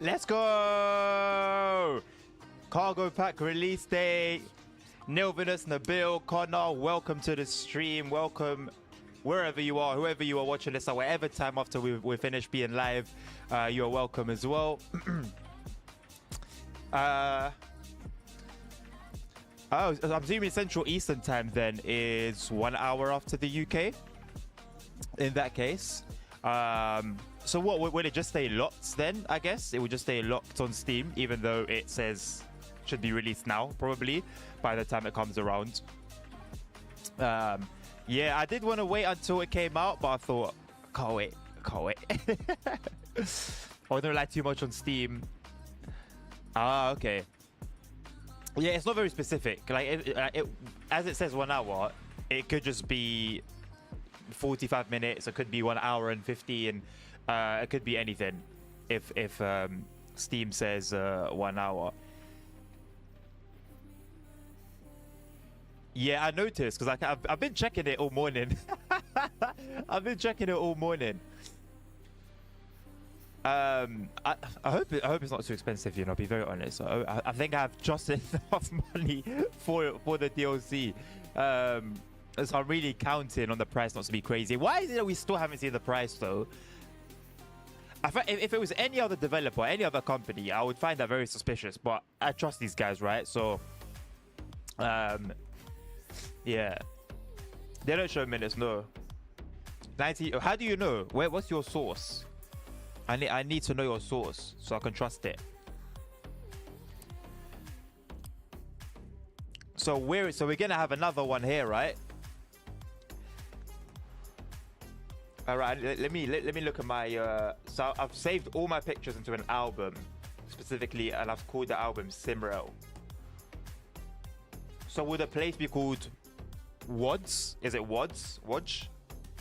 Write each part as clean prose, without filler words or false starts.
Let's go! Cargo pack release day. Nilvinus, Nabil, Connor, welcome to the stream. Welcome wherever you are, whoever you are watching this at whatever time after we finish being live. You are welcome as well. Oh, I'm assuming Central Eastern Time then is 1 hour after the UK. In that case. So what, would it just stay locked then, I guess? It would just stay locked on Steam, even though it says should be released now, probably, by the time it comes around. Yeah, I did want to wait until it came out, but I thought, can't wait. I don't rely too much on Steam. Ah, okay. Yeah, it's not very specific. Like, as it says 1 hour, it could just be 45 minutes. It could be 1 hour and 50, and it could be anything. If Steam says 1 hour. Yeah, I noticed because I've been checking it all morning. I've been checking it all morning. I hope it's not too expensive, you know, I'll be very honest. I think I have just enough money for the DLC. So I'm really counting on the price not to be crazy. Why is it that we still haven't seen the price though? If it was any other developer, any other company, I would find that very suspicious. But I trust these guys, right? So, yeah, they don't show minutes, no. 90. How do you know? What's your source? I need to know your source so I can trust it. So we're gonna have another one here, right? All right, let me look at my so I've saved all my pictures into an album specifically, and I've called the album SIMRAIL. So would the place be called WODS? Is it WODS? Wodge?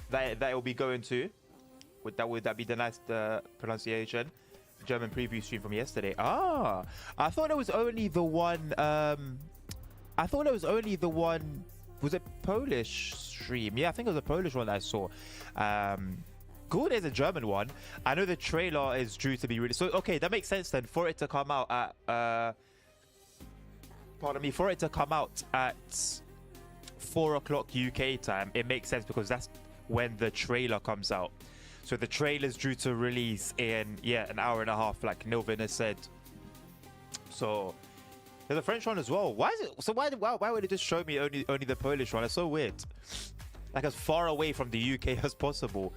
That it will be going to? Would that be the nice pronunciation? German preview stream from yesterday. Ah, I thought it was only the one. I thought it was only the one. Was it Polish stream? Yeah, I think it was a Polish one that I saw. Cool, there's a German one. I know the trailer is due to be released. So okay, that makes sense then for it to come out at. Pardon me, for it to come out at 4 o'clock UK time. It makes sense because that's when the trailer comes out. So the trailer's due to release in an hour and a half, like Nilvin has said. So there's a French one as well. Why is it? So why would it just show me only the Polish one? It's so weird. Like as far away from the UK as possible.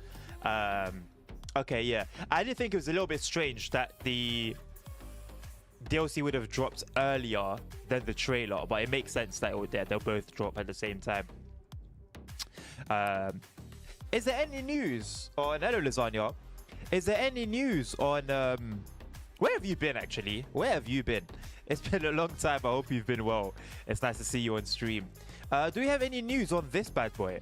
Okay, yeah. I did think it was a little bit strange that the DLC would have dropped earlier than the trailer, but it makes sense that they'll both drop at the same time. Is there any news on hello lasagna? Is there any news on where have you been actually? Where have you been? It's been a long time. I hope you've been well. It's nice to see you on stream. Do we have any news on this bad boy?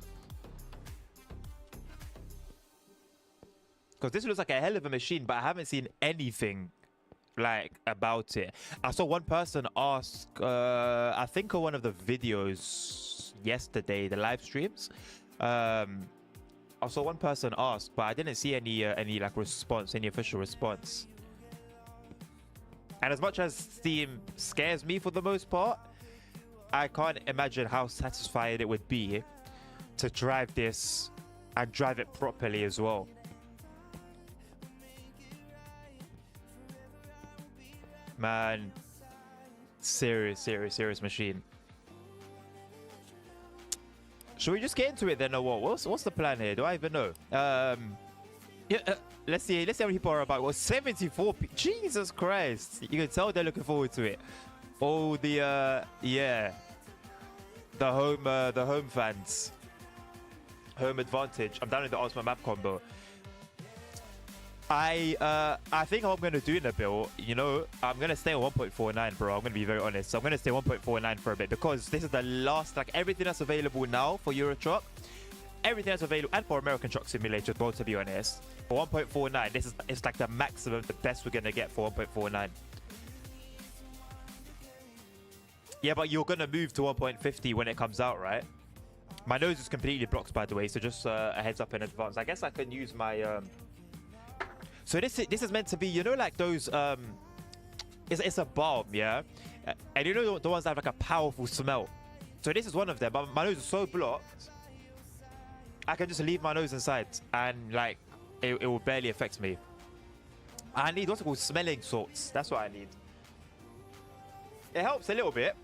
Because this looks like a hell of a machine, but I haven't seen anything like about it. I saw one person ask, I think on one of the videos yesterday, the live streams. I saw one person ask, but I didn't see any like response, any official response. And as much as Steam scares me for the most part, I can't imagine how satisfying it would be to drive this and drive it properly as well. Man, serious machine. Should we just get into it then, or what? What's the plan here? Do I even know? Yeah, let's see how many people are about. Well, 74 people. Jesus Christ! You can tell they're looking forward to it. Oh, the home fans. Home advantage. I'm down in the ultimate map combo. I think I'm gonna do in a build. You know, I'm gonna stay on 1.49, bro. I'm gonna be very honest. So I'm gonna stay 1.49 for a bit because this is the last, like everything that's available now for Euro Truck, everything that's available, and for American Truck Simulator, both to be honest. For 1.49, it's like the maximum, the best we're gonna get for 1.49. Yeah, but you're gonna move to 1.50 when it comes out, right? My nose is completely blocked, by the way, so just a heads up in advance. I guess I can use my So this is meant to be, you know, like those it's a balm, yeah, and you know the ones that have like a powerful smell. So this is one of them. But my nose is so blocked, I can just leave my nose inside and like it will barely affect me. I need what's called smelling salts. That's what I need. It helps a little bit.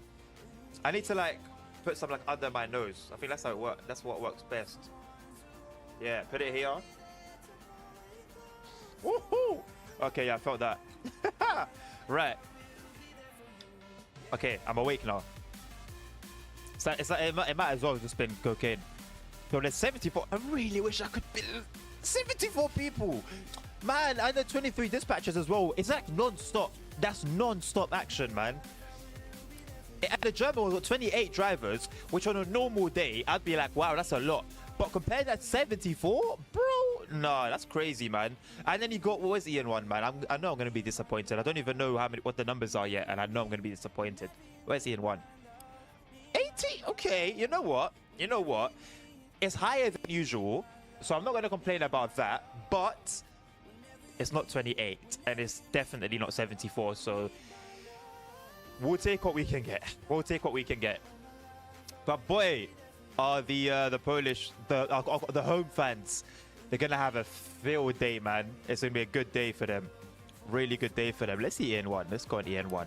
I need to like put some like under my nose. I think that's how it works. That's what works best. Yeah, put it here. Woohoo! Okay, yeah, I felt that. Right. Okay, I'm awake now. It's like it might as well have just been cocaine. So there's 74. I really wish I could be 74 people. Man, and the 23 dispatchers as well. It's like non-stop. That's non-stop action, man. And the German was got 28 drivers, which on a normal day, I'd be like, wow, that's a lot. But compared to that 74, bro, no, that's crazy, man. And then you got, where's EN1, man? I know I'm going to be disappointed. I don't even know what the numbers are yet, and I know I'm going to be disappointed. Where's EN1? 80? Okay, you know what? You know what? It's higher than usual, so I'm not going to complain about that, but it's not 28, and it's definitely not 74, so we'll take what we can get. We'll take what we can get. But boy, the Polish, the home fans, they're gonna have a field day, man. It's gonna be a good day for them. Really good day for them. Let's see EN1. Let's go on EN1.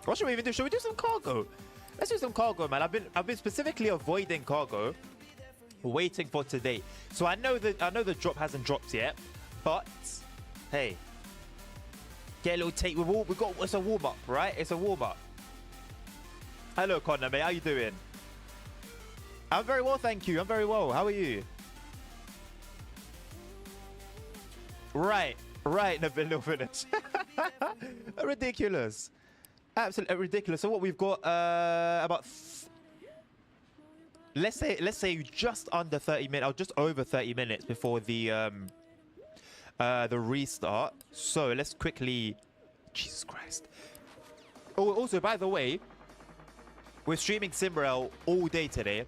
What should we even do? Should we do some cargo? Let's do some cargo, man. I've been specifically avoiding cargo, waiting for today. So I know the drop hasn't dropped yet, but hey, get a little take. We got. It's a warm up, right? It's a warm up. Hello, Connor, mate. How you doing? I'm very well, thank you. I'm very well. How are you? Right, Nabil Village. Ridiculous. Absolutely ridiculous. So what we've got about let's say just under 30 minutes, or just over 30 minutes before the restart. So let's quickly, Jesus Christ. Oh, also, by the way, we're streaming SIMRAIL all day today.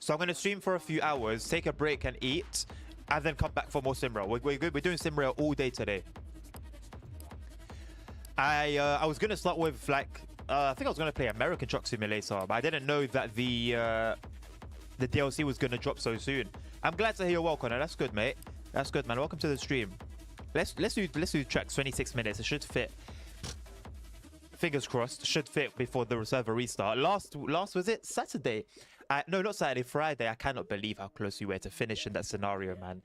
So I'm going to stream for a few hours, take a break and eat, and then come back for more SIMRAIL. We're doing SIMRAIL all day today. I was going to start with like, I think I was going to play American Truck Simulator, but I didn't know that the DLC was going to drop so soon. I'm glad to hear you're well, Connor. That's good, mate. That's good, man. Welcome to the stream. Let's do tracks 26 minutes. It should fit. Fingers crossed. Should fit before the server restart. Last was it Saturday? No, not Saturday. Friday. I cannot believe how close we were to finishing that scenario, man.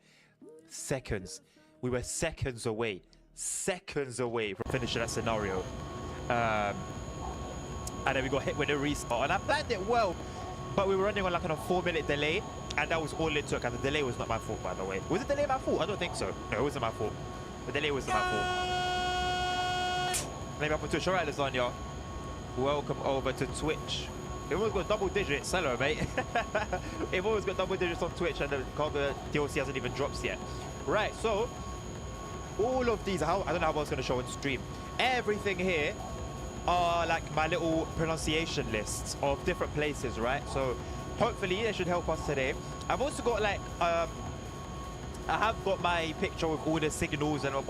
Seconds. We were seconds away. Seconds away from finishing that scenario. And then we got hit with a restart. And I planned it well, but we were running on like on a 4-minute delay, and that was all it took. And the delay was not my fault, by the way. Was the delay my fault? I don't think so. No, it wasn't my fault. The delay wasn't my fault. Maybe up on Twitch. All right, Lasagna. Welcome over to Twitch. Everyone's got double digits. Hello, mate. Everyone's got double digits on Twitch, and the cargo DLC hasn't even dropped yet. Right, so all of these, I don't know how I was going to show on stream. Everything here are like my little pronunciation lists of different places, right? So hopefully they should help us today. I've also got like I have got my picture with all the signals and all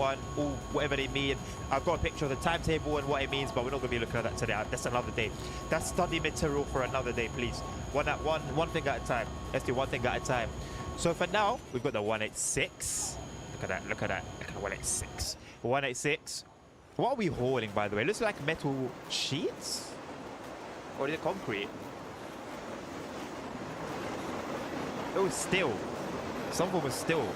whatever they mean. I've got a picture of the timetable and what it means, but we're not going to be looking at that today. That's another day. That's study material for another day, please. One thing at a time. Let's do one thing at a time. So for now, we've got the 186. Look at that. Look at that. Look at the 186. 186. What are we hauling, by the way? It looks like metal sheets? Or is it concrete? Oh, steel. Some of them are steel.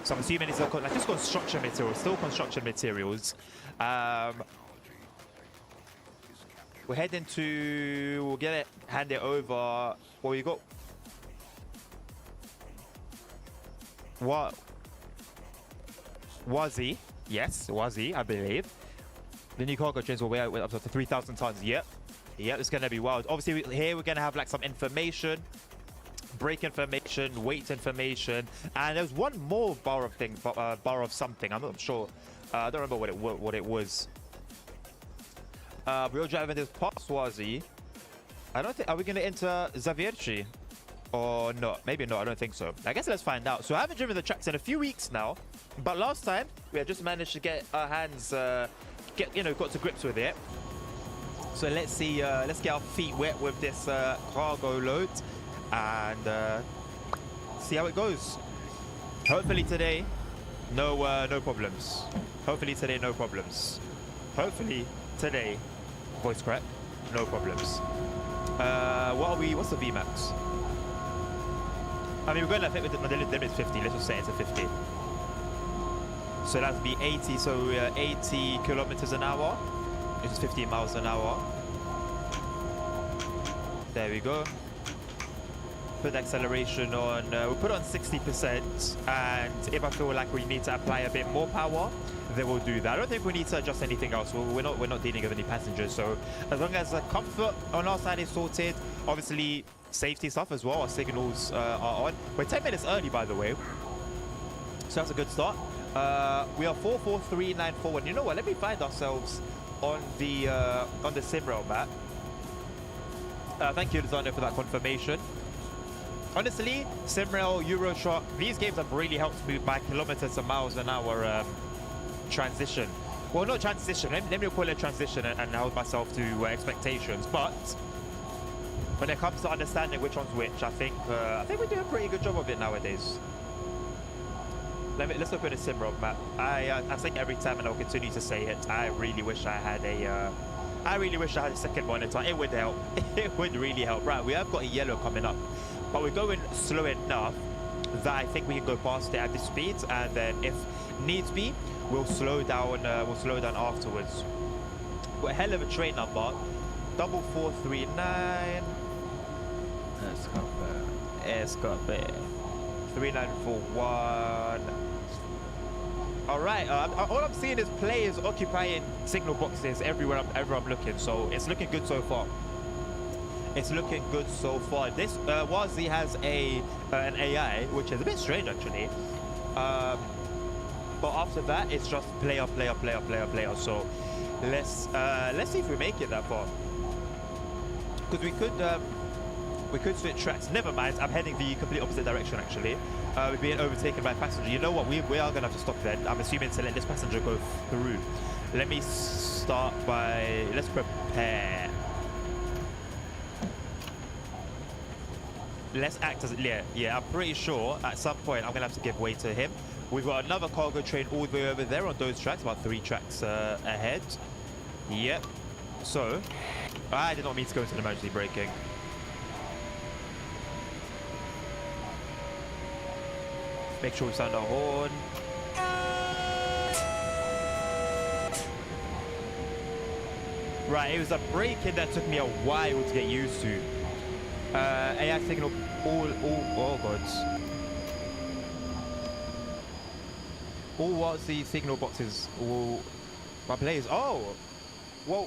So I'm assuming it's like just construction materials, still construction materials. We're heading to, we'll get it, hand it over. Well, we got, what? Wazi, yes, Wazi, I believe. The new cargo trains will weigh up to 3,000 tons. Yep, it's gonna be wild. Obviously, here we're gonna have like some information. Brake information, weight information, and there's one more bar of thing, bar of something. I'm not sure. I don't remember what it was. We're driving this past Swazi. I don't think. Are we going to enter Zawiercie or not? Maybe not. I don't think so. I guess let's find out. So I haven't driven the tracks in a few weeks now. But last time we had just managed to get our hands, got to grips with it. So let's see, let's get our feet wet with this cargo load and see how it goes. Hopefully today, no problems. Hopefully today, no problems. Hopefully today, voice crack, no problems. What's the VMAX? I mean, we're going to fit with the limit is 50. Let's just say it's a 50. So that'd be 80. So 80 kilometers an hour, which is 15 miles an hour. There we go. Put the acceleration on. We'll put it on 60%. And if I feel like we need to apply a bit more power, then we'll do that. I don't think we need to adjust anything else. We're not dealing with any passengers. So as long as the comfort on our side is sorted, obviously safety stuff as well. Our signals are on. We're 10 minutes early, by the way. So that's a good start. We are 44394. You know what? Let me find ourselves on the SIMRAIL map. Thank you, designer, for that confirmation. Honestly, SIMRAIL, Euroshock, these games have really helped me by kilometers to miles an hour transition. Well, not transition. Let me call it transition and hold myself to expectations. But when it comes to understanding which one's which, I think we do a pretty good job of it nowadays. Let's open a SIMRAIL map. I think every time, and I'll continue to say it, I really wish I had a second monitor. It would help. It would really help. Right, we have got a yellow coming up, but we're going slow enough that I think we can go past it at this speed, and then if needs be, we'll slow down. We'll slow down afterwards. Got a hell of a train number, 4439. Escape. 3941. All right. All I'm seeing is players occupying signal boxes everywhere I'm looking. So it's looking good so far. It's looking good so far. This Wazi has an AI, which is a bit strange actually. But after that, it's just player. So let's see if we make it that far. Because we could switch tracks. Never mind. I'm heading the complete opposite direction actually. We're being overtaken by a passenger. You know what? We are gonna have to stop then. I'm assuming to let this passenger go through. Let me start by. Let's prepare. Let's act as yeah. I'm pretty sure at some point I'm gonna have to give way to him. We've got another cargo train all the way over there on those tracks, about 3 tracks ahead. Yep. So I did not mean to go into the emergency braking. Make sure we sound our horn. Right, it was a braking that took me a while to get used to. AI signal oh gods. All what's the signal boxes? All my players. Oh, well,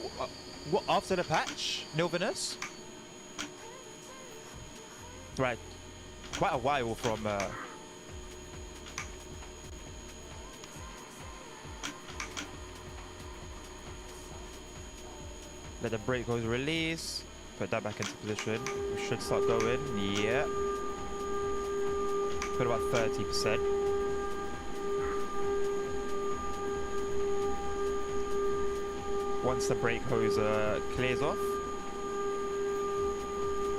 what after the patch, Nilvanus? Right, quite a while from. Let the brake hose release. Put that back into position. We should start going. Yeah. Put about 30%. Once the brake hose clears off.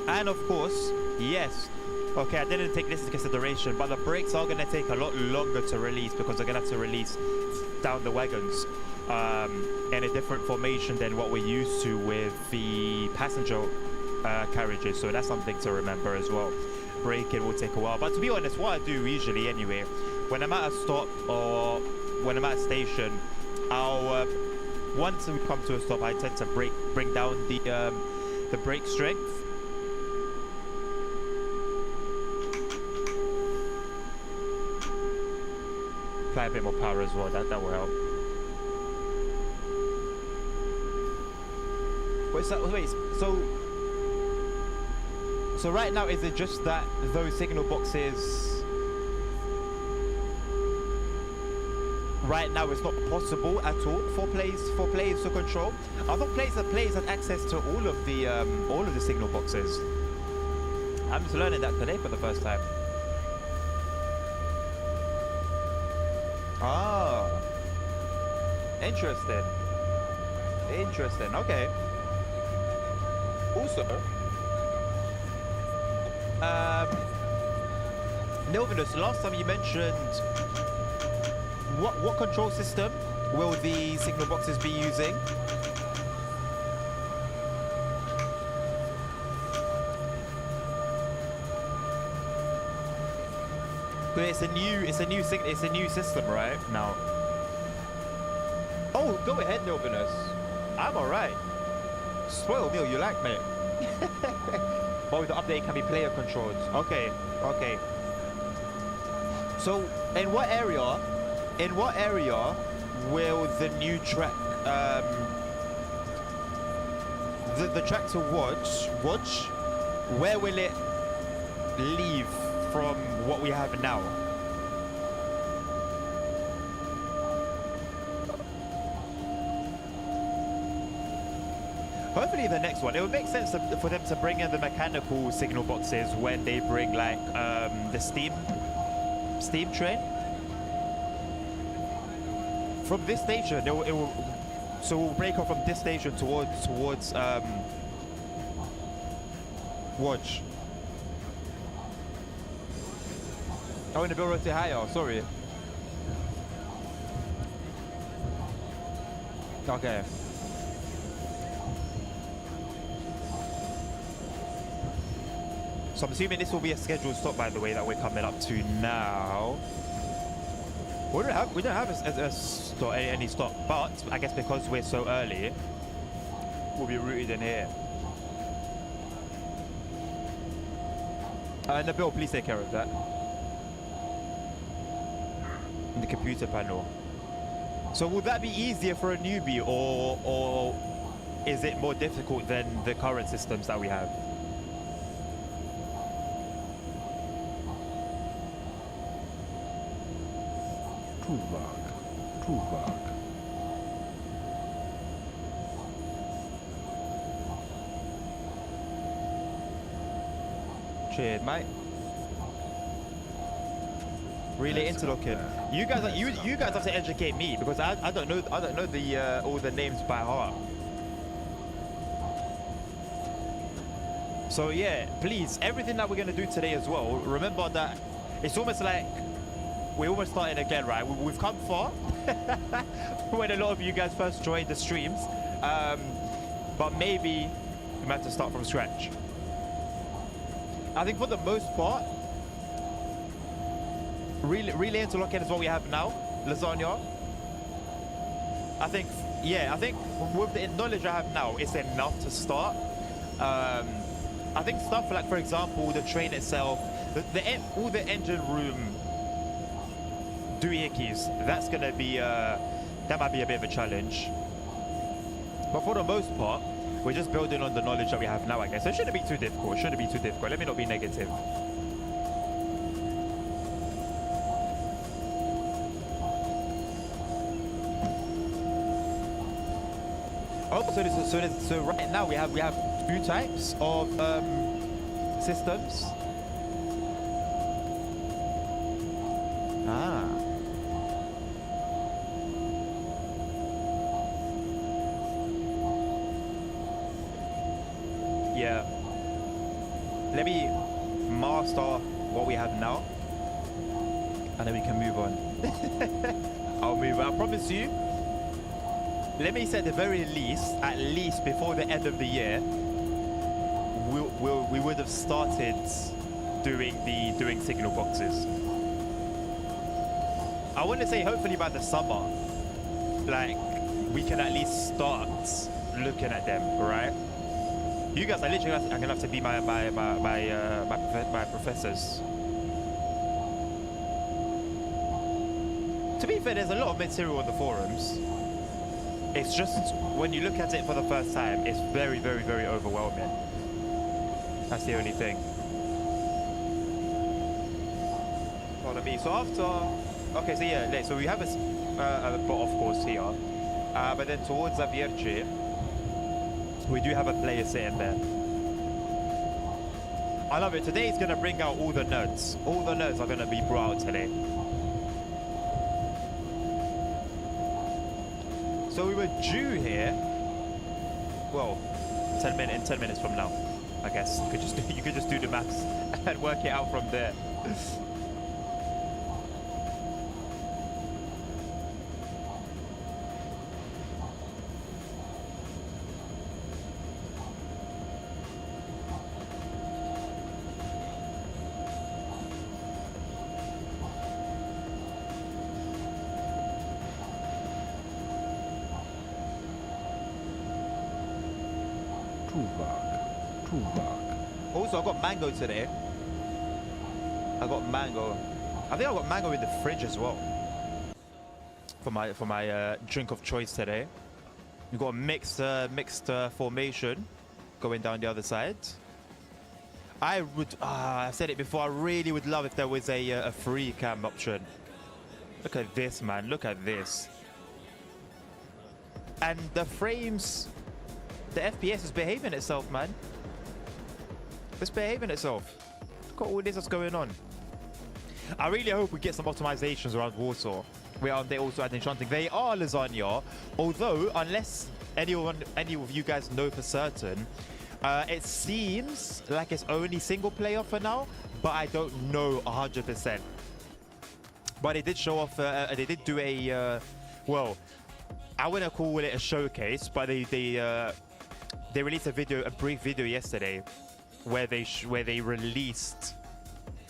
And of course, yes. Okay, I didn't take this into consideration, but the brakes are going to take a lot longer to release because they're going to have to release down the wagons in a different formation than what we're used to with the passenger carriages. So that's something to remember as well. Braking will take a while. But to be honest, what I do usually anyway, when I'm at a stop or when I'm at a station, I'll once we come to a stop, I tend to bring down the brake strength. Apply a bit more power as well. That will help. Wait, so right now, is it just that those signal boxes right now it's not possible at all for players to control? Other players have access to all of the signal boxes. I'm just learning that today for the first time. Ah, interesting. Interesting. Okay. Also, Nilvinus, last time you mentioned what control system will the signal boxes be using? But it's a new system, right? Now. Oh, go ahead, Nilvinus. I'm alright. Spoil meal, you like me? But with the update can be player controlled. Okay, okay. So, in what area will the new track, the track to watch, where will it leave from what we have now? Hopefully the next one. It would make sense for them to bring in the mechanical signal boxes when they bring like the steam train. From this station, it will so we'll break off from this station towards watch. Oh, in the build rate higher, sorry. Okay. So I'm assuming this will be a scheduled stop, by the way, that we're coming up to now. We don't have any stop, but I guess because we're so early, we'll be routed in here. Nabil, please take care of that. In the computer panel. So will that be easier for a newbie, or is it more difficult than the current systems that we have? Tuvok. Cheers, mate. Relay interlocking. You guys have to educate me because I don't know the all the names by heart. So yeah, please, everything that we're gonna do today as well, remember that it's almost like we're almost starting again, right? We've come far when a lot of you guys first joined the streams, but maybe we might have to start from scratch. I think for the most part, relay interlocking is what we have now. Lasagna. I think with the knowledge I have now, it's enough to start. I think stuff like, for example, the train itself, all the engine room doohickeys, that's gonna be that might be a bit of a challenge. But for the most part, we're just building on the knowledge that we have now, I guess. So it shouldn't be too difficult. Let me not be negative. Oh, so right now we have two types of systems. Ah. Yeah. Let me master what we have now, and then we can move on. I'll move on. I promise you. Let me say at the very least, at least before the end of the year, we would have started doing signal boxes. I want to say hopefully by the summer, like we can at least start looking at them, right? You guys are literally gonna have to be my professors. To be fair, there's a lot of material on the forums. It's just when you look at it for the first time, it's very, very, very overwhelming. That's the only thing. Follow me. So after, okay, so yeah, so we have a bot, of course, here, but then towards Avierci, we do have a player sitting there. I love it. Today is gonna bring out all the nerds. All the nerds are gonna be brought out today. So we were due here. Well, 10 minutes from now, I guess. You could just do the maths and work it out from there. Also, I got mango today. I got mango. I think I got mango in the fridge as well. For my drink of choice today. We got a mixed formation going down the other side. I would. I've said it before. I really would love if there was a free cam option. Look at this, man. Look at this. And the frames, the FPS is behaving itself, man. It's behaving itself. Look at all this that's going on. I really hope we get some optimizations around Warsaw. Where aren't they also adding shunting? They are lasagna, although unless any of you guys know for certain, it seems like it's only single player for now, but I don't know 100%. But they did show off. They did do a well, I wouldn't call it a showcase, but they released a brief video yesterday where they released.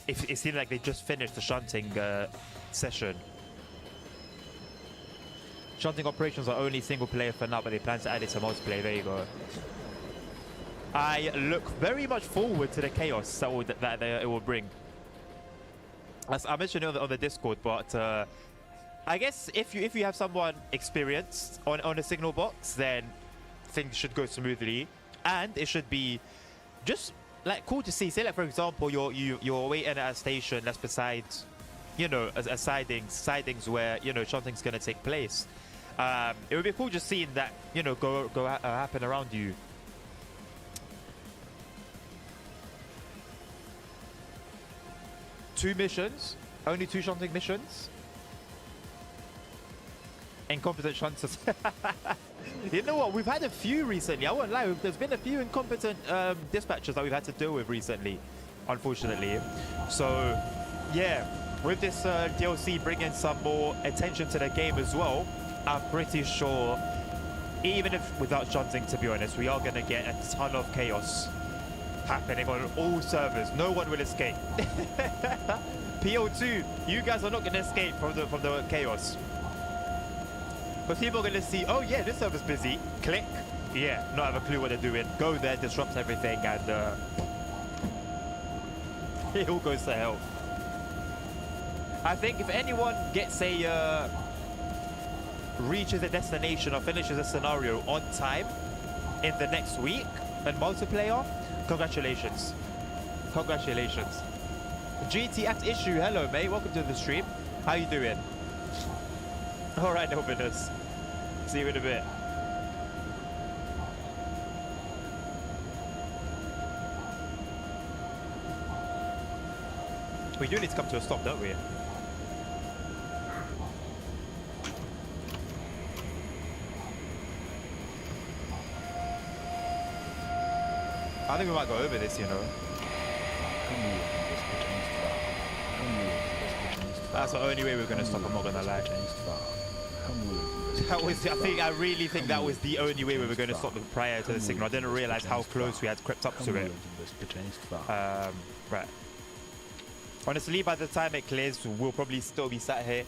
It seemed like they just finished the shunting session. Shunting operations are only single player for now, but they plan to add it to multiplayer. There you go. I look very much forward to the chaos that it will bring. As I mentioned on the Discord, but I guess if you have someone experienced on a signal box, then things should go smoothly, and it should be just like cool to see. Say like for example, you're waiting at a station that's beside, you know, a sidings where, you know, shunting's gonna take place. It would be cool just seeing that, you know, happen around you. Two missions, only 2 shunting missions. Incompetent shunters. You know what? We've had a few recently. I won't lie. There's been a few incompetent dispatchers that we've had to deal with recently, unfortunately. So, yeah, with this DLC bringing some more attention to the game as well, I'm pretty sure, even if without shunting, to be honest, we are going to get a ton of chaos happening on all servers. No one will escape. PO2, you guys are not going to escape from the chaos. But people are going to see, oh yeah, this server's busy. Click. Yeah, not have a clue what they're doing. Go there, disrupt everything, and it all goes to hell. I think if anyone gets reaches a destination or finishes a scenario on time in the next week and multiplayer, congratulations. Congratulations. GT issue, hello mate, welcome to the stream. How you doing? Alright, Nominus. See you in a bit. We do need to come to a stop, don't we? I think we might go over this, you know. That's the only way we're going to stop, I'm not going to lie. I really think that was the only way we were going to stop prior to the signal. I didn't realize how close we had crept up to it. Right. Honestly, by the time it clears, we'll probably still be sat here.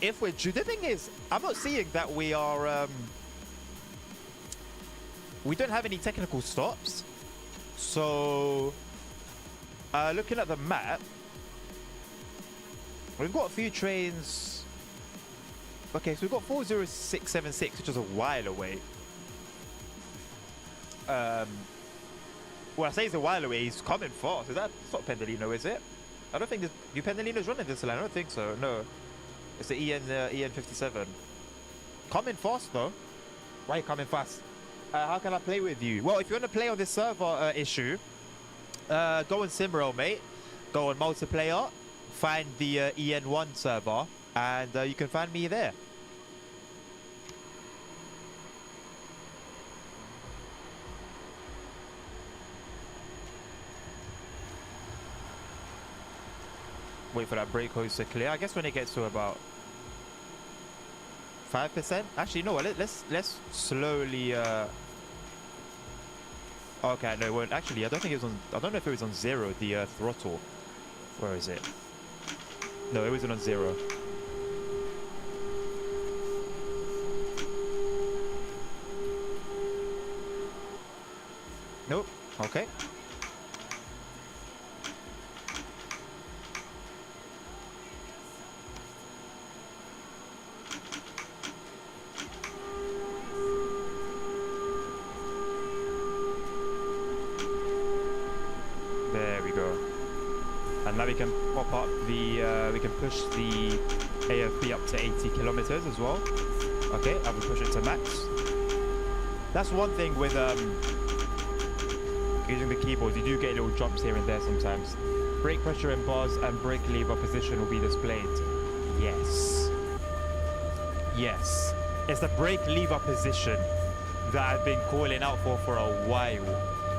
If we're due, the thing is, I'm not seeing that we are... we don't have any technical stops. So, looking at the map, we've got a few trains. Okay, so we've got 40676, which is a while away. Well, I say it's a while away. He's coming fast. Is that? It's not Pendolino, is it? I don't think do Pendolinos run in this line. I don't think so. No, it's the EN57. Coming fast though. Why are you coming fast? How can I play with you? Well, if you want to play on this server issue, go on SIMRAIL, mate. Go on multiplayer. Find the EN1 server, and you can find me there. Wait for that brake hose to clear. I guess when it gets to about 5%. Actually, no. Let's slowly. Okay, no. Well, actually, I don't think it was on. I don't know if it was on 0. The throttle. Where is it? No, it wasn't on 0. Nope. Okay. There we go. And now we can pop up the, we can push the AFB up to 80 kilometers as well. Okay, I will push it to max. That's one thing with using the keyboard, you do get little jumps here and there sometimes. Brake pressure in bars and brake lever position will be displayed. Yes. Yes. It's the brake lever position that I've been calling out for a while.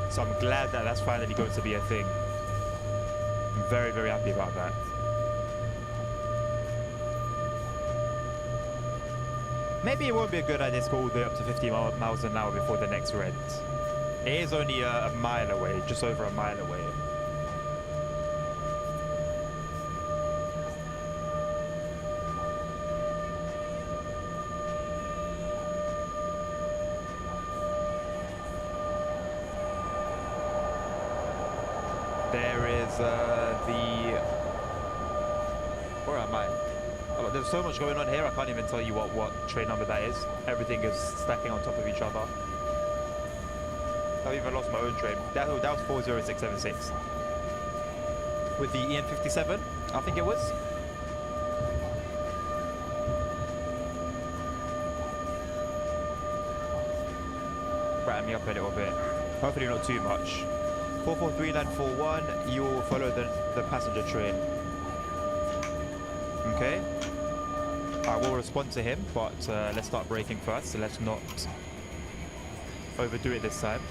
So I'm glad that that's finally going to be a thing. I'm very, very happy about that. Maybe it won't be a good idea to go all the way up to 50 miles an hour before the next red. It is only a mile away, just over a mile away. There is where am I? Oh, there's so much going on here, I can't even tell you what train number that is. Everything is stacking on top of each other. I've even lost my own train. That was 40676. With the EN57, I think it was. Brighten me up a little bit. Hopefully not too much. 443941, you will follow the passenger train. Okay. I will respond to him, but let's start braking first, so let's not overdo it this time.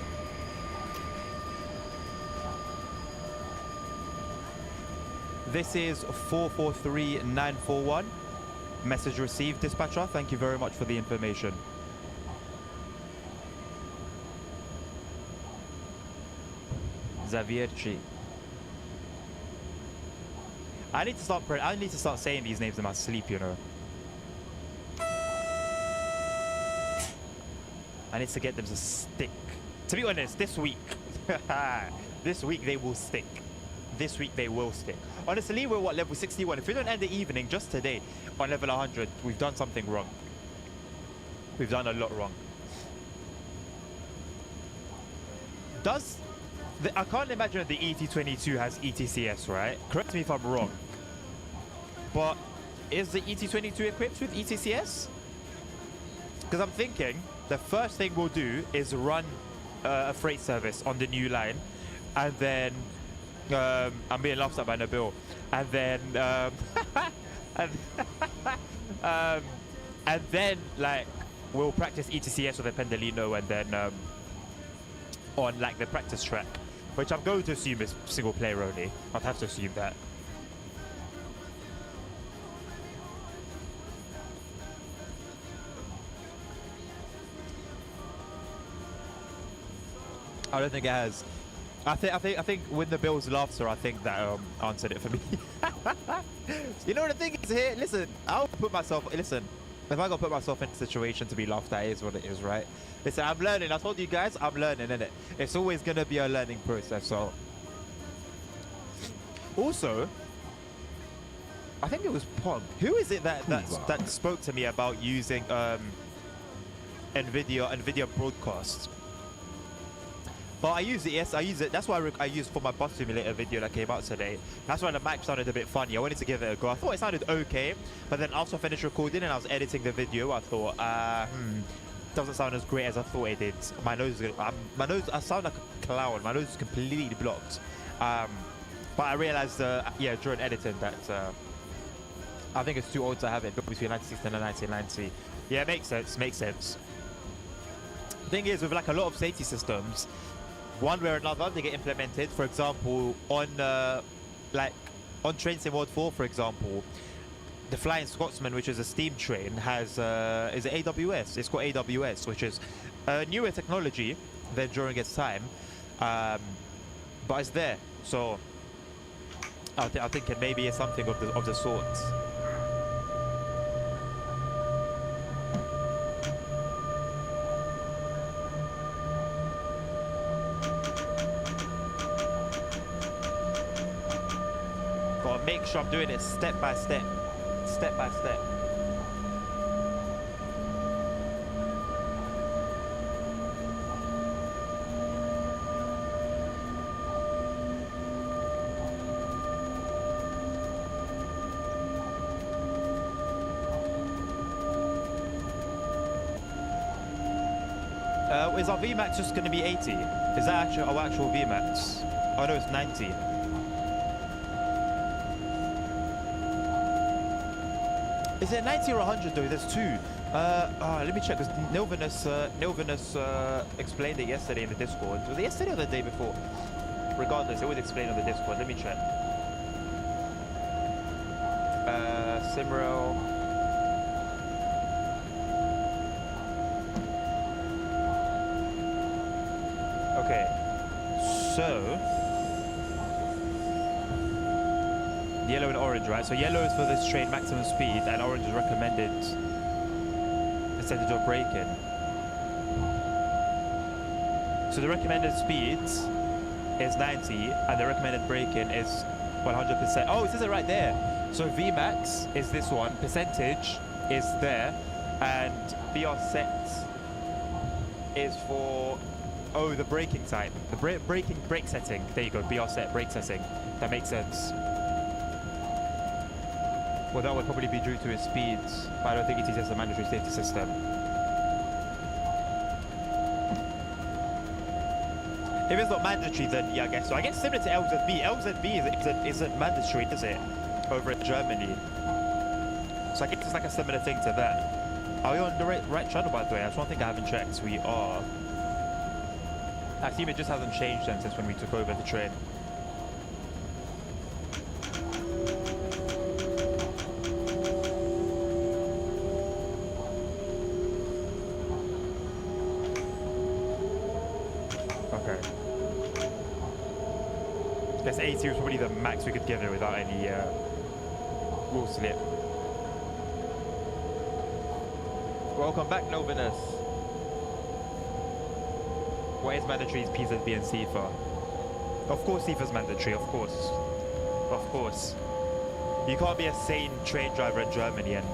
This is 443941. Message received, dispatcher. Thank you very much for the information. Zavierci. I need to start saying these names in my sleep, you know. I need to get them to stick. To be honest, this week, this week they will stick. This week they will stick. Honestly, we're what, level 61? If we don't end the evening just today on level 100, we've done something wrong. We've done a lot wrong. I can't imagine that the ET22 has ETCS, right? Correct me if I'm wrong. But is the ET22 equipped with ETCS? Because I'm thinking the first thing we'll do is run a freight service on the new line, and then I'm being laughed at by Nabil, and then and then like we'll practice ETCS with a Pendolino, and then on like the practice track, which I'm going to assume is single player only. I'd have to assume that. I don't think it has. I think when the Bills laughter, I think that answered it for me. You know what the thing is here? Listen, I'll put myself. Listen, if I gotta put myself in a situation to be laughed at, it is what it is, right? Listen, I'm learning. I told you guys, I'm learning, innit? It's always gonna be a learning process. So, also, I think it was Pog. Who is it that spoke to me about using NVIDIA broadcast? But I use it, yes, I use it. That's why I used for my bus simulator video that came out today. That's why the mic sounded a bit funny. I wanted to give it a go. I thought it sounded okay, but then after I finished recording and I was editing the video, I thought, doesn't sound as great as I thought it did. My nose, I sound like a clown. My nose is completely blocked. But I realized, yeah, during editing that I think it's too old to have it between 1960 and 1990. Yeah, makes sense, makes sense. The thing is, with like a lot of safety systems, one way or another, they get implemented. For example, on like on Train Sim World 4, for example, the Flying Scotsman, which is a steam train, has is it AWS? It's called AWS, which is a newer technology than during its time, but it's there. So I think it maybe is something of the sort. Gotta make sure I'm doing it step by step. Step by step. Is our VMAX just going to be 80? Is that actually our actual VMAX? Oh no, it's 90. Is it 90 or 100 though? There's two. Let me check, because Nilvinus explained it yesterday in the Discord. Was it yesterday or the day before? Regardless, it was explained on the Discord. Let me check. SIMRAIL. Okay, so yellow and orange, right? So yellow is for this train maximum speed, and orange is recommended percentage of braking. So the recommended speed is 90, and the recommended braking is 100%. Oh, it says it right there. So Vmax is this one, percentage is there, and BR set is for the braking type, the brake setting. There you go, BR set, brake setting. That makes sense. Well, that would probably be due to his speeds, but I don't think it is a mandatory safety system. If it's not mandatory, then yeah, I guess so. I guess similar to LZB. LZB isn't mandatory, is it? Over in Germany. So I guess it's like a similar thing to that. Are we on the right channel, by the way? That's one thing I haven't checked. We are. I assume it just hasn't changed then since when we took over the train. Okay. I guess 80 was probably the max we could give it without any rule slip. Welcome back, Novinus. What is mandatory is PZB and CIFA. Of course CIFA's mandatory, of course. Of course. You can't be a sane train driver in Germany and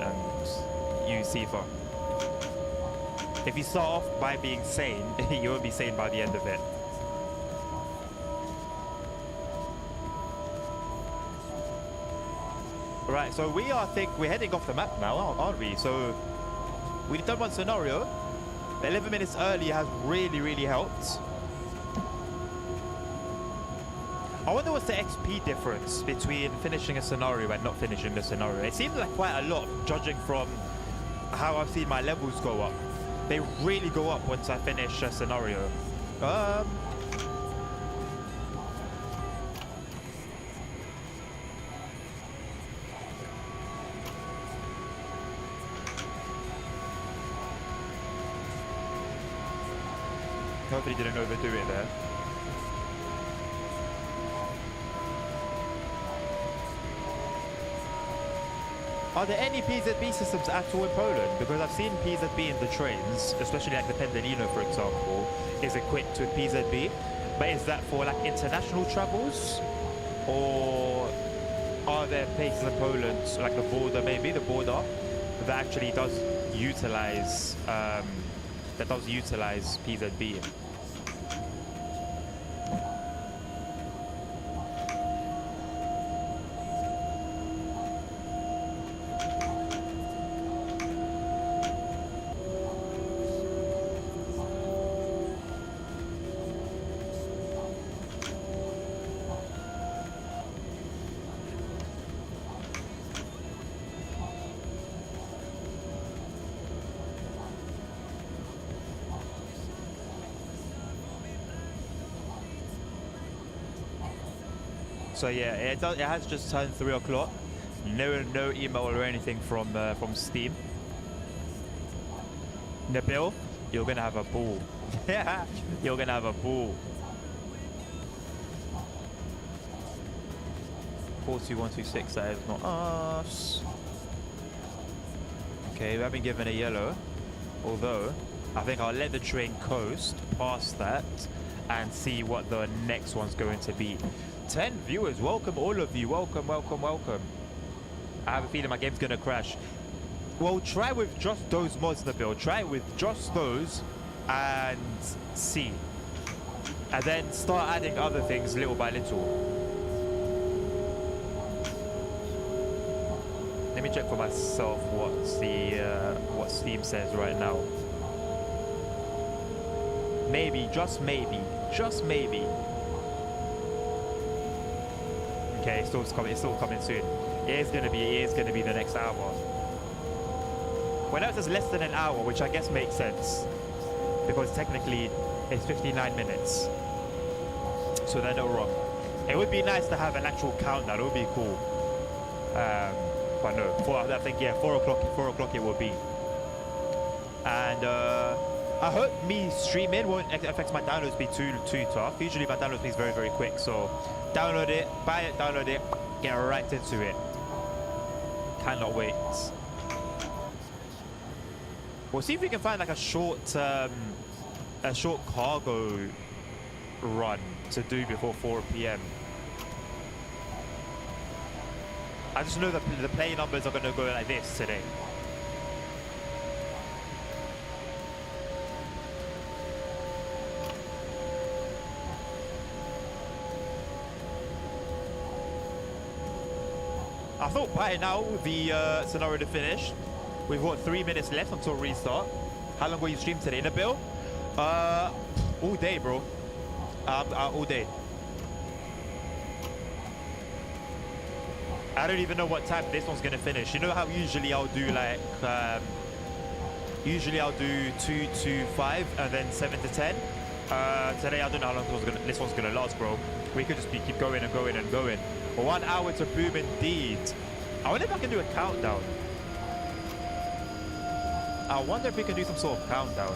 use CIFA. If you start off by being sane, you won't be sane by the end of it. Right, so we're heading off the map now, aren't we? So we've done one scenario. 11 minutes early has really helped. I wonder what's the XP difference between finishing a scenario and not finishing the scenario. It seems like quite a lot, judging from how I've seen my levels go up. They really go up once I finish a scenario. Hopefully didn't overdo it there. Are there any PZB systems at all in Poland? Because I've seen PZB in the trains, especially like the Pendolino, for example, is equipped with PZB. But is that for like international travels? Or are there places in Poland, like the border, maybe the border, that actually does utilize PZB? So yeah, it has just turned 3 o'clock. No email or anything from Steam. Nabil, you're gonna have a ball. You're gonna have a ball. 42126, that is not us. Okay, we haven't given a yellow. Although, I think I'll let the train coast past that and see what the next one's going to be. 10 viewers, welcome all of you. Welcome, welcome, welcome. I have a feeling my game's gonna crash. Well, try with just those mods, Nabil. Try with just those and see. And then start adding other things little by little. Let me check for myself what Steam says right now. Maybe, just maybe. Okay, it's still coming soon. It is gonna be the next hour. Well, now it says less than an hour, which I guess makes sense. Because technically, it's 59 minutes. So they're not wrong. It would be nice to have an actual countdown. It would be cool. But no, I think, yeah, 4 o'clock it will be. And I hope me streaming won't affect my download speed too tough. Usually my download speed is very, very quick. So download it, buy it, download it, get right into it. Cannot wait. We'll see if we can find like a short cargo run to do before 4 p.m. I just know that the play numbers are going to go like this today. I thought by now the scenario would have finished. We've got 3 minutes left until restart. How long will you stream today, Nabil? All day, bro. All day. I don't even know what time this one's gonna finish. You know how usually I'll do like, usually I'll do 2 to 5 and then 7 to 10. Today I don't know how long this one's gonna last, bro. We could just keep going and going and going. 1 hour to boom indeed. I wonder if I can do a countdown. I wonder if we can do some sort of countdown.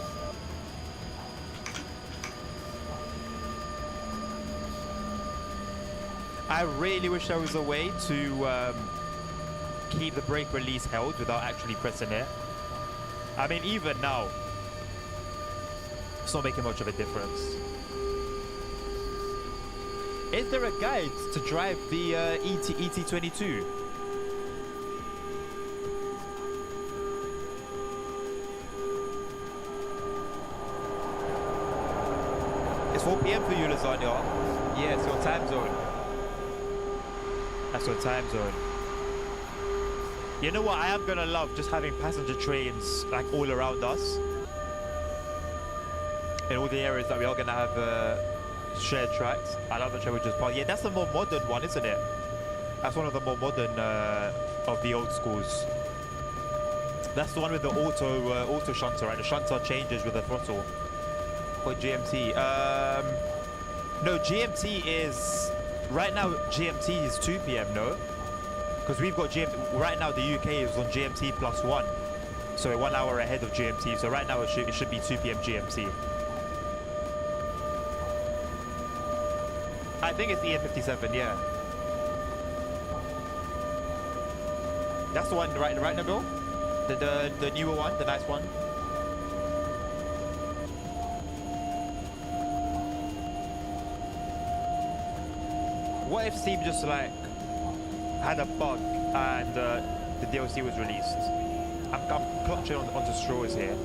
I really wish there was a way to keep the brake release held without actually pressing it. I mean, even now, it's not making much of a difference. Is there a guide to drive the ET22? It's 4 p.m. for you, Lasagna. Yeah, it's your time zone. That's your time zone. You know what? I am gonna love just having passenger trains like all around us. In all the areas that we are gonna have shared tracks. I love the train we just passed. Yeah, that's the more modern one, isn't it? That's one of the more modern of the old schools. That's the one with the auto shunter, right? The shunter changes with the throttle. Or GMT. No, GMT is right now. GMT is 2 p.m. No, because we've got GMT right now. The UK is on GMT +1, so we're 1 hour ahead of GMT. So right now it should be 2 p.m. GMT. I think it's EN57. Yeah, that's the one. Right, Nabil? The newer one, the nice one. What if Steam just like had a bug and the DLC was released? I'm clutching onto straws here.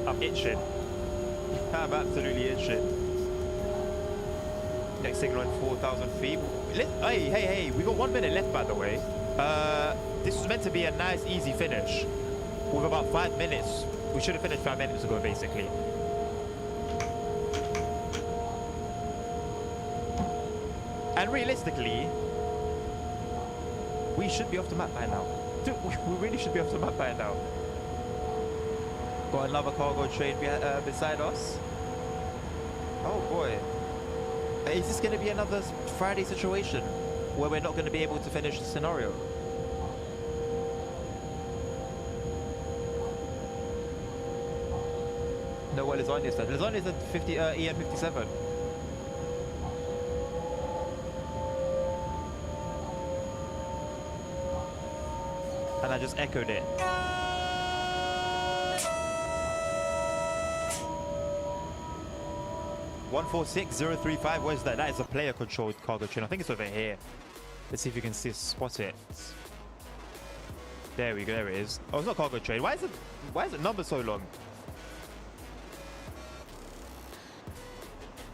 I'm itching. I'm absolutely itching. Next signal at 4,000 feet. Hey, we got 1 minute left, by the way. This was meant to be a nice, easy finish with about 5 minutes. We should have finished 5 minutes ago, basically. And realistically, we should be off the map by now. Dude, we really should be off the map by now. Got another cargo train beside us. Oh boy. Is this going to be another Friday situation where we're not going to be able to finish the scenario? No, what Lasagna said. Lasagna said 50, EN57. And I just echoed it. 146035. Where's that? That is a player-controlled cargo train. I think it's over here. Let's see if you can spot it. There we go. There it is. Oh, it's not cargo train. Why is it numbered so long?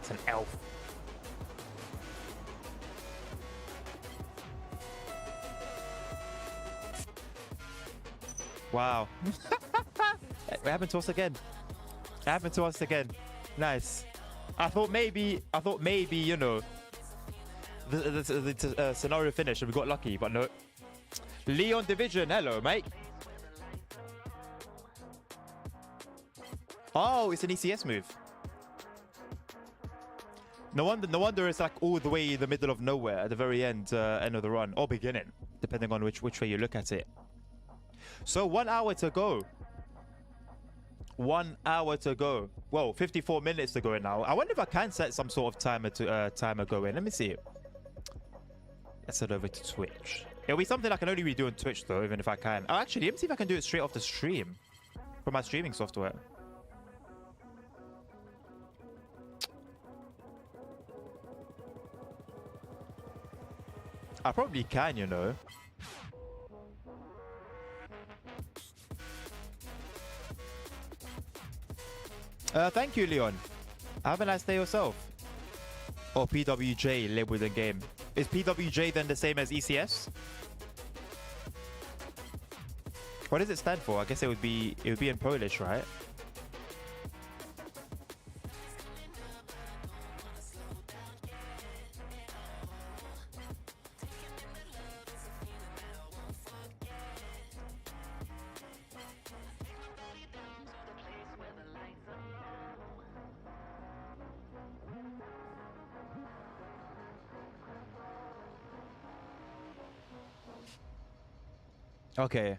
It's an elf. Wow. It happened to us again. It happened to us again. Nice. I thought maybe, you know, the scenario finished and we got lucky, but no. Leon Division, hello, mate. Oh, it's an ECS move. No wonder it's like all the way in the middle of nowhere at the very end of the run, or beginning, depending on which way you look at it. So 1 hour to go. 1 hour to go. Well, 54 minutes to go now. I wonder if I can set some sort of timer going. Let me see. Let's head over to Twitch. It'll be something I can only redo on Twitch though, even if I can. Oh, actually, let me see if I can do it straight off the stream from my streaming software. I probably can, you know. Thank you, Leon. Have a nice day yourself. Or PWJ labeled in game. Is PWJ then the same as ECS? What does it stand for? I guess it would be in Polish, right? Okay.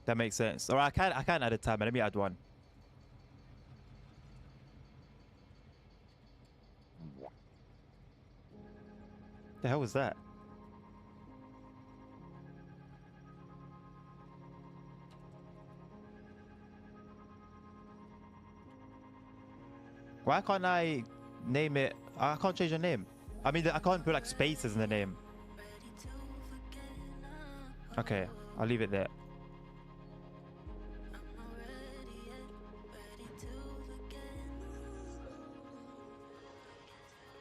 That makes sense. Or I can add a timer. Let me add one. The hell was that? Why can't I name it? I can't change the name. I mean, I can't put like spaces in the name. Okay, I'll leave it there.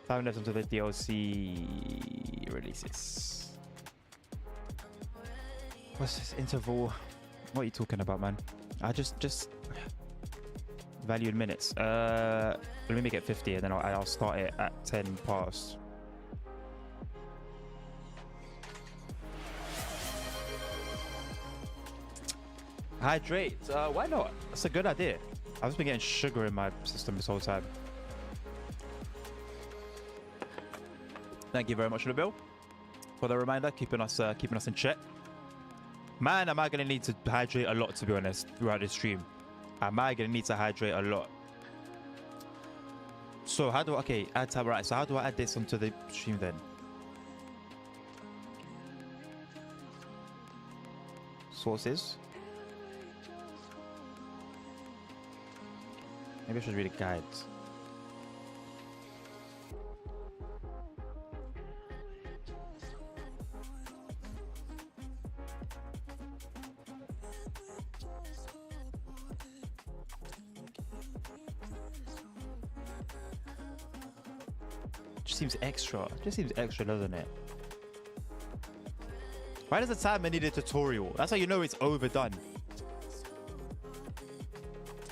Time left until the DLC releases. What's this interval? What are you talking about, man? I just value in minutes. Let me make it 50 and then I'll start it at 10 past. Hydrate. Why not? That's a good idea. I've just been getting sugar in my system this whole time. Thank you very much, Nabil, for the reminder, keeping us in check. Man, am I gonna need to hydrate a lot, to be honest, throughout this stream. Am I gonna need to hydrate a lot? So how do I, okay, add tab, right? So how do I add this onto the stream then? Sources. Maybe I should read the guides. Just seems extra. Just seems extra, doesn't it? Why does the timer need a tutorial? That's how you know it's overdone.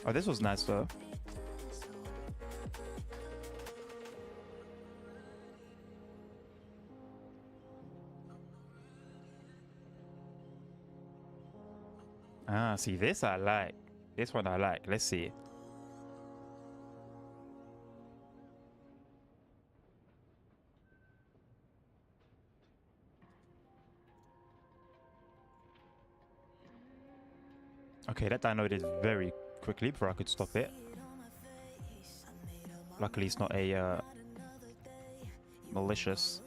Oh, this was nice though. Ah, see, this I like. This one I like. Let's see. Okay, that downloaded very quickly before I could stop it. Luckily, it's not a malicious.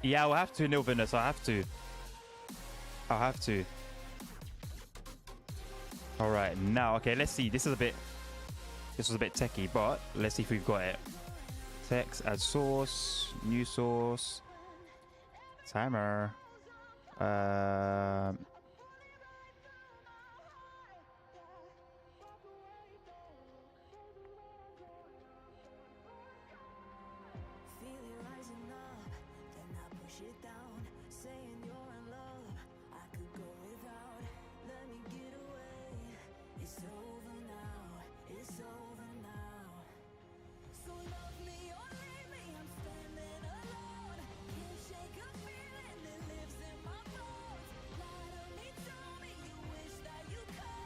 Yeah, I'll have to, Nilvinus. I have to. I'll have to. All right, now, okay, let's see. This was a bit techie, but let's see if we've got it. Text, add source, new source, timer.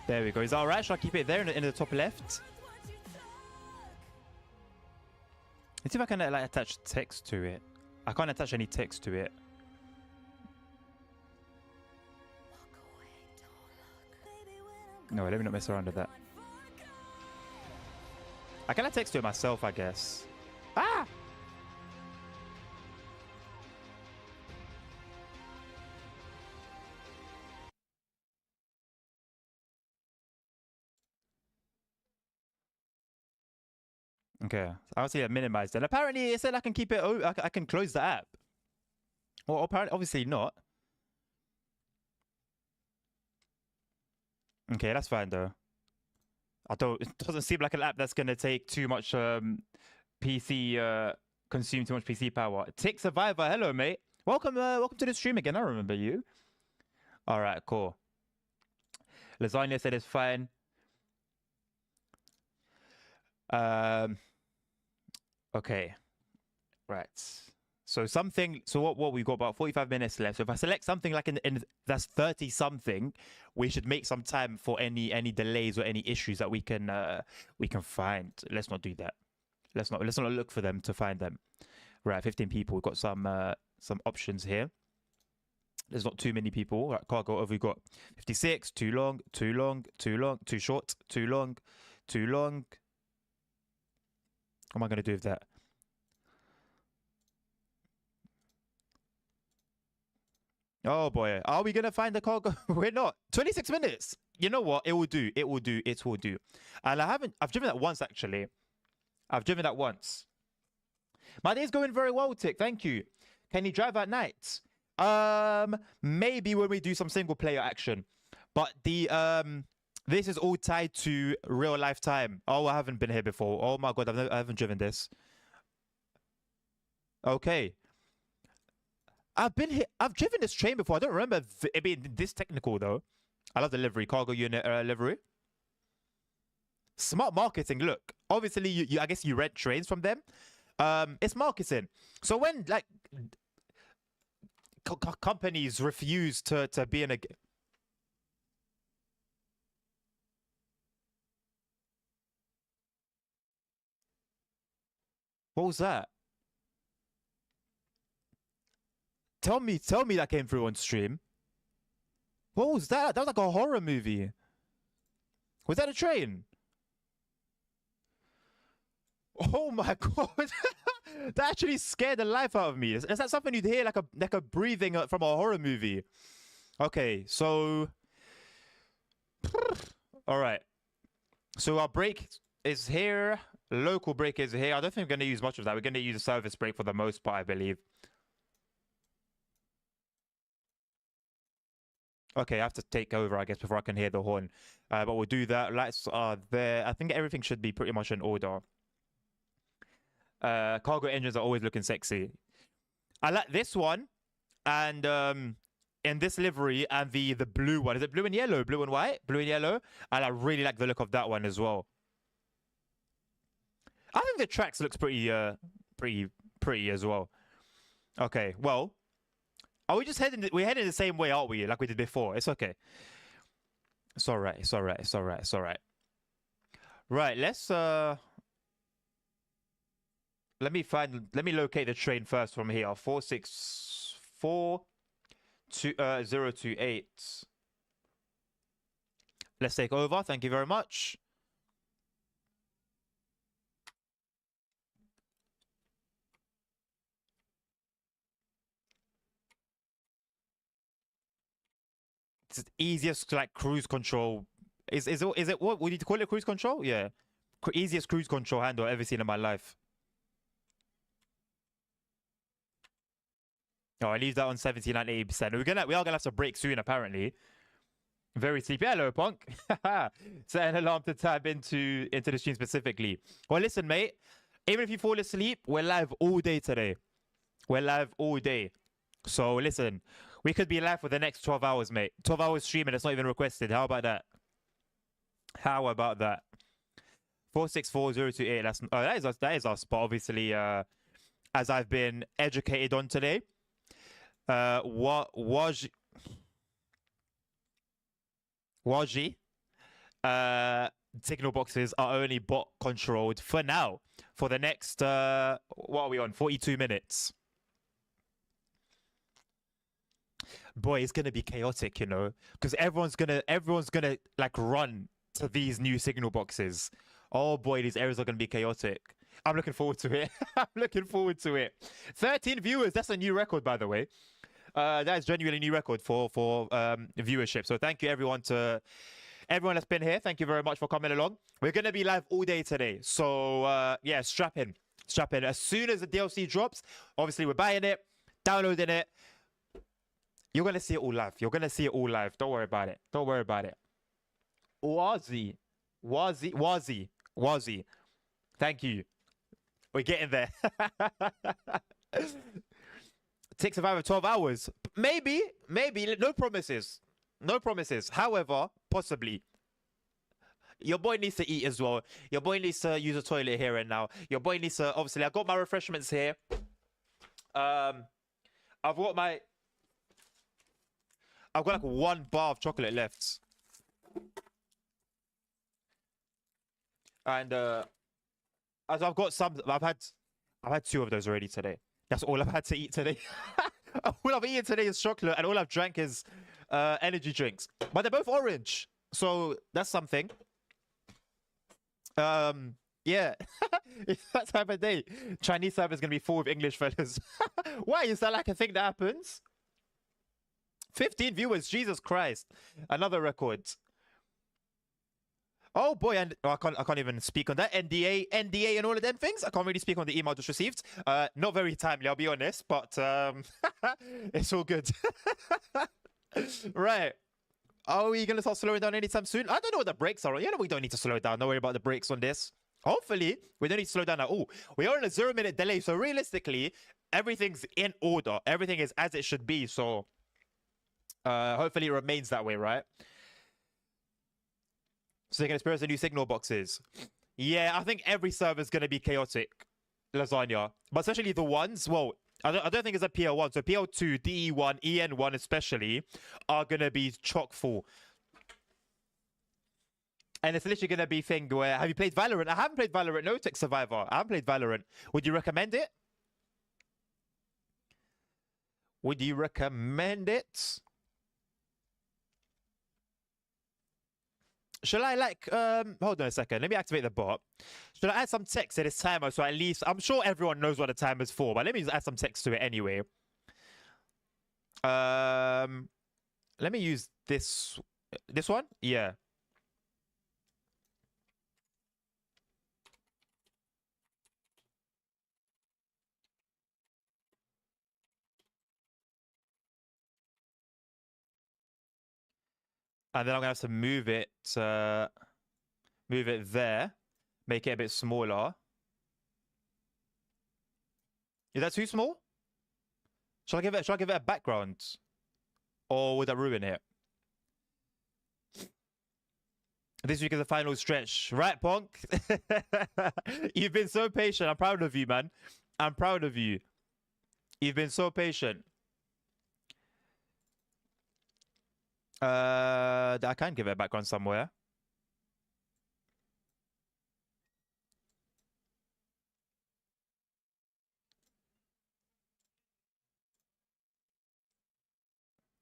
There we go. Is that all right? Should I keep it there in the top left? Let's see if I can like attach text to it. I can't attach any text to it. No, let me not mess around with that. I can add text to it myself, I guess. Ah! Okay, I'll see it minimized. And apparently it said I can keep it. I can close the app. Well, apparently, obviously not. Okay, that's fine though. It doesn't seem like an app that's gonna take too much PC consume too much PC power. Tick Survivor, hello mate. Welcome to the stream again. I remember you. All right, cool. Lasagna said it's fine. Okay, right. So what we've got about 45 minutes left. So if I select something like in that's 30 something, we should make some time for any delays or any issues that we can find. Let's not do that. Let's not look for them to find them. Right, 15 people. We've got some options here. There's not too many people. Right, cargo over. We've got 56. Too long. Too long. Too long. Too short. Too long. Too long. What am I gonna do with that? Oh boy, are we gonna find the cargo? We're not. 26 minutes. You know what? It will do. It will do. It will do. And I've driven that once actually. I've driven that once. My day's going very well, Tick. Thank you. Can you drive at night? Maybe when we do some single player action. But this is all tied to real life time. Oh, I haven't been here before. Oh my god, I haven't driven this. Okay. I've driven this train before. I don't remember it being this technical though. I love the livery, cargo unit livery. Smart marketing. Look, obviously I guess you rent trains from them. It's marketing. So when like companies refuse to be in a what was that? Tell me that came through on stream. What was that? That was like a horror movie. Was that a train? Oh my god. That actually scared the life out of me. Is that something you'd hear like a breathing from a horror movie? Okay, so all right. So our break is here. Local break is here. I don't think we're going to use much of that. We're going to use a service break for the most part, I believe. Okay, I have to take over, I guess, before I can hear the horn. But we'll do that. Lights are there. I think everything should be pretty much in order. Cargo engines are always looking sexy. I like this one, and in this livery, and the blue one. Is it blue and yellow? Blue and white? Blue and yellow. And I really like the look of that one as well. I think the tracks looks pretty as well. Okay, well, are we just heading? We're heading the same way, aren't we? Like we did before. It's okay. It's all right. It's all right. It's all right. It's all right. Right. Let me locate the train first from here. 4642028. Let's take over. Thank you very much. It's the easiest like cruise control. Is it what would you call it? Cruise control? Yeah, easiest cruise control handle I've ever seen in my life. Oh, I leave that on 79, 80%. We are gonna have to break soon, apparently. Very sleepy. Hello, punk. Set an alarm to tab into the stream specifically. Well, listen, mate. Even if you fall asleep, we're live all day today. We're live all day. So listen, we could be live for the next 12 hours, mate. 12 hours streaming. It's not even requested. How about that? How about that? 4642028. That is our spot. Obviously, as I've been educated on today. Waji signal boxes are only bot controlled for now. For the next what are we on? 42 minutes. Boy, it's gonna be chaotic, you know, because everyone's gonna like run to these new signal boxes. Oh boy, these areas are gonna be chaotic. I'm looking forward to it. I'm looking forward to it. 13 viewers. That's a new record, by the way. That is genuinely a new record for viewership. So thank you everyone that's been here. Thank you very much for coming along. We're gonna be live all day today. So yeah, strap in. As soon as the DLC drops, obviously we're buying it, downloading it. You're gonna see it all live. You're gonna see it all live. Don't worry about it. Don't worry about it. Wazi. Thank you. We're getting there. Take Survivor 12 hours. Maybe. No promises. No promises. However, possibly. Your boy needs to eat as well. Your boy needs to use a toilet here and now. Your boy needs to, obviously, I've got my refreshments here. I've got like 1 bar of chocolate left. And as I've got some, I've had 2 of those already today. That's all I've had to eat today. All I've eaten today is chocolate, and all I've drank is energy drinks. But they're both orange, so that's something. Yeah, it's that type of day. Chinese server is gonna be full of English fellas. Why is that like a thing that happens? 15 viewers, Jesus Christ! Another record. Oh boy, and I can't even speak on that. NDA, and all of them things. I can't really speak on the email just received. Not very timely, I'll be honest, but it's all good. Right. Are we gonna start slowing down anytime soon? I don't know what the brakes are. You know we don't need to slow down. Don't worry about the brakes on this. Hopefully, we don't need to slow down at all. We are in a 0-minute delay, so realistically, everything's in order. Everything is as it should be. So hopefully it remains that way, right? So they can experience the new signal boxes. Yeah, I think every server is going to be chaotic, lasagna. But especially the ones, well, I don't think it's a PL1. So PL2, DE1, EN1 especially, are going to be chock full. And it's literally going to be thing where, have you played Valorant? I haven't played Valorant. No Tech Survivor. I haven't played Valorant. Would you recommend it? Would you recommend it? Shall I like hold on a second, let me activate the bot. Should I add some text to this timer so at least I'm sure everyone knows what the timer's for, but let me just add some text to it anyway. Let me use this one? Yeah. And then I'm gonna have to move it there, make it a bit smaller. Is that too small? Shall I give it a background? Or would that ruin it? This week is the final stretch. Right, Ponk? You've been so patient. I'm proud of you, man. I'm proud of you. You've been so patient. I can give it a background somewhere.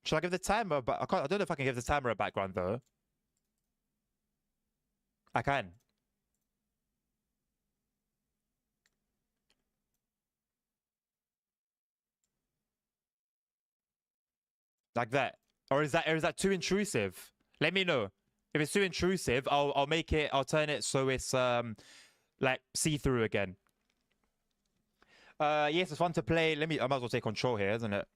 Should I give the timer? But I don't know if I can give the timer a background though. I can. Like that. Or is that too intrusive? Let me know. If it's too intrusive, I'll make it. I'll turn it so it's like see through again. Yes, it's fun to play. I might as well take control here, isn't it?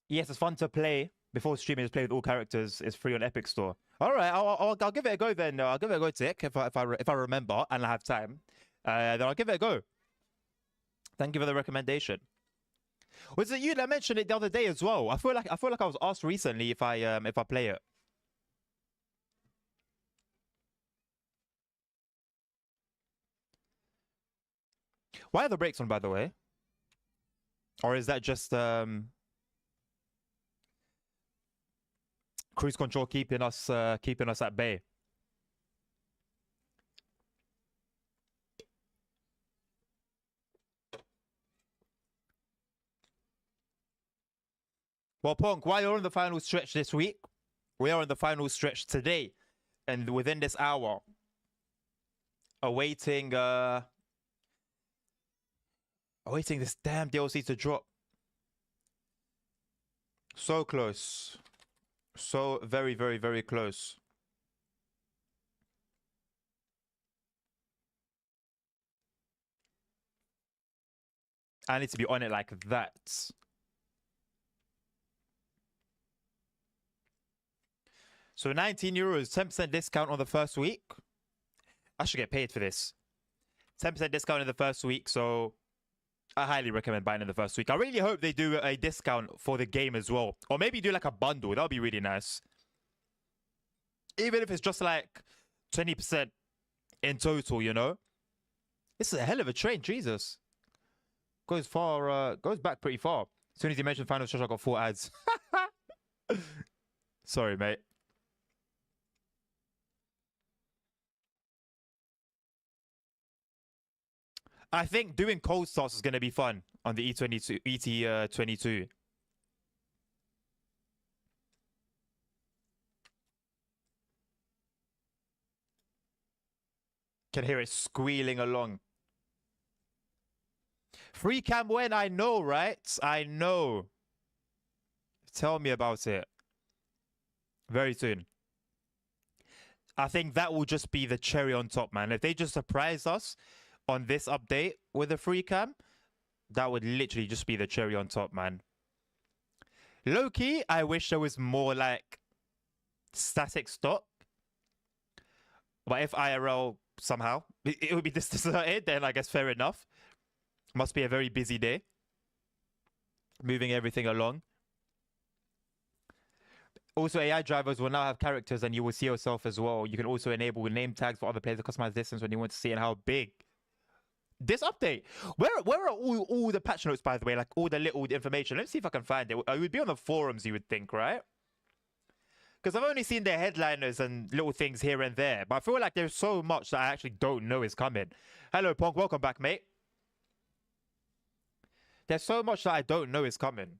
Yes, it's fun to play. Before streaming, just play with all characters. It's free on Epic Store. All right, I'll give it a go then. I'll give it a go, Tick, if I remember and I have time. Then I'll give it a go. Thank you for the recommendation. Was it you that mentioned it the other day as well? I feel like I was asked recently if I play it. Why are the brakes on, by the way? Or is that just cruise control keeping us at bay? Well, Punk, while you're on the final stretch this week, we are on the final stretch today, and within this hour, awaiting this damn DLC to drop. So close. So very, very, very close. I need to be on it like that. So 19 euros, 10% discount on the first week. I should get paid for this. 10% discount in the first week, so I highly recommend buying in the first week. I really hope they do a discount for the game as well. Or maybe do like a bundle. That would be really nice. Even if it's just like 20% in total, you know? This is a hell of a train, Jesus. Goes back pretty far. As soon as you mentioned Final Stretch, I got 4 ads. Sorry, mate. I think doing cold starts is going to be fun on the ET22. Can hear it squealing along. Free cam when? I know, right? I know. Tell me about it. Very soon. I think that will just be the cherry on top, man. If they just surprise us on this update with a free cam, that would literally just be the cherry on top, man. Low-key, I wish there was more like static stock. But if IRL somehow it would be this deserted, then I guess fair enough. Must be a very busy day. Moving everything along. Also, AI drivers will now have characters and you will see yourself as well. You can also enable name tags for other players to customize distance when you want to see and how big. This update. Where are all the patch notes, by the way? Like all the little information. Let's see if I can find it. It would be on the forums, you would think, right? Because I've only seen the headliners and little things here and there. But I feel like there's so much that I actually don't know is coming. Hello, Punk. Welcome back, mate. There's so much that I don't know is coming.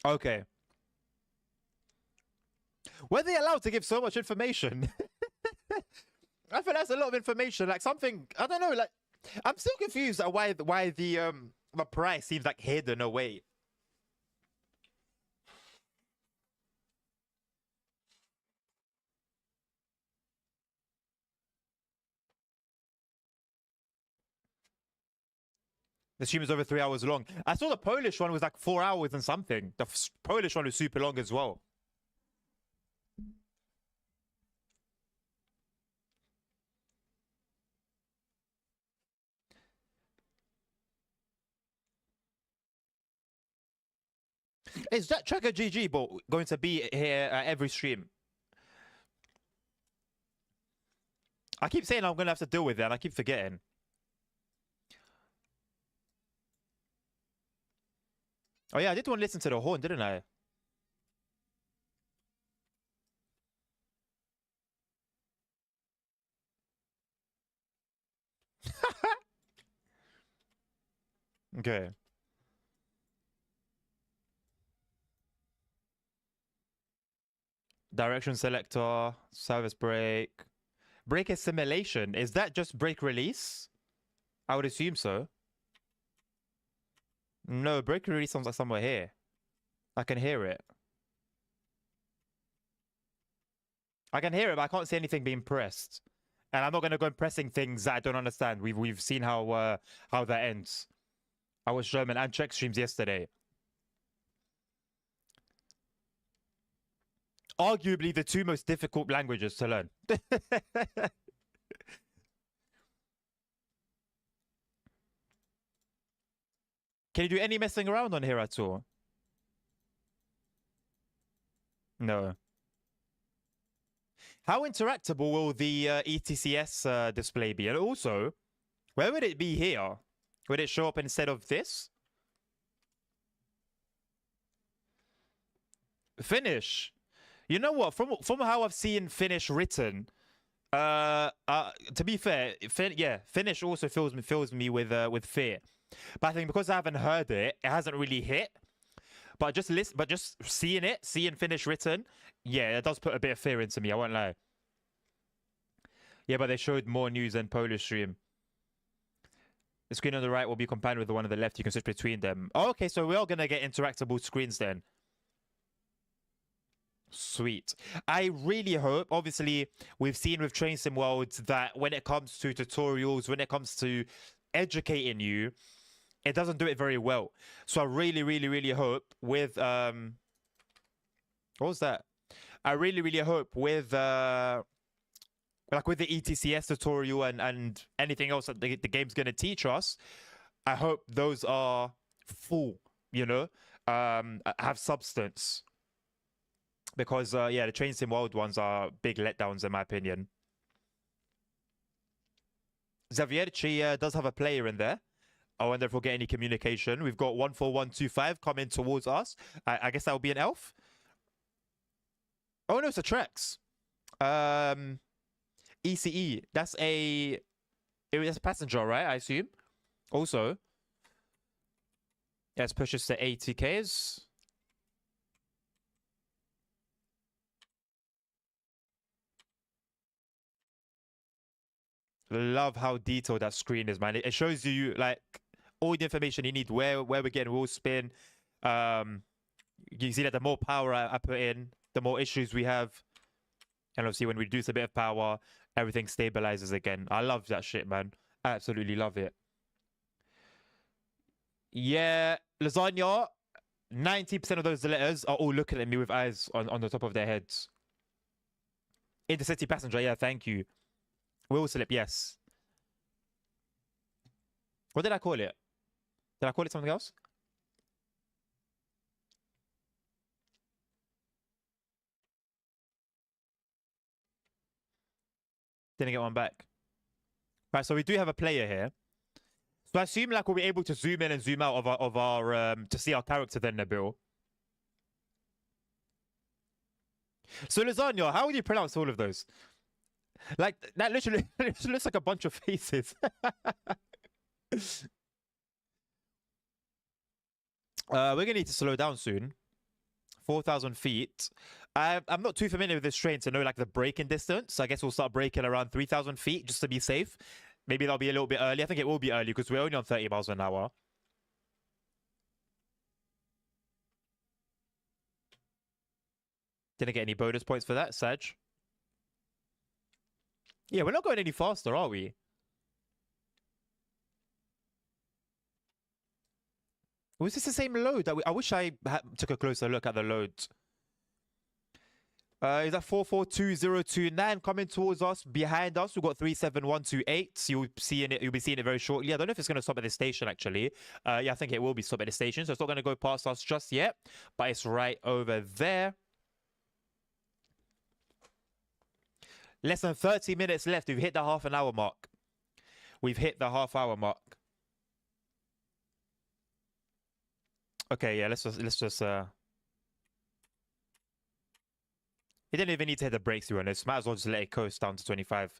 Okay. Were they allowed to give so much information? I feel that's a lot of information. Like something, I don't know, like I'm still confused at why the price seems like hidden away. The stream is over 3 hours long. I saw the Polish one was like 4 hours and something. The Polish one was super long as well. Is that Tracker GG bot going to be here at every stream? I keep saying I'm going to have to deal with that, and I keep forgetting. Oh yeah, I did want to listen to the horn, didn't I? Okay. Direction selector, service break. Break assimilation. Is that just break release? I would assume so. No, break release sounds like somewhere here. I can hear it. I can hear it, but I can't see anything being pressed. And I'm not going to go and pressing things that I don't understand. We've seen how that ends. I was German and Czech streams yesterday. Arguably the two most difficult languages to learn. Can you do any messing around on here at all? No. How interactable will the ETCS display be? And also, where would it be here? Would it show up instead of this? Finnish. You know what? From how I've seen Finnish written, to be fair, Finnish also fills me with fear. But I think because I haven't heard it, it hasn't really hit. But just seeing Finnish written, yeah, it does put a bit of fear into me. I won't lie. Yeah, but they showed more news than Polish stream. The screen on the right will be combined with the one on the left. You can switch between them. Oh, okay, so we are gonna get interactable screens then. Sweet. I really hope, obviously, we've seen with Train Sim World that when it comes to tutorials, when it comes to educating you, it doesn't do it very well. So I really, really, really hope with what was that? I really, really hope with like with the ETCS tutorial and anything else that the game's gonna teach us, I hope those are full, you know, have substance. Because yeah, the Train Sim World ones are big letdowns in my opinion. Zavierci does have a player in there. I wonder if we'll get any communication. We've got 14125 coming towards us. I guess that will be an elf. Oh no, it's a Trex. ECE. That's a passenger, right? I assume. Also, let's push this to 80Ks. Love how detailed that screen is, man. It shows you like all the information you need, where we're getting wheel spin. You see that the more power I put in, the more issues we have. And obviously when we reduce a bit of power, everything stabilizes again. I love that shit, man. I absolutely love it. Yeah, lasagna. 90% of those letters are all looking at me with eyes on the top of their heads. Intercity passenger, yeah, thank you. Wheel slip, yes. What did I call it? Did I call it something else? Didn't get one back. Right, so we do have a player here. So I assume like we'll be able to zoom in and zoom out of our to see our character then, Nabil. So lasagna, how would you pronounce all of those? Like that literally looks like a bunch of faces. We're gonna need to slow down soon. 4,000 feet. I'm not too familiar with this train to know like the braking distance. I guess we'll start braking around 3,000 feet just to be safe. Maybe that'll be a little bit early. I think it will be early because we're only on 30 miles an hour. Didn't get any bonus points for that, Saj. Yeah, we're not going any faster, are we? Was this the same load? I wish I took a closer look at the loads. Is that 442029 coming towards us? Behind us, we've got 37128. So you'll be seeing it very shortly. I don't know if it's going to stop at the station actually. Yeah, I think it will be stopped at the station. So it's not going to go past us just yet, but it's right over there. Less than 30 minutes left. We've hit the half-an-hour mark. We've hit the half-hour mark. Okay, yeah, let's just He didn't even need to hit the brakes, to be honest. Might as well just let it coast down to 25.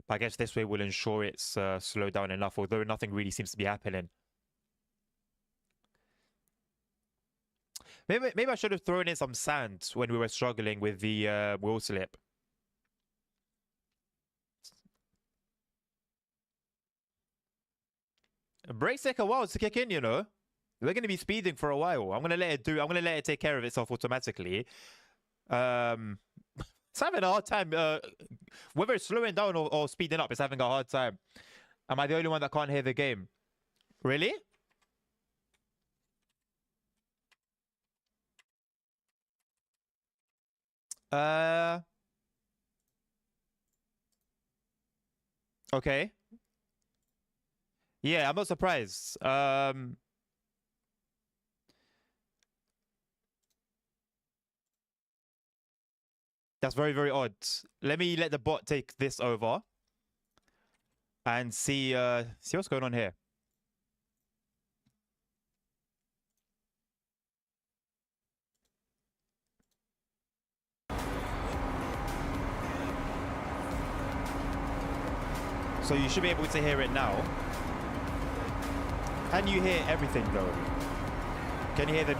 But I guess this way will ensure it's slowed down enough, although nothing really seems to be happening. Maybe I should have thrown in some sand when we were struggling with the wheel slip. Brakes take a while to kick in, you know. We're going to be speeding for a while. I'm going to let it take care of itself automatically. It's having a hard time. Whether it's slowing down or speeding up, it's having a hard time. Am I the only one that can't hear the game? Really? Okay. Yeah, I'm not surprised. That's very, very odd. Let me let the bot take this over and see what's going on here. So you should be able to hear it now. Can you hear everything though? Can you hear the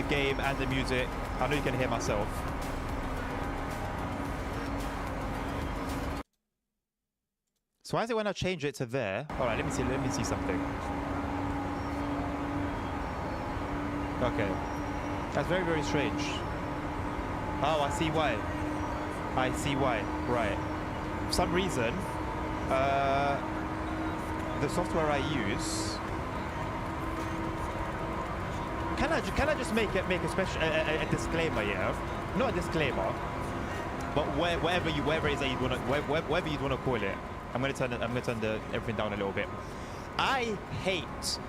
game and the music? I know you can hear myself. So why is it when I change it to there? All right, let me see something. Okay. That's very, very strange. Oh, I see why. I see why. Right. For some reason, the software I use. Can I just make a special a disclaimer? Yeah, not a disclaimer, but whatever it is that you wanna whatever you wanna call it. I'm gonna turn everything down a little bit. I hate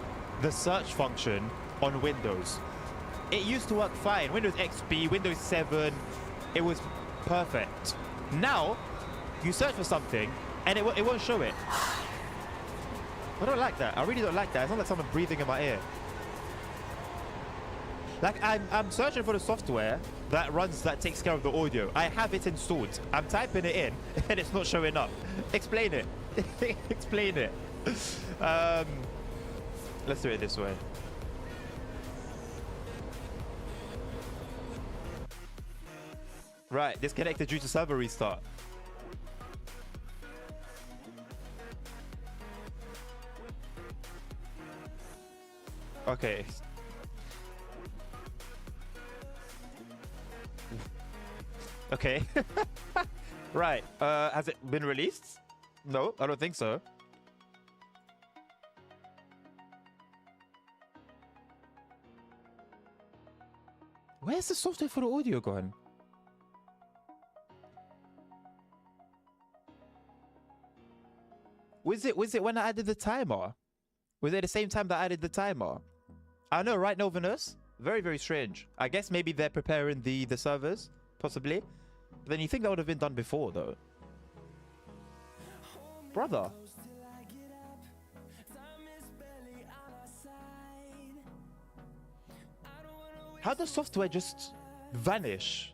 the search function on Windows. It used to work fine. Windows XP, Windows 7, it was perfect. Now, you search for something and it won't show it. I don't like that. I really don't like that. It's not like someone breathing in my ear. Like I'm searching for the software that takes care of the audio. I have it installed. I'm typing it in and it's not showing up. Explain it. Explain it. Let's do it this way. Right, disconnected due to server restart. Okay. Okay. Right. Has it been released? No, I don't think so. Where's the software for the audio gone? Was it when I added the timer? Was it the same time that I added the timer? I know, right, Novenus? Very, very strange. I guess maybe they're preparing the servers, possibly. But then you think that would have been done before, though. Brother. How does software just vanish?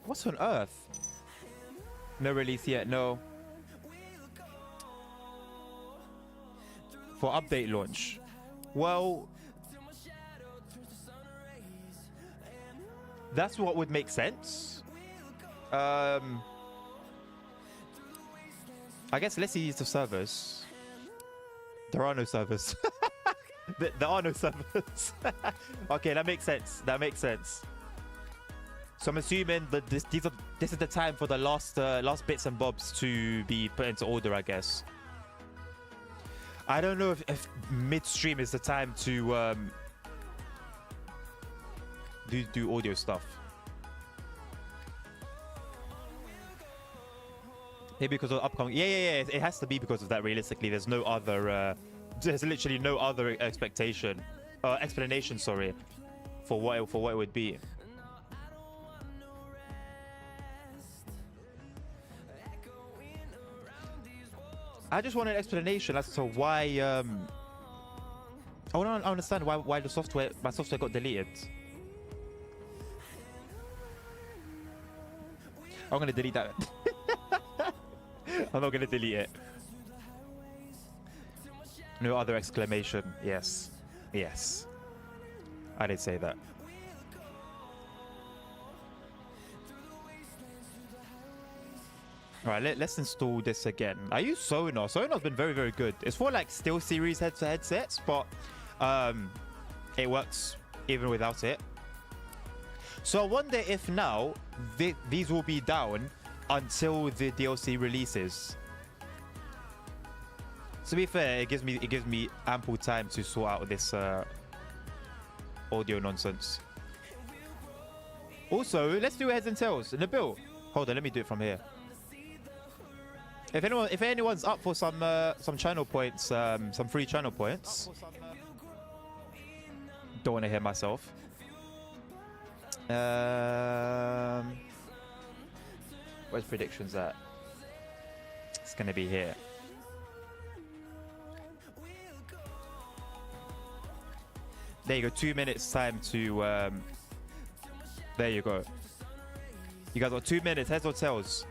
What's on earth? No release yet, no. For update launch. Well, that's what would make sense. I guess let's use the servers. There are no servers. There are no servers. Okay, that makes sense. That makes sense. So I'm assuming that this is the time for the last bits and bobs to be put into order, I guess. I don't know if midstream is the time to do audio stuff. Maybe because of upcoming. Yeah. It has to be because of that. Realistically, there's no other. There's literally no other expectation, explanation. Sorry, for what it would be. I just want an explanation as to why. I want to understand why my software got deleted. I'm gonna delete that. I'm not gonna delete it. No other exclamation. Yes. Yes. I did say that. Alright, let's install this again. I use Sonar. Sonar's been very, very good. It's for like Steel Series headsets, but it works even without it. So I wonder if now these will be down until the DLC releases. To be fair, it gives me ample time to sort out this audio nonsense. Also, let's do heads and tails. Nabil, hold on, let me do it from here. If anyone's up for some channel points, some free channel points. Don't want to hear myself. Where's predictions at? It's gonna be here. There you go. 2 minutes time to. There you go. You guys got 2 minutes. Heads or tails?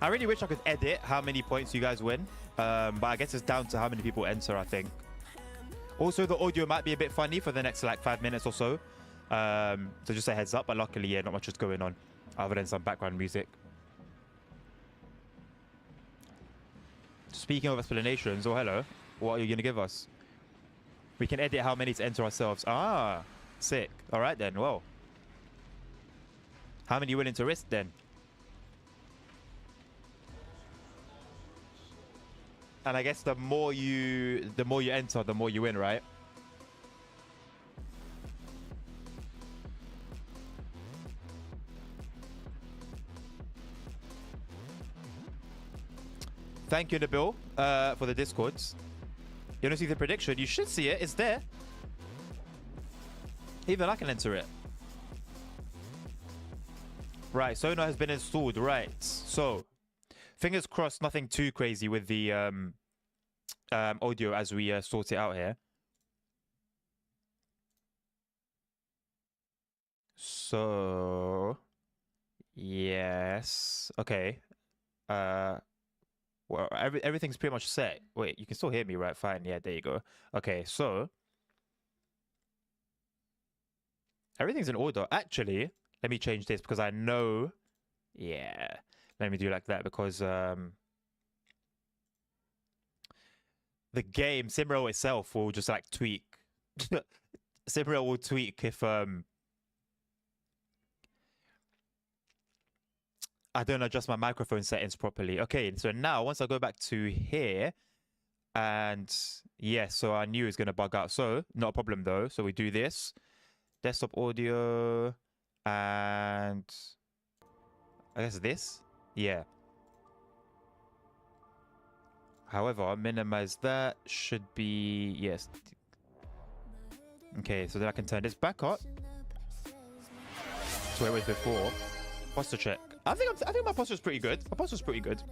I really wish I could edit how many points you guys win, but I guess it's down to how many people enter. I think. Also, the audio might be a bit funny for the next like 5 minutes or so. So just a heads up. But luckily, yeah, not much is going on other than some background music. Speaking of explanations, oh hello, what are you gonna give us? We can edit how many to enter ourselves. Ah, sick. All right then. Well, how many are you willing to risk then? And I guess the more you enter, the more you win, right? Thank you, Nabil, for the Discords. You want to see the prediction? You should see it. It's there. Even I can enter it. Right, Sonar has been installed. Right, so fingers crossed, nothing too crazy with the audio as we sort it out here. So, yes. Okay. Well, everything's pretty much set. Wait, you can still hear me, right? Fine. Yeah, there you go. Okay, so everything's in order. Actually, let me change this because I know. Yeah, let me do like that because the game SIMRAIL itself will just like tweak. SIMRAIL will tweak if I don't adjust my microphone settings properly. Okay, so now once I go back to here, and yeah, so I knew it was gonna bug out. So not a problem though. So we do this, desktop audio, and I guess this, yeah. However, minimize that. Should be yes. Okay, so then I can turn this back up to where it was before. Posture check. I think my posture's pretty good. My posture's pretty good.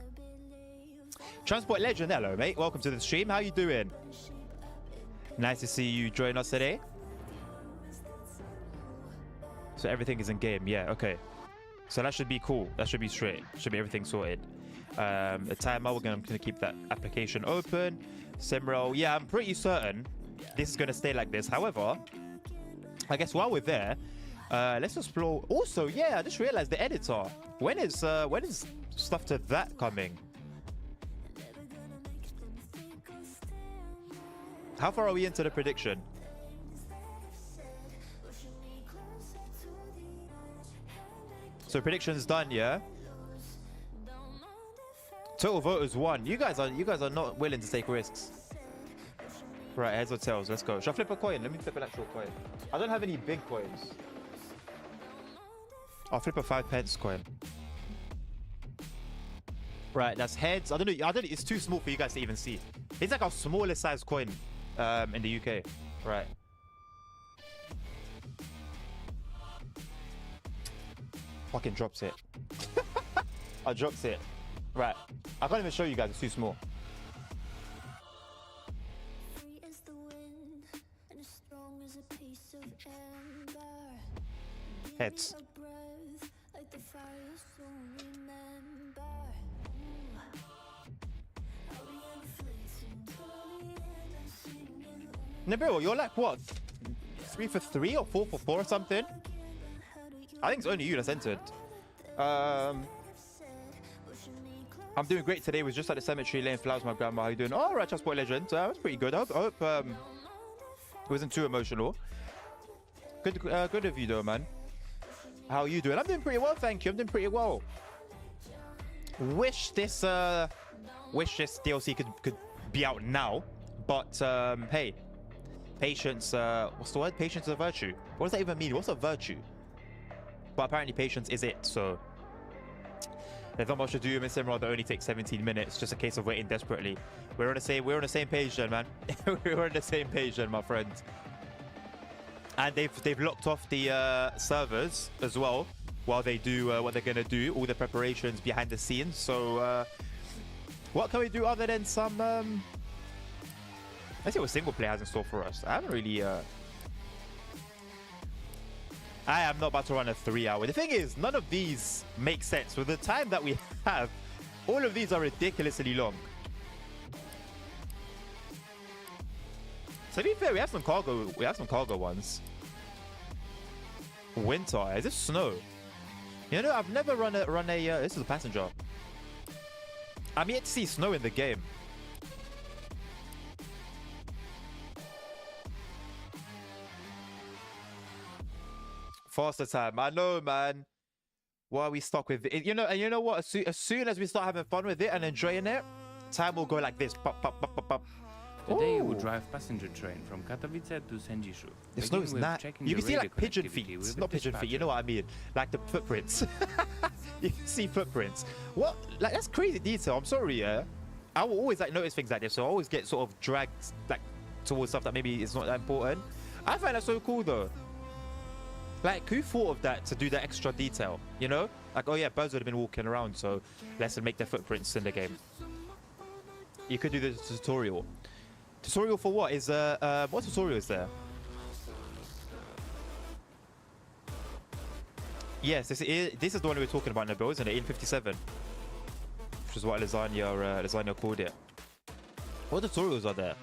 Transport Legend, hello mate. Welcome to the stream. How you doing? Nice to see you join us today. So everything is in game. Yeah, okay. So that should be cool. That should be straight. Should be everything sorted. The timer, I'm gonna keep that application open. SIMRAIL. Yeah, I'm pretty certain this is gonna stay like this. However, I guess while we're there, let's explore. Also, yeah, I just realized the editor. When is stuff to that coming? How far are we into the prediction? So predictions done, yeah. Total voters 1. You guys are not willing to take risks. Right, heads or tails. Let's go. Should I flip a coin? Let me flip an actual coin. I don't have any big coins. I'll flip a 5p coin. Right, that's heads. I don't know. It's too small for you guys to even see. It's like our smallest size coin in the UK. Right. Fucking drops it. I dropped it. Right. I can't even show you guys. It's too small. Heads. No, bro, you're like what? 3 for 3 or 4 for 4 or something? I think it's only you that's entered. I'm doing great today. Was just at the cemetery laying flowers with my grandma. How you doing? Oh, right, Transport Legend. That's pretty good. I hope it wasn't too emotional. Good of you though, man. How are you doing? I'm doing pretty well, thank you. I'm doing pretty well. Wish this DLC could be out now, but hey, patience. What's the word? Patience is a virtue. What does that even mean? What's a virtue? But apparently patience is it. So there's not much to do in SIMRAIL that only takes 17 minutes. Just a case of waiting desperately. We're on the same page then, man. We're on the same page then, my friends. And they've locked off the servers as well while they do what they're gonna do, all the preparations behind the scenes. So what can we do other than some let's see what single player has in store for us. I haven't really I am not about to run a 3-hour. The thing is, none of these make sense. With the time that we have, all of these are ridiculously long. So to be fair, we have some cargo ones. Winter. Is this snow? You know, I've never run a this is a passenger. I'm yet to see snow in the game. Faster time. I know, man. Why are we stuck with it? You know, and you know what? As soon as we start having fun with it and enjoying it, time will go like this. Pop, pop, pop, pop, pop. Today you will drive passenger train from Katowice to Sędziszu. The snow is not. You can see like pigeon feet. It's not pigeon feet. You know what I mean? Like the footprints. You can see footprints. What? Like that's crazy detail. I'm sorry, yeah. I will always like notice things like this, so I always get sort of dragged like towards stuff that maybe is not that important. I find that so cool though. Like, who thought of that to do that extra detail? You know, like, oh yeah, birds would have been walking around, so let's make their footprints in the game. You could do the tutorial. Tutorial for what? Is what tutorial is there? Yes, this is the one we were talking about, Nabil, isn't it? EN57, which is what lasagna called it. What tutorials are there?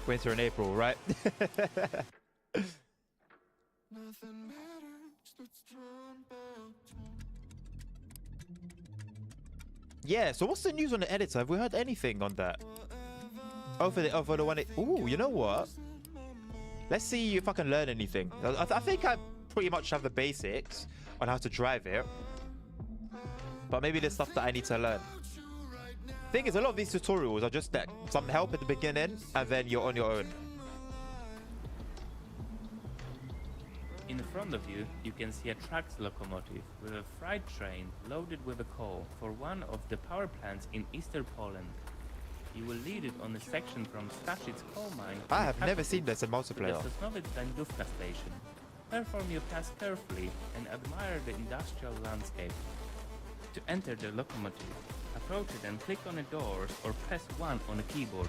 Winter and April, right? Yeah, so what's the news on the editor? Have we heard anything on that? Oh, for the one... Ooh, you know what? Let's see if I can learn anything. I think I pretty much have the basics on how to drive it. But maybe there's stuff that I need to learn. Thing is, a lot of these tutorials are just that some help at the beginning and then you're on your own. In front of you, you can see a tracked locomotive with a freight train loaded with a coal for one of the power plants in eastern Poland. You will lead it on a section from Staszic coal mine. I have never seen this in multiplayer. To the Sosnowiec Dańdówka station. Perform your task carefully and admire the industrial landscape. To enter the locomotive, approach it and click on the doors or press 1 on the keyboard.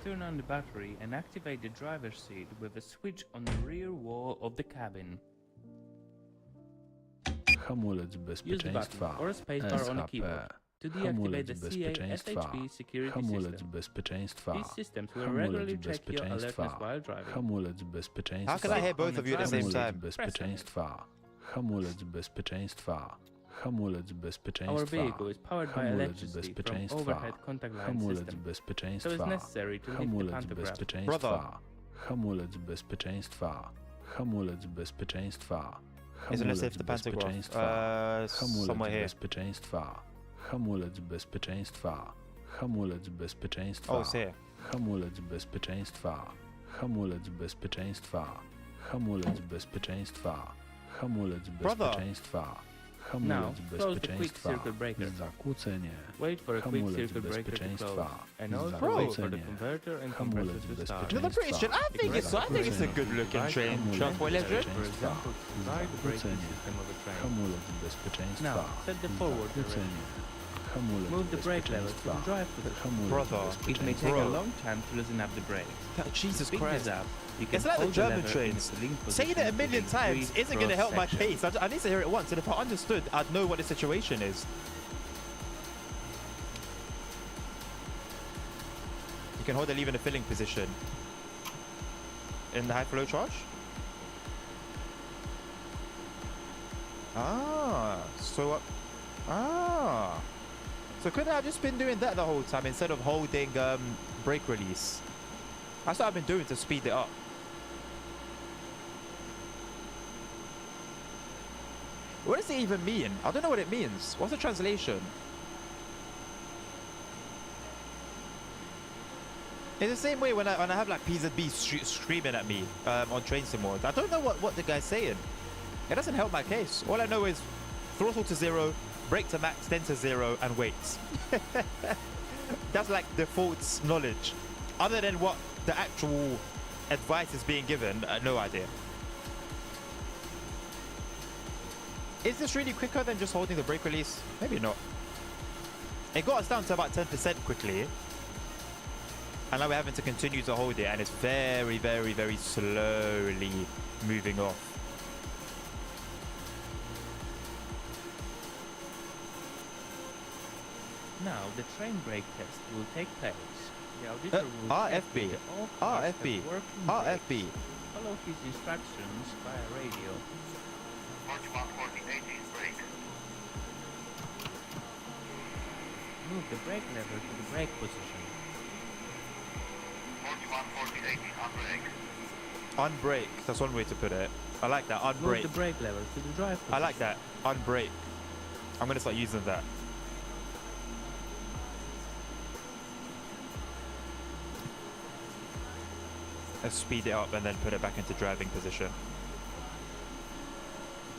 Turn on the battery and activate the driver's seat with a switch on the rear wall of the cabin. Hamulec bezpieczeństwa. Or spacebar on the keyboard. To deactivate the CA SHP security Hamulec system. bezpieczeństwa. These systems will regularly check your alertness while driving. Hamulec bezpieczeństwa. How can I hear both of you at the same time? Bezpieczeństwa. Hamulec bezpieczeństwa. Hamulec Our bezpieczeństwa. vehicle is powered by Hamulec electricity from bezpieczeństwa. overhead contact line Hamulec system, so bezpieczeństwa. it's necessary to lift the Hamulec pantograph. bezpieczeństwa. Brother. Hamulec bezpieczeństwa. Hamulec bezpieczeństwa. Isn't it Hamulec safe the pantograph? bezpieczeństwa. Somewhere Hamulec here. bezpieczeństwa. Hamulec bezpieczeństwa. Hamulec bezpieczeństwa. Oh, it's here. Hamulec bezpieczeństwa. Hamulec bezpieczeństwa. Hamulec bezpieczeństwa. Hamulec Brother. bezpieczeństwa. Now, Hamulec close the quick bezpieczeństwa. circuit breaker. Zakłócenie. Wait for a quick Hamulec circuit breaker to close, bezpieczeństwa. and also Bro. wait for the converter and compressor Hamulec to start. No, the British train. I think it's a good looking train. Transport electric. For example, to start the braking system of a train. Hamulec bezpieczeństwa. Now, set the forward direction. Zakłócenie. Hamulec Move the brake lever to bezpieczeństwa. the drive position. Hamulec Brother. It may take Bro. a long time to loosen up the brakes. Jesus Speed Christ. this up. You can It's like the hold German lever in trains. the link Saying it a position million to times increase isn't going to help my cross-section. case. I need to hear it once, and if I understood, I'd know what the situation is. You can hold the lever in the filling position. In the high flow charge? So could I have just been doing that the whole time instead of holding brake release? That's what I've been doing to speed it up. What does it even mean? I don't know what it means. What's the translation? It's the same way when I have like PZB screaming at me on train sim mode. I don't know what the guy's saying. It doesn't help my case. All I know is throttle to 0, brake to max, then to 0, and wait. That's like default knowledge. Other than what the actual advice is being given, no idea. Is this really quicker than just holding the brake release? Maybe not. It got us down to about 10% quickly. And now we're having to continue to hold it, and it's very, very, very slowly moving off. Now, the train brake test will take place. The auditor will RFB. check that all cars RFB. have working RFB. brakes. Follow his instructions via radio. 4140 brake. Move the brake lever to the brake position. 4140 on brake. Unbrake. That's one way to put it. I like that. Move Unbrake. the brake lever to the drive position. I like that. Unbrake. I'm going to start using that. Let's speed it up and then put it back into driving position.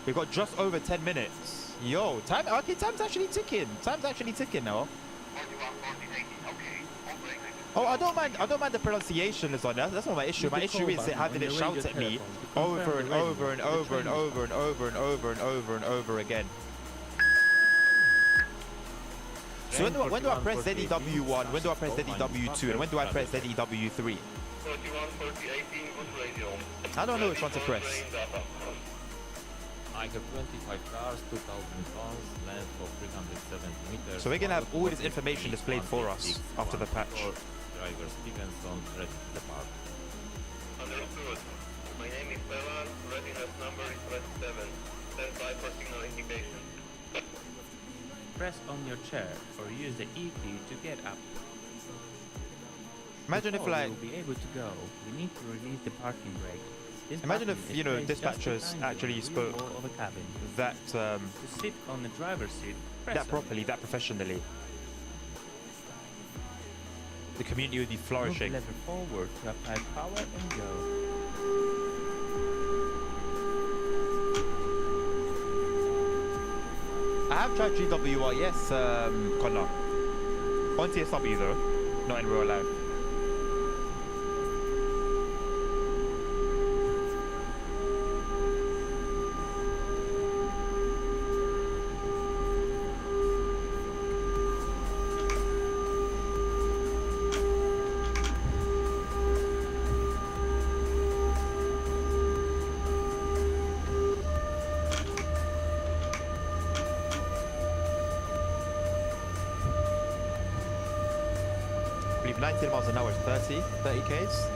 We've got just over 10 minutes. Yo, time. Okay, time's actually ticking. Time's actually ticking now. 4140 okay. On brake. Oh, I don't mind. I don't mind the pronunciation is on that. That's not my issue. Use My the issue call is button having on it your shout radio at me telephone to over confirm and the radio over and that the over and train is over and over and over and over and over and over again. So when do I press ZEW1? When do I press ZEW2? And when do I press ZEW3? 4140 good radio. I don't know which one to press. Train data. I have 25 cars, 2,000 tons, length of 370 meters. So we're gonna have all this information displayed for us after the patch. Driver Stevenson, ready to depart. Understood. My name is Pelan. Readiness number is press 7. Stand by for signal indication. Press on your chair or use the E key to get up. Imagine if Before like, we will be able to go, we need to release the parking brake. This imagine button if, is you know, placed just dispatchers behind you actually on the spoke wall of a cabin. that To sit on the driver's seat, press that on properly, it. that professionally, the community would be Move the flourishing. lever forward to apply power and go. I have tried GWR, yes, Connor. On TSW though, not in real life. I believe 19 miles an hour is 30 Ks.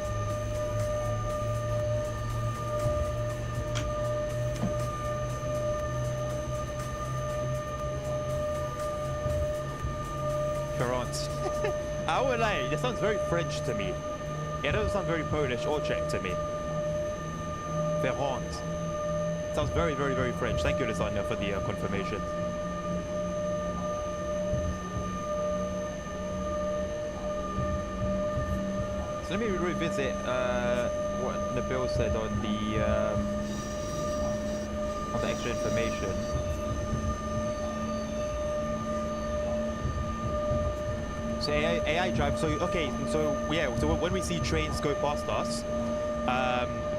I won't lie, it sounds very French to me. It doesn't sound very Polish or Czech to me. Ferrand. Sounds very, very, very French. Thank you, Lasagna, for the confirmation. So let me revisit what Nabil said on the extra information. So AI drive. So okay. So yeah. So when we see trains go past us,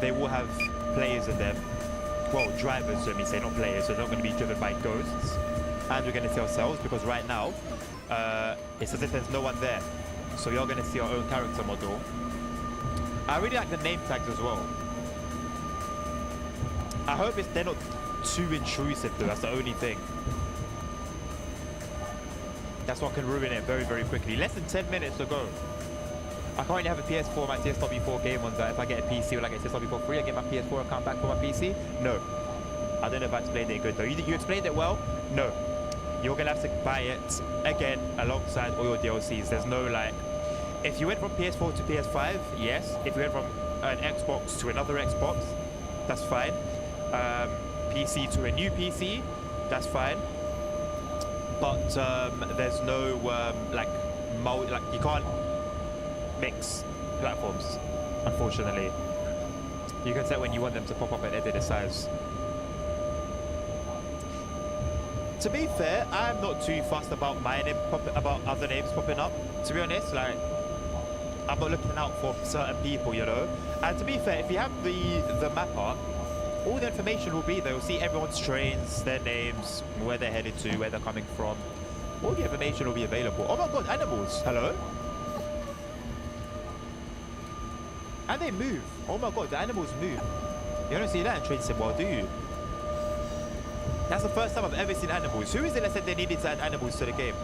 they will have players in them. Well, drivers. Let me say, not players. So they're not going to be driven by ghosts, and we're going to see ourselves because right now, it's as if there's no one there. So you're going to see our own character model. I really like the name tags as well. I hope they're not too intrusive though, that's the only thing. That's what can ruin it very, very quickly. Less than 10 minutes to go. I currently have a PS4, my TSW4 game on that. If I get a PC, will I get TSW4 free? I get my PS4 account back for my PC? No. I don't know if I explained it good though. You explained it well? No. You're gonna have to buy it again alongside all your DLCs. There's no like, if you went from PS4 to PS5, yes. If you went from an Xbox to another Xbox, that's fine. PC to a new PC, that's fine. But there's no like you can't mix platforms, unfortunately. You can set when you want them to pop up and edit the size. To be fair, I'm not too fussed about my name about other names popping up. To be honest, like I'm not looking out for certain people, you know. And to be fair, if you have the map up, all the information will be there. You'll see everyone's trains, their names, where they're headed to, where they're coming from. All the information will be available. Oh my god, animals! Hello? And they move. Oh my god, the animals move. You don't see that in Train Sim World, do you? That's the first time I've ever seen animals. Who is it that said they needed to add animals to the game?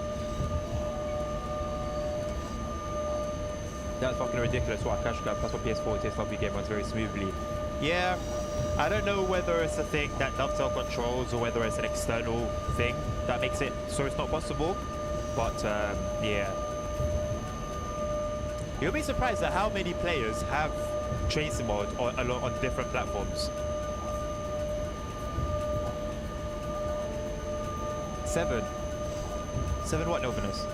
That's fucking ridiculous. What a cash grab. That's what PS4 TSW game runs very smoothly. Yeah, I don't know whether it's a thing that Dovetail controls or whether it's an external thing that makes it so it's not possible. But yeah. You'll be surprised at how many players have Train Sim mode on different platforms. 7 what, Novinus?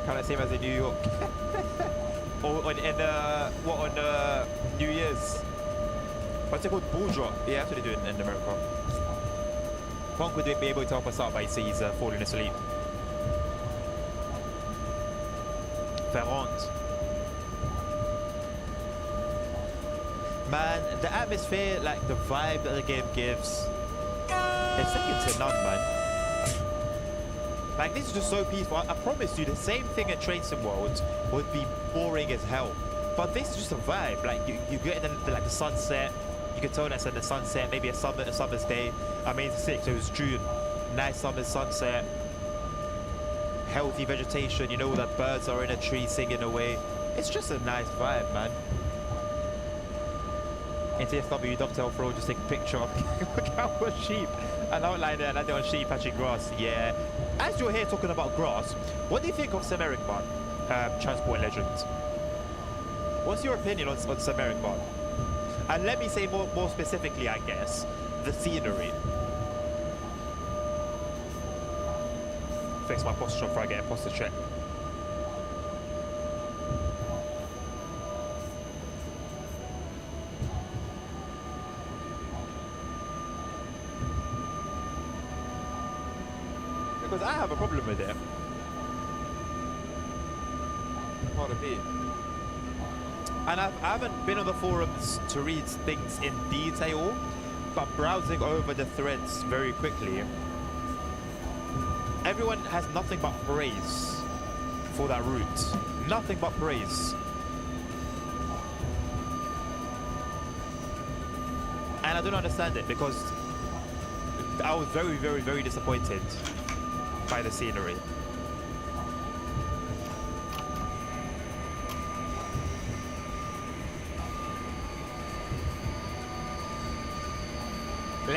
Kind of same as in New York. Or on New Year's. What's it called? Ball drop. Yeah, that's what they do in America. Punk would be able to help us out, but he's falling asleep. Ferrand. Man, the atmosphere, like the vibe that the game gives, it's second to none, man. Like, this is just so peaceful. I promise you, the same thing at Train Sim World would be boring as hell. But this is just a vibe. Like, you get in the sunset. You can tell that's in the sunset, maybe a summer's day. I mean, it's 6, so it's June. Nice summer sunset. Healthy vegetation. You know that birds are in a tree singing away. It's just a nice vibe, man. In TSW, Dovetail Throw, just take a picture of a cow or sheep and outline it and add it on sheep patching grass. Yeah. As you're here talking about grass, what do you think of SIMRAIL, Transport Legend? What's your opinion on SIMRAIL? And let me say more specifically, I guess, the scenery. Fix my posture before I get a posture check. Because I have a problem with it. Pardon me. And I haven't been on the forums to read things in detail, but browsing over the threads very quickly, everyone has nothing but praise for that route. Nothing but praise. And I don't understand it because I was very, very, very disappointed by the scenery.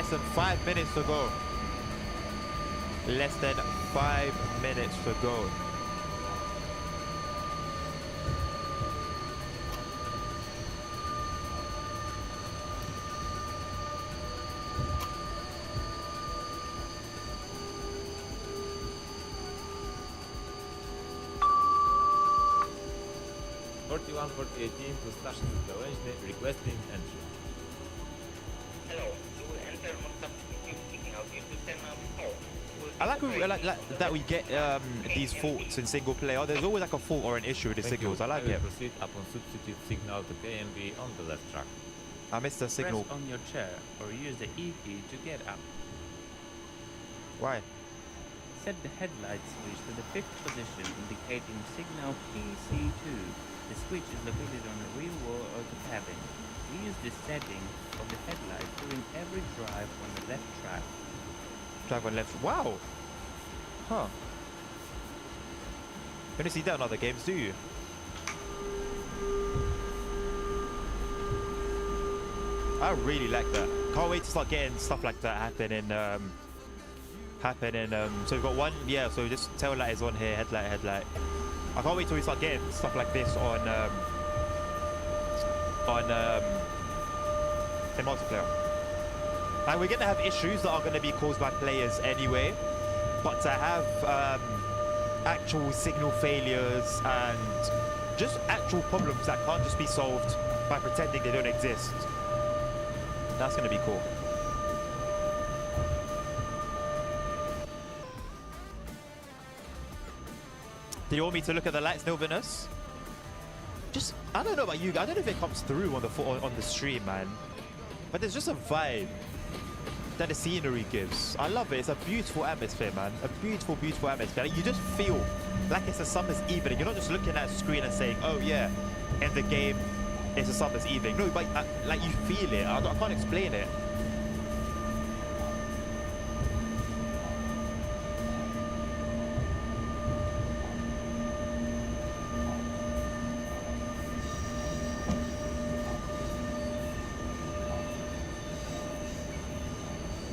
Less than 5 minutes to go. Less than 5 minutes to go. Forty-one, 4018 to Stashes Gałęźny, requesting entry. Hello, you will enter on substitute signal due to 10 fault. I like that we get these faults in single player. There's always like a fault or an issue with the Thank signals. you. I like will it. proceed upon substitute signal to KMB on the left track. I missed the signal. Press on your chair or use the E key to get up. Why? Set the headlight switch to the 5th position, indicating signal PC2. The switch is located on the rear wall of the cabin. Use this setting of the headlight during every drive on the left track. Drive on left. Wow. Huh. You don't see that in other games, do you? I really like that. Can't wait to start getting stuff like that happen in so we've got one, yeah, so just tail light is on here, headlight. I can't wait till we start getting stuff like this on in multiplayer. Like, we're gonna have issues that are gonna be caused by players anyway, but to have actual signal failures and just actual problems that can't just be solved by pretending they don't exist, that's gonna be cool. Do you want me to look at the lights, Nilvinus? Just, I don't know about you. I don't know if it comes through on the stream, man. But there's just a vibe that the scenery gives. I love it. It's a beautiful atmosphere, man. A beautiful, beautiful atmosphere. Like, you just feel like it's a summer's evening. You're not just looking at a screen and saying, "Oh yeah, in the game, it's a summer's evening." No, but like you feel it. I can't explain it.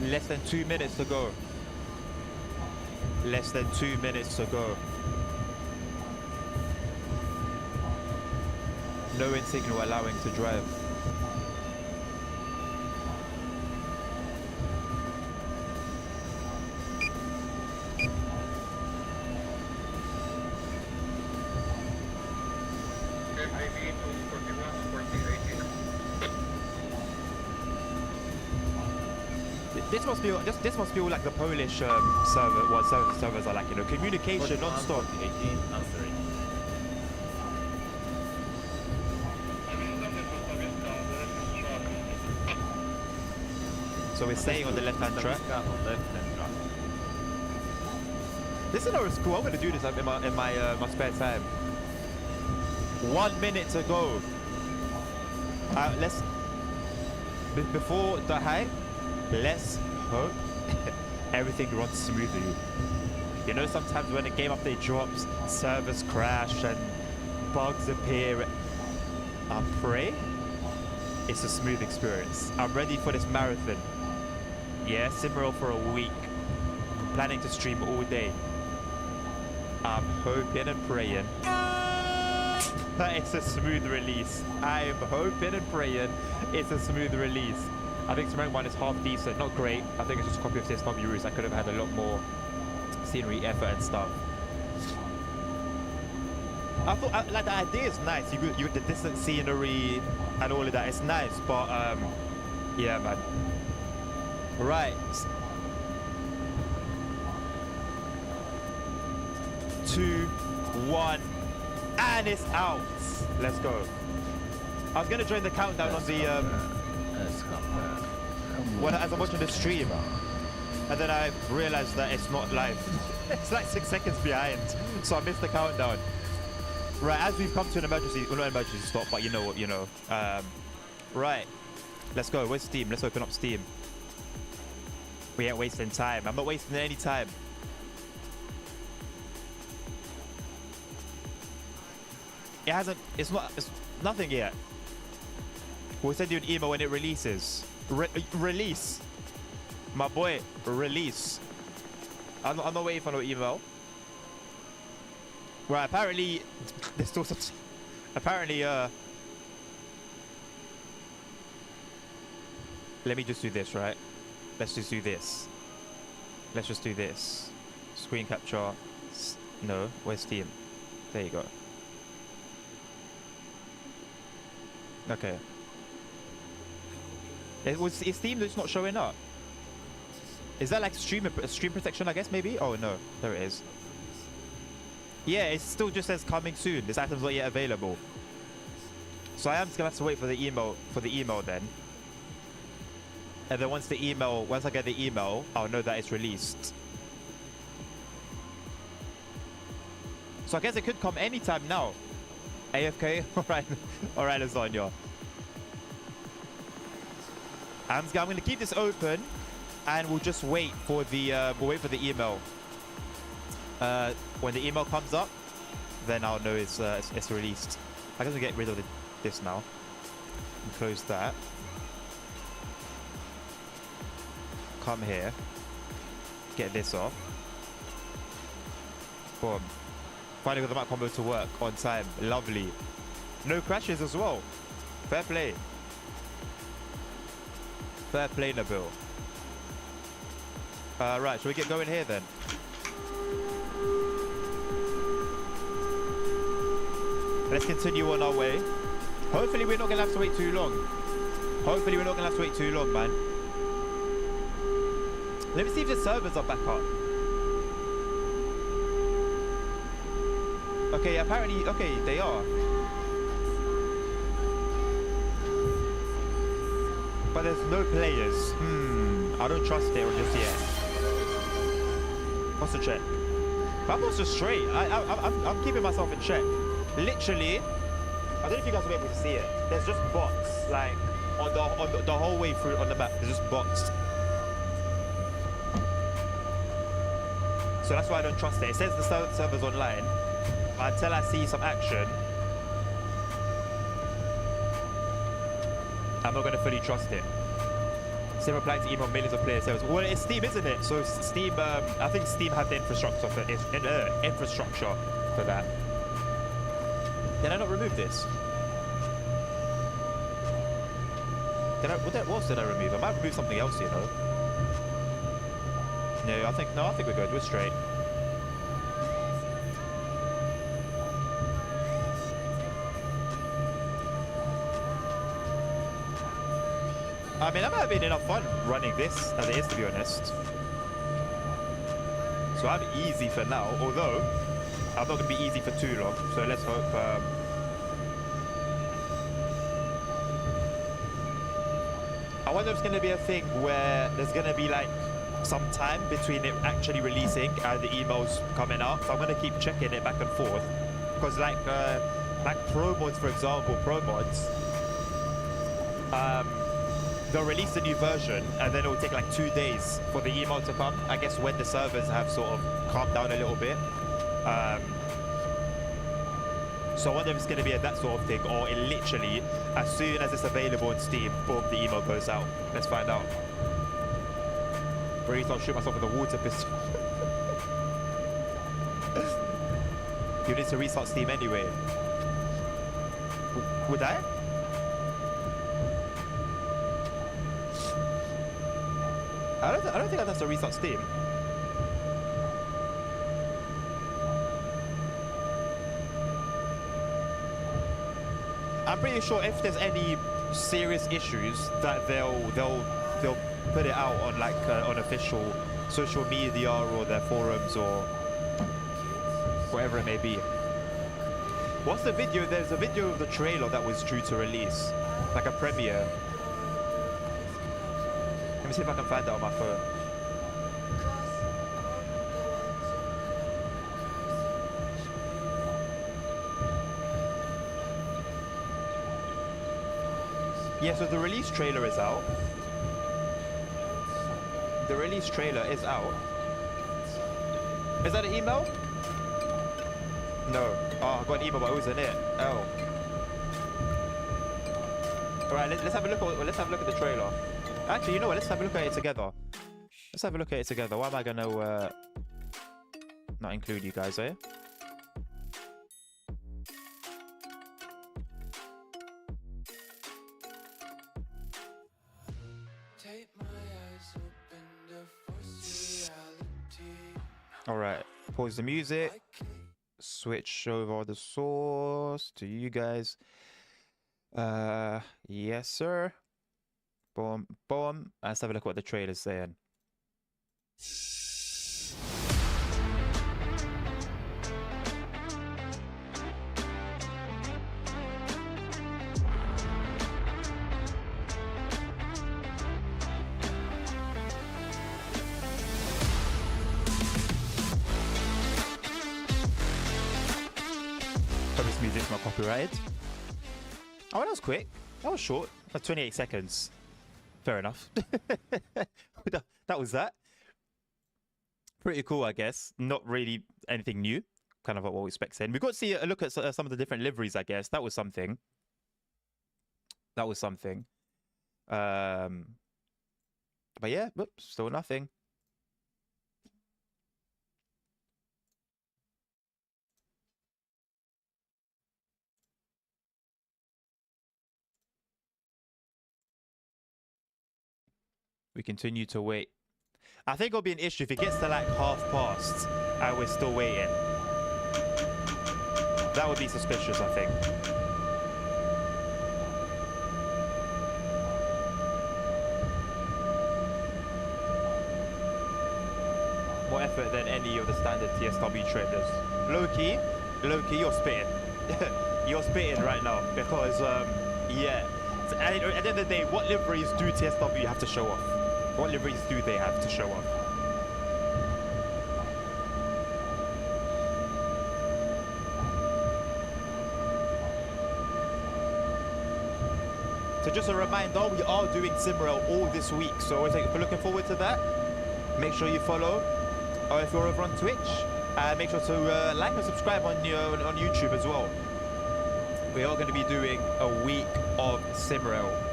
Less than 2 minutes to go. Less than 2 minutes to go. No in signal allowing to drive. FIB 241, 4018. This must be all like the Polish server. What servers are like, you know, communication 41, non-stop. 4018 answering. So we're staying on the left-hand track. Stawiska on left-hand track. This is not cool. I'm gonna do this in my spare time. 1 minute to go. Let's before the hype. Let's hope everything runs smoothly. You know, sometimes when a game update drops, servers crash and bugs appear. I pray it's a smooth experience. I'm ready for this marathon. Yeah, SIMRAIL for a week. I'm planning to stream all day. I'm hoping and praying that it's a smooth release. I'm hoping and praying it's a smooth release. I think SIMRAIL 1 is half decent, not great. I think it's just a copy of this copy routes. I could have had a lot more scenery, effort, and stuff. I thought, like, the idea is nice. You get the distant scenery and all of that. It's nice, but yeah, man. Right. 2, 1, and it's out. Let's go. I was gonna join the countdown on the when as I'm watching the stream, and then I realized that it's not live. It's like 6 seconds behind, so I missed the countdown. Right, as we've come to an emergency, well, not emergency stop, but you know what, you know. Right, let's go. Where's Steam? Let's open up Steam. We ain't wasting time. I'm not wasting any time. It hasn't. It's nothing yet. We'll send you an email when it releases. Release. My boy, release. I'm not waiting for no email. Right, apparently, there's still some... Apparently, let me just do this, right? Let's just do this. Let's just do this. Screen capture. No, where's Steam? There you go. Okay. Is Steam just not showing up? Is that like stream protection, I guess, maybe? Oh, no. There it is. Yeah, it still just says coming soon. This item's not yet available. So I am just gonna have to wait for the email then. And then once I get the email, I'll know that it's released. So I guess it could come anytime now. AFK? Alright, lasagna. I'm gonna keep this open and we'll just wait for the email. When the email comes up, then I'll know it's released. I guess we'll get rid of this now. And close that. Come here. Get this off. Boom. Finally got the map combo to work on time. Lovely. No crashes as well. Fair play. Fair play, Nabil. Right, shall we get going here then? Let's continue on our way. Hopefully we're not going to have to wait too long. Hopefully we're not going to have to wait too long, man. Let me see if the servers are back up. Okay, apparently, okay, they are. But there's no players. I don't trust it just yet. What's the check? But I'm also straight. I'm keeping myself in check. Literally, I don't know if you guys will be able to see it. There's just bots, like on the whole way through on the map. There's just bots. So that's why I don't trust it. It says the server's online. Until I see some action, I'm not going to fully trust it. Same applies to email millions of players. Well, it's Steam, isn't it? So Steam, I think Steam have the infrastructure for that. Did I not remove this? What else did I remove? I might remove something else, you know. No, I think we're good. We're straight. I mean, I'm having enough fun running this as it is, to be honest. So I'm easy for now, although I'm not going to be easy for too long. So let's hope. I wonder if it's going to be a thing where there's going to be like some time between it actually releasing and the emails coming out. So I'm going to keep checking it back and forth, because like pro mods, for example, they'll release a new version and then it will take like 2 days for the email to come. I guess when the servers have sort of calmed down a little bit. So I wonder if it's going to be that sort of thing, or it literally, as soon as it's available on Steam, boom, the email goes out. Let's find out. Breathe, I'll shoot myself with a water pistol. You need to restart Steam anyway. Would I? I don't think I'd have to restart Steam. I'm pretty sure if there's any serious issues that they'll put it out on like on official social media or their forums or whatever it may be. What's the video? There's a video of the trailer that was due to release, like a premiere. Let me see if I can find that on my phone. Yeah, so the release trailer is out. The release trailer is out. Is that an email? No. Oh, I got an email, but it wasn't it. Oh. Alright, let's have a look at the trailer. Actually, you know what? Let's have a look at it together. Let's have a look at it together. Why am I gonna not include you guys, eh? All right, pause the music. Switch over the source to you guys. Yes, sir. Boom, boom. Let's have a look at what the trailer's saying. Hope this music's not copyrighted. Oh, that was quick. That was short. 28 seconds. Fair enough. That was that. Pretty cool, I guess. Not really anything new. Kind of what we expected. We got to see a look at some of the different liveries, I guess. That was something. That was something. But yeah, but still nothing. We continue to wait. I think it'll be an issue if it gets to like past and we're still waiting. That would be suspicious, I think. More effort than any of the standard TSW trailers. Low-key, you're spitting. You're spitting right now because, yeah. So at the end of the day, what liveries do TSW have to show off? What liveries do they have to show off? So just a reminder, we are doing SIMRAIL all this week. So if you're looking forward to that, make sure you follow. Or if you're over on Twitch, make sure to like and subscribe on YouTube as well. We are going to be doing a week of SIMRAIL.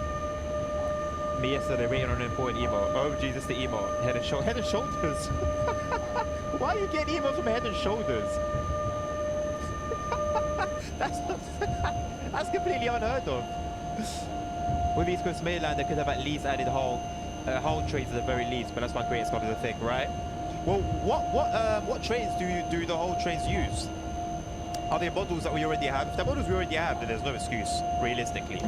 Me yesterday waiting on an important email. Oh Jesus, the email. Head and Shoulders. Why are you getting emails from Head and Shoulders? That's completely unheard of. With East Coast mainland, they could have at least added whole trades at the very least, but that's why Creator Scott is a thing, right? Well, what trains do the whole trains use? Are they models that we already have? If they're models we already have, then there's no excuse, realistically.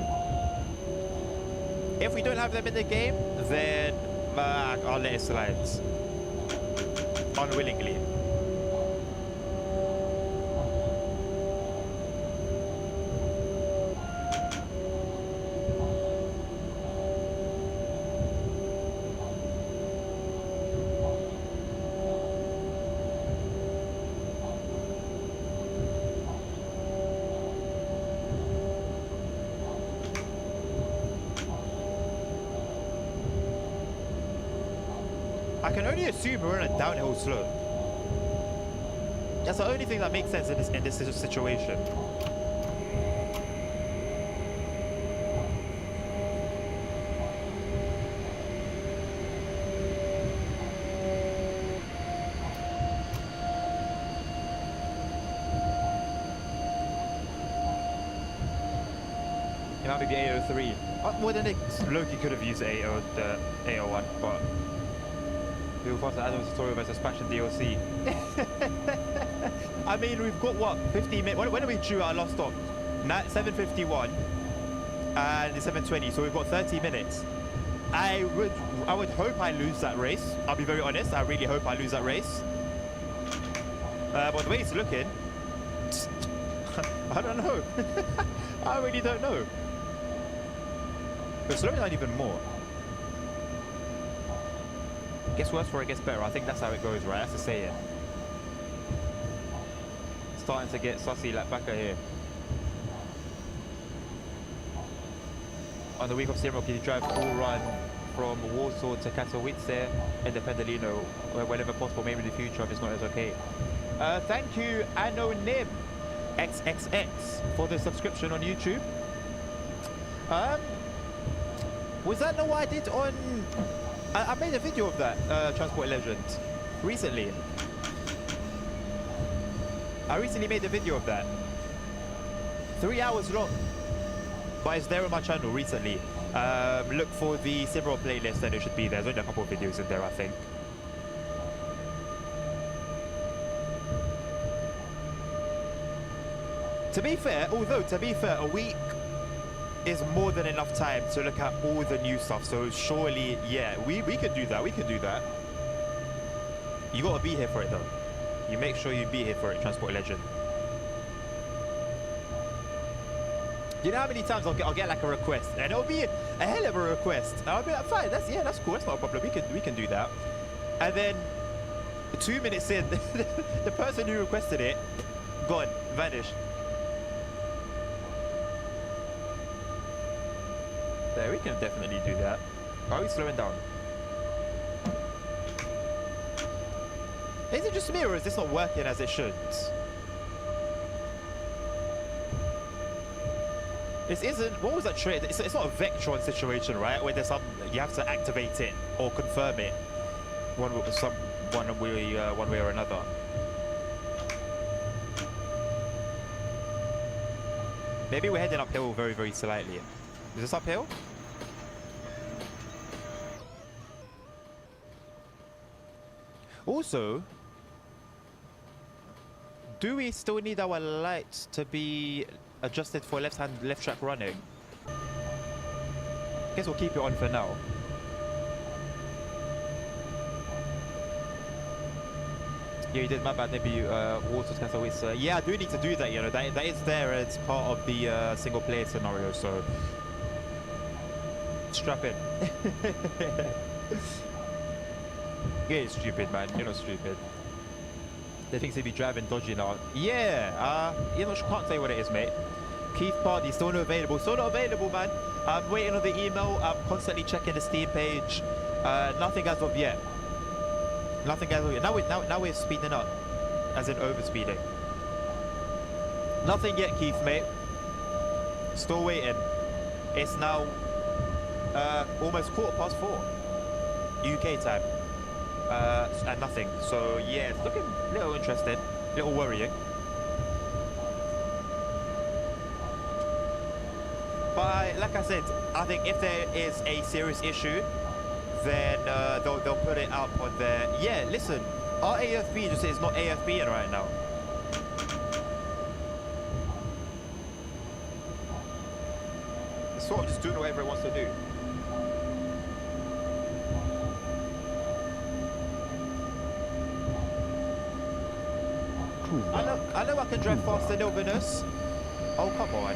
If we don't have them in the game, then I'll let it slide. Unwillingly. I can only assume we're in a downhill slope. That's the only thing that makes sense in this situation. It might be the 803. More than Loki could have used the 801, but we will pass the Adam's tutorial versus Passion DLC. I mean, we've got what, 15 minutes? When are we due our last stop? 7:51 and it's 7:20, so we've got 30 minutes. I would hope I lose that race. I'll be very honest. I really hope I lose that race. But the way it's looking, I don't know. I really don't know. But slowing down even more. Gets worse before it gets better. I think that's how it goes, right? That's the saying. Starting to get sussy like back here. On the week of SIMRAIL, can you drive full run from Warsaw to Katowice independently? No, whenever possible, maybe in the future if it's not as okay. Thank you, Anonym XXX, for the subscription on YouTube. Was that not what I did on I made a video of that, Transport Legend, recently. I recently made a video of that. 3 hours long. But it's there on my channel recently. Look for the SIMRAIL playlist and it should be there. There's only a couple of videos in there, I think. To be fair, a week is more than enough time to look at all the new stuff. So surely, yeah, we can do that. We can do that. You gotta be here for it though. You make sure you be here for it, Transport Legend. You know how many times I'll get like a request, and it'll be a hell of a request. And I'll be like, fine, that's cool, that's not a problem. We can do that. And then 2 minutes in, the person who requested it, gone, vanished. There, we can definitely do that. Are we slowing down? Is it just me, or is this not working as it should? This isn't. What was that trade? It's not a Vectron situation, right? Where there's some you have to activate it or confirm it, one way or another. Maybe we're heading uphill very, very slightly. Is this uphill? Also, do we still need our lights to be adjusted for left track running? Guess we'll keep it on for now. Yeah, you did, my bad. Maybe water's cancel with. Yeah, I do need to do that. You know, that is there as part of the single player scenario. So strap in. You're stupid, man. You're not stupid. They think they be driving dodgy now. Yeah, you know, can't say what it is, mate. Keith Party, still not available. Still not available, man. I'm waiting on the email. I'm constantly checking the Steam page. Nothing as of yet. Nothing as of yet. Now we're speeding up, as in over speeding. Nothing yet, Keith, mate. Still waiting. It's now almost 4:15 UK time. And nothing. So yeah, it's looking a little interesting, a little worrying. But like I said, I think if there is a serious issue, then they'll put it up on their. Yeah, listen, our AFB just is not AFBing right now. It's sort of just doing whatever it wants to do. I know I can drive faster than Ilvinus. Oh, come on.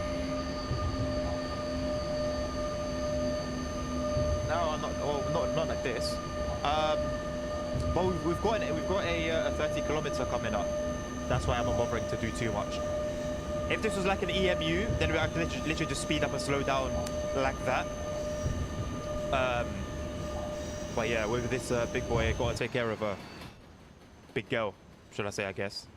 No, I'm not. Well, not like this. But we've got a 30 kilometer coming up. That's why I'm not bothering to do too much. If this was like an EMU, then we have to literally just speed up and slow down like that. But yeah, with this big boy, gotta take care of a big girl, should I say? I guess.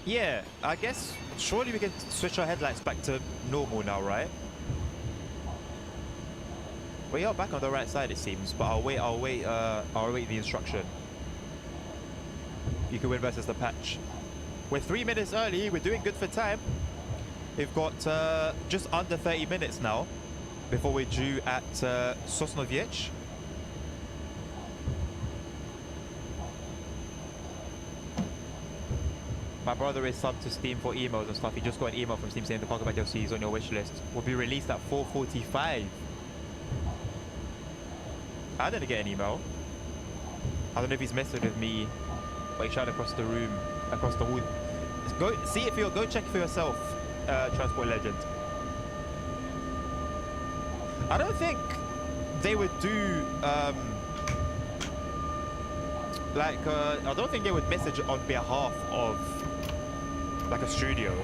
Yeah, I guess surely we can switch our headlights back to normal now, right? We are back on the right side, it seems, but I'll wait the instruction. You can win versus the patch. We're 3 minutes early. We're doing good for time. We've got just under 30 minutes now before we're due at Sosnowiec. My brother is subbed to Steam for emails and stuff. He just got an email from Steam saying the Pokémon DLC is on your wish list. Will be released at 4:45. I didn't get an email. I don't know if he's messing with me, but he shouted across the room, across the wood. Go see if you go check for yourself, Transport Legend. I don't think they would do I don't think they would message on behalf of like a studio.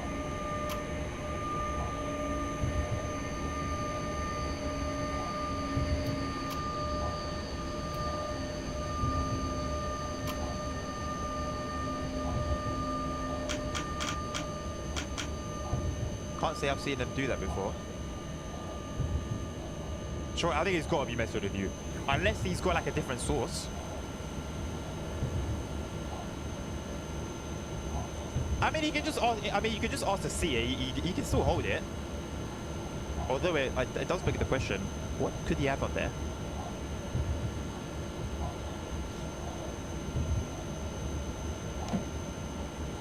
can't say I've seen him do that before. Sure, I think he's got to be messing with you. Unless he's got like a different source. I mean, he can just ask, I mean, you can just ask to see it. He can still hold it. Although it does beg the question, what could he have on there?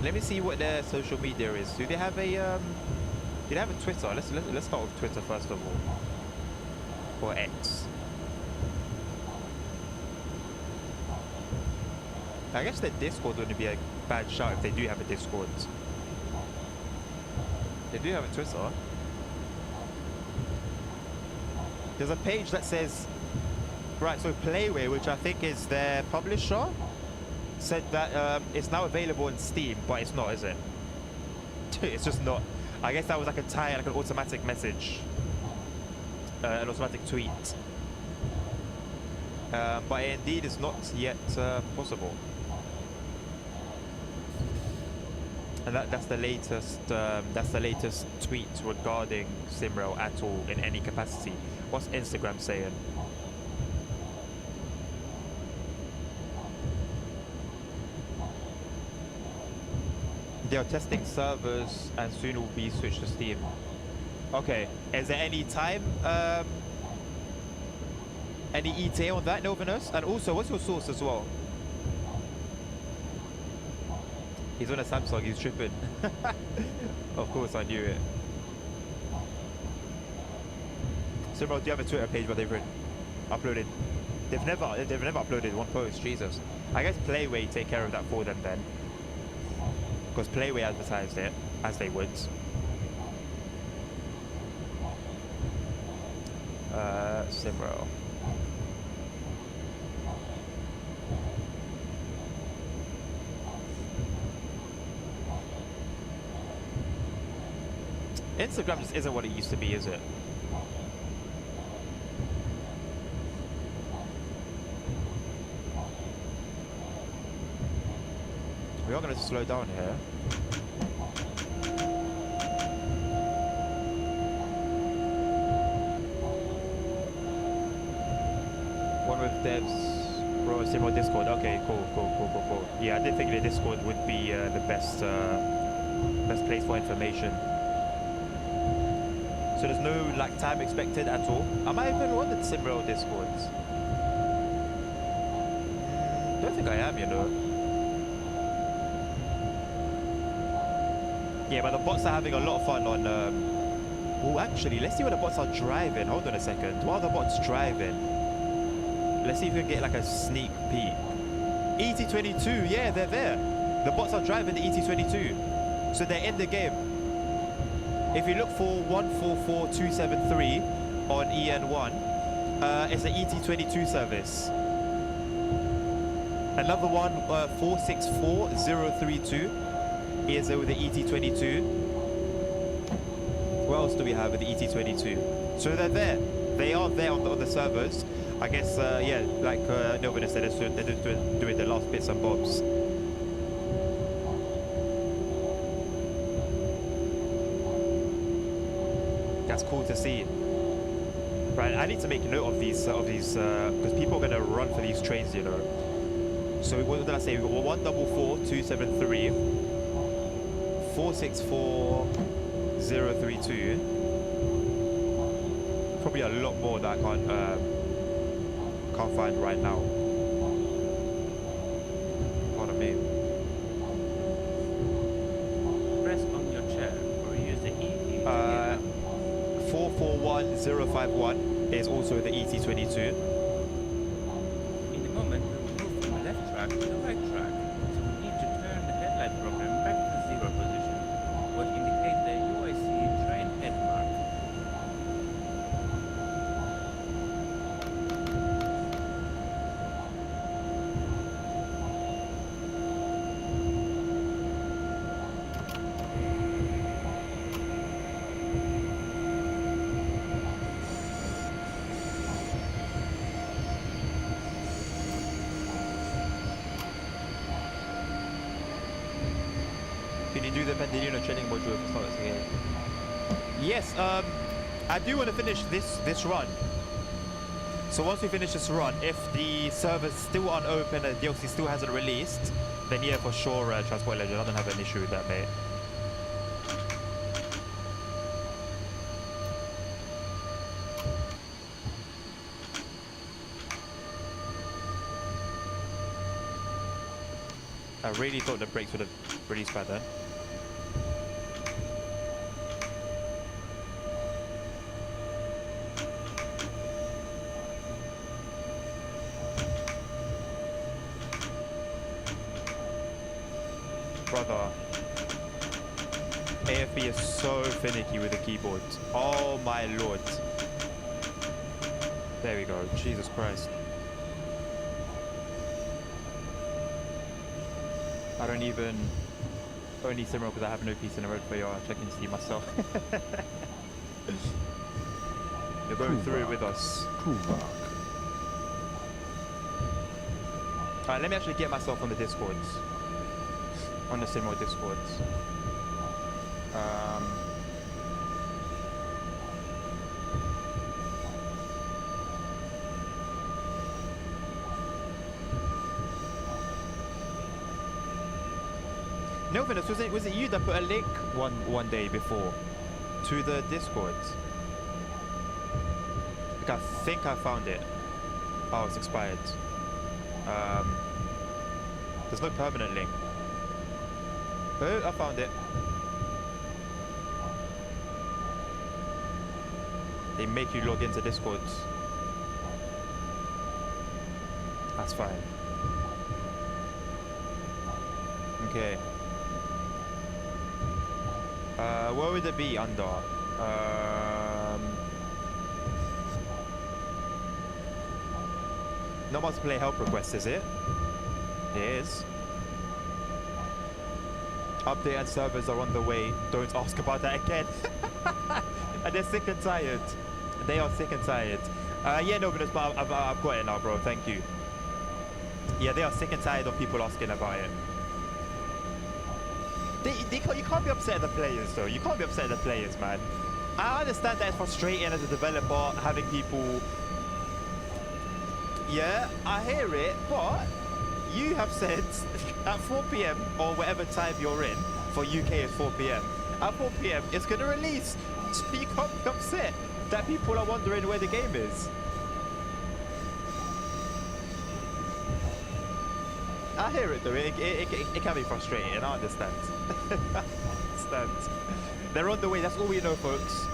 Let me see what their social media is. Do they have a Twitter? Let's start with Twitter first of all. Or X. I guess their Discord wouldn't be a bad shout if they do have a Discord. They do have a Twitter. There's a page that says, right, so Playway, which I think is their publisher, said that it's now available in Steam, but it's not, is it? It's just not. I guess that was like a tie, like an automatic message, an automatic tweet. But indeed, it's not yet possible. And that's the latest. That's the latest tweet regarding SIMRAIL at all in any capacity. What's Instagram saying? They are testing servers and soon will be switched to Steam. Okay, is there any time, any ETA on that, Novinus? And also, what's your source as well? He's on a Samsung, he's tripping. Of course, I knew it. SIMRAIL, do you have a Twitter page where they've uploaded? They've never uploaded one post, Jesus. I guess Playway take care of that for them then. Because Playway advertised it, as they would. SIMRAIL. Instagram just isn't what it used to be, is it? We are going to slow down here. One with devs, bro, SIMRAIL Discord. Okay, cool. Yeah, I did think the Discord would be the best place for information. So there's no like time expected at all. Am I even on the SIMRAIL Discords? Don't think I am, you know. Yeah, but the bots are having a lot of fun on. Oh, actually, let's see what the bots are driving. Hold on a second. While the bots driving, let's see if we can get like a sneak peek. ET22, yeah, they're there. The bots are driving the ET22, so they're in the game. If you look for 144273 on EN1, it's the ET22 service. Another one, 464032. Is with the ET22. What else do we have with the ET22? So they're there. They are there on the servers. I guess, yeah, like Novina said, they're just doing the last bits and bobs. That's cool to see. Right, I need to make note of these, because people are gonna run for these trains, you know. So what did I say? We got 144273. 464032. Probably a lot more that I can't find right now. Pardon me. Press on your chair or use the ET. 441051 is also the ET22. In the moment, we will move from the left track to the right track, so we need to turn the headlight program back to the 0 position, what indicates the UIC train head mark. Can you do the Pendolino training module if it's not again? Yes, I do want to finish this run. So once we finish this run, if the servers still aren't open and DLC still hasn't released, then yeah, for sure, Transport Legend, I don't have an issue with that, mate. I really thought the brakes would have released by then. Brother, AFB is so finicky with the keyboard. Oh my lord. There we go. Jesus Christ. I don't even... Only SIMRAIL because I have no piece in the road for you. I can see myself. You're going through it with us. Czuwak. Alright, let me actually get myself on the Discords. On the SIMRAIL Discords. Novinus, was it you that put a link one day before to the Discord? Like, I think I found it. Oh, it's expired. There's no permanent link. Oh, I found it. They make you log into Discord. That's fine. Okay. Where would it be under? No multiplayer help request, is it? It is. Update and servers are on the way. Don't ask about that again. And they're sick and tired. They are sick and tired. Yeah, no, but I've got it now, bro. Thank you. Yeah, they are sick and tired of people asking about it. You can't be upset at the players, though. You can't be upset at the players, man. I understand that it's frustrating as a developer having people... Yeah, I hear it, but you have said at 4 PM or whatever time you're in, for UK is 4 PM, at 4 PM it's going to release. So you can't be upset that people are wondering where the game is. I hear it though, it can be frustrating, I understand. I understand. They're on the way, that's all we know, folks.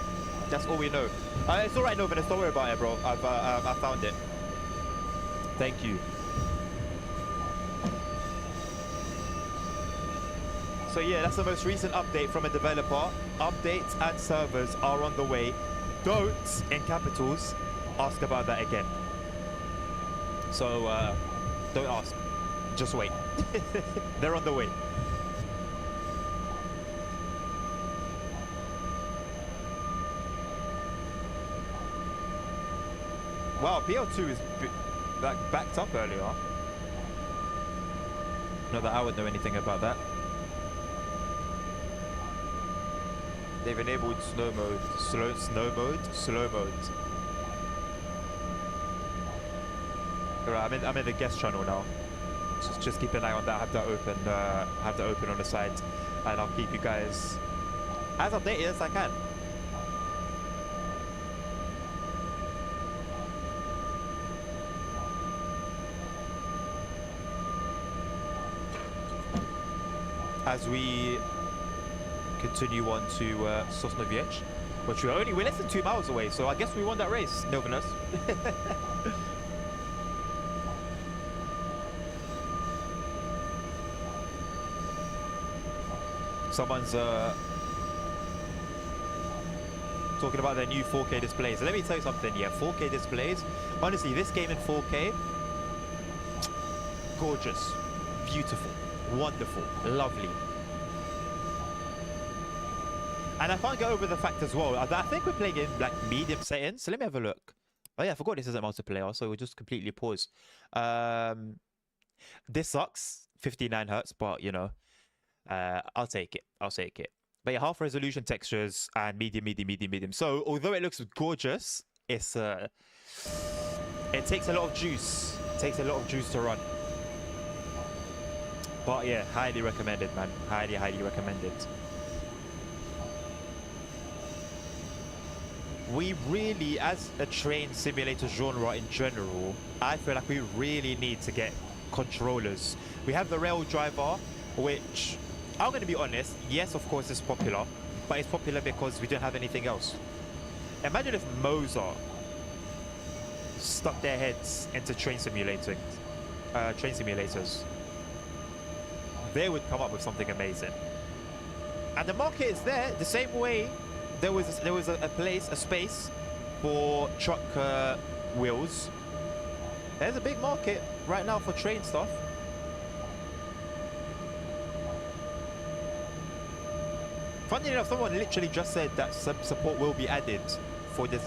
That's all we know. It's alright, Novinus, don't worry about it, bro. I found it. Thank you. So yeah, that's the most recent update from a developer. Updates and servers are on the way. Don't, in capitals, ask about that again. So, don't ask. Just wait. They're on the way. Wow, PL2 is like backed up earlier. Not that I would know anything about that. They've enabled snow mode, slow mode. Alright, I'm in the guest channel now. Just keep an eye on that. Have that open on the side, and I'll keep you guys as updated as I can. As we continue on to Sosnowiec, which we're less than 2 miles away, so I guess we won that race, Novinus. Someone's talking about their new 4K displays. Let me tell you something, yeah, 4K displays. Honestly, this game in 4K, gorgeous, beautiful, wonderful, lovely. And I can't get over the fact as well, I think we're playing in like medium settings. So let me have a look. Oh yeah, I forgot this isn't multiplayer, so we'll just completely pause. This sucks, 59 Hertz, but you know, I'll take it. But yeah, half resolution textures and medium, medium, medium, medium. So although it looks gorgeous, it's it takes a lot of juice. It takes a lot of juice to run. But yeah, highly recommended, man. Highly, highly recommended. We really, as a train simulator genre in general, I feel like we really need to get controllers. We have the rail driver, which I'm going to be honest, yes, of course it's popular, but it's popular because we don't have anything else. Imagine if Mozart stuck their heads into train simulators. They would come up with something amazing. And the market is there the same way there was a space for truck wheels. There's a big market right now for train stuff. Funny enough, someone literally just said that some support will be added for this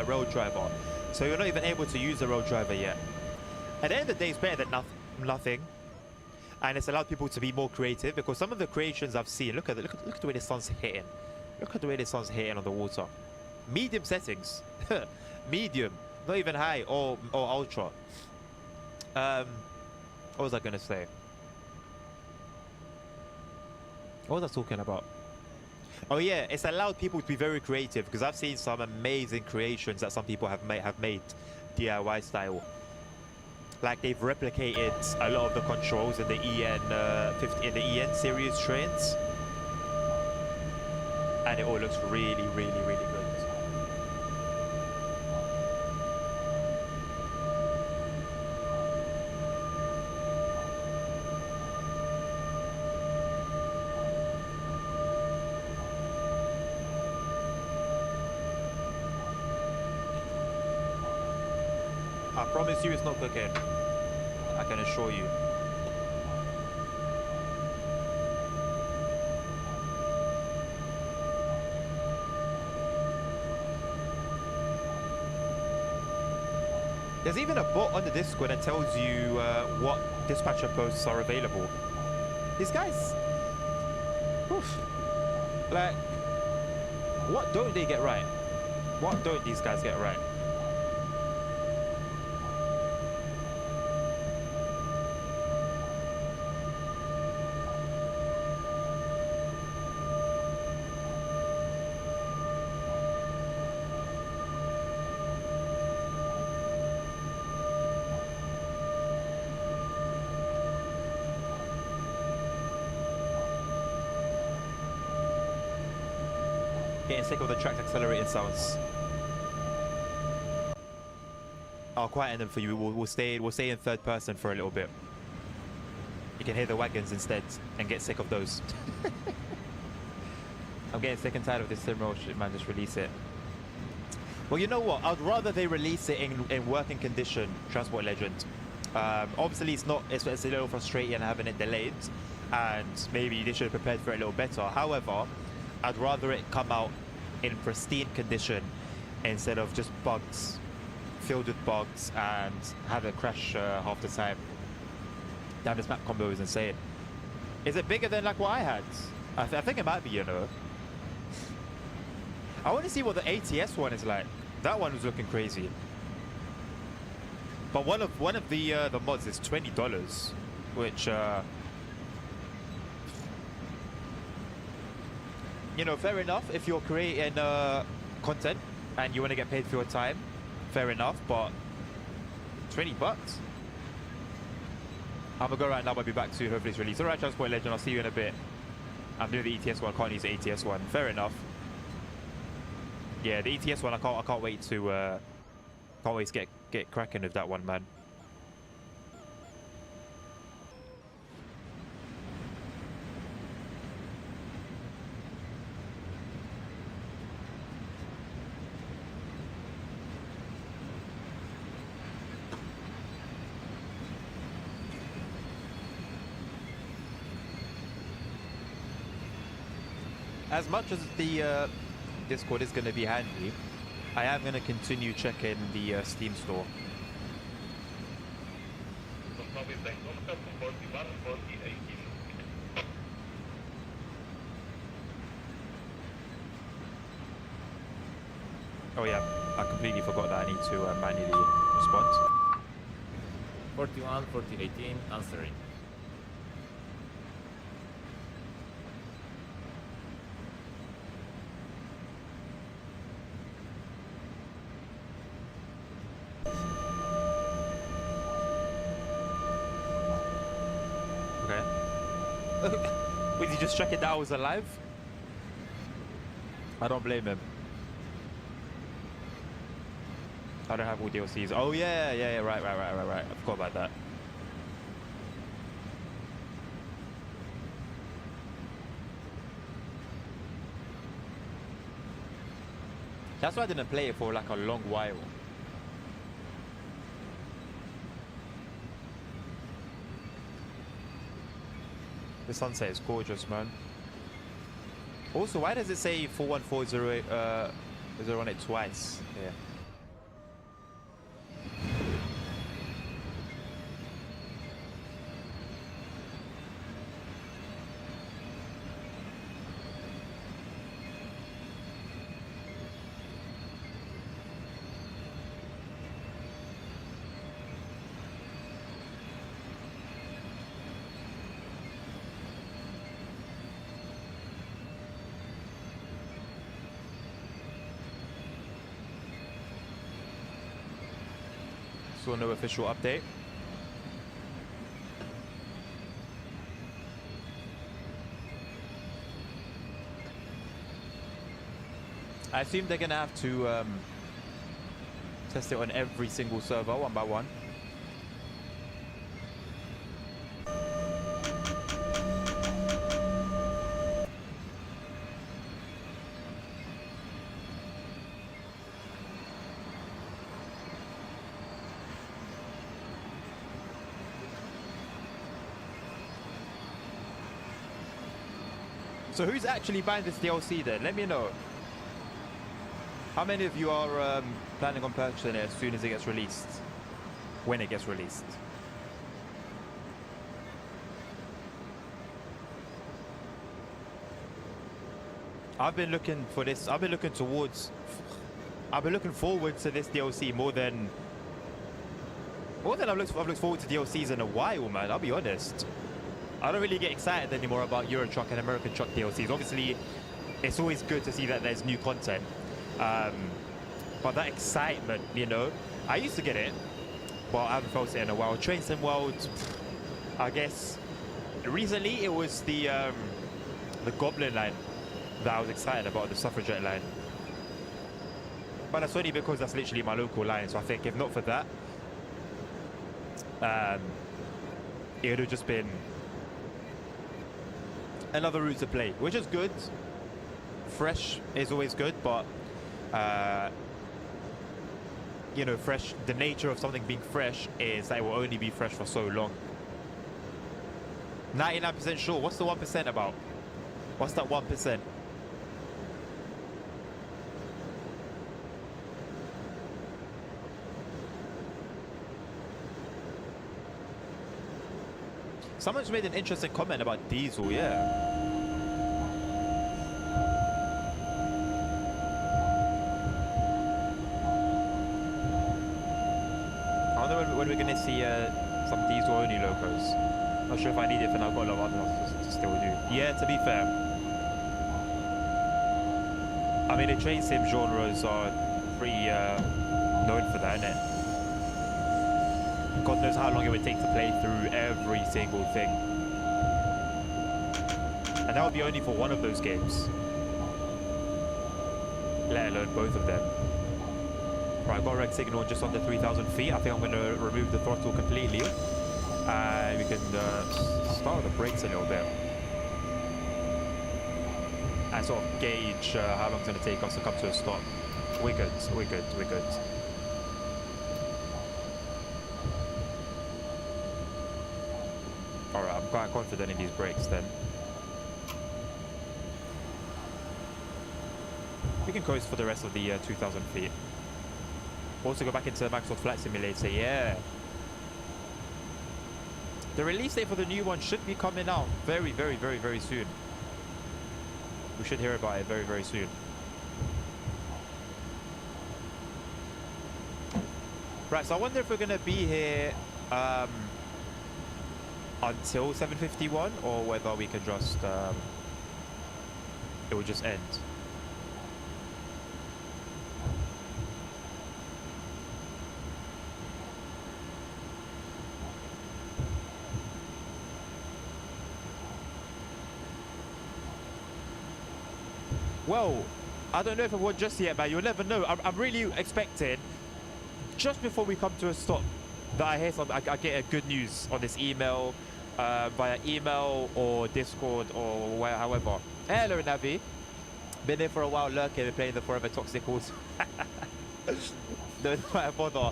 rail driver. So you're not even able to use the rail driver yet. At the end of the day, it's better than nothing. And it's allowed people to be more creative, because some of the creations I've seen, look at the way the sun's hitting. Look at the way the sun's hitting on the water. Medium settings. Medium. Not even high or ultra. What was I going to say? What was I talking about? Oh yeah, it's allowed people to be very creative, because I've seen some amazing creations that some people have made DIY style. Like they've replicated a lot of the controls in the EN series trains, and it all looks really, really, really good. I promise you it's not cooking. I can assure you. There's even a bot on the Discord that tells you what dispatcher posts are available. These guys, oof, like, what don't they get right? What don't these guys get right? Getting sick of the track's accelerated sounds. I'll quieten them for you. We'll stay in third person for a little bit. You can hear the wagons instead and get sick of those. I'm getting sick and tired of this SIMRAIL shit, man. Just release it. Well, you know what? I'd rather they release it in working condition, Transport Legend. Obviously, it's a little frustrating having it delayed, and maybe they should have prepared for it a little better. However, I'd rather it come out in pristine condition instead of just bugs, filled with bugs, and have it crash half the time. Damn, this map combo is insane. Is it bigger than like what I had? I think it might be, you know. I want to see what the ATS one is like. That one was looking crazy. But one of the mods is $20, which you know, fair enough. If you're creating content and you want to get paid for your time, fair enough. But $20? I'm gonna go right now. I'll be back soon. Hopefully it's released. Alright, Transport Legend. I'll see you in a bit. I'm doing the ETS one. I can't use the ATS one. Fair enough. Yeah, the ETS one. I can't wait to get cracking with that one, man. As much as the Discord is going to be handy, I am going to continue checking the Steam store. Oh yeah, I completely forgot that I need to manually respond. 41, 4018, answering. Okay. Was he just checking that I was alive? I don't blame him. I don't have all DLCs. Oh yeah, right. I forgot about that. That's why I didn't play it for like a long while. The sunset is gorgeous, man. Also, why does it say 41408 0 on it twice? Yeah. So no official update. I assume they're gonna have to test it on every single server one by one. So who's actually buying this DLC then? Let me know. How many of you are planning on purchasing it as soon as it gets released? When it gets released? I've been looking for this. I've been looking forward to this DLC more than I've looked forward to DLCs in a while, man. I'll be honest. I don't really get excited anymore about Euro Truck and American Truck DLCs. Obviously, it's always good to see that there's new content. But that excitement, you know, I used to get it, but I haven't felt it in a while. Train Sim World, I guess, recently it was the Goblin line that I was excited about, the Suffragette line. But that's only because that's literally my local line, so I think if not for that, it would have just been another route to play, which is good. Fresh is always good, but you know, fresh, the nature of something being fresh is that it will only be fresh for so long. 99% sure. What's the 1% about? What's that 1%? Someone's made an interesting comment about diesel, yeah. I wonder when we're going to see some diesel-only locos. Not sure if I need it for now. I've got a lot of other stuff to still do. Yeah, to be fair. I mean, the train sim genres are pretty known for that, innit? God knows how long it would take to play through every single thing. And that would be only for one of those games. Let alone both of them. Right, I've got a red signal just under 3,000 feet. I think I'm going to remove the throttle completely. And we can start with the brakes a little bit. And sort of gauge how long it's going to take us to come to a stop. We're good, we're good, we're good. Alright, I'm quite confident in these brakes then. We can coast for the rest of the 2,000 feet. Also go back into Microsoft Flight Simulator, yeah. The release date for the new one should be coming out very, very, very, very soon. We should hear about it very, very soon. Right, so I wonder if we're gonna be here until 7:51, or whether we can just it will just end. Well, I don't know if I won just yet, man. You'll never know. I'm really expecting, just before we come to a stop, that I hear something. I get a good news on this email, via email or Discord or where, however. Hello, Navi. Been here for a while, lurking and playing the Forever Toxicals. Don't bother.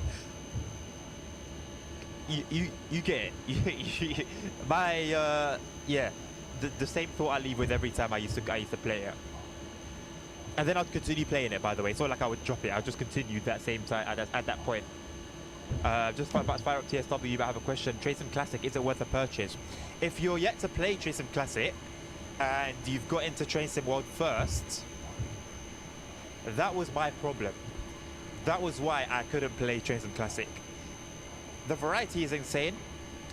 You get it. My yeah, the same thought I leave with every time I used to play it. And then I'd continue playing it, by the way. It's not like I would drop it. I'd just continue that same time at that point. Just about Fire Up TSW, but I have a question. Trace'em Classic, is it worth a purchase? If you're yet to play Trace'em Classic and you've got into Trace'em World first, that was my problem. That was why I couldn't play Trace'em Classic. The variety is insane,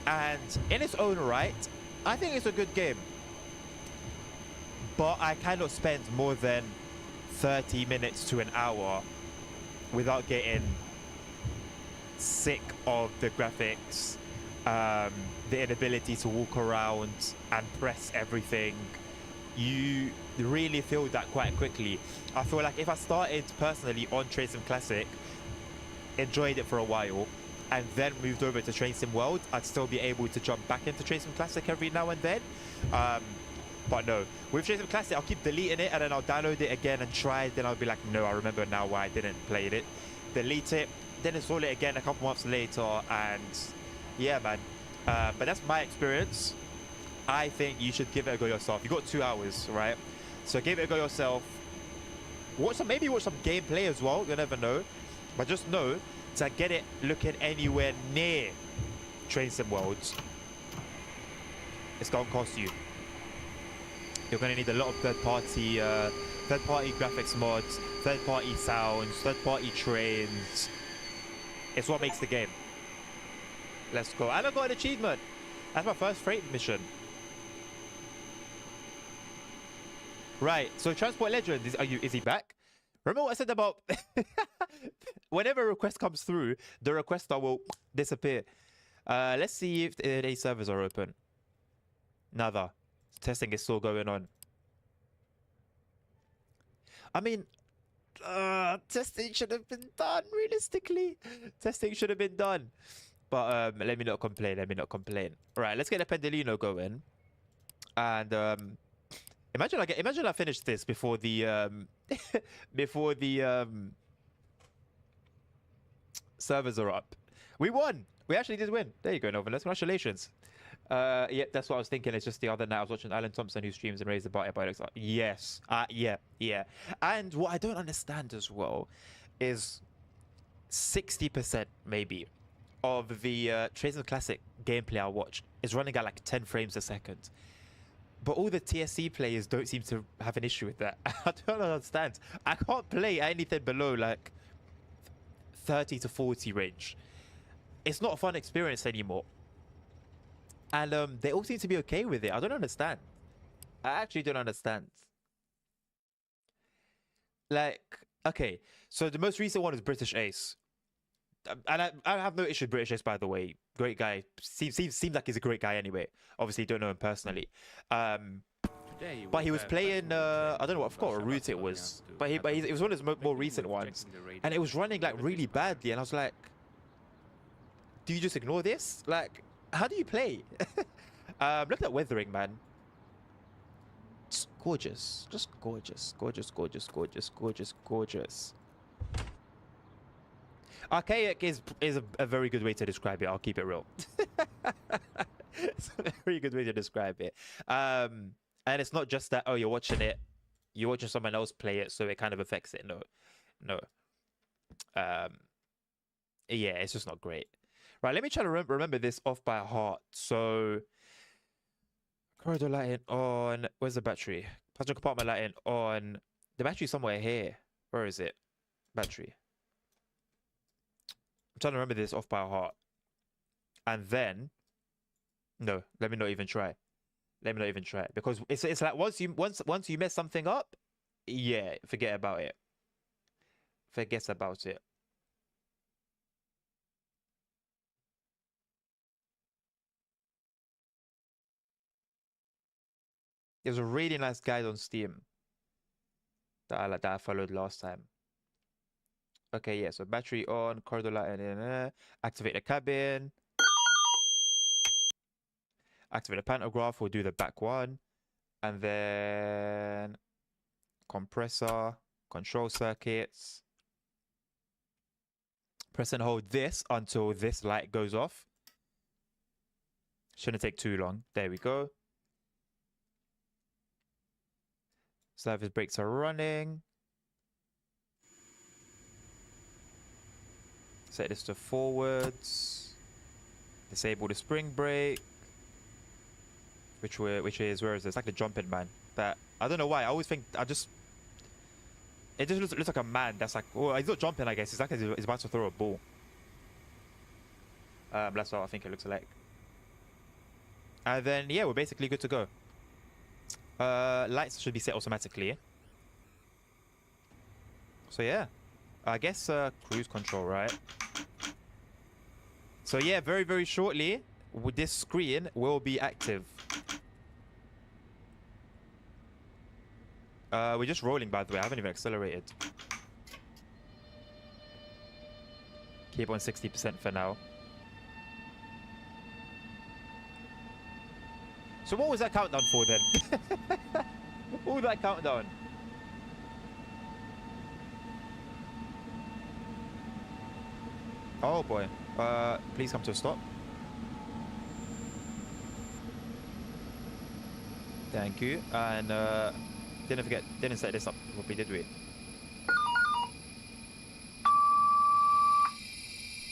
and in its own right, I think it's a good game. But I cannot spend more than 30 minutes to an hour without getting sick of the graphics, the inability to walk around and press everything. You really feel that quite quickly. I feel like if I started personally on Trace'em Classic, enjoyed it for a while, and then moved over to Trace'em World, I'd still be able to jump back into Trace'em Classic every now and then. But no, with Trace'em Classic, I'll keep deleting it and then I'll download it again and try. Then I'll be like, no, I remember now why I didn't play it. Delete it, then install it again a couple months later, and yeah, man. But that's my experience. I think you should give it a go yourself. You got 2 hours, right? So give it a go yourself. Maybe watch some gameplay as well. You never know. But just know, to get it looking anywhere near Trace'em Worlds, it's gonna cost you. You're going to need a lot of third-party graphics mods, third-party sounds, third-party trains. It's what makes the game. Let's go. And I got an achievement. That's my first freight mission. Right. So Transport Legend, is he back? Remember what I said about whenever a request comes through, the requester will disappear. Let's see if any servers are open. Nada. Testing is still going on. I mean, testing should have been done, realistically. Testing should have been done. But let me not complain. Let me not complain. Right, let's get the Pendolino going. And imagine I finish this before the before the servers are up. We won. We actually did win. There you go, Novan. Congratulations. Yeah, that's what I was thinking. It's just the other night I was watching Alan Thompson, who streams and raised the bar. Yes. Yeah. And what I don't understand as well is 60% maybe of the Trace'em Classic gameplay I watch is running at like 10 frames a second. But all the TSC players don't seem to have an issue with that. I don't understand. I can't play anything below like 30 to 40 range. It's not a fun experience anymore. And they all seem to be okay with it. I don't understand. I actually don't understand. Like, okay, so the most recent one is British Ace. And I have no issue with British Ace, by the way. Great guy. Seems like he's a great guy anyway. Obviously, don't know him personally. But he was playing, I don't know what, I forgot what route it was. But it was one of his more recent ones. And it was running like really badly. And I was like, do you just ignore this? Like, how do you play? Look at that weathering, man. It's gorgeous. Just gorgeous. Gorgeous, gorgeous, gorgeous, gorgeous, gorgeous. Archaic is a very good way to describe it. I'll keep it real. It's a very good way to describe it. And it's not just that, oh, you're watching someone else play it, so it kind of affects it. No. Yeah, it's just not great. Right, let me try to remember this off by heart. So, corridor lighting on. Where's the battery? Passenger compartment lighting on. The battery's somewhere here. Where is it? Battery. I'm trying to remember this off by heart. And then, no, let me not even try. Let me not even try it, because it's like once you mess something up, yeah, forget about it. Forget about it. There's a really nice guide on Steam that I followed last time. Okay, yeah, so battery on, corridor light, and activate the cabin. Activate the pantograph, we'll do the back one. And then compressor, control circuits. Press and hold this until this light goes off. Shouldn't take too long. There we go. Service brakes are running. Set this to forwards. Disable the spring brake. Which is, where is this? It's like the jumping man. That, I don't know why. I always think, it just looks like a man that's like, oh, he's not jumping, I guess. It's like he's about to throw a ball. That's what I think it looks like. And then, yeah, we're basically good to go. Lights should be set automatically. So yeah, I guess cruise control, right? So yeah, very, very shortly, this screen will be active. We're just rolling, by the way. I haven't even accelerated. Keep on 60% for now. So what was that countdown for then? What was that countdown? Oh boy. Please come to a stop. Thank you. And didn't set this up properly, did we?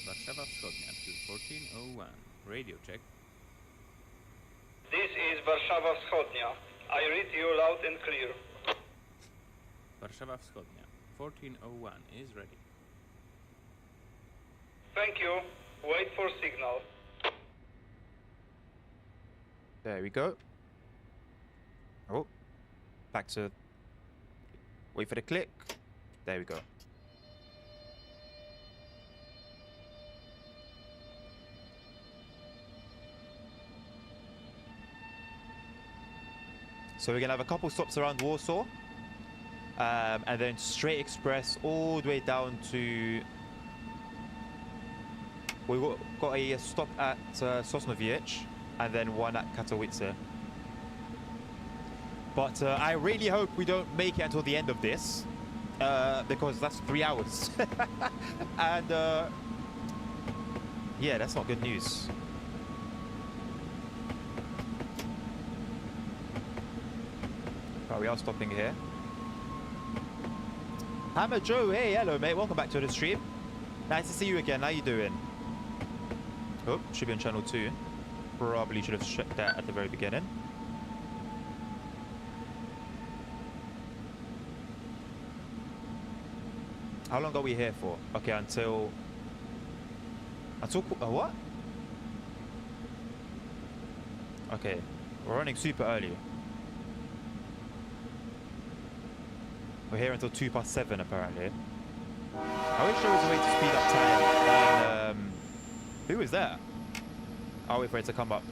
Warszawa Wschodnia to 1401. Radio check. This is Warszawa Wschodnia. I read you loud and clear. Warszawa Wschodnia 1401 is ready. Thank you. Wait for signal. There we go. Oh. Back to... Wait for the click. There we go. So we're going to have a couple stops around Warsaw. And then straight express all the way down to... We got a stop at Sosnowiec and then one at Katowice. But I really hope we don't make it until the end of this. Because that's 3 hours. And yeah, that's not good news. Right, we are stopping here. Hammer Joe, hey, hello mate, welcome back to the stream. Nice to see you again, how you doing? Oh, should be on channel 2. Probably should have checked that at the very beginning. How long are we here for? Okay, until what? Okay, we're running super early. We're here until 7:02 apparently. I wish there was a way to speed up time. And, who is that? I'll wait for it to come up.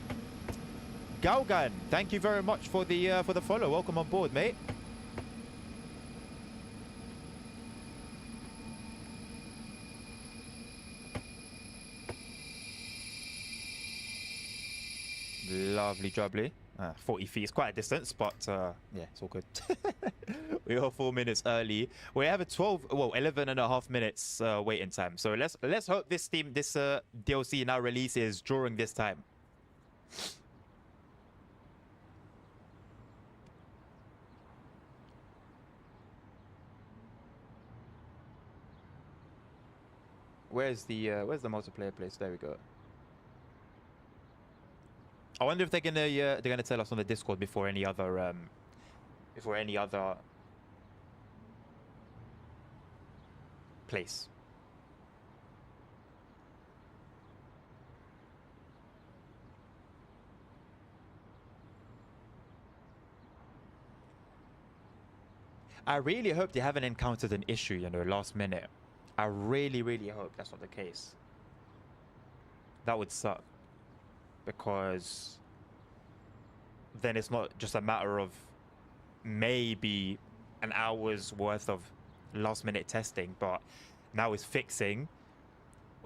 Galgan, thank you very much for the follow. Welcome on board, mate. Lovely jubbly. 40 feet is quite a distance, but yeah, it's all good. We are 4 minutes early. We have a 11 and a half minutes waiting time. So let's hope this DLC now releases during this time. Where's the multiplayer place? There we go. I wonder if they're gonna tell us on the Discord before any other place. I really hope they haven't encountered an issue, you know, last minute. I really, really hope that's not the case. That would suck. Because then it's not just a matter of maybe an hour's worth of last minute testing, but now it's fixing,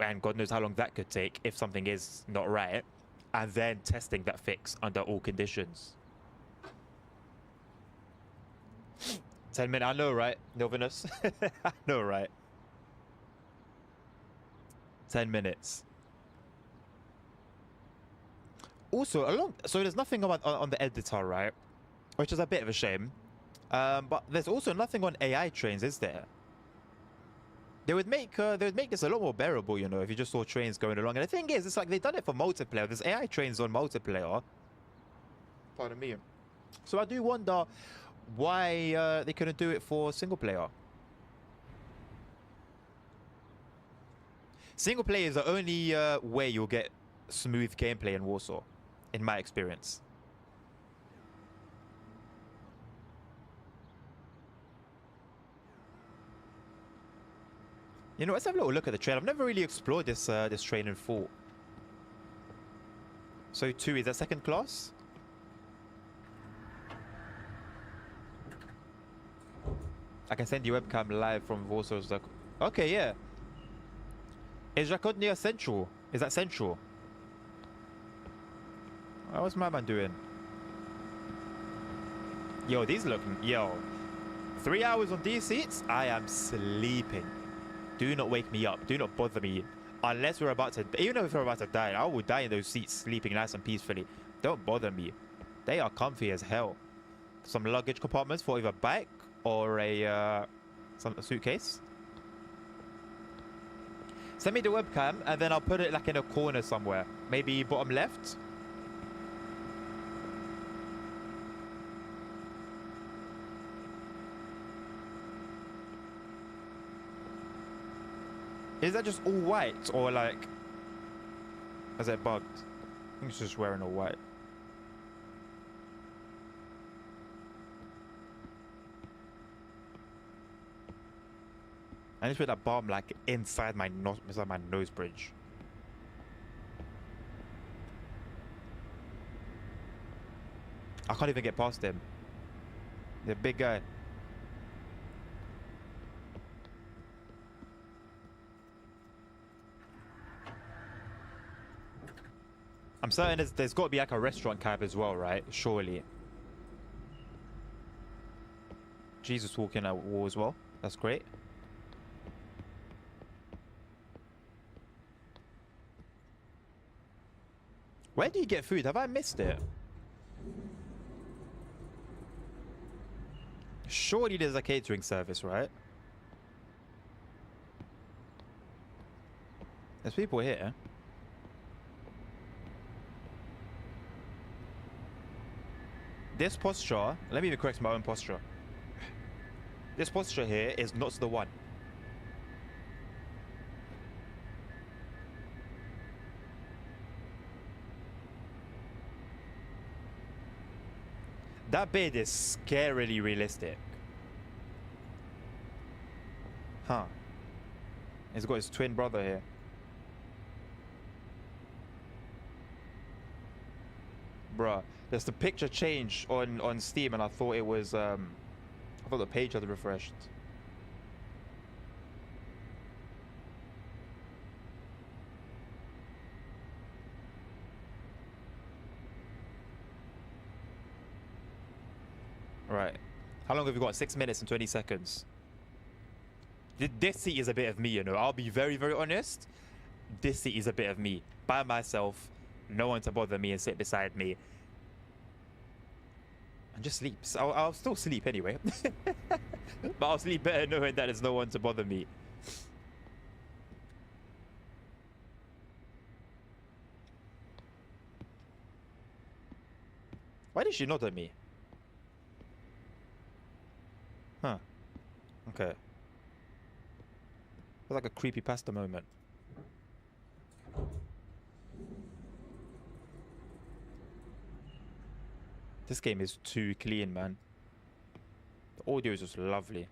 and God knows how long that could take if something is not right, and then testing that fix under all conditions. 10 minutes, I know, right, Novinus? I know, right? 10 minutes. Also, so there's nothing on the editor, right? Which is a bit of a shame. But there's also nothing on AI trains, is there? They would make this a lot more bearable, you know, if you just saw trains going along. And the thing is, it's like they've done it for multiplayer. There's AI trains on multiplayer. Pardon me. So I do wonder why they couldn't do it for single player. Single player is the only way you'll get smooth gameplay in Warsaw, in my experience. You know, let's have a little look at the train. I've never really explored this this train in full. So 2 is that second class? I can send you webcam live from Warsaw's. Okay, yeah. Is Rakot near Central? Is that Central? What's my man doing? Yo, these looking... Yo. 3 hours on these seats? I am sleeping. Do not wake me up. Do not bother me. Unless we're about to... Even if we're about to die, I will die in those seats sleeping nice and peacefully. Don't bother me. They are comfy as hell. Some luggage compartments for either bike or a suitcase. Send me the webcam and then I'll put it like in a corner somewhere. Maybe bottom left. Is that just all white or like... Is it bugged? I think it's just wearing all white. I need to put that bomb like inside my nose bridge. I can't even get past him. The big guy. I'm certain there's got to be like a restaurant cab as well, right? Surely. Jesus walking at wall as well. That's great. Where do you get food? Have I missed it? Surely there's a catering service, right? There's people here. This posture, let me even correct my own posture. This posture here is not the one. That bed is scarily realistic. Huh. He's got his twin brother here. Bruh. There's the picture change on Steam and I thought it was I thought the page had refreshed. Right. How long have we got? 6 minutes and 20 seconds. This seat is a bit of me, you know. I'll be very, very honest. This seat is a bit of me. By myself. No one to bother me and sit beside me. And just sleep. So I'll still sleep anyway. But I'll sleep better knowing that there's no one to bother me. Why did she nod at me? Huh. Okay. It was like a creepypasta moment. This game is too clean, man. The audio is just lovely.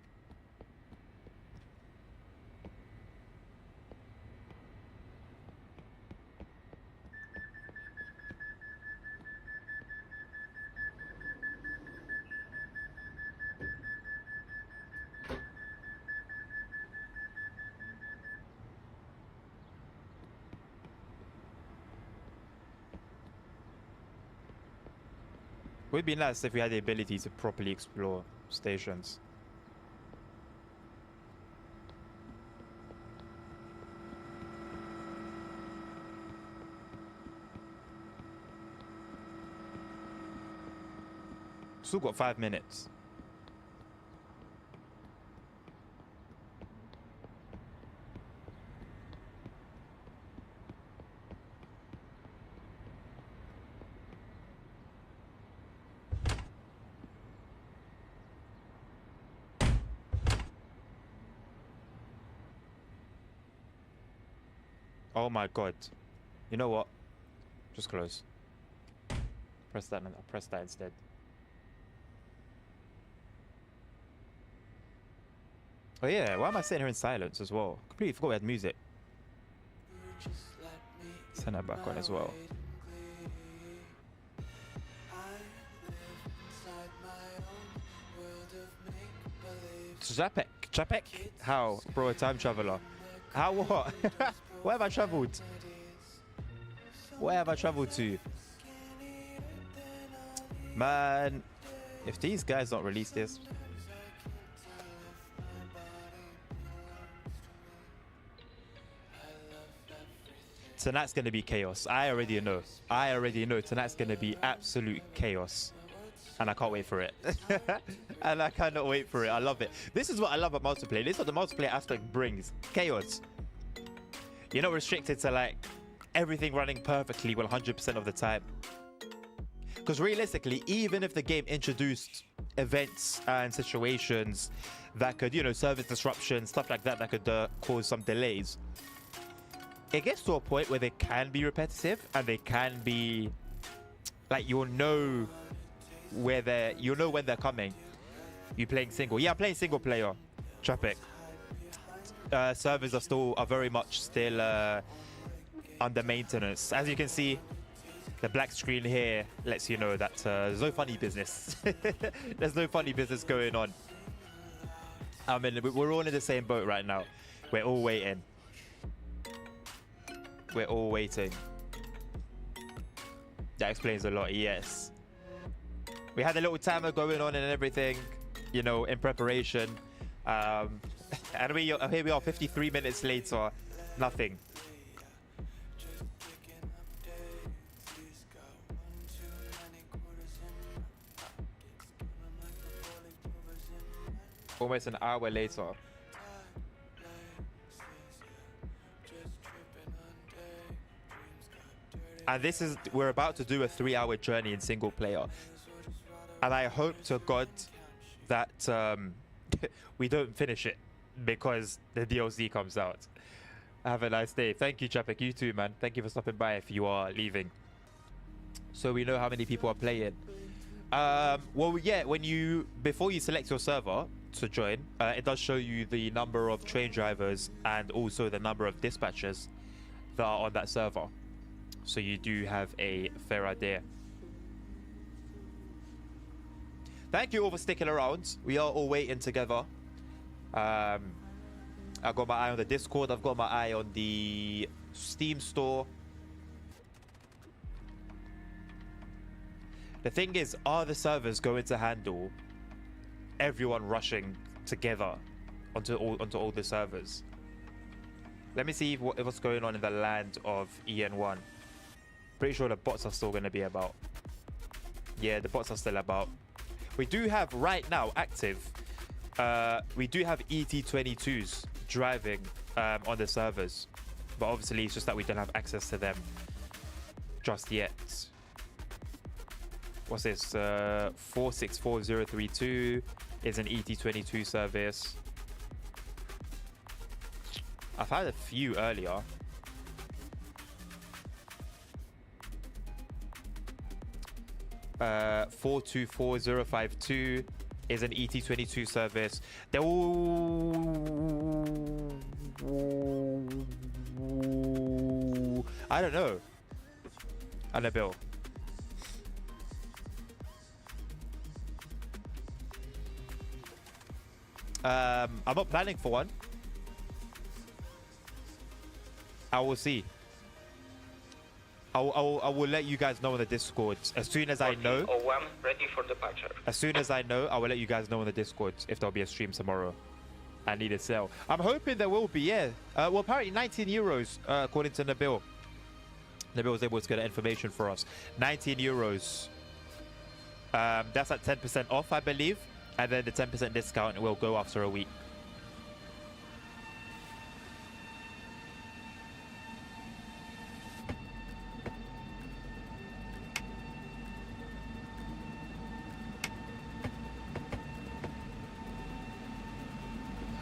It would be nice if we had the ability to properly explore stations. Still got 5 minutes. Oh my god. You know what? Just close. Press that and I'll press that instead. Oh yeah, why am I sitting here in silence as well? Completely forgot we had music. Send that back on as well. Chapek? How? Bro, a time traveler. How what? Where have I travelled? Where have I travelled to? Man, if these guys don't release this. Tonight's going to be chaos. I already know. Tonight's going to be absolute chaos. And I can't wait for it. And I cannot wait for it. I love it. This is what I love about multiplayer. This is what the multiplayer aspect brings. Chaos. You're not restricted to like everything running perfectly 100% of the time. Because realistically, even if the game introduced events and situations that could, you know, service disruption, stuff like that, that could cause some delays, it gets to a point where they can be repetitive and they can be like, you'll know when they're coming. You playing single? Yeah, I'm playing single player. Traffic. Servers are very much still under maintenance. As you can see, the black screen here lets you know that there's no funny business. There's no funny business going on. I mean, we're all in the same boat right now. We're all waiting. We're all waiting. That explains a lot, yes. We had a little timer going on and everything, you know, in preparation. And here we are 53 minutes later, nothing. Almost an hour later. And we're about to do a 3-hour journey in single player. And I hope to God that we don't finish it because the DLC comes out. Have a nice day. Thank you, Chapek. You too, man. Thank you for stopping by if you are leaving. So we know how many people are playing. Well, yeah, before you select your server to join, it does show you the number of train drivers and also the number of dispatchers that are on that server. So you do have a fair idea. Thank you all for sticking around. We are all waiting together. I've got my eye on the Discord. I've got my eye on the Steam store. The thing is, are the servers going to handle everyone rushing together onto all the servers? Let me see what's going on in the land of EN1. Pretty sure the bots are still going to be about. Yeah, the bots are still about. We do have right now active. We do have ET22s driving on the servers, but obviously it's just that we don't have access to them just yet. What's this? 464032 is an ET22 service. I've had a few earlier. Uh, 424052 is an ET22 service. They will... I don't know. Annabelle. I'm not planning for one. I will see. I will let you guys know on the Discord as soon as I know. 01, ready for departure. As soon as I know, I will let you guys know on the Discord if there'll be a stream tomorrow. I need a sell. I'm hoping there will be, yeah. Well, apparently 19 euros, according to Nabil. Nabil was able to get that information for us. 19 euros. That's at 10% off, I believe. And then the 10% discount will go after a week.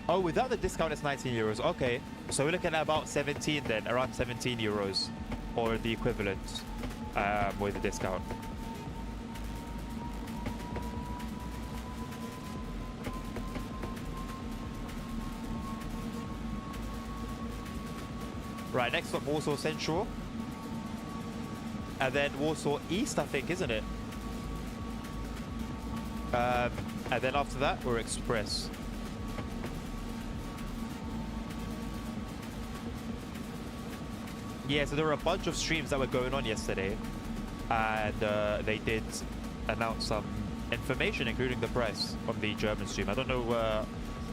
Oh, without the discount, it's 19 euros. Okay. So we're looking at about 17 then, around 17 euros. Or the equivalent with the discount. Right, next up, Warsaw Central. And then Warsaw East, I think, isn't it? And then after that, we're Express. Yeah, so there were a bunch of streams that were going on yesterday. And they did announce some information, including the price on the German stream. I don't know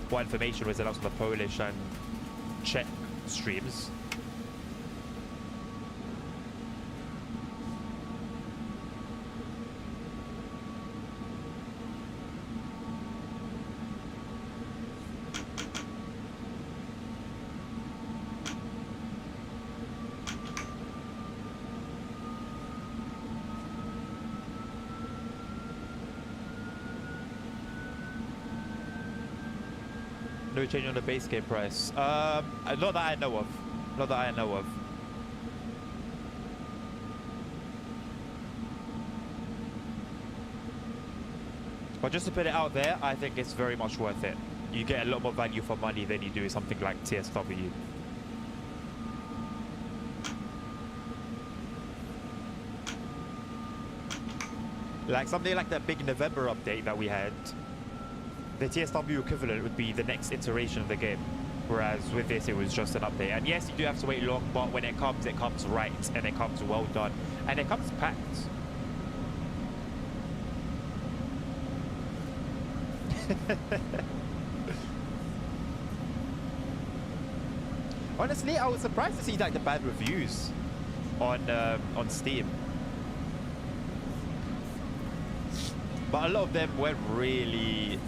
what information was announced on the Polish and Czech streams. No change on the base game price. Not that I know of. Not that I know of. But just to put it out there, I think it's very much worth it. You get a lot more value for money than you do something like TSW. Like something like that big November update that we had. The TSW equivalent would be the next iteration of the game. Whereas with this, it was just an update. And yes, you do have to wait long, but when it comes right, and it comes well done. And it comes packed. Honestly, I was surprised to see like the bad reviews on Steam. But a lot of them weren't really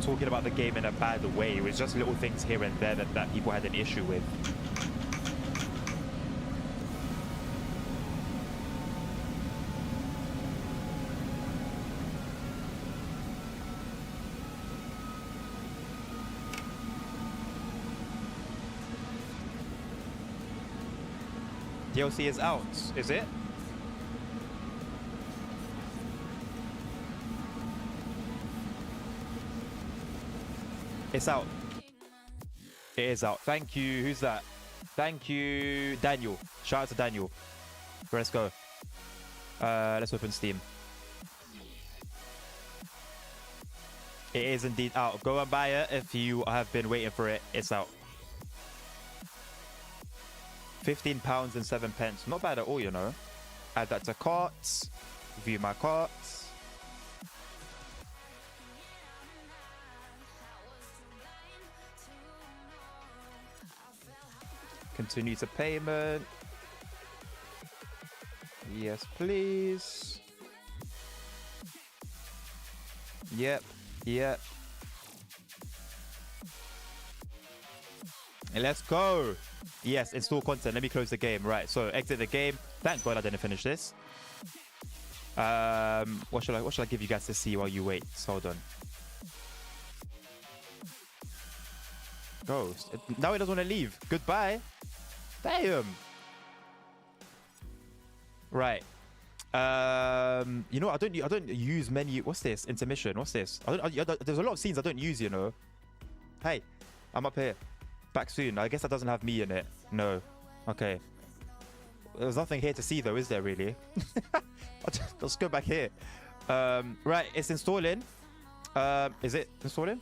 talking about the game in a bad way. It was just little things here and there that people had an issue with. DLC is out, is it? It's out. It is out. Thank you. Who's that? Thank you, Daniel. Shout out to Daniel. Let's go. Let's open Steam. It is indeed out. Go and buy it if you have been waiting for it. It's out. £15 and 7 pence. Not bad at all, you know. Add that to carts. View my carts. Continue to payment. Yes, please. Yep. Yep. And let's go. Yes, install content. Let me close the game. Right, so exit the game. Thank God I didn't finish this. What should I give you guys to see while you wait? Hold on. Ghost. Now he doesn't want to leave. Goodbye. Damn. Right. You know, I don't use menu. What's this? Intermission. What's this? There's a lot of scenes I don't use. You know. Hey, I'm up here. Back soon. I guess that doesn't have me in it. No. Okay. There's nothing here to see though, is there really? Let's go back here. Right, it's installing. Is it installing?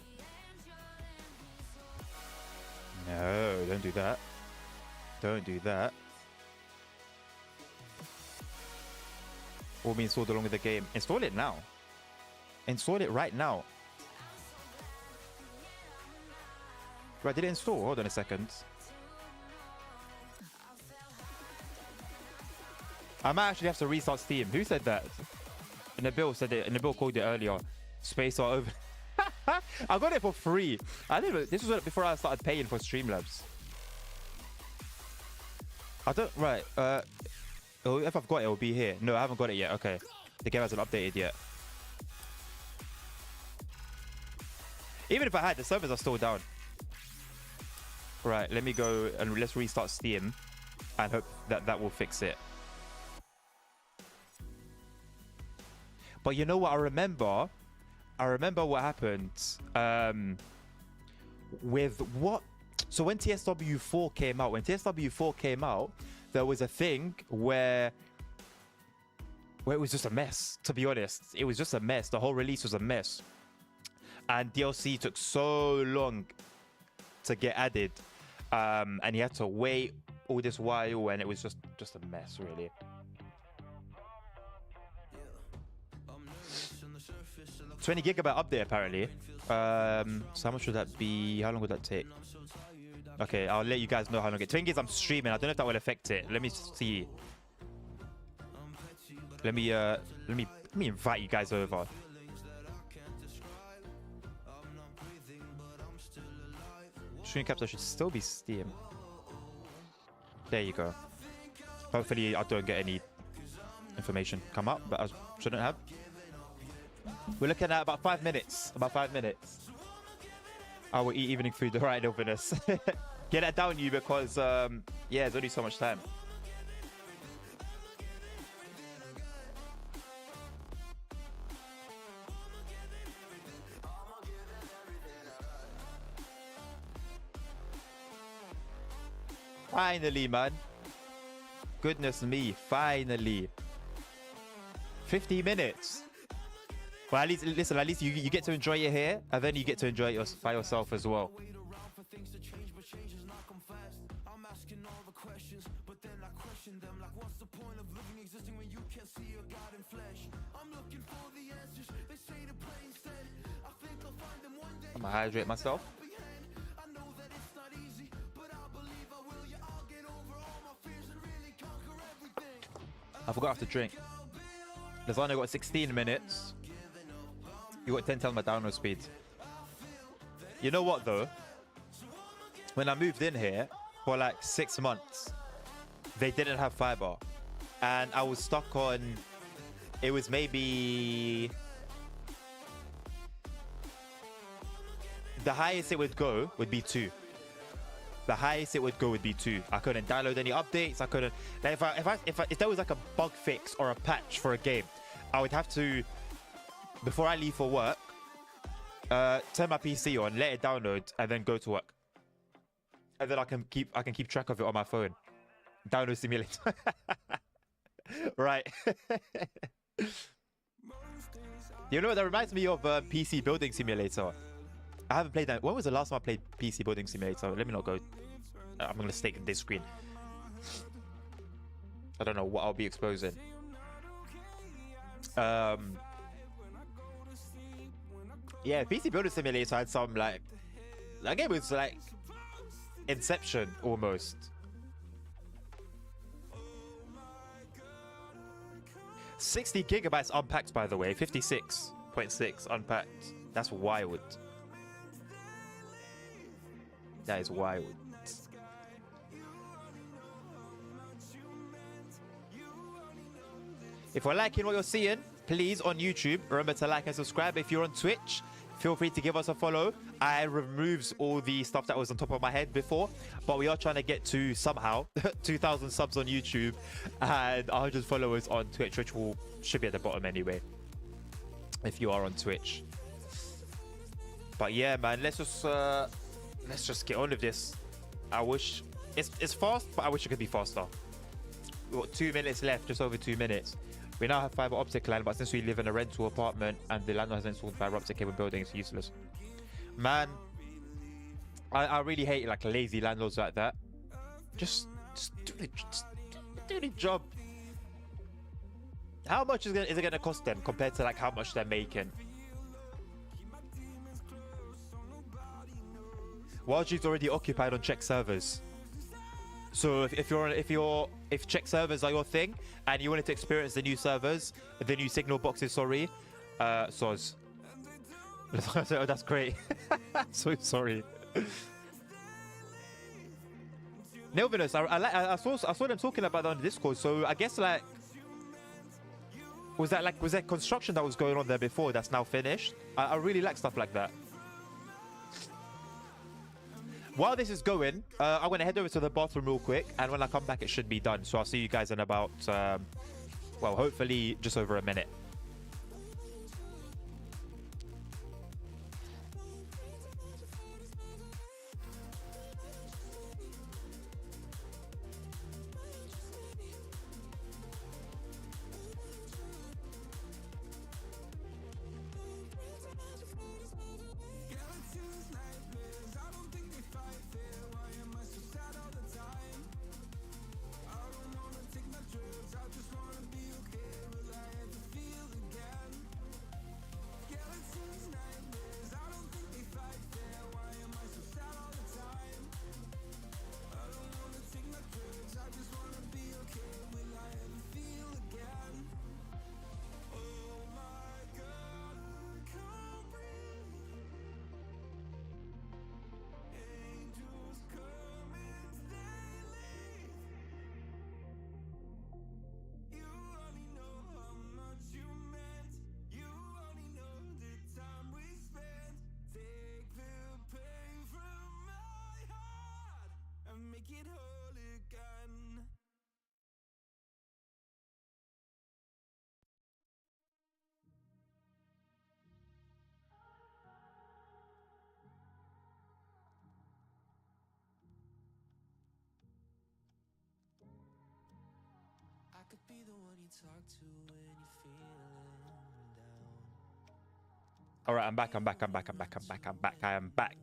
No, don't do that. Don't do that. Will be installed along with the game. Install it now. Install it right now. Right, did it install? Hold on a second. I might actually have to restart Steam. Who said that? Nabil said it. Nabil called it earlier. Space or over. I got it for free. I didn't. This was before I started paying for Streamlabs. I don't. Right. If I've got it, it'll be here. No, I haven't got it yet. Okay. The game hasn't updated yet. Even if I had, the servers are still down. Right. Let me go and let's restart Steam, and hope that that will fix it. But you know what? I remember what happened with what? So when TSW4 came out, there was a thing where it was just a mess. To be honest, it was just a mess. The whole release was a mess, and DLC took so long to get added, and you had to wait all this while, and it was just a mess, really. 20 gigabyte update apparently. So how much would that be? How long would that take? Okay, I'll let you guys know how long it. 20 gigs I'm streaming. I don't know if that will affect it. Let me see. Let me invite you guys over. Stream capture should still be Steam. There you go. Hopefully I don't get any information come up, but I shouldn't have. We're looking at about 5 minutes. About 5 minutes. I will eat evening food right over this. Get that down, you, because yeah, there's only so much time. Finally, man. Goodness me, finally. 50 minutes. Well, at least, listen, at least you get to enjoy it here, and then you get to enjoy it by yourself as well. I'm gonna hydrate myself. I forgot I have to drink. Lasagna got 16 minutes. You got 10 times my download speed. You know what though? When I moved in here for like 6 months, they didn't have fiber. And I was stuck on, it was maybe, the highest it would go would be 2. The highest it would go would be 2. I couldn't download any updates. I couldn't. Like if there was like a bug fix or a patch for a game, I would have to, before I leave for work, turn my PC on, let it download, and then go to work. And then I can keep track of it on my phone. Download simulator. Right. You know what? That reminds me of PC building simulator. I haven't played that. When was the last time I played PC building simulator? Let me not go. I'm gonna stick in this screen. I don't know what I'll be exposing. Yeah, PC building simulator had some like, that game was like Inception almost. $60 gigabytes unpacked, by the way. 56.6 unpacked. That's wild. That is wild. If you're liking what you're seeing, please on YouTube, remember to like and subscribe. If you're on Twitch, feel free to give us a follow. I removes all the stuff that was on top of my head before, but we are trying to get to somehow 2,000 subs on YouTube and 100 followers on Twitch, which should be at the bottom anyway if you are on Twitch. But yeah, man, let's just get on with this. I wish it's fast, but I wish it could be faster. We've got 2 minutes left, just over 2 minutes. We now have fiber optic line, but since we live in a rental apartment and the landlord has installed fiber optic cable building, it's useless. Man, I really hate like lazy landlords like that. Just do the job. How much is it gonna cost them compared to like how much they're making? YG's already occupied on Czech servers. So if Czech servers are your thing and you wanted to experience the new servers, the new signal boxes, sorry, soz. Oh, that's great. So sorry. Nelvinus, I saw them talking about that on the Discord. So I guess like was that construction that was going on there before that's now finished? I really like stuff like that. While this is going, I'm going to head over to the bathroom real quick, and when I come back, it should be done. So I'll see you guys in about, well, hopefully just over a minute. All right, I'm back. I am back.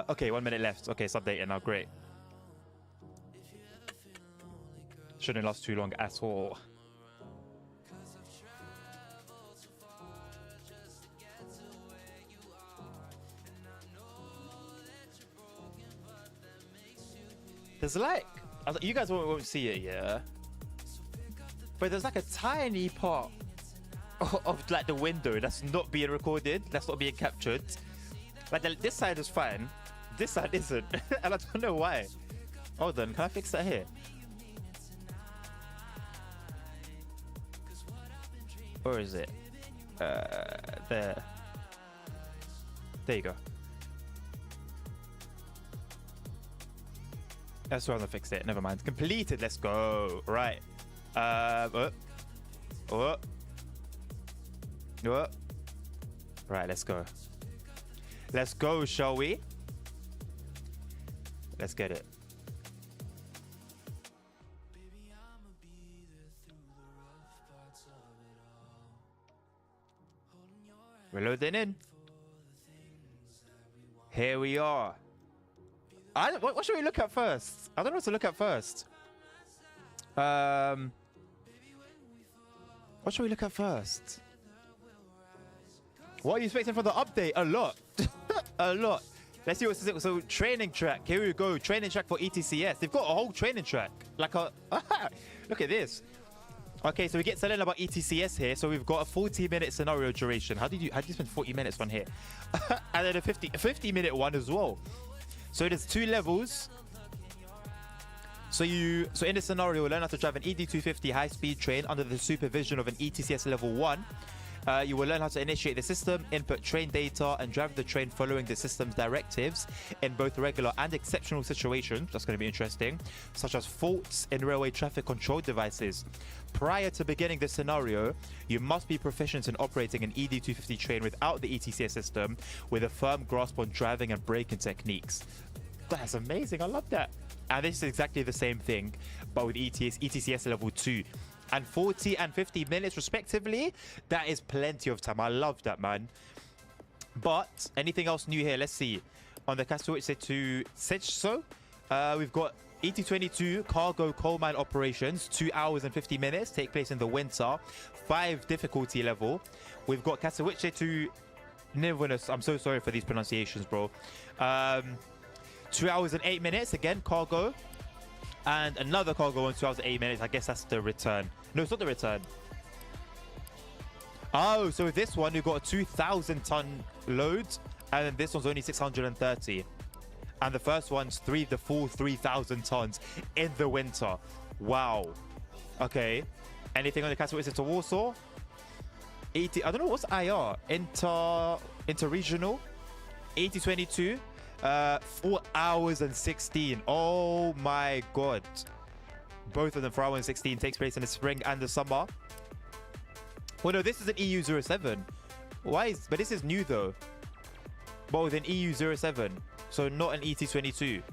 Okay, 1 minute left. Okay, it's updating now. Great. Shouldn't last too long at all. There's like, you guys won't see it, yeah? But there's like a tiny part of like the window that's not being recorded, that's not being captured. Like this side is fine, this side isn't, and I don't know why. Hold on, can I fix that here? Where is it? There. There you go. That's why I'm gonna fix it. Never mind. Completed. Let's go. Right. Right. Let's go. Let's go, shall we? Let's get it. We're loading in. Here we are. What should we look at first? I don't know what to look at first. What should we look at first? What are you expecting for the update? A lot. A lot. Let's see what's this. So training track. Here we go. Training track for ETCS. They've got a whole training track. Like a look at this. Okay, so we get to learn about ETCS here. So we've got a 40-minute scenario duration. How did you spend 40 minutes on here? And then a 50-minute one as well. So there's 2 levels. So in this scenario, you'll learn how to drive an ED250 high-speed train under the supervision of an ETCS level 1. You will learn how to initiate the system, input train data, and drive the train following the system's directives in both regular and exceptional situations. That's going to be interesting, such as faults in railway traffic control devices. Prior to beginning this scenario, you must be proficient in operating an ED250 train without the ETCS system, with a firm grasp on driving and braking techniques. That's amazing. I love that. And this is exactly the same thing, but with ETCS level 2. And 40 and 50 minutes respectively. That is plenty of time. I love that, man. But anything else new here? Let's see. On the Katowice to Sechso, we've got ET22 cargo coal mine operations, 2 hours and 50 minutes, take place in the winter, 5 difficulty level. We've got Katowice to Nivunus. I'm so sorry for these pronunciations, bro. 2 hours and 8 minutes, again, cargo. And another cargo on 2 hours and 8 minutes. I guess that's the return. No, it's not the return. Oh, so with this one, we've got a 2,000 ton load. And then this one's only 630. And the first one's the full 3,000 tons in the winter. Wow. Okay. Anything on the Katowice to Warsaw? I don't know, what's IR? Inter-regional? 8022. 4 hours and 16. Oh my god. Both of them 4 hours and 16 takes place in the spring and the summer. Well, no, this is an EU07. But this is new though. But with an EU07. So not an ET22.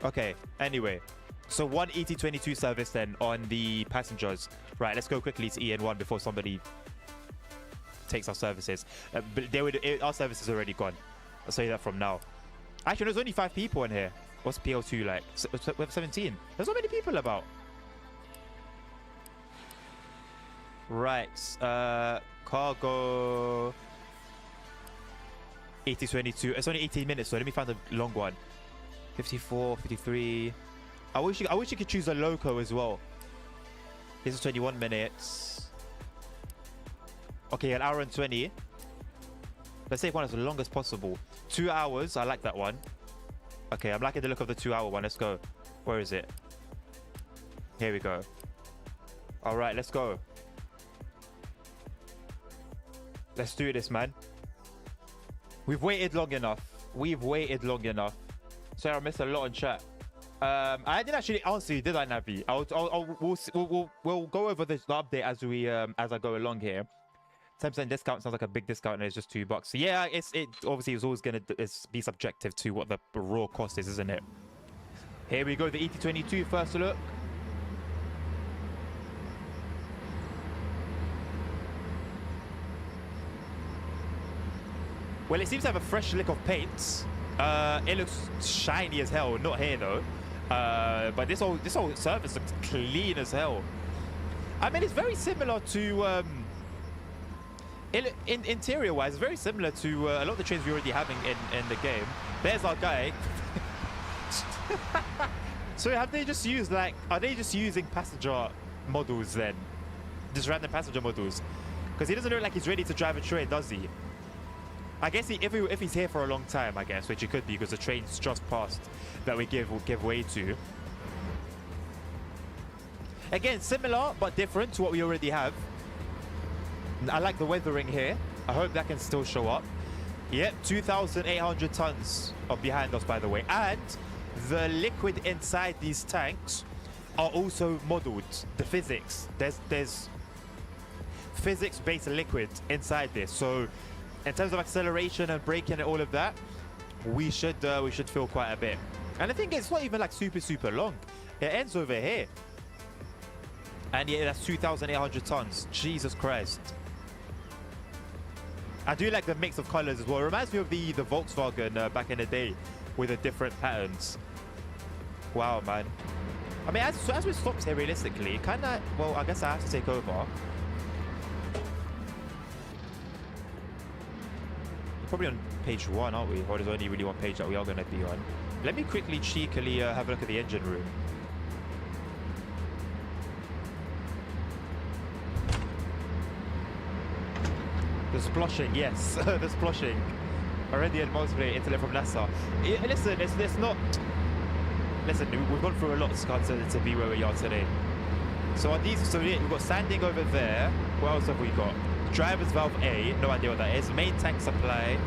Okay, anyway. So one ET22 service then on the passengers. Right, let's go quickly to EN1 before somebody takes our services. But our service is already gone. I'll say that from now. Actually, there's only 5 people in here. What's PL2 like? We have 17. There's not many people about. Right. Cargo. 8022. It's only 18 minutes, so let me find a long one. 54, 53. I wish you could choose a loco as well. This is 21 minutes. Okay, an hour and 20. Let's take one as long as possible. 2 hours. I like that one. Okay, I'm liking the look of the 2 hour one. Let's go. Where is it? Here we go. All right, let's go. Let's do this, man. We've waited long enough. We've waited long enough. Sorry, I missed a lot in chat. I didn't actually answer you, did I, Navi? We'll go over the update as I go along here. 10% discount sounds like a big discount, and it's just $2. So yeah, it obviously is always gonna be subjective to what the raw cost is, isn't it? Here we go, the ET22 first look. Well, it seems to have a fresh lick of paint. It looks shiny as hell. Not here though. But this whole surface looks clean as hell. I mean, it's very similar to interior-wise. It's very similar to a lot of the trains we're already having in the game. There's our guy. So have they just used are they just using passenger models then? Just random passenger models? Because he doesn't look like he's ready to drive a train, does he? I guess if he's here for a long time, I guess, which he could be because the train's just passed that we give way to. Again, similar but different to what we already have. I like the weathering here. I hope that can still show up. Yep, 2,800 tons of behind us, by the way. And the liquid inside these tanks are also modeled. The physics. There's physics-based liquid inside this. So in terms of acceleration and braking and all of that, we should feel quite a bit. And I think it's not even like super long. It ends over here. And yeah, that's 2,800 tons. Jesus Christ. I do like the mix of colors as well. It reminds me of the Volkswagen back in the day with the different patterns. Wow, man. I mean, as we stopped here, realistically, kind of, well, I guess I have to take over. Probably on page 1, aren't we? Or there's only really one page that we are going to be on. Let me quickly cheekily have a look at the engine room. The sploshing, yes, the sploshing. Already in multiplayer intellect from NASA. Listen, it's not. listen, we've gone through a lot to be where we are today. So on these, so we've got sanding over there. What else have we got? Driver's valve A, no idea what that is. Main tank supply,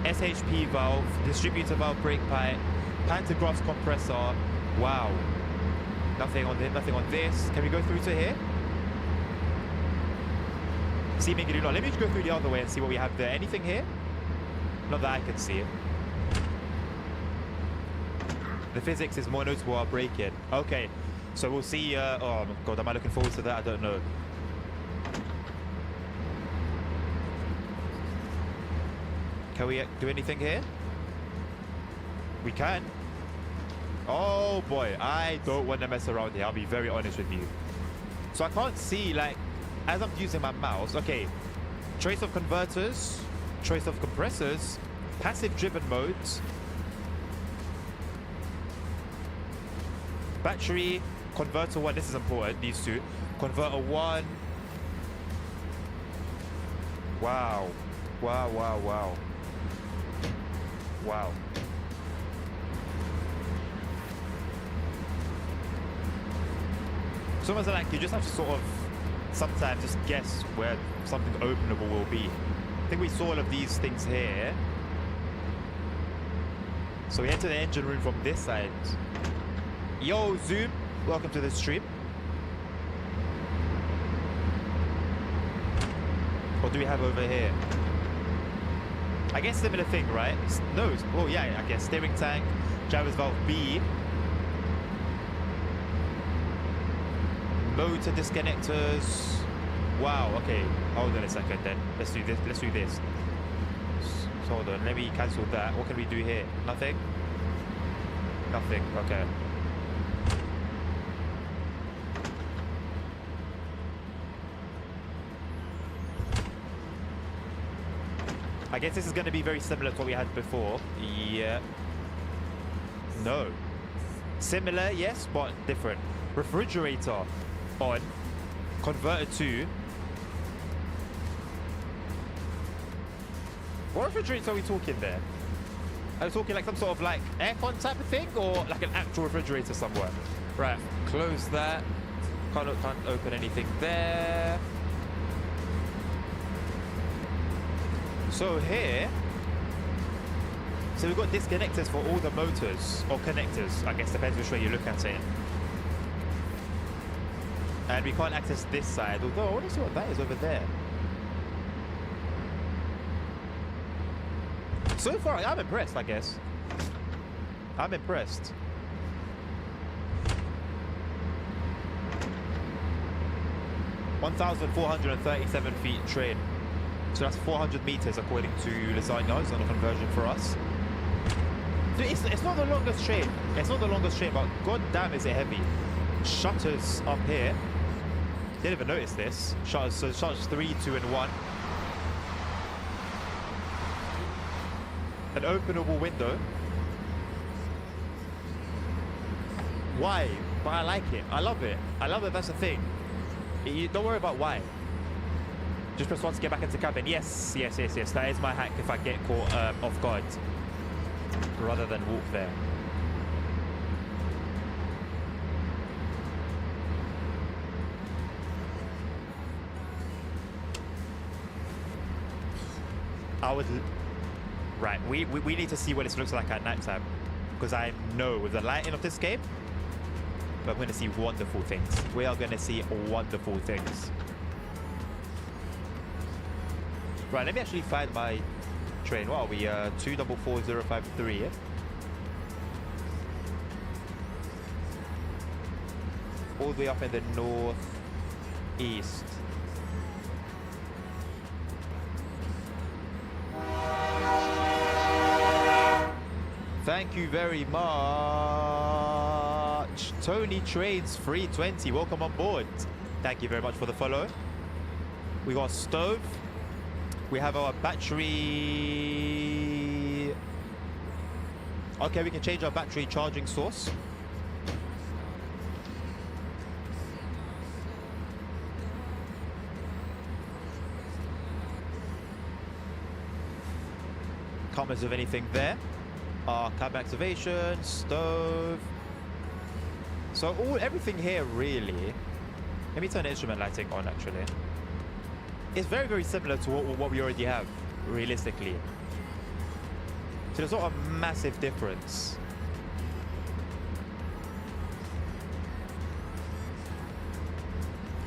SHP valve, distributor valve, brake pipe, pantograph compressor. Wow. Nothing on this, nothing on this. Can we go through to here? Seemingly not. Let me just go through the other way and see what we have there. Anything here? Not that I can see it. The physics is more notable while braking. Okay, so we'll see. Oh my god, am I looking forward to that? I don't know. Can we do anything here? We can. Oh boy, I don't want to mess around here. I'll be very honest with you. So I can't see, like, as I'm using my mouse. Okay, choice of converters, choice of compressors, passive driven modes, battery, converter 1, this is important, these two. Converter 1. Wow. Wow, wow, wow. Wow. It's almost like you just have to sort of sometimes just guess where something openable will be. I think we saw all of these things here. So we enter the engine room from this side. Yo, Zoom, welcome to the stream. What do we have over here? I guess similar thing, right? No, oh yeah, I guess steering tank, driver's valve B, motor disconnectors. Wow, okay, hold on a second then. Let's do this, let's do this. So hold on, let me cancel that. What can we do here? Nothing? Nothing, okay. I guess this is going to be very similar to what we had before. Yeah. No. Similar, yes, but different. Refrigerator on. Converter to. What refrigerator are we talking there? Are we talking like some sort of like aircon type of thing, or like an actual refrigerator somewhere? Right, close that. Can't open anything there. So here, so we've got disconnectors for all the motors, or connectors, I guess, depends which way you look at it. And we can't access this side, although I want to see what that is over there. So far, I'm impressed, I guess. I'm impressed. (1,437 feet train). So that's 400 meters according to Lasagna. It's not a conversion for us. It's not the longest train. It's not the longest train, but god damn is it heavy. Shutters up here. Didn't even notice this. Shutters, so shutters 3, 2, and 1. An openable window. Why? But I like it. I love it. I love that that's a thing. Don't worry about why. Just press 1 to get back into cabin. Yes, yes, yes, yes. That is my hack if I get caught off guard. Rather than walk there. Right, we need to see what this looks like at night time. Because I know with the lighting of this game, we're going to see wonderful things. We are going to see wonderful things. Right, let me actually find my train. What are we? 244053, yeah? All the way up in the northeast. Thank you very much. Tony Trades 320, welcome on board. Thank you very much for the follow. We got a stove. We have our battery. Okay, we can change our battery charging source. Can't mess with anything there. Cab activation, stove. So everything here really. Let me turn the instrument lighting on actually. It's very, very similar to what we already have, realistically. So there's not a massive difference.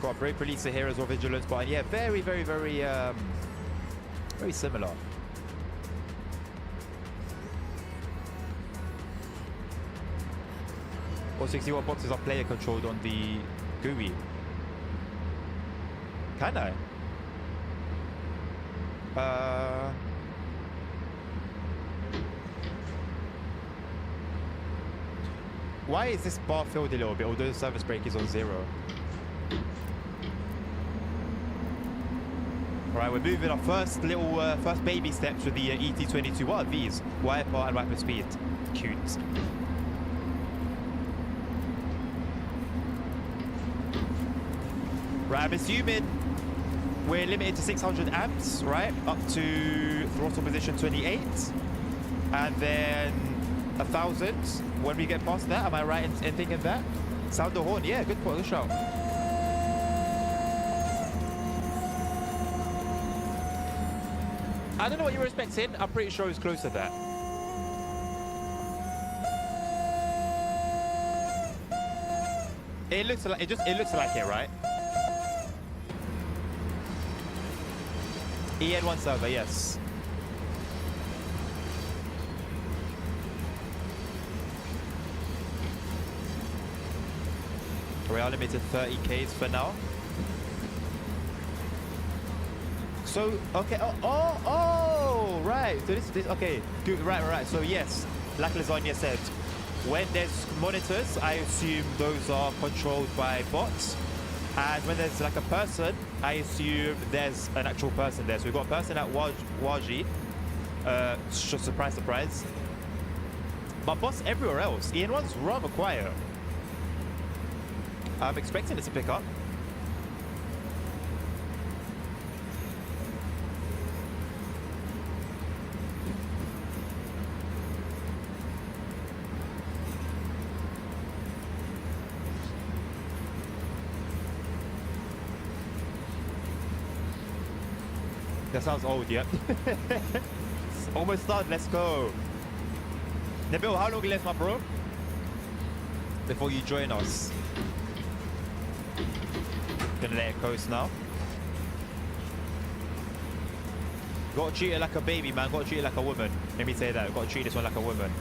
Got a brake releaser here as well, vigilance button. Yeah, very, very, very, very similar. Or 61 boxes are player controlled on the GUI. Can I? Why is this bar filled a little bit, although the service brake is on 0? Alright, we're moving our first little, first baby steps with the ET22. What are these? Wiper and wiper speed. Cute. Right, I'm assuming we're limited to 600 amps, right? Up to throttle position 28. And then 1,000 when we get past that. Am I right in thinking that? Sound the horn. Yeah, good point. Good shout. I don't know what you were expecting. I'm pretty sure it's close to that. It looks like it looks like it, right? EN1 server, yes. We are limited 30Ks for now. So, okay, right. So this, okay, good, right. So yes, like Lasagna said, when there's monitors, I assume those are controlled by bots. And when there's like a person, I assume there's an actual person there. So we've got a person at Waji. Surprise, surprise. But bots everywhere else. EN1's rather quiet. I'm expecting it to pick up. That sounds old, yep. Almost done, let's go. Nabil, how long left, my bro? Before you join us. Gonna let it coast now. Gotta treat it like a baby, man. Gotta treat it like a woman. Let me say that. Gotta treat this one like a woman.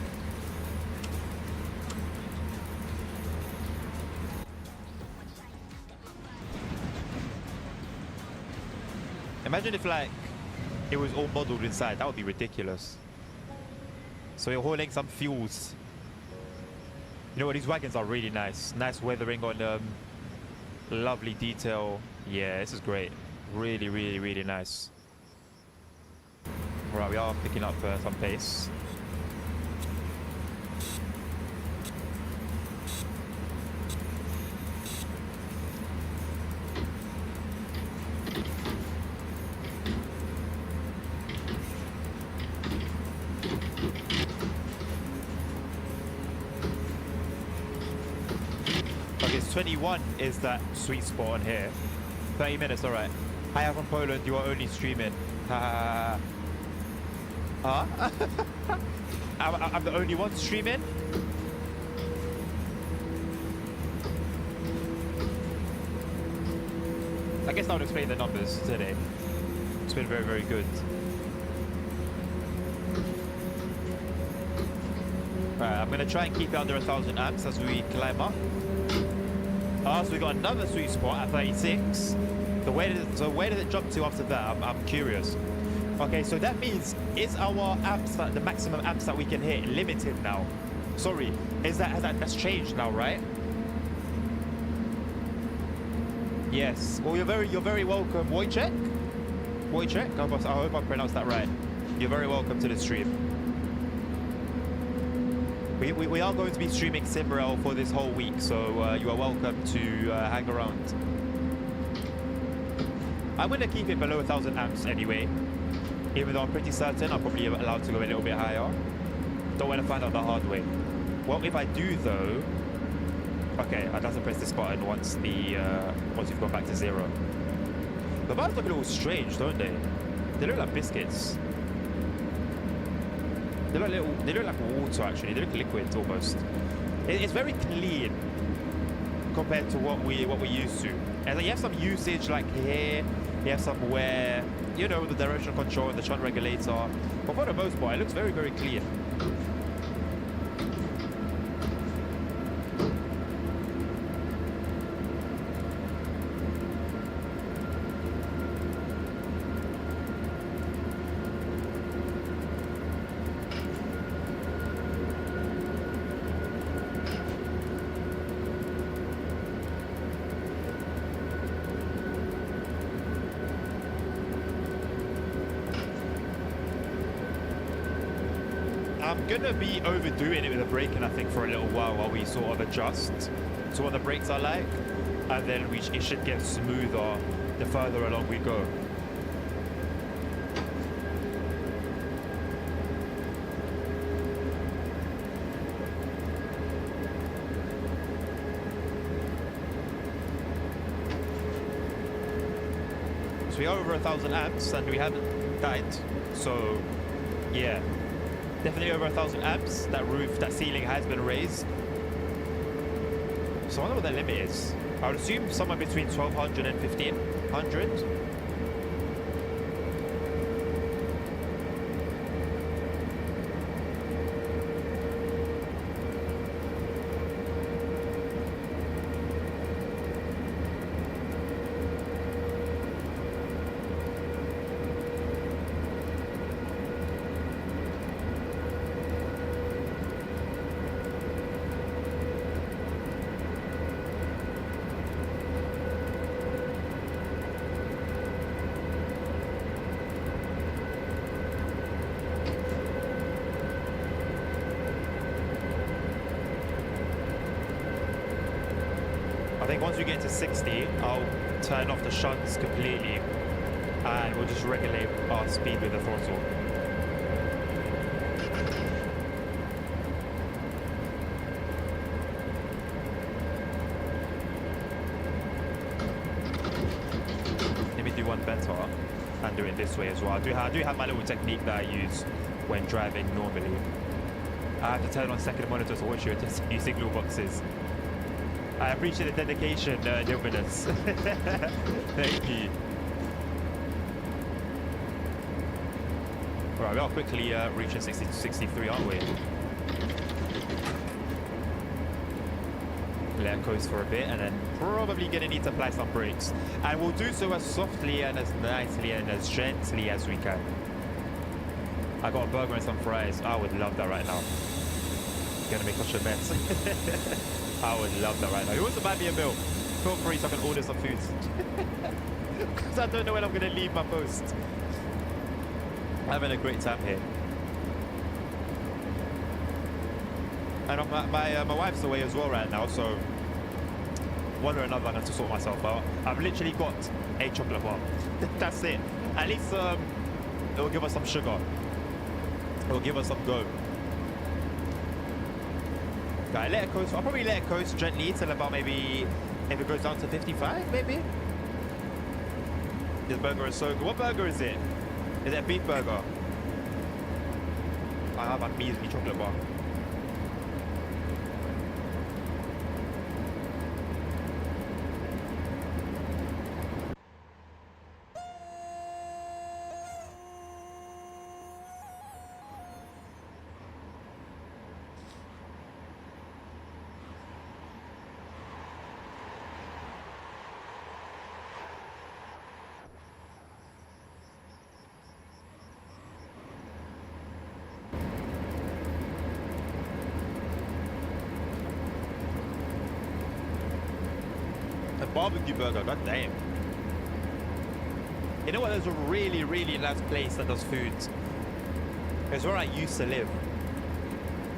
Imagine if, like, it was all modeled inside. That would be ridiculous. So you're hauling some fuels. You know what? These wagons are really nice. Nice weathering on them. Lovely detail. Yeah, this is great. Really, really, really nice. Right, we are picking up some pace. Okay, 21 is that sweet spot on here. 30 minutes, alright. Hi, I'm from Poland, you are only streaming. Huh? I'm the only one streaming? I guess I would explain the numbers today. It's been very, very good. Alright, I'm going to try and keep it under 1,000 amps as we climb up. So we got another sweet spot at 36. So where did it jump to after that? I'm curious. Okay, so that means, is our amps, the maximum amps that we can hit, limited now? Sorry, that's changed now, right? Yes. Well, you're very welcome, Wojciech. Wojciech. I hope I pronounced that right. You're very welcome to the stream. We are going to be streaming SIMRAIL for this whole week, so you are welcome to hang around. I'm going to keep it below 1,000 amps anyway, even though I'm pretty certain I'm probably allowed to go a little bit higher. Don't want to find out the hard way. Well, if I do though, okay, I doesn't press this button once you've gone back to 0. The buttons look a little strange, don't they? They look like biscuits. They look like water actually. They look liquid almost. It's very clean compared to what we're used to. And you have some usage like here. You have some where, you know, the direction control and the shunt regulator. But for the most part, it looks very, very clean. I'm gonna be overdoing it with the braking, I think, for a little while we sort of adjust to what the brakes are like, and then it should get smoother the further along we go. So we are over 1,000 amps and we haven't died, so yeah. Definitely over 1,000 amps. That ceiling has been raised. So I wonder what the limit is. I would assume somewhere between 1,200 and 1,500. I think once we get to 60, I'll turn off the shunts completely and we'll just regulate our speed with the throttle. Let me do one better and do it this way as well. I do have my little technique that I use when driving normally. I have to turn on second monitor to watch your new signal boxes. I appreciate the dedication, Dilminus. Thank you. Right, we are quickly reaching 63, aren't we? Let it coast for a bit, and then probably gonna need to apply some brakes. And we'll do so as softly and as nicely and as gently as we can. I got a burger and some fries. I would love that right now. Gonna make such a mess. I would love that right now. Who wants to buy me a meal? Feel free so I can order some food. Because I don't know when I'm going to leave my post. Having a great time here. And my wife's away as well right now, so one or another I'm going to sort myself out. I've literally got a chocolate bar. That's it. At least it will give us some sugar. It will give us some go. Okay, let it coast. I'll probably let it coast gently till about maybe, if it goes down to 55, maybe. This burger is so good. What burger is it? Is it a beef burger? I have a measly chocolate bar. Barbecue burger, god damn. You know what, there's a really, really nice place that does food. It's where I used to live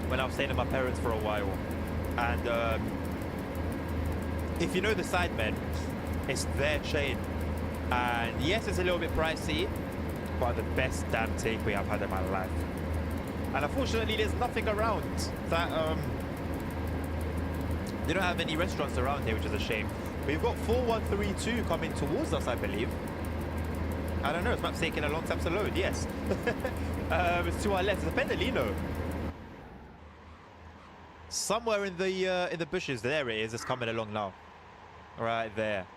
when I was staying with my parents for a while. And if you know the Sidemen, it's their chain. And yes, it's a little bit pricey, but the best damn takeaway I've had in my life. And unfortunately, there's nothing around that. They don't have any restaurants around here, which is a shame. We've got 4132 coming towards us, I believe. I don't know. This map's taking a long time to load. Yes. It's to our left. It's a Pendolino. Somewhere in the bushes, there it is. It's coming along now. Right there.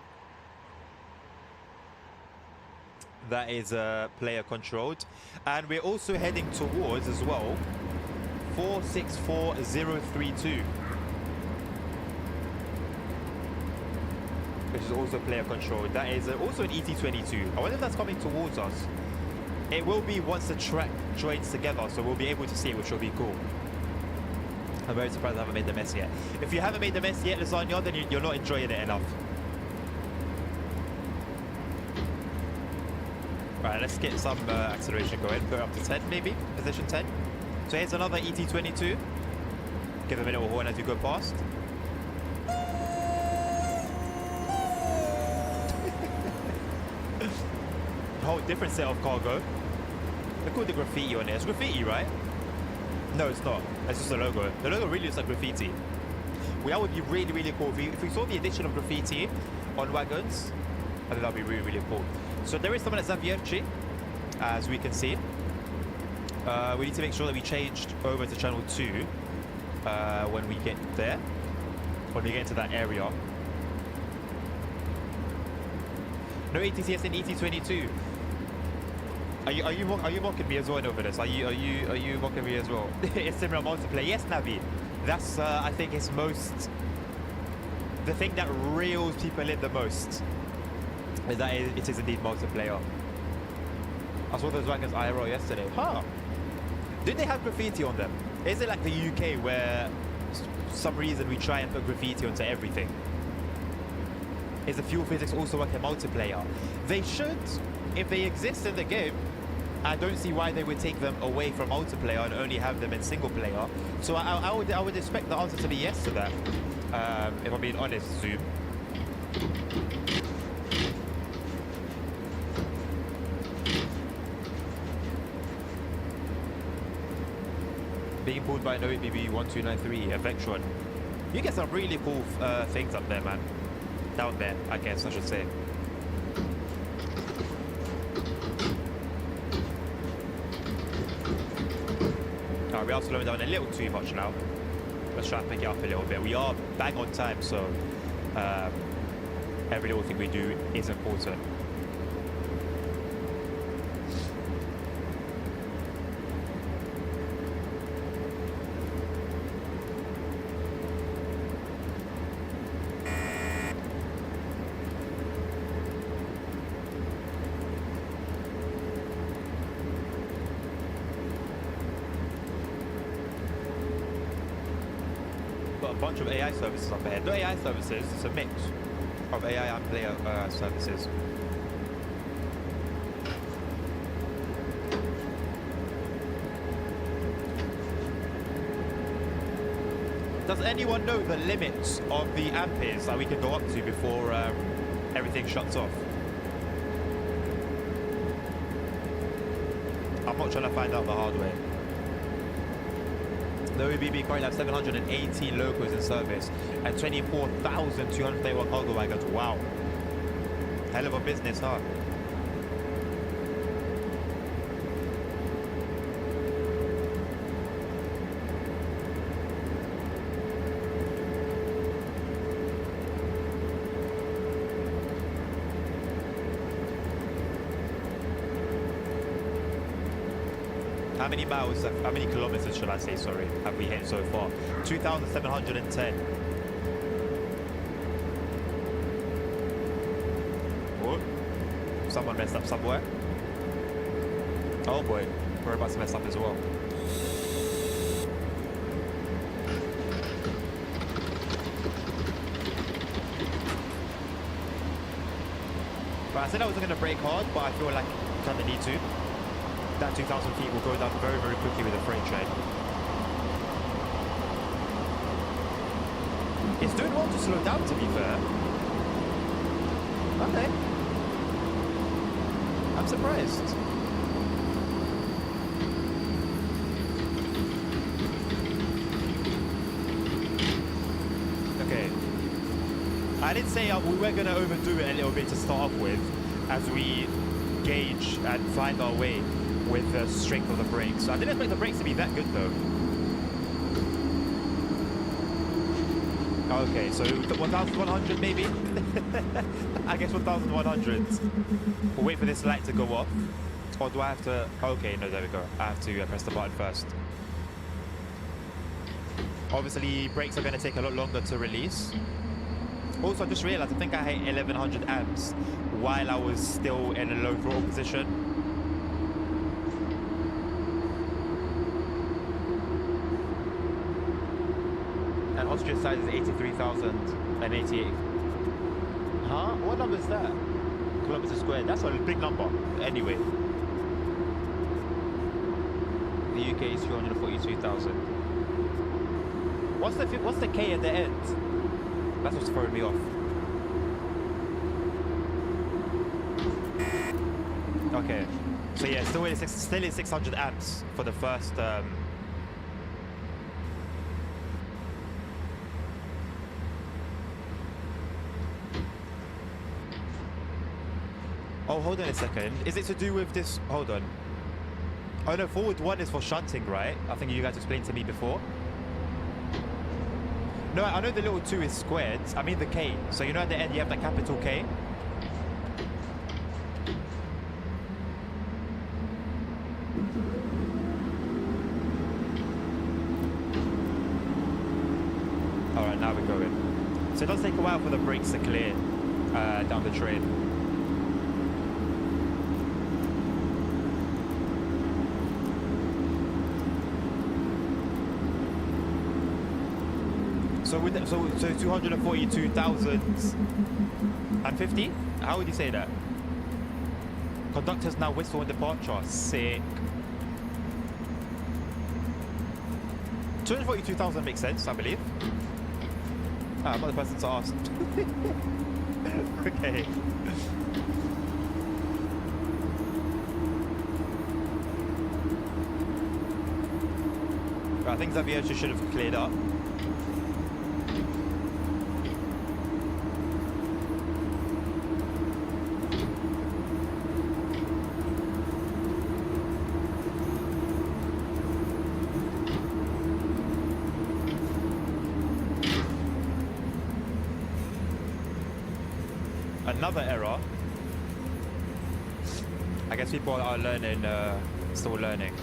That is player controlled, and we're also heading towards as well 464032, which is also player controlled. That is also an ET22. I wonder if that's coming towards us. It will be once the track joins together, so we'll be able to see it, which will be cool. I'm very surprised I haven't made the mess yet. If you haven't made the mess yet, Lasagna, then you're not enjoying it enough. Right, let's get some acceleration going. Go up to 10 maybe, position 10. So here's another ET22. Give him a little horn as you go past. A whole different set of cargo. Look at the graffiti on it. It's graffiti, right? No, it's not. It's just a logo. The logo really looks like graffiti. That would be really, really cool. If we saw the addition of graffiti on wagons, I think that would be really, really cool. So there is someone at Zavierci, as we can see. We need to make sure that we changed over to channel 2 when we get there, when we get into that area. No ATCS in ET22. Are you mocking me as well over this? Are you mocking me as well? It's SIMRAIL multiplayer. Yes, Navi. That's I think it's the thing that reels people in the most. Is that it is indeed multiplayer. I saw those wagons IRL yesterday. Huh. Did they have graffiti on them? Is it like the UK where for some reason we try and put graffiti onto everything? Is the fuel physics also work in multiplayer? They should. If they exist in the game, I don't see why they would take them away from multiplayer and only have them in single player. So I would expect the answer to be yes to that. If I'm being honest, Zoom. Being pulled by an OEBB 1293, a Vectron. You get some really cool things up there, man. Down there, I guess I should say. Alright, we are slowing down a little too much now. Let's try and pick it up a little bit. We are bang on time, so every little thing we do is important. A bunch of AI services up ahead. No AI services, it's a mix of AI and player services. Does anyone know the limits of the amperes that we can go up to before everything shuts off? I'm not trying to find out the hard way. The OEBB currently have 718 locos in service and 24,231 cargo wagons. Wow. Hell of a business, huh? How many miles, how many kilometers should I say, sorry, have we hit so far? 2,710. Oh, someone messed up somewhere. Oh boy, we're about to mess up as well. But I said I wasn't going to brake hard, but I feel like I kind of need to. That 2,000 feet will go down very, very quickly with a freight train. It's doing well to slow down, to be fair. Okay. I'm surprised. I did say we were going to overdo it a little bit to start off with as we gauge and find our way with the strength of the brakes. I didn't expect the brakes to be that good though. Okay, so 1,100 maybe? I guess 1,100. We'll wait for this light to go off. Or do I have to... Okay, no, there we go. I have to press the button first. Obviously, brakes are going to take a lot longer to release. Also, I just realized I think I hit 1,100 amps while I was still in a low throttle position. And Austria's size is 83,088. Huh? What number is that? Kilometers squared. That's a big number. Anyway. The UK is 342,000. What's the K at the end? That's what's throwing me off. Okay. So yeah, still in 600 amps for the first Oh, hold on a second. Is it to do with this? Hold on. Oh no, forward 1 is for shunting, right? I think you guys explained to me before. No, I know the little 2 is squared. I mean the K. So you know at the end you have the capital K? Alright, now we're going. So it does take a while for the brakes to clear down the train. So with the, so 242,050? How would you say that? Conductors now whistle on departure. Sick. 242,000 makes sense, I believe. I'm not the person to ask. Okay. Right, things that we actually should have cleared up. Another error. I guess people are learning, still learning.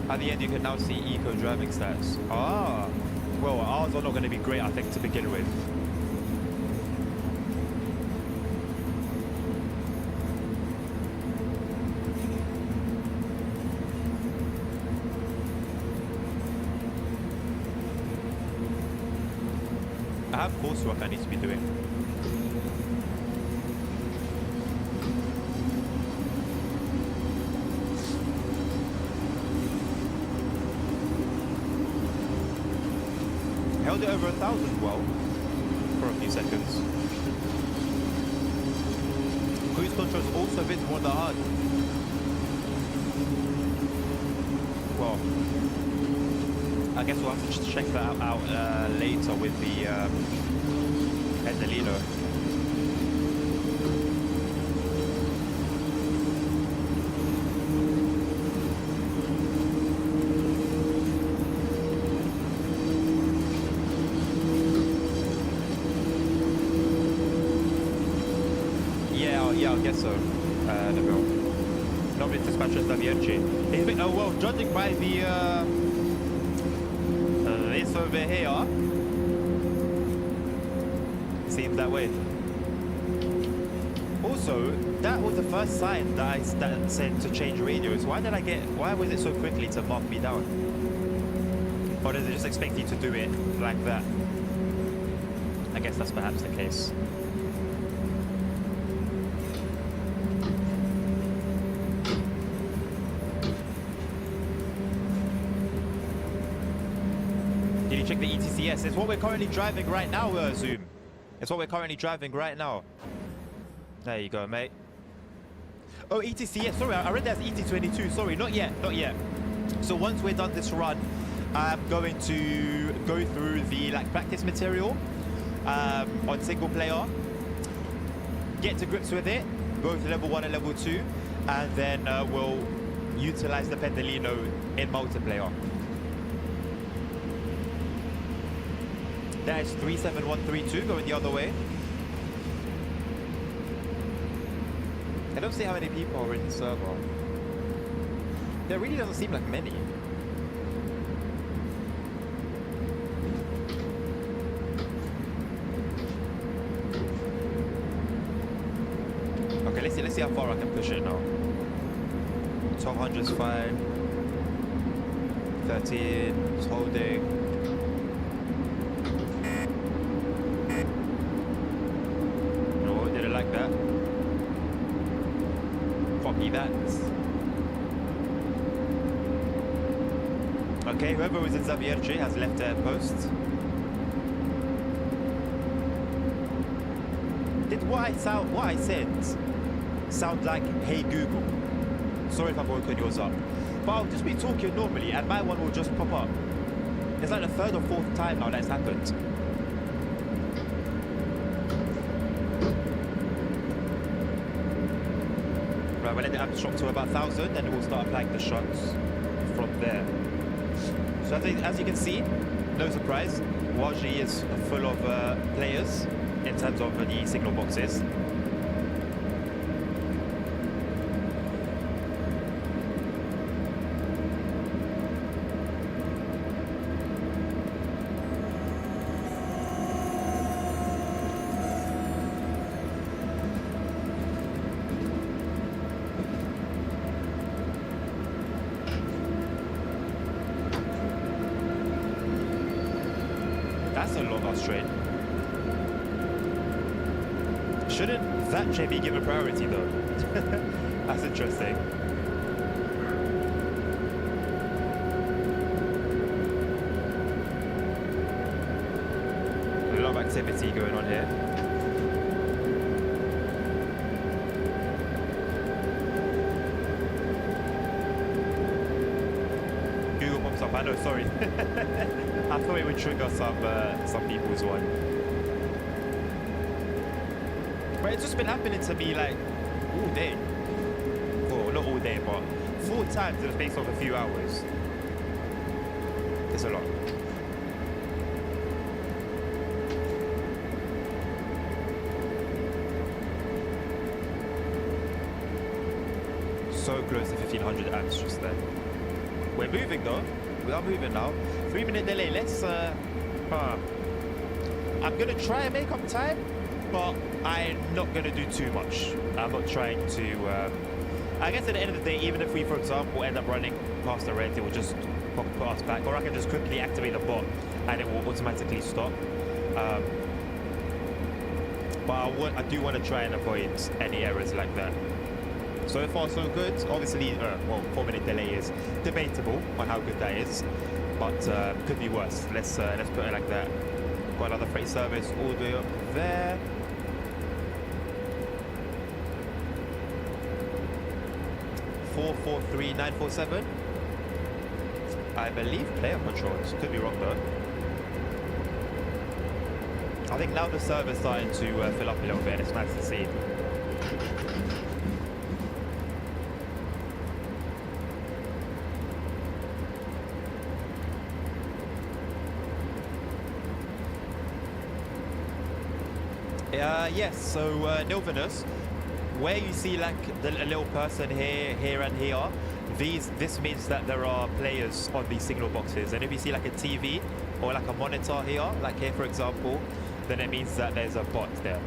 At the end you can now see eco driving stats. Ah, well ours are not going to be great I think to begin with. I have coursework I need to be doing. Held it over 1,000 well for a few seconds. Cruise control is also visible on the HUD. Well, I guess we'll have to just check that out later with the Endelino. Yeah, I guess so. Neville. Nobody dispatches da Vieci. Oh well, judging by the this over here, seems that way. Also, that was the first sign that said to change radios. Why was it so quickly to mark me down? Or does it just expect you to do it like that? I guess that's perhaps the case. Did you check the ETCS? It's what we're currently driving right now, Zoom. It's what we're currently driving right now. There you go, mate. Oh, ETC, yeah, sorry, I read that's ET22. Sorry, not yet, not yet. So once we're done this run, I'm going to go through the practice material on single player, get to grips with it, both level 1 and level 2, and then we'll utilize the Pendolino in multiplayer. That is 37132 going the other way. I don't see how many people are in the server. There really doesn't seem like many. Okay, let's see how far I can push it now. 1200's fine. 13 is holding. No, didn't like that. Copy that. Okay, whoever was in Zavierce has left their post. Did what I said sound like "Hey Google"? Sorry if I've woken yours up, but I'll just be talking normally and my one will just pop up. It's like the 3rd or 4th time now that's happened. Right, we'll let the apps drop to about 1,000 and we'll start applying the shots from there. So as you can see, no surprise, Waji is full of players in terms of the signal boxes. That's a long bus train. Shouldn't that train be given priority though? That's interesting. A lot of activity going on here. Google pops up. I know, sorry. I thought it would trigger some people's one. But it's just been happening to me like all day. Well, not all day, but 4 times in the space of a few hours. It's a lot. So close to 1500 amps just then. We're moving though. We are moving now. 3-minute delay. Let's. I'm gonna try and make up time, but I'm not gonna do too much. I'm not trying to. I guess at the end of the day, even if we, for example, end up running past the red, it will just put us back, or I can just quickly activate the bot and it will automatically stop. But I do want to try and avoid any errors like that. So far, so good. Obviously, well, 4-minute delay is debatable on how good that is, but could be worse. Let's put it like that. Got another freight service all the way up there. $443,947. I believe player controls. Could be wrong though. I think now the server's starting to fill up a little bit, and it's nice to see. Yes, so Nilvanus, where you see like a little person here and here, this means that there are players on these signal boxes. And if you see like a TV or like a monitor here, like here for example, then it means that there's a bot there.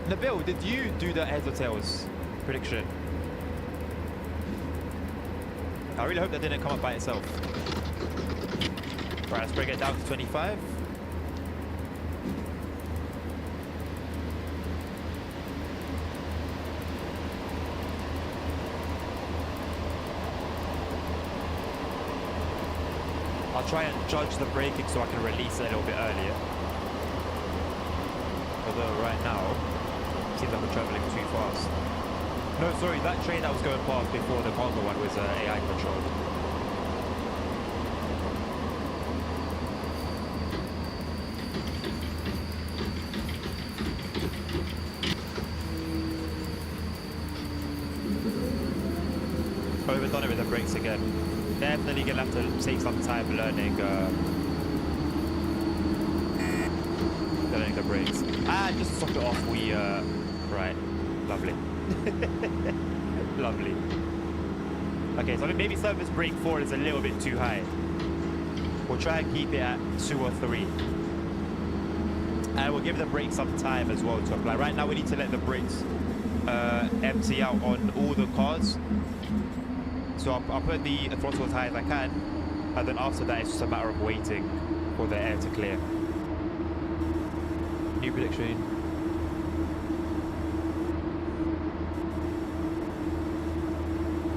Nabil, did you do the heads or tails prediction? I really hope that didn't come up by itself. Right, let's bring it down to 25. I'll try and judge the braking so I can release it a little bit earlier. Although right now, it seems like we're traveling too fast. No, sorry, that train that was going past before the cargo one was AI controlled. Overdone it with the brakes again. Definitely gonna have to take some time learning the brakes. And just to top it off, we right, lovely. Lovely. Okay, so maybe surface brake 4 is a little bit too high. We'll try and keep it at 2 or 3. And we'll give the brakes some time as well to apply. Right now we need to let the brakes empty out on all the cars. So I'll put the throttle as high as I can, and then after that it's just a matter of waiting for the air to clear. New prediction.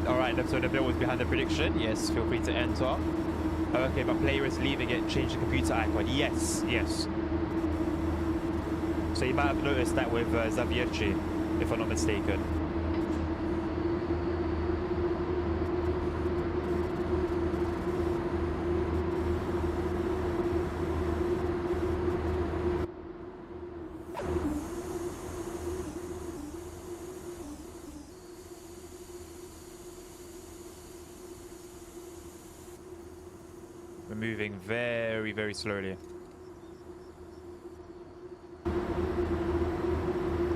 Alright, so the bill was behind the prediction. Yes, feel free to enter. Okay, my player is leaving it. Change the computer icon. Yes, yes. So you might have noticed that with Zavierci, if I'm not mistaken. We're moving very, very slowly.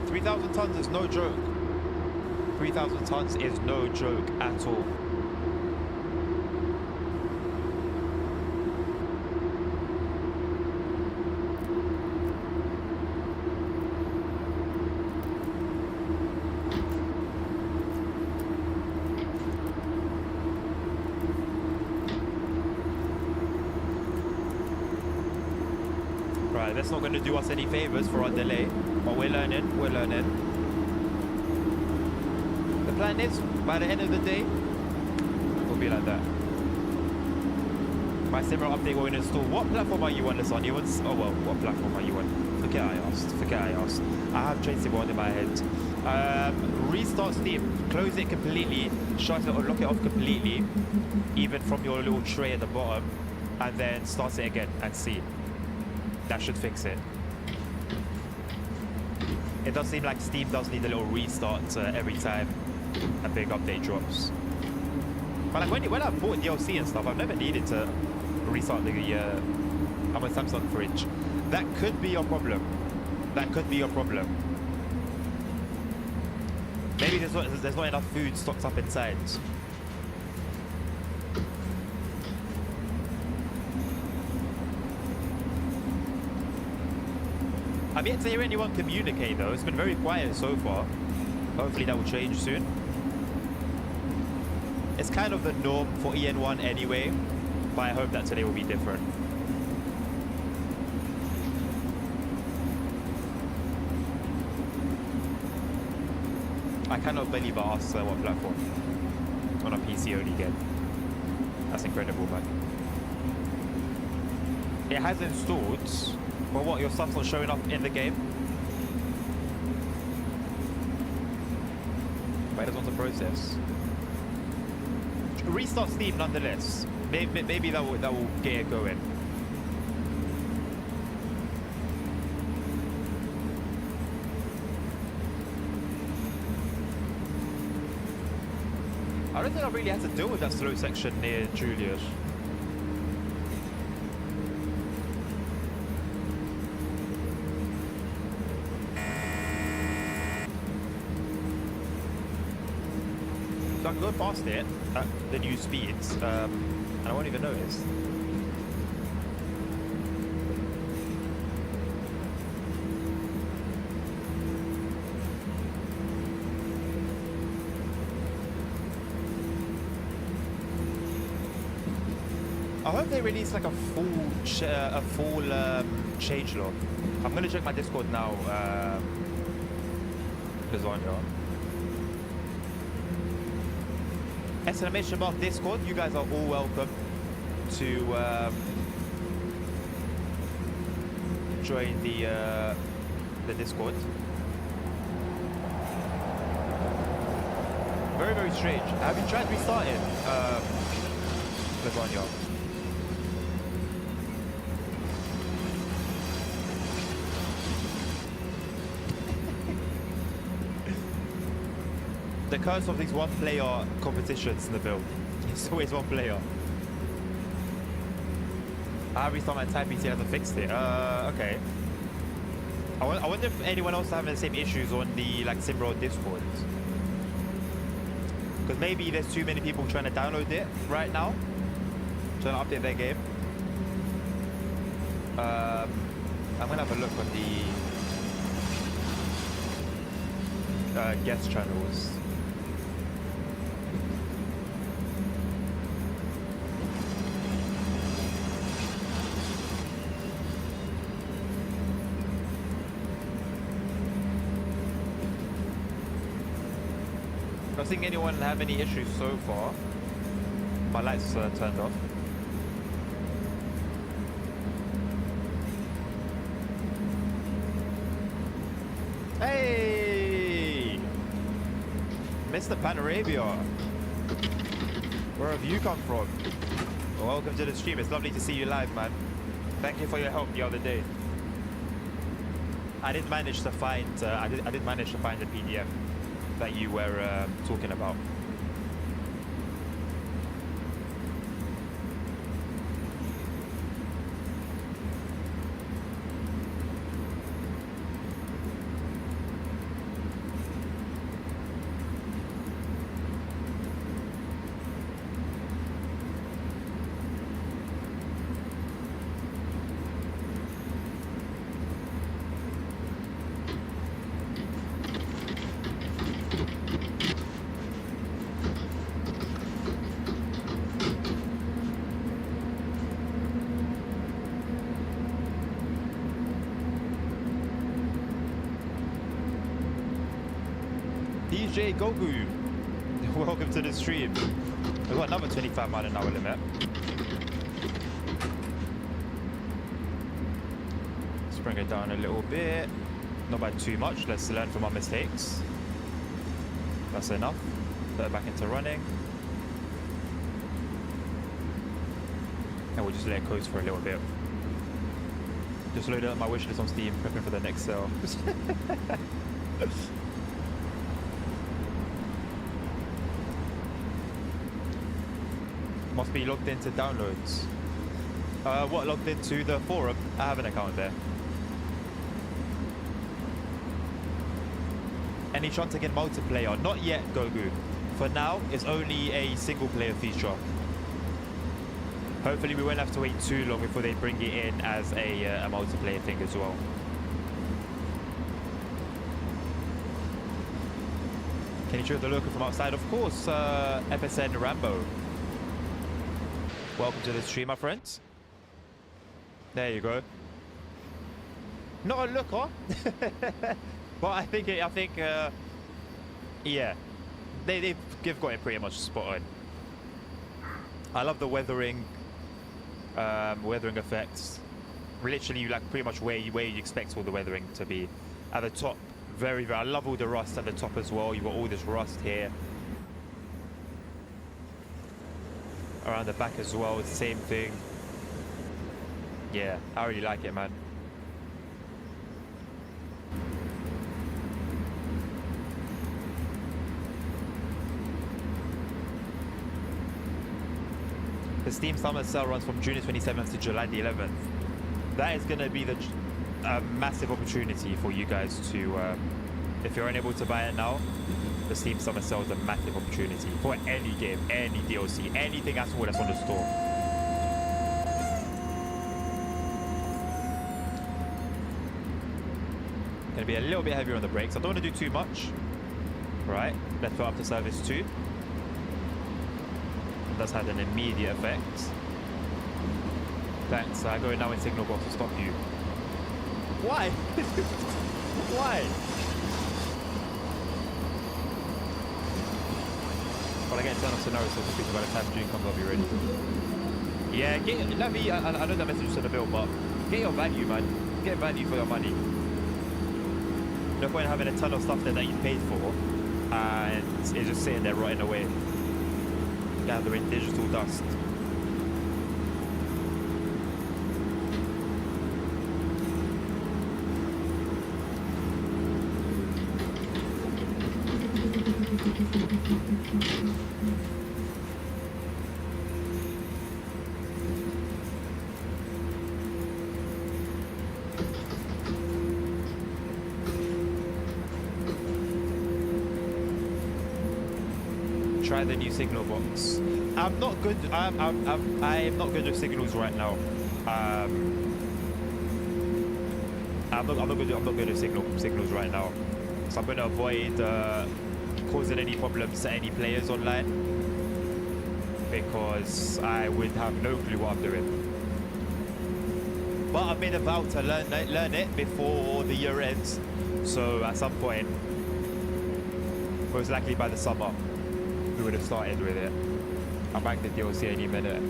3,000 tons is no joke. 3,000 tons is no joke at all. Right, that's not going to do us any favors for our delay, but we're learning, we're learning. The plan is, by the end of the day, it'll be like that. My SIMRAIL update will install. What platform are you on, this on? You on? Oh well, what platform are you on? Forget I asked. I have Train Sim 1 in my head. Restart Steam, close it completely, shut it or lock it off completely, even from your little tray at the bottom, and then start it again and see. That should fix it. It does seem like Steam does need a little restart every time a big update drops. But like when I've bought DLC and stuff, I've never needed to restart the I'm a Samsung fridge. That could be your problem. That could be your problem. Maybe there's not enough food stocked up inside. I've yet to hear anyone communicate though. It's been very quiet so far. Hopefully that will change soon. It's kind of the norm for EN1 anyway, but I hope that today will be different. I cannot believe I asked what platform on a PC only game. That's incredible, man. It has installed. Well, what, your stuff's not showing up in the game? Wait, it doesn't want to process. Restart Steam nonetheless. Maybe that will get it going. I don't think I really had to deal with that slow section near Julius. So I can go past it at the new speeds, and I won't even notice. I hope they release like a full change log. I'm gonna check my Discord now. Lasagna. Exclamation mark Discord. You guys are all welcome to join the Discord. Very, very strange. Have you tried restarting Lasagna? The curse of these one-player competitions in the build. It's always one player. Every time I type, he hasn't fixed it. Okay. I wonder if anyone else is having the same issues on the like SIMRAIL Discord. Because maybe there's too many people trying to download it right now, trying to update their game. I'm gonna have a look on the guest channels. Not seeing anyone have any issues so far. My lights are turned off. Hey! Mr. Panorabia! Where have you come from? Well, welcome to the stream. It's lovely to see you live, man. Thank you for your help the other day. I did manage to find I did manage to find the PDF that you were talking about. DJ Gogu, welcome to the stream. We've got another 25 mile an hour limit. Let's bring it down a little bit. Not by too much. Let's learn from our mistakes. That's enough. Put it back into running. And we'll just let it coast for a little bit. Just loaded up my wish list on Steam, prepping for the next sale. Must be logged into downloads. What, logged into the forum? I have an account there. Any chance to get multiplayer? Not yet, Gogu. For now, it's only a single player feature. Hopefully we won't have to wait too long before they bring it in as a multiplayer thing as well. Can you show the local from outside? Of course, FSN Rambo. Welcome to the stream, my friends. There you go. Not a looker, but I think yeah, they've got it pretty much spot on. I love the weathering effects. Literally, like pretty much where you expect all the weathering to be. At the top, very, I love all the rust at the top as well. You've got all this rust here. Around the back as well, it's the same thing. Yeah, I really like it, man. The Steam Summer Sale runs from June 27th to July the 11th. That is going to be a massive opportunity for you guys to, if you're unable to buy it now, the Steam Summer Sale is a massive opportunity for any game, any DLC, anything at all that's on the store. Gonna be a little bit heavier on the brakes. I don't want to do too much. Right, let's go up to service 2. That's had an immediate effect. Thanks, I go now in signal box to stop you. Why? Why? Well, I get turn off scenario so to speak by the time June comes, I'll be ready. Yeah, let me. I know that message was in the bill, but get your value, man. Get value for your money. No point having a ton of stuff there that you paid for, and it's just sitting there rotting away, gathering digital dust. Try the new signal box. I'm not good. I'm not good with signals right now. I'm not good with signals right now. So I'm gonna avoid causing any problems to any players online because I would have no clue what I'm doing. But I've made a vow to learn it before the year ends. So at some point, most likely by the summer, we would have started with it. I'm back to DLC any minute.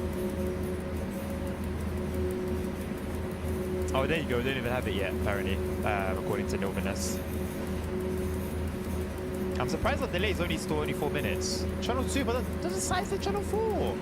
Oh, there you go. They don't even have it yet, apparently, according to Nilvinus. I'm surprised that delay is only still only 4 minutes. Channel 2, but that doesn't say channel 4.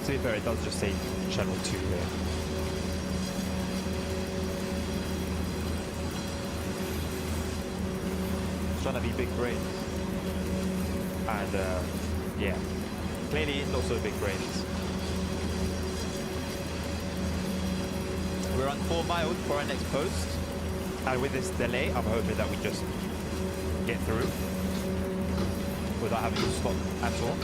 To be fair, it does just say channel 2 here. Trying to be big brains. And yeah, clearly not so big brains. We're on 4 miles for our next post. And with this delay, I'm hoping that we just get through without having to stop at all.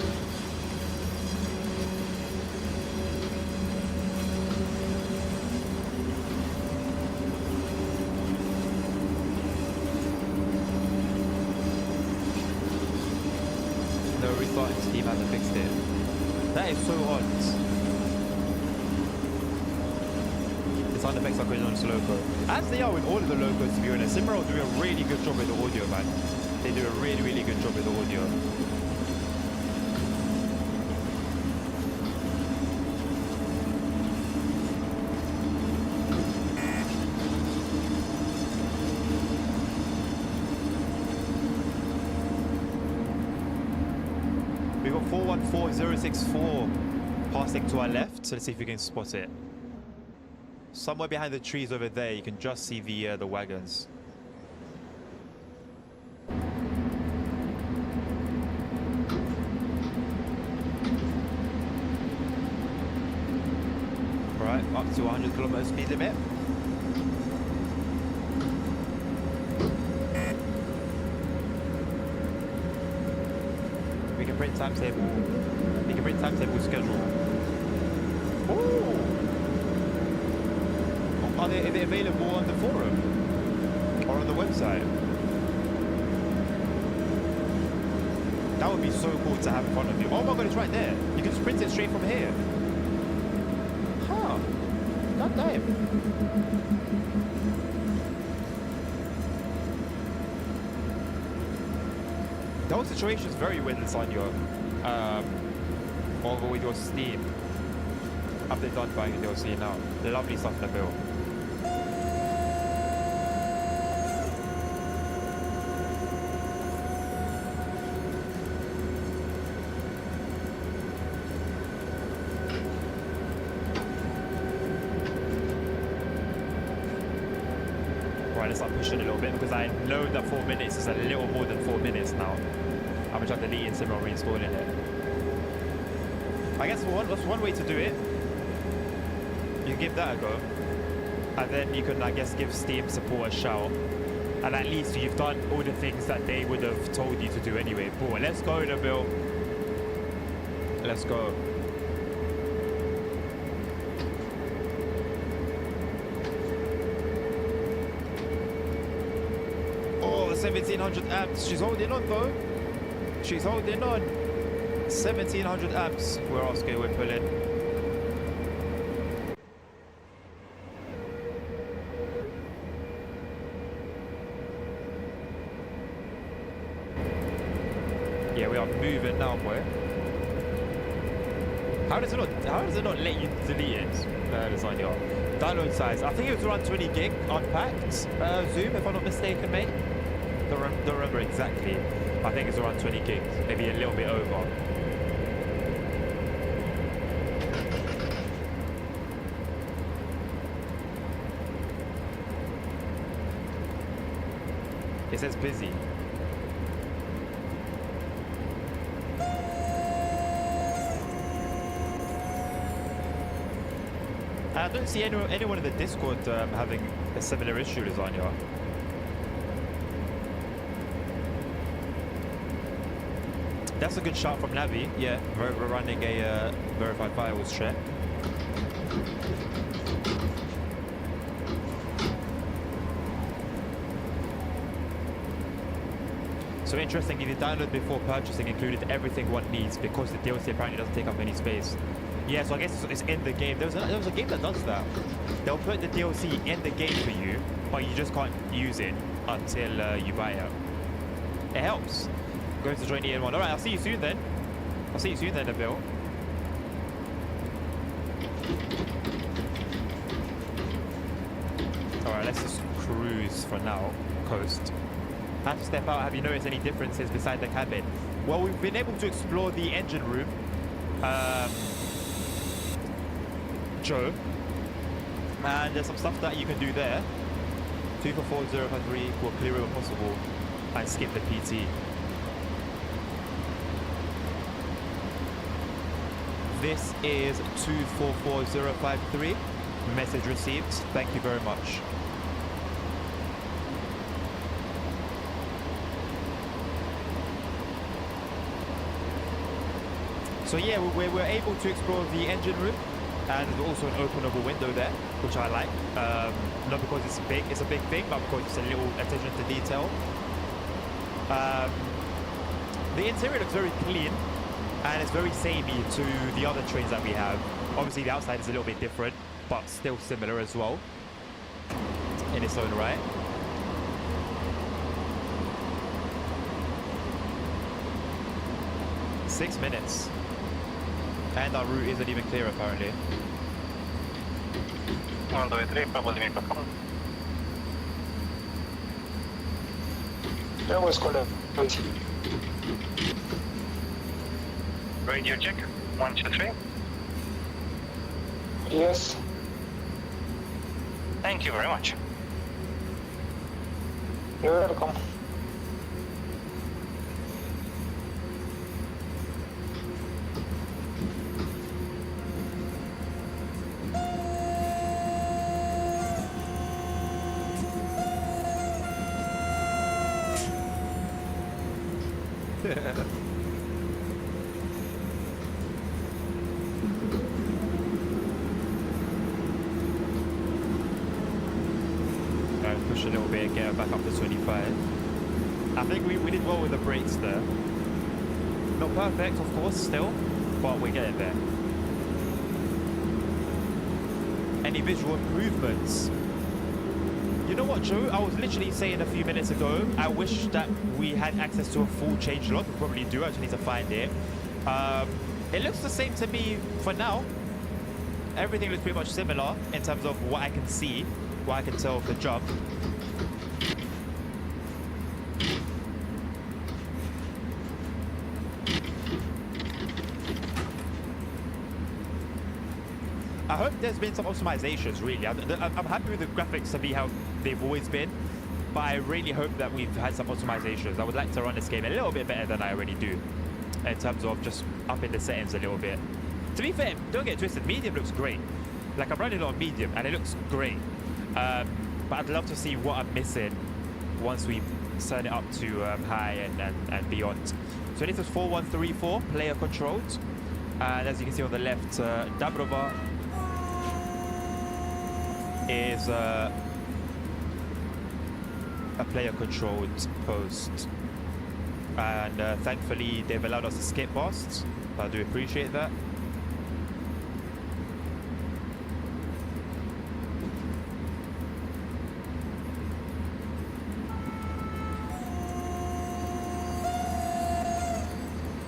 Restarting Steam hasn't fixed it. That is so odd. The sound effects are going on slow code. As they are with all of the logos, to be honest. SIMRAIL do a really good job with the audio, man. They do a really, really good job with the audio. We've got 414064 passing to our left, so let's see if we can spot it. Somewhere behind the trees over there, you can just see the wagons. Right, up to 100 km speed limit. We can print timetable. We can print timetable schedule. Oh! Are they available on the forum? Or on the website? That would be so cool to have in front of you. Oh my god, it's right there. You can just print it straight from here. Huh. God damn. The whole situation is very weird inside your over with your Steam. Update done buying it, you'll see now. Lovely stuff in the bill. Right, let's start pushing a little bit because I know that 4 minutes is a little more than 4 minutes now. I'm just deleting SIMRAIL, reinstalling it. I guess that's one way to do it. You can give that a go. And then you can, I guess, give Steam support a shout. And at least you've done all the things that they would have told you to do anyway. Boy, let's go, Nabil. Let's go. Oh, 1700 amps. She's holding on though. She's holding on. 1700 amps. We're asking, we're pulling. Yeah, we are moving now, boy. How does it not let you delete it? Lasagna. Download size. I think it was around 20 gig unpacked. Zoom, if I'm not mistaken, mate. Don't remember exactly. I think it's around 20 gigs, maybe a little bit over. It says busy. I don't see anyone in the Discord having a similar issue, Lasagna. That's a good shot from Navi. Yeah, we're running a verified firewalls check. So interestingly, the download before purchasing included everything one needs because the DLC apparently doesn't take up any space. Yeah, so I guess it's in the game. There was a game that does that. They'll put the DLC in the game for you, but you just can't use it until you buy it. It helps. Going to join EN1. Alright, I'll see you soon then. I'll see you soon then, Nabil. Alright, let's just cruise for now. Coast. Have to step out. Have you noticed any differences beside the cabin? Well, we've been able to explore the engine room. Joe. And there's some stuff that you can do there. 244053 will clear it when possible and skip the PT. This is 244053. Message received. Thank you very much. So yeah, we're able to explore the engine room, and there's also an openable window there, which I like. Not because it's a big thing, but because it's a little attention to detail. The interior looks very clean, and it's very samey to the other trains that we have. Obviously the outside is a little bit different, but still similar as well, in its own right. Six minutes. And our route isn't even clear apparently. 1, 2, 3, probably. That was correct. Radio check. 1, 2, 3. Yes. Thank you very much. You're welcome. Push a little bit, get her back up to 25. I think we did well with the brakes there. Not perfect, of course, still, but we're getting there. Any visual improvements? You know what, Joe? I was literally saying a few minutes ago, I wish that we had access to a full change log. We probably do, I just need to find it. It looks the same to me for now. Everything looks pretty much similar in terms of what I can see, what I can tell of the jump. I hope there's been some optimizations, really. I'm happy with the graphics to be how they've always been, but I really hope that we've had some optimizations. I would like to run this game a little bit better than I already do, in terms of just upping the settings a little bit. To be fair, don't get twisted, medium looks great. Like, I'm running it on medium, and it looks great. But I'd love to see what I'm missing once we turn it up to high and beyond. So this is 4134, player controlled. And as you can see on the left, Dabrova is a player controlled post. and thankfully they've allowed us to skip past. I do appreciate that.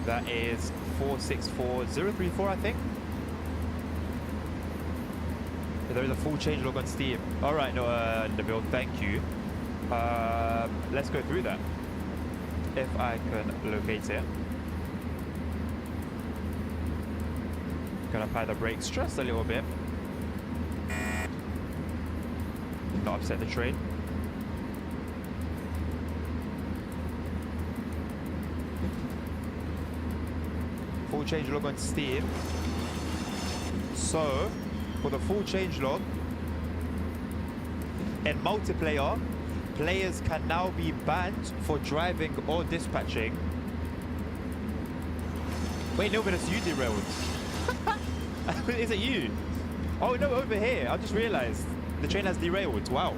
That is 464034, I think. There is a full changelog on Steam. All right, no, Nabil, thank you. Let's go through that. If I can locate it. Gonna apply the brakes just a little bit. Not upset the train. Full changelog on Steam. So, for the full changelog, in multiplayer, players can now be banned for driving or dispatching. Wait, no, but it's you derailed. Is it you? Oh no, over here. I just realized the train has derailed. Wow.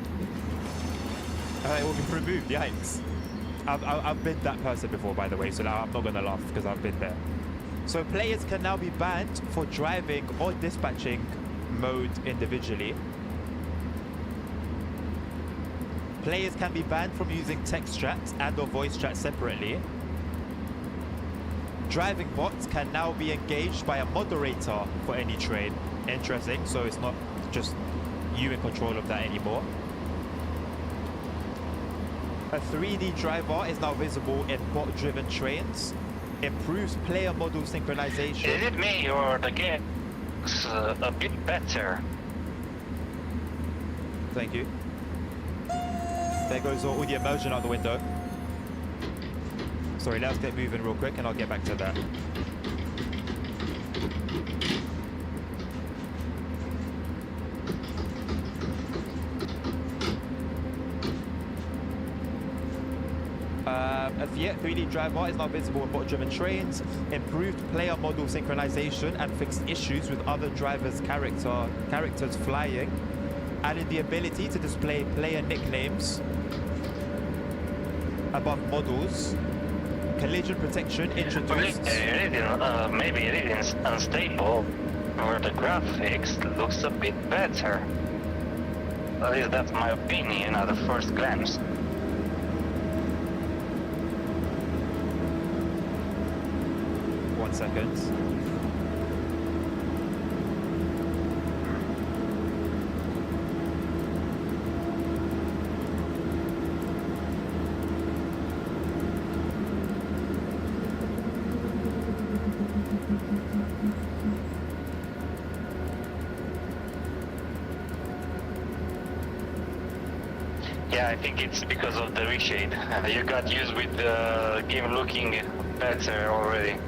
It will be removed. Yikes. I've been that person before, by the way, so now I'm not gonna laugh because I've been there. So players can now be banned for driving or dispatching mode individually. Players can be banned from using text chat and or voice chat separately. Driving bots can now be engaged by a moderator for any train. Interesting, so it's not just you in control of that anymore. A 3D driver is now visible in bot-driven trains. Improves player model synchronization. Is it me or the game looks a bit better? Thank you. There goes all the immersion out the window. Sorry, let's get moving real quick and I'll get back to that. A Fiat 3D driver is now visible in bot-driven trains, improved player model synchronization and fixed issues with other drivers' characters flying, added the ability to display player nicknames above models, collision protection introduced. Maybe it is unstable, or the graphics looks a bit better. At least that's my opinion at the first glance. Seconds. Yeah, I think it's because of the reshade. You got used with the game looking better already.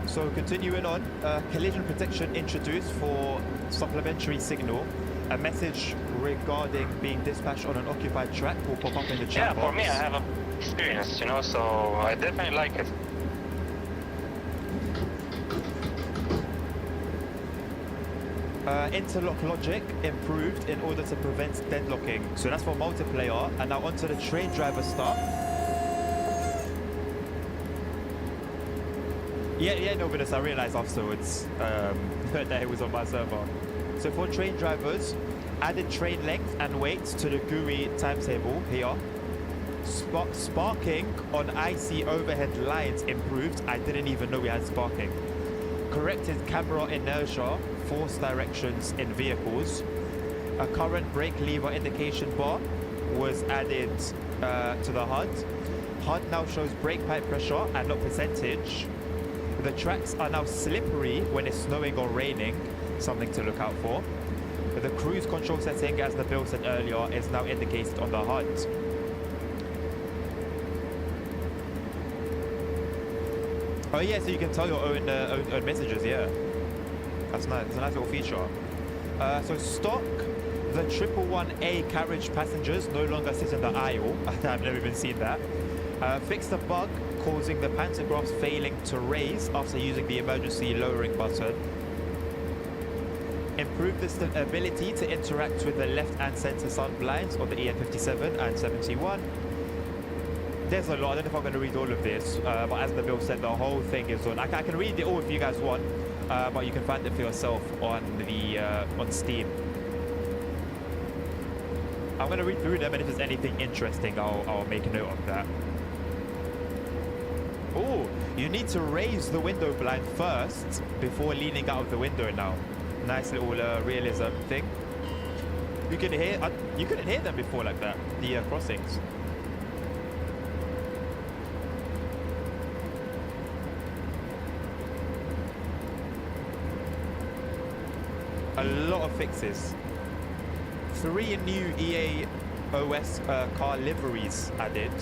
So continuing on, collision protection introduced for supplementary signal. A message regarding being dispatched on an occupied track will pop up in the chat Yeah, box. for me I have a experience, you know, so I definitely like it. Interlock logic improved in order to prevent deadlocking. So that's for multiplayer. And now onto the train driver stuff. Yeah, no, but as I realized afterwards that it was on my server. So for train drivers, added train length and weight to the GUI timetable here. Sparking on IC overhead lines improved. I didn't even know we had sparking. Corrected camera inertia, force directions in vehicles. A current brake lever indication bar was added to the HUD. HUD now shows brake pipe pressure and not percentage. The tracks are now slippery when it's snowing or raining, something to look out for. The cruise control setting, as Nabil said earlier, is now indicated on the HUD. Oh yeah, so you can tell your own messages, yeah. That's nice, it's a nice little feature. So stock, the 111A carriage passengers no longer sit in the aisle. I've never even seen that. Fixed a bug causing the pantographs failing to raise after using the emergency lowering button. Improved the ability to interact with the left and center sun blinds of the EN57 and 71. There's a lot. I don't know if I'm going to read all of this, but as Nabil said, the whole thing is on. I can read it all if you guys want, but you can find it for yourself on the on Steam. I'm going to read through them, and if there's anything interesting, I'll make a note of that. Oh, you need to raise the window blind first before leaning out of the window now. Nice little realism thing. You can hear. You couldn't hear them before like that. The crossings. A lot of fixes. 3 new EA OS car liveries added.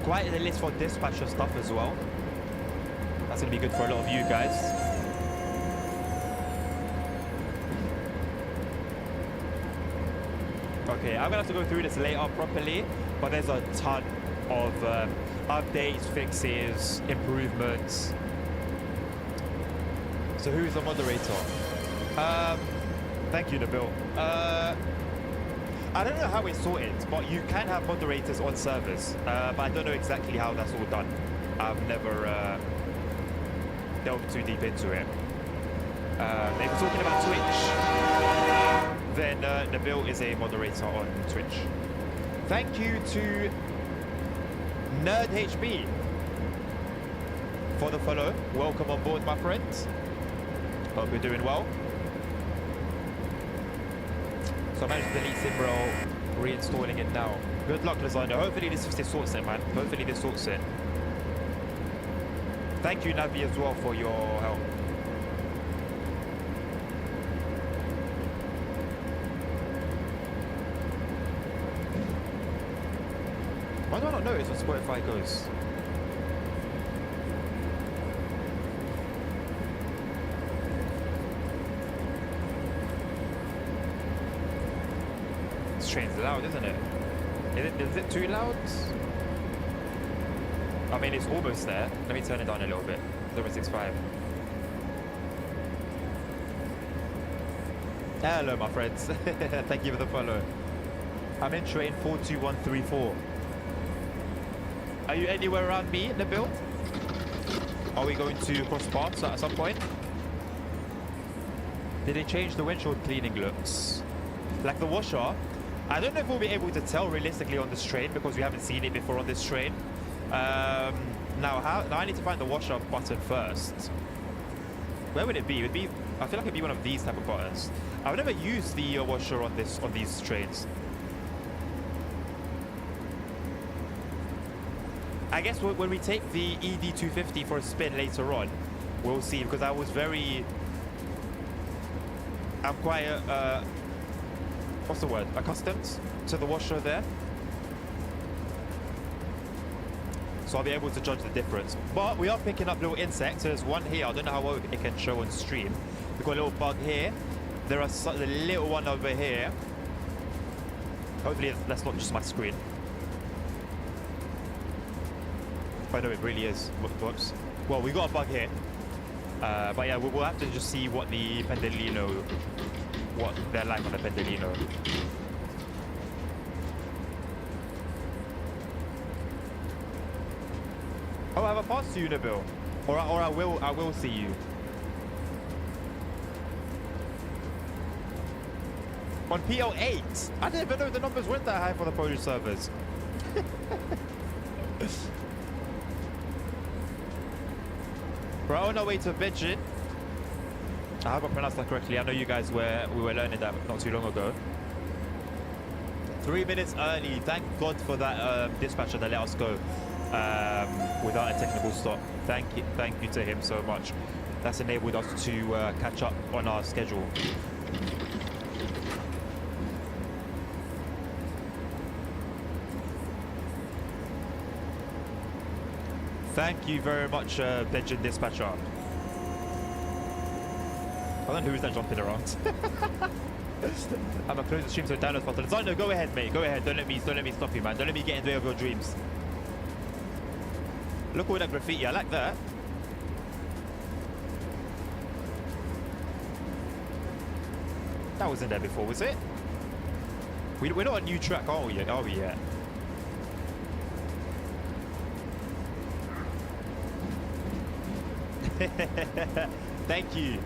Quite a list for dispatcher stuff as well. That's going to be good for a lot of you guys. Okay, I'm going to have to go through this later properly, but there's a ton of updates, fixes, improvements. So who's the moderator? Thank you, Nabil. I don't know how it's sorted, but you can have moderators on servers, but I don't know exactly how that's all done. I've never delved too deep into it. If we're talking about Twitch, then Nabil is a moderator on Twitch. Thank you to NerdHB for the follow. Welcome on board, my friends. Hope you're doing well. So I managed to delete SIMRAIL, reinstalling it now. Good luck, Lasagna. Hopefully this sorts it, man. Hopefully this sorts it. Thank you, Navi, as well, for your help. Why do I not notice when Spotify goes? This train's loud, isn't it? Is it too loud? I mean, it's almost there. Let me turn it down a little bit. 0.65. Hello, my friends. Thank you for the follow. I'm in train 42134. Are you anywhere around me in the build? Are we going to cross paths at some point? Did they change the windshield cleaning looks? Like the washer, I don't know if we'll be able to tell realistically on this train because we haven't seen it before on this train. Now I need to find the washer button first. Where would it be? It'd be, I feel like it'd be one of these type of buttons. I've never used the washer on these trains. I guess when we take the ED250 for a spin later on, we'll see, because I'm quite what's the word? Accustomed to the washer there. So I'll be able to judge the difference. But we are picking up little insects. There's one here. I don't know how well it can show on stream. We've got a little bug here. There are a little one over here. Hopefully that's not just my screen. I know it really is. Whoops. Well, we got a bug here. But yeah, we'll have to just see what the Pendolino, what they're like on the Pendolino. Oh, I have a pass to you, Nabil. Or I will see you. On PL8. I didn't even know the numbers weren't that high for the Polish servers. We're on our way to Bedjin. I hope I pronounced that correctly. I know you guys we were learning that not too long ago. 3 minutes early. Thank God for that dispatcher that let us go without a technical stop. Thank you to him so much. That's enabled us to catch up on our schedule. Thank you very much, Bedjin Dispatcher. I don't know who's that jumping around. I'm gonna close the stream so downloads faster. Lasagna, go ahead, mate. Go ahead. Don't let me stop you, man. Don't let me get in the way of your dreams. Look at all that graffiti. I like that. That wasn't there before, was it? We're not a new track, are we yet? Are we yet? Thank you.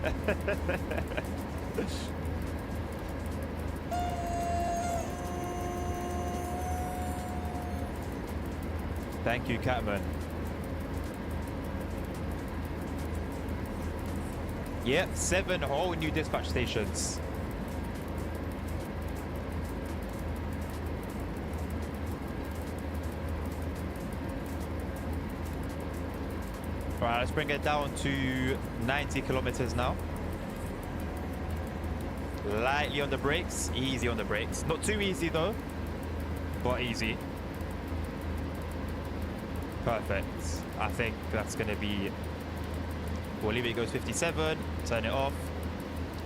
Thank you, Catman. Yep, 7 whole new dispatch stations. Alright, let's bring it down to 90 kilometers now. Lightly on the brakes, easy on the brakes. Not too easy though, but easy. Perfect. I think that's going to be... We'll leave it goes 57, turn it off.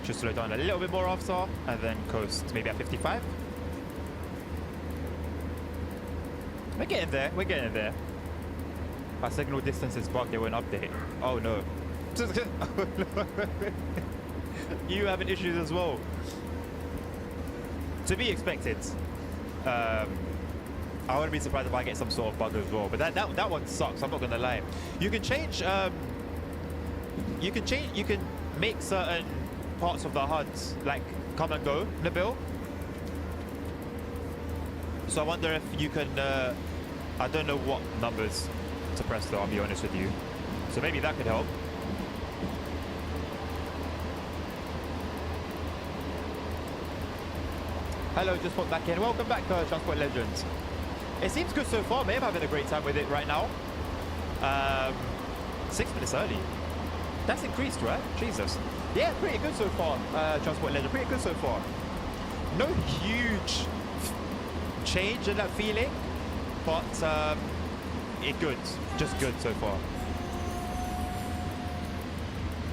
Just slow down a little bit more after, and then coast maybe at 55. We're getting there, we're getting there. Our signal distance is bugged, they won't update. Oh no. You having issues as well. To be expected. I wouldn't be surprised if I get some sort of bug as well. But that one sucks, I'm not gonna lie. You can change you can make certain parts of the HUDs like come and go, Nabil. So I wonder if you can I don't know what numbers to press though, I'll be honest with you. So maybe that could help. Hello, just popped back in. Welcome back, Transport Legends. It seems good so far, mate. I'm having a great time with it right now. 6 minutes early. That's increased, right? Jesus. Yeah, pretty good so far, Transport Legend. Pretty good so far. No huge change in that feeling, but it good. Just good so far.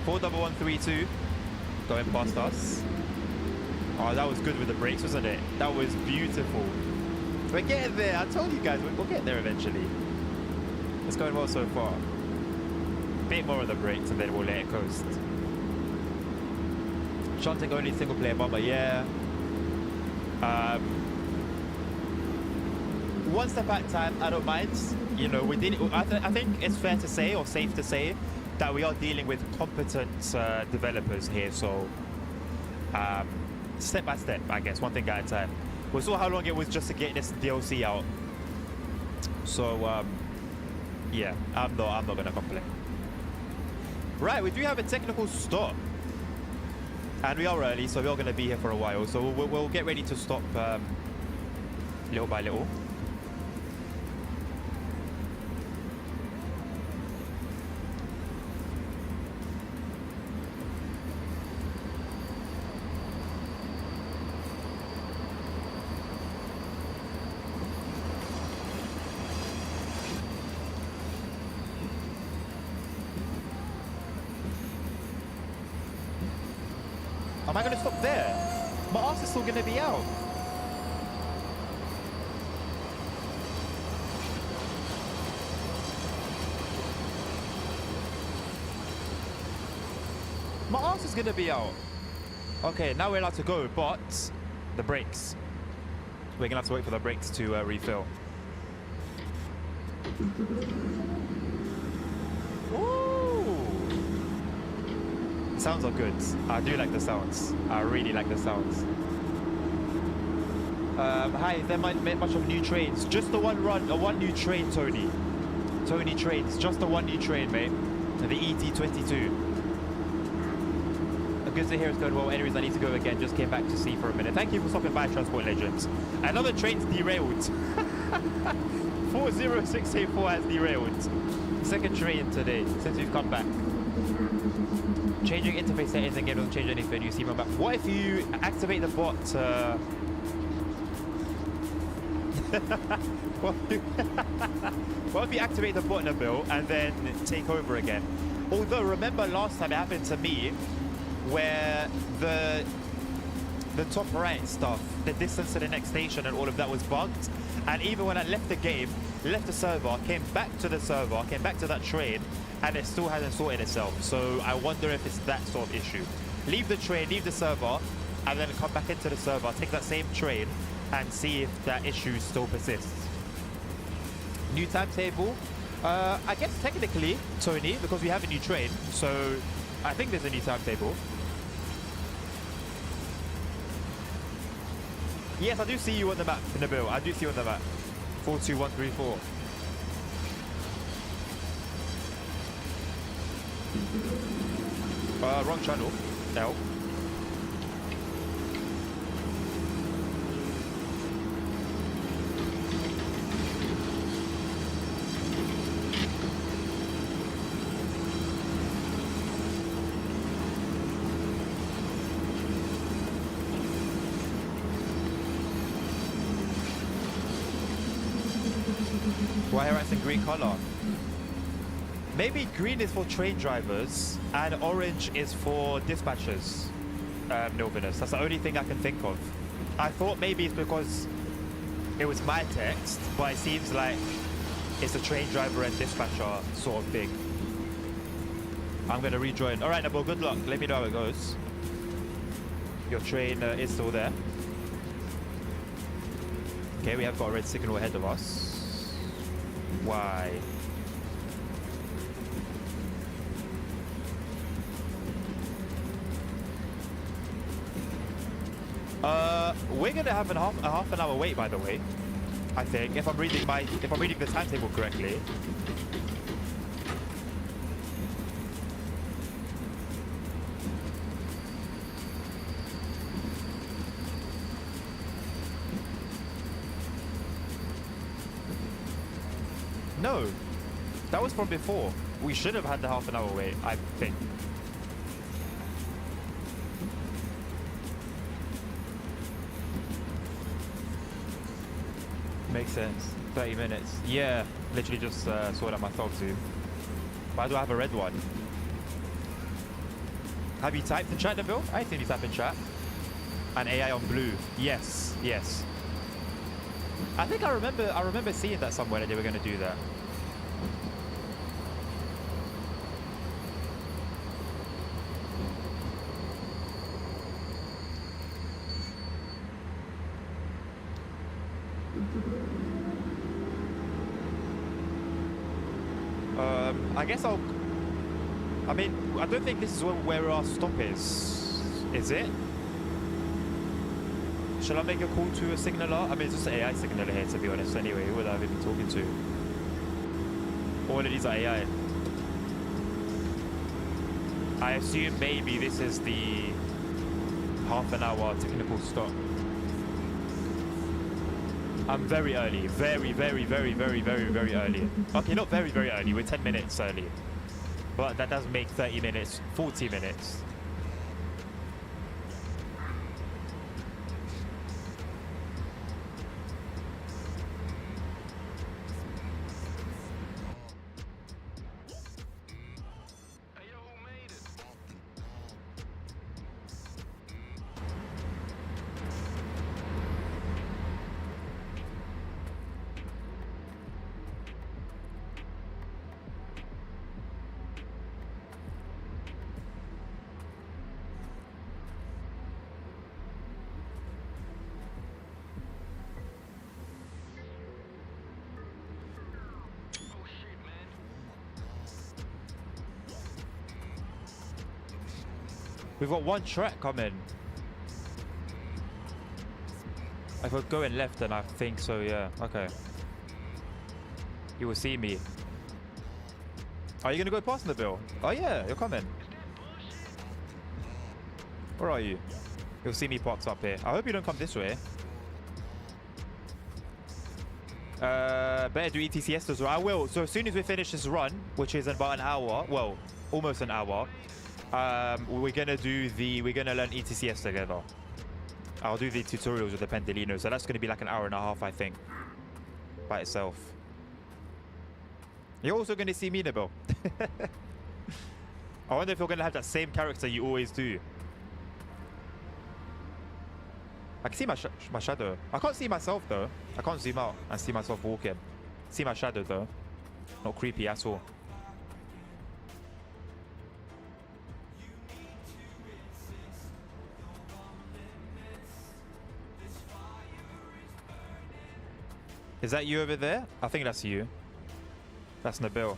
41132 going past us. Oh, that was good with the brakes, wasn't it? That was beautiful. We're getting there. I told you guys, we'll get there eventually. It's going well so far. Bit more of the brakes and then we'll let it coast. Shunting only single player bomber, yeah. One step at a time, I don't mind. You know, we did. I think it's fair to say, or safe to say, that we are dealing with competent developers here. So, step by step, I guess, one thing at a time. We saw how long it was just to get this DLC out. So, yeah, I'm not gonna complain. Right, we do have a technical stop, and we are early, so we are gonna be here for a while. So we'll get ready to stop little by little. Am I going to stop there? My ass is still going to be out. My ass is going to be out. Okay, now we're allowed to go, but the brakes. We're going to have to wait for the brakes to refill. Sounds are good. I do like the sounds. I really like the sounds. Hi, there might be much of new trains. Just the one run, one new train, Tony. Tony Trains, just the one new train, mate. The ET22. Good to hear it's going well. Anyways, I need to go again. Just came back to see for a minute. Thank you for stopping by, Transport Legends. Another train's derailed. 40684 has derailed. Second train today since we've come back. Changing interface settings and game doesn't change anything. You see my back. What if you activate the bot? What if you activate the bot in a build and then take over again? Although remember last time it happened to me, where the top right stuff, the distance to the next station and all of that was bugged. And even when I left the game, left the server, came back to the server, came back to that train, and it still hasn't sorted itself. So I wonder if it's that sort of issue. Leave the train, leave the server, and then come back into the server, take that same train, and see if that issue still persists. New timetable. I guess technically, Tony, because we have a new train, so I think there's a new timetable. Yes, I do see you on the map, Nabil. I do see you on the map. 42134. Wrong channel. No. Why are in green color? Maybe green is for train drivers and orange is for dispatchers. Novinus. That's the only thing I can think of. I thought maybe it's because it was my text, but it seems like it's a train driver and dispatcher sort of thing. I'm gonna rejoin. All right, Nabil, good luck. Let me know how it goes. Your train is still there. Okay, we have got a red signal ahead of us. Why? We're gonna have a half an hour wait, by the way. I think if I'm reading the timetable correctly. No, that was from before. We should have had the half an hour wait, I think. Makes sense. 30 minutes. Yeah, literally just saw it at my thought too. Why do I have a red one? Have you typed in chat, Nabil? I think you type in chat. And AI on blue. Yes, yes. I think I remember seeing that somewhere that they were going to do that. I guess I don't think this is where our stop is. Is it? Shall I make a call to a signaler? I mean, it's just an AI signaler here, to be honest, anyway. Who would I have been talking to? All of these are AI. I assume maybe this is the half an hour technical stop. I'm very early. Very, very, very, very, very, very early. Okay, not very, very early. We're 10 minutes early. But that does make 30 minutes, 40 minutes. We've got one track coming. If we're going left, then I think so, yeah. Okay. You will see me. Are you going to go past Nabil? Oh, yeah, you're coming. Where are you? You'll see me parked up here. I hope you don't come this way. Better do ETCS as well. I will. So as soon as we finish this run, which is in about an hour, well, almost an hour, we're gonna learn ETCS together. I'll do the tutorials with the Pendolino, so that's gonna be like an hour and a half, I think, by itself. You're also gonna see me, Nabil. I wonder if you're gonna have that same character you always do. I can see my shadow. I can't see myself though. I can't zoom out and see myself walking. See my shadow though. Not creepy at all. Is that you over there? I think that's you. That's Nabil.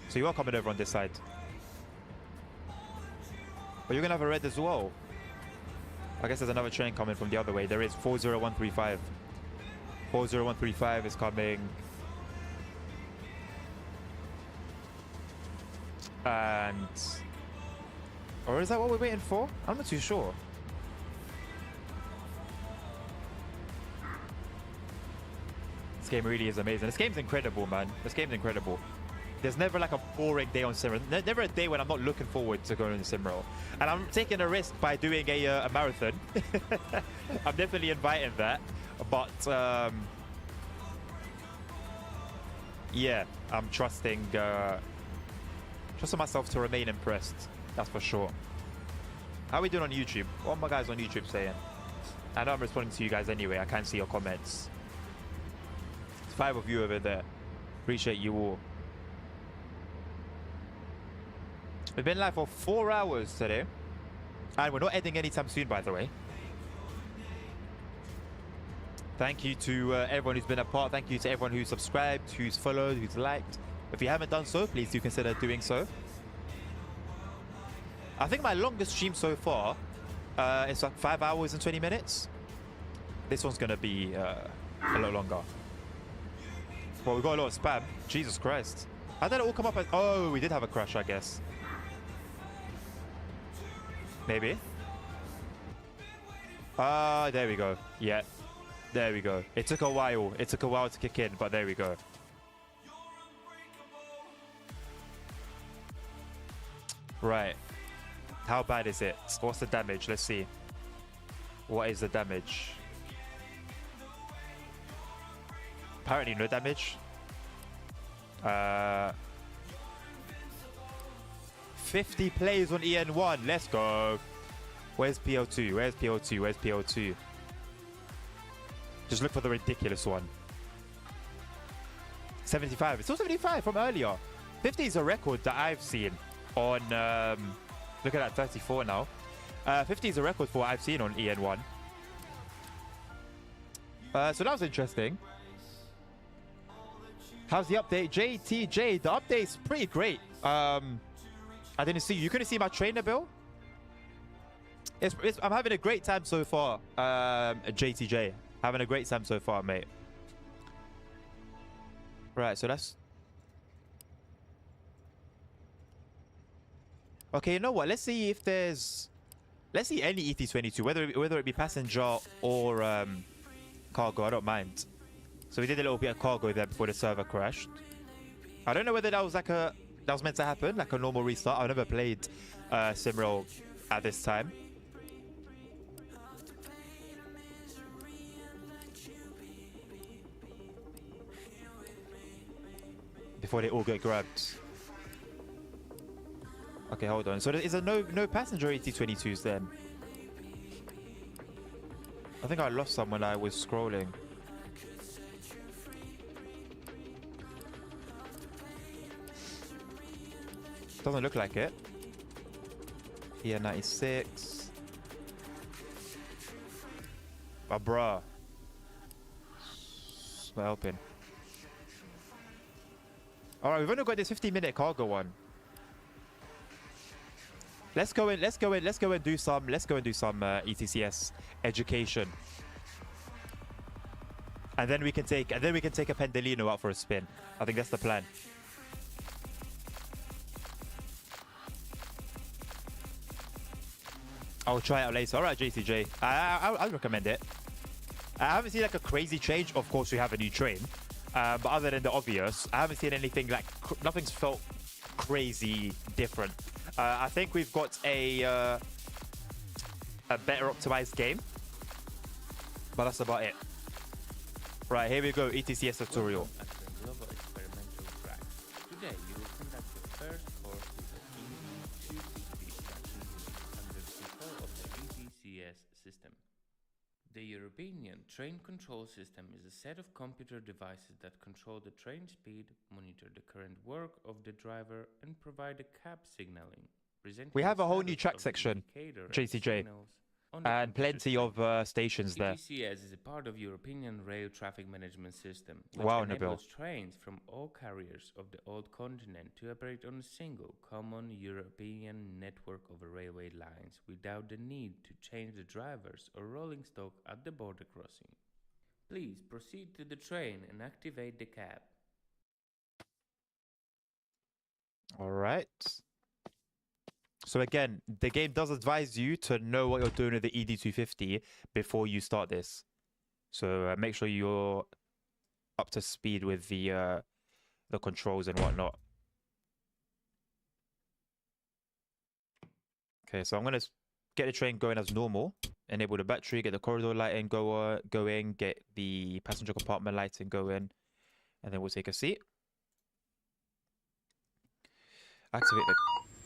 So you are coming over on this side. But you're gonna have a red as well. I guess there's another train coming from the other way. There is 40135. 40135 is coming. And... Or is that what we're waiting for? I'm not too sure. This game really is amazing. This game's incredible, man. This game's incredible. There's never like a boring day on SIMRAIL. Never a day when I'm not looking forward to going to SIMRAIL. And I'm taking a risk by doing a marathon. I'm definitely inviting that. But yeah, I'm trusting myself to remain impressed. That's for sure. How are we doing on YouTube? What are my guys on YouTube saying? I know I'm responding to you guys anyway. I can see your comments. There's 5 of you over there. Appreciate you all. We've been live for 4 hours today. And we're not ending anytime soon, by the way. Thank you to everyone who's been a part. Thank you to everyone who's subscribed, who's followed, who's liked. If you haven't done so, please do consider doing so. I think my longest stream so far is like 5 hours and 20 minutes. This one's going to be a lot longer. Well, we got a lot of spam. Jesus Christ. How did it all come up as... Oh, we did have a crash, I guess. Maybe. Ah, there we go. Yeah. There we go. It took a while. It took a while to kick in, but there we go. Right. How bad is it? What's the damage? Let's see. What is the damage? Apparently no damage. 50 plays on EN1. Let's go. Where's PO2? Where's PO2? Where's PO2? Just look for the ridiculous one. 75. It's still 75 from earlier. 50 is a record that I've seen on... look at that, 34 now. 50 is a record for what I've seen on EN1. So that was interesting. How's the update? JTJ, the update's pretty great. I didn't see you. You couldn't see my trainer, Bill? I'm having a great time so far, JTJ. Having a great time so far, mate. Right, so that's... Okay, you know what? Let's see if there's... Let's see any ET22, whether it be passenger or cargo. I don't mind. So we did a little bit of cargo there before the server crashed. I don't know whether that was like that was meant to happen, like a normal restart. I've never played SIMRAIL at this time. Before they all get grabbed. Okay, hold on. So is there no passenger ET22s then? I think I lost some when I was scrolling. Doesn't look like it. EN96. Oh, bruh. It's not helping. Alright, we've only got this 15-minute cargo one. Let's go and do some ETCS education. And then we can take a Pendolino out for a spin. I think that's the plan. I'll try it out later. Alright, JCJ. I'll recommend it. I haven't seen like a crazy change. Of course, we have a new train. But other than the obvious, I haven't seen anything like... Nothing's felt crazy different. I think we've got a better optimized game. But that's about it. Right, here we go. ETCS tutorial. Global experimental track. Today, you will conduct the first course with the EV2 extraction unit under control of the ETCS system. The European Train Control System is a set of computer devices that control the train speed, monitor the current work of the driver, and provide a cab signaling. We have the a whole new status track of the section, indicator and JCJ, signals on the and computer plenty screen. of stations there. ETCS is a part of European Rail Traffic Management System, which Wow, enables Nabil. trains from all carriers of the old continent to operate on a single common European network of railway lines without the need to change the drivers or rolling stock at the border crossing. Please proceed to the train and activate the cab. All right. So again, the game does advise you to know what you're doing with the ED250 before you start this. So make sure you're up to speed with the controls and whatnot. Okay, so I'm gonna get the train going as normal. Enable the battery, get the corridor lighting going, get the passenger compartment lighting going, and then we'll take a seat. Activate the.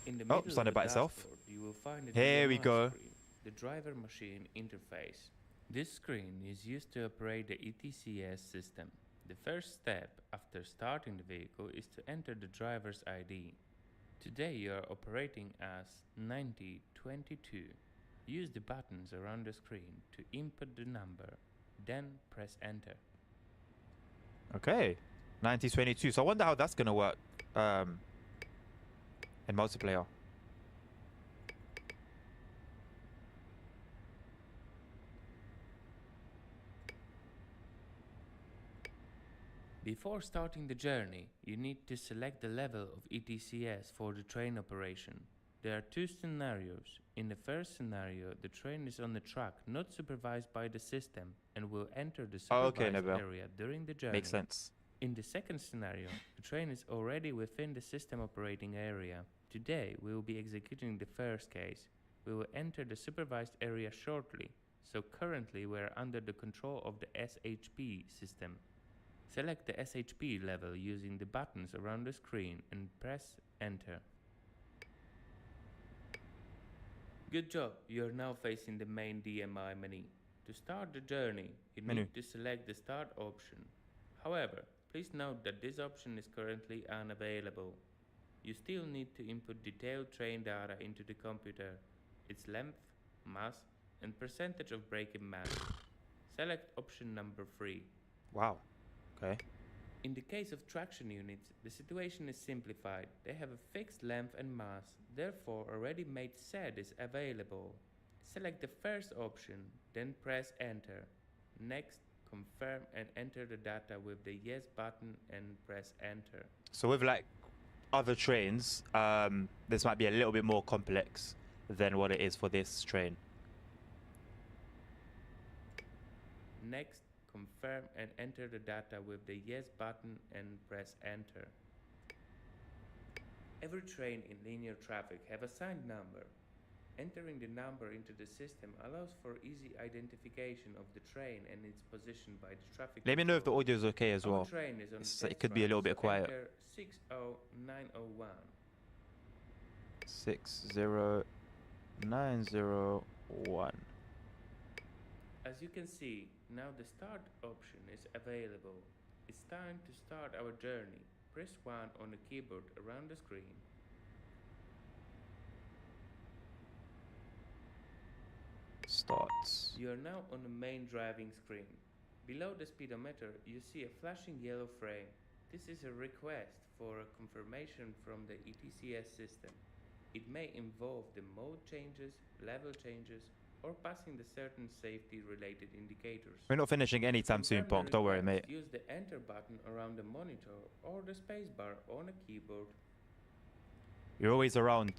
In the Oh, middle it's done of it by the itself. dashboard, you will find a Here we DMI go. screen, the driver machine interface. This screen is used to operate the ETCS system. The first step after starting the vehicle is to enter the driver's ID. Today you are operating as 9022. Use the buttons around the screen to input the number, then press enter. Okay, 9022. So I wonder how that's gonna work in multiplayer. Before starting the journey, you need to select the level of ETCS for the train operation. There are two scenarios. In the first scenario, the train is on the track not supervised by the system and will enter the supervised Nabil. area during the journey. Makes sense. In the second scenario, the train is already within the system operating area. Today, we will be executing the first case. We will enter the supervised area shortly, so currently we are under the control of the SHP system. Select the SHP level using the buttons around the screen and press enter. Good job, you are now facing the main DMI menu. To start the journey, you need to select the start option. However, please note that this option is currently unavailable. You still need to input detailed train data into the computer, its length, mass, and percentage of braking mass. Select option number 3. Wow. Okay. In the case of traction units, the situation is simplified. They have a fixed length and mass, therefore a ready-made set is available. Select the first option, then press enter. Next, confirm and enter the data with the yes button and press enter. So with like other trains, this might be a little bit more complex than what it is for this train. Next, confirm and enter the data with the yes button and press enter. Every train in linear traffic have a signed number. Entering the number into the system allows for easy identification of the train and its position by the traffic. Let me know if the audio is okay as well. Train is on It could be a little bit quiet. Enter 60901. 60901. As you can see, now the start option is available. It's time to start our journey. Press 1 on the keyboard around the screen. Starts. You are now on the main driving screen. Below the speedometer, you see a flashing yellow frame. This is a request for a confirmation from the ETCS system. It may involve the mode changes, level changes, or passing the certain safety-related indicators. We're not finishing anytime soon, Ponk. Don't worry, mate. Use the enter button around the monitor or the spacebar on a keyboard. You're always around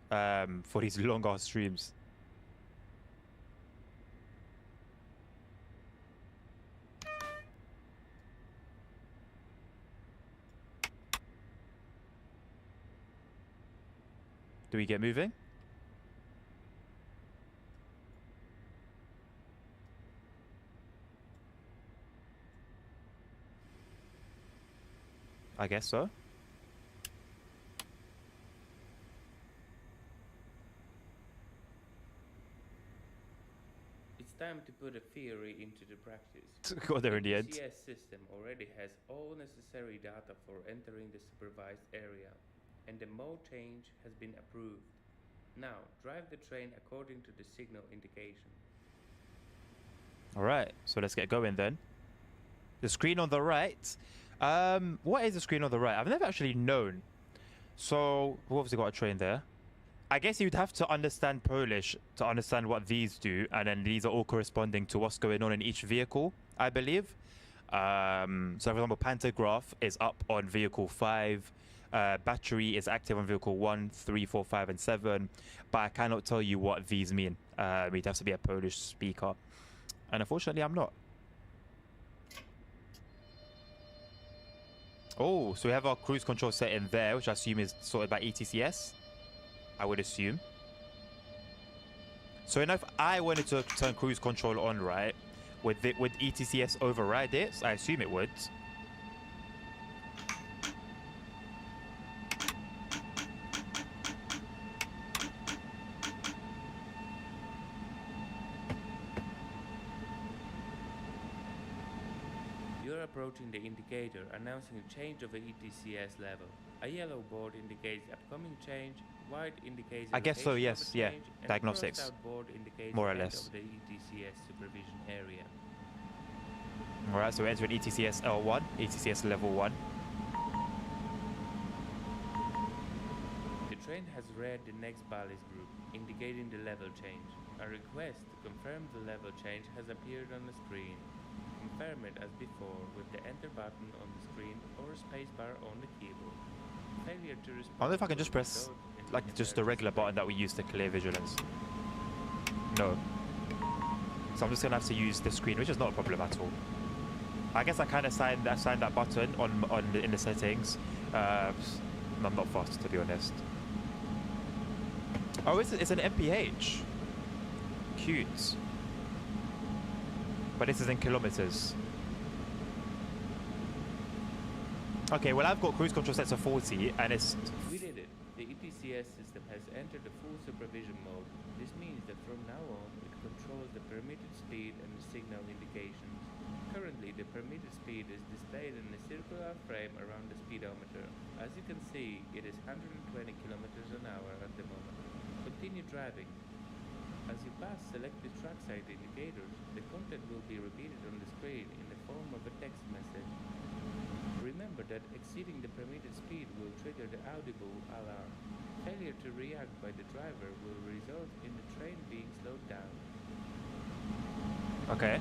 for these long-ass streams. Do we get moving? I guess so. It's time to put a theory into the practice. Got there in the end. The CS system already has all necessary data for entering the supervised area, and the mode change has been approved. Now, drive the train according to the signal indication. Alright, so let's get going then. The screen on the right. What is the screen on the right? I've never actually known. So, we obviously got a train there. I guess you'd have to understand Polish to understand what these do, and then these are all corresponding to what's going on in each vehicle, I believe. So, for example, pantograph is up on vehicle 5. Battery is active on vehicle 1, 3, 4, 5, and 7. But I cannot tell you what these mean. You'd have to be a Polish speaker. And unfortunately, I'm not. Oh, so we have our cruise control set in there, which I assume is sorted by ETCS. I would assume. So if I wanted to turn cruise control on, right, would ETCS override it? I assume it would. You're approaching the indicator announcing a change of the ETCS level. A yellow board indicates upcoming change, white indicates I guess so, location of yes, a yeah. change, and Diagnostics. the crossed out board indicates More or the end less. of the ETCS supervision area. Alright, so we're entering ETCS L1, ETCS level 1. The train has read the next ballast group, indicating the level change. A request to confirm the level change has appeared on the screen. Confirm it as before with the enter button on the screen or spacebar on the keyboard. Failure to respond. I wonder if I can just will press result in like just the regular button that we use to clear vigilance. No. So I'm just gonna have to use the screen, which is not a problem at all. I guess I kind of signed that button in the settings. I'm not fast, to be honest. Oh, it's an MPH. Cute. But this is in kilometers. Okay, well I've got cruise control set to 40, and it's... We did it. The ETCS system has entered the full supervision mode. This means that from now on, it controls the permitted speed and the signal indications. Currently, the permitted speed is displayed in a circular frame around the speedometer. As you can see, it is 120 kilometers an hour at the moment. Continue driving. As you pass selected trackside indicators, the content will be repeated on the screen in the form of a text message. Remember that exceeding the permitted speed will trigger the audible alarm. Failure to react by the driver will result in the train being slowed down. Okay.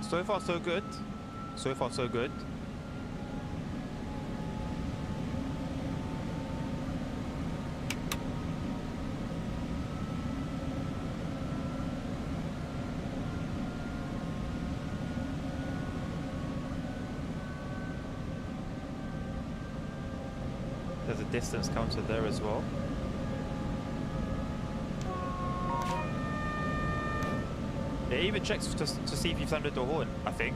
So far, so good. So far, so good. There's a distance counter there as well. It even checks to see if you've sounded the horn, I think.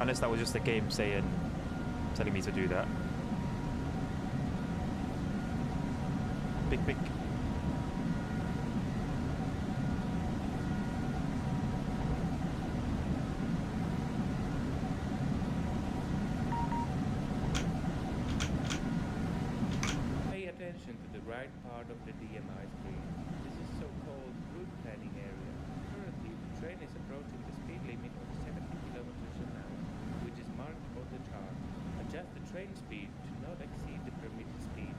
Unless that was just the game telling me to do that. Big, big. Pay attention to the right part of the DMI screen. This is so-called route planning area. Currently, the train is approaching the speed limit of 70 kilometers an hour, which is marked on the chart. Adjust the train speed to not exceed the permitted speed,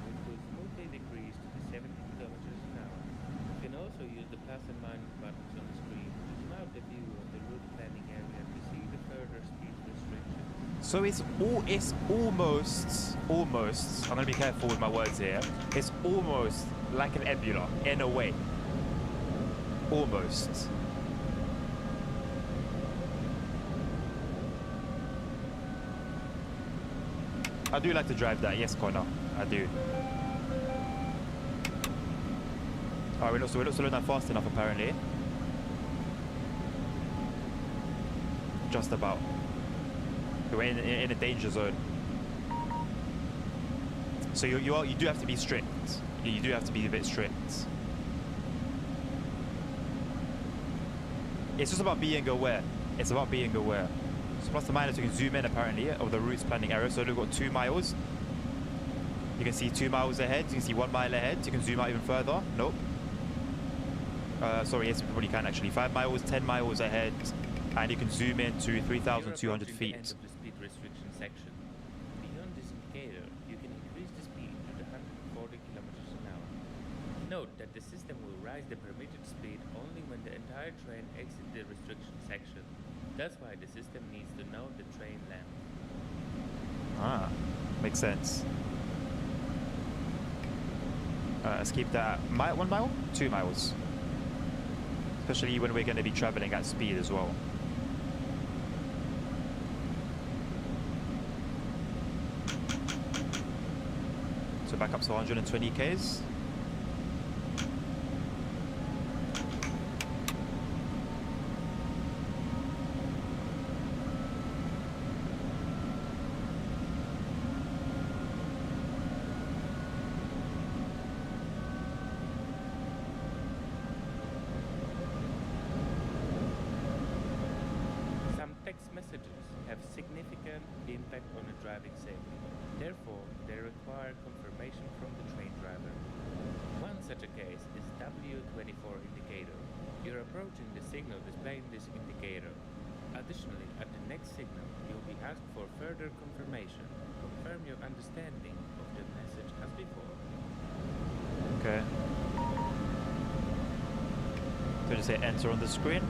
which will smoothly decrease to the 70 kilometers an hour. You can also use the plus and minus buttons on the screen to zoom out the view of the route planning area to see the further speed restrictions. So it's almost, I'm gonna be careful with my words here. It's almost like an Ebula, in a way. Almost. I do like to drive that. Yes, Connor. I do. Alright, we're not slowing down fast enough apparently. Just about. We're in a danger zone. So you do have to be strict. You do have to be a bit strict. It's just about being aware. It's about being aware. So plus or minus, you can zoom in apparently of the route's planning area. So we've got 2 miles. You can see 2 miles ahead. You can see 1 mile ahead. You can zoom out even further. Nope. Sorry, yes, you probably can actually. 5 miles, 10 miles ahead. And you can zoom in to 3,200 feet. End of the speed restriction section. Beyond this indicator, you can increase the speed to the 140 kilometers an hour. Note that the system will rise the permitted speed only when the entire train exits the restriction section. That's why the system needs to know the train length. Ah, makes sense. Let's keep that 1 mile, 2 miles. Especially when we're going to be traveling at speed as well. So back up to 120 Ks. Some text messages have significant impact on the driving safety. Therefore, they require confirmation from the train driver. One such a case is W24 indicator. You're approaching the signal displaying this indicator. Additionally, at the next signal, you'll be asked for further confirmation. Confirm your understanding of the message as before. Okay. So just say enter on the screen.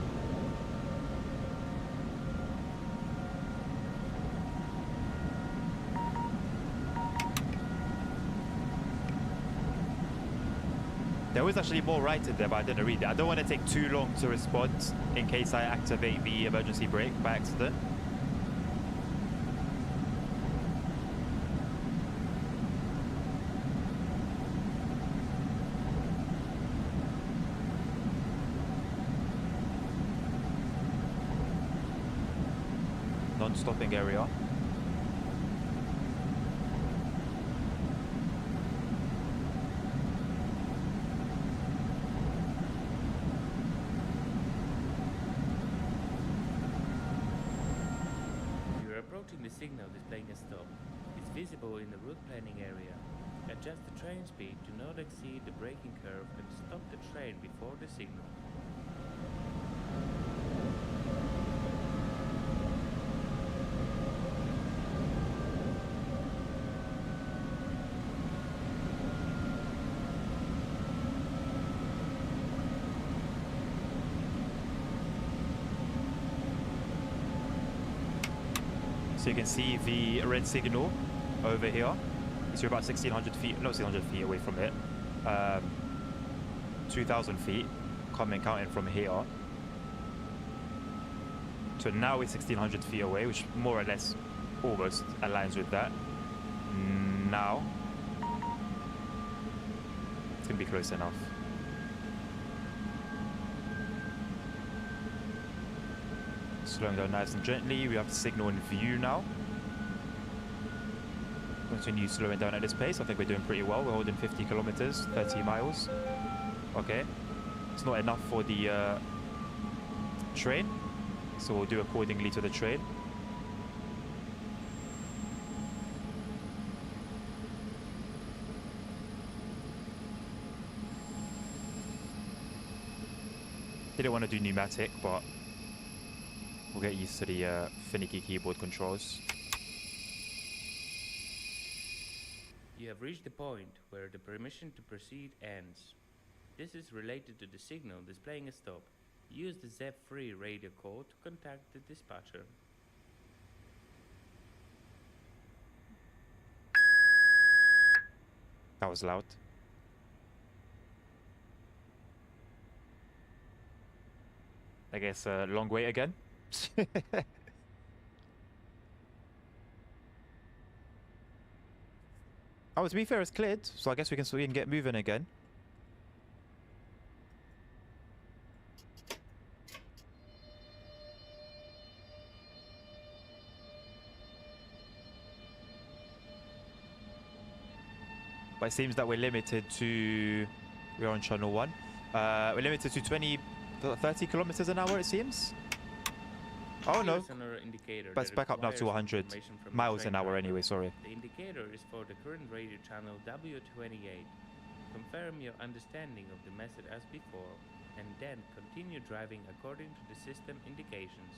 There was actually more right in there, but I didn't read it. I don't want to take too long to respond in case I activate the emergency brake by accident. Non-stopping area. Approaching the signal displaying a stop. It's visible in the route planning area. Adjust the train speed to not exceed the braking curve and stop the train before the signal. So you can see the red signal over here. So you're about 1,600 feet, not 1,600 feet away from it. 2,000 feet, counting from here. So now we're 1,600 feet away, which more or less almost aligns with that. Now, it's gonna be close enough. Slowing down nice and gently. We have the signal in view now. Continue slowing down at this pace. I think we're doing pretty well. We're holding 50 kilometers, 30 miles. Okay. It's not enough for the train, so we'll do accordingly to the train. Didn't want to do pneumatic, but we'll get used to the finicky keyboard controls. You have reached the point where the permission to proceed ends. This is related to the signal displaying a stop. Use the ZEP3 radio code to contact the dispatcher. That was loud. I guess a long wait again. Oh, to be fair, it's cleared, so I guess we can get moving again. But it seems that we're limited to... We're on channel 1. We're limited to 30 kilometers an hour, it seems. Oh no, Here's another indicator but it's that back up now to requires 100 information from the miles train an hour driver. anyway, sorry. The indicator is for the current radio channel W28. Confirm your understanding of the method as before, and then continue driving according to the system indications.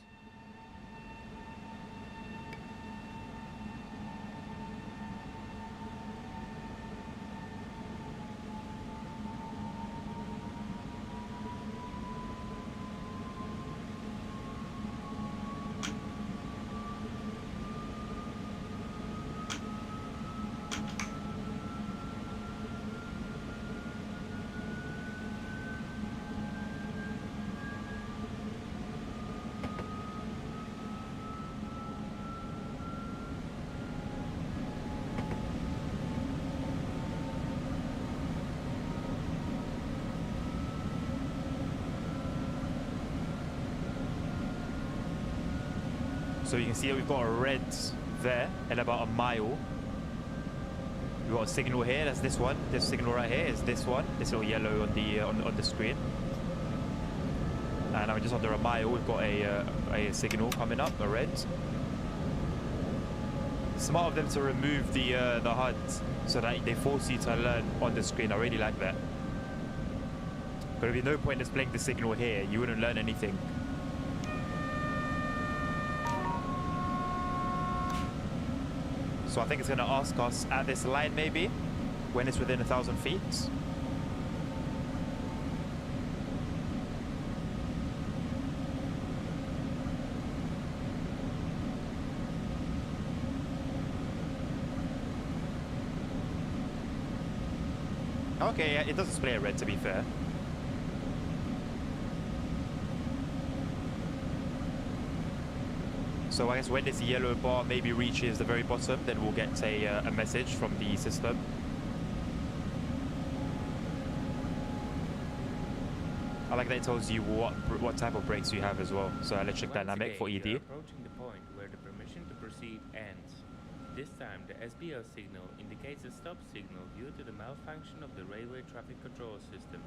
So you can see that we've got a red there at about a mile. We've got a signal here, that's this one. This signal right here is this one. This little yellow on the on the screen. And I'm just under a mile, we've got a signal coming up, a red. Smart of them to remove the HUD so that they force you to learn on the screen. I really like that. But there'd be no point displaying the signal here. You wouldn't learn anything. So I think it's going to ask us at this line maybe, when it's within 1,000 feet. Okay, yeah, it does display a red to be fair. So I guess when this yellow bar maybe reaches the very bottom, then we'll get a message from the system. I like that it tells you what type of brakes you have as well. So electric dynamic for ED. We are approaching the point where the permission to proceed ends. This time the SBL signal indicates a stop signal due to the malfunction of the railway traffic control system.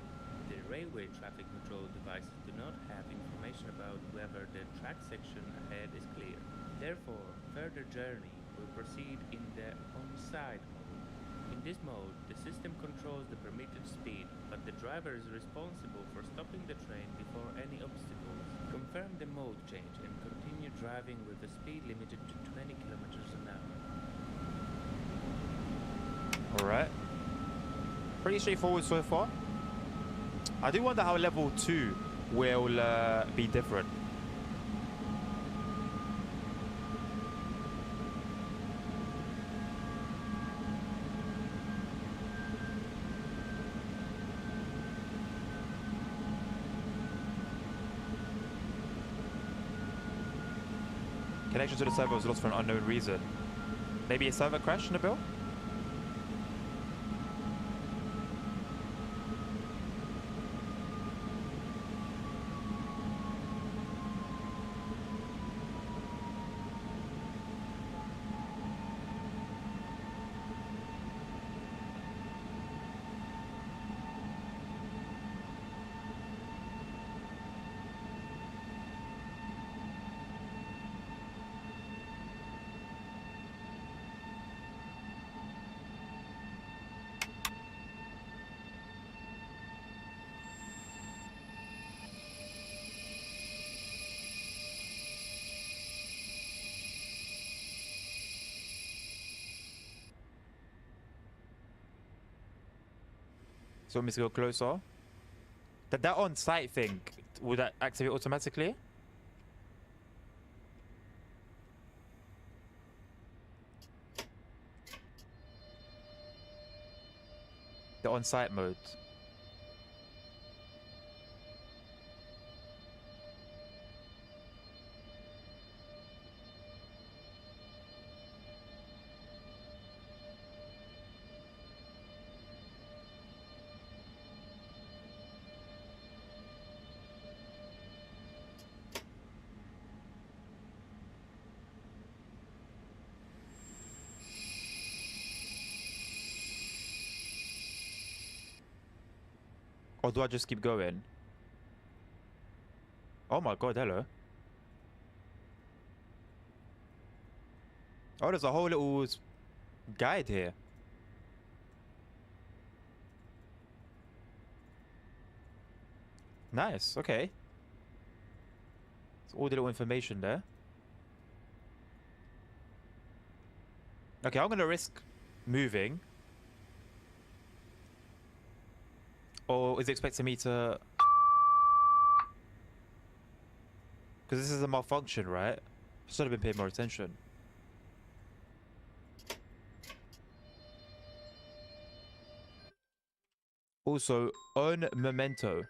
The railway traffic control devices do not have information about whether the track section ahead is clear. Therefore, further journey will proceed in the on-side mode. In this mode, the system controls the permitted speed, but the driver is responsible for stopping the train before any obstacles. Confirm the mode change and continue driving with the speed limited to 20 kilometers an hour. Alright. Pretty straightforward so far. I do wonder how level 2 will be different. Connection to the server was lost for an unknown reason. Maybe a server crash, Nabil? So want me to go closer? That on-site thing, would that activate automatically? The on-site mode. Or do I just keep going? Oh my god, hello. Oh, there's a whole little guide here. Nice, okay. It's all the little information there. Okay, I'm gonna risk moving. Or is it expecting me to... Because this is a malfunction, right? Should have been paying more attention. Also, un memento.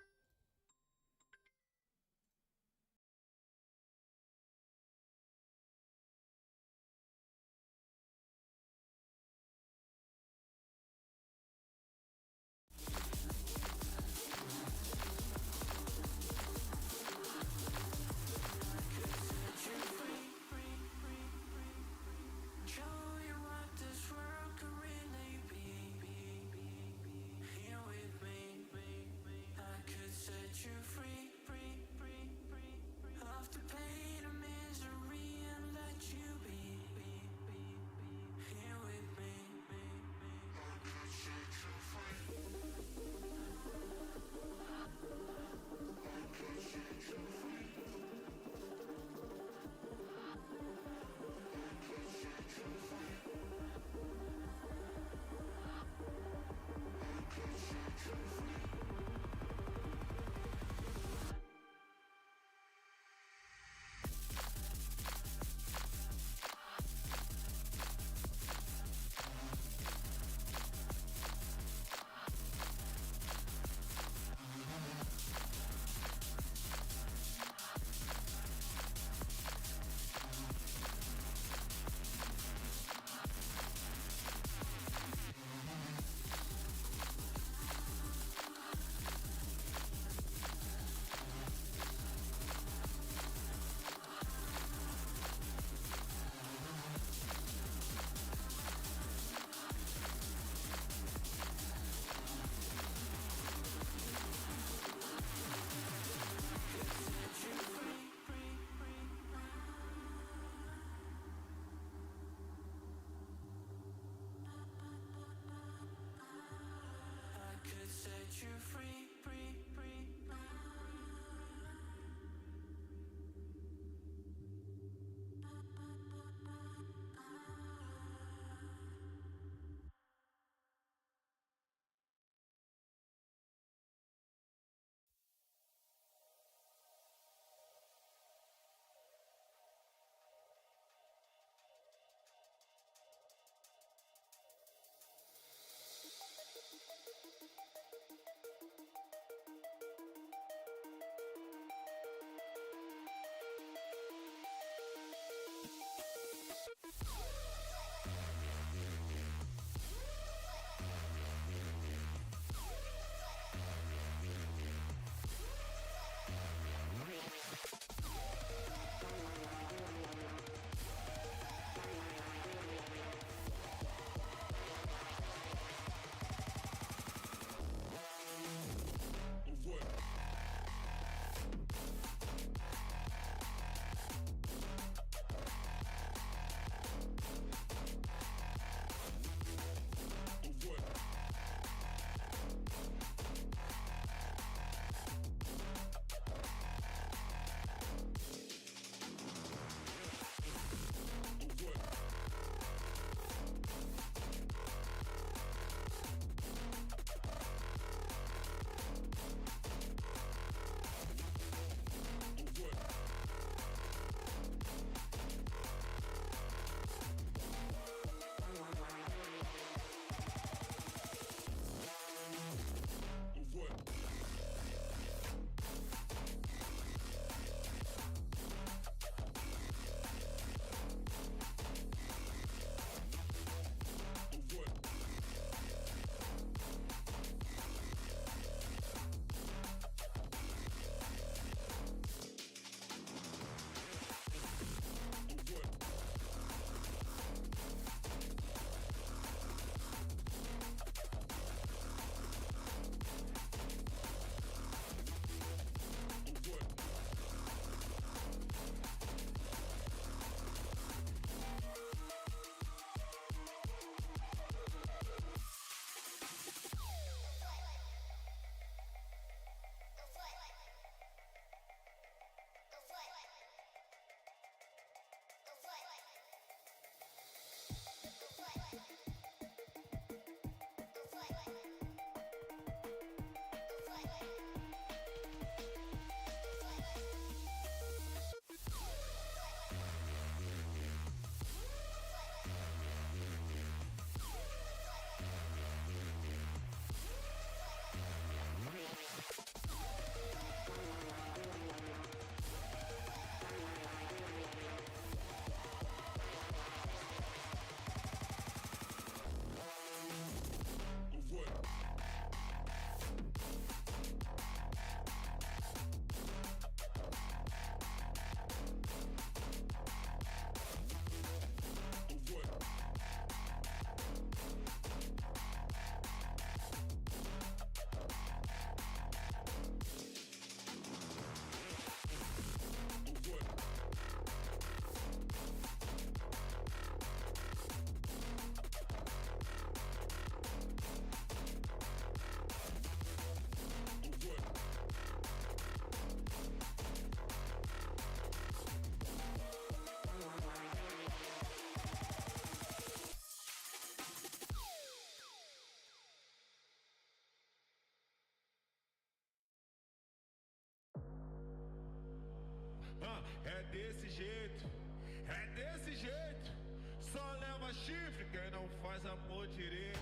leva chifre, quem não faz amor direito.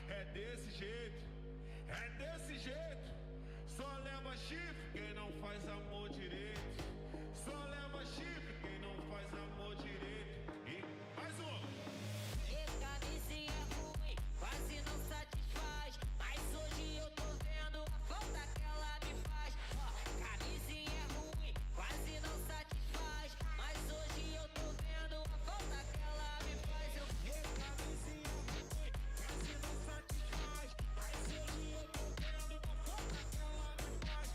É desse jeito, é desse jeito. Só leva chifre, quem não faz amor direito. Só leva chifre, quem não faz amor direito. E mais um. Camisinha ruim, quase não satisfaz. Mas hoje eu tô vendo a falta que ela me faz. Camisinha ruim, quase não satisfaz. Mas hoje eu tô vendo a falta que ela me faz. Eu camisinha ruim, quase não satisfaz. Mas hoje eu tô vendo a falta que ela me faz.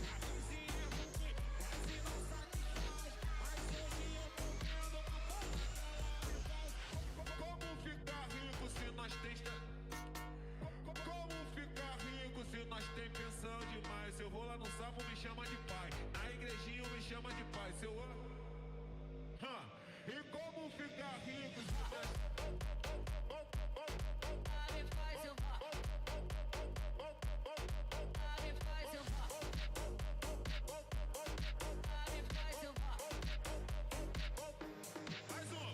Camisinha ruim, quase não satisfaz. Mas hoje eu tô vendo a falta que ela me faz. Como ficar rico se nós tem... Como ficar rico se nós tem pensão demais? Eu vou lá no sapo, me chama de pai. Na igrejinha me chama de pai. Seu... E como ficar rico se nós... Me faz eu me faz eu me faz eu Mais um.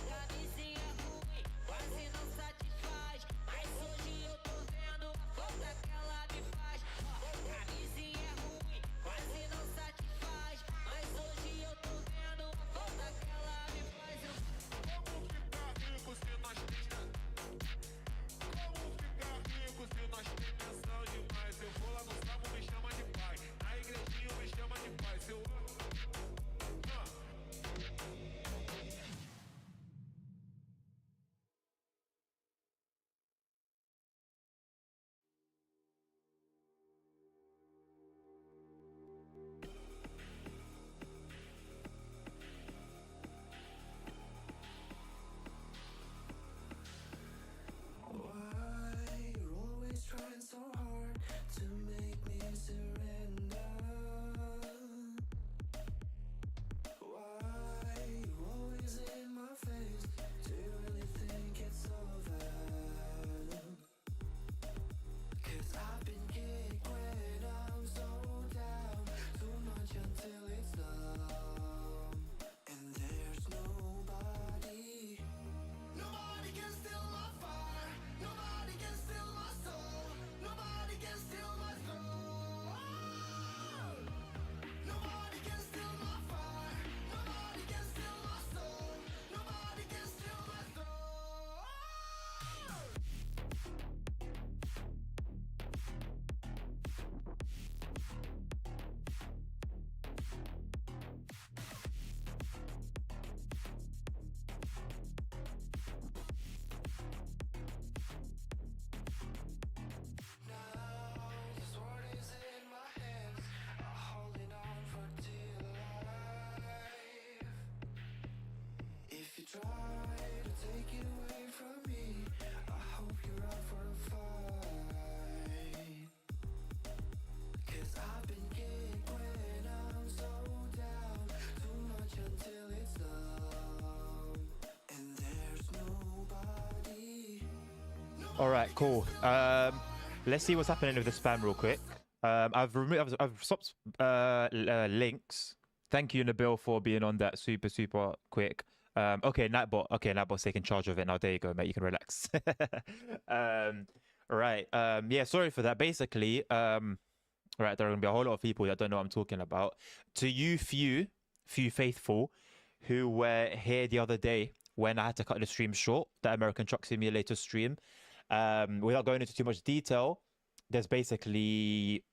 camisinha ruim, quase não satisfaz. Mas hoje eu tô vendo a falta que ela me faz. Camisinha ruim, quase não satisfaz. Mas hoje eu tô vendo a falta que ela me faz. Como ficar rico se nós tem... Como ficar rico se nós tem pensão demais? Eu vou lá no sapo, me chama de pai. Na igrejinha me chama de pai. Seu... Why you're always trying so hard to make me surrender? Why you always in my face? Do you really think it's over? 'Cause I've been kicked when I'm so down, too much until it's numb. And there's nobody. Nobody can steal my fire. Nobody can steal my soul. Nobody can steal my soul. Nobody can steal my fire. Nobody can steal my soul. Nobody can steal my soul. Now the sword is in my hands, holding on for dear life. If you try to take it away from me, I hope you're up for a fight. 'Cause I've been kicked when I'm so down, too much until it's numb. And there's nobody. All right, cool. Let's see what's happening with the spam real quick. I've removed, I've stopped links. Thank you, Nabil, for being on that super quick. Okay, Nightbot's taking charge of it now. There you go, mate. You can relax. Right. Yeah, sorry for that. Basically, right, there are gonna be a whole lot of people that don't know what I'm talking about. To you, few faithful, who were here the other day when I had to cut the stream short, the American Truck Simulator stream. Without going into too much detail, there's basically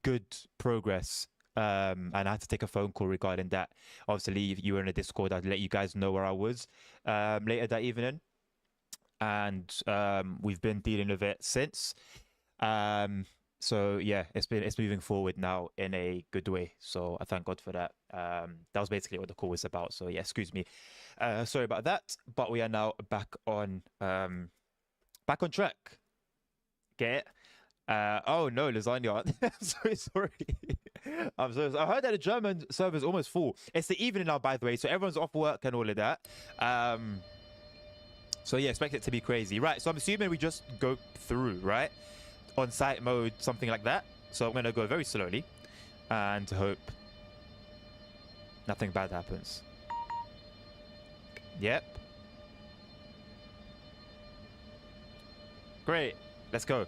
good progress. And I had to take a phone call regarding that. Obviously, if you were in a Discord, I'd let you guys know where I was later that evening. And we've been dealing with it since. So yeah, it's moving forward now in a good way. So I thank God for that. That was basically what the call was about. So yeah, excuse me. Sorry about that. But we are now back on track. Get it? Oh no, lasagna. I'm so sorry. I'm so sorry. I heard that the German server is almost full. It's the evening now, by the way, so everyone's off work and all of that. So yeah, expect it to be crazy. Right, so I'm assuming we just go through, right? On site mode, something like that. So I'm gonna go very slowly and hope nothing bad happens. Yep. Great. Let's go.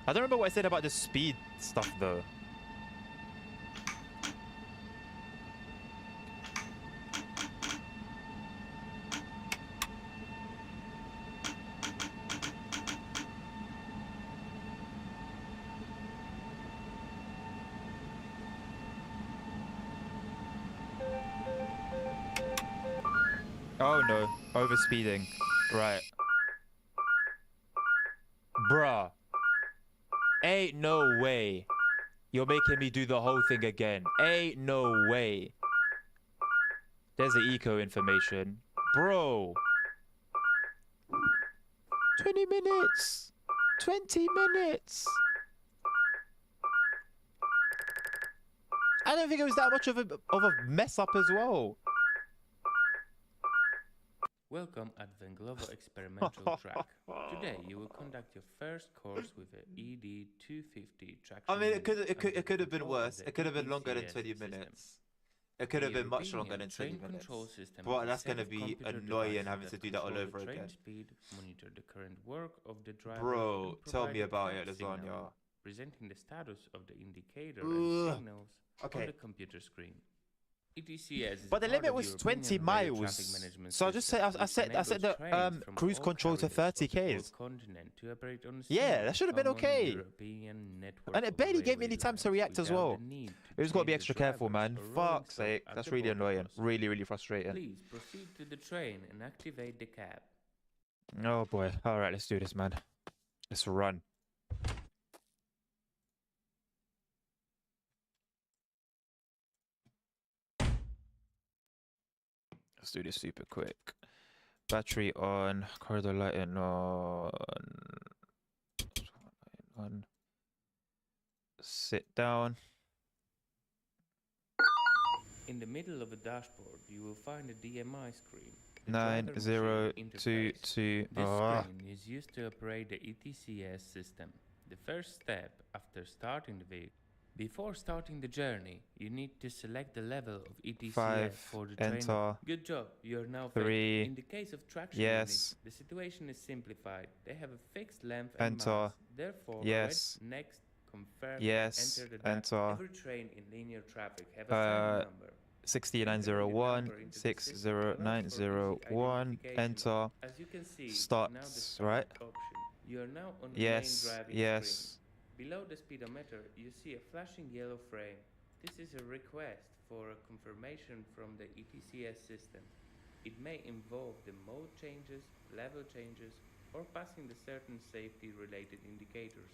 I don't remember what I said about the speed stuff though. Oh no, overspeeding. Right. Bruh. Ain't no way. You're making me do the whole thing again. Ain't no way. There's the eco information. Bro. 20 minutes. 20 minutes. I don't think it was that much of a mess up as well. Welcome at Venglovo Experimental Track. Today you will conduct your first course with a ED250 traction. I mean, unit it could have under been control of worse. the It could have been longer than ETCS 20 system. minutes. It could have The been much longer European than 20 train minutes. control system But is a that's set gonna of be computer annoying devices having that to do that all control over the train again. speed, monitor the current work of the driver, Bro, and tell provide me a about clock it, signal, lasagna. presenting the status of the indicator Ugh. and signals on Okay. the computer screen. ETCS is But the part limit of was European 20 rail miles. traffic management So I just said, system, I which said enables the trains from cruise all control to carriers 30 of the whole Ks. continent to operate on a Yeah, single that should have been common okay. European network And it of barely gave me railway any time to lines react as without well. the need to You just gotta be change the extra careful, drivers man. or rolling Fuck's stock sake. at That's the really border annoying. crossing. Really, really frustrating. Please proceed to the train and activate the cab. Oh boy. Alright, let's do this, man. Let's run. Let's do this super quick. Battery on. Corridor lighting on. On. Sit down. In the middle of the dashboard, you will find a DMI screen. The driver machine 9022. interface. This Ah. screen is used to operate the ETCS system. The first step after starting the vehicle. Before starting the journey, you need to select the level of ETCS 5, for the train. enter. Good job, you are now 3, fixed. In the case of traction yes. units, the situation is simplified. They have a fixed length and Enter. mass. Therefore, Yes. next, confirm, Yes. enter the data. Enter. Every train in linear traffic have a family number. 60901, 60901, enter. As you can see, Start, now the right? start option. You are now on the Yes, main driving yes. screen. Below the speedometer, you see a flashing yellow frame. This is a request for a confirmation from the ETCS system. It may involve the mode changes, level changes, or passing the certain safety-related indicators.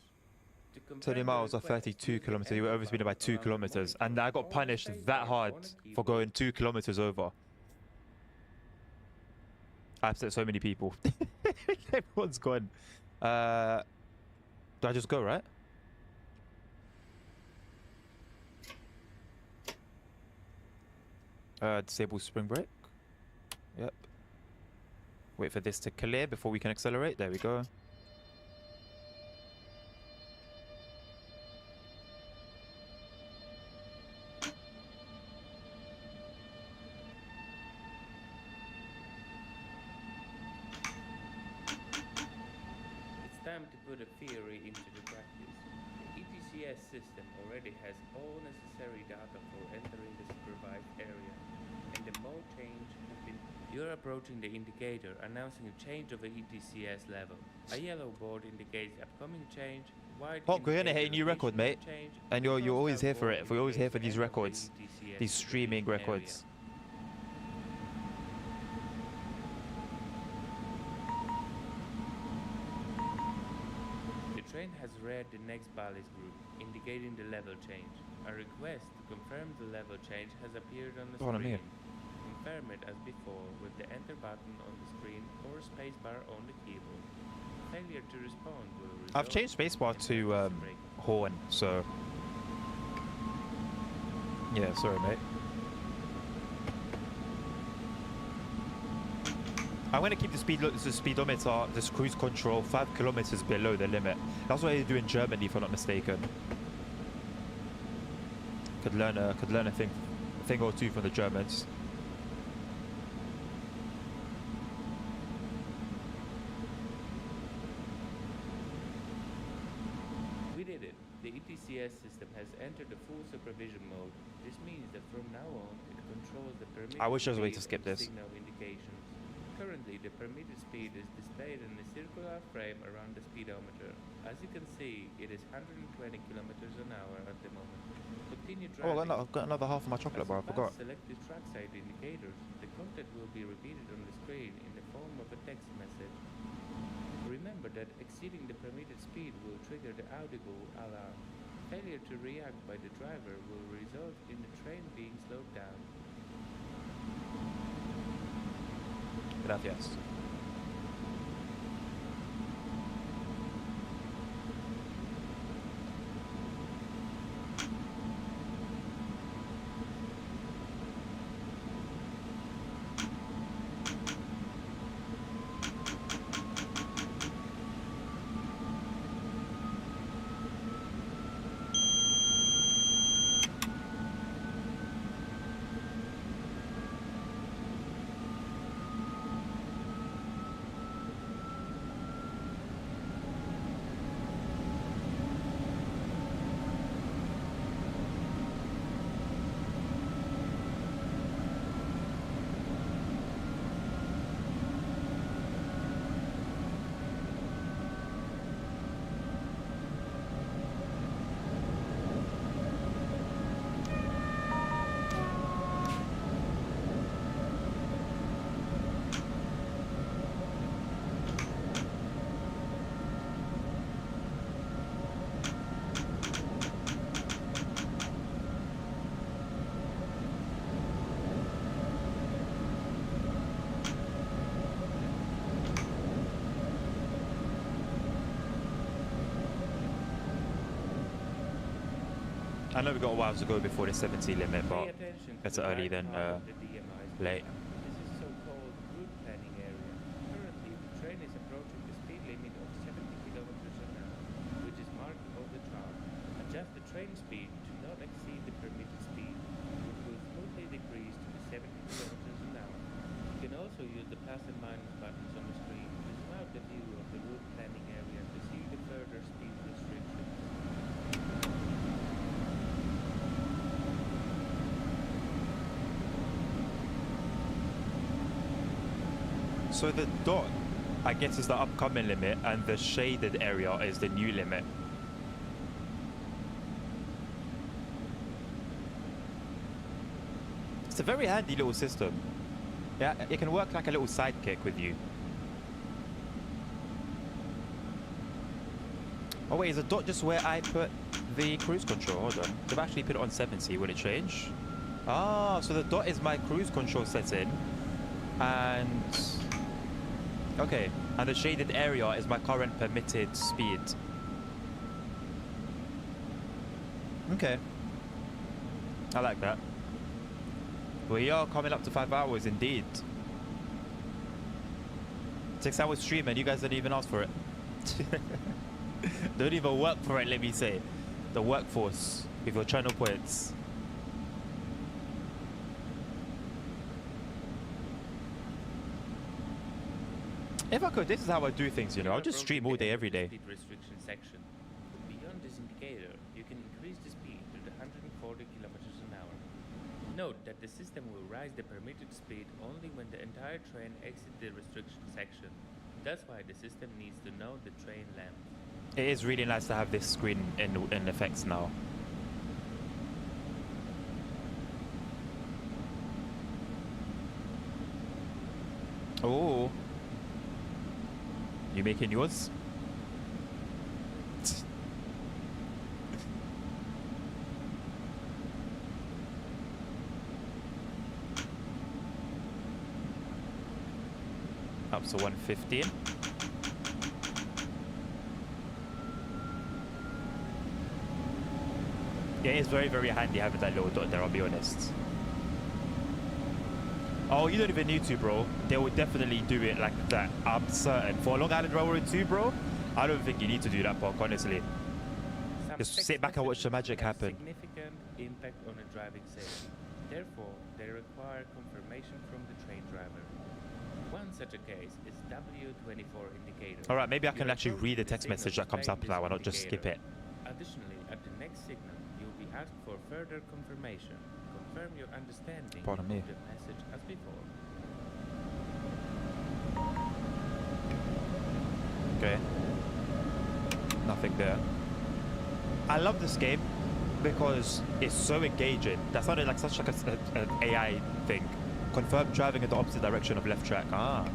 To 20 confirm miles the or request, 32 use the kilometers. You were enter overspeeded by button 2 around the kilometers. monitor And I or got the punished space that bar hard on the for keyboard. going 2 kilometers over. I upset so many people. Everyone's gone. Do I just go, right? Disable spring brake. Yep. Wait for this to clear before we can accelerate. There we go. It's time to put a theory into the practice. The ETCS system already has all necessary data for entering the supervised area, and the mode change has been. You're approaching the indicator announcing a change of the ETCS level. A yellow board indicates upcoming change. White Pop, we're gonna hit a indicates new record, location of mate. change, And the you're always crossed here out for board it. We're always here for indicates these the end of the records. ETCS These streaming area. records. The train has read the next ballast group, indicating the level change. A request to confirm the level change has appeared on the What I screen. mean. Confirm it as before with the enter button on the screen or spacebar on the keyboard. Failure to respond will result I've changed spacebar in to emergency brake. horn, so yeah, sorry, mate. I'm gonna keep the speedometer, this cruise control, 5 kilometers below the limit. That's what they do in Germany, if I'm not mistaken. Could learn a thing or two from the Germans. has entered the full supervision mode. This means that from now on, it controls the permitted I wish there was a way to speed skip and this. signal indications. Currently, the permitted speed is displayed in a circular frame around the speedometer. As you can see, it is 120 kilometers an hour at the moment. Continue Oh, driving. I've got another half of my chocolate As you bar. I pass forgot. selected trackside indicators, the content will be repeated on the screen in the form of a text message. Remember that exceeding the permitted speed will trigger the audible alarm. Failure to react by the driver will result in the train being slowed down. Gracias. I know we got a while to go before the 70 limit, but Pay attention to better the early right than part of the DMI's late. map. This is so-called route planning area. Currently, the train is approaching the speed limit of 70 kilometers an hour, which is marked on the chart. Adjust the train speed to not exceed the permitted speed, which will smoothly decrease to the 70 kilometers an hour. You can also use the plus and minus buttons on the screen to zoom out the view of the route planning area to see the further speed restrictions. So the dot, I guess, is the upcoming limit, and the shaded area is the new limit. It's a very handy little system. Yeah, it can work like a little sidekick with you. Oh wait, is the dot just where I put the cruise control? Hold on. I've actually put it on 70. Will it change? Ah, so the dot is my cruise control setting. And... okay, and the shaded area is my current permitted speed. Okay. I like that. We are coming up to 5 hours indeed. 6 hours stream and you guys don't even ask for it. Don't even work for it, let me say. The workforce with your channel points. If I could, this is how I do things, you know. I'll just stream all day, every day. Speed restriction section. Beyond this indicator, you can increase the speed to the 140 kilometers an hour. Note that the system will rise the permitted speed only when the entire train exits the restriction section. That's why the system needs to know the train length. It is really nice to have this screen in effects now. Oh. You making yours? Up to 115. Yeah, it's very, very handy having that little dot there, I'll be honest. Oh, you don't even need to, bro. They will definitely do it like that. I'm certain. For a Long Island Railroad 2, bro, I don't think you need to do that, Park, honestly. Some Just text sit back and watch the magic messages have happen. Significant impact on a driving safety. Therefore, they require confirmation from the train driver. One such a case is W24 indicator. All right, maybe I You can actually approach read the the text signal message that comes displaying up now this and not just skip indicator. it. Additionally, at the next signal, you'll Ask for further confirmation. Confirm your understanding Pardon me. of the message as before. Okay. Nothing there. I love this game because it's so engaging. That sounded like such like an AI thing. Confirm driving in the opposite direction of left track. Ah.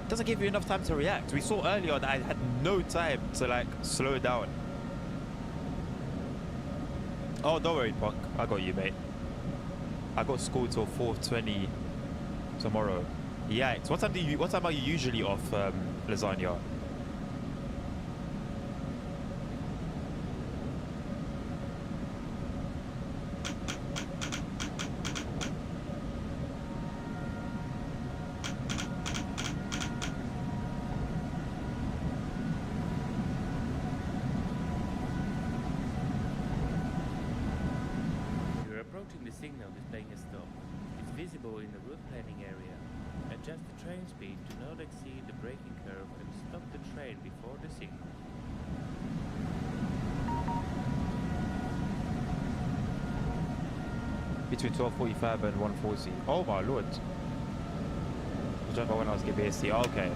Doesn't give you enough time to react. We saw earlier that I had no time to like slow down. Oh, don't worry, Punk. I got you, mate. I got school till 4:20 tomorrow. Yikes. What time are you usually off, Lasagna? You're approaching the signal displaying a stop. It's visible in the route planning area. Adjust the train speed to not exceed the braking curve and stop the train before the signal. Between 12:45 and 1:40. Oh my lord. The driver when I was giving BSC. Okay.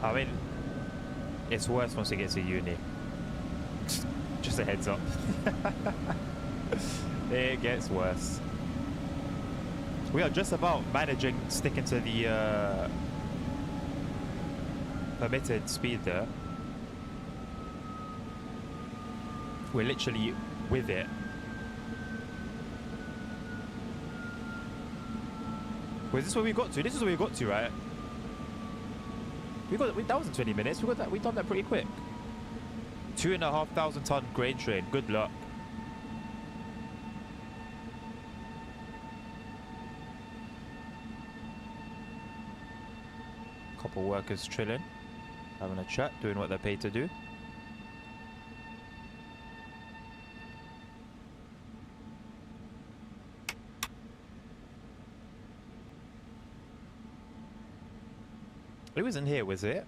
I mean, it's worse once you get to uni. Just a heads up. It gets worse. We are just about managing sticking to the permitted speed there. We're literally with it. Wait, is this where we got to? This is where we got to, right? That wasn't 20 minutes. We done that pretty quick. 2,500 ton grain train. Good luck. Couple workers chilling, having a chat, doing what they're paid to do. It wasn't here, was it?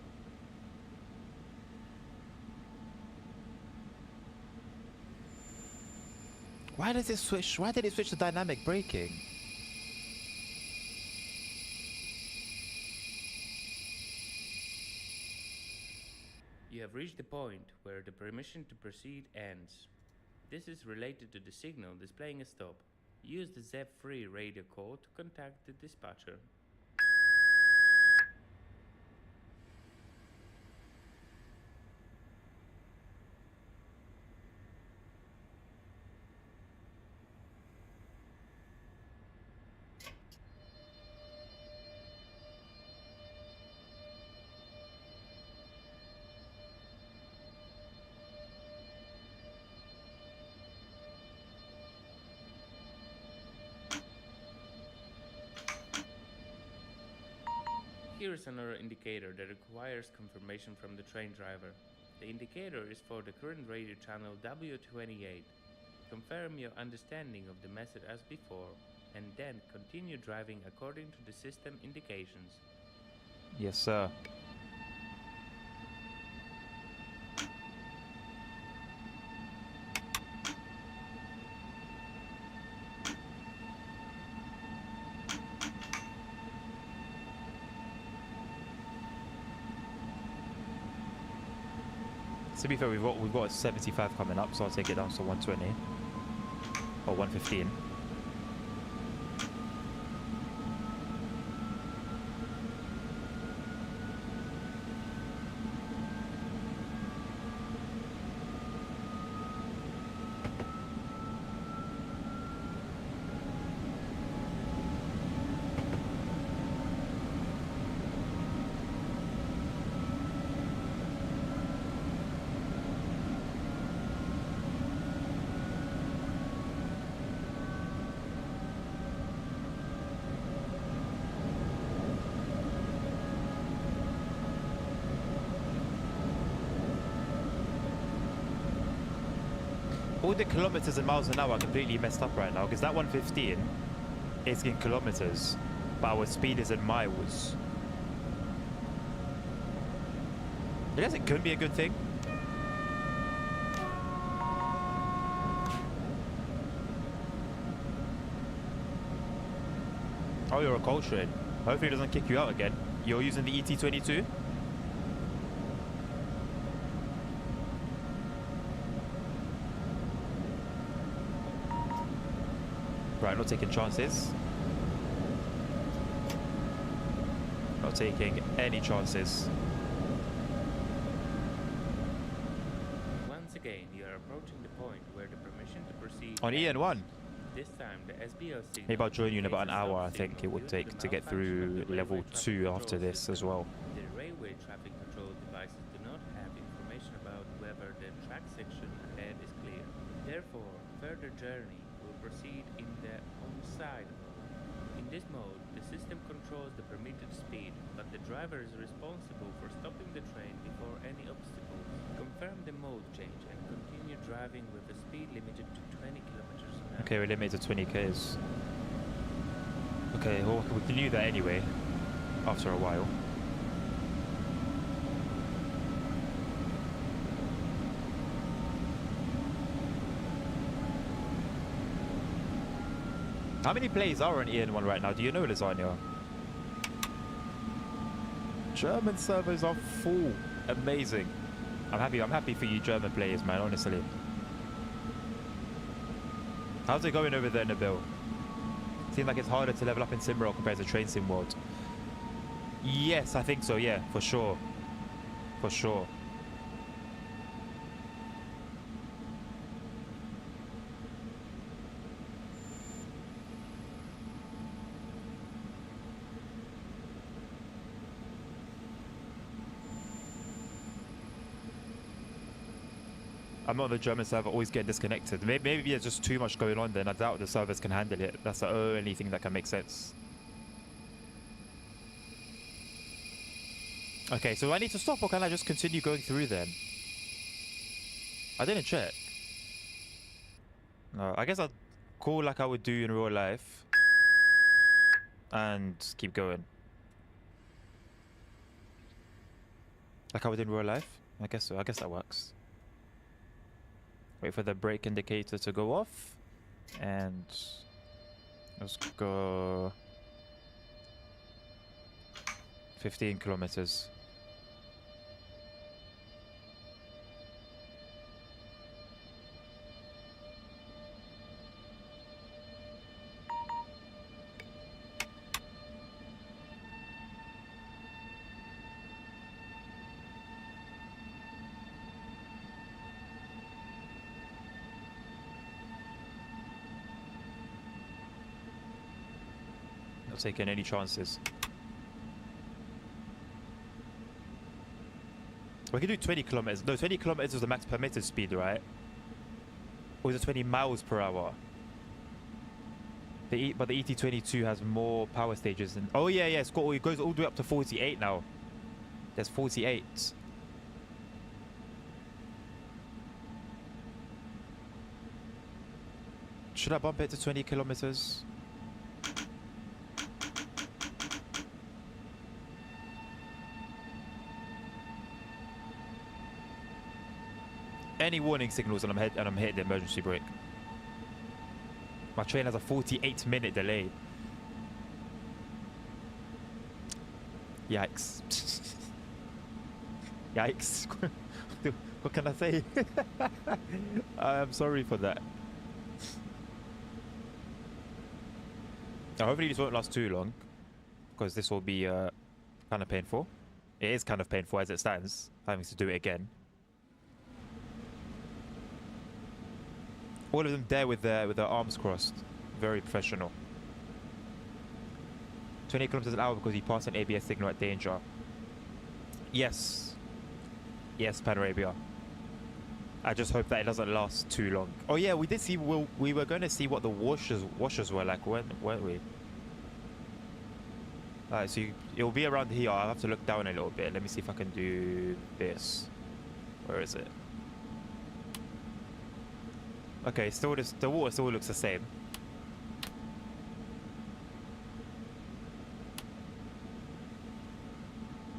Why does it switch? Why did it switch to dynamic braking? You have reached the point where the permission to proceed ends. This is related to the signal displaying a stop. Use the ZEP3 radio code to contact the dispatcher. Here is another indicator that requires confirmation from the train driver. The indicator is for the current radio channel W28. Confirm your understanding of the message as before, and then continue driving according to the system indications. Yes, sir. To be fair, we've got a 75 coming up, so I'll take it down to 120 or 115. All the kilometers and miles an hour are completely messed up right now because that 115 is in kilometers, but our speed is in miles. I guess it could be a good thing. Oh, you're a cultured. Hopefully it doesn't kick you out again. You're using the ET22? Right, not taking chances. Not taking any chances. Once again, you are approaching the point where the permission to proceed On ends. EN1. This time, the SBO signal Maybe I'll join you in about an indicates a hour, I stop think it signal would due take the to get malfunction of through the level railway 2 traffic after control this as system. well. The railway traffic control devices do not have information about whether the track section ahead is clear. Therefore, further journey will proceed in the on-side mode. In this mode, the system controls the permitted speed, but the driver is responsible for stopping the train before any obstacles. Confirm the mode change and continue driving with the speed limited to 20 kilometers an hour. Okay, we're limited to 20 k's. Okay, well, we can do that anyway, after a while. How many plays are on EN1 right now? Do you know, Lasagna? German servers are full. Amazing. I'm happy for you German players, man, honestly. How's it going over there, Nabil? Seems like it's harder to level up in SIMRAIL compared to Train Sim World. Yes, I think so, yeah, for sure. For sure. I'm not on the German server, always get disconnected. Maybe there's just too much going on then. I doubt the servers can handle it. That's the only thing that can make sense. Okay, so I need to stop or can I just continue going through then? I didn't check. No, I guess I'll call like I would do in real life. And keep going. Like I would in real life? I guess so. I guess that works. Wait for the brake indicator to go off. And let's go 15 kilometers. Not taking any chances. We can do 20 kilometers. No, 20 kilometers is the max permitted speed, right? Or is it 20 miles per hour? But the ET22 has more power stages. And oh yeah, it goes all the way up to 48 now. There's 48. Should I bump it to 20 kilometers? Any warning signals and I'm hitting the emergency brake. My train has a 48-minute delay. Yikes. Yikes. What can I say? I'm sorry for that. Now, hopefully this won't last too long, because this will be kind of painful. It is kind of painful as it stands, having to do it again. All of them there with their arms crossed. Very professional. 20 kilometers an hour because he passed an ABS signal at danger. Yes. Yes, Panarabia. I just hope that it doesn't last too long. Oh yeah, we did see. We were going to see what the washers were like. Weren't we? Alright, so it'll be around here. I'll have to look down a little bit. Let me see if I can do this. Where is it? Okay, the water still looks the same.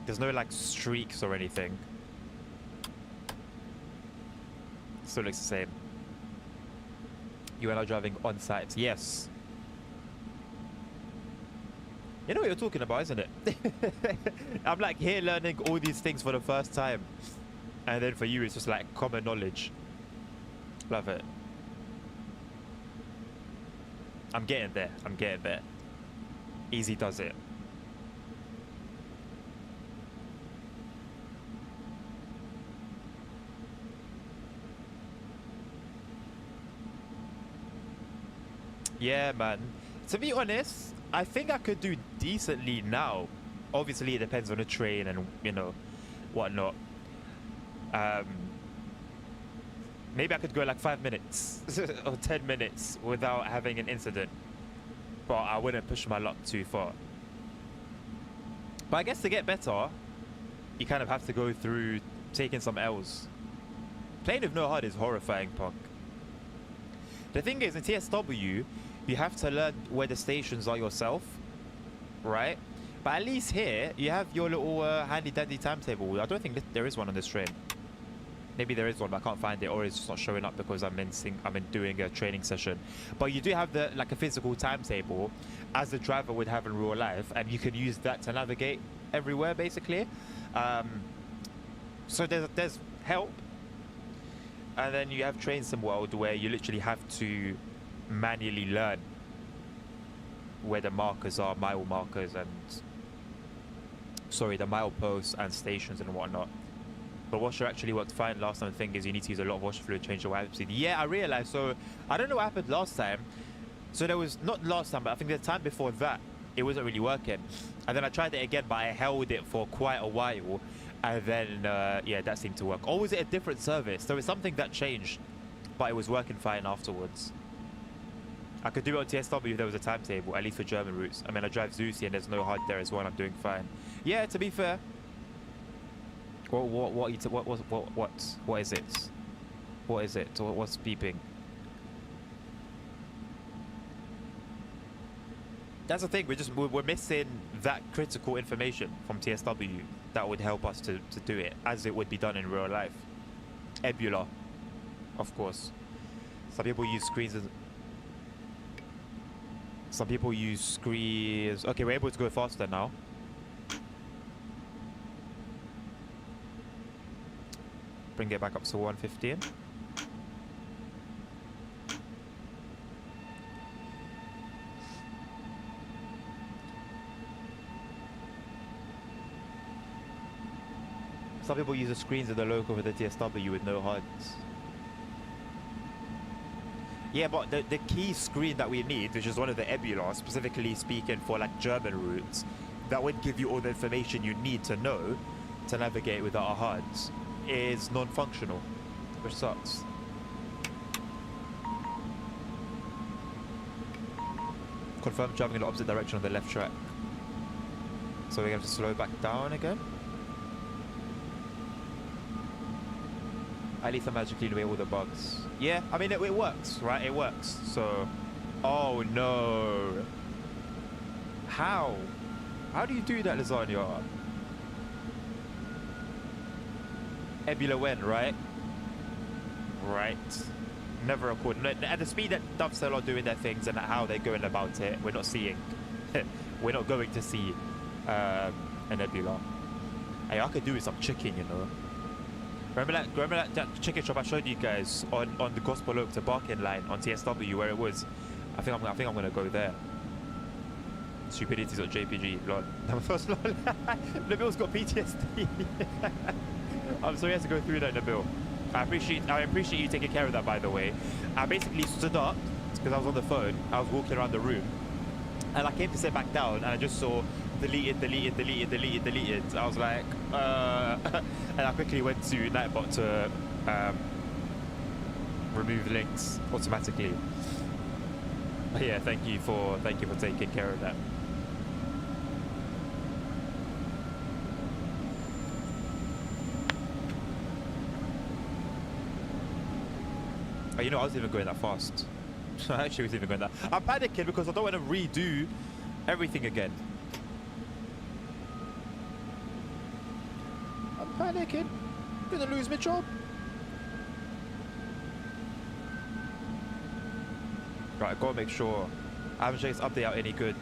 There's no like streaks or anything. Still looks the same. You are now driving on site. Yes. You know what you're talking about, isn't it? I'm like here learning all these things for the first time. And then for you, it's just like common knowledge. Love it. I'm getting there. I'm getting there. Easy does it. Yeah, man. To be honest, I think I could do decently now. Obviously, it depends on the train and, you know, whatnot. Maybe I could go like 5 minutes or 10 minutes without having an incident. But I wouldn't push my luck too far. But I guess to get better, you kind of have to go through taking some L's. Playing with no HUD is horrifying, punk. The thing is, in TSW, you have to learn where the stations are yourself, right? But at least here, you have your little handy-dandy timetable. I don't think there is one on this train. Maybe there is one, but I can't find it, or it's just not showing up because I'm in doing a training session. But you do have like a physical timetable, as the driver would have in real life, and you can use that to navigate everywhere, basically. So there's help, and then you have Train Sim World, where you literally have to manually learn where the markers are, mile markers, and the mile posts and stations and whatnot. But washer actually worked fine last time. The thing is, you need to use a lot of washer fluid to change the wipe speed. Yeah, I realized. So I don't know what happened last time. So there was, not last time, but I think the time before that, it wasn't really working. And then I tried it again, but I held it for quite a while. And then, yeah, that seemed to work. Or was it a different service? So it's something that changed, but it was working fine afterwards. I could do it on TSW if there was a timetable, at least for German routes. I mean, I drive Zusi and there's no HUD there as well, and I'm doing fine. Yeah, to be fair. What is it? What is it? What's beeping? That's the thing. We're missing that critical information from TSW that would help us to do it as it would be done in real life. Ebula, of course. Some people use screens. Some people use screens. Okay, we're able to go faster now. Bring it back up to 115. Some people use the screens of the local for the TSW with no HUDs. Yeah, but the key screen that we need, which is one of the Ebula, specifically speaking for like German routes, that would give you all the information you need to know to navigate without HUDs, is non-functional, which sucks. Confirm driving in the opposite direction on the left track. So we're going to slow back down again. At least I managed to clean away all the bugs. Yeah, I mean, it works, right? It works. So, oh no. How? How do you do that, lasagna? Ebula when, right? Right. Never recorded. No, at the speed that Dovecell are doing their things and how they're going about it, we're not seeing. We're not going to see an Ebula. Hey, I could do with some chicken, you know. Remember that chicken shop I showed you guys on the Gospel Oak to Barking line on TSW where it was? I think I'm gonna go there. Stupidities.jpg. Lol. That was first lol. Nabil's got PTSD. I'm sorry I had to go through that, Nabil. I appreciate you taking care of that, by the way. I basically stood up because I was on the phone. I was walking around the room, and I came to sit back down, and I just saw deleted. I was like, and I quickly went to Nightbot to remove links automatically. But yeah, thank you for taking care of that. Oh, you know, I wasn't even going that fast. I actually wasn't even going that. I'm panicking because I don't want to redo everything again. I'm panicking. I'm gonna lose my job. Right, gotta make sure. I haven't checked this update out any good.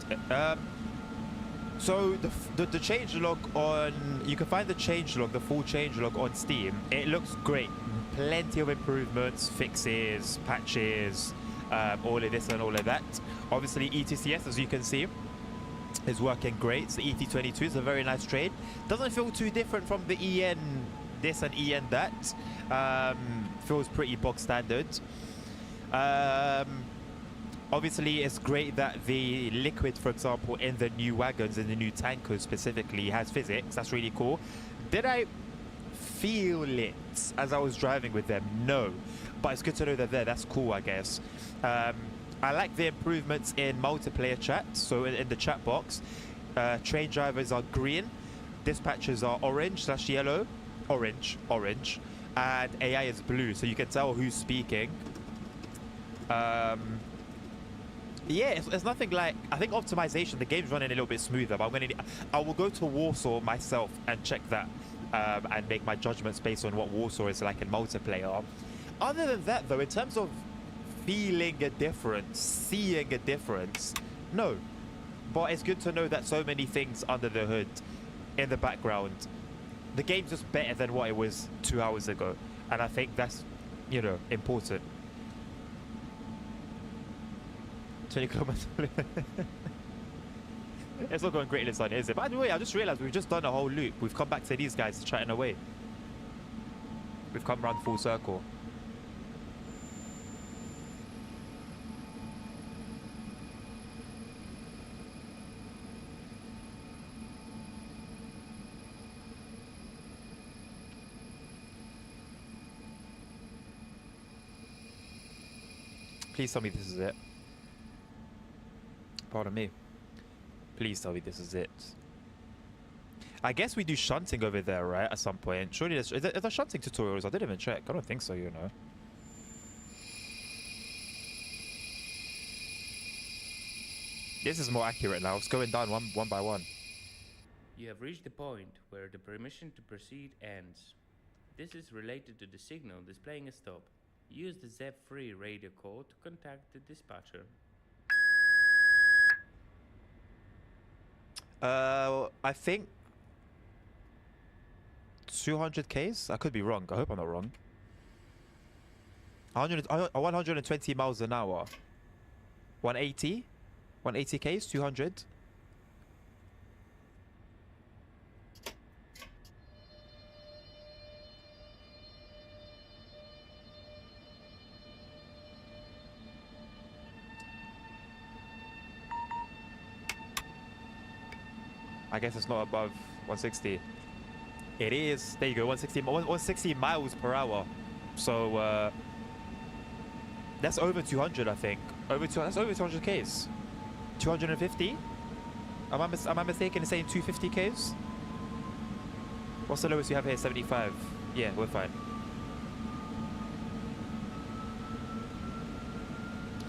So the changelog on, you can find the changelog, the full changelog on Steam. It looks great. Plenty of improvements, fixes, patches, all of this and all of that. Obviously ETCS, as you can see, is working great. So ET22 is a very nice trade. Doesn't feel too different from the EN this and EN that. Feels pretty bog standard. Obviously, it's great that the liquid, for example, in the new wagons, in the new tankers specifically, has physics. That's really cool. Did I feel it as I was driving with them? No. But it's good to know they're there. That's cool, I guess. I like the improvements in multiplayer chat. So in the chat box, train drivers are green. Dispatchers are orange/yellow. Orange. And AI is blue. So you can tell who's speaking. Yeah, it's nothing like, I think optimization, the game's running a little bit smoother, but I will go to Warsaw myself and check that and make my judgments based on what Warsaw is like in multiplayer. Other than that though, in terms of feeling a difference, seeing a difference, no. But it's good to know that so many things under the hood in the background, the game's just better than what it was 2 hours ago. And I think that's, you know, important. 20 kilometers. It's not going great this side, is it? By the way, I just realized we've just done a whole loop. We've come back to these guys chatting away. We've come around full circle. Please tell me this is it. Pardon me. Please tell me this is it. I guess we do shunting over there, right? At some point. Surely there's... Are there shunting tutorials? I didn't even check. I don't think so, you know. This is more accurate now. It's going down one by one. You have reached the point where the permission to proceed ends. This is related to the signal displaying a stop. Use the ZEP3 radio code to contact the dispatcher. I think 200 Ks? I could be wrong. I hope I'm not wrong. 120 miles an hour. 180? 180 Ks? 200? I guess it's not above 160. It is. There you go. 160 miles per hour. So that's over 200, I think. That's over 200 Ks. 250? Am I mistaken in saying 250 Ks? What's the lowest you have here? 75. Yeah, we're fine.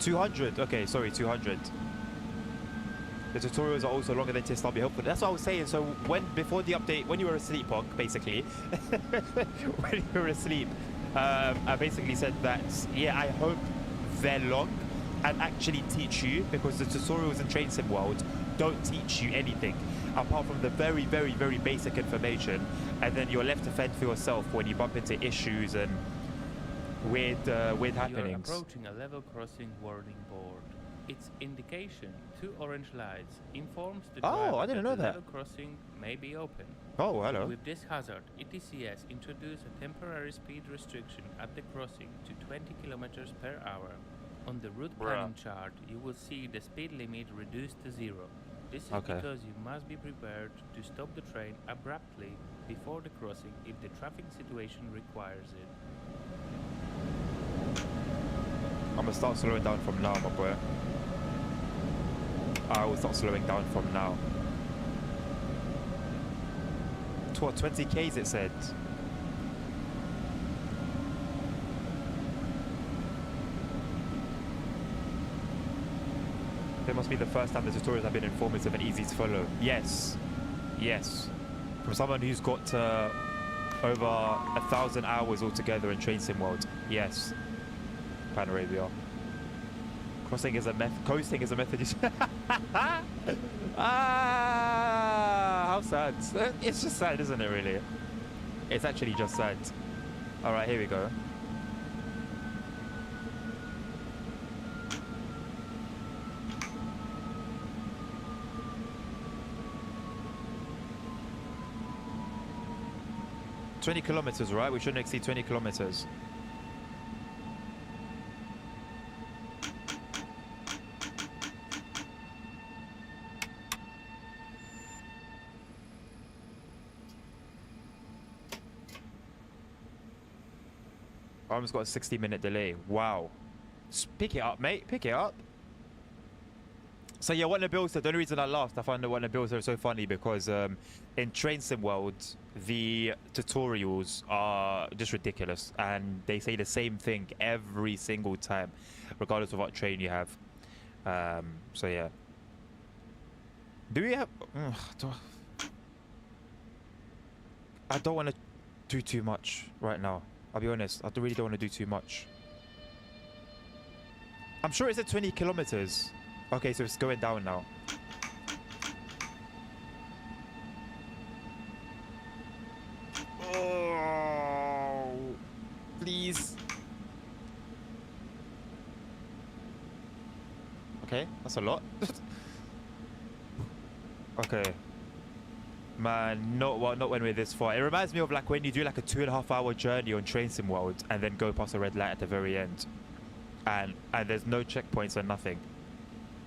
200. Okay, sorry, 200. The tutorials are also longer than test. I'll be helpful. That's what I was saying. So before the update, when you were asleep, Pog, basically, when you were asleep, I basically said that, yeah, I hope they're long and actually teach you, because the tutorials in Train Sim World don't teach you anything apart from the very, very, very basic information, and then you're left to fend for yourself when you bump into issues and weird happenings. You're approaching a level crossing warning board. Its indication, 2 orange lights, informs the driver I didn't know the that. level crossing may be open. Oh, hello. With this hazard, ETCS introduced a temporary speed restriction at the crossing to 20 kilometers per hour. On the route planning chart, you will see the speed limit reduced to 0. This is because you must be prepared to stop the train abruptly before the crossing if the traffic situation requires it. I'm gonna start slowing down from now, my boy. I will start slowing down from now. 20 Ks it said. It must be the first time the tutorials have been informative and easy to follow. Yes. Yes. From someone who's got over 1,000 hours altogether in Train Sim World. Yes. Pan Arabia. Crossing is a method. Coasting is a method. How sad. It's just sad, isn't it, really? It's actually just sad. Alright, here we go. "20 kilometers, right? We shouldn't exceed 20 kilometers. Almost got a 60-minute delay. Wow. Pick it up, mate. Pick it up. So yeah, what the builds, the only reason I laughed, I found the what the builds are so funny because in Train Sim World, the tutorials are just ridiculous, and they say the same thing every single time, regardless of what train you have. So yeah. Do we have? I don't want to do too much right now. I'll be honest. I really don't want to do too much. I'm sure it's at 20 kilometers. Okay, so it's going down now. Oh, please. Okay, that's a lot. Okay. Man, not when we're this far. It reminds me of like when you do like a 2.5-hour journey on Train Sim World and then go past a red light at the very end. And there's no checkpoints or nothing.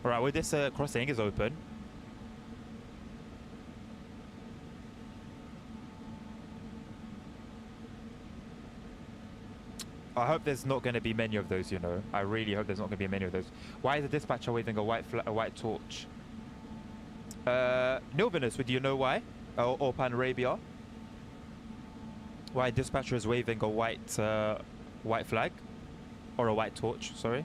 Alright, well this crossing is open. I hope there's not going to be many of those, you know. I really hope there's not going to be many of those. Why is the dispatcher waving a white torch? Nilvinus, do you know why? Or Pan Arabia? Why dispatcher is waving a white flag? Or a white torch, sorry.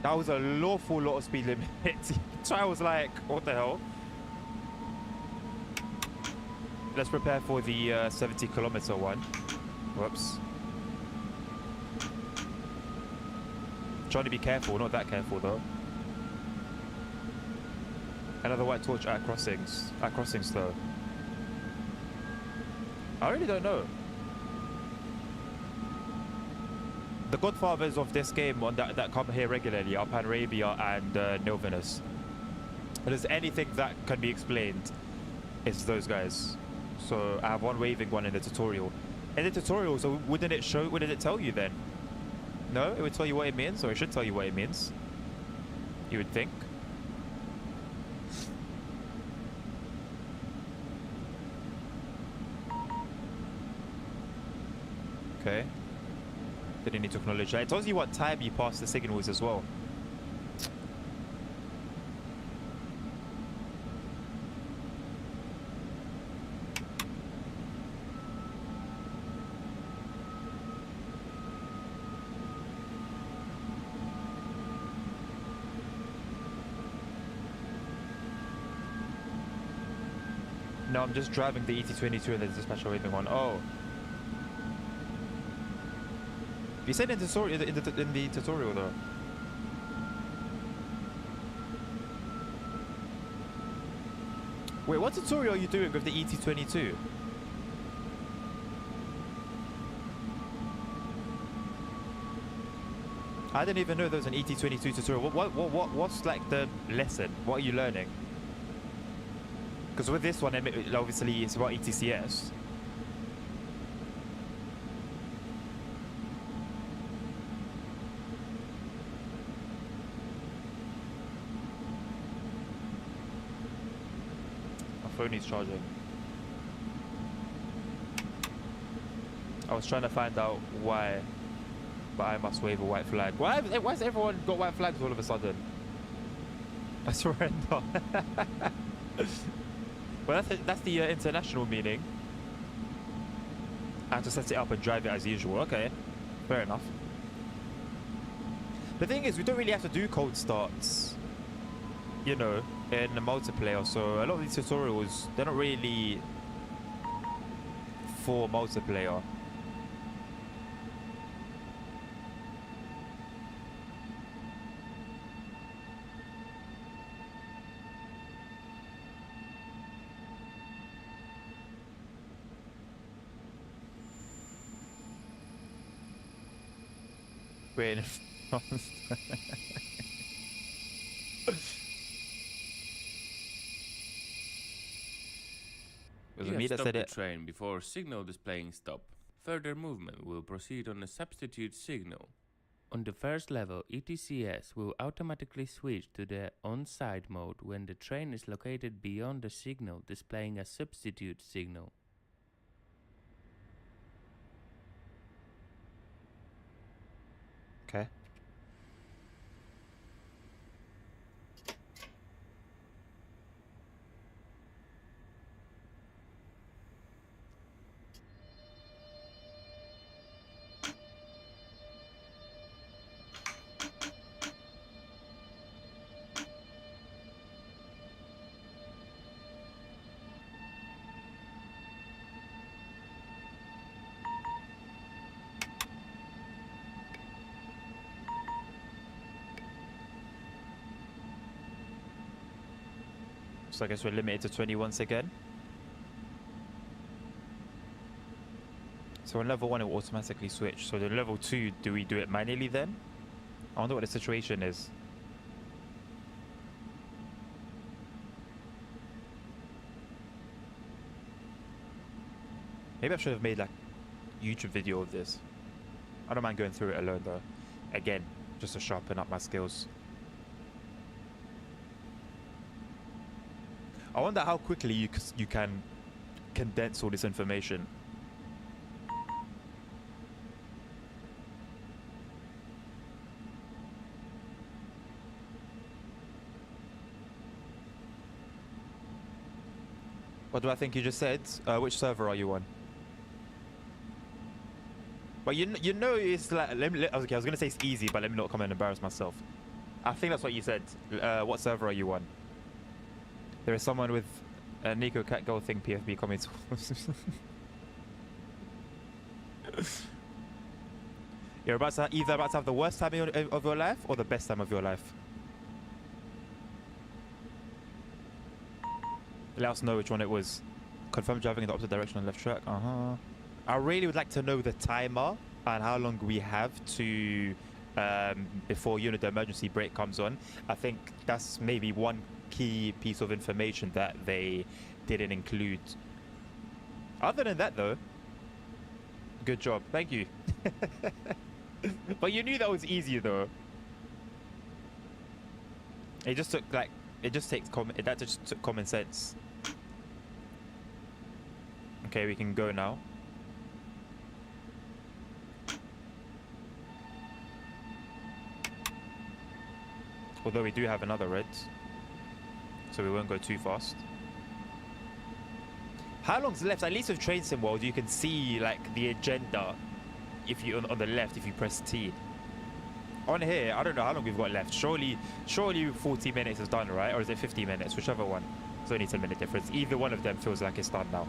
That was a lawful lot of speed limit. So I was like, what the hell? Let's prepare for the 70-kilometer one. Whoops. Trying to be careful, not that careful though. Another white torch at crossings. At crossings though. I really don't know. The godfathers of this game on that come here regularly are Pan Arabia and Nilvinus. If there's anything that can be explained, it's those guys. So I have one waving one in the tutorial. In the tutorial, so wouldn't it tell you then? No, it would tell you what it means, or it should tell you what it means. You would think. Okay. Didn't need to acknowledge that. It tells you what time you pass the signals as well. No, I'm just driving the ET22 and the dispatcher waving one. Oh. You said in the tutorial though. Wait, what tutorial are you doing with the ET22? I didn't even know there was an ET22 tutorial. What's like the lesson? What are you learning? Because with this one, obviously it's about ETCS. Phone is charging. I was trying to find out why, but I must wave a white flag. Why has everyone got white flags all of a sudden? I surrender. Well, that's the international meaning. I have to set it up and drive it as usual. Okay, fair enough. The thing is, we don't really have to do cold starts, you know, in the multiplayer. So a lot of these tutorials, they're not really for multiplayer. Wait. Was You it me have that stopped said the it? train before signal displaying stop. Further movement will proceed on a substitute signal. On the first level, ETCS will automatically switch to the on-side mode when the train is located beyond the signal displaying a substitute signal. Okay. So I guess we're limited to 20 once again. So on level 1 it will automatically switch. So the level 2, do we do it manually then? I wonder what the situation is. Maybe I should have made like a YouTube video of this. I don't mind going through it alone though. Again, just to sharpen up my skills. I wonder how quickly you can condense all this information. What do I think you just said? Which server are you on? But you know it's like, okay, I was gonna say it's easy, but let me not come and embarrass myself. I think that's what you said. What server are you on? There is someone with a Nico Cat Gold thing PFB comments. You're either about to have the worst time of your life or the best time of your life. Let us know which one it was. Confirm driving in the opposite direction on left track. I really would like to know the timer and how long we have to before the emergency brake comes on. I think that's maybe one key piece of information that they didn't include. Other than that though, good job, thank you. But you knew that was easy though. It just took like, it just takes that just took common sense. Okay, we can go now. Although we do have another red, so we won't go too fast. How long's left? At least with Train Sim World, you can see like the agenda. If you on the left, if you press T. On here, I don't know how long we've got left. Surely 40 minutes is done, right? Or is it 50 minutes? Whichever one. It's only 10-minute difference. Either one of them feels like it's done now.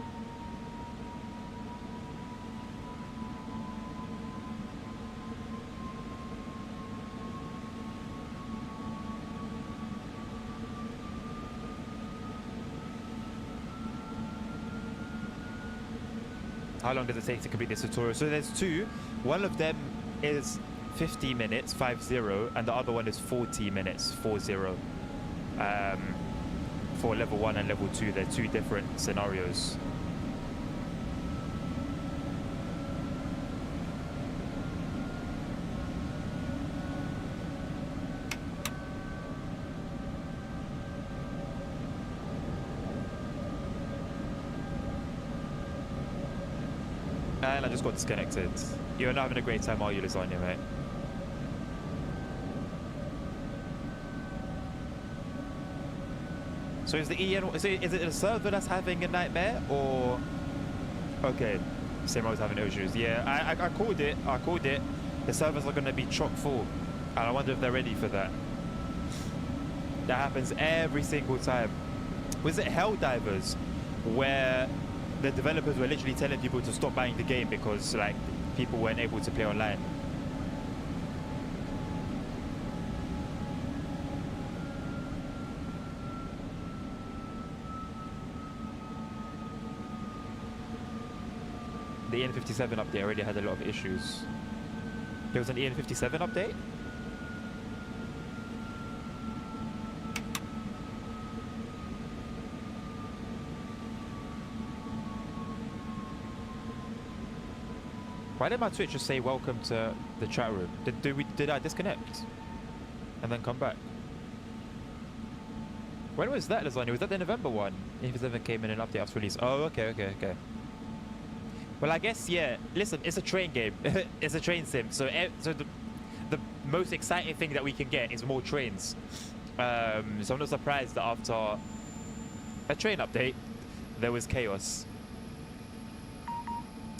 How long does it take to complete this tutorial? So there's two. One of them is 50 minutes, 50, and the other one is 40 minutes, 40. For level 1 and level 2, they're two different scenarios. And I just got disconnected. You're not having a great time, are you, Lasagna, mate? So is the EN1, is it a server that's having a nightmare, or? Okay, SIMRAIL's having issues. Yeah, I called it. The servers are going to be chock full. And I wonder if they're ready for that. That happens every single time. Was it Helldivers where the developers were literally telling people to stop buying the game because like people weren't able to play online? The EN57 update already had a lot of issues. There was an EN57 update? Why did my Twitch just say welcome to the chat room? Did I disconnect? And then come back? When was that, Lasagna? Was that the November one? EN57 came in an update after release. Oh, okay. Well, I guess, yeah. Listen, it's a train game. It's a train sim. So the most exciting thing that we can get is more trains. So I'm not surprised that after a train update, there was chaos.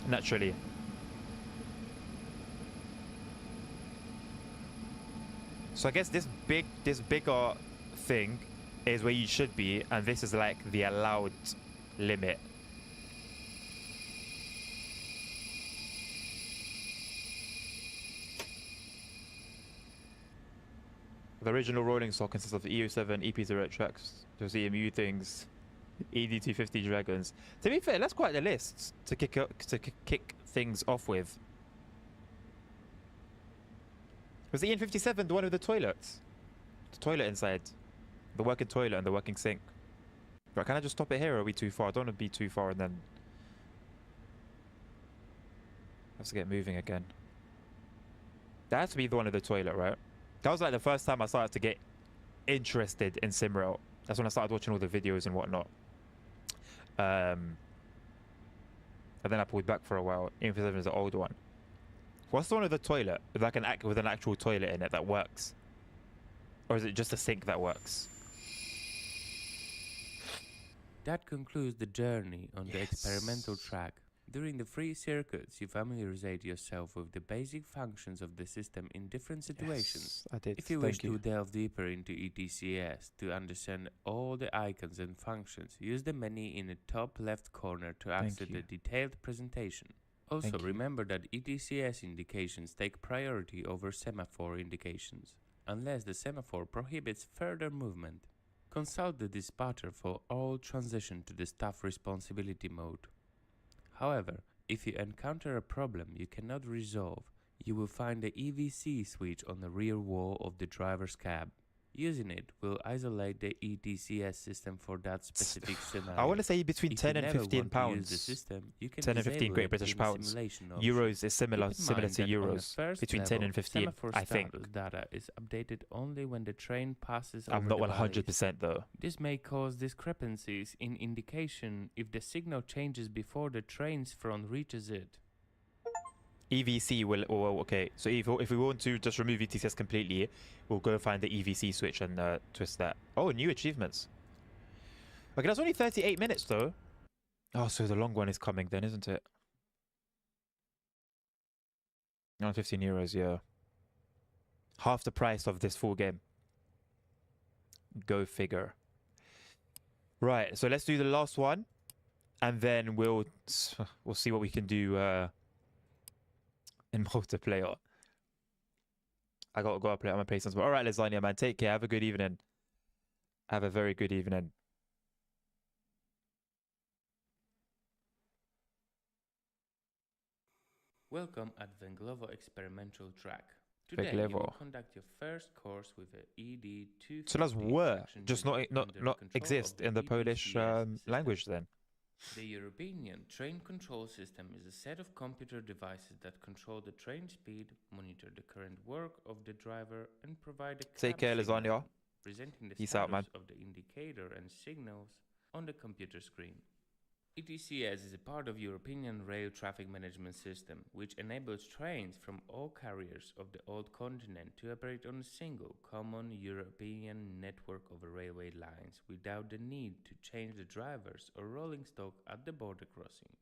Naturally. So I guess this bigger thing is where you should be, and this is like the allowed limit. The original rolling stock consists of EU7, EP0 tracks, those EMU things, ED250 dragons. To be fair, that's quite the list to kick things off with. Was the EN57 the one with the toilets? The toilet inside. The working toilet and the working sink. Right, can I just stop it here or are we too far? I don't want to be too far and then have to get moving again. That has to be the one with the toilet, right? That was like the first time I started to get interested in SIMRAIL. That's when I started watching all the videos and whatnot. And then I pulled back for a while. EN57 is the old one. What's the one with the toilet? With like an actual toilet in it that works? Or is it just a sink that works? That concludes the journey on the experimental track. During the free circuits, you familiarize yourself with the basic functions of the system in different situations. Yes, I did. If you wish to delve deeper into ETCS to understand all the icons and functions, use the menu in the top left corner to access the detailed presentation. Also, remember that ETCS indications take priority over semaphore indications, unless the semaphore prohibits further movement. Consult the dispatcher for all transition to the staff responsibility mode. However, if you encounter a problem you cannot resolve, you will find the EVC switch on the rear wall of the driver's cab. Using it will isolate the ETCS system for that specific scenario. I want to say between if 10 and 15 pounds. The system, you can 10 and 15 Great British pounds. Euros is similar to euros. Between 10 and 15, I think. Data is updated only when the train passes I'm over not the 100% though. This may cause discrepancies in indication if the signal changes before the train's front reaches it. EVC will, okay, so if we want to just remove ETCS completely, we'll go find the EVC switch and twist that. Oh, new achievements. Okay, that's only 38 minutes though. Oh, so the long one is coming then, isn't it? Oh, 15 euros, yeah. Half the price of this full game. Go figure. Right, so let's do the last one, and then we'll see what we can do in multiplayer. I gotta go play on my patience. But all right, Lasagna, man, take care. Have a good evening. Have a very good evening. Welcome at Węglowo Experimental Track. Today you will conduct your first course with a ED250. So does were just not exist in the Polish language then? The European train control system is a set of computer devices that control the train speed, monitor the current work of the driver, and provide a take care, Lasagna. Presenting the Peace status out, man. of the indicator and signals on the computer screen. ETCS is a part of European rail traffic management system, which enables trains from all carriers of the old continent to operate on a single, common European network of railway lines without the need to change the drivers or rolling stock at the border crossing.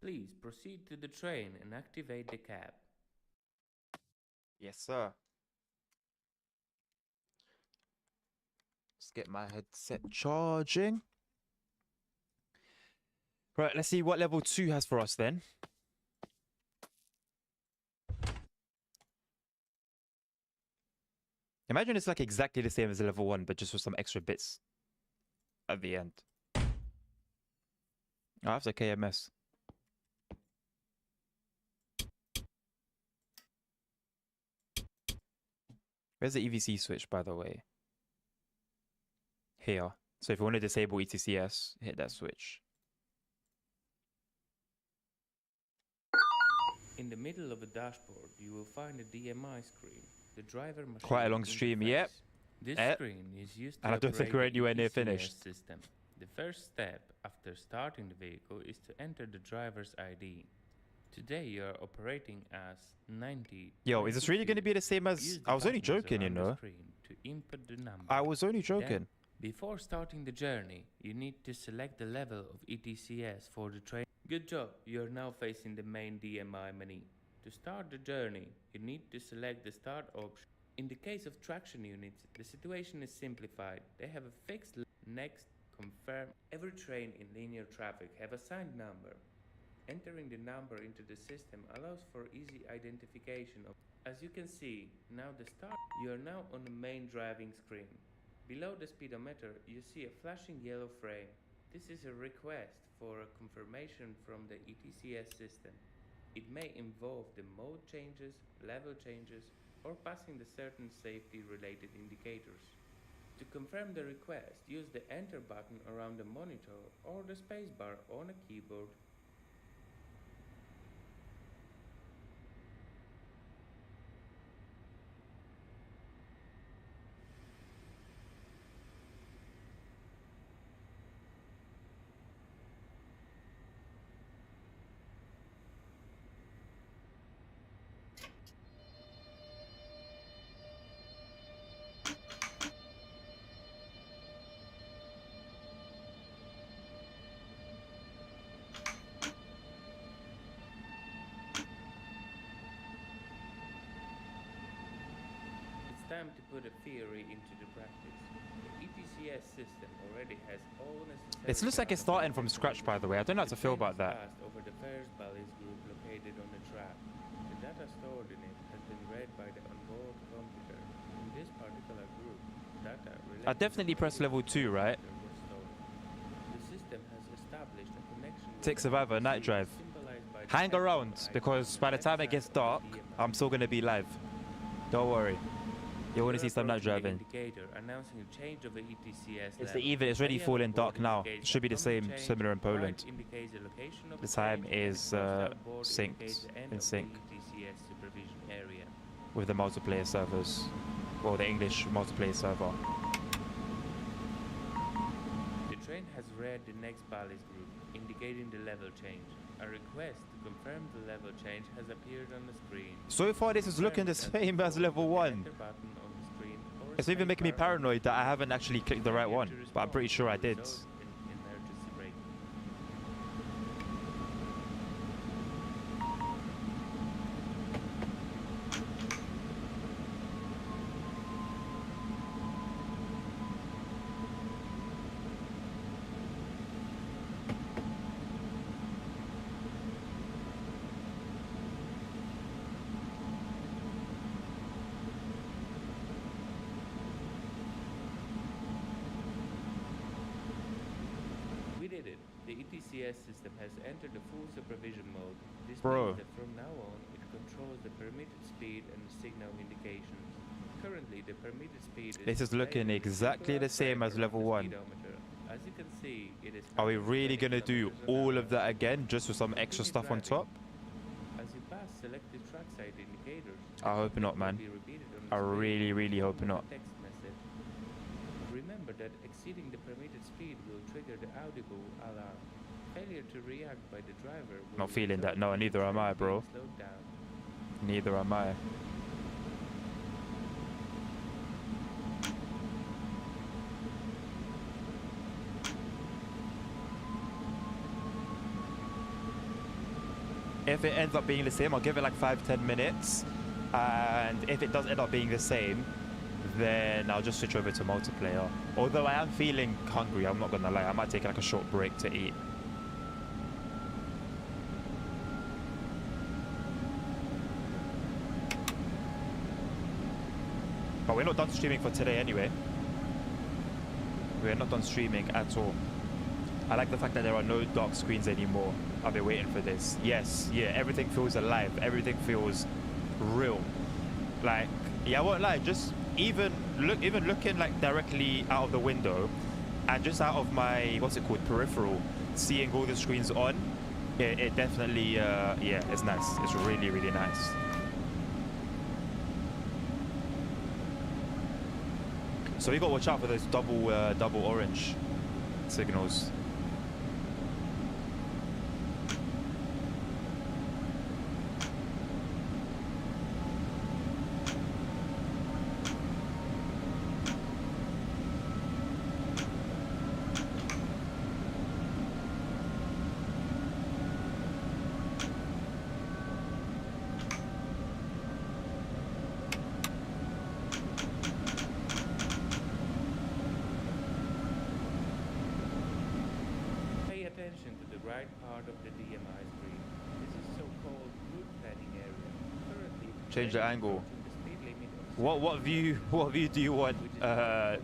Please proceed to the train and activate the cab. Yes, sir. get my headset charging. Right, let's see what level 2 has for us then. Imagine it's like exactly the same as level 1, but just with some extra bits at the end. Oh, that's a KMS. Where's the EVC switch, by the way? Here. So if you want to disable ETCS, hit that switch. In the middle of the dashboard, you will find a DMI screen. The driver machine Quite a long stream, interface. yep. This Yep. screen is used to And I don't think operate we're the anywhere near ETCS finished. system. The first step after starting the vehicle is to enter the driver's ID. Today you are operating as 90. Yo, is this really going to be the same as... Use the I was only buttons joking, you around the know. screen to input the number. I was only joking. Then, before starting the journey, you need to select the level of ETCS for the train. Good job, you are now facing the main DMI menu. To start the journey, you need to select the start option. In the case of traction units, the situation is simplified. They have a fixed next, confirm. Every train in linear traffic have a signed number. Entering the number into the system allows for easy identification of. As you can see, now you are now on the main driving screen. Below the speedometer, you see a flashing yellow frame. This is a request for a confirmation from the ETCS system. It may involve the mode changes, level changes, or passing the certain safety-related indicators. To confirm the request, use the Enter button around the monitor or the spacebar on a keyboard. It's time to put a theory into the practice. The ETCS system already has all necessary. It looks like it's starting from scratch, by the way. I don't know how to feel about that. Passed over the first balance group located on the track. The data stored in it has been read by the onboard computer. In this particular group, data related I definitely to pressed level 2, right? was stored. The system has established a connection with Take Survivor, night drive. symbolized by the Hang second around, icon because by the time it gets dark, I'm still going to be live. Don't worry. You want to see some night driving. Indicator announcing a change of the ETCS It's level. the even. It's already Any falling other board dark now. indicates It should be the a same, change. similar in Poland. Right indicates the location of The the time change, is and crossed-out board synced, indicates the end in of the sync ETCS supervision area. with the multiplayer servers. Or the English multiplayer server. The train has read the next ballast group, indicating the level change. A request to confirm the level change has appeared on the screen. So far, this is looking the same as level 1. Enter button on the screen or It's even making me spacebar paranoid that I haven't actually clicked the right failure one. to But I'm pretty sure I did. result in emergency brake. We did it. The ETCS system has entered the full supervision mode. This Bro. means that from now on, it controls the permitted speed and the signal indications. Currently, the permitted speed This is looking displayed with a exactly singular the same frame as around level the 1. speedometer. As you can see, it is Are we 120 really going to do kilometers an all hour. of that again just with some extra Continue stuff on driving. top? As you pass selected trackside indicators, I hope it not, will man. be repeated on the I screen really, really hope with a not. text message. Remember that exceeding the permitted speed will trigger the audible alarm. Failure to react by the driver will Not feeling that. result No, in neither the am train I, bro. being slowed down. Neither am I. If it ends up being the same, I'll give it like 5-10 minutes. And if it does end up being the same, then I'll just switch over to multiplayer. Although I am feeling hungry, I'm not gonna lie. I might take like a short break to eat. But we're not done streaming for today anyway. We're not done streaming at all. I like the fact that there are no dark screens anymore. I've been waiting for this. Yes, yeah, everything feels alive. Everything feels real. Like, yeah, I won't lie, just even looking like directly out of the window and just out of my, what's it called, peripheral, seeing all the screens on, it definitely, yeah, it's nice. It's really, really nice. So we got to watch out for those double orange signals. Pay attention to the right part of the DMI screen. This is so-called route planning area. Currently, Change the train is angle. approaching the speed limit of What view do you want,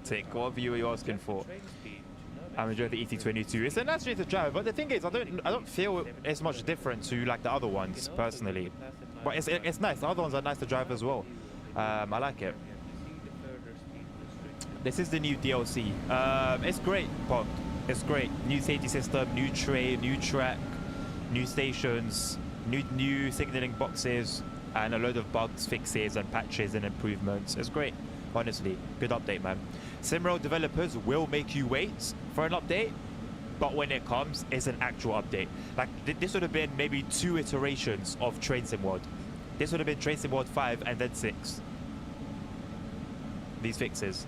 Tick? What view are you asking for? train speed should not I'm enjoying the ET22. It's a nice street to drive, but the thing is, I don't feel it's much different to like the other ones personally. But it's nice. The other ones are nice to drive as well. I like it. This is the new DLC. It's great, Pog. It's great. New safety system, new train, new track, new stations, new signaling boxes, and a load of bugs, fixes, and patches and improvements. It's great. Honestly, good update, man. SIMRAIL developers will make you wait for an update, but when it comes, it's an actual update. Like, this would have been maybe 2 iterations of Train Sim World. This would have been Train Sim World 5 and then 6. These fixes.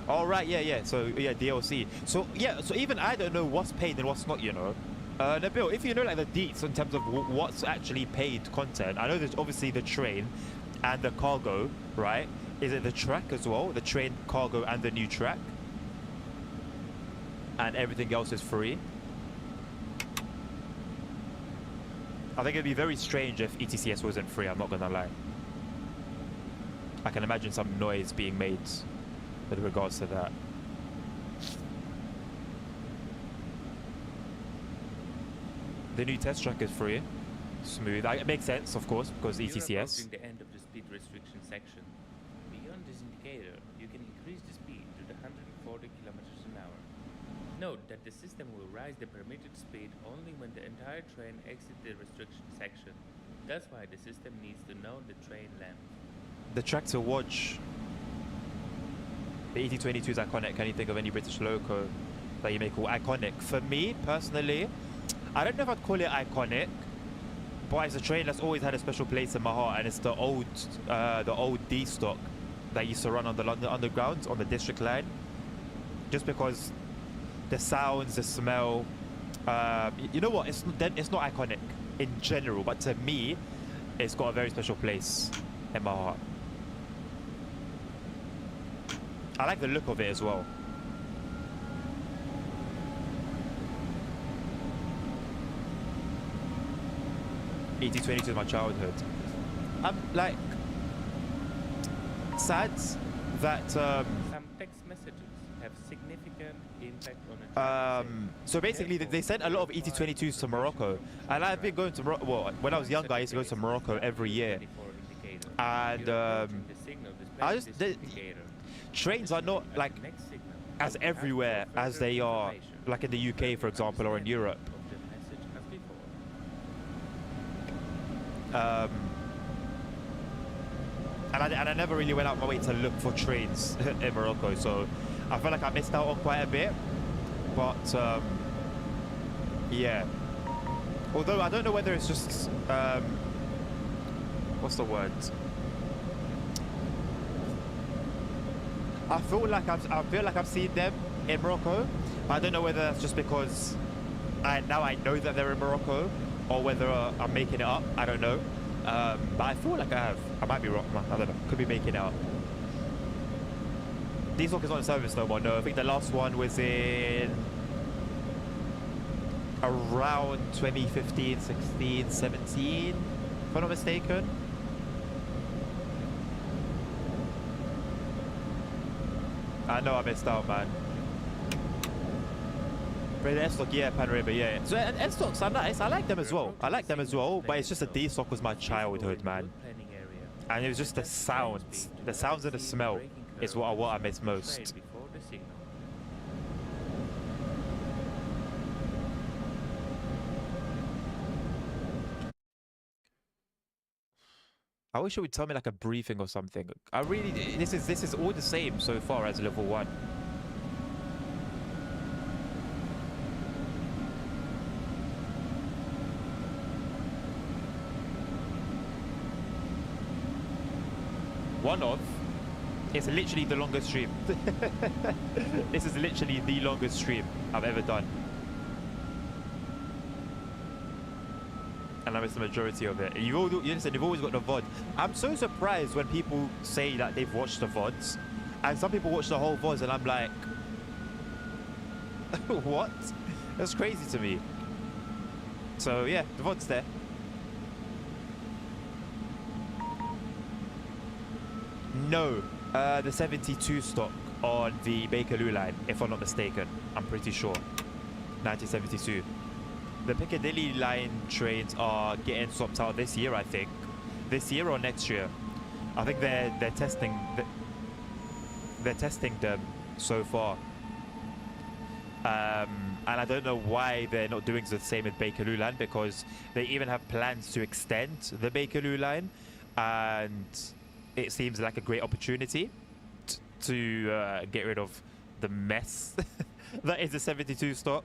All right, yeah. So yeah, DLC. So yeah, so even I don't know what's paid and what's not, you know. Nabil, if you know like the deets in terms of what's actually paid content, I know there's obviously the train and the cargo, right? Is it the track as well? The train, cargo, and the new track? And everything else is free? I think it'd be very strange if ETCS wasn't free, I'm not gonna lie. I can imagine some noise being made with regards to that. The new test track is free. Smooth. It makes sense, of course, because You're ETCS. approaching the end of the speed restriction section. Beyond this indicator, you can increase the speed to the 140 kilometers an hour. Note that the system will rise the permitted speed only when the entire train exits the restriction section. That's why the system needs to know the train length. The track to watch. The ET22 is iconic. Can you think of any British loco that you may call iconic? For me, personally, I don't know if I'd call it iconic, but it's a train that's always had a special place in my heart, and it's the old D stock that used to run on the London Underground on the District Line. Just because the sounds, the smell, you know what? It's not iconic in general, but to me, it's got a very special place in my heart. I like the look of it as well. ET22 is my childhood. I'm like sad that Some text messages have significant impact on a train. so basically they sent a lot of ET22s to Morocco, and I've been going to Morocco. Well, when I was younger, I used to go to Morocco every year, and I just trains are not like as everywhere as they are like in the UK, for example, or in Europe. And I never really went out my way to look for trains in Morocco, so I feel like I missed out on quite a bit. But yeah, although I don't know whether it's just what's the word? I feel like I've seen them in Morocco, but I don't know whether that's just because now I know that they're in Morocco, or whether I'm making it up. I don't know. But I feel like I have. I might be wrong. I don't know. Could be making it up. D-Stock is not in service no more. No, I think the last one was in around 2015, 16, 17, if I'm not mistaken. I know I missed out, man. The S-Stock, yeah, Panorama, yeah. So S-Stocks are nice. I like them as well. I like them as well, but it's just the D-Stock was my childhood, man. And it was just the sounds. The sounds and the smell is what I miss most. I wish you would tell me like a briefing or something. I really, this is all the same so far as level 1. One of, it's literally the longest stream. This is literally the longest stream I've ever done. And I missed the majority of it. You've always got the VOD. I'm so surprised when people say that they've watched the VODs. And some people watch the whole VODs and I'm like, what? That's crazy to me. So yeah, the VOD's there. No, the 72 stock on the Bakerloo line, if I'm not mistaken. I'm pretty sure. 1972. The Piccadilly line trains are getting swapped out this year, I think. This year or next year. I think they're testing them so far. And I don't know why they're not doing the same with Bakerloo line, because they even have plans to extend the Bakerloo line, and it seems like a great opportunity to get rid of the mess that is the 72 stock.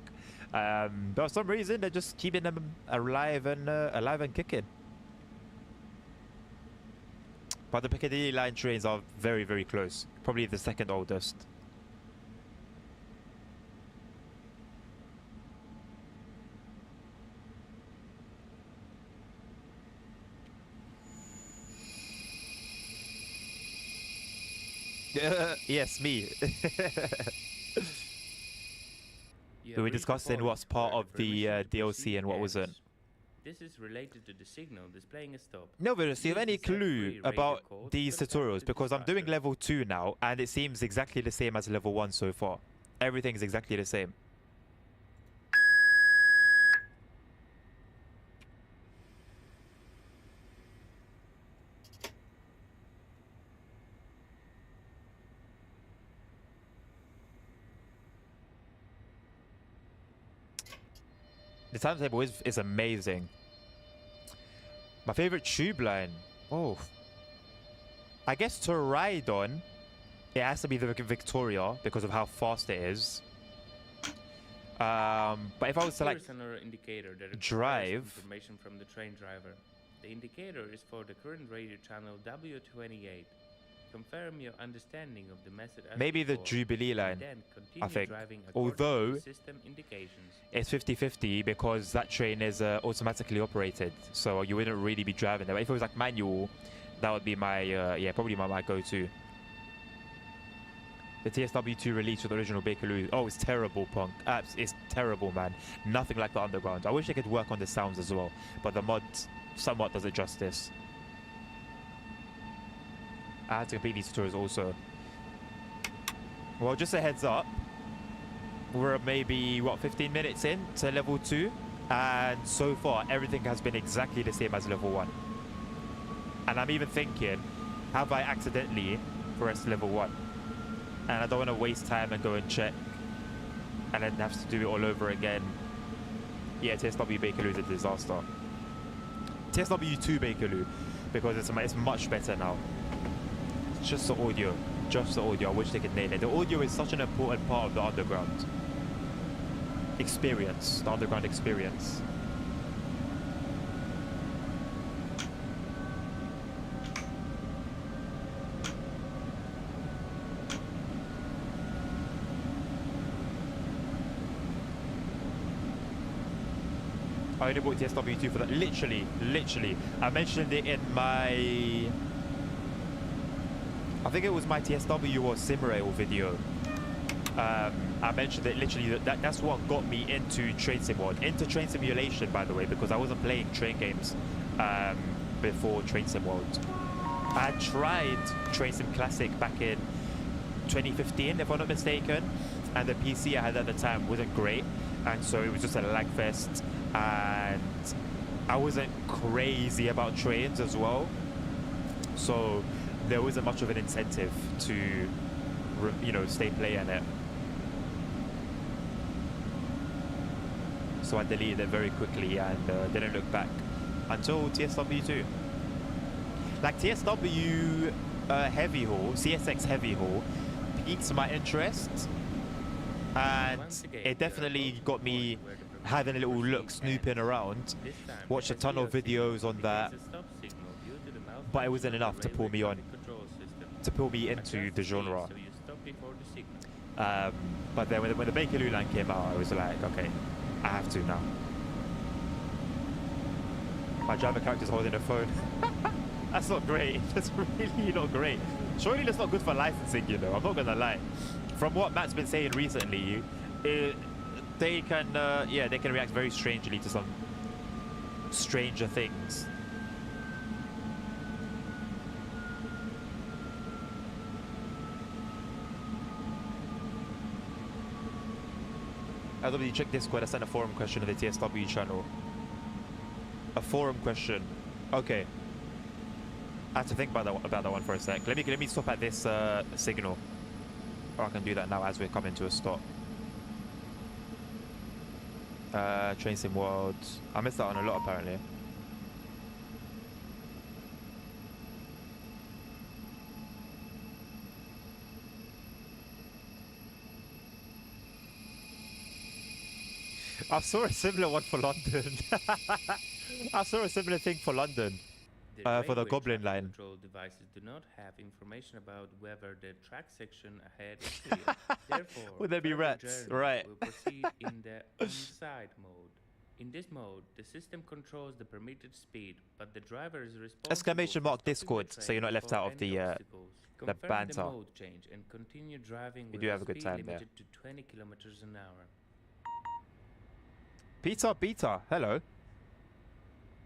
But for some reason, they're just keeping them alive and kicking. But the Piccadilly line trains are very, very close. Probably the second oldest. Yes, me. We were discussing what's part of the DLC and what wasn't. This is related to the signal displaying a stop. No, but do you have any clue about these tutorials? Because I'm doing level 2 now, and it seems exactly the same as level 1 so far. Everything's exactly the same. The timetable is amazing. My favorite tube line. Oh. I guess to ride on, it has to be the Victoria because of how fast it is. But if I was to like indicator that drive information from the train driver. The indicator is for the current radio channel W28. Confirm your understanding of the method as maybe the before, Jubilee line, then I think. driving according Although to system indications. it's 50-50 because that train is automatically operated, so you wouldn't really be driving there. But if it was like manual, that would be my yeah, probably my go-to. The TSW2 release with the original Bakerloo. Oh, it's terrible, Punk. It's terrible, man. Nothing like the Underground. I wish they could work on the sounds as well, but the mod somewhat does it justice. I had to complete these tutorials also. Well, just a heads up. We're maybe, what, 15 minutes in to level 2. And so far, everything has been exactly the same as level 1. And I'm even thinking, have I accidentally pressed level 1? And I don't want to waste time and go and check. And then have to do it all over again. Yeah, TSW Bakerloo is a disaster. TSW2 Bakerloo, because it's much better now. Just the audio. Just the audio. I wish they could nail it. The audio is such an important part of the underground experience. The underground experience. I only bought TSW2 for that. Literally. I mentioned it in my... I think it was my TSW or SIMRAIL video. I mentioned it literally. That's what got me into Train Sim World. Into Train Simulation, by the way, because I wasn't playing train games before Train Sim World. I tried Train Sim Classic back in 2015, if I'm not mistaken, and the PC I had at the time wasn't great, and so it was just a lag fest, and I wasn't crazy about trains as well, so there wasn't much of an incentive to, you know, stay playing it. So I deleted it very quickly and didn't look back until TSW2. Like TSW Heavy Haul, CSX Heavy Haul, piqued my interest, and it definitely got me having a little look, snooping around, watched a ton of videos on that, but it wasn't enough to pull me on, to pull me into the genre. But then when the Bakerloo line came out, I was like, okay, I have to now. My driver character's holding a phone. That's not great. That's really not great. Surely that's not good for licensing, you know. I'm not gonna lie. From what Matt's been saying recently, they can, yeah, they can react very strangely to some stranger things. As you check Discord, I sent a forum question to the TSW channel. A forum question. Okay. I have to think about that one for a sec. Let me stop at this signal. Or I can do that now as we're coming to a stop. Train Sim World. I missed out on a lot apparently. I saw a similar one for London. I saw a similar thing for London. For the Goblin line. Control devices do not have information about whether the track section ahead is clear. Therefore, would there be further rats? journey Right. will proceed in the on-side mode. In this mode, the system controls the permitted speed, but the driver is responsible. Exclamation mark for stopping the Discord, so you're not left train out of for any the obstacles. Confirm banter. the mode change and continue driving We with do a have a good speed time there. limited to 20 kilometers an hour. Peter, hello.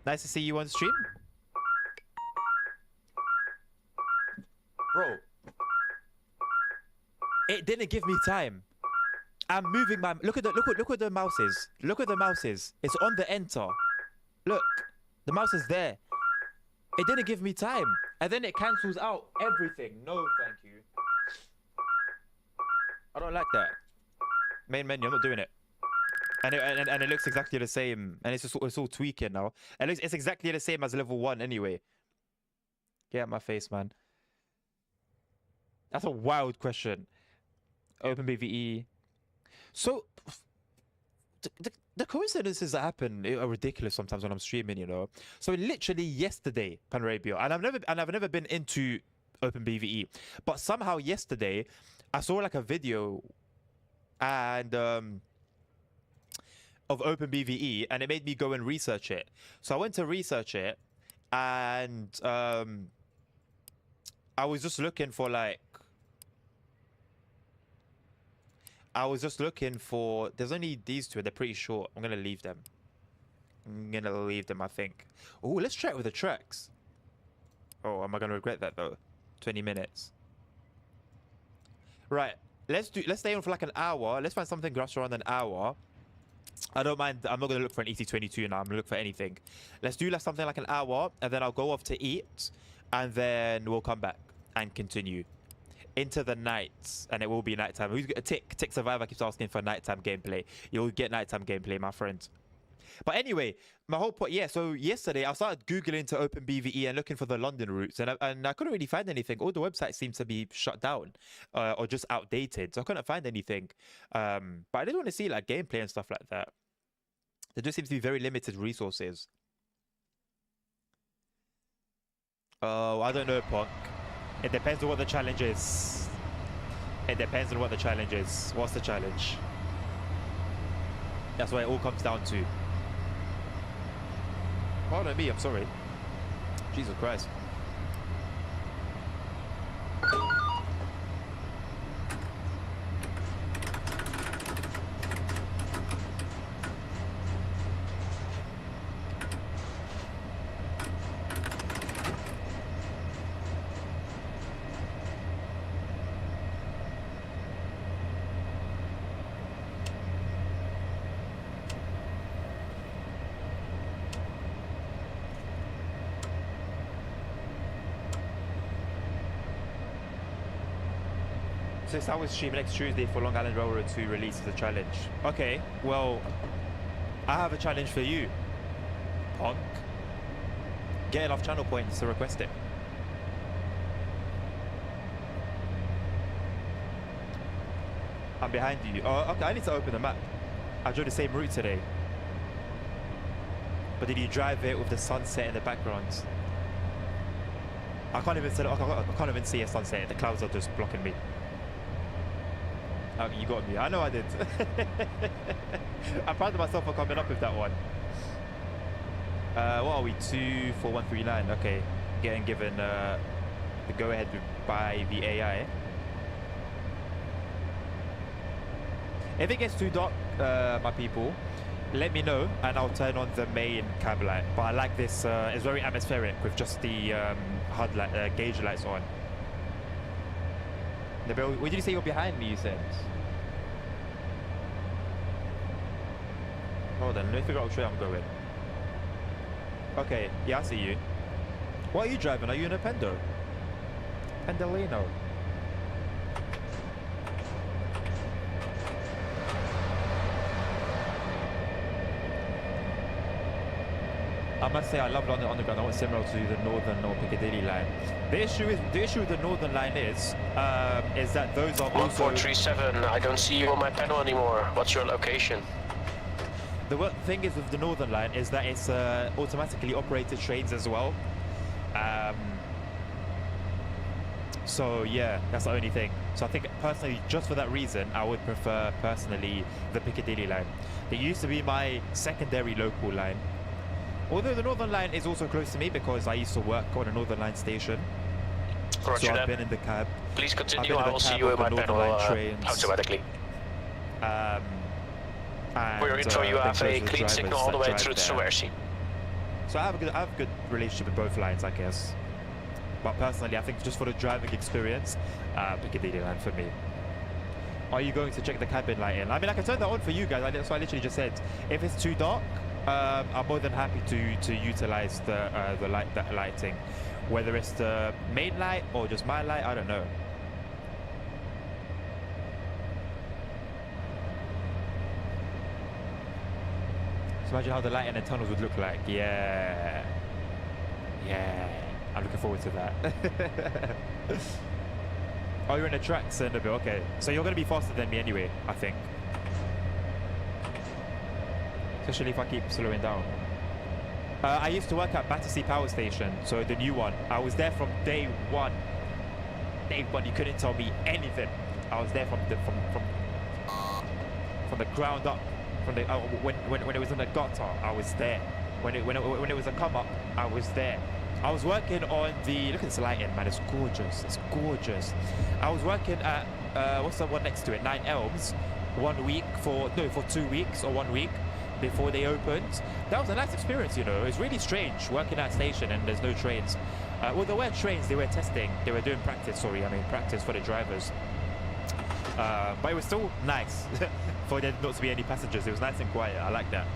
Nice to see you on stream. Bro, it didn't give me time. I'm moving my look at the mouses. Look at the mouses. It's on the enter. Look, the mouse is there. It didn't give me time, and then it cancels out everything. No, thank you. I don't like that. Main menu. I'm not doing it. And it looks exactly the same, and it's all tweaking now. And it's exactly the same as level 1 anyway. Get out my face, man. That's a wild question. Open BVE. So the coincidences that happen are ridiculous sometimes when I'm streaming, you know. So literally yesterday, Panarabia, and I've never been into Open BVE, but somehow yesterday I saw like a video and of Open BVE, and it made me go and research it. So I went to research it, and I was just looking for like. There's only these two, they're pretty short. I'm gonna leave them. I think. Oh, let's try it with the tracks. Oh, am I gonna regret that though? 20 minutes. Right, let's stay on for like an hour. Let's find something grass around an hour. I don't mind. I'm not gonna look for an ET22 now. I'm gonna look for anything. Let's do something like an hour, and then I'll go off to eat, and then we'll come back and continue into the night, and it will be nighttime. Who's got a tick survivor keeps asking for nighttime gameplay. You'll get nighttime gameplay, my friend. But anyway, my whole point, yeah, so yesterday I started googling to Open BVE and looking for the London routes, and I couldn't really find anything. All the websites seem to be shut down or just outdated, so I couldn't find anything. But I did want to see like gameplay and stuff like that. There just seems to be very limited resources. Oh, I don't know, Punk. It depends on what the challenge is. It depends on what the challenge is. What's the challenge? That's what it all comes down to. Pardon me, I'm sorry. Jesus Christ. Since I was streaming next Tuesday for Long Island Railroad to release as a challenge. Okay, well, I have a challenge for you, punk. Get enough channel points to request it. I'm behind you. Oh, okay, I need to open the map. I drove the same route today. But did you drive it with the sunset in the background? I can't even see a sunset. The clouds are just blocking me. You got me. I know I did. I'm proud of myself for coming up with that one. What are we? 24139. Okay, getting given the go-ahead by the AI. If it gets too dark, my people, let me know and I'll turn on the main cab light. But I like this. It's very atmospheric with just the HUD light, gauge lights on. What did you say you're behind me, you said? Hold on, let me figure out which way I'm going. Okay, yeah, I see you. What are you driving? Are you in a Pendo? Pendolino. I must say I love London Underground. I want SIMRAIL to do the Northern or Piccadilly line. The issue with the Northern line is that those are also... 1437, I don't see you on my panel anymore. What's your location? The thing is with the Northern line is that it's automatically operated trains as well. So yeah, that's the only thing. So I think personally, just for that reason, I would prefer personally the Piccadilly line. It used to be my secondary local line. Although the Northern Line is also close to me because I used to work on a Northern Line station. Roger so that. I've been in the cab. Please continue, I will see you in my panel automatically. For your info, you have a clean signal all the way through to Swansea. So I have a good relationship with both lines, I guess. But personally, I think just for the driving experience, Piccadilly line for me. Are you going to check the cabin light in? I mean, I can turn that on for you guys. So I literally just said, if it's too dark, I'm more than happy to utilize the lighting, whether it's the main light or just my light. I don't know. So imagine how the light in the tunnels would look like. Yeah, I'm looking forward to that. Oh, you're in the tracks, Enderville. Okay, so you're gonna be faster than me anyway, I think. Especially if I keep slowing down. I used to work at Battersea Power Station, so the new one. I was there from day one. Day one, you couldn't tell me anything. I was there from the ground up. From the when it was in the gutter, I was there. When it was a come up, I was there. I was working on the, look at this lighting, man. It's gorgeous. It's gorgeous. I was working at what's the one next to it? 9 Elms. 1 week for 2 weeks or 1 week before they opened. That was a nice experience, you know. It's really strange working at a station and there's no trains. Well, there were trains. They were testing. They were doing practice. Practice for the drivers. But it was still nice for there not to be any passengers. It was nice and quiet. I like that.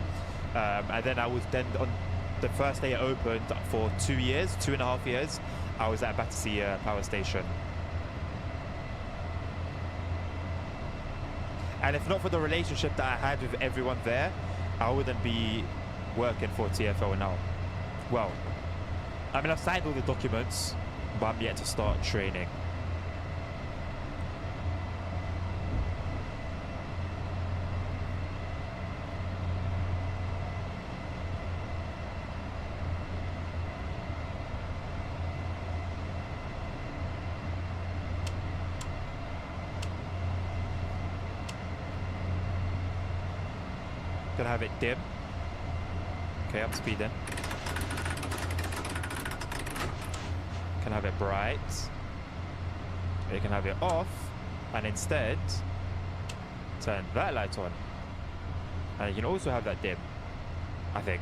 And then I was on the first day it opened for 2 years, 2.5 years. I was at Battersea Power Station. And if not for the relationship that I had with everyone there, I wouldn't be working for TFL now. Well, I mean, I've signed all the documents, but I'm yet to start training. Gonna have it dim. Okay, I'm speeding. can have it bright. Or you can have it off, and instead turn that light on. And you can also have that dim, I think.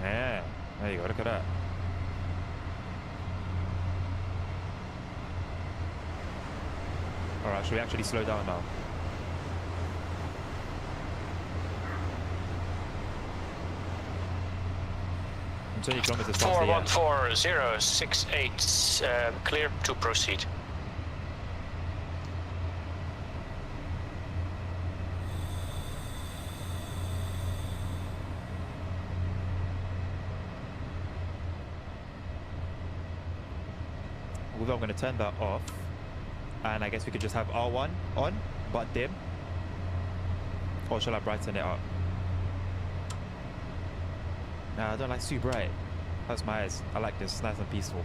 Yeah, there you go, look at that. Alright, should we actually slow down now? I'm 20 kilometers past the end. 414068, clear to proceed. Although I'm going to turn that off, and I guess we could just have R1 on, but dim. Or shall I brighten it up? Nah, I don't like too bright. Hurts my eyes. I like this, nice and peaceful.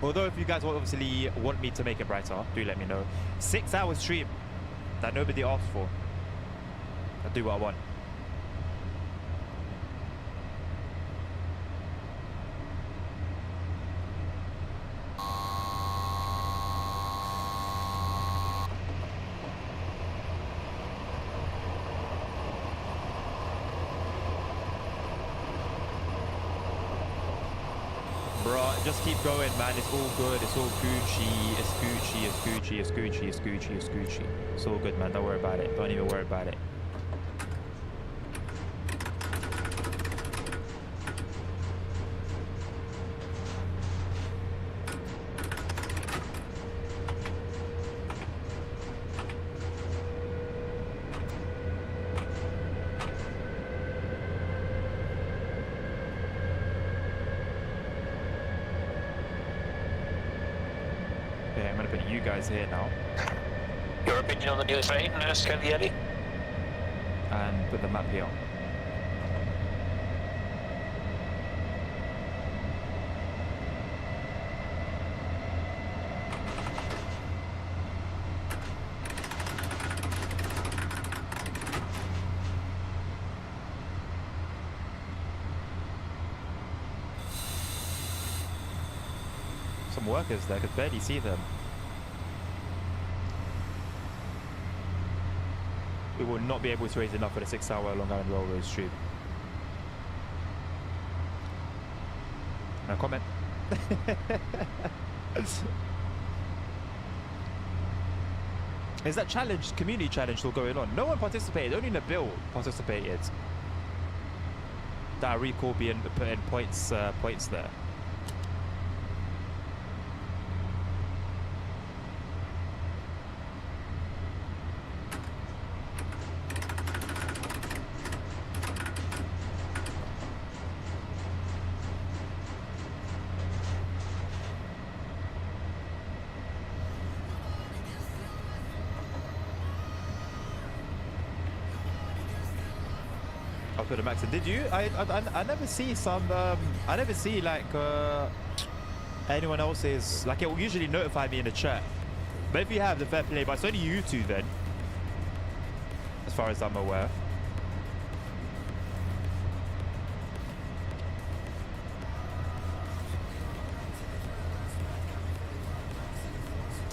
Although if you guys obviously want me to make it brighter, do let me know. 6 hour stream that nobody asked for. I'll do what I want. Just keep going, man. It's all good. It's all Gucci. It's Gucci. It's Gucci. It's Gucci. It's Gucci. It's Gucci. It's all good, man. Don't worry about it. Don't even worry about it. Okay, I'm gonna put you guys here now. Your opinion on the new train, Scandielli? And put the map here. Some workers there, I could barely see them. We will not be able to raise enough for the 6 hour Long Island Railroad stream. No comment. Is that challenge, community challenge still going on? No one participated, only Nabil participated. That I recall being put in points there. I'll put a max in. Did you? I never see some. I never see like anyone else's. Like it will usually notify me in the chat. But if you have the fair play, but it's only you two then, as far as I'm aware.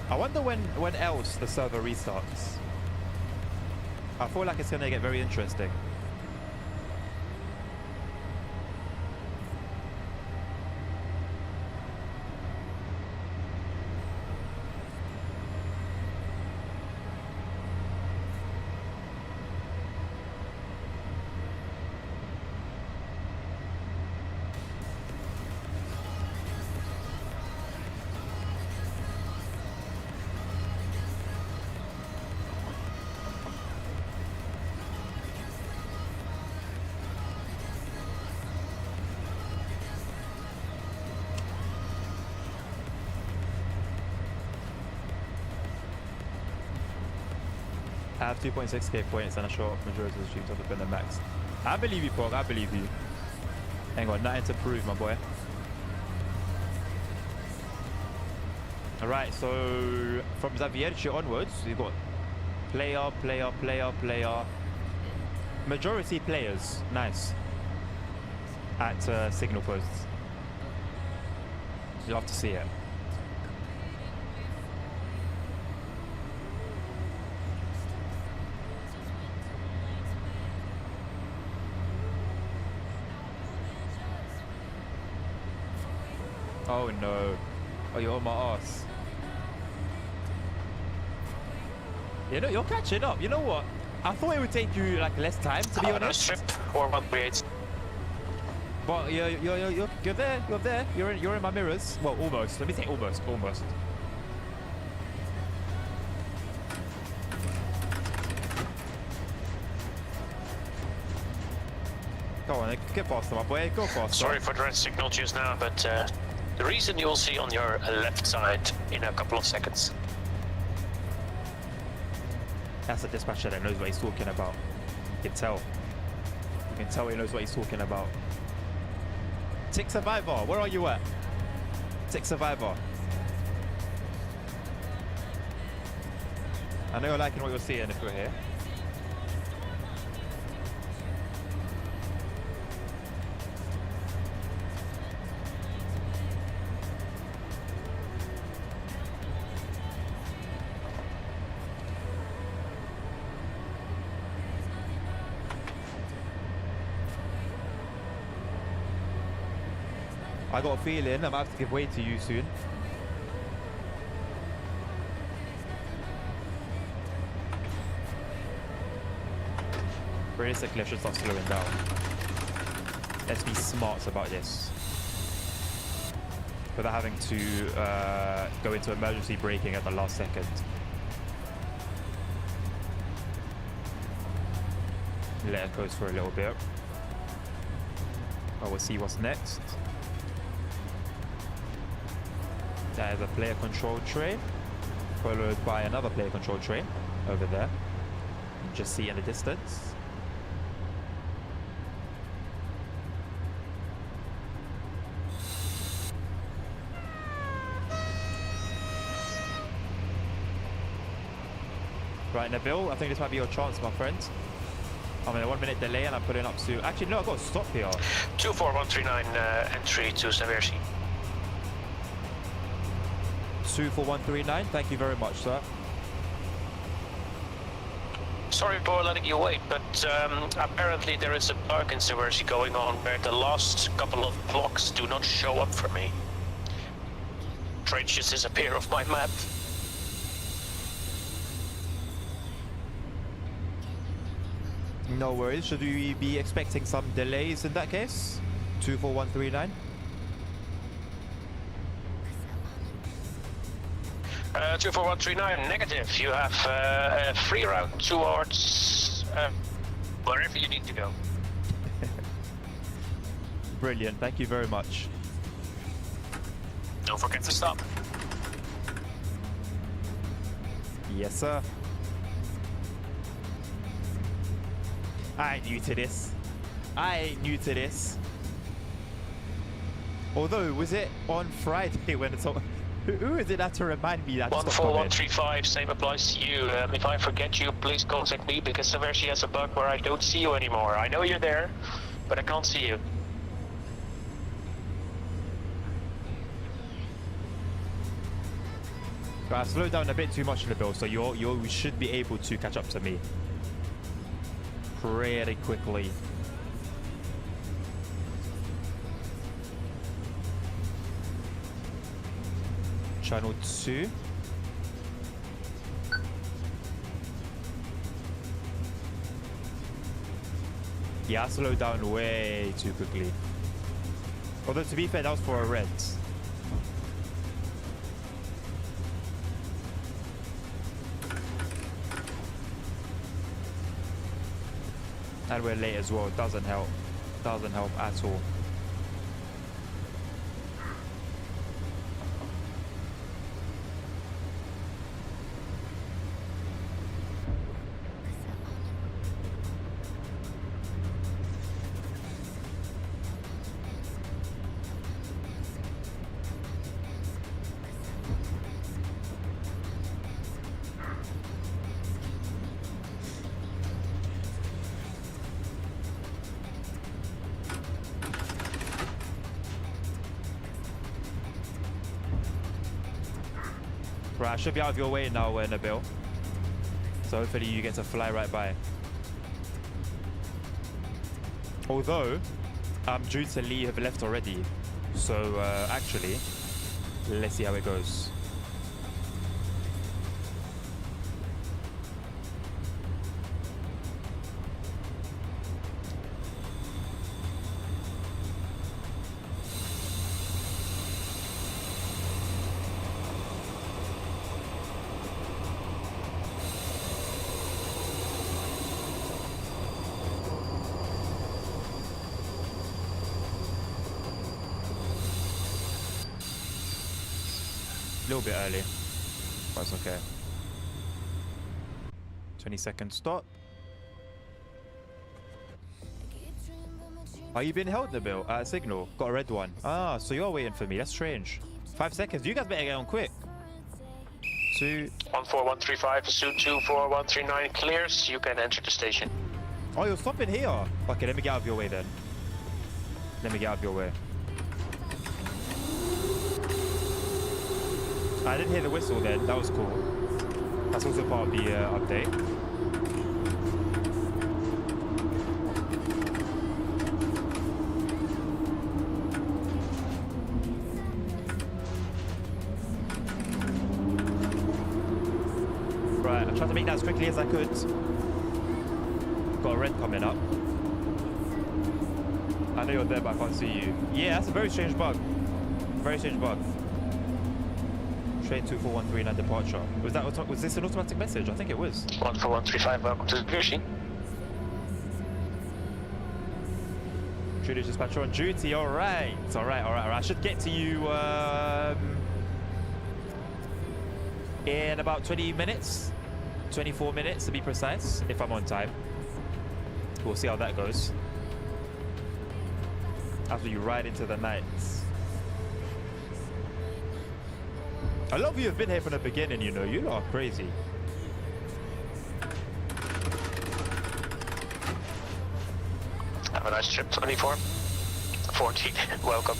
I wonder when else the server restarts. I feel like it's gonna get very interesting. I have 2.6k points and a short majority of the streams have been the max. I believe you, Pog. I believe you. Hang on, nothing to prove, my boy. Alright, so from Zavierci onwards, we've got player, player, player, player. Majority players. Nice. at signal posts. You'll have to see it. Oh no. Oh, you're on my ass. You know, you're catching up. You know what? I thought it would take you like less time, to be honest. Strip 4138. But you're there. You're there. You're in my mirrors. Well, almost. Let me say almost. Almost. Go on, get faster, my boy. Go faster. Sorry for the red signal just now, but the reason you'll see on your left side in a couple of seconds. That's a dispatcher that knows what he's talking about. You can tell. You can tell he knows what he's talking about. Tick Survivor, where are you at? Tick Survivor. I know you're liking what you're seeing if you're here. I got a feeling I'm about to give way to you soon. Realistically, I should start slowing down. Let's be smart about this. Without having to go into emergency braking at the last second. Let it coast for a little bit. Oh, we'll see what's next. That is a player control train, followed by another player control train over there. You can just see in the distance. Right, Nabil, I think this might be your chance, my friend. I'm in a 1 minute delay and I'm pulling up to... Actually, no, I've got to stop here. 24139 entry to Saversi. 24139, thank you very much, sir. Sorry for letting you wait, but apparently there is a bug in Saversi going on where the last couple of blocks do not show up for me. Trains just disappear off my map. No worries. Should we be expecting some delays in that case? 24139. 24139, negative. You have a free route towards wherever you need to go. Brilliant. Thank you very much. Don't forget to stop. Yes, sir. I ain't new to this. I ain't new to this. Although, was it on Friday when it's all... Who is it that to remind me that? 14135, same applies to you. If I forget you, please contact me because Saversi has a bug where I don't see you anymore. I know you're there, but I can't see you. I slowed down a bit too much in the build, so you should be able to catch up to me pretty quickly. Channel 2. Yeah, I slowed down way too quickly. Although to be fair, that was for a red. And we're late as well. Doesn't help. Doesn't help at all. Right, I should be out of your way now, Nabil. So hopefully you get to fly right by. Although, I'm due to leave, have left already. So actually, let's see how it goes. A little bit early, but it's okay. 20-second stop. Are you being held, Nabil? At a signal. Got a red one. Ah, so you're waiting for me. That's strange. 5 seconds. You guys better get on quick. 2. 14135, pursuit 24139 clears. You can enter the station. Oh, you're stopping here. Okay, let me get out of your way then. Let me get out of your way. I didn't hear the whistle then. That was cool. That's also part of the update. Right, I'm trying to make that as quickly as I could. Got a red coming up. I know you're there, but I can't see you. Yeah, that's a very strange bug. Very strange bug. Train 24139 departure. Was this an automatic message? I think it was. 14135, welcome to the machine. Trudy dispatcher on duty. All right. All right. I should get to you in about 20 minutes. 24 minutes to be precise, if I'm on time. We'll see how that goes. After you ride into the night. A lot of you have been here from the beginning, you know. You lot are crazy. Have a nice trip, 24. 14, welcome.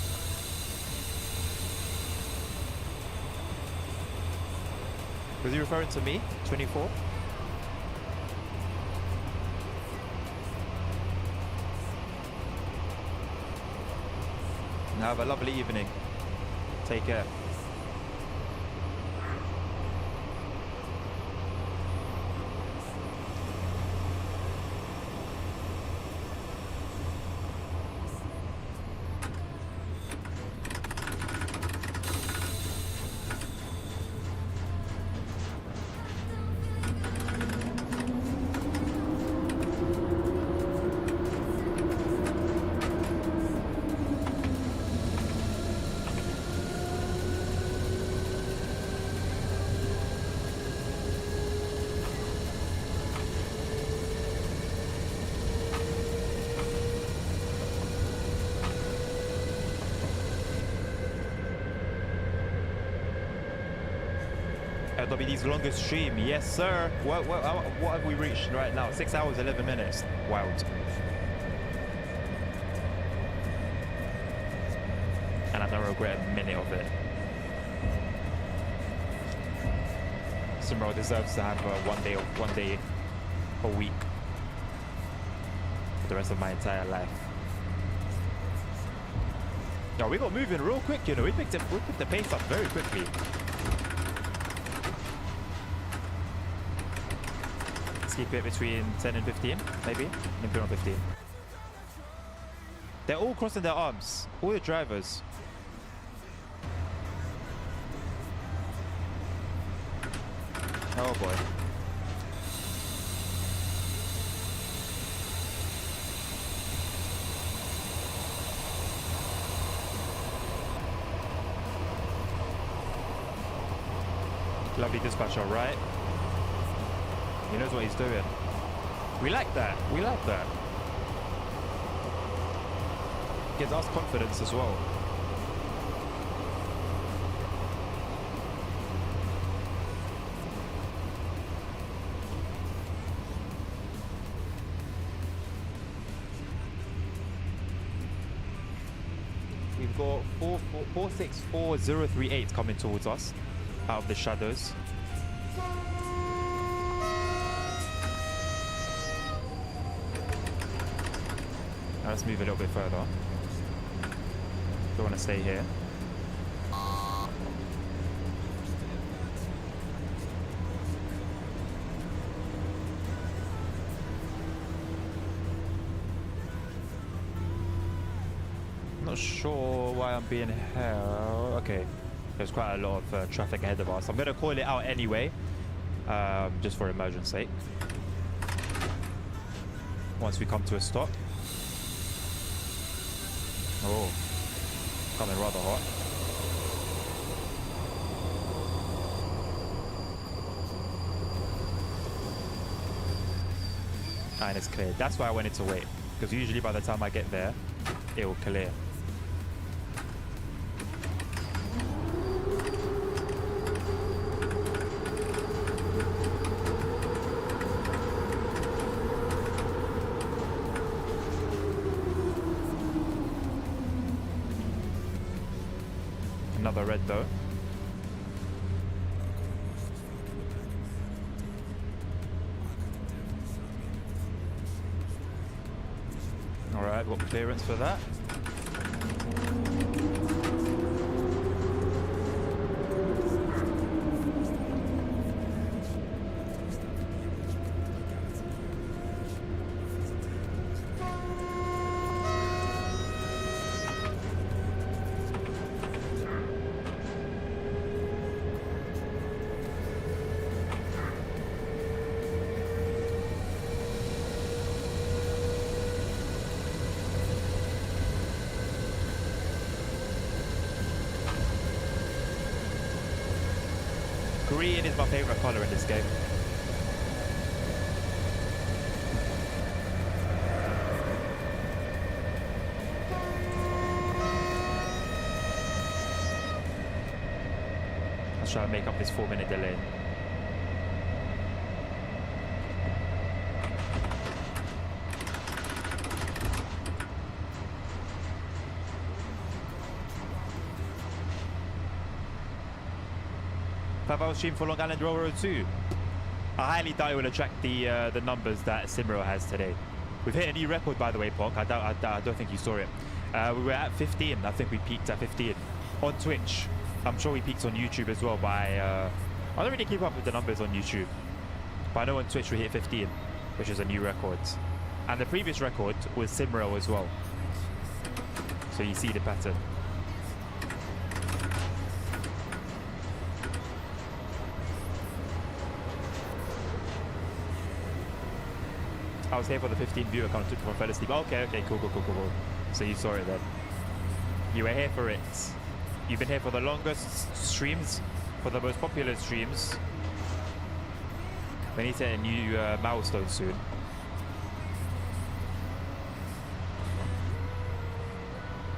Was he referring to me? 24? Now have a lovely evening. Take care. LWD's longest stream, yes sir. What have we reached right now? 6 hours 11 minutes. Wild. And I don't regret a minute of it. SIMRAIL deserves to have one day a week for the rest of my entire life. No, we got moving real quick, you know. We picked the pace up very quickly. Keep it between 10 and 15, maybe. Maybe not 15. They're all crossing their arms. All the drivers. Oh boy. Lovely dispatcher, right? He knows what he's doing. We like that. We like that. Gives us confidence as well. We've got 464038 coming towards us. out of the shadows. Now let's move a little bit further. Don't want to stay here. Not sure why I'm being held. Okay, there's quite a lot of traffic ahead of us. I'm going to call it out anyway, just for immersion's sake. Once we come to a stop. Oh, coming rather hot. And it's clear. That's why I wanted to wait, because usually by the time I get there, it will clear. Another red though. Alright, got clearance for that. Green is my favorite color in this game. Let's try and make up this 4-minute delay. Five-hour stream for Long Island Railroad 2. I highly doubt it will attract the numbers that SIMRAIL has today. We've hit a new record, by the way, Pock. I don't think you saw it. We were at 15. I think we peaked at 15 on Twitch. I'm sure we peaked on YouTube as well. I don't really keep up with the numbers on YouTube, but I know on Twitch we hit 15, which is a new record. And the previous record was SIMRAIL as well. So you see the pattern. I was here for the 15 viewer count before I fell asleep. Okay, cool. So you saw it then. You were here for it. You've been here for the longest streams, for the most popular streams. We need to hit a new milestone soon.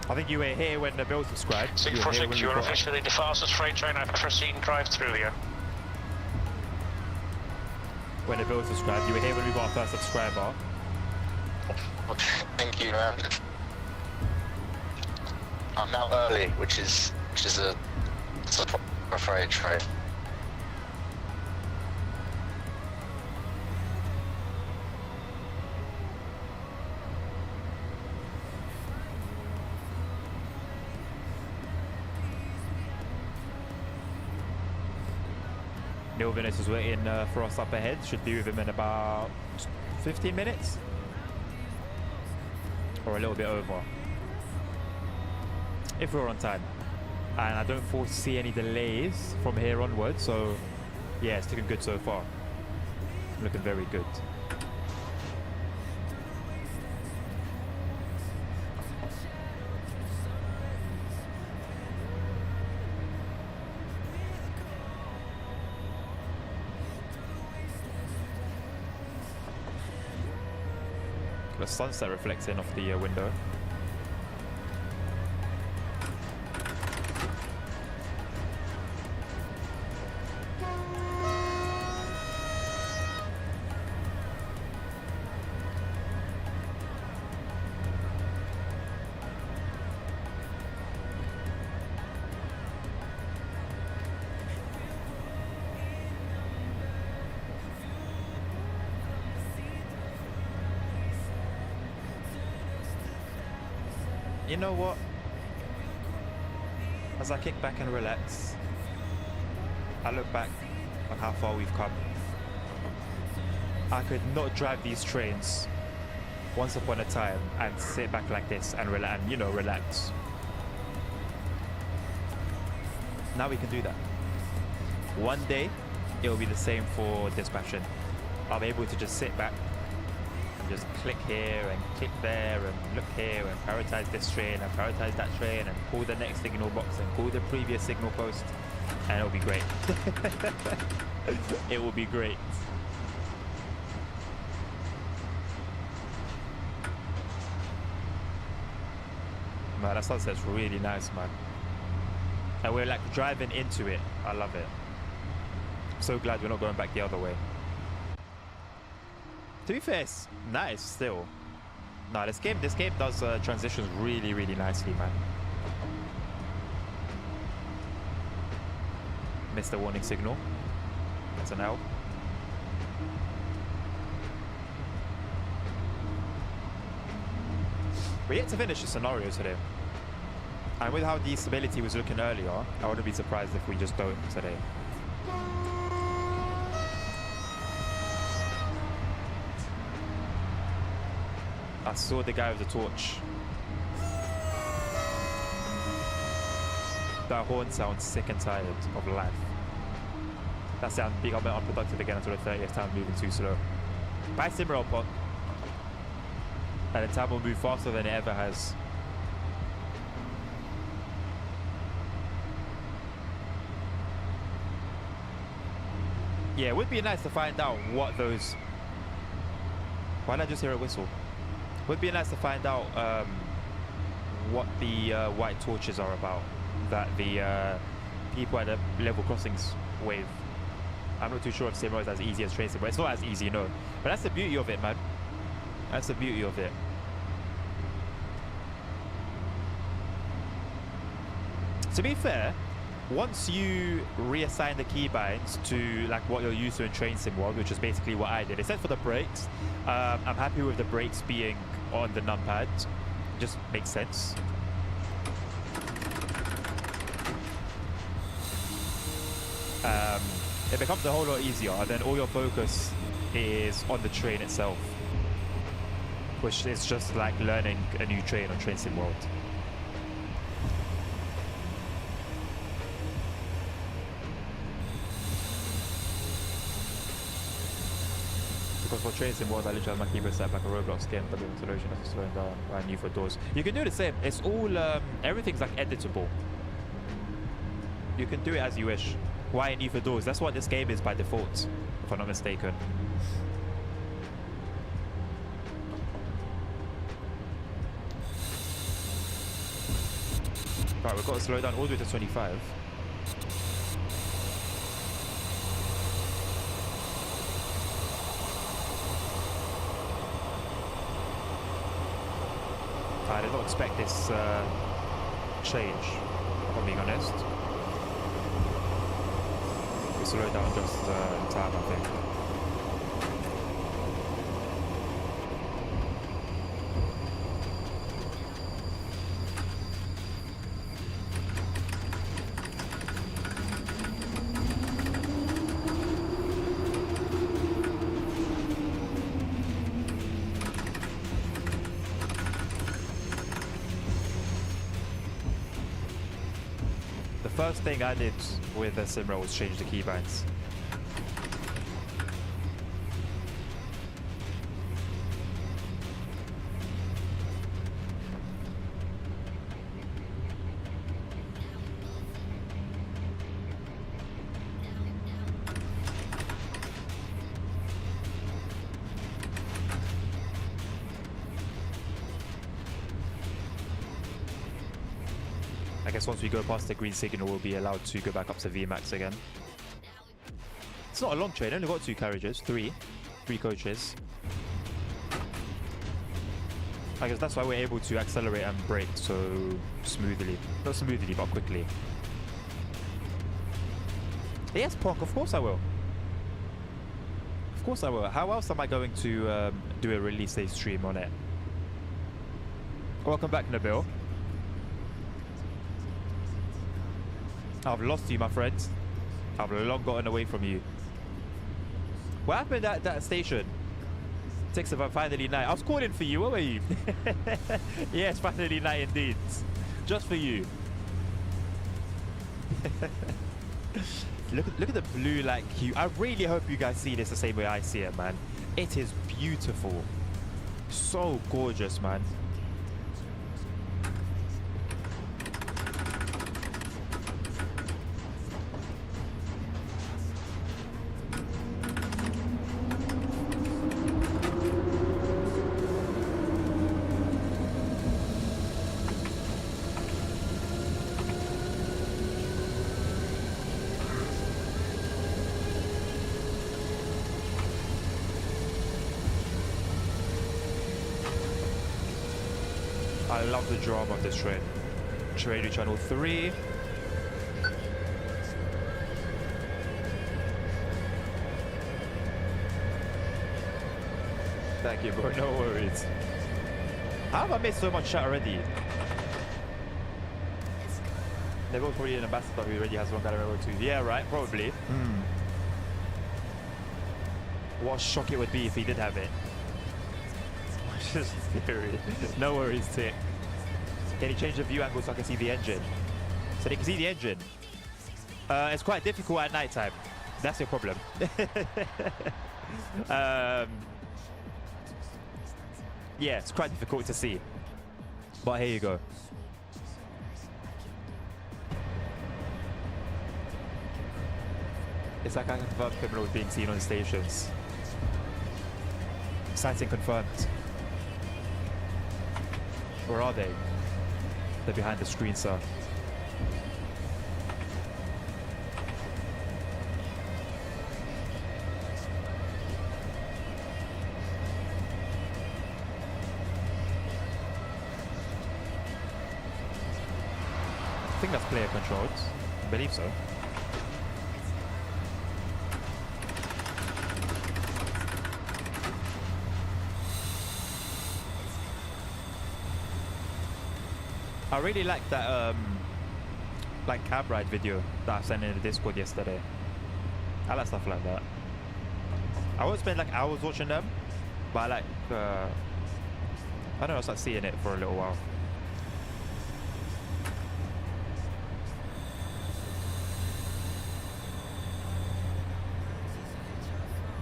I think you were here when the bill subscribed. 646, you're officially the fastest freight train I've ever seen drive through here. When the bill subscribed, you were here when we got our first subscriber. Thank you, man. I'm now early, which is a freight train. Neil Vinicius is waiting for us up ahead. Should be with him in about 15 minutes. Or a little bit over. If we're on time. And I don't foresee any delays from here onwards. So, yeah, it's looking good so far. Looking very good. The sunset reflecting off the window. you know what? As I kick back and relax, I look back on how far we've come. I could not drive these trains once upon a time and sit back like this and relax, and, you know, relax. Now we can do that. One day, it will be the same for dispatching. I'll be able to just sit back and just click here and click there and look here and prioritize this train and prioritize that train and call the next signal box and call the previous signal post, and it'll be great. It will be great. Man, that sunset's really nice, man. And we're like driving into it. I love it. I'm so glad we're not going back the other way. To be fair, it's nice still. No, this game does transitions really, really nicely, man. Missed the warning signal. That's an L. We're yet to finish the scenario today. And with how the stability was looking earlier, I wouldn't be surprised if we just don't today. I saw the guy with the torch. That horn sounds sick and tired of life. That sounds big, I'll be unproductive again until the 30th time, moving too slow. Buy SIMRAIL pot. And the time will move faster than it ever has. Yeah, it would be nice to find out what those... Why did I just hear a whistle? Would be nice to find out what the white torches are about that the people at the level crossings wave. I'm not too sure if SIMRAIL is as easy as tracing, but it's not as easy, you know. But that's the beauty of it, man. That's the beauty of it. To be fair, once you reassign the keybinds to like what you're used to in Train Sim World, which is basically what I did, except for the brakes, I'm happy with the brakes being on the numpad. Just makes sense. It becomes a whole lot easier, and then all your focus is on the train itself, which is just like learning a new train on Train Sim World. Because for Train Sim World, I literally have my keyboard set like a Roblox skin, but the installation is slowing down brand new for doors. You can do the same. It's all, everything's like editable. You can do it as you wish. Why new for doors? That's what this game is by default, if I'm not mistaken. Right, we've got to slow down all the way to 25. I did not expect this change, if I'm being honest. We slowed down just in time, I think. The first thing I did with the SIMRAIL was change the keybinds. I guess once we go past the green signal, we'll be allowed to go back up to VMAX again. It's not a long train, only got 2 carriages, 3 coaches. I guess that's why we're able to accelerate and brake so smoothly. Not smoothly, but quickly. Yes, Ponk, of course I will. Of course I will. How else am I going to do a release day stream on it? Welcome back, Nabil. I've lost you, my friends. I've long gotten away from you. What happened at that station? Takes about finally night. I was calling for you. Where were you? Yes, finally night indeed. Just for you. Look at the blue like hue. I really hope you guys see this the same way I see it, man. It is beautiful. So gorgeous, man. I love the drama of this train. Train to channel 3. Thank you, bro. No worries. How have I missed so much chat already? They're both probably an ambassador who already has one Galileo too. Yeah, right? Probably. What a shock it would be if he did have it. Just theory. No worries, Tick. Can you change the view angle so I can see the engine? So they can see the engine. It's quite difficult at night time. That's your problem. Yeah, it's quite difficult to see. But here you go. It's like I confirmed criminals being seen on the stations. Sighting confirmed. Where are they? They're behind the screen, sir. I think that's player controlled. I believe so. I really like that like cab ride video that I sent in the Discord yesterday. I like stuff like that. I won't spend like hours watching them, but I like I don't know, I start seeing it for a little while.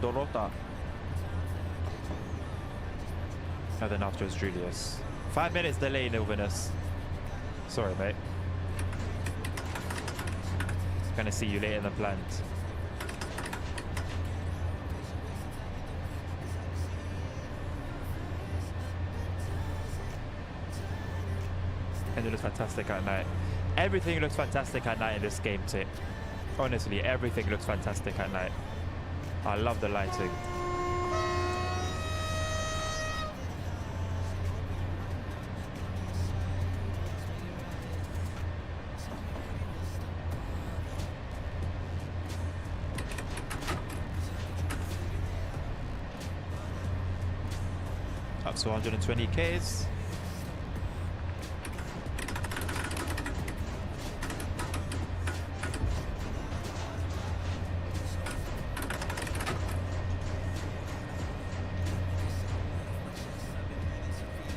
Dorota. And then after it's Julius. 5 minutes delay, Nilvinus. Sorry, mate. Gonna see you later than planned. And it looks fantastic at night. Everything looks fantastic at night in this game, Tick. Honestly, everything looks fantastic at night. I love the lighting. Up to 120 Ks.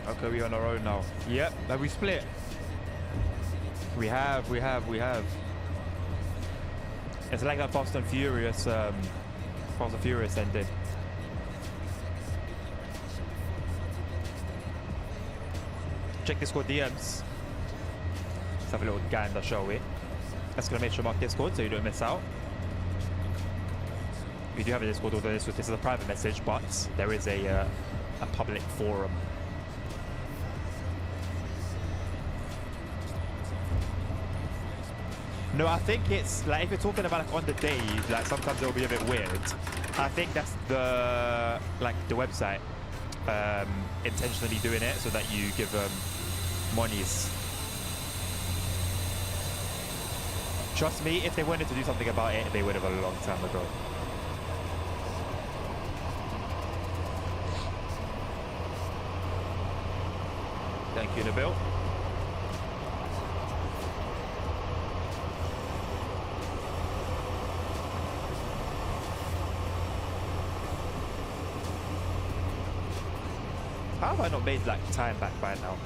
Okay, we're on our own now. Yep, have we split? We have. It's like that Fast and Furious ending. Check Discord DMs. Let's have a little gander, shall we? Exclamation mark Discord so you don't miss out. We do have a Discord, although this is a private message, but there is a public forum. No, I think it's like if you're talking about like on the day, like sometimes it'll be a bit weird. I think that's the website intentionally doing it so that you give monies. Trust me, if they wanted to do something about it, they would have a long time ago. Thank you, Nabil. How have I not made like time back by now?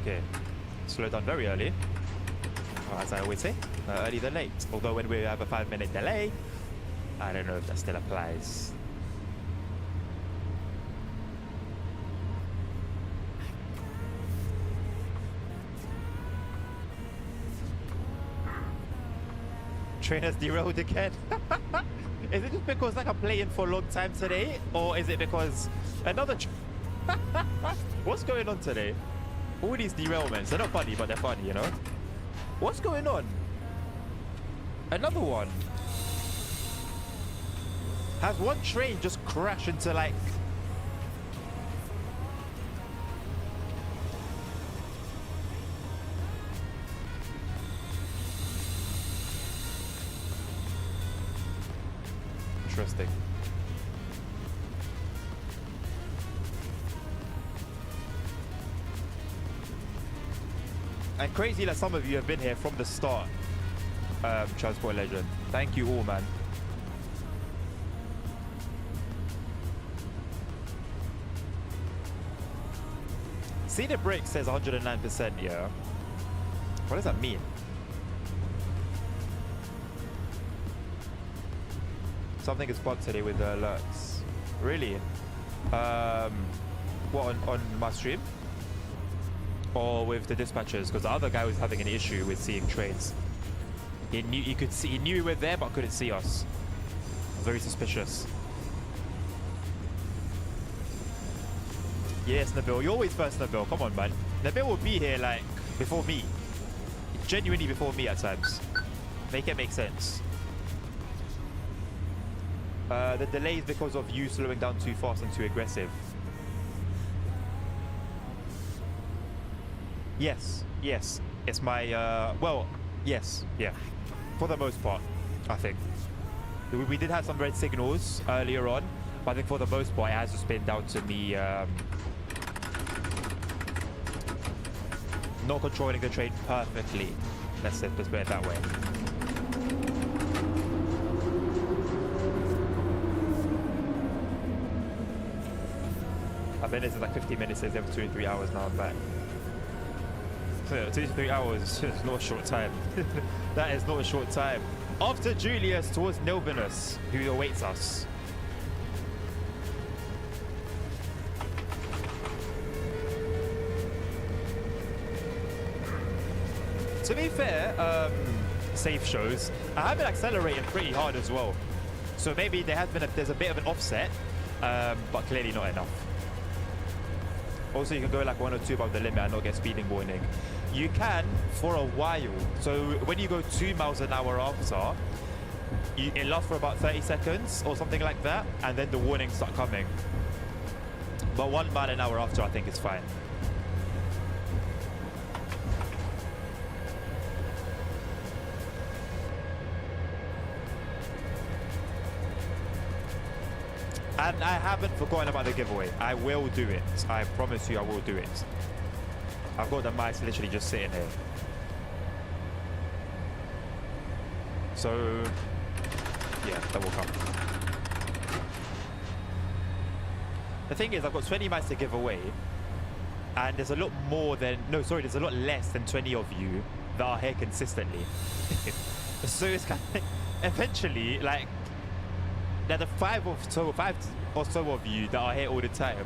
Okay, slow down very early. Or as I always say, early than late. Although when we have a 5-minute delay, I don't know if that still applies. Train has derailed again. Is it just because like I'm playing for a long time today, or is it because another? What's going on today? All these derailments, they're not funny, but they're funny, you know? What's going on? Another one. Has one train just crashed into like... Interesting. And crazy that some of you have been here from the start, Transport Legend. Thank you all, man. See the brake says 109%, yeah. What does that mean? Something is bugged today with the alerts. Really? What, on my stream? Or with the dispatchers? Because the other guy was having an issue with seeing trains. He knew we were there but couldn't see us. Very suspicious. Yes, Nabil. You're always first, Nabil. Come on, man. Nabil will be here like before me. Genuinely before me at times. Make it make sense. The delay is because of you slowing down too fast and too aggressive. Yes, yes. It's my, well, yes, yeah. For the most part, I think. We did have some red signals earlier on, but I think for the most part, it has just been down to me not controlling the train perfectly. Let's put it that way. I've been there since like 15 minutes, since every 2 or 3 hours now I'm back. So 2 to 3 hours is not a short time. That is not a short time. After Julius towards Nilvinus, who awaits us. To be fair, safe shows, I have been accelerating pretty hard as well. So maybe there's a bit of an offset, but clearly not enough. Also, you can go like 1 or 2 above the limit and not get speeding warning. You can for a while. So when you go 2 miles an hour after, it lasts for about 30 seconds or something like that, and then the warnings start coming. But 1 mile an hour after, I think is fine. And I haven't forgotten about the giveaway. I will do it. I promise you I will do it. I've got the mice literally just sitting here. So, yeah, that will come. The thing is, I've got 20 mice to give away. And there's a lot more than... No, sorry, there's a lot less than 20 of you that are here consistently. So it's kind of... Eventually, like... Now the 5 or so of you that are here all the time,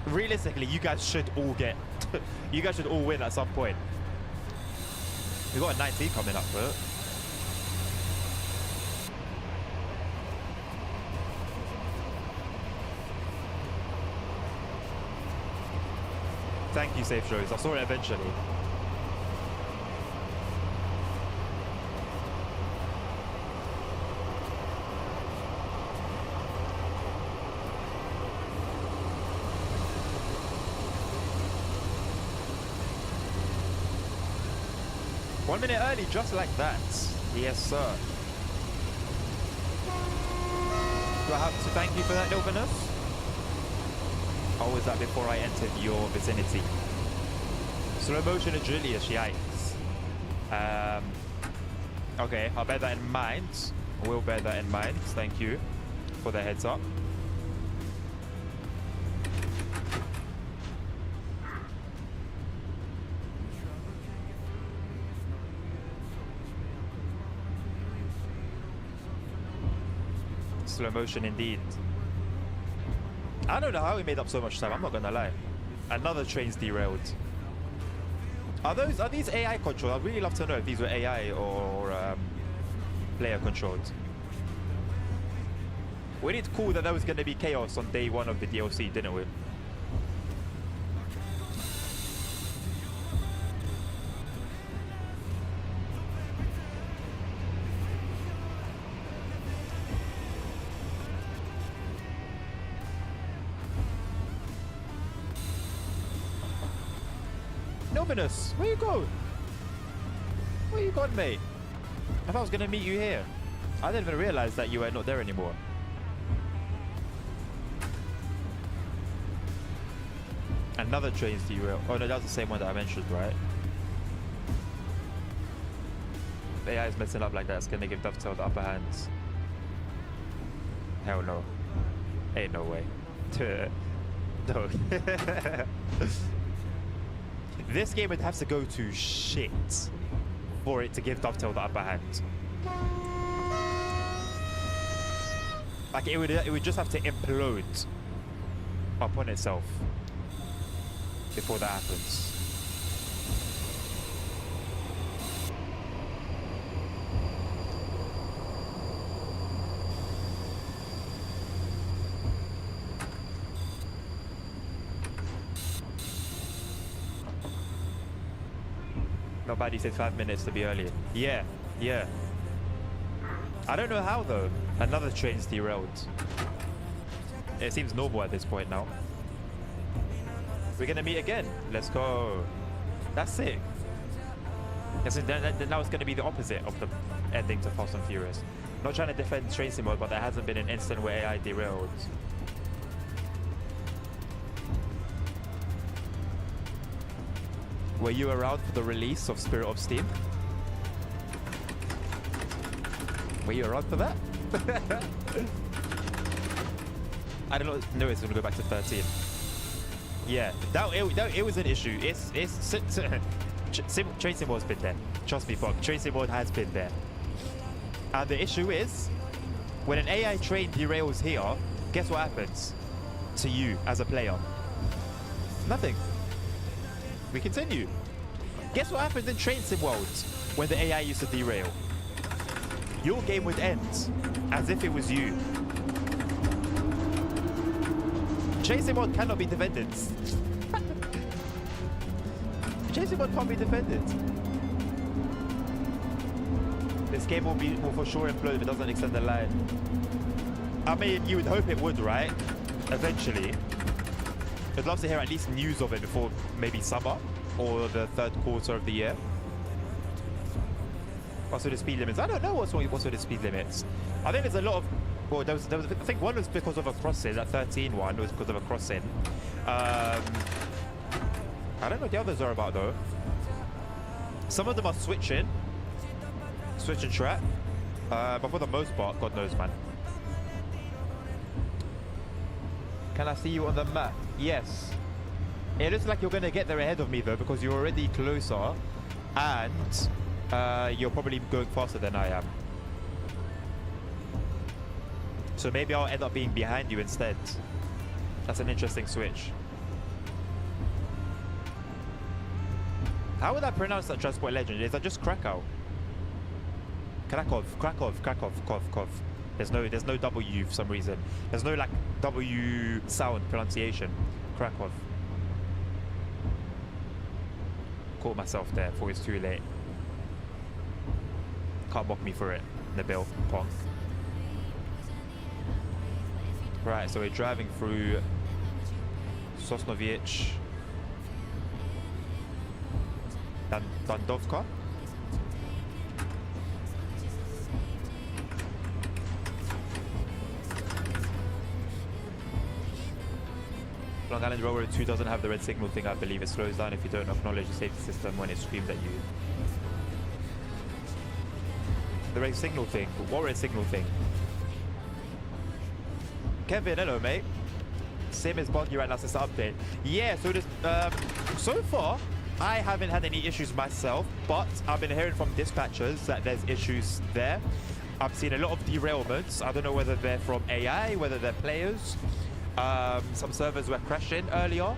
realistically, you guys should all get, you guys should all win at some point. We've got a 19 coming up, but thank you, Safe Shows. I saw it eventually. One minute early, just like that. Yes, sir. Do I have to thank you for that, Nilvinus? Or was that before I entered your vicinity? Slow motion of Julius, yikes. Okay, I'll bear that in mind. We'll bear that in mind. Thank you for the heads up. Slow motion indeed. I don't know how we made up so much time, I'm not gonna lie. Another train's derailed. Are these AI controlled? I'd really love to know if these were AI or player controlled. We did cool that there was gonna be chaos on day one of the DLC, didn't we? Nominus, where you go? Where you gone, mate? I thought I was gonna meet you here. I didn't even realize that you were not there anymore. Another train's derailed. Oh no, that was the same one that I mentioned, right? The AI is messing up like that. It's gonna give Dovetail the upper hands. Hell no. Ain't no way. No. This game would have to go to shit for it to give Dovetail the upper hand. Like it would just have to implode upon itself before that happens. Nobody said 5 minutes to be early. Yeah. I don't know how though. Another train's derailed. It seems normal at this point now. We're gonna meet again. Let's go. That's sick. Now it's gonna be the opposite of the ending to Fast and Furious. Not trying to defend train sim mode, but there hasn't been an instant where AI derailed. Were you around for the release of Spirit of Steam? Were you around for that? I don't know it's gonna go back to 13. Yeah, it was an issue. Train sim mode's been there. Trust me, fuck. Train sim mode has been there. And the issue is, when an AI train derails here, guess what happens to you as a player? Nothing. We continue. Guess what happens in train sim worlds when the AI used to derail? Your game would end as if it was you. Train sim world cannot be defended. Train sim world can't be defended. This game will for sure implode if it doesn't extend the line. I mean, you would hope it would, right? Eventually. I'd love to hear at least news of it before maybe summer or the third quarter of the year. What's with the speed limits? I don't know what's with the speed limits. I think there's a lot of... Well, there was, I think one was because of a crossing. That 13 one was because of a crossing. I don't know what the others are about though. Some of them are switching track. But for the most part, God knows, man. Can I see you on the map? Yes. It looks like you're going to get there ahead of me though, because you're already closer and you're probably going faster than I am. So maybe I'll end up being behind you instead. That's an interesting switch. How would I pronounce that transport legend? Is that just Krakow? Krakow. There's no W for some reason. There's no like W sound pronunciation. Krakow. Caught myself there before it's too late. Can't mock me for it, Nabil Pong. Right, so we're driving through Sosnowiec, Dandowka. Long Island Railroad 2 doesn't have the red signal thing, I believe. It slows down if you don't acknowledge the safety system when it screams at you. The red signal thing. What red signal thing? Kevin, hello, mate. Sim is buggy right now since the update. Yeah, so this, so far, I haven't had any issues myself, but I've been hearing from dispatchers that there's issues there. I've seen a lot of derailments. I don't know whether they're from AI, whether they're players. Some servers were crashing earlier.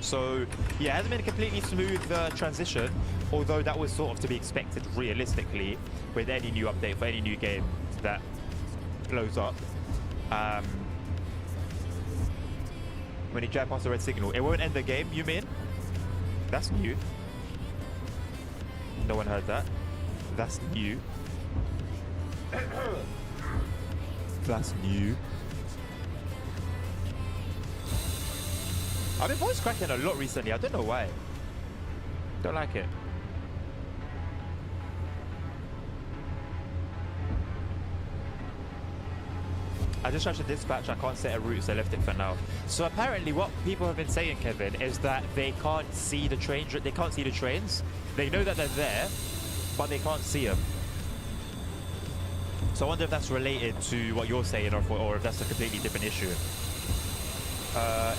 So, yeah, it hasn't been a completely smooth transition, although that was sort of to be expected realistically with any new update for any new game that blows up. When you drive past the red signal, it won't end the game, you mean? That's new. No one heard that. That's new. That's new. I've been voice cracking a lot recently. I don't know why. Don't like it. I just tried to dispatch. I can't set a route, so I left it for now. So apparently, what people have been saying, Kevin, is that they can't see the trains. They can't see the trains. They know that they're there, but they can't see them. So I wonder if that's related to what you're saying, or if that's a completely different issue.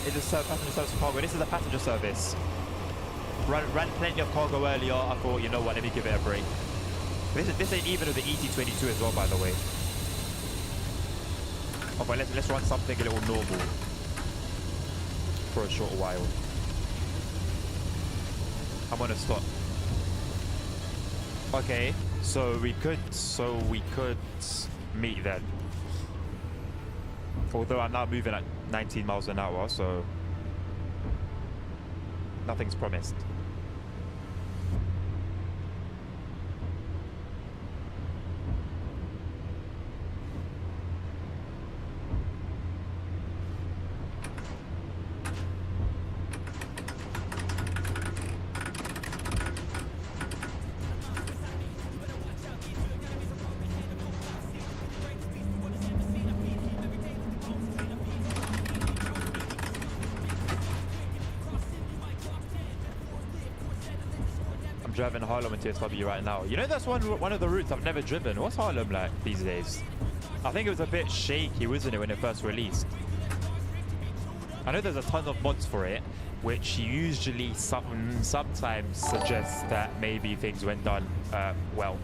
Is this passenger service for cargo? This is a passenger service. Ran plenty of cargo earlier. I thought, you know what, let me give it a break. This ain't even with the ET22 as well, by the way. Oh, but let's run something a little normal for a short while. I'm gonna stop. Okay, so we could meet then. Although I'm now moving at 19 miles an hour, so nothing's promised. Driving Harlem into SW right now. You know, that's one of the routes I've never driven. What's Harlem like these days? I think it was a bit shaky, wasn't it, when it first released? I know there's a ton of mods for it, which usually sometimes suggests that maybe things went done well.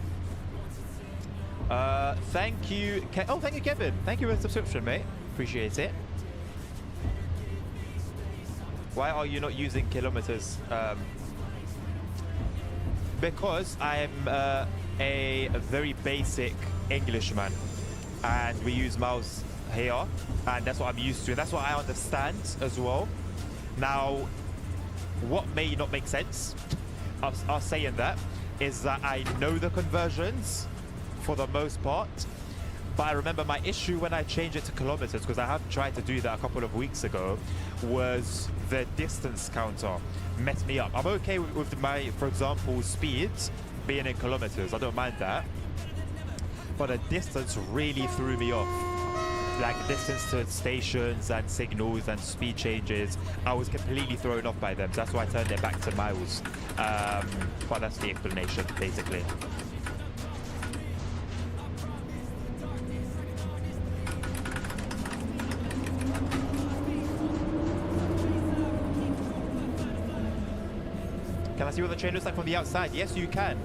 Thank you. Oh, thank you, Kevin. Thank you for the subscription, mate. Appreciate it. Why are you not using kilometers? Because I'm a very basic Englishman, and we use miles here, and that's what I'm used to, and that's what I understand as well. Now, what may not make sense of saying that is that I know the conversions for the most part, but I remember my issue when I changed it to kilometers, because I have tried to do that a couple of weeks ago, was the distance counter messed me up. I'm okay with my, for example, speeds being in kilometers. I don't mind that. But the distance really threw me off. Like distance to stations and signals and speed changes, I was completely thrown off by them. So that's why I turned it back to miles. But that's the explanation, basically. Can I see what the train looks like from the outside? Yes, you can.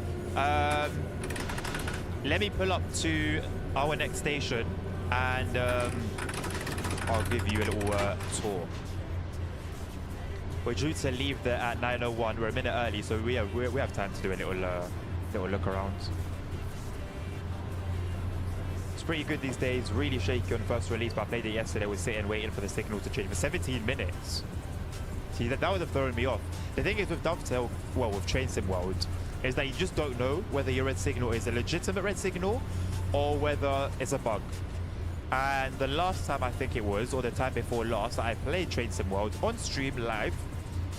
Let me pull up to our next station, and I'll give you a little tour. We're due to leave there at 9:01. We're a minute early, so we have time to do a little look around. It's pretty good these days. Really shaky on first release, but I played it yesterday. Was sitting waiting for the signal to change for 17 minutes. See, that would have thrown me off. The thing is with Dovetail, well, with Train Sim World, is that you just don't know whether your red signal is a legitimate red signal or whether it's a bug. And the last time I think it was, or the time before last, I played Train Sim World on stream live,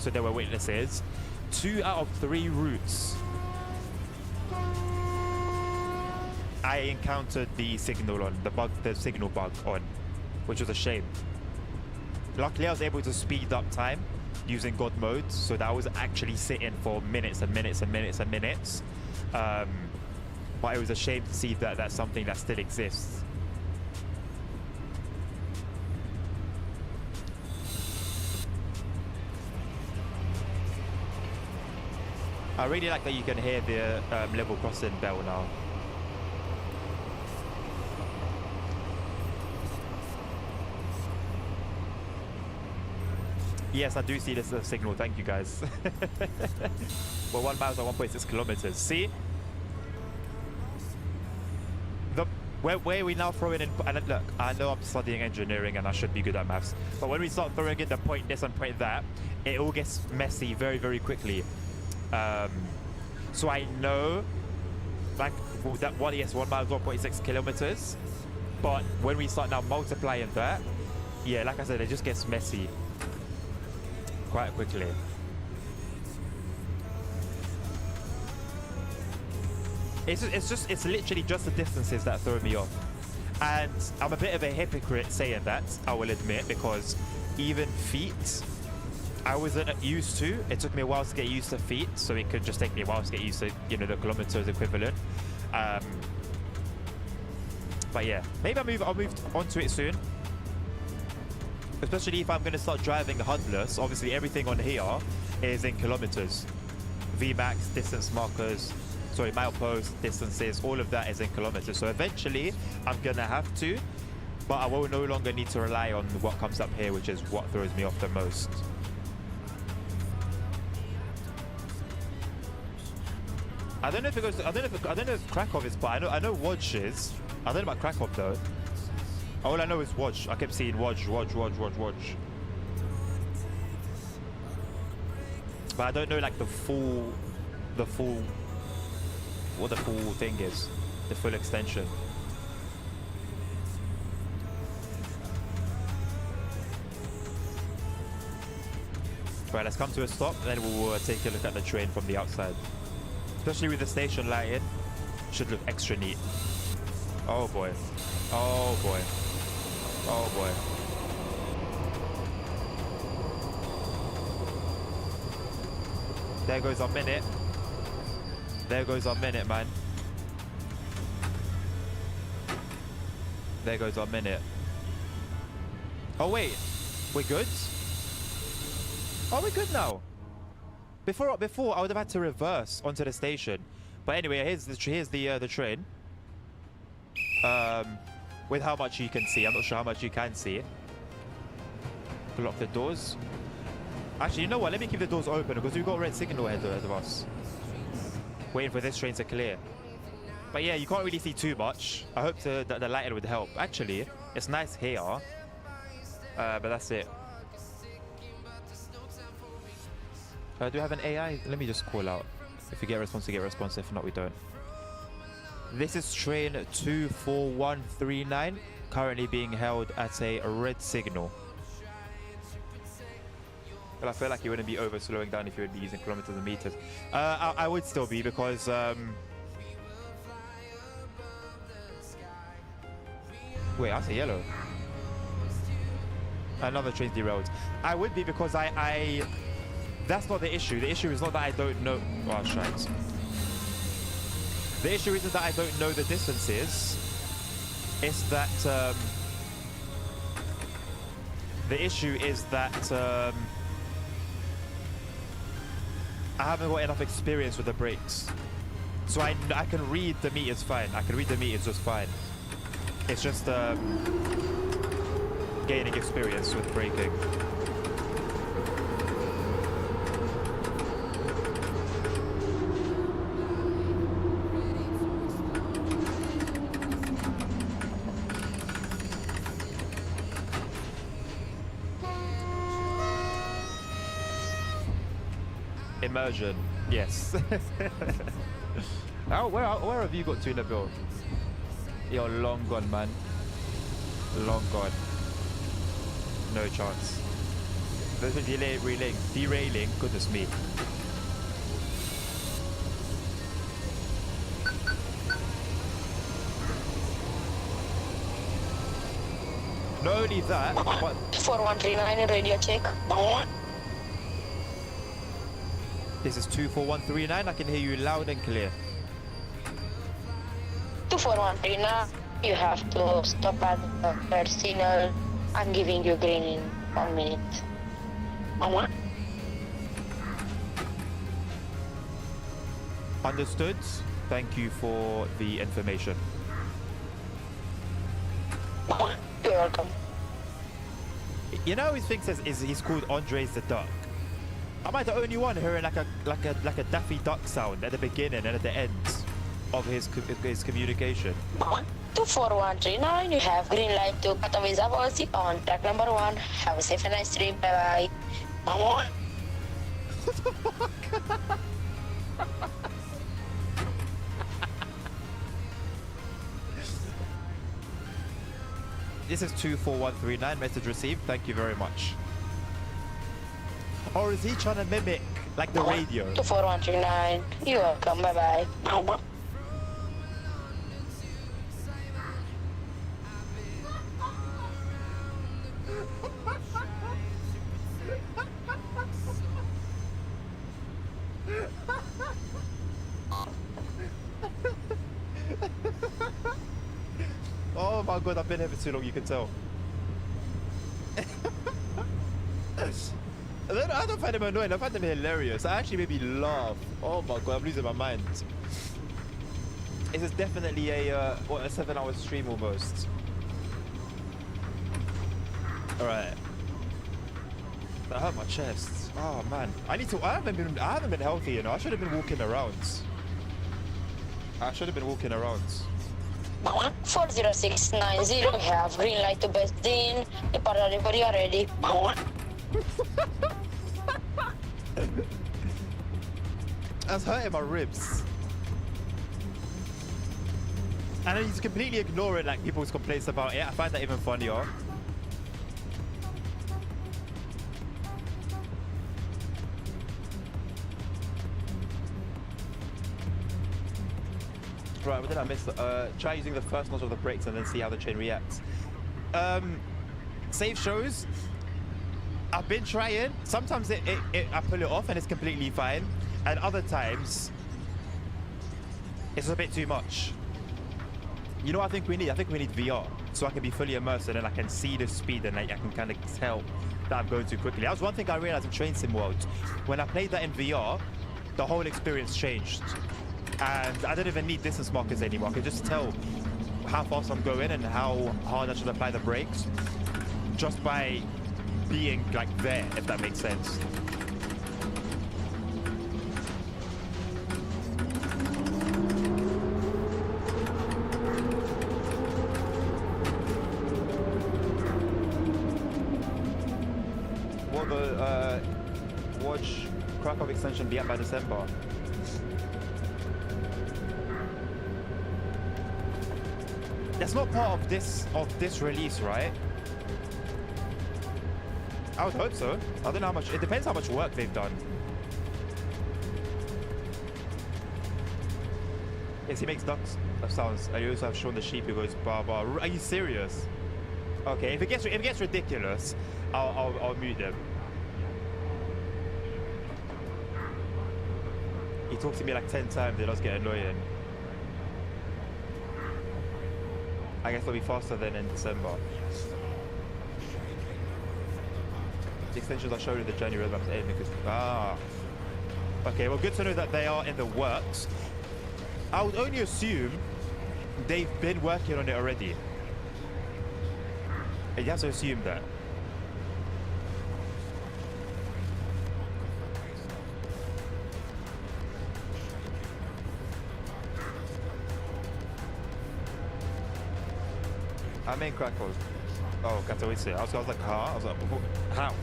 so there were witnesses. 2 out of 3 routes, I encountered the signal on, the signal bug on, which was a shame. Luckily, I was able to speed up time using God mode, so that I was actually sitting for minutes and minutes and minutes and minutes. But But it was a shame to see that that's something that still exists. I really like that you can hear the level crossing bell now. Yes, I do see this signal. Thank you, guys. Well, 1 mile at 1.6 kilometers. See? Where we now throwing in... And look, I know I'm studying engineering and I should be good at maths. But when we start throwing in the point this and point that, it all gets messy very, very quickly. So I know, like, that one, yes, 1 mile, 1.6 kilometers. But when we start now multiplying that, yeah, like I said, it just gets messy quite quickly. It's literally just the distances that throw me off. And I'm a bit of a hypocrite saying that, I will admit, because even feet, I wasn't used to. It took me a while to get used to feet, so it could just take me a while to get used to, you know, the kilometers equivalent. But yeah, maybe I'll move on to it soon. Especially if I'm going to start driving HUDless. Obviously, everything on here is in kilometers. VMAX, distance markers, sorry, milepost, distances, all of that is in kilometers. So eventually, I'm going to have to, but I will no longer need to rely on what comes up here, which is what throws me off the most. I don't know if it goes. I don't know if Krakow is, but I know Łódź is. I don't know about Krakow though. All I know is Łódź. I kept seeing Łódź. But I don't know like the full, what the full thing is, the full extension. Right, let's come to a stop, and then we'll take a look at the train from the outside. Especially with the station lighting, should look extra neat. Oh boy. Oh boy. Oh boy. There goes our minute. There goes our minute, man. There goes our minute. Oh wait, we're good? Oh, we're good now. Before I would have had to reverse onto the station. But anyway, here's the train. With how much you can see. I'm not sure how much you can see. Lock the doors. Actually, you know what? Let me keep the doors open because we've got a red signal ahead of us. Waiting for this train to clear. But yeah, you can't really see too much. I hope that the lighting would help. Actually, it's nice here. But that's it. Do we have an AI? Let me just call out. If we get a response, we get a response. If not, we don't. This is train 24139, currently being held at a red signal. Well, I feel like you wouldn't be over slowing down if you would be using kilometers and meters. I would still be because wait, I say yellow. Another train's derailed. I would be because that's not the issue. The issue is not that I don't know. Oh, shite. The issue isn't that I don't know the distances. It's that the issue is that I haven't got enough experience with the brakes. So I can read the meters fine. I can read the meters just fine. It's just gaining experience with braking. Immersion, yes. Oh, where have you got to, Nabil? You're long gone, man. Long gone. No chance. There's been derailing. Goodness me. Not only that, but 4139 radio check. this is 24139. I can hear you loud and clear. 2413 now. You have to stop at the first signal. I'm giving you green in 1 minute. Mama? Understood. Thank you for the information. Mama, you're welcome. You know, he thinks he's called Andres the Duck. Am I the only one hearing like a Daffy Duck sound at the beginning and at the end of his communication? 24139, you have green light to Katowice Zawozi on track number 1. Have a safe and nice trip. Bye bye. This is 24139, message received. Thank you very much. Or is he trying to mimic like the radio? 24139, you're welcome. Bye bye. Oh my god, I've been here for too long, you can tell. I don't find him annoying, I find him hilarious. I actually made me laugh. Oh my god, I'm losing my mind. This is definitely a 7-hour stream almost. Alright. That hurt my chest. Oh man. I haven't been healthy, you know. I should have been walking around. I should have been walking around. 40690, you have green light to Bestin. Departure delivery are ready. That's hurting my ribs. And then he's completely ignoring like people's complaints about it. I find that even funnier. Right, what did I miss? Try using the first notch of the brakes and then see how the chain reacts. Safe shows. I've been trying. Sometimes I pull it off and it's completely fine. And other times, it's a bit too much. You know what I think we need? I think we need VR. So I can be fully immersed and then I can see the speed and I can kind of tell that I'm going too quickly. That was one thing I realized in Train Sim World. When I played that in VR, the whole experience changed. And I don't even need distance markers anymore. I can just tell how fast I'm going and how hard I should apply the brakes just by being like there, if that makes sense. Will the watch Krakow extension be out by December? That's not part of this release, right? I would hope so. I don't know how much. It depends how much work they've done. Yes, he makes ducks sounds. And you also have Shaun the sheep who goes bar bar. Are you serious? Okay, if it gets ridiculous, I'll mute them. He talks to me like 10 times. It does get annoying. I guess it'll be faster than in December. The extensions I showed in the January roadmap is because okay, well, good to know that they are in the works. I would only assume they've been working on it already. You have to assume that. I'm in Krakow. Oh, Katowice. I was like, huh? I was like, how?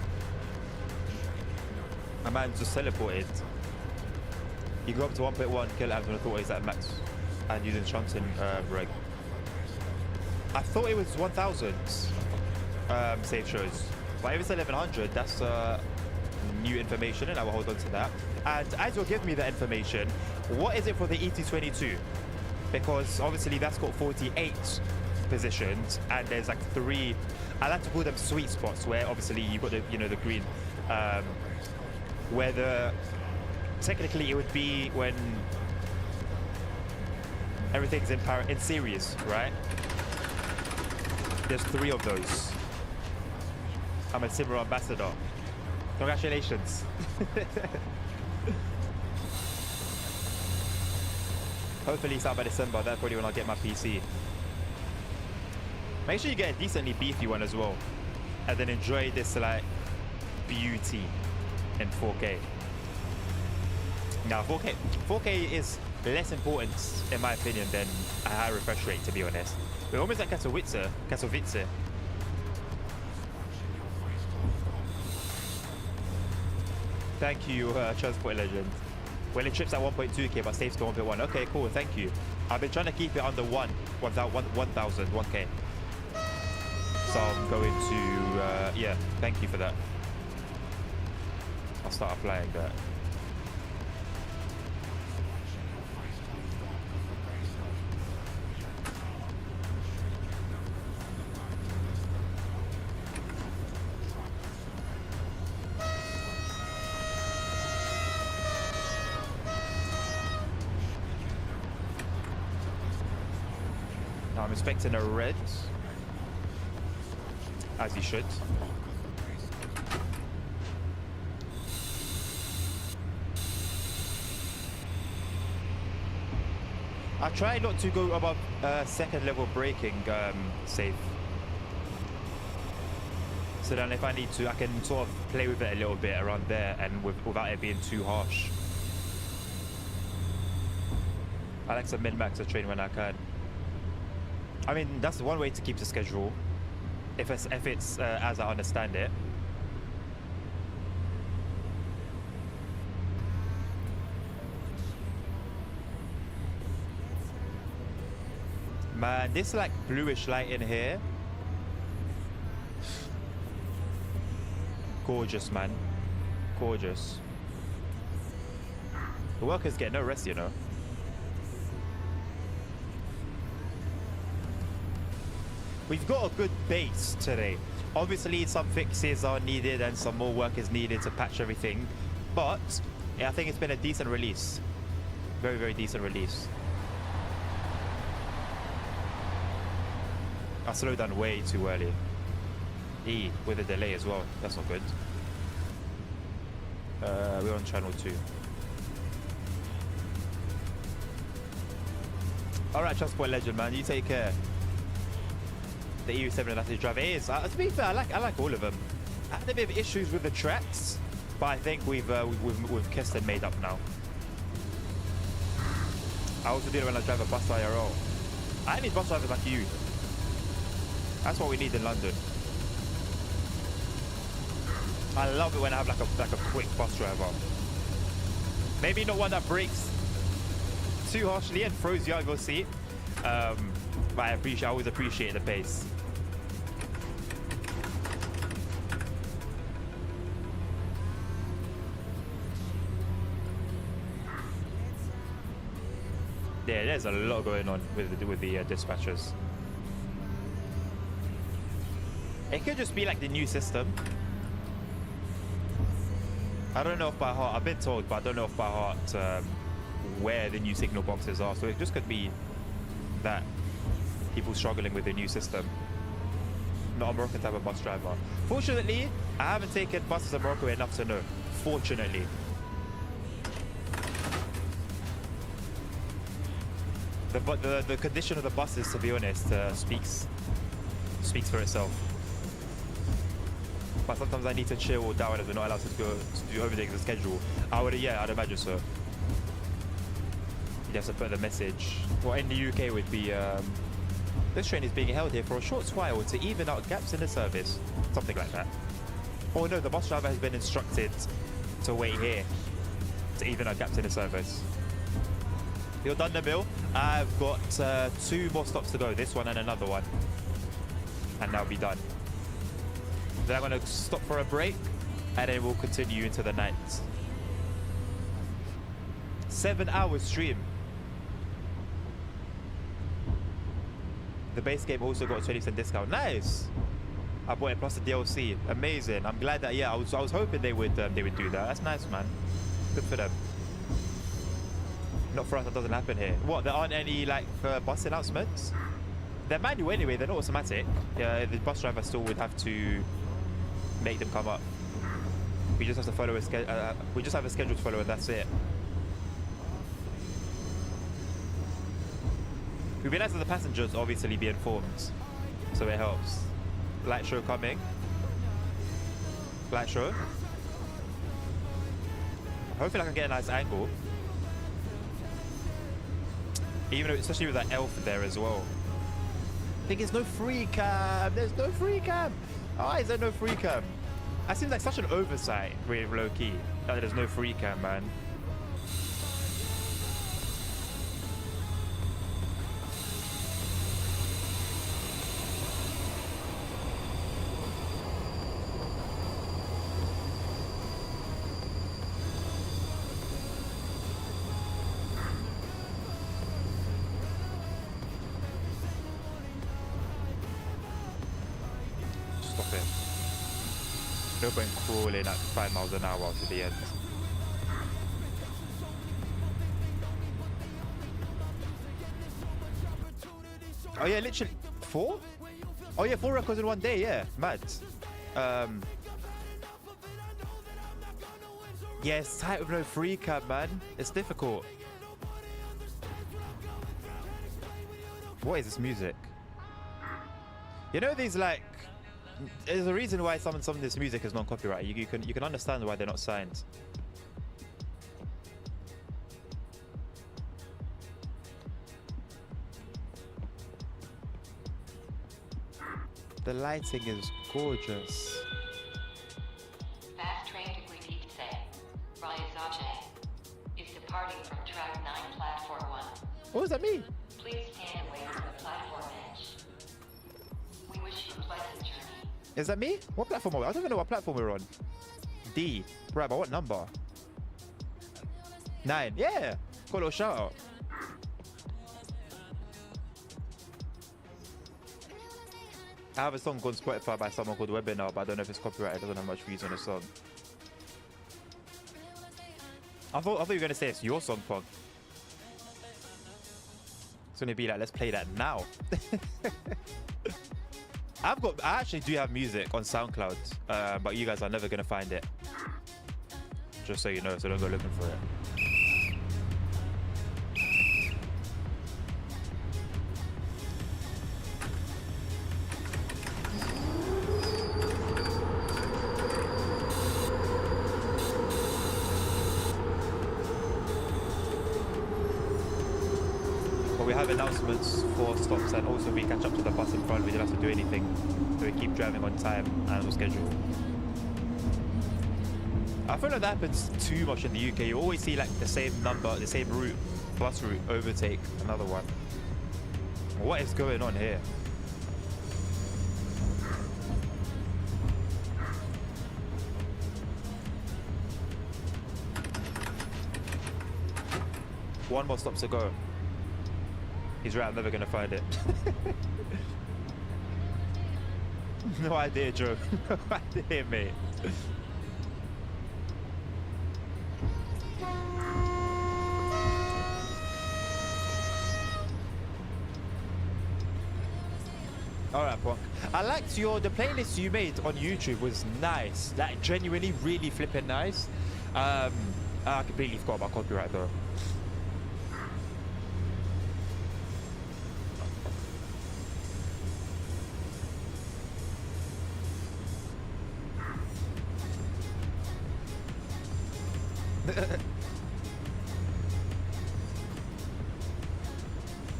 My man just teleported. You go up to 1.1 kill abs when I thought he's at max and using chunks in reg. I thought it was 1,000 save shows. But if it's 1,100, that's new information and I will hold on to that. And as you'll give me that information, what is it for the ET22? Because obviously that's got 48 positions and there's like 3, I like to call them sweet spots, where obviously you've got the, you know, the green, where technically it would be when Everything's in series, right? There's 3 of those. I'm a SIMRAIL ambassador. Congratulations. Hopefully it's out by December. That's probably when I'll get my PC. Make sure you get a decently beefy one as well. And then enjoy this like beauty in 4K. Now 4K is less important in my opinion than a high refresh rate, to be honest. We're almost like Katowice. Thank you, Transport Legend. Well, it trips at 1.2k but saves to 1.1. Okay, cool, thank you. I've been trying to keep it under 1,000, 1k. So I'm going to, yeah, thank you for that. I'll start applying that. Now I'm expecting a red, as you should. I try not to go above second level braking safe. So then if I need to, I can sort of play with it a little bit around there and without it being too harsh. I like to min-max the train when I can. I mean, that's one way to keep the schedule, if it's as I understand it. Man, this like bluish light in here. Gorgeous, man. Gorgeous. The workers get no rest, you know. We've got a good base today. Obviously, some fixes are needed and some more work is needed to patch everything. But yeah, I think it's been a decent release. Very, very decent release. I slowed down way too early. With a delay as well. That's not good. We're on channel 2. Alright, Transport Legend, man. You take care. The EU7 adaptive drive is. To be fair, I like all of them. I had a bit of issues with the tracks, but I think we've kissed and made up now. I also do it when I drive a bus IRL. I need bus drivers like you. That's what we need in London. I love it when I have like a quick bus driver. Maybe not one that brakes too harshly and throws you out of your seat. But I always appreciate the pace. Yeah, there's a lot going on with the dispatchers. It could just be like the new system. I don't know if by heart, I've been told, but I don't know if by heart where the new signal boxes are. So it just could be that people struggling with the new system. Not a Moroccan type of bus driver. Fortunately, I haven't taken buses in Morocco enough to know. Fortunately. The condition of the buses, to be honest, speaks for itself. But sometimes I need to chill down as we're not allowed to do everything as a schedule. I'd imagine so. You have to put the message. Well, in the UK would be, this train is being held here for a short while to even out gaps in the service. Something like that. Oh no, the bus driver has been instructed to wait here to even out gaps in the service. You're done, Nabil? I've got 2 more stops to go. This one and another one. And that'll be done. Then I'm going to stop for a break, and then we'll continue into the night. 7-hour stream. The base game also got a 20% discount. Nice. I bought it plus the DLC. Amazing. I'm glad that. Yeah, I was hoping they would do that. That's nice, man. Good for them. Not for us, that doesn't happen here. What, there aren't any like bus announcements? They're manual anyway, they're not automatic. The bus driver still would have to make them come up. We just have to follow we just have a schedule to follow and that's it. We realize that the passengers obviously be informed, so it helps. Light show coming. Light show. Hopefully I can get a nice angle. Even though, especially with that elf there as well. I think there's no free cam. There's no free cam. Why is there no free cam? That seems like such an oversight, really low key. That there's no free cam, man. Stop it. No point crawling at 5 miles an hour to the end. Oh yeah, literally 4? Oh yeah, 4 records in one day, yeah. Mad. Yeah, it's tight with no free cab, man. It's difficult. What is this music? You know these like, there's a reason why some of this music is non-copyright. You can understand why they're not signed. The lighting is gorgeous. Fast train to Guidice, Raizaje, is departing from track 9, platform 1. What does that mean? Please stand away from the platform edge. We wish you a pleasant journey. Is that me? What platform are we? I don't even know what platform we're on. D. Right, but what number? 9. Yeah. Got a little shout out. I have a song on Spotify by someone called Webinar, but I don't know if it's copyrighted. It doesn't have much views on the song. I thought you were going to say it's your song, Pog. It's going to be like, let's play that now. I actually do have music on SoundCloud, but you guys are never going to find it. Just so you know, so don't go looking for it. But we have announcements for stops, and also we catch up to the bus in front. We don't have to do anything, so we keep driving on time and on schedule. I feel like that happens too much in the UK. You always see like the same number, the same route, bus route overtake another one. What is going on here? One more stop to go. He's right, I'm never gonna find it. No idea, Joe. No idea, mate. Alright, Punk. I liked the playlist you made on YouTube was nice. Like, genuinely really flipping nice. I completely forgot about copyright though.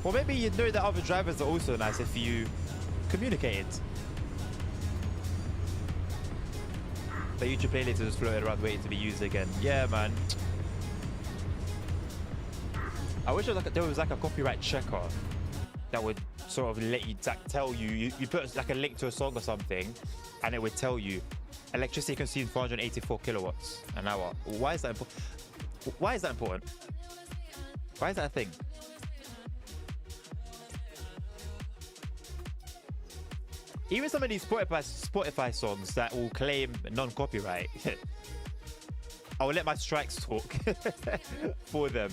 Well, maybe you know that other drivers are also nice if you communicated. The YouTube playlist is just floating around waiting to be used again. Yeah, man. I wish there was like a copyright checker that would sort of let you tell you put like a link to a song or something, and it would tell you electricity consumed 484 kilowatts an hour. Why is that important? Why is that important? Why is that a thing? Even some of these Spotify songs that will claim non-copyright, I will let my strikes talk for them.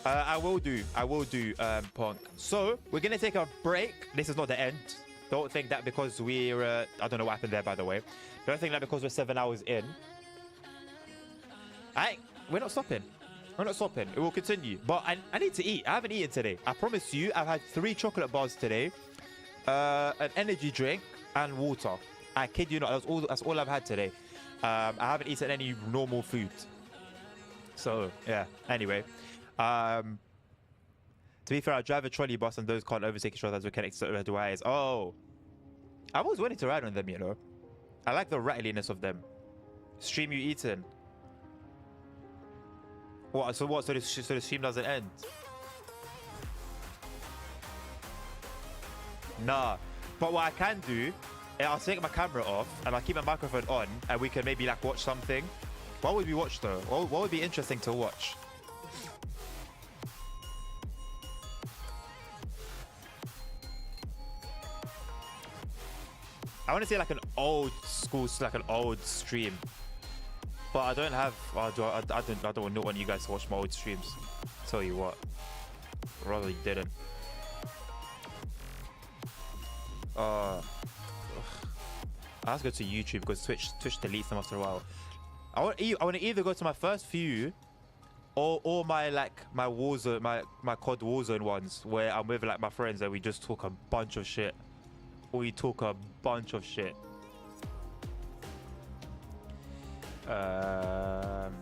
I will do, Punk. So we're gonna take a break. This is not the end. Don't think that because we're I don't know what happened there, by the way. Don't think that because we're 7 hours in. We're not stopping. We're not stopping. It will continue. But I need to eat. I haven't eaten today. I promise you, I've had 3 chocolate bars today, an energy drink, and water. I kid you not. That's all I've had today. I haven't eaten any normal food. So yeah. Anyway, to be fair, I drive a trolley bus and those can't overtake each other as we connect to the wires. Oh, I've always wanted to ride on them. You know, I like the rattliness of them. Stream you eating. What? So what? So the stream doesn't end? Nah. But what I can do, I'll take my camera off and I'll keep my microphone on, and we can maybe like watch something. What would we watch though? What would be interesting to watch? I want to see like an old school, like an old stream. But I don't have. I don't want you guys to watch my old streams. Tell you what, rather you didn't. I have to go to YouTube because Twitch deletes them after a while. I want to either go to my first few, or my Warzone, my COD Warzone ones where I'm with like my friends and we just talk a bunch of shit. We talk a bunch of shit. Let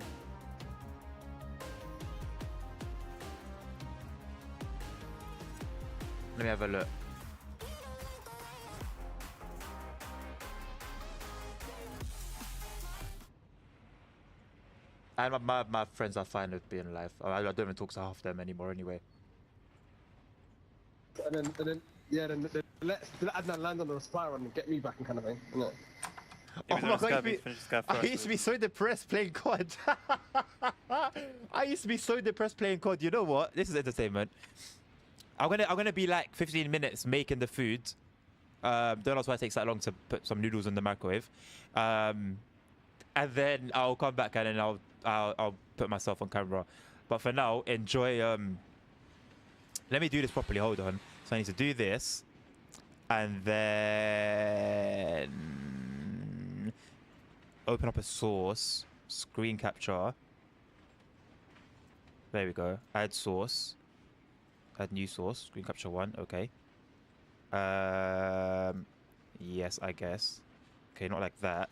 me have a look. And my friends are fine with being live. I don't even talk to half of them anymore anyway. And then let Adnan land on the spiral and get me back and kind of thing. You know? Oh my God, I used to be so depressed playing COD. I used to be so depressed playing COD. You know what? This is entertainment. I'm gonna be like 15 minutes making the food. Don't know why it takes that long to put some noodles in the microwave. And then I'll come back and then I'll put myself on camera. But for now, enjoy. Let me do this properly. Hold on. So I need to do this, and then open up a source, screen capture. There we go. Add source. Add new source. Screen capture 1. Okay. Yes, I guess. Okay, not like that.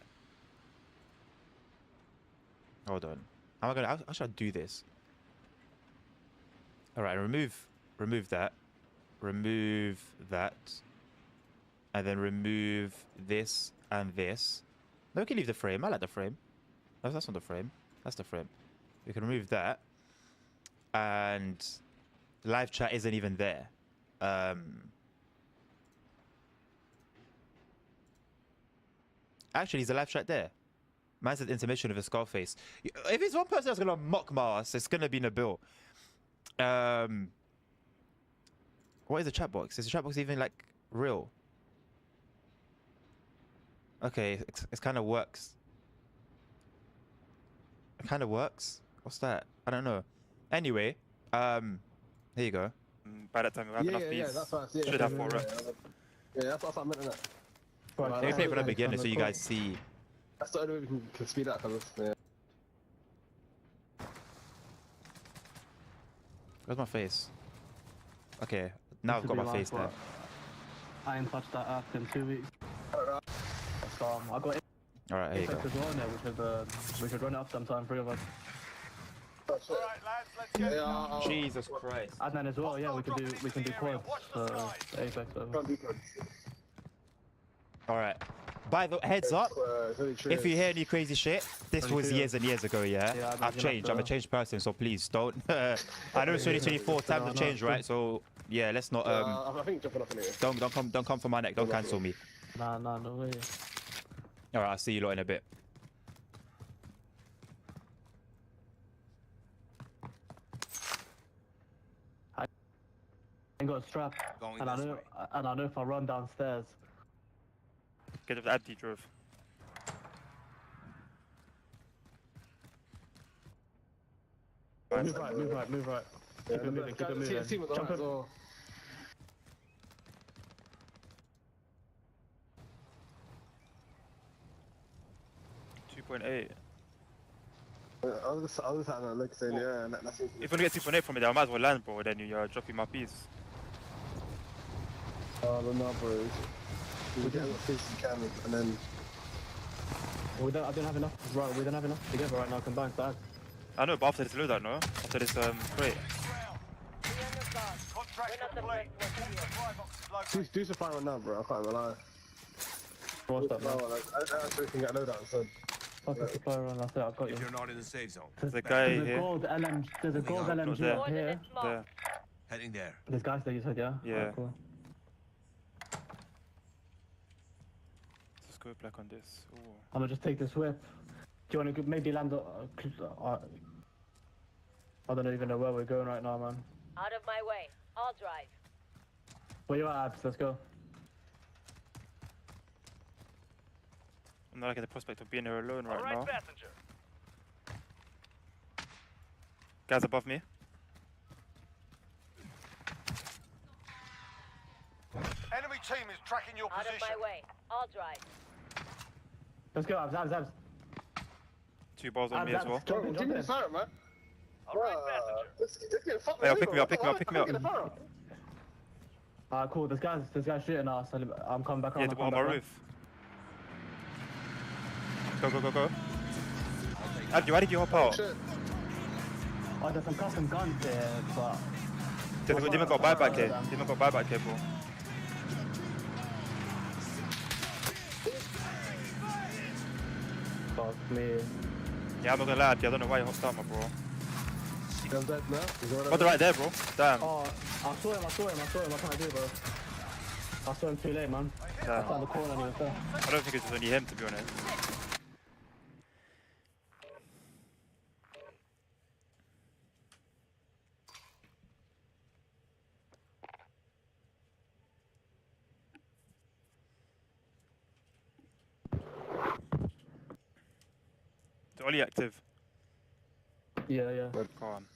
Hold on. How should I do this? All right. Remove that. Remove that. And then remove this and this. No, we can leave the frame. I like the frame. No, that's not the frame. That's the frame. We can remove that. And live chat isn't even there. Actually, is the live chat there? Man said intermission with a skull face. If it's one person that's gonna mock my ass, it's gonna be Nabil. What is the chat box? Is the chat box even like real? Okay, it kind of works. It kind of works. What's that? I don't know. Anyway, here you go. By that time, we have enough Yeah, beats. that's fast. Yeah, Should have 4 reps. Yeah, that's what I meant. Let me play from the beginning so you guys see. That's the only way we can speed up. Yeah. Where's my face? Okay, now I've got my face there. I ain't touched that app in 2 weeks. I got it. Alright, here you go. As well in there. We could run it up sometime, 3 of us. Jesus Christ. Adnan as well, yeah, we can do quads Apex. Alright. By the heads up, if you hear any crazy shit, this was years and years ago, yeah? I've changed. I'm a changed person, so please don't. I know it's 2024, times have changed, right? So yeah, let's not I think jumping up in here. don't come for my neck, don't cancel me. Nah, no way. Alright, I'll see you lot in a bit. I ain't got a strap, and I know if I run downstairs. Get the anti-drove. Move right. Yeah, Keep it moving, keep it moving. TNT was alright as well. 2.8. I was just having a look saying, yeah, that seems to be... If you want to get 2.8 from me, then I might as well land, bro. Then you drop in my piece. Oh, no, bro. We get what piece you can, and then... I don't have enough. Right, we don't have enough together right now. Combined bags. I know, but after this loadout, no? After this crate. Do supply one now, bro. I can't even lie. What's that, man? I actually can get a loadout, so... Fucking supply run, that's it, I've got you. If you're not in the safe zone, There's a guy There's a here. gold LMG, there's a gold LMG there. up here. There. heading there. There's guys there, you said, yeah? Yeah. Alright, cool. Let's go black on this. Ooh. I'm gonna just take this whip. Do you want to maybe land I don't even know where we're going right now, man. Out of my way. I'll drive. Where you at, Abs? Let's go. I'm not liking the prospect of being here alone right now. passenger. Guys above me. Enemy team is tracking your Out of my way. I'll drive. Let's go, Abs, Abs, Abs. 2 balls on me as well. Jump in, Give me the jump in. fire, man. Let's get fucked. Hey, pick me up, pick me up, pick me up. Alright, cool. This guy's shooting us. I'm coming back on. Yeah, the one on my roof. Go, go, go, go. Abdi, why did you hop out? Oh, there's some custom guns there, but... They even got buyback here. They even got buyback here, bro. Fuck me. Yeah, I'm not gonna lie, Abdi, I don't know why you hopped out, my bro. He's dead now. Oh, they're right there, bro. Damn. Oh, I saw him. What can I do, bro? I saw him too late, man. Damn. Outside the corner and he was there. I don't think it's just only him, to be honest. Is Ollie active? Yeah, yeah. Come on.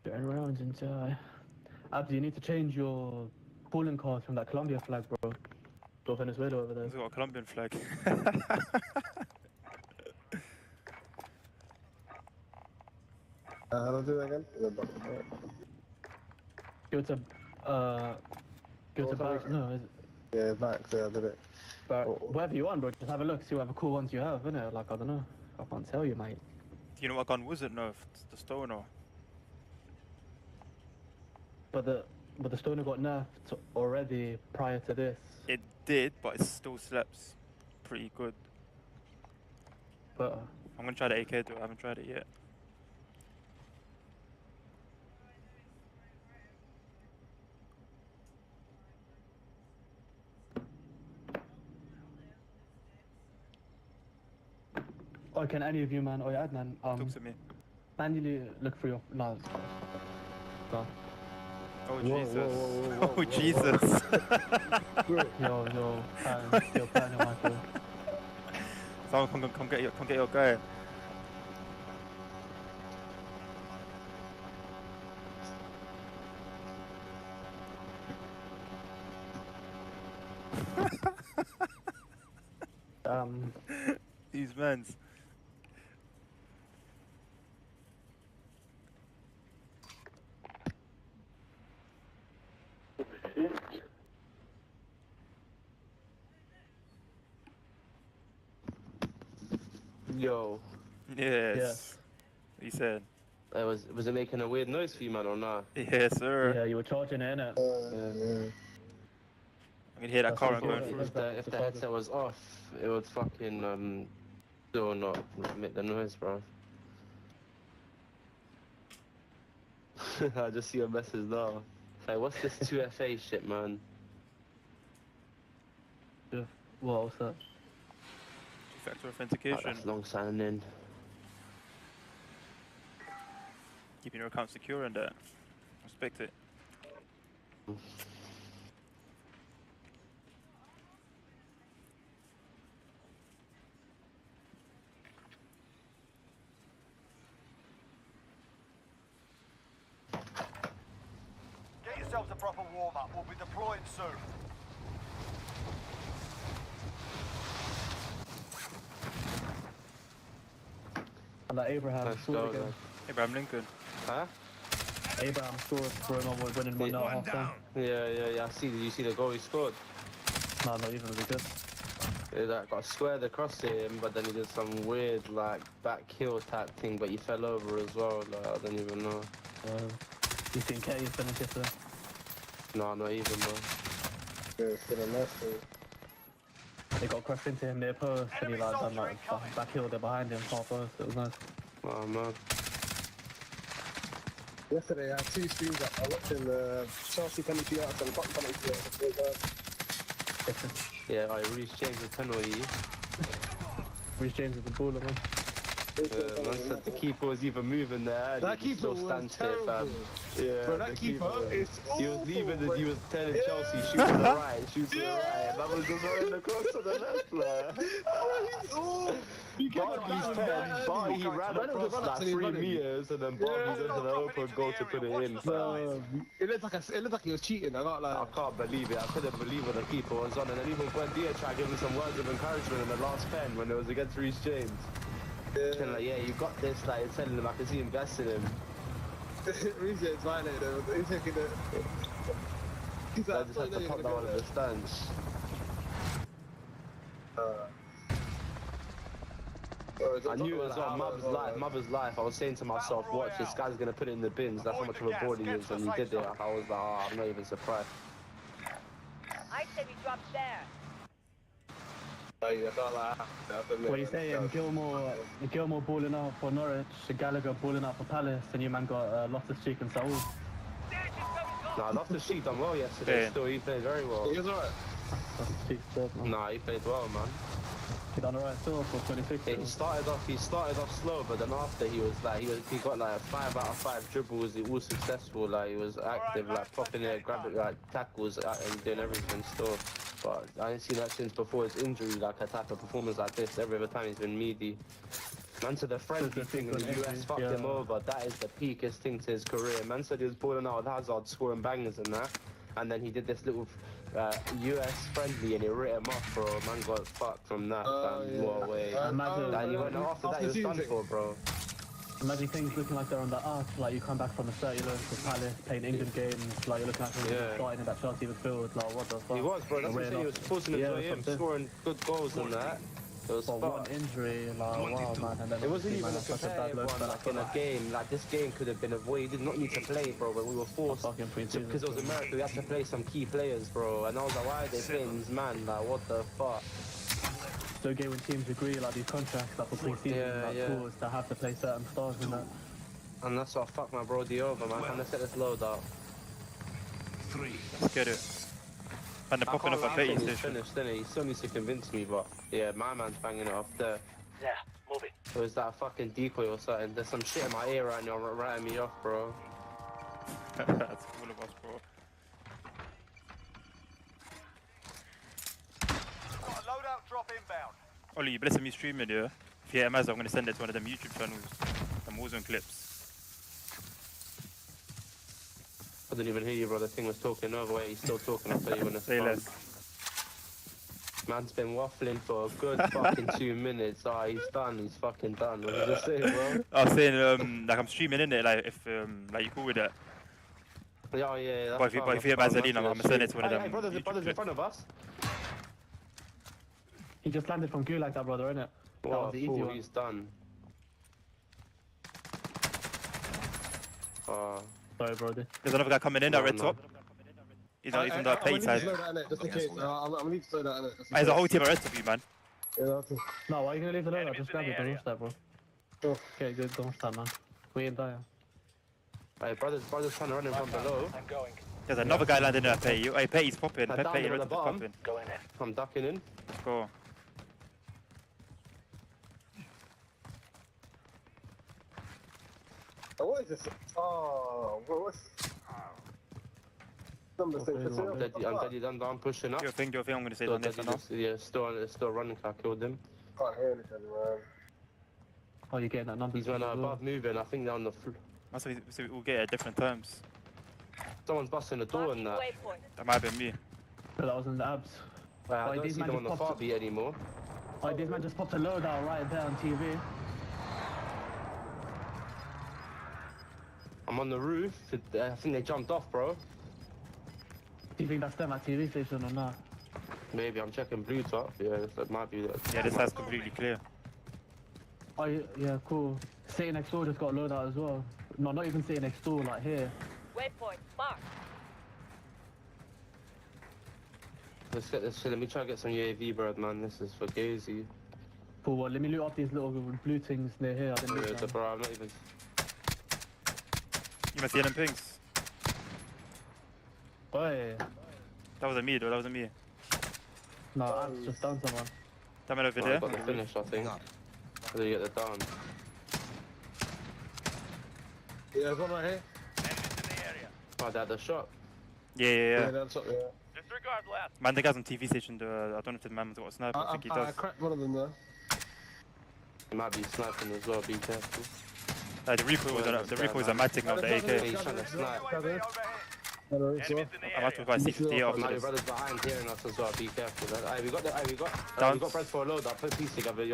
Turn around and die. Abdi, you need to change your calling cards from that Colombia flag, bro. To Venezuela over there. He's got a Colombian flag. I'll do that again. Go to back. No, is it? Yeah, back. Yeah, I did it. But whatever you want, bro. Just have a look. See whatever cool ones you have, innit? Like, I don't know. I can't tell you, mate. Do you know what gun was it? No, it's the Stoner. But the Stoner got nerfed already prior to this. It did, but it still slaps pretty good. But I'm gonna try the AK though, I haven't tried it yet. oh, can any of you, man, or Adnan, Talk to me. manually look for your no. Oh Whoa, Jesus! whoa, whoa, whoa, Oh Jesus! Yo, pan, Michael. Someone come get your guy. These mans. Yo. Yes. He said. Was it making a weird noise for you, man, or not? Yes, sir. Yeah, you were charging it, innit? I can hear that car going through. If the headset was off, it would fucking still not make the noise, bro. I just see your message now. Like, what's this 2FA shit, man? Yeah. What's that? Two-factor authentication. Oh, that's long signing in. Keeping your account secure and that. Respect it. yourselves a proper warm-up. We'll be deploying soon. And that Abraham Let's scored go, again. man. Abraham Lincoln. Huh? Abraham scored for him on winning 1 0 half time. Yeah. I see. Did you see the goal he scored? No, not even really good. He like got squared across him, but then he did some weird like back heel type thing, but he fell over as well. Like I don't even know. You seen Kenny's finish yesterday? No, not even, bro. Yeah, it's been a mess. They got crushed into him near post, and he like done like back heel there behind him, far post. It was nice. Oh man. Yesterday I had 2 streams up. I watched in the Chelsea penalty out and the Tottenham penalty out. Yeah, I Reece James with penalty. Reece James is the baller, man. Man said the keeper was even moving there. That keeper was terrible. Yeah, Bro, that the keeper is He was awful, leaving bro. and he was telling Chelsea, shoot to the right, shoot to the right. That was just running across to the left, like. Barkley's he ran across like 3 meters and then Barkley's into the open goal to put it in. It looked like he was cheating. I can't believe it. I couldn't believe what the keeper was on. And then even Buendia tried giving some words of encouragement in the last pen when it was against Reece James. And like, yeah, you got this, like, telling him I can see him investing him. Reece James violated him. He's taking it. He's I just had to pop that one in the stands. I knew as well, mother's life. I was saying to myself, watch, this guy's gonna put it in the bins. That's how much of a board he is. And he did it. I was like, oh, I'm not even surprised. I said he dropped there. What are you saying? Gilmore balling out for Norwich, Gallagher balling out for Palace, and you man got Loftus-Cheek and Saul. Nah, Loftus-Cheek done well yesterday. Still, he played very well. He was alright. Nah, he played well, man. He done alright still for 26. Yeah, he started off slow, but then after he got like 5 out of 5 dribbles. It was successful. Like he was active, like popping it, grabbing like tackles, and doing everything still. But I didn't see that since before his injury, like a type of performance like this. Every other time he's been meaty. Man said the friendly thing in the US fucked him over. That is the peakest thing to his career. Man said he was balling out with Hazard, scoring bangers and that. And then he did this little US friendly and he writ him off, bro. Man got fucked from that, fam. What a way. And he went, after that, he was done for, bro. Imagine things looking like they're on the up, like you come back from the 30 loans to Palace, playing England games, like you're looking at him starting in that Chelsea midfield, like what the fuck? He was, bro. That's what I'm saying. He was forcing it to him, scoring good goals and that. It was one injury, like wow, man. And then it wasn't even a such a bad competitive one, like in a game. Like this game could have been avoided. He did not need to play, bro. But we were forced because it was America. We had to play some key players, bro. And I was like, why are they playing these man? Like what the fuck? So again, when teams agree, like these contracts, like for pre-season, like tours, to have to play certain stars and that. And that's what fucked my brody over, man. Can I set this load up? Let's get it. And the popping off a bit he's finished, didn't he? He still needs to convince me, but yeah, my man's banging it off there. Yeah, move it. Or is that a fucking decoy or something? There's some shit in my ear right now, writing me off, bro. That's all of us, bro. Got a loadout drop inbound. Ollie, you blessing me streaming, yeah? If you hit Amazon, I'm gonna send it to one of them YouTube channels. Them Warzone clips. I didn't even hear you, bro. The thing was talking over way. He's still talking. I'll tell you when it's Say less. Man's been waffling for a good fucking 2 minutes. Oh, he's done. He's fucking done. What did you say, bro? I was saying, like I'm streaming in it, like if like you cool with that. Yeah, yeah. But if you hit Vaseline, I'm gonna send it to one of them. Hey, brothers in front of us. He just landed from Q like that, brother, innit? That was the easy one. He's done. Sorry, brother. There's another guy coming in that red top. He's on the paint side. Just in case. I'm gonna need to slow that in it. There's a whole team of red top, you man. No, why are you gonna leave the loadout? Just grab it, don't rush that, bro. Okay, good, don't rush that, man. We ain't dying. Hey, brothers trying to run in from below. I'm going. There's another guy landing there, Petty. Hey, Petty's popping. Petty red top popping. Go in there. I'm ducking in. Let's go. What is this? Oh, what's... I'm dead, I'm pushing up. Your thing, I'm gonna say on this now. Yeah, still running, I killed him. Can't hear anything, man. Oh, you're getting that number. He's when above moving, I think they're on the floor. So we'll get it at different times. Someone's busting the door and that. That might have been me. But that was in the abs. I Like, don't these see man them on just the far popped- beat anymore. Like, these man just popped a loadout right there on TV. I'm on the roof. I think they jumped off, bro. Do you think that's them at TV station or not? Maybe I'm checking blue top. Yeah, that might be that. Yeah, this side's completely clear. Oh, yeah, cool. City next door just got a loadout as well. No, not even City next door, like here. Waypoint marked. Let's get this shit. Let me try to get some UAV, bro, man. This is for Gazy. Cool, well, let me loot up these little blue things near here. I didn't loot them. Bro, I'm not even. You must see them pings. Oi. That wasn't me, though. That wasn't me. No, I've just done someone. Damn it over Oh, I there. got the finish, I think. How did you get the down? Yeah, there's one right here. Oh, they had the shot. Yeah. That's up, yeah. Disregard left. Man, the guy's on TV station, though. I don't know if the man's got a sniper. I think he I does. cracked one of them there. He might be sniping as well, be careful. The recoil was a matic, not the AK. He's trying to snipe. I'm about to buy C58 after My this. brother's behind hearing us as well, be careful. We got Dance. we got bread for a load. I'll put piece together.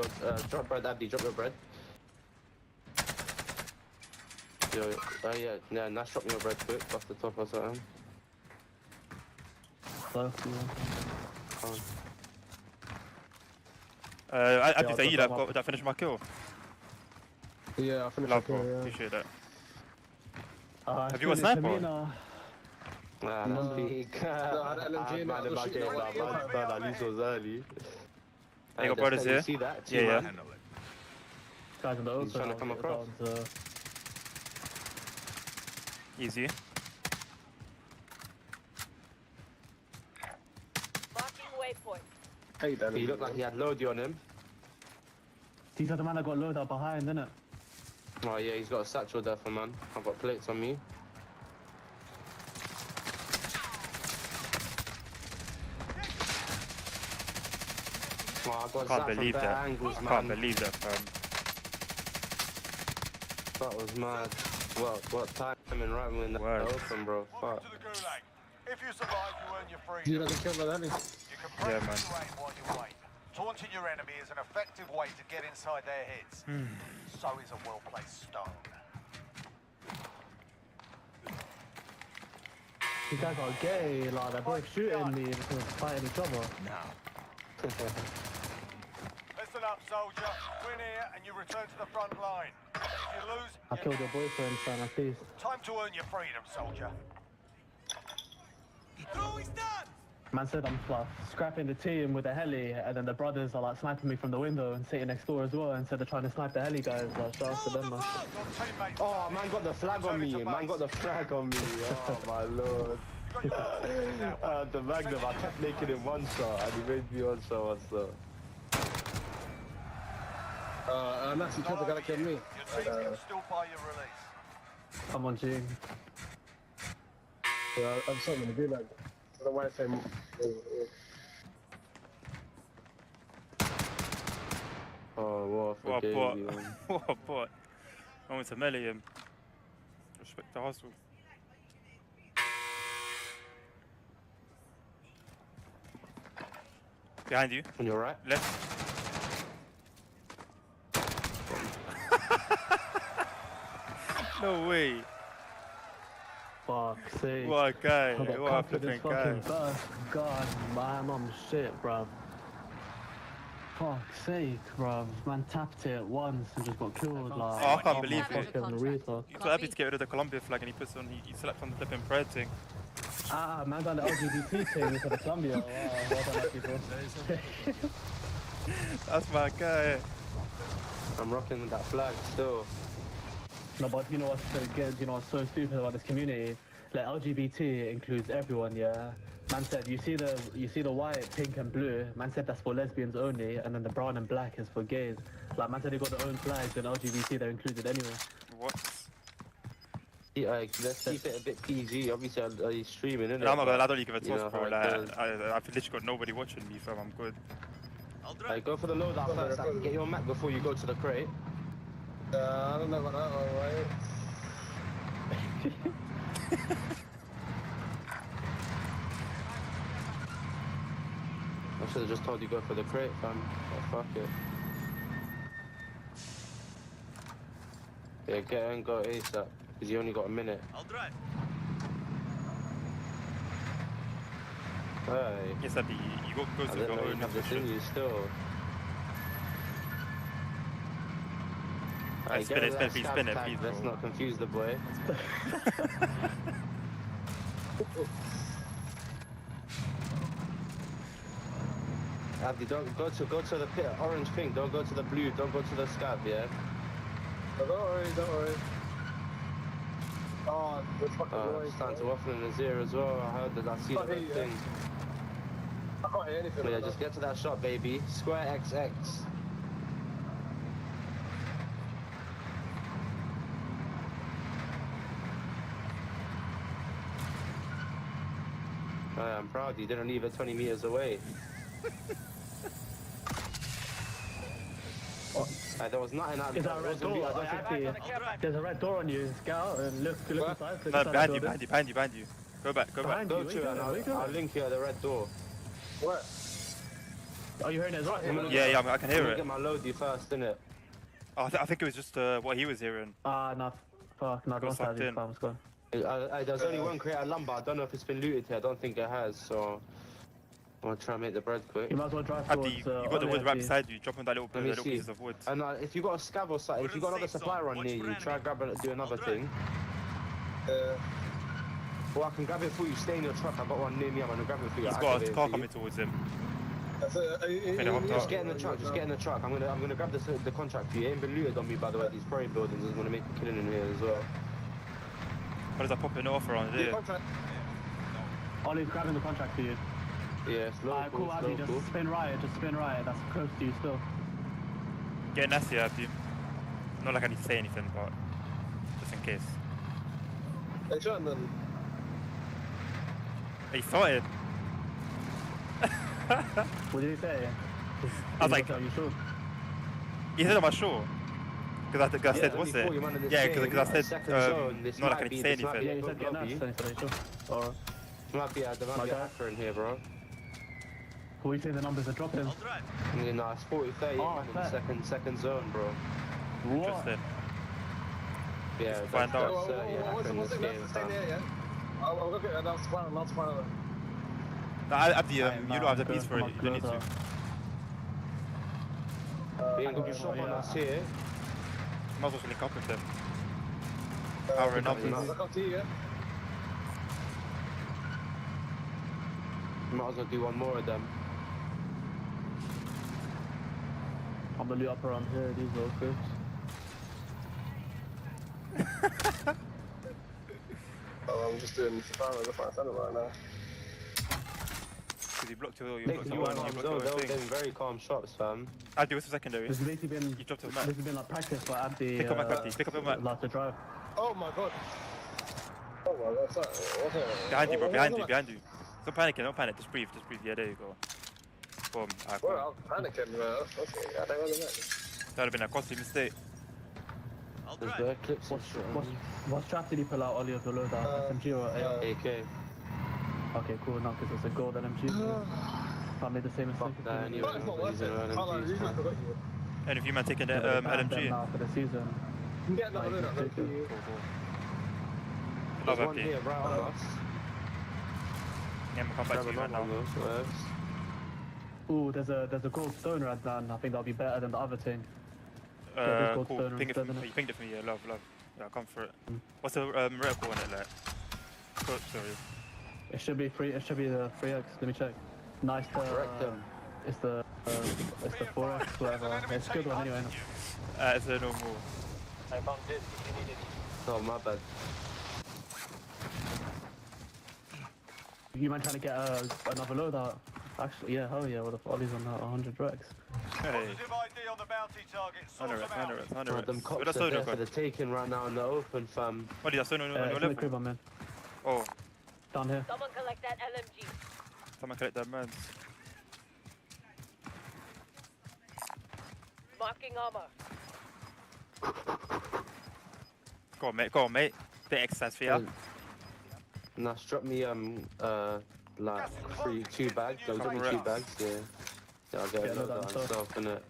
Drop bread, Abdi, drop your bread. Yo, yeah, Nash, drop me your bread quick off the top or something. I did say that finished my kill. Yeah, I finished Love, the bro. kill, yeah. Appreciate that. Have you Have got a sniper? Nah, that's big. I'm mad about getting that, man. At least it was early. You got brothers here? See that? Yeah. Guys in the He's trying to come across. Easy. Marking waypoint. Hey, Danny. He looked like he had loady on him. These are the man that got loadout behind, innit? Oh yeah, he's got a satchel there for man. I've got plates on me. Oh, I got Can't shot believe from bare that. angles, man. Can't believe that, fam. That was mad. What timing right when the open, bro. Fuck. If you survive, you earn your freedom. You know the kill by Danny? You can press the rain while you wait. Taunting your enemy is an effective way to get inside their heads. So is a well-placed stone. These guys are gay, like they're both shooting me because they're fighting each other. Listen up, soldier. Win here and you return to the front line. If you lose, I killed your boyfriend, son, at least. time to earn your freedom, soldier. Man said I'm like, scrapping the team with the heli, and then the brothers are like sniping me from the window and sitting next door as well, and said they're trying to snipe the heli guys. Like, shout out to them, man. Oh, man got the flag on me. Man got the flag on me. Oh, my lord. The Magnum, I kept making him one shot, and he made me one shot. That's the guy that killed me. Your team can still buy your release. Come on, G. Yeah, I'm sorry to do that. I don't know why I say. Oh, What a bot. What a bot. I want to melee him. Respect the hustle. Behind you. On your right? Left. No way. Fuck's sake. What a guy. I got What a cuffed with flipping this guy. fucking burst. God, man, I'm shit, bruv. Fuck's sake, bruv. Man tapped it once and just got killed. Like, Oh, I can't believe it. fucking retard. He's so happy to get rid of the Columbia flag and he slept on the flipping pride thing. Ah, man done the LGBT thing for the Columbia. Wow, well done, that people. That's my guy. I'm rocking that flag still. No, but you know what's so good? You know what's so stupid about this community? Like LGBT includes everyone, yeah. Man said you see the white, pink, and blue. Man said that's for lesbians only, and then the brown and black is for gays. Like man said they got their own flags, and LGBT they're included anyway. What? Yeah, let's keep it a bit PG. Obviously, he's streaming, innit? No, I'm not gonna lie, I don't give a You know toss, bro. how it Like, goes. I've literally got nobody watching me, fam. I'm good. Like, go for the loadout first. Like, get your map before you go to the crate. I don't know about that one, right? should have just told you go for the crate, fam. Oh, fuck it. Yeah, get in, go ASAP, because you only got a minute. I'll drive. Hey. Yes, Abby, you got I to didn't your know you own have this in position. you still. Alright, Spin get it, rid of that please, scab spin it, tag, please, let's bro. not confuse the boy. Abdi, don't go to the pit, orange thing, don't go to the blue, don't go to the scab, yeah? Don't worry, don't worry. Oh, the fucking noise. It's time to waffle in the zero as well, I heard that, I see the Can't hear you, thing. I can't hear anything. Yeah, right just now. get to that shot, baby. Square XX. I'm proud you didn't leave it 20 meters away. There was nothing out Is there. that a red door? There's a red door on you. Get out and look inside. Look No, inside behind the you, building. behind you. Go back. Behind Go you, to it and I'll link you at the red door. What? Oh, you hearing it as well? Yeah, I can hear I'm gonna it. get my loadie first, innit? Oh, I think it was just what he was hearing. No, fuck, no, don't start these farms, go on. There's only one crate at lumber. I don't know if it's been looted here. I don't think it has, so I'm gonna try and make the bread quick. You might as well drive Abdi, towards... you got the wood right beside you. Drop on that little, Let me little see. pieces of wood. And if you got a scav or something, if you got another supply run near you, try grab it, do another thing. Or I can grab it for you. Stay in your truck. I've got one near me. I'm gonna grab it for you. He's got a car coming towards him. Just get in the truck. Just get in the truck. I'm gonna grab the contract for you. It ain't been looted on me, by the way. These quarry buildings is gonna make a killing in here as well. What is that popping an offer on here? Ollie's grabbing the contract for you. Yeah, it's local. Cool, Abdi, just spin right. That's close to you still. Get nasty, Abdi. Not like I need to say anything, but just in case. Hey, shut then. He started. What did he say? I was like, you sure? he said, am I sure? Because I said, what's it? Yeah, because I said, not like I need to say anything. Yeah, you said get nuts, so you sure? Or... There might be a hacker in here, bro. What are you saying the numbers are dropping? Yeah, no, it's 40-30, man, in the second zone, bro. What? Interesting. Yeah, Let's find out. Hacker in this game, fam. I'll go get another spawner. Abdi, you don't have the piece for it. You don't need to. We ain't got a shot on us here. Might as well link up with them. Power and up. I'll come to you, yeah? Might as well do one more of them. I'm gonna loot up around here, these little cribs. I'm just doing Safari the front center right now. Because you blocked your They've been very calm shots, fam. Abdi, what's the secondary? This has basically been, You dropped the map. this has been like practice for Abdi. Pick up my Abdi, pick up your map. Like to drive. Oh my god. Oh my god, sorry. What's that? Behind you, bro, behind you. Don't panic, don't panic. Just breathe. Yeah, there you go. Boom. Alright, cool. Well, I'm panicking, man. Okay, I don't know that. That would have been a costly mistake. There's the clips and shit. What strap did he pull out, Ollie, of the loadout? SMG or AR? AK. Okay, cool, no, because it's a gold LMG. I made the same mistake. That anyway, But it's not worth it. using an Hold on, LMG, you just man. forgot you. And if you man taking the Banned them LMG. now for the season. You can get another Like, loadout, take look. it. There's Love one Abdi. here right on us. Yeah, I'm come back to you right now. Ooh, there's a gold stone right down. I think that'll be better than the other thing. this gold Cool. stone Ping it for instead, me. innit? You pinged it for me, yeah, love. Yeah, I'll come for it. What's the reticle on it like? Oh, sorry. It should be free. It should be the 3x. Let me check. Nice. It's the 4x, whatever. It's a good one anyway. It's a normal. I found this if you need it. Oh, my bad. You might trying to get another loadout. Actually, yeah, hell yeah. What if Ollie's on that 100 Rex? Hey. Positive ID on the bounty target. Source them out. Them cops are there for the taking right now in the open, fam. What did I say on your It's in the crib, level? man. Oh, Down here. Someone collect that LMG. someone collect that man. Marking armor. Go on, mate. Bit exercise for ya. Nah, drop me like 2 bags. Go, drop me 2 bags, yeah. I'll get a load on myself, innit?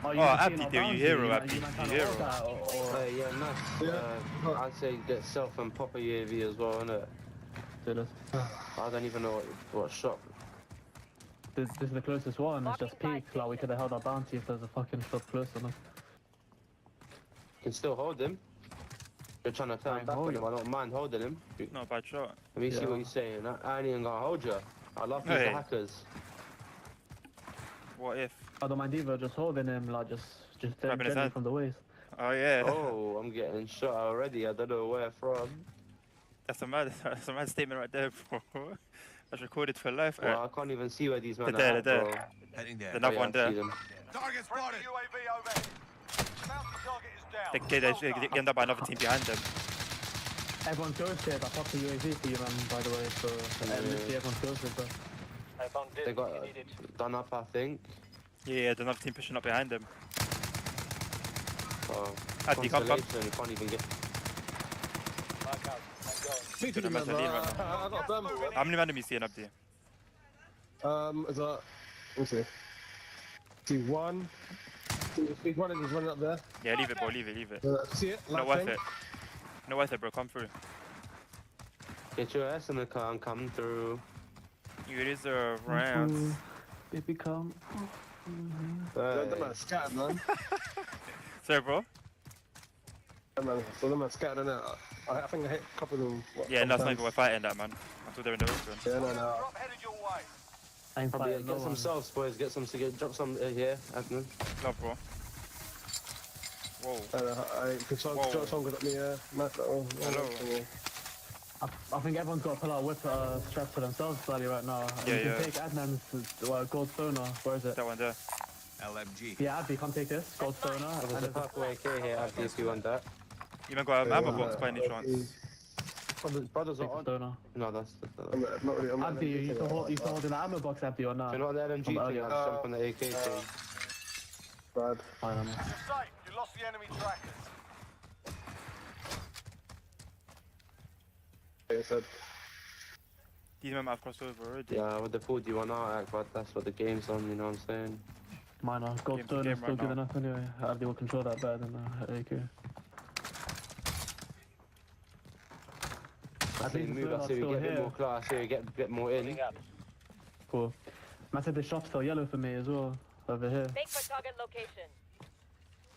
Oh, Abdi, do you hero, Abdi? You hero. Yeah, nice. I'd say get self and proper UAV as well, innit? I don't even know what shot. This is the closest one, it's just peak. Like, we could have held our bounty if there's a fucking shot close enough. You can still hold him. You're trying to turn back on him, I don't mind holding him. Not a bad shot. Let me see what you're saying. I ain't even gonna hold you. I love these hackers. What if? I don't mind either, just holding him, like, just Grabbing his gently hand. from the waist. Oh yeah. Oh, I'm getting shot already. I don't know where from. That's a mad statement right there, bro. That's recorded for life. Well, I can't even see where these men They're are, there, bro. Heading there. Another one there. Target spotted. UAV over. Bounty target is down. They end up by another team behind them. Everyone's ghosted. I popped the UAV for you, man, by the way, so literally everyone's ghosted, bro. They got done up, I think. Yeah, there's another team pushing up behind them. Oh, Abdi, come. you can't even get. Speak to them, man. I got them. How many men do you see in Abdi? Is that? Let's see. One. He's running up there. Yeah, leave it, bro. Leave it. See it? Not worth it. Not worth it, bro. Come through. Get your ass in the car and come through. You deserve rounds. Baby, come. Them are scattered, man. Sorry, bro. So them are scattered, innit? I think I hit a couple of them. Yeah, no, it's not even worth fighting that, man. I thought they were in the open. Yeah, no. Drop headed your way. I ain't Probably fighting get no some one. selves, boys. Get some drop some here, admin. Love, bro. Whoa. I could Song got me nice little. Hello. I think everyone's got to pull out whip straps for themselves slightly right now. Yeah, you can take Adnan's gold stoner. Where is it? That one there. LMG. Yeah, Abdi, come take this. Gold stoner. There's a purple AK here, Abdi, if you want that. You even got an ammo box by any chance? Brothers are on. Stoner. No, that's I'm not really. Abdi, you used to hold in the ammo box, Abdi, or not? You're not the LMG thing, I'll jump on the AK thing. Bad. I don't know. You're safe. You lost the enemy trackers. Like I said. These men might have crossed over already. Yeah, I would have pulled you on our act, but that's what the game's on, you know what I'm saying? Minor. Gold Game to stoner game is still right good now. enough anyway. Abdi will control that better than AK. I say move, I say we get a bit more class, I say we get a bit more in. Cool. Man said the shop's still yellow for me as well, over here. Make for target location.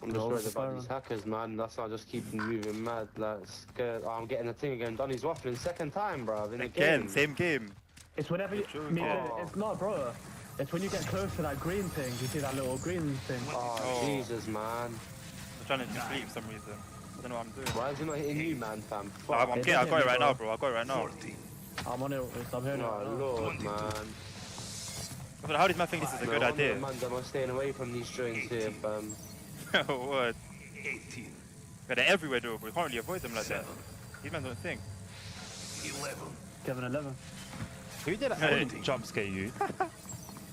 I'm just worried about these hackers, man. That's why I just keep moving mad, like scared. Oh, I'm getting the thing again. Donny's waffling second time, bro. In the game. Same game. It's whenever you... It's not, bro. It's when you get close to that green thing. You see that little green thing. Oh, Jesus, man. I'm trying to sleep for some reason. I don't know what I'm doing. Why is he not hitting you, man, fam? No, I got it right now, bro. I got it right now. I'm on it. I'm hearing it right now. Oh, Lord, man. How did man think this is a good idea? Man, I'm staying away from these joints here, fam. What? But they're everywhere, though. We can't really avoid them like that. These men don't think. 11. Kevin 11. Who did that jump scare you?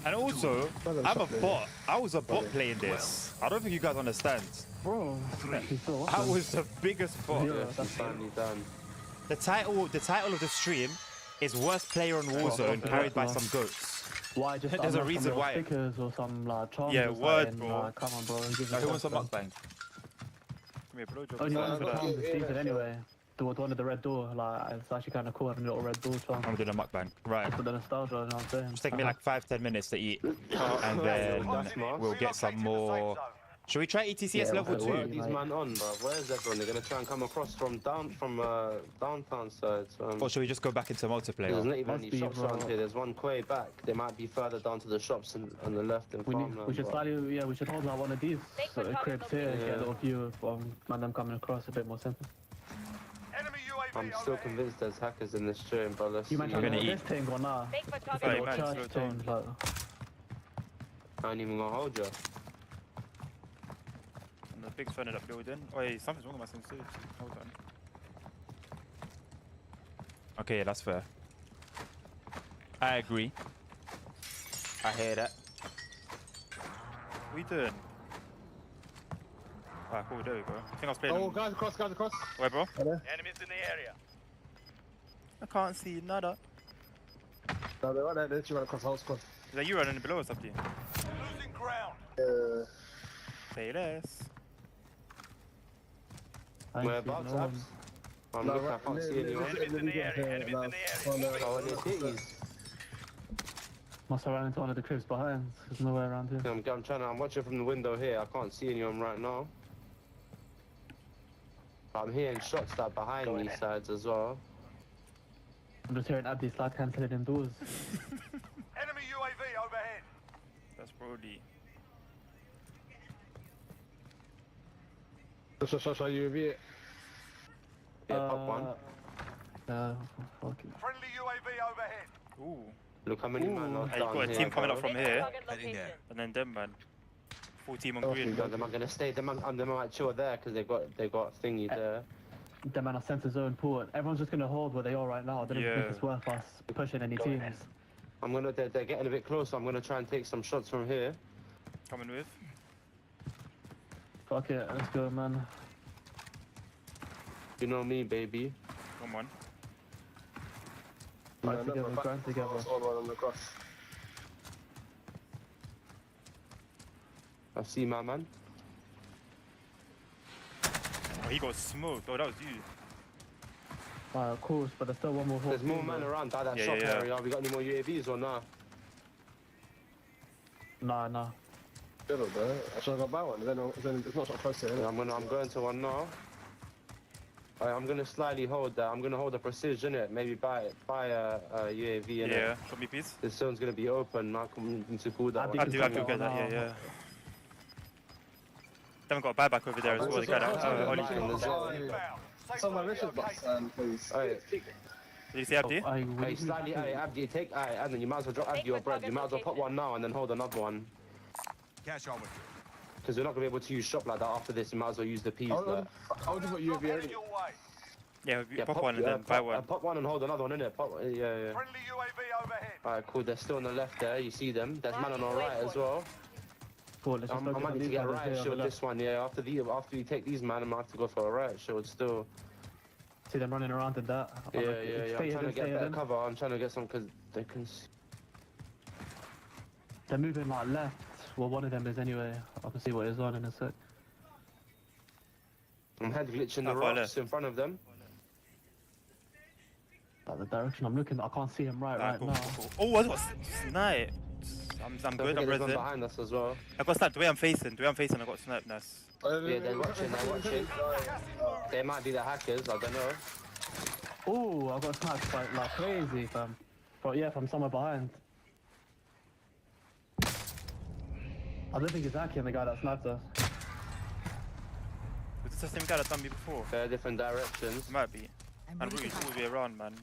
And also, I'm a bot. I was a bot playing this. I don't think you guys understand. Bro, I was the biggest bot. Yeah, that's finally done. The title of the stream is worst player on Warzone carried by some goats. Why just There's a reason why. Stickers or some like charms Yeah, or word, something, bro. like, come on, bro. Who wants a mukbang? Give me a blowjob. Only one of the charms is decent anyway. The one with the red door, like it's actually kind of cool having a little red door charm. I'm doing a mukbang. Right. For the nostalgia, you know what I'm saying? It's taking me like 5-10 minutes to eat, and then we'll get some more. Should we try ETCS level 2? These man on, bro. Where's everyone? They're gonna try and come across from downtown side. Or should we just go back into There's multiplayer? not even any shops around here. There's one quay back. They might be further down to the shops on the left in farmland. We should slightly, we should hold like one of these cribs here and get a little view of them coming across a bit more simple. I'm still convinced there's hackers in this stream, but let's see. You mentioned this thing or not? Hey, Little man, church slow thing, down. like. I ain't even gonna hold you. I'm a big fan of that building. Oh, hey, something's wrong with my sensors. Hold on. Okay, yeah, that's fair. I agree. I hear that. What are you doing? Ah, cool, there we go. I think I was playing. Oh, guys across. Where, bro? Enemies in the area. I can't see nada. No, they're right there. They're literally right across the whole squad. Is that you running below or something? Losing ground. Say less. Whereabouts, Abs? I'm No, looking, I right, can't see anyone. Enemies in the area. Enemies in the area. Oh, it is. Must have ran into one of the cribs behind. There's nowhere around here. I'm watching from the window here. I can't see anyone right now. I'm hearing shots that behind these sides as well. I'm just hearing Abdi start cancelling indoors. Enemy UAV overhead. That's Brody. Show UAV. Yeah, pop one. Fuck it. Friendly UAV overhead. Ooh. Look how many man are Hey, down you've got a team here, coming up bro. from here. And then them, man. Full team on green. They're not gonna stay. They might chill there because they got thingy there. The man are center zone port. Everyone's just gonna hold where they are right now. I don't even think it's worth us pushing any teams. They're getting a bit closer. I'm gonna try and take some shots from here. Coming with. Fuck it, let's go, man. You know me, baby. Come on. Grind together, grind together. I see my man. Oh, he got smoked. Oh, that was you. Of course, but there's still one more. There's more men around by that shop area. We got any more UAVs or not? Nah. Good old bro. Should I go buy one? Then it's not so close to it. I'm going to one now. I'm gonna slightly hold that. I'm gonna hold a precision it. Maybe buy a UAV in it. Yeah, show me please. This zone's gonna be open. I can need to pull that one. I do get that, yeah. They haven't got a buyback over there as well. They got Someone mission box, please. Did you see Abdi? Hey, slightly, Abdi, take, and then you might as well drop Abdi your bread. You might as well pop one now and then hold another one. Cash on with Because we're not gonna be able to use shop like that after this. You might as well use the P's. I would just put UAV already. Yeah, pop one and then buy one. Pop one and hold another one, innit? Yeah. Friendly UAV overhead. Alright, cool. They're still on the left there. You see them. There's man on our right as well. Cool, I might need to get a right shield this one, yeah. After you take these, man, I might have to go for a right shield still. See them running around in that. Yeah. I'm trying to get better cover. I'm trying to get some because they can. They're moving like left. Well, one of them is anyway. I can see what is on in a sec. I'm head glitching the rocks in front of them. The direction I'm looking, I can't see him right now. Cool. Oh, I got sniped. I'm good. I'm resident. Behind us as well. I got sniped. The way I'm facing, I got sniped. Nice. Yeah, they're watching. They might be the hackers. I don't know. Oh, I got sniped like crazy, fam. But yeah, from somewhere behind. I don't think it's Aki and the guy that sniped us. Was this the same guy that done me before? They're different directions. It might be. And Rudy's all the way around, man.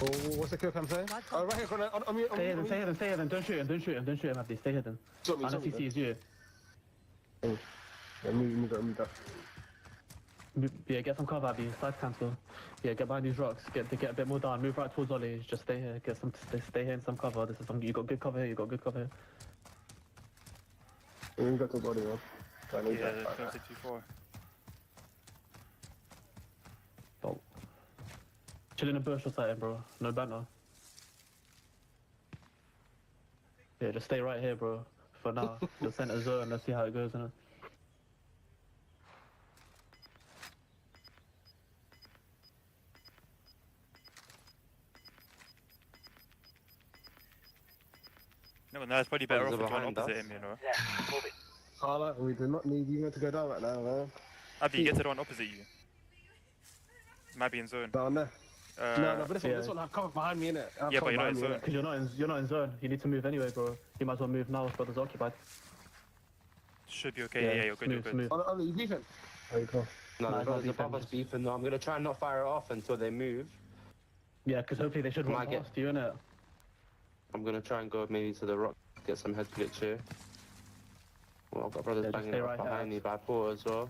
Oh, what's the kill cam saying? Oh, right here, on me. Stay hidden. Don't shoot him, Abdi. Stay hidden. Unless he sees you. Oh. Yeah, move that. Yeah, get some cover, Abdi. Side cancel. Yeah, get behind these rocks. Get a bit more down. Move right towards Ollie. Just stay here. Stay here in some cover. This is some. You got good cover here. You got the body, man. Yeah, 624. Oh. Chill in a bush or something, bro. No banter. Yeah, just stay right here, bro. For now. The center zone. Let's see how it goes, innit? No, it's probably better off with one opposite him, you know. Carla, we do not need you to go down right now, man. Abdi, get to the one opposite you. Might be in zone. Down there. No, but this one have cover behind me, innit? Yeah, but you're not in zone. Because you're not in zone. You need to move anyway, bro. You might as well move now. Spot's occupied. Should be okay. Yeah, you're good. Smooth. Oh, you beefing? There you go. No, the Papa's beefing. No, I'm gonna try and not fire it off until they move. Yeah, because hopefully they should run past you, innit? I'm gonna try and go maybe to the rock, get some head glitch here. Well, I've got brothers banging up behind me by four as well.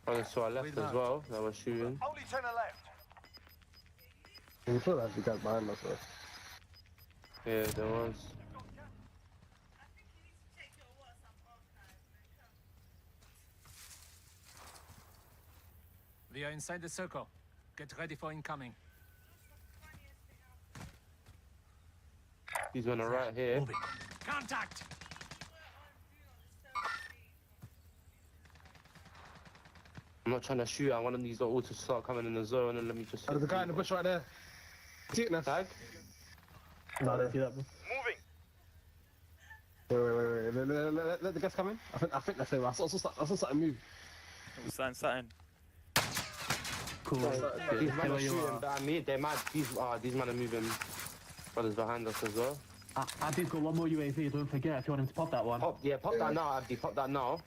Brothers to our left as well, that were shooting. Only 10 are left. I'm sure that's the guy behind us, though. Yeah, there was. We are inside the circle. Get ready for incoming. These men are right here. Contact! I'm not trying to shoot. I want these all to start coming in the zone and let me just. There's a guy in the bush right there. See it now? Tag? No, I don't see that, bro. Moving. Wait. Let the guys come in. I think that's it. I saw something move. Something. Cool. These men are shooting behind me. They might. These men are moving. Brothers behind us as well. Abdi's got one more UAV. Don't forget if you want him to pop that one. Pop that now, Abdi. Pop that now.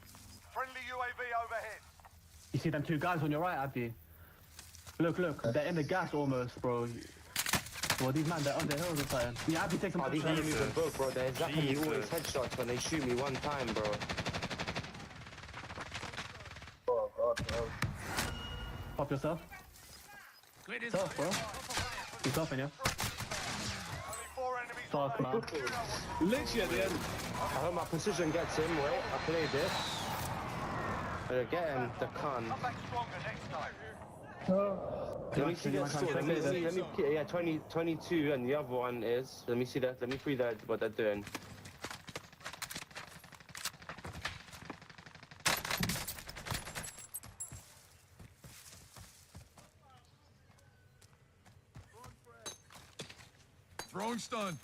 Friendly UAV overhead. You see them two guys on your right, Abdi? Look. They're in the gas almost, bro. Well, these men, they're on the hills or something. Yeah, Abdi, take some These men are moving both, bro. They're zapping me all these headshots when they shoot me one time, bro. Oh God, bro. Pop yourself. Self, bro. He's off in you. Fuck, man. Literally at the end. I hope my precision gets him. Wait, I played this. Get him, the con. Come back stronger next time. Let me see that score. Let me, yeah, 22, and the other one is. Let me see that. Let me see that what they're doing. Throwing stun.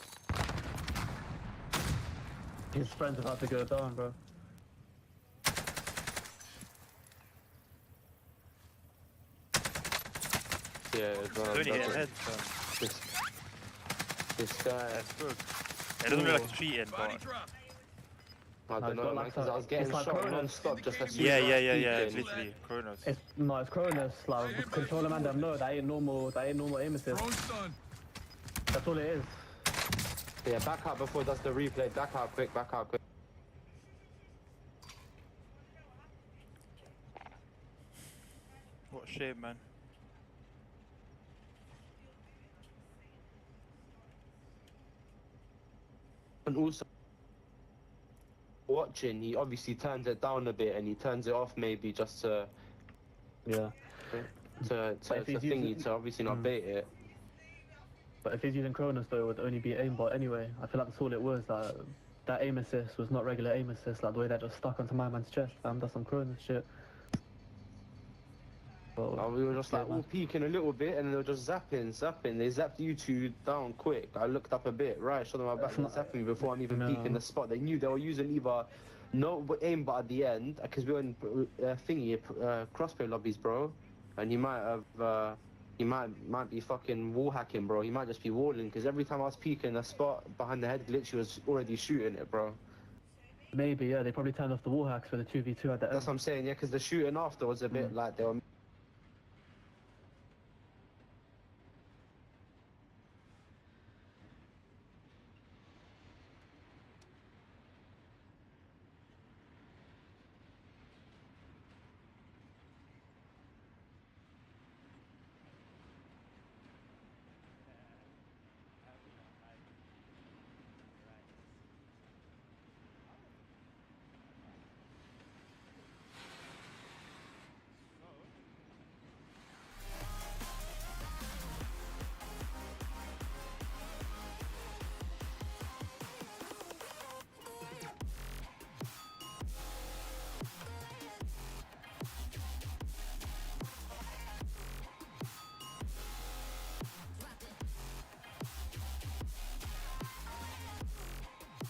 His friend's about to go down, bro. Yeah, bro. Only hit head. This guy. That's good. It doesn't look like he's cheating, but. I don't know, man, because I was getting like shot non-stop just as Yeah. It's literally Kronos. It's Cronus. Like controller man, them know that ain't normal. That ain't normal aim assist. That's all it is. Yeah, back out before it does the replay. Back out quick. What a shame, man. And also, watching, he obviously turns it down a bit and he turns it off maybe just to, yeah, to thingy, to obviously not bait it. But if he's using Cronus though, it would only be aimbot anyway. I feel like that's all it was. Like, that aim assist was not regular aim assist, like the way that just stuck onto my man's chest. That's some Cronus shit. But, we were just like all peeking a little bit and they were just zapping. They zapped you two down quick. I looked up a bit, right, showed them my back, and zapping me before I'm even peeking the spot. They knew they were using either no aimbot at the end, because we were in crossplay lobbies, bro. And he might have, he might be fucking wall hacking, bro. He might just be walling, because every time I was peeking the spot behind the head glitch, he was already shooting it, bro. Maybe, yeah, they probably turned off the wall hacks for the 2v2 at the end. That's what I'm saying, yeah, because the shooting after was a bit like they were.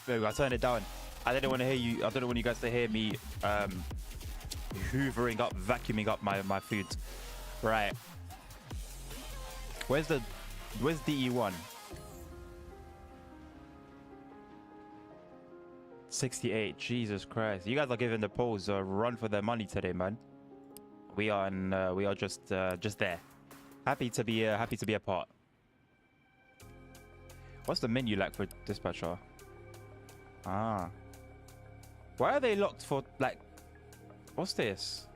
There we go, I turned it down. I didn't want to hear you. I didn't want you guys to hear me hoovering up, vacuuming up my food. Right. Where's the EN1? 68. Jesus Christ. You guys are giving the polls a run for their money today, man. We are just there. Happy to be a part. What's the menu like for dispatcher? Ah. Why are they locked for, like, what's this?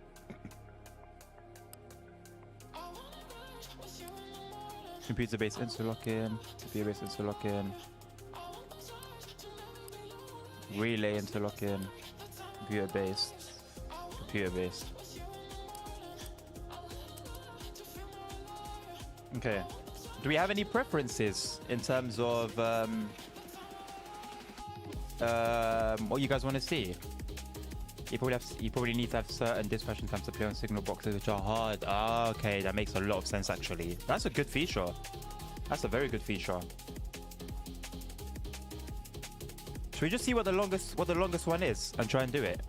Computer-based interlocking, computer-based interlocking, relay interlocking, computer-based. Okay. Do we have any preferences in terms of what you guys want to see. You probably need to have certain dispatching times to play on signal boxes which are hard. Ah, okay, that makes a lot of sense actually. That's a good feature. That's a very good feature. Should we just see what the longest one is and try and do it?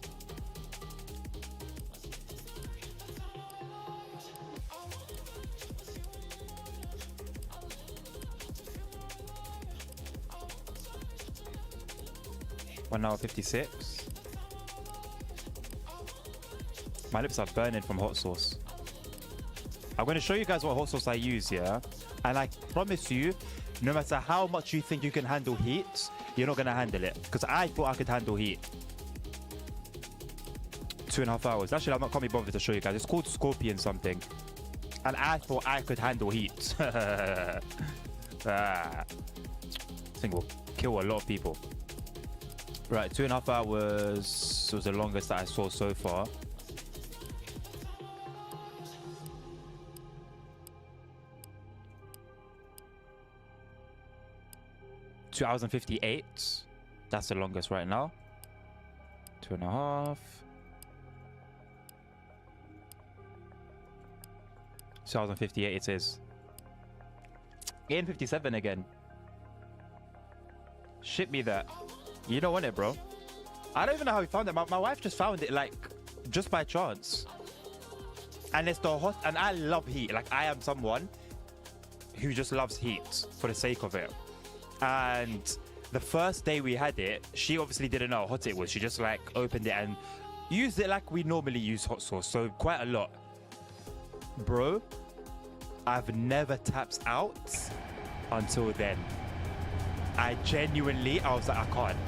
One hour 56. My lips are burning from hot sauce. I'm going to show you guys what hot sauce I use, yeah? And I promise you, no matter how much you think you can handle heat, you're not going to handle it. Because I thought I could handle heat. 2.5 hours. Actually, can't be bothered to show you guys. It's called Scorpion something. And I thought I could handle heat. This thing will kill a lot of people. Right, 2.5 hours was the longest that I saw so far. Two hours and 58. That's the longest right now. 2.5. 2 hours and 58 it is. EN57 again. Ship me that. You don't want it, bro. I don't even know how he found it. My wife just found it, like, just by chance. And it's the hot... And I love heat. Like, I am someone who just loves heat for the sake of it. And the first day we had it, she obviously didn't know how hot it was. She just, like, opened it and used it like we normally use hot sauce. So, quite a lot. Bro, I've never tapped out until then. I was like, I can't.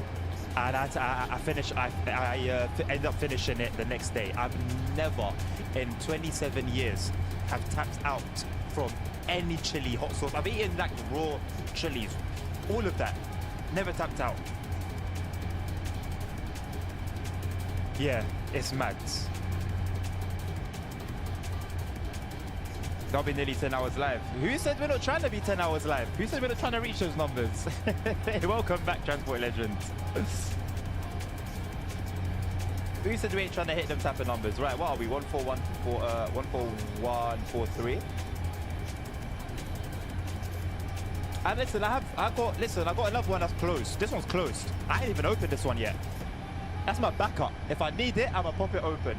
And I ended up finishing it the next day. I've never in 27 years have tapped out from any chili hot sauce. I've eaten like raw chilies, all of that. Never tapped out. Yeah, it's mad. That'll be nearly 10 hours live. Who said we're not trying to be 10 hours live? Who said we're not trying to reach those numbers? Welcome back, Transport Legends. Who said we ain't trying to hit them type of numbers? Right, what are we? 14143. And listen, I got another one that's closed. This one's closed. I ain't even opened this one yet. That's my backup. If I need it, I'ma pop it open.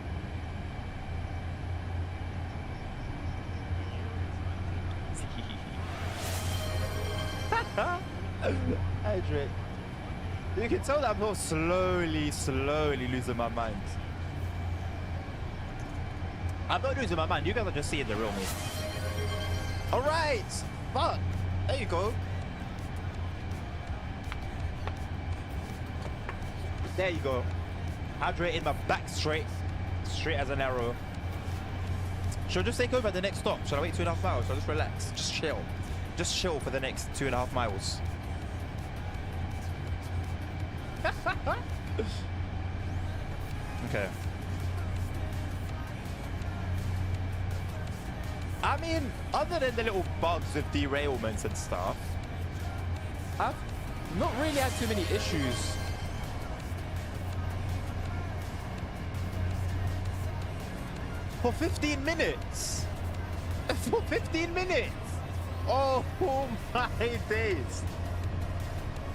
Adrian, you can tell that I'm slowly losing my mind. I'm not losing my mind. You guys are just seeing the real me. All right, fuck. There you go. There you go. Hydrating my back straight as an arrow. Shall I just take over at the next stop? Shall I wait 2.5 hours? Shall I just relax? Just chill. Just chill for the next 2.5 miles. Okay. I mean, other than the little bugs with derailments and stuff, I've not really had too many issues. For 15 minutes! For 15 minutes! Oh my days!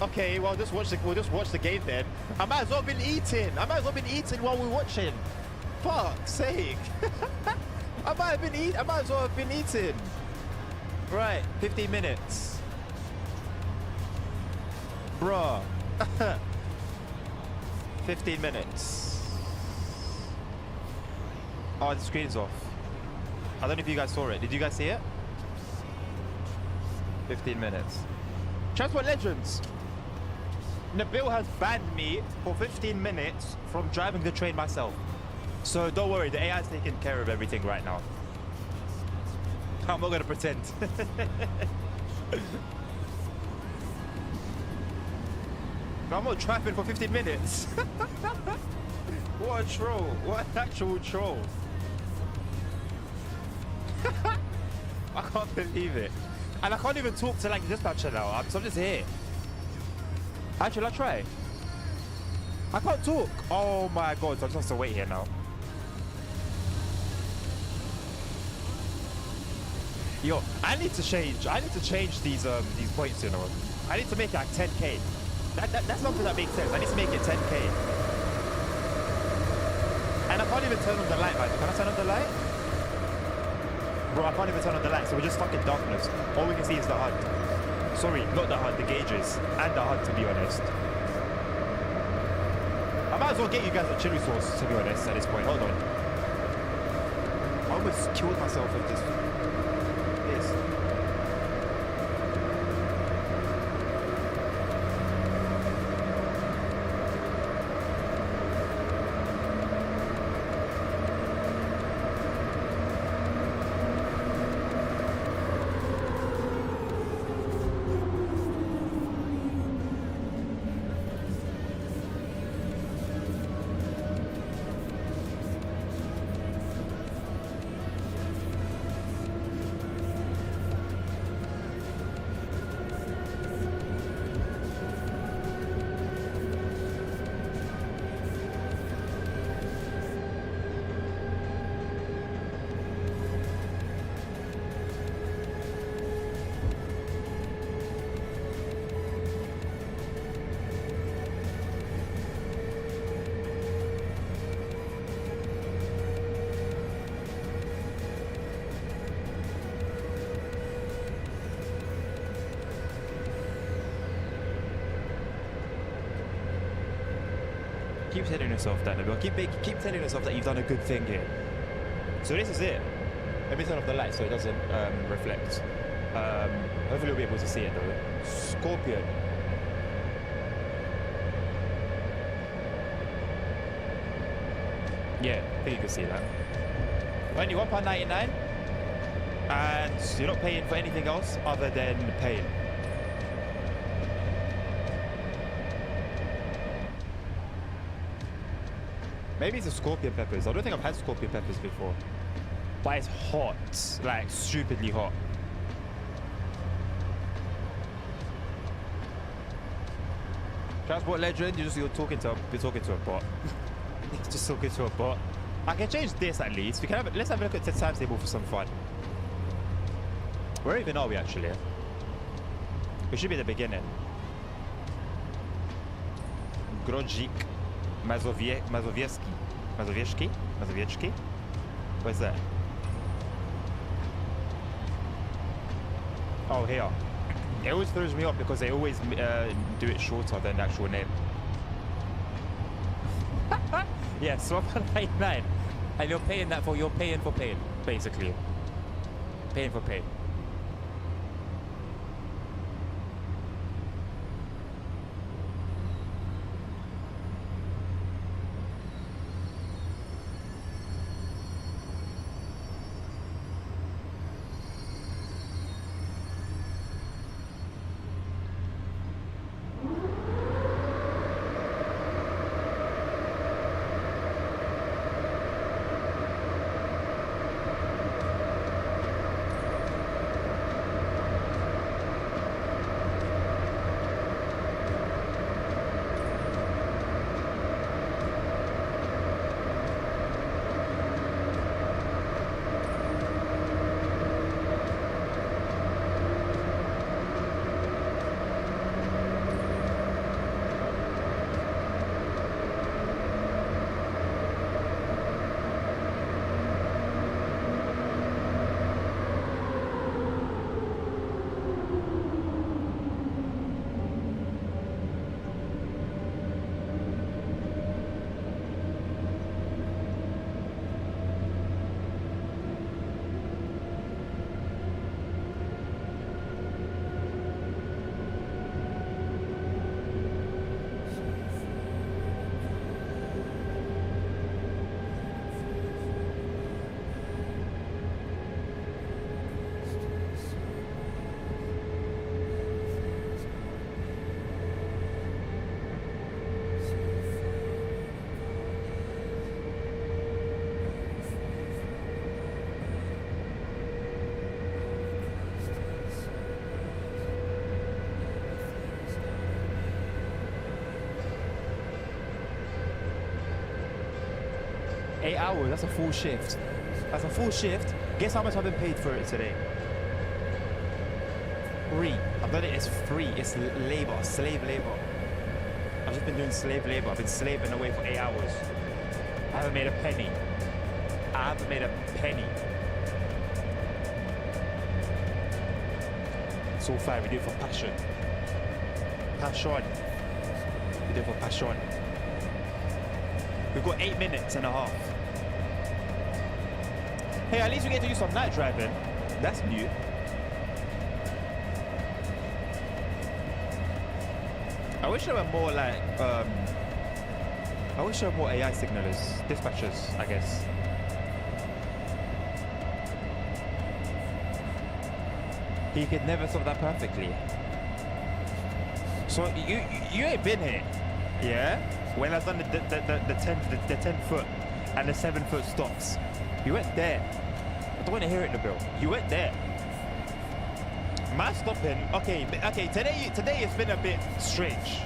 Okay, well, we'll just watch the game then. I might as well have been eating. While we're watching. Fuck's sake! I might as well have been eating. Right, 15 minutes. Bruh. 15 minutes. Oh, the screen's off. I don't know if you guys saw it. Did you guys see it? 15 minutes. Transport Legends. Nabil has banned me for 15 minutes from driving the train myself. So don't worry, the AI is taking care of everything right now. I'm not going to pretend. I'm not driving for 15 minutes. What a troll. What an actual troll. I can't believe it. And I can't even talk to like the dispatcher now. I'm just here. Actually, I'll try. I can't talk. Oh my god, so I just have to wait here now. Yo, I need to change these points, you know. I need to make it like 10k. That's something that makes sense. I need to make it 10k. And I can't even turn on the light, man. Can I turn on the light? Bro, I can't even turn on the light, so we're just stuck in darkness. All we can see is the HUD. Sorry, not the HUD, the gauges. And the HUD, to be honest. I might as well get you guys a chili sauce, to be honest, at this point. Hold on. I almost killed myself with this. Keep telling yourself that, Nabil. Keep telling yourself that you've done a good thing here. So this is it. Let me turn off the light so it doesn't reflect. Hopefully we'll be able to see it though. Scorpion. Yeah, I think you can see that. Only £1.99, and you're not paying for anything else other than pain. Maybe it's the scorpion peppers. I don't think I've had scorpion peppers before. But it's hot, like stupidly hot. Transport legend, you're talking to a bot. Just talking to a bot. I can change this at least. We can have let's have a look at the timetable for some fun. Where even are we actually? We should be at the beginning. Grodzik. Mazowiecki? Where's that? Oh, here. It always throws me off because they always do it shorter than the actual name. Yeah, swap 99. And you're paying for pain, basically. Paying for pain. 8 hours, that's a full shift. That's a full shift. Guess how much I've been paid for it today? Free. I've done it as free. It's labor, slave labor. I've just been doing slave labor. I've been slaving away for 8 hours. I haven't made a penny. I haven't made a penny. It's all fine. We do it for passion. Passion. We do it for passion. We've got 8 minutes and a half. Hey, at least we get to do some night driving. That's new. I wish there were more like, I wish there were more AI signalers, dispatchers, I guess. He could never solve that perfectly. So you ain't been here, yeah? When I've done the 10 foot and the 7 foot stops, you went there. I don't want to hear it, Nabil. You went there. My stopping, okay. Today it's been a bit strange.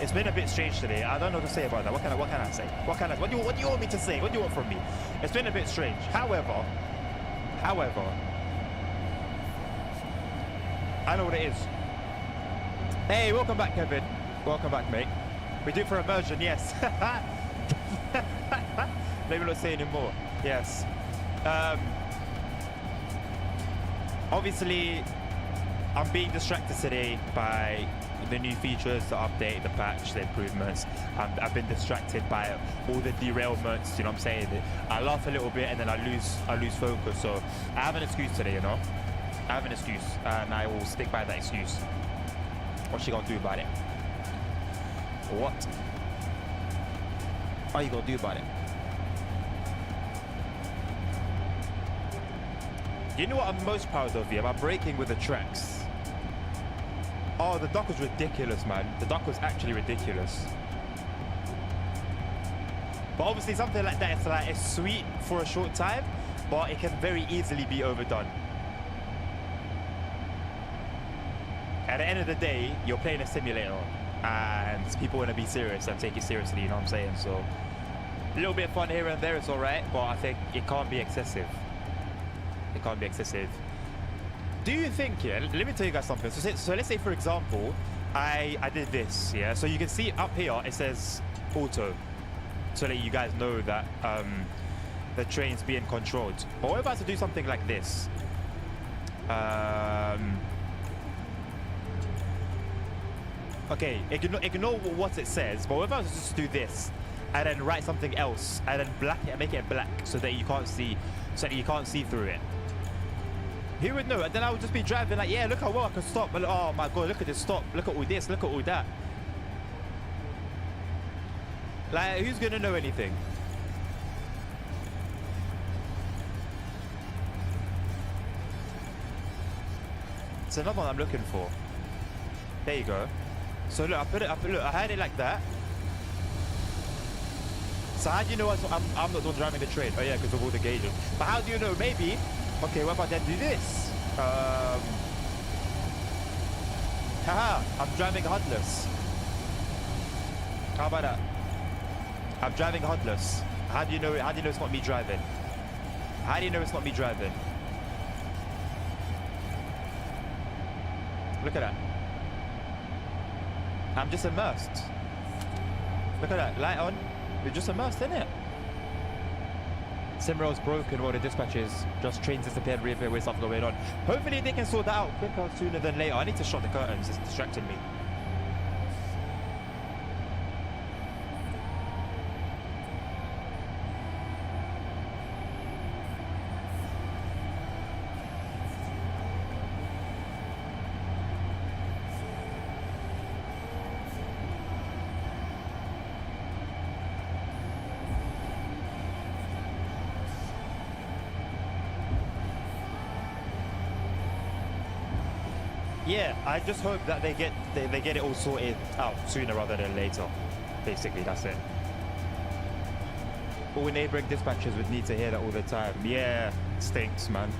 It's been a bit strange today. I don't know what to say about that. What can I say? What do you want me to say? What do you want from me? It's been a bit strange. However, I know what it is. Hey, welcome back, Kevin. Welcome back, mate. We do it for immersion, yes. Maybe not say anymore. Yes. Obviously, I'm being distracted today by the new features, the update, the patch, the improvements. I've been distracted by all the derailments, you know what I'm saying? I laugh a little bit and then I lose focus. So I have an excuse today, you know? I have an excuse and I will stick by that excuse. What's she gonna do about it? What are you gonna do about it? You know what I'm most proud of here? About braking with the tracks. Oh, the duck was ridiculous, man. The duck was actually ridiculous. But obviously something like that, it's sweet for a short time, but it can very easily be overdone. At the end of the day, you're playing a simulator and people want to be serious and take it seriously, you know what I'm saying? So a little bit of fun here and there is all right, but I think it can't be excessive. It can't be excessive. Do you think, yeah, let me tell you guys something. So let's say, for example, I did this, yeah? So you can see up here, it says auto. So that you guys know that the train's being controlled. But what if I was to do something like this? Okay, ignore what it says, but what if I was to just do this and then write something else and then black it, make it black so that you can't see, through it? Who would know? And then I would just be driving like, yeah, look how well I can stop. But oh my god, look at this stop. Look at all this. Look at all that. Like, who's gonna know anything? It's another one I'm looking for. There you go. So look, I put it up. Look, I had it like that. So how do you know I'm not the one driving the train? Oh yeah, because of all the gauges. But how do you know? Maybe. Okay, what about then do this? Haha, I'm driving HUDless. How about that? I'm driving HUDless. How do you know? How do you know it's not me driving? How do you know it's not me driving? Look at that. I'm just immersed. Look at that, light on. We're just immersed in it. SIMRAIL's broken while the dispatches just trains disappeared, reappear with stuff going on. Hopefully they can sort that out quicker sooner than later. I need to shut the curtains, it's distracting me. Yeah, I just hope that they get it all sorted out sooner rather than later. Basically, that's it. All neighboring dispatchers would need to hear that all the time. Yeah, stinks, man.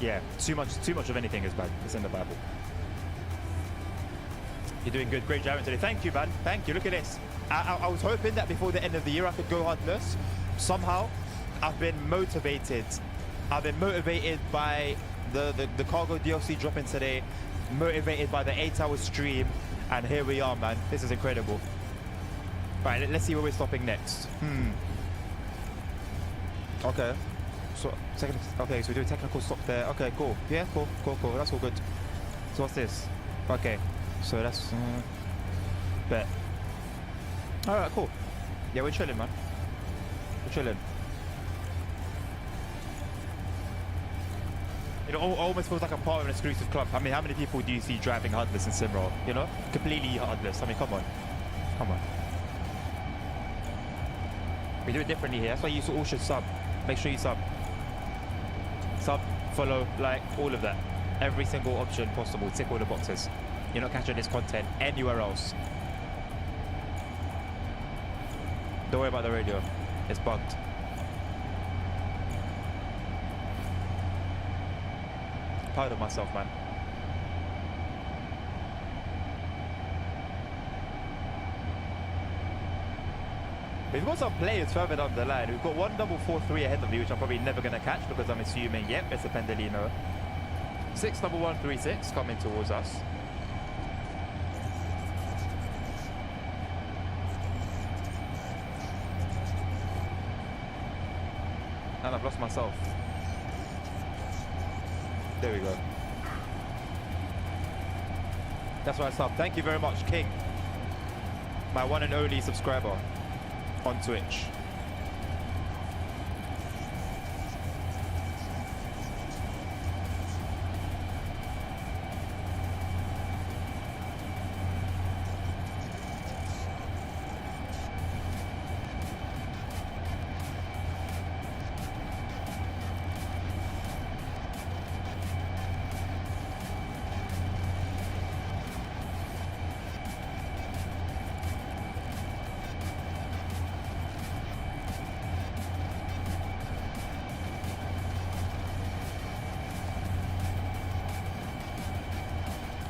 Yeah, too much of anything is bad. It's in the Bible. You're doing good. Great driving today. Thank you, man. Thank you. Look at this. I was hoping that before the end of the year I could go hardless. Somehow, I've been motivated. I've been motivated by the cargo DLC dropping today. Motivated by the 8-hour stream. And here we are, man. This is incredible. Right, let's see where we're stopping next. Okay. So, okay, so we do a technical stop there. Okay, cool. Yeah, cool. That's all good. So what's this? Okay. So that's... bet. Alright, cool. Yeah, we're chilling, man. We're chilling. It almost feels like I'm part of an exclusive club. I mean, how many people do you see driving hardless in SIMRAIL? You know? Completely hardless. I mean, come on. Come on. We do it differently here. That's why you all should sub. Make sure you sub. Sub, follow, like, all of that. Every single option possible. Tick all the boxes. You're not catching this content anywhere else. Don't worry about the radio. It's bugged. Proud of myself, man. We've got some players further down the line. We've got 1-4-3 ahead of me, which I'm probably never going to catch because I'm assuming, yep, it's a Pendolino. 6-1-3-6 coming towards us. And I've lost myself. There we go. That's why I subbed. Thank you very much, King. My one and only subscriber on Twitch.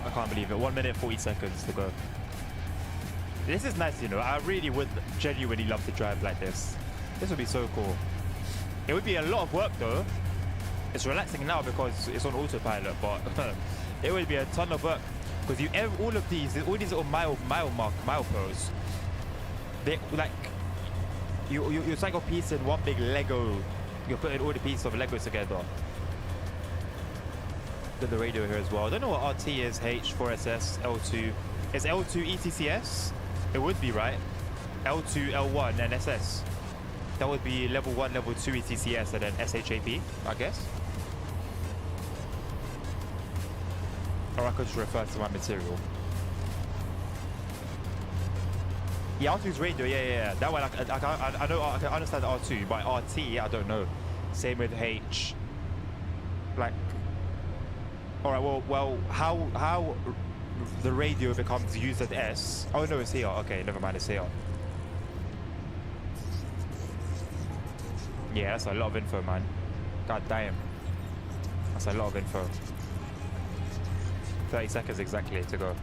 I can't believe it. 1 minute 40 seconds to go. This is nice, you know. I really would genuinely love to drive like this. This would be so cool. It would be a lot of work though. It's relaxing now because it's on autopilot, but it would be a ton of work because all these little mile pros. They like it's like a piece in one big Lego. You're putting all the pieces of Lego together. The radio here as well. I don't know what RT is, H4SS, L2. Is L2 ETCS? It would be, right? L2, L1, and SS. That would be level 1, level 2 ETCS, and then SHAP, I guess. Or I could just refer to my material. Yeah, R2's radio, yeah. That one, I know, I can understand R2, but RT, I don't know. Same with H. Like, all right, well, how the radio becomes used as S? Oh no, it's here. Okay, never mind, it's here. Yeah, that's a lot of info, man. God damn, that's a lot of info. 30 seconds exactly to go.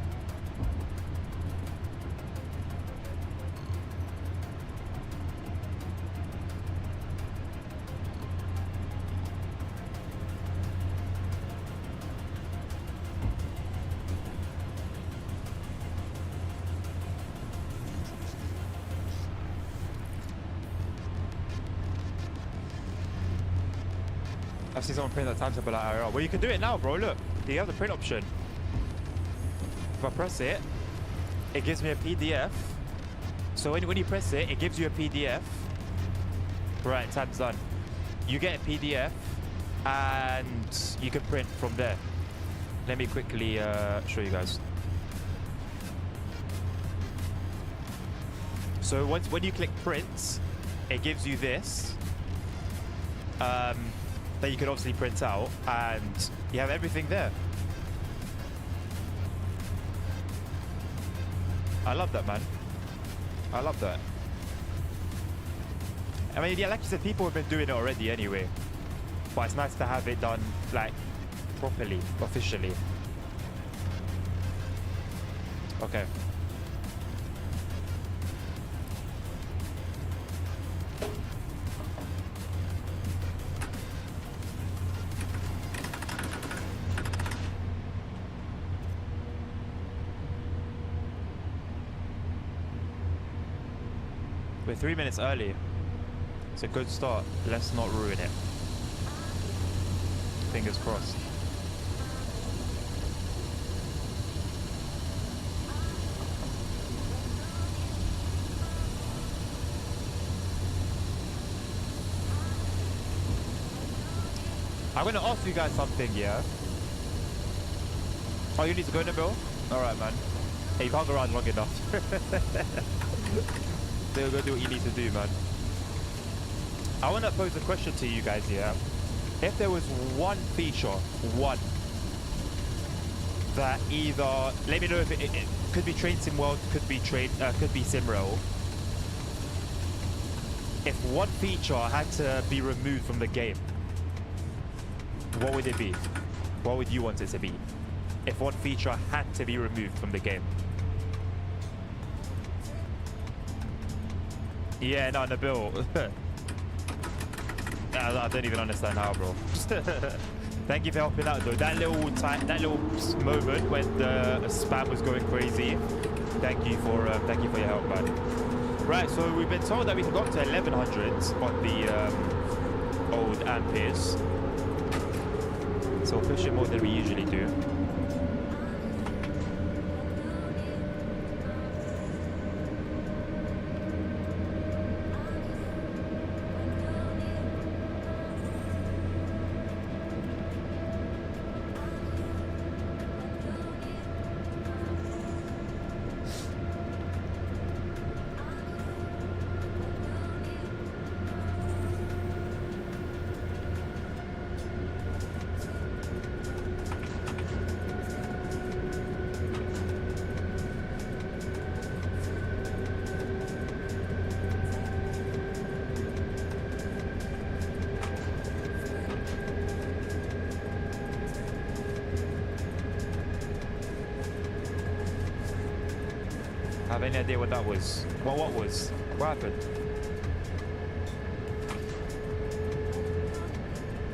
I've seen someone print that timetable at IRL. Well, you can do it now, bro. Look, you have the print option. If I press it, it gives me a PDF. So when you press it, it gives you a PDF. Right, time's done. You get a PDF, and you can print from there. Let me quickly show you guys. So when you click print, it gives you this. That you can obviously print out, and you have everything there. I love that, man. I love that. I mean, yeah, like you said, people have been doing it already anyway, but it's nice to have it done, like, properly, officially. Okay. We're 3 minutes early. It's a good start. Let's not ruin it. Fingers crossed. I'm going to ask you guys something, yeah? Oh, you need to go in the middle? Alright, man. Hey, you can't go around long enough. So go do what you need to do, man. I want to pose a question to you guys, yeah? If there was one feature, one, that either, let me know if it could be Train Sim World, could be SIMRAIL. If one feature had to be removed from the game, what would it be? What would you want it to be? If one feature had to be removed from the game. Yeah, no, Nabil. I don't even understand how, bro. Thank you for helping out, though. That little moment when the spam was going crazy. Thank you for your help, man. Right, so we've been told that we can go up to 1100 on the old amperes. So we'll push it more than we usually do. Have any idea what that was? Well, what was? What happened?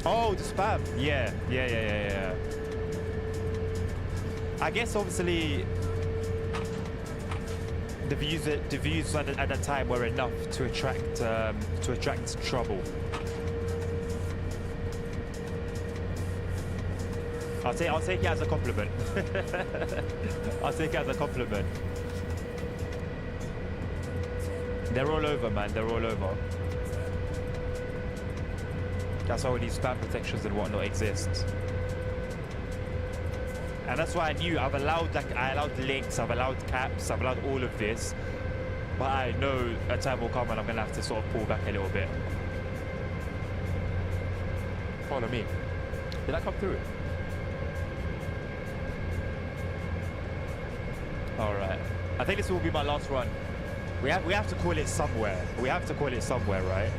Oh, the spam. Yeah. I guess obviously the views at that time were enough to attract trouble. I'll take it as a compliment. I'll take it as a compliment. They're all over, man. They're all over. That's why all these spam protections and whatnot exist. And that's why I knew I allowed links, I've allowed caps, I've allowed all of this. But I know a time will come and I'm gonna have to sort of pull back a little bit. Follow me. Did I come through? Alright. I think this will be my last run. We have to call it somewhere. We have to call it somewhere, right?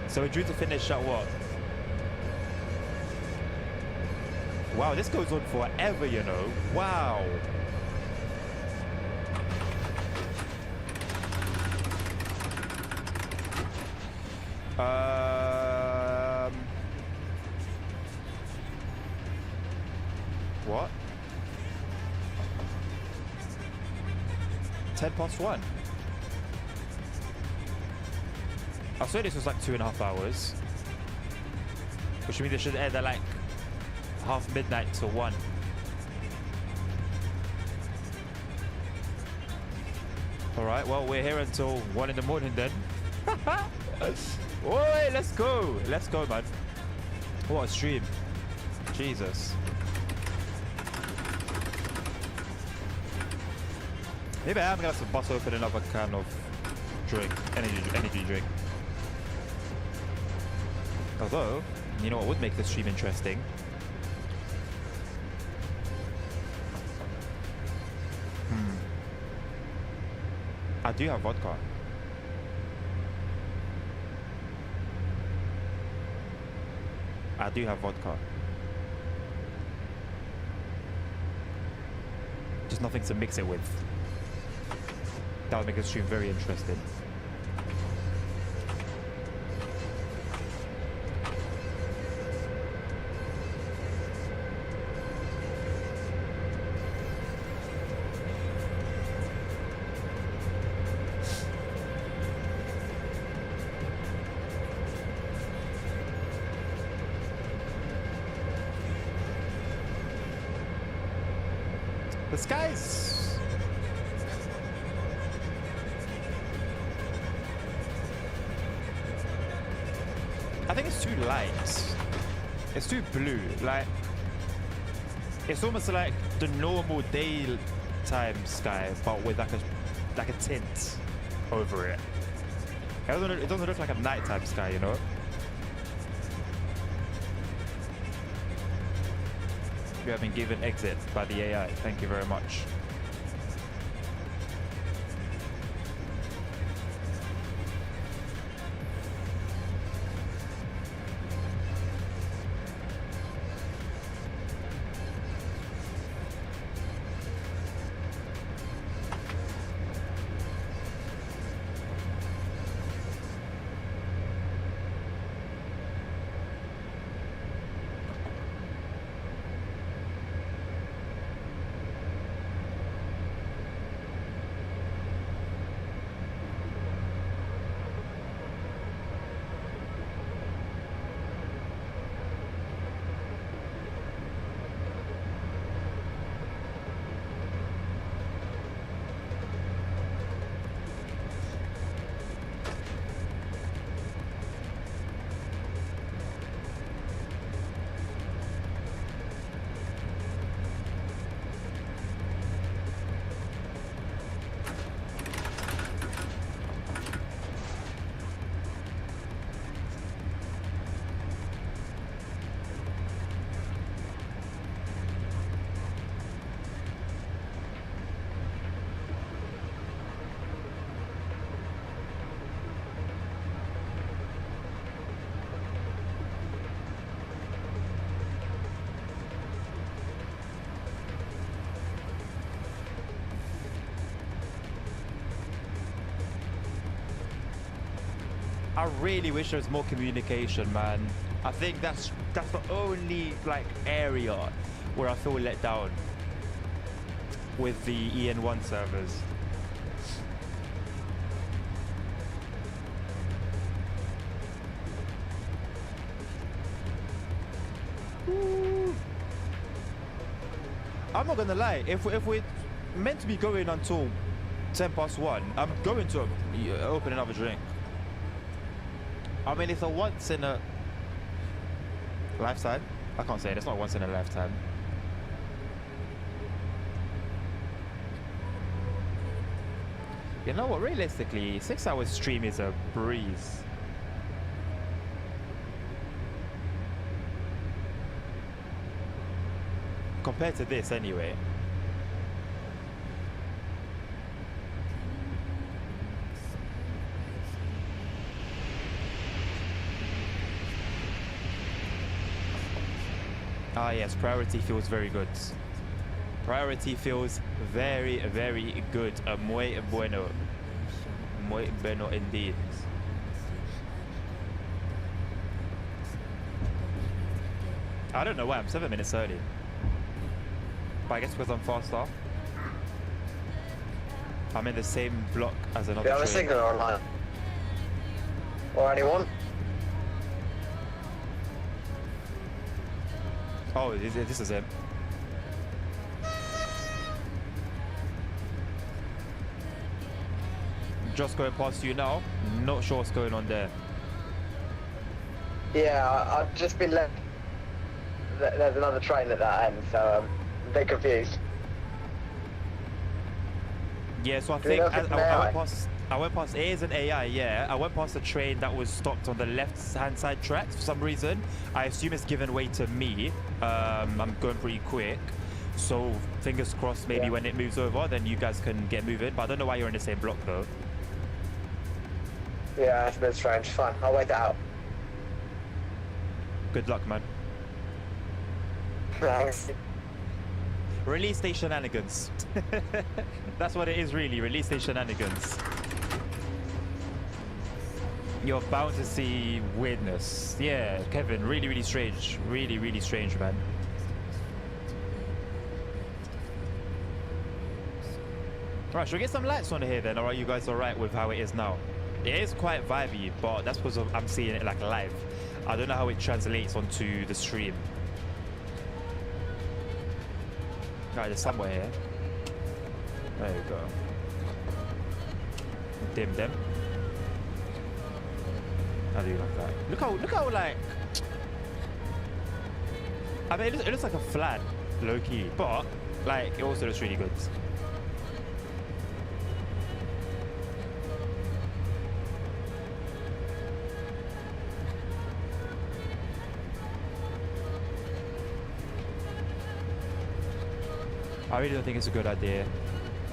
So we're due to finish at what? Wow, this goes on forever, you know. Wow. What? 1:10. I swear this was like 2.5 hours. Which means they should end at like half midnight to 1. Alright, well, we're here until 1 in the morning then. Oi, let's go. Let's go, man. What a stream. Jesus. Maybe I am gonna have to bust open another can of drink, energy drink. Although, you know what would make this stream interesting? I do have vodka. I do have vodka. Just nothing to mix it with. That would make the stream very interesting. The skies. I think it's too light. It's too blue. Like, it's almost like the normal daytime sky, but with like a tint over it. It doesn't look like a nighttime sky, you know. You have been given exit by the AI. Thank you very much. I really wish there was more communication, man. I think that's the only like area where I feel let down with the EN1 servers. Ooh. I'm not gonna lie, if we're meant to be going until 1:10, I'm going to open another drink. I mean, it's a once in a lifetime. I can't say it. It's not once in a lifetime. You know what? Realistically, 6 hours stream is a breeze. Compared to this, anyway. Ah yes, priority feels very good. Priority feels very, very good. Muy bueno. Muy bueno indeed. I don't know why I'm 7 minutes early. But I guess because I'm fast off. I'm in the same block as another Do you have a train. signal online? Or anyone? Oh, this is him. Just going past you now. Not sure what's going on there. Yeah, I've just been left. There's another train at that end, so I'm a bit confused. Yeah, so I Do you think know if it's I went past. It is an AI, yeah. I went past a train that was stopped on the left-hand side tracks for some reason. I assume it's given way to me. I'm going pretty quick, so fingers crossed. Maybe when it moves over, then you guys can get moving. But I don't know why you're in the same block though. Yeah, it's a bit strange. Fine, I'll wait it out. Good luck, man. Thanks. Release day shenanigans. That's what it is, really. Release day shenanigans. You're bound to see weirdness. Yeah, Kevin, really, really strange. Really, really strange, man. Right, should we get some lights on here then, or are you guys alright with how it is now? It is quite vibey, but that's because I'm seeing it like live. I don't know how it translates onto the stream. Alright, there's somewhere here. There you go. Dim them. How do you like that? Look how like. I mean, it looks like a flat, low key, but like it also looks really good. I really don't think it's a good idea.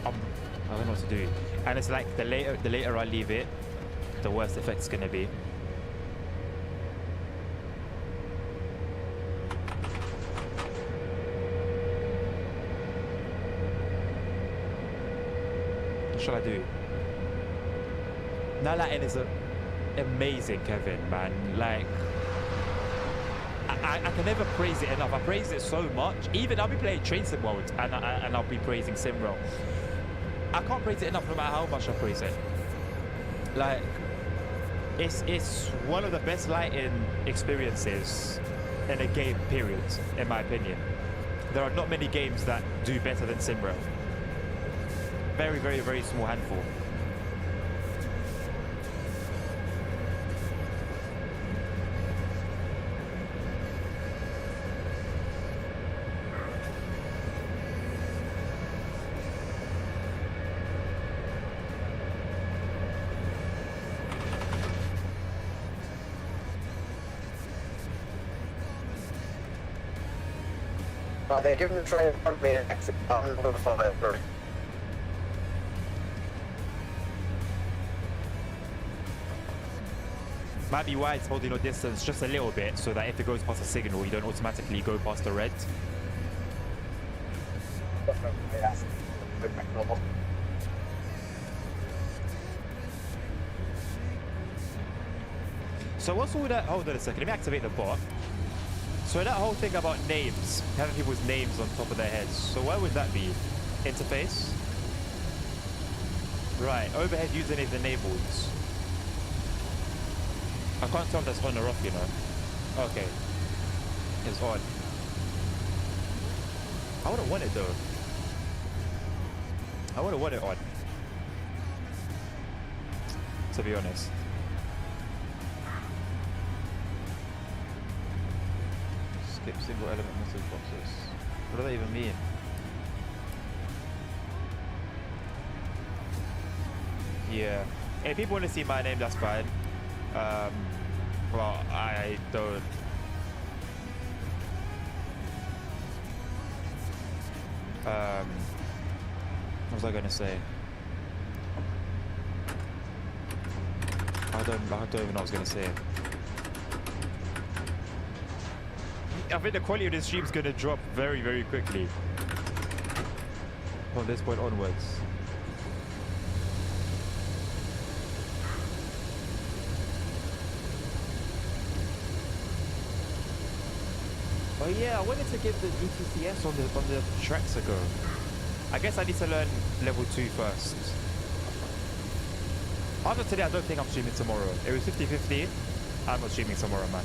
I don't know what to do. And it's like the later I leave it, the worse the effect's gonna be. What shall I do? Now Latin is amazing, Kevin, man. Like, I can never praise it enough. I praise it so much. Even I'll be playing Train Sim World and I'll be praising SIMRAIL. I can't praise it enough no matter how much I praise it. Like, it's one of the best lighting experiences in a game, period, in my opinion. There are not many games that do better than SIMRAIL. Very, very, very small handful. They're giving the train in front of me an exit. I'm going to follow it through. Might be why it's holding your distance just a little bit, so that if it goes past a signal, you don't automatically go past the red. So what's all that? Hold on a second. Let me activate the bot. So that whole thing about names, having people's names on top of their heads. So why would that be? Interface? Right, overhead username enabled. I can't tell if that's on or off, you know. Okay. It's on. I wouldn't want it though. I wouldn't want it on. To be honest. Skip single element message boxes. What do they even mean? Yeah. If people want to see my name, that's fine. Well, I don't. What was I gonna say? I don't even know what I was gonna say. I think the quality of this stream is gonna drop very, very quickly from this point onwards. Oh yeah, I wanted to give the ETCS on the tracks a go. I guess I need to learn level 2 first. After today, I don't think I'm streaming tomorrow. It was 50-50. I'm not streaming tomorrow, man.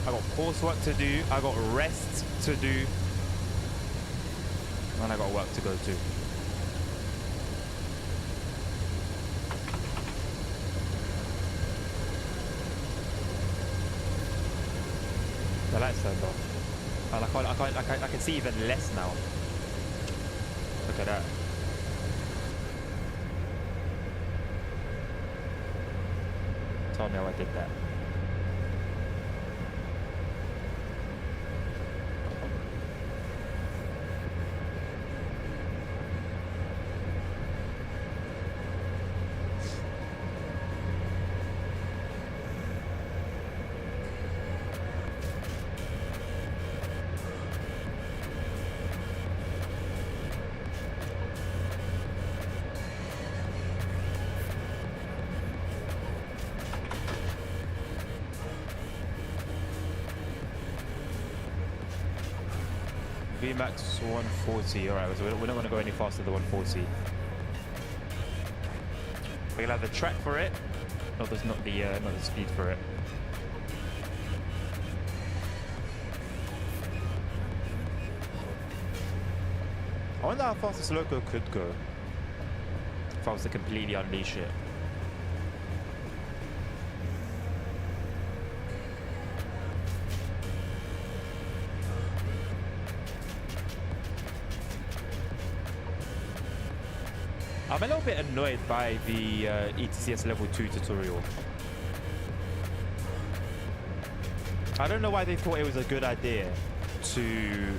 I got coursework to do. I got rest to do. And I got work to go to. The lights turned off. And I can see even less now. Look at that. Tell me how I did that. VMAX 140. All right, so we're not going to go any faster than 140. We're gonna have the track for it. No, there's not the speed for it. I wonder how fast this loco could go if I was to completely unleash it. I'm a little bit annoyed by the ETCS level 2 tutorial. I don't know why they thought it was a good idea to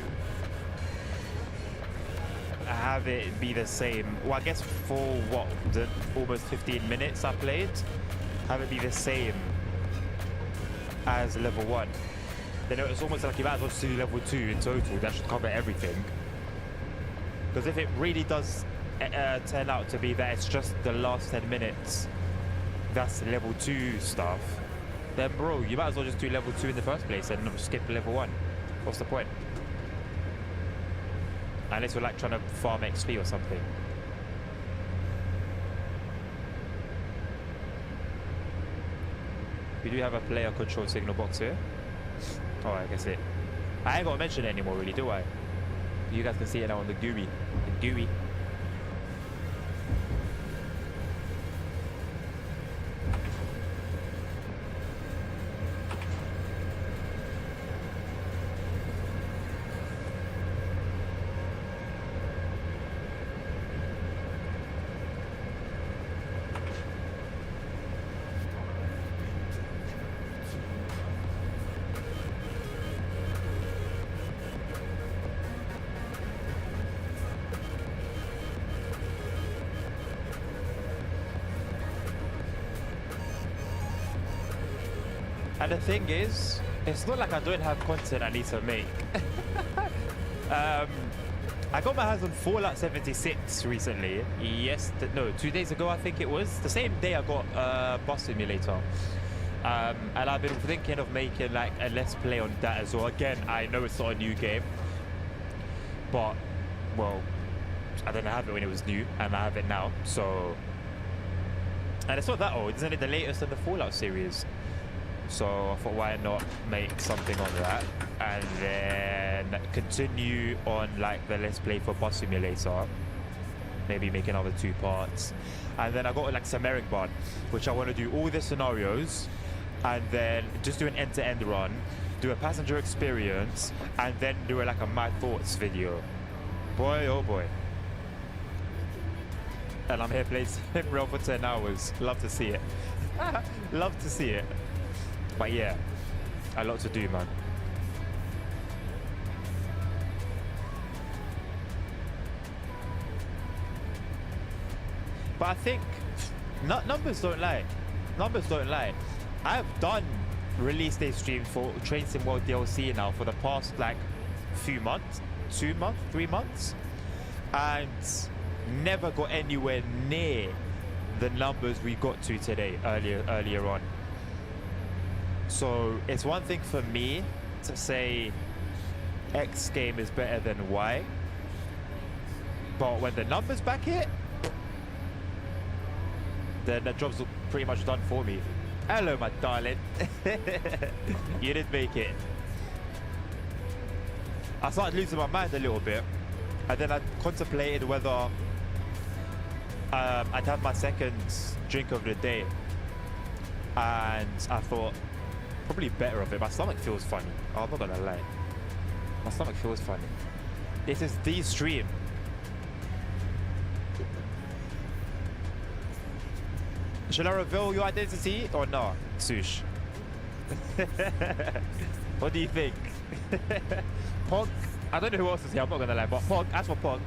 have it be the same. Well, I guess for what, the almost 15 minutes I played, have it be the same as level 1. Then it's almost like you might as well just do level 2 in total. That should cover everything. Because if it really does turn out to be that it's just the last 10 minutes that's level 2 stuff, then bro, you might as well just do level 2 in the first place and skip level 1. What's the point? Unless you're like trying to farm XP or something. We do have a player control signal box here. Oh, I guess it. I ain't got to mention it anymore really, do I? You guys can see it now on the GUI. The GUI. And the thing is, it's not like I don't have content I need to make. I got my hands on Fallout 76 recently. Yes, no, 2 days ago I think it was. The same day I got Bus Simulator. And I've been thinking of making like a Let's Play on that as well. Again, I know it's not a new game. But, well, I didn't have it when it was new, and I have it now, so... And it's not that old, isn't it? The latest in the Fallout series. So I thought, why not make something on that and then continue on like the Let's Play for Bus Simulator, maybe make another 2 parts. And then I got like SIMRAIL, which I want to do all the scenarios and then just do an end-to-end run, do a passenger experience, and then do like a My Thoughts video. Boy, oh boy. And I'm here playing SIMRAIL for 10 hours. Love to see it. Love to see it. But yeah, a lot to do, man. But I think numbers don't lie. Numbers don't lie. I have done release day streams for Train Sim World DLC now for the past like few months, 2 months, 3 months, and never got anywhere near the numbers we got to today earlier on. So it's one thing for me to say X game is better than Y, but when the numbers back it, then the job's pretty much done for me. Hello, my darling. You didn't make it. I started losing my mind a little bit, and then I contemplated whether I'd have my second drink of the day, and I thought, probably better of it. My stomach feels funny. Oh, I'm not gonna lie. My stomach feels funny. This is the stream. Should I reveal your identity or not, Sush? What do you think? Pog, I don't know who else is here, I'm not gonna lie, but Pog, as for Pog,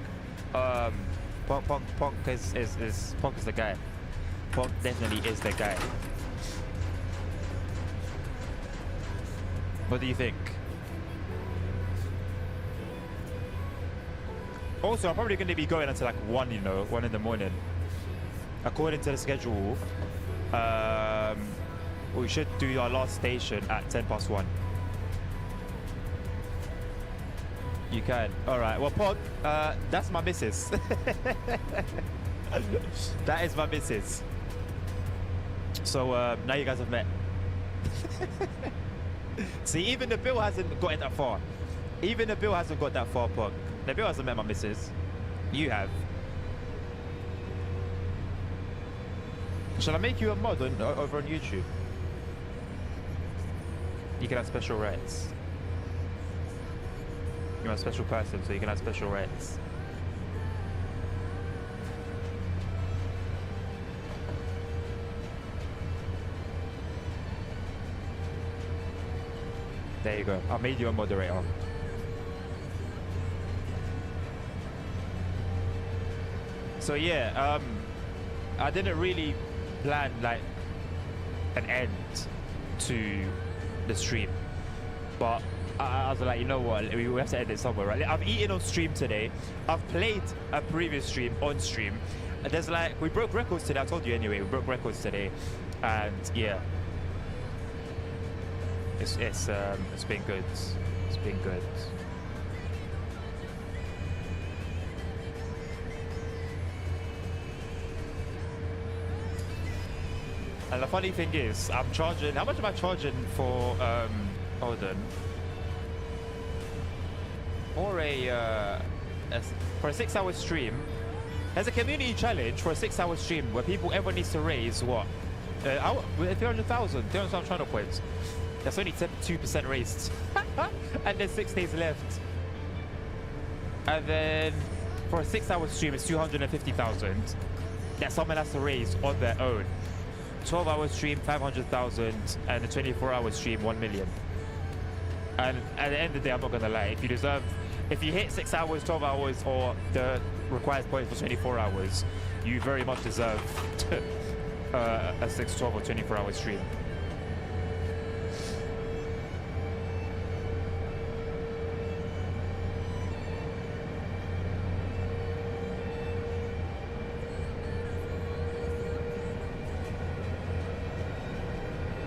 Pog is the guy. Pog definitely is the guy. What do you think? Also, I'm probably going to be going until like 1, you know, 1 in the morning. According to the schedule, we should do our last station at 1:10 past. You can. All right. Well, Pog, that's my missus. That is my missus. So now you guys have met. See, even the bill hasn't got it that far. Even the bill hasn't got that far, Pog. The bill hasn't met my missus. You have. Shall I make you a mod over on YouTube? You can have special rights. You're a special person, so you can have special rights. There you go. I made you a moderator. So yeah, I didn't really plan like an end to the stream, but I was like, you know what, we have to end it somewhere, right? I've eaten on stream today. I've played a previous stream on stream. There's like, we broke records today. I told you anyway, we broke records today, and yeah, it's been good. It's been good. And the funny thing is, I'm charging. How much am I charging for? Hold on. For a 6-hour stream, there's a community challenge for a 6-hour stream where everyone needs to raise what? 300,000 channel points. That's only 2% raised, and there's 6 days left. And then for a 6-hour stream, it's 250,000 that someone has to raise on their own. 12-hour stream, 500,000, and a 24-hour stream, 1 million. And at the end of the day, I'm not gonna lie, if you hit 6 hours, 12 hours, or the required points for 24 hours, you very much deserve a 6, 12, or 24-hour stream.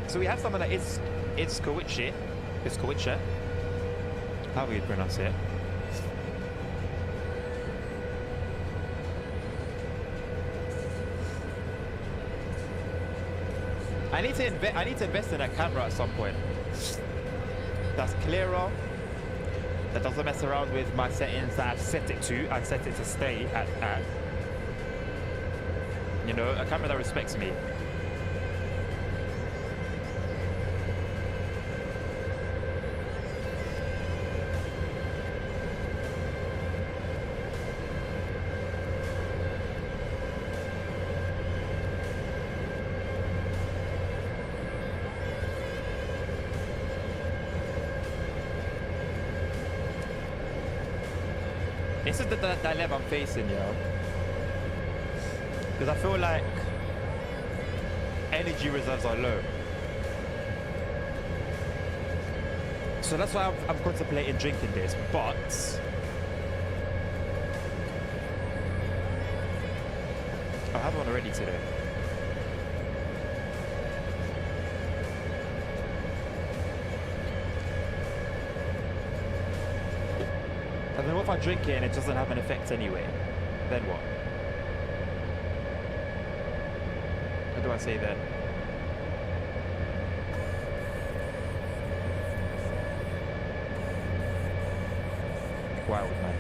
So we have someone that it's Kowichi. It's Kowichi. How do you pronounce it? I need to invest in a camera at some point. That's clearer. That doesn't mess around with my settings that I've set it to. I've set it to stay at. You know, a camera that respects me. This is the dilemma I'm facing, yo. Because I feel like energy reserves are low. So that's why I'm contemplating drinking this, but I had one already today. And then what if I drink it and it doesn't have an effect anyway? Then what? What do I say then? Wild, man.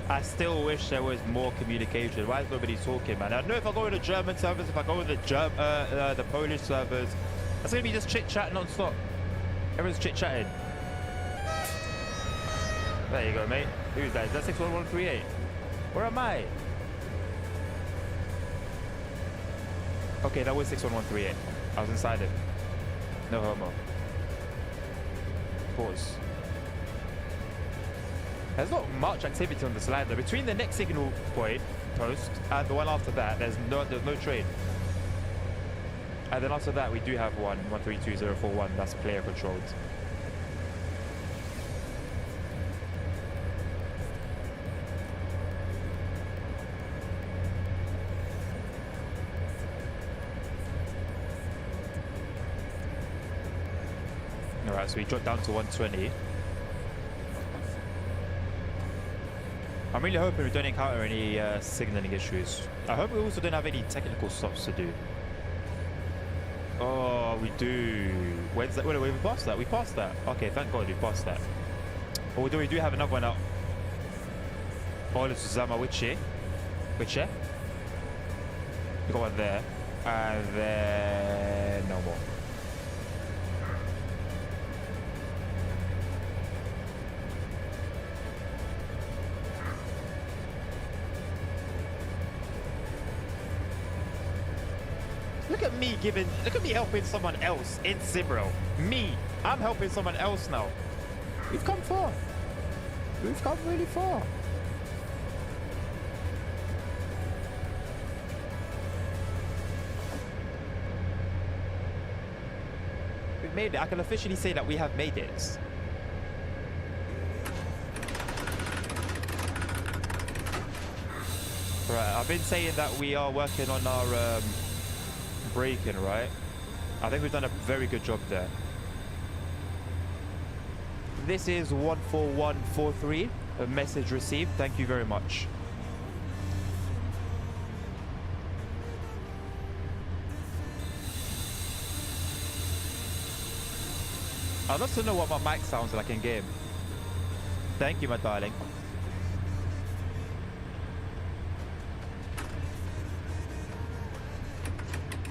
I still wish there was more communication. Why is nobody talking, man? I know if I go to the German servers, if I go to the Polish servers, that's gonna be just chit-chat non-stop. Everyone's chit-chatting. There you go, mate. Who's that? Is that 61138? Where am I? Okay, that was 61138. I was inside it. No homo. Pause. There's not much activity on the slide though. Between the next signal point post and the one after that, there's no trade. And then after that, we do have 132041. That's player controlled. Alright, so we dropped down to 120. I'm really hoping we don't encounter any signaling issues. I hope we also don't have any technical stops to do. Oh, we do. Where's that? Wait, we passed that. We passed that. Okay, thank God we passed that. Although we do have another one out. Oh, this is Zama Wiche. Wiche. We got one there. And then no more. Look at me helping someone else in SIMRAIL. Me, I'm helping someone else now. We've come far. We've come really far. We've made it. I can officially say that we have made it. Right, I've been saying that we are working on our braking, right? I think we've done a very good job there. This is 14143. A message received. Thank you very much. I'd love to know what my mic sounds like in game. Thank you, my darling.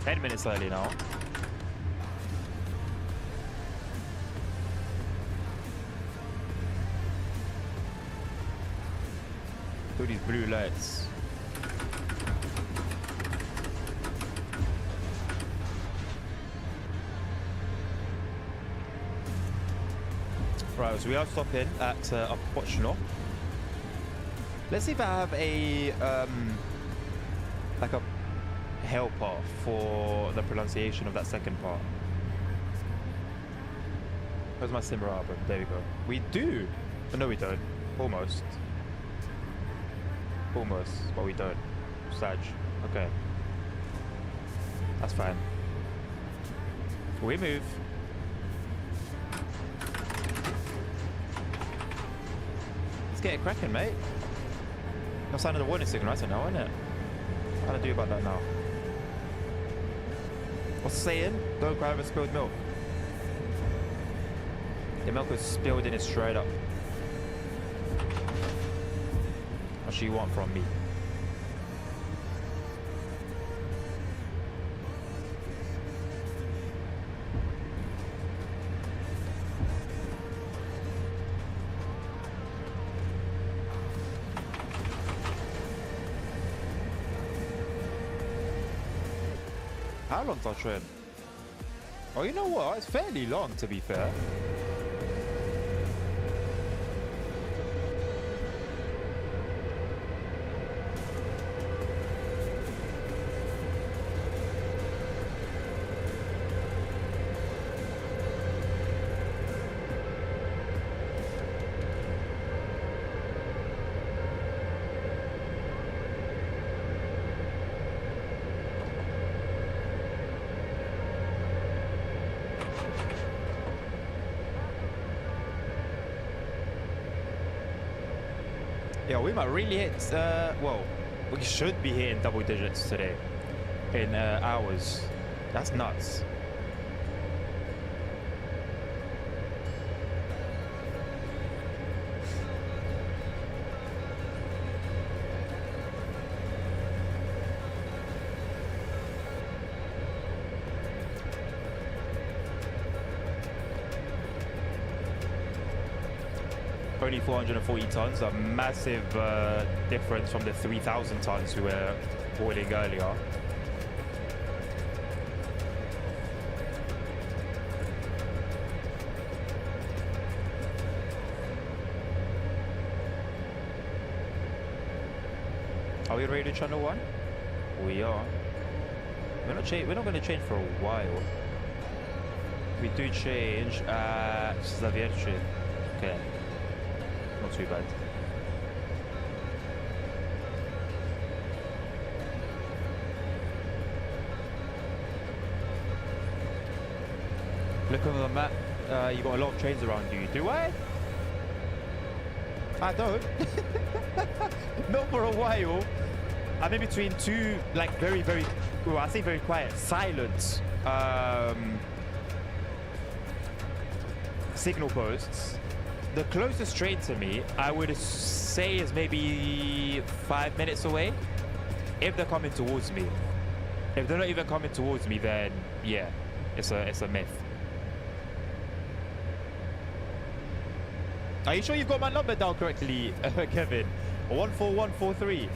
Ten minutes early now. Do these blue lights. Right, so we are stopping at Opochno. Let's see if I have a like a helper for the pronunciation of that second part. Where's my SIMRAIL album? There we go. We do. Oh, no, we don't. Almost. Almost, but we don't. Sag. Okay. That's fine. We move. Let's get it cracking, mate. No sign of the warning signal, right now, isn't it? How do I do about that now? What's the saying? Don't cry over spilled milk. The milk was spilled in it straight up. What she want from me? How long's our train? Oh, you know what? It's fairly long, to be fair. Yeah, we might really hit, well, we should be hitting double digits today in hours. That's nuts. Only 440 tons, a massive difference from the 3,000 tons we were boiling earlier. Are we ready to channel 1? We are. We're not going to change for a while. We do change at Zawiercie. Okay. Not too bad. Look on the map. you got a lot of trains around you. Do I? I don't. Not for a while. I'm in between two, like, very, very, well, I say very quiet, silent signal posts. The closest train to me, I would say, is maybe 5 minutes away. If they're coming towards me. If they're not even coming towards me, then yeah, it's a myth. Are you sure you've got my number down correctly, Kevin? 14143.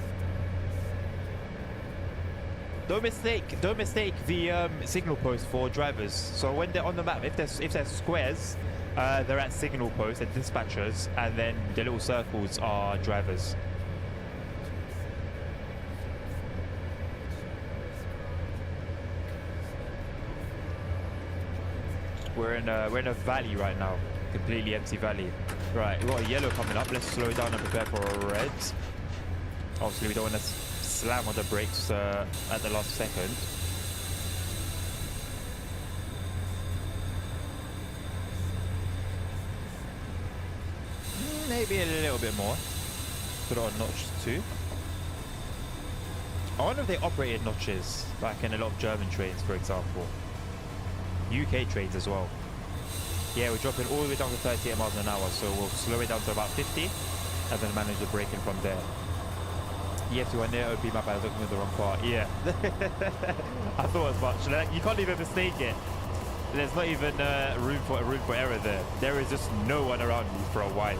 Don't mistake the signal post for drivers. So when they're on the map, if there's squares, they're at signal posts and dispatchers, and then the little circles are drivers. We're in a valley right now, completely empty valley. Right, we've got a yellow coming up. Let's slow down and prepare for a red. Obviously, we don't want to slam on the brakes at the last second. Maybe a little bit more. Put it on notch 2. I wonder if they operated notches, like in a lot of German trains, for example. UK trains as well. Yeah, we're dropping all the way down to 38 miles an hour, so we'll slow it down to about 50 and then manage the braking from there. Yes, you are near OP map. I was looking at the wrong part. Yeah. I thought as much. Like, you can't even mistake it. There's not even room for error there. There is just no one around you for a while.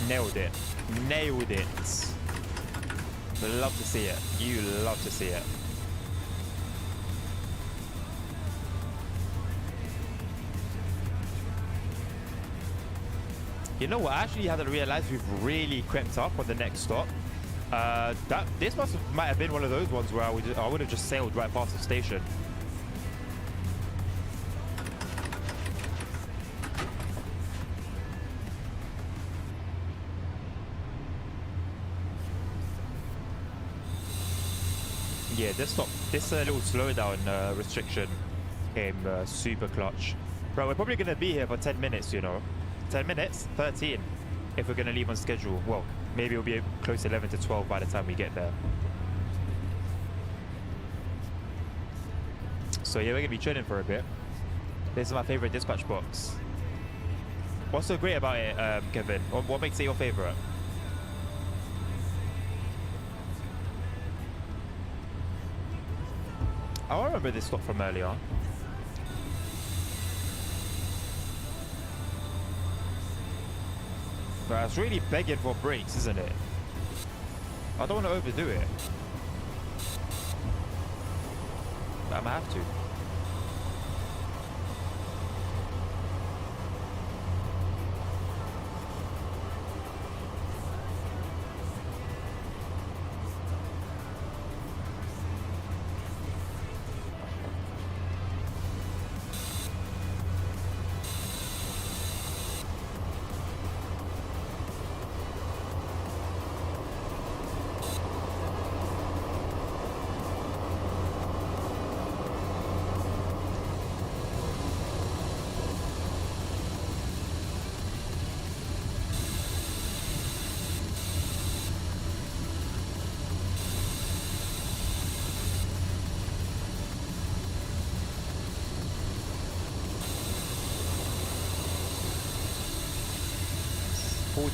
Nailed it. Nailed it. Love to see it. You love to see it. You know what? I actually hadn't realized we've really crept up on the next stop. This might have been one of those ones where I would have just sailed right past the station. Yeah, this little slowdown restriction came super clutch. Right, we're probably going to be here for 10 minutes, you know. 10 minutes? 13, if we're going to leave on schedule. Well, maybe it'll be close to 11 to 12 by the time we get there. So yeah, we're going to be chilling for a bit. This is my favorite dispatch box. What's so great about it, Kevin? What makes it your favorite? I remember this stop from earlier. But it's really begging for brakes, isn't it? I don't want to overdo it. But I'm gonna have to.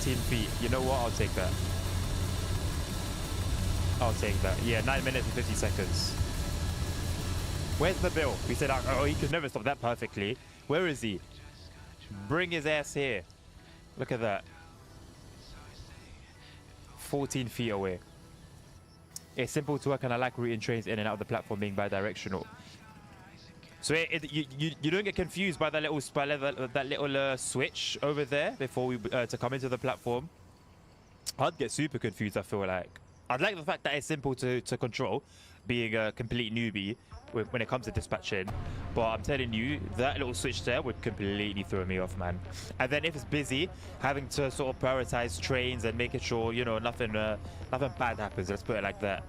Feet. You know what? I'll take that. I'll take that. Yeah, 9 minutes and 50 seconds. Where's the bill? We said, oh, he could never stop that perfectly. Where is he? Bring his ass here. Look at that. 14 feet away. It's simple to work, and I like routing trains in and out of the platform being bi-directional. So you don't get confused by that little switch over there before we to come into the platform. I'd get super confused. I feel like I'd like the fact that it's simple to control, being a complete newbie when it comes to dispatching. But I'm telling you, that little switch there would completely throw me off, man. And then if it's busy, having to sort of prioritize trains and making sure, you know, nothing bad happens. Let's put it like that.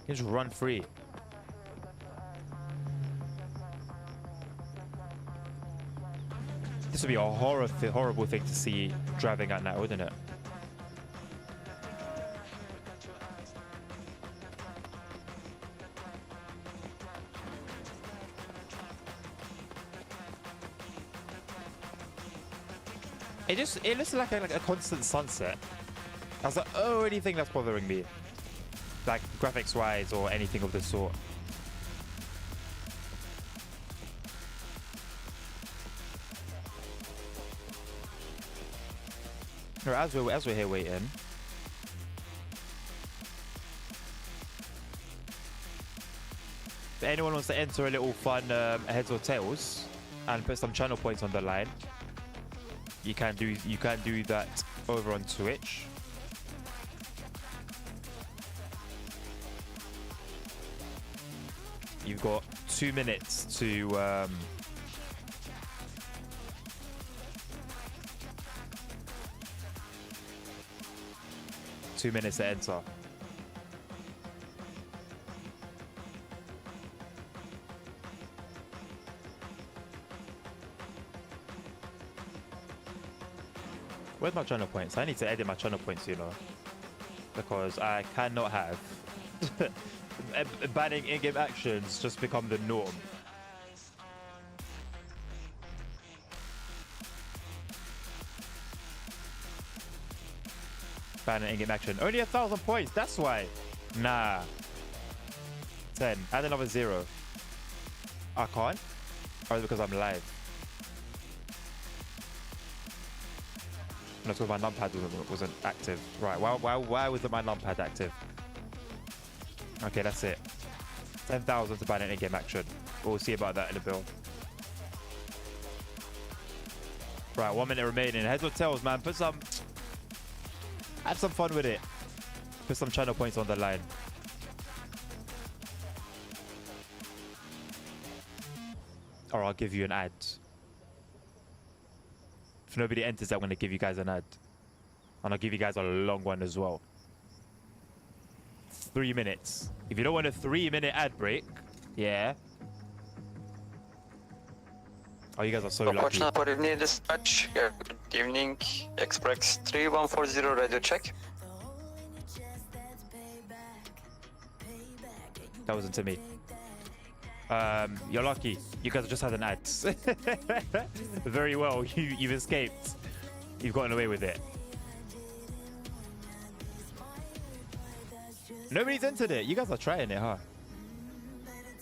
You just run free. This would be a horrible thing to see driving at night, wouldn't it? It looks like a constant sunset. That's the only thing that's bothering me, like graphics wise or anything of the sort. Right, as we're here waiting, if anyone wants to enter a little fun heads or tails and put some channel points on the line, you can do that over on Twitch. You've got 2 minutes to 2 minutes to enter. Where's my channel points? I need to edit my channel points, you know, because I cannot have banning in-game actions just become the norm. Banning in-game action. Only 1,000 points, that's why. Nah. 10. Add another 0. I can't? Or is it because I'm live? No, it's because my numpad wasn't active. Right, why wasn't my numpad active? Okay, that's it. 10,000 to ban an in-game action. We'll see about that in a bit. Right, 1 minute remaining. Heads or tails, man. Have some fun with it. Put some channel points on the line. Or I'll give you an ad. If nobody enters, I'm going to give you guys an ad. And I'll give you guys a long one as well. 3 minutes. If you don't want a 3-minute ad break, yeah. Oh, you guys are so lucky. What you need dispatch. Good evening. Express 3140 radio check. That wasn't to me. You're lucky. You guys just had an ad. Very well. You've escaped. You've gotten away with it. Nobody's entered it. You guys are trying it, huh?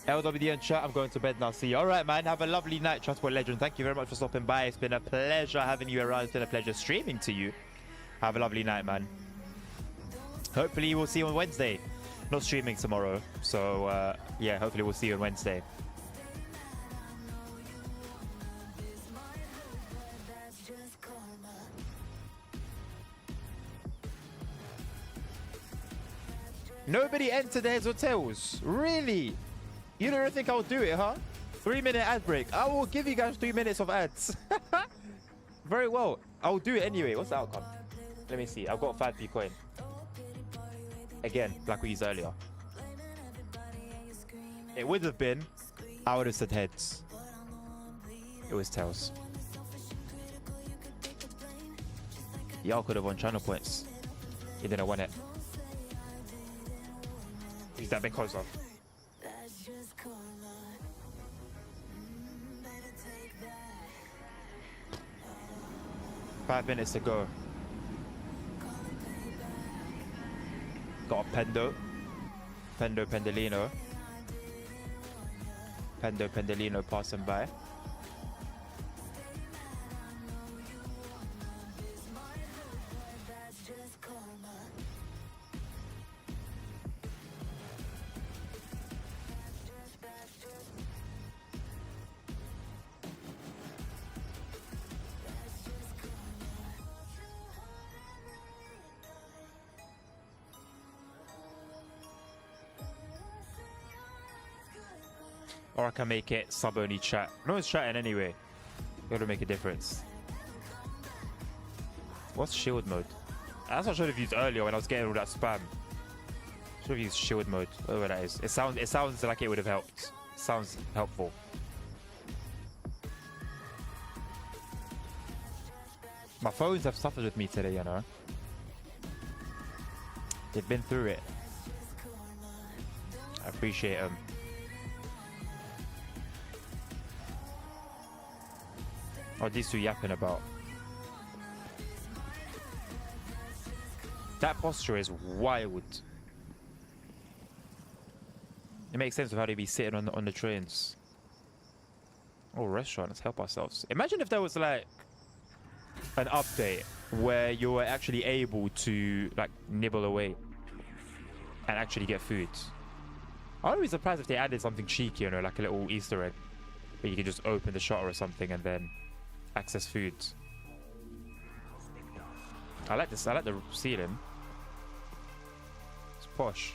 LWD and chat. I'm going to bed now. See you. All right, man. Have a lovely night, Transport Legend. Thank you very much for stopping by. It's been a pleasure having you around. It's been a pleasure streaming to you. Have a lovely night, man. Hopefully, we'll see you on Wednesday. Not streaming tomorrow. So, yeah, hopefully we'll see you on Wednesday. Nobody entered heads or tails. Really? You don't think I'll do it, huh? 3-minute ad break. I will give you guys 3 minutes of ads. Very well. I'll do it anyway. What's the outcome? Let me see. I've got 5p coin. Again, like we used earlier. It would have been, I would have said heads. It was tails. Y'all could have won channel points. You didn't win it. Who's that because of? 5 minutes to go. Got a Pendo. Pendolino. Pendolino passing by. Or I can make it sub-only chat. No one's chatting anyway. Gotta make a difference. What's shield mode? That's what I should have used earlier when I was getting all that spam. Should have used shield mode, whatever that is. It sounds like it would have helped. Sounds helpful. My phones have suffered with me today, you know. They've been through it. I appreciate them. What are these two yapping about? That posture is wild. It makes sense of how they be sitting on the trains. Oh, restaurant, let's help ourselves. Imagine if there was like an update where you were actually able to like nibble away and actually get food. I would be surprised if they added something cheeky, you know, like a little Easter egg where you can just open the shutter or something and then access food. I like this. I like the ceiling. It's posh.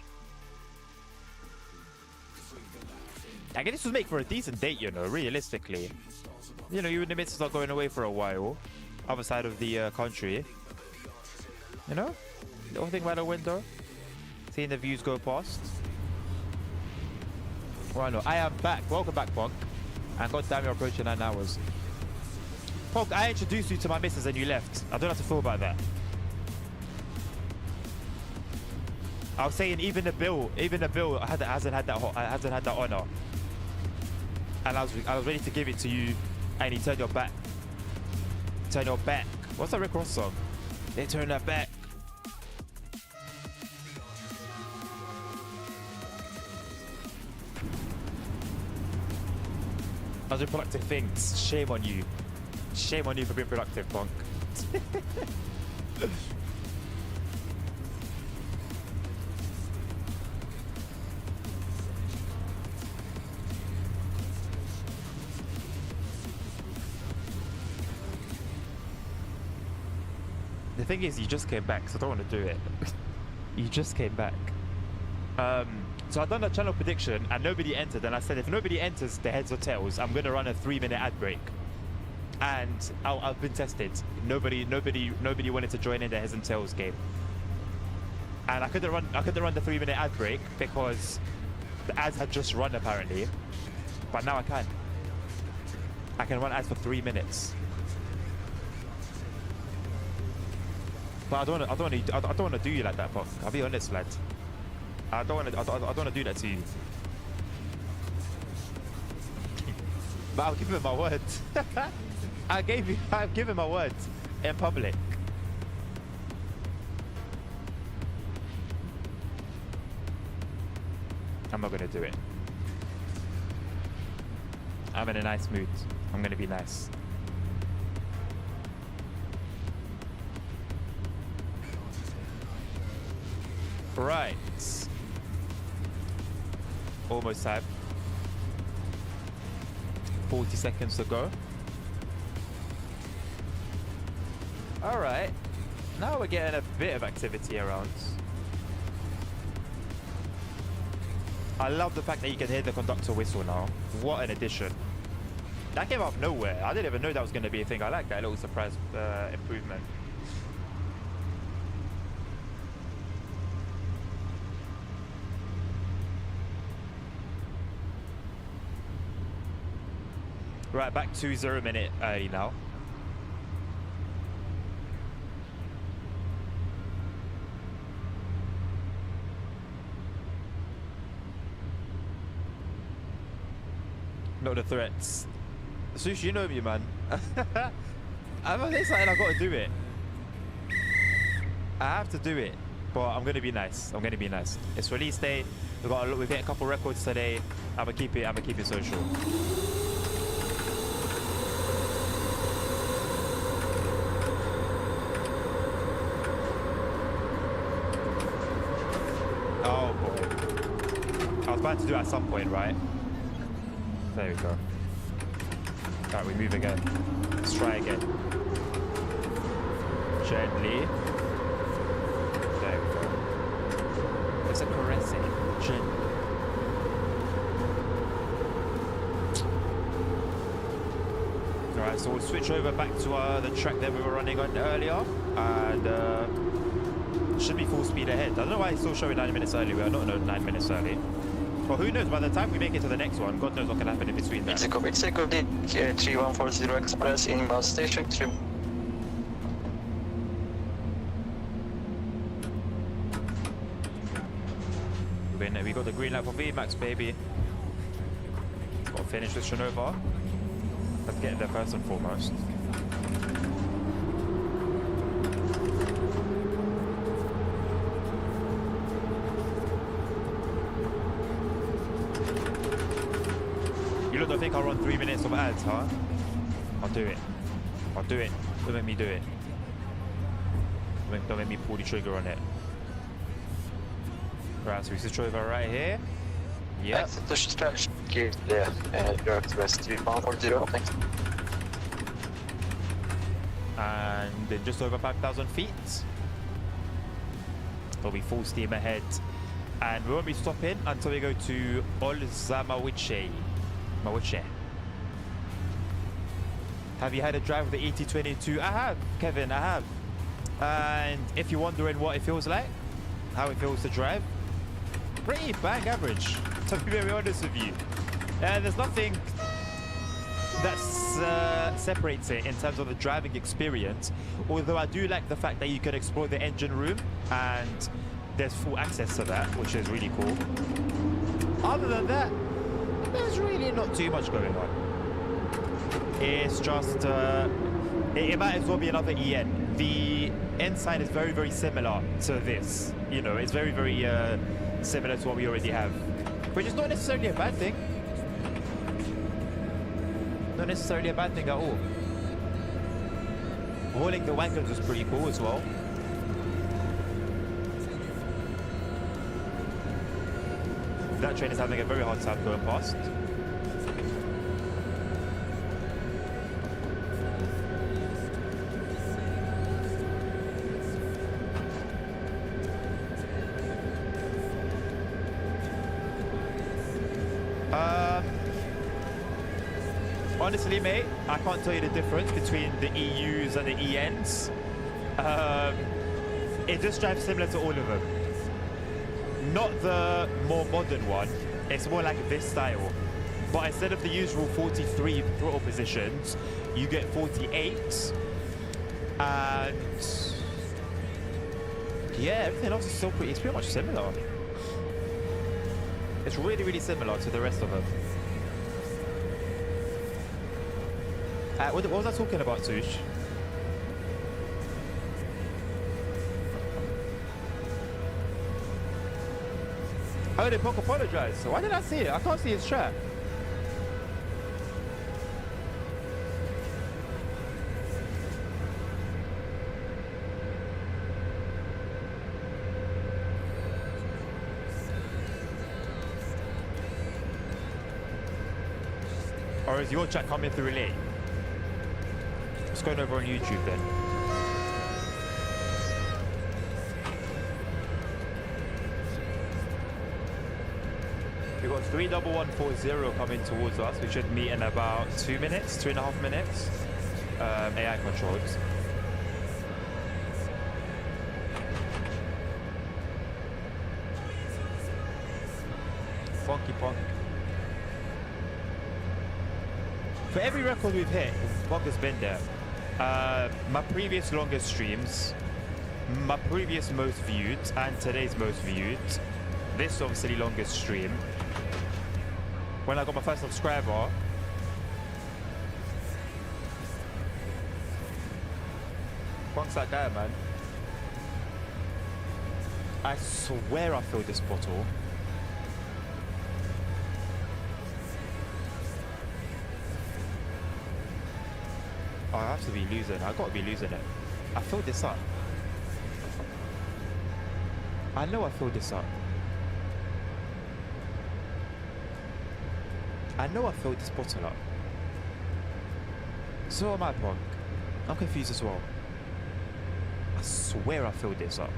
I guess this would make for a decent date, you know, realistically. You know, you're in the midst of not going away for a while. Other side of the country. You know? Little thing by the window. Seeing the views go past. Why not? I am back. Welcome back, Punk. And goddamn, you're approaching 9 hours. Punk, I introduced you to my missus and you left. I don't know how to feel about that. I was saying even the bill hasn't had that honor. And I was ready to give it to you, and he turned your back. Turn your back. What's that Rick Ross song? They turn their back. I was doing productive things. Shame on you. Shame on you for being productive, Punk. The thing is, you just came back, so I don't want to do it. You just came back. So I've done a channel prediction and nobody entered, and I said if nobody enters the heads or tails, I'm gonna run a 3-minute ad break. And I've been tested. Nobody wanted to join in the heads and tails game. And I couldn't run the 3-minute ad break because the ads had just run apparently. But now I can. I can run ads for 3 minutes. But I don't want to do you like that, Punk. I'll be honest, lad. I don't want to do that to you. But I'll give him my word. I've given my word in public. I'm not gonna do it. I'm in a nice mood. I'm gonna be nice. Right. Almost time. 40 seconds to go. Alright. Now we're getting a bit of activity around. I love the fact that you can hear the conductor whistle now. What an addition. That came out of nowhere. I didn't even know that was going to be a thing. I like that little surprise improvement. Right, back to 0 minute early now. Not the threats. Sushi, you know me, man. I'm on this side, I've got to do it. I have to do it, but I'm gonna be nice. I'm gonna be nice. It's release day. We've hit a couple records today. I'm gonna keep it social. Oh boy. I was about to do it at some point, right? There we go. Alright, we move again. Let's try again. Gently. There we go. It's a caressing. Gently. Alright, so we'll switch over back to the track that we were running on earlier. And Should be full speed ahead. I don't know why it's still showing 9 minutes early. We are not 9 minutes early. Well, who knows? By the time we make it to the next one, God knows what can happen in between that. It's a copy. 3140 Express inbound station 3. We got the green light for VMAX, baby. Got to finish with Shanova. Let's get there first and foremost. You don't think I'll run 3 minutes of ads, huh? I'll do it. I'll do it. Don't make me do it. Don't make me pull the trigger on it. Right, so we switch over right here. Yep. Exit to stretch. Yeah, York West 3140, thanks. And then just over 5,000 feet. We'll be full steam ahead. And we won't be stopping until we go to Olzamawice. Have you had a drive with the ET22? I have, Kevin, I have. And if you're wondering what it feels like, how it feels to drive, pretty bang average, to be very honest with you. And there's nothing that separates it in terms of the driving experience, although I do like the fact that you can explore the engine room and there's full access to that, which is really cool. Other than that, there's really not too much going on. It's just, it might as well be another EN. The inside is very, very similar to this. You know, it's very, very similar to what we already have, which is not necessarily a bad thing. Not necessarily a bad thing at all. Hauling the wagons was pretty cool as well. That train is having a very hard time going past. Honestly, mate, I can't tell you the difference between the EUs and the ENs. It just drives similar to all of them. Not the more modern one, it's more like this style. But instead of the usual 43 throttle positions, you get 48. And yeah, everything else is still it's pretty much similar. It's really, really similar to the rest of them. What was I talking about, Tush? Oh, did Punk apologize? Why did I see it? I can't see his chat. Or is your chat coming through late? What's going over on YouTube then? We've got 31140 coming towards us. We should meet in about 2 minutes, 2.5 minutes. AI controls. Funky Punk. For every record we've hit, Punk has been there. My previous longest streams, my previous most viewed, and today's most viewed. This obviously longest stream. When I got my first subscriber, Punk's that guy, man. I swear I filled this bottle. Oh, I have to be losing. I gotta be losing it. I filled this up. I know I filled this up. I know I filled this bottle up. So am I, Punk. I'm confused as well. I swear I filled this up.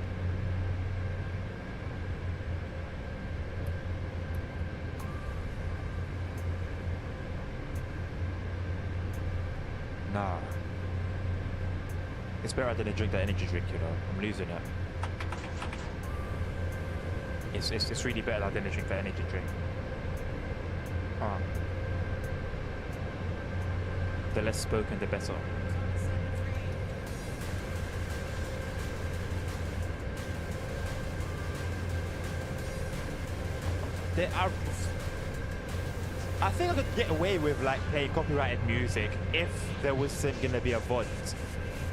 Nah. It's better I didn't drink that energy drink, you know. I'm losing it. It's really better than drink the energy drink. Huh. The less spoken, the better. I think I could get away with like playing copyrighted music if there wasn't gonna be a VOD.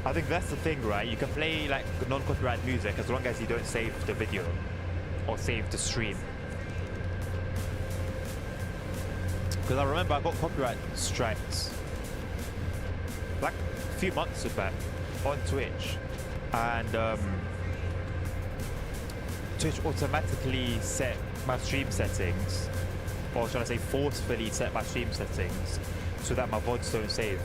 I think that's the thing, right? You can play like non-copyrighted music as long as you don't save the video or save the stream. Because I remember I got copyright strikes like a few months back on Twitch, and Twitch automatically set my stream settings, or should I say forcefully set my stream settings so that my VODs don't save.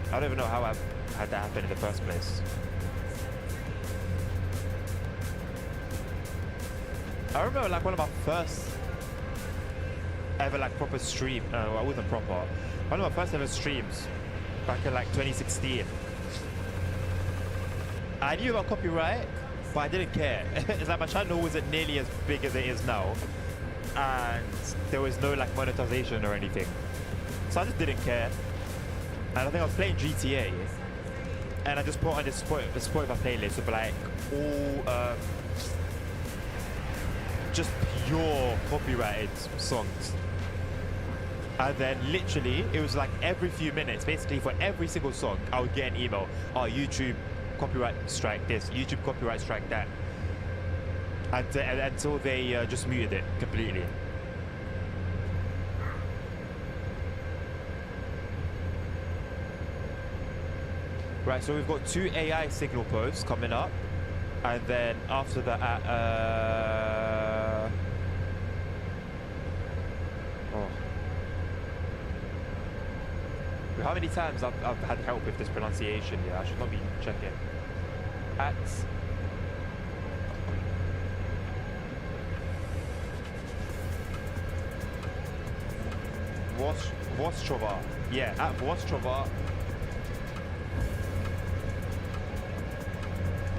I don't even know how I've had that happen in the first place. I remember like one of my first ever like proper stream, well, it wasn't proper, one of my first ever streams back in like 2016. I knew about copyright, but I didn't care. It's like my channel wasn't nearly as big as it is now, and there was no like monetization or anything, so I just didn't care. And I think I was playing GTA, and I just put on this Spotify playlist of like all just pure copyrighted songs. And then literally it was like every few minutes, basically for every single song, I would get an email. Oh, YouTube copyright strike this, YouTube copyright strike that. And until they just muted it completely. Right, so we've got 2 AI signal posts coming up, and then after that, how many times I've had help with this pronunciation? Yeah, I should not be checking. At Vostrova. Yeah, at Vostrova.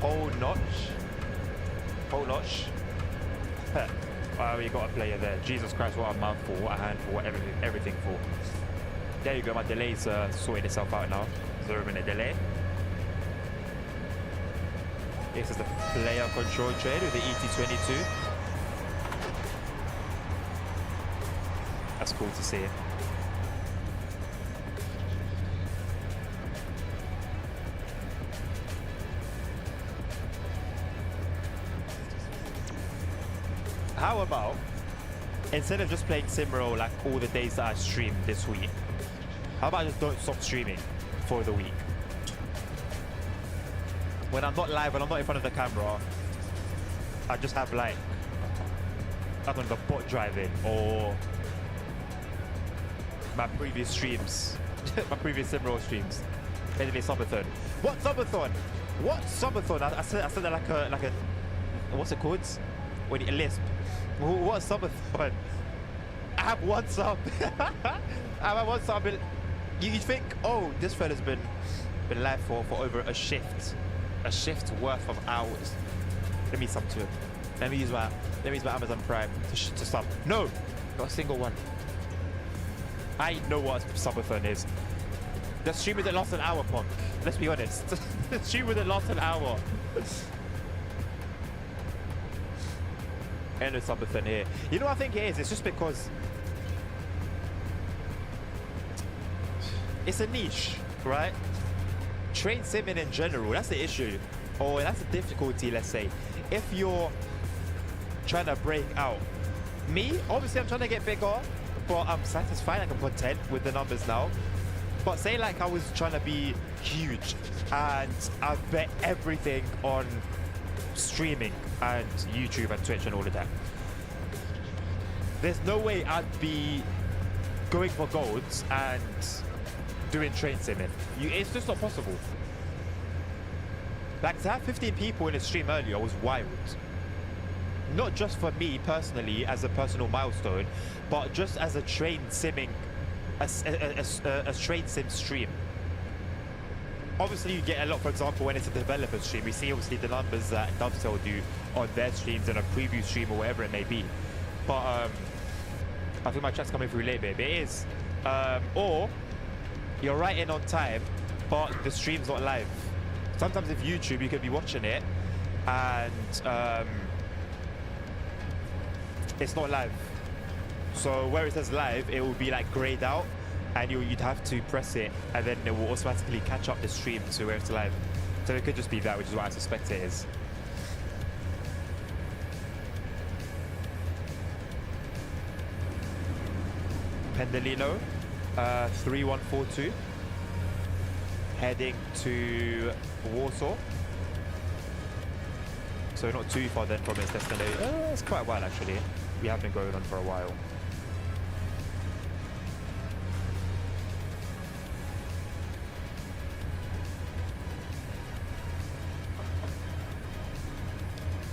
Whole notch. Wow, you got a player there. Jesus Christ, what a mouthful, what a handful, what everything for. There you go, my delay's sorting itself out now. 0-minute delay. This is the player control trade with the ET22. That's cool to see. How about, instead of just playing SIMRAIL like all the days that I stream this week, how about I just don't stop streaming for the week? When I'm not live, when I'm not in front of the camera, I just have like, I don't know, the bot driving or my previous streams, my previous SIMRAIL streams. Anyway, subathon. What subathon? What subathon? I said that like a, what's it called? When you lisp. What subathon? I have one sub. I have one sub. You think, oh, this fella's been live for over a shift worth of hours. Let me sub to it. Let me use my Amazon Prime to sub. No, not a single one. I know what subathon is. The stream didn't last an hour, punk. Let's be honest. The stream didn't last an hour. And there's subathon here. You know what I think it is? It's just because it's a niche, right? Train simming in general, that's the issue. Or that's the difficulty, let's say. If you're trying to break out. Me, obviously I'm trying to get bigger, but I'm satisfied, like I'm content with the numbers now. But say like I was trying to be huge and I bet everything on streaming and YouTube and Twitch and all of that. There's no way I'd be going for golds and doing train simming. It's just not possible. Like to have 15 people in a stream earlier was wild. Not just for me personally as a personal milestone, but just as a train simming, a train sim stream. obviously you get a lot, for example, when it's a developer stream, we see obviously the numbers that Dovetail do on their streams and a preview stream or whatever it may be. But I think my chat's coming through late, babe. It is. Or you're right in on time, but the stream's not live. Sometimes with YouTube, you could be watching it and it's not live. So where it says live, it will be like grayed out, and you'd have to press it, and then it will automatically catch up the stream to where it's live. So it could just be that, which is what I suspect it is. Pendelino, 3142, heading to Warsaw. So not too far then from its destination. It's quite a while actually. We have been going on for a while.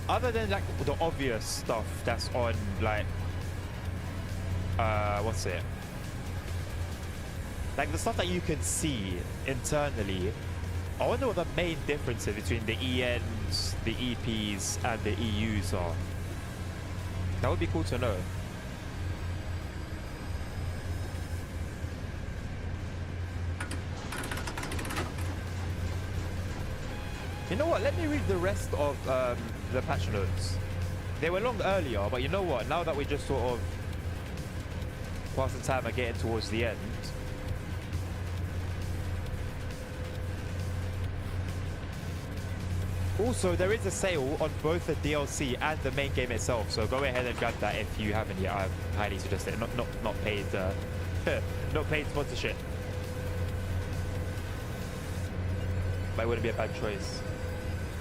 Other than like the obvious stuff that's on like what's it? Like the stuff that you can see internally, I wonder what the main differences between the ENs, the EPs, and the EUs are. That would be cool to know. You know what? Let me read the rest of the patch notes. They were long earlier, but you know what? Now that we just sort of passing time and getting towards the end, also, there is a sale on both the DLC and the main game itself, so go ahead and grab that if you haven't yet. I highly suggest it. Not paid, not paid sponsorship, but it wouldn't be a bad choice.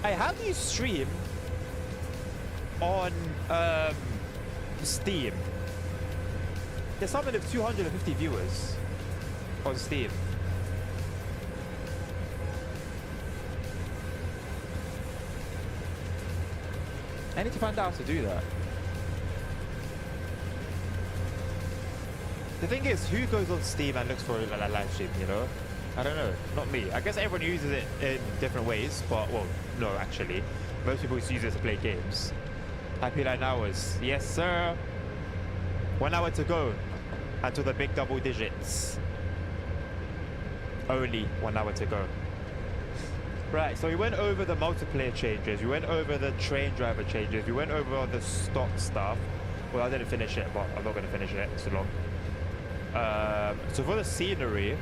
Hey, how do you stream on Steam? There's something of 250 viewers on Steam. I need to find out how to do that. The thing is, who goes on Steam and looks for a live stream, you know? I don't know, not me. I guess everyone uses it in different ways, but, well, no, actually. Most people use it to play games. Happy 9 hours. Yes, sir. 1 hour to go until the big double digits. Only 1 hour to go. Right, so we went over the multiplayer changes, we went over the train driver changes, we went over all the stock stuff. Well, I didn't finish it, but I'm not going to finish it, it's too long. So for the scenery,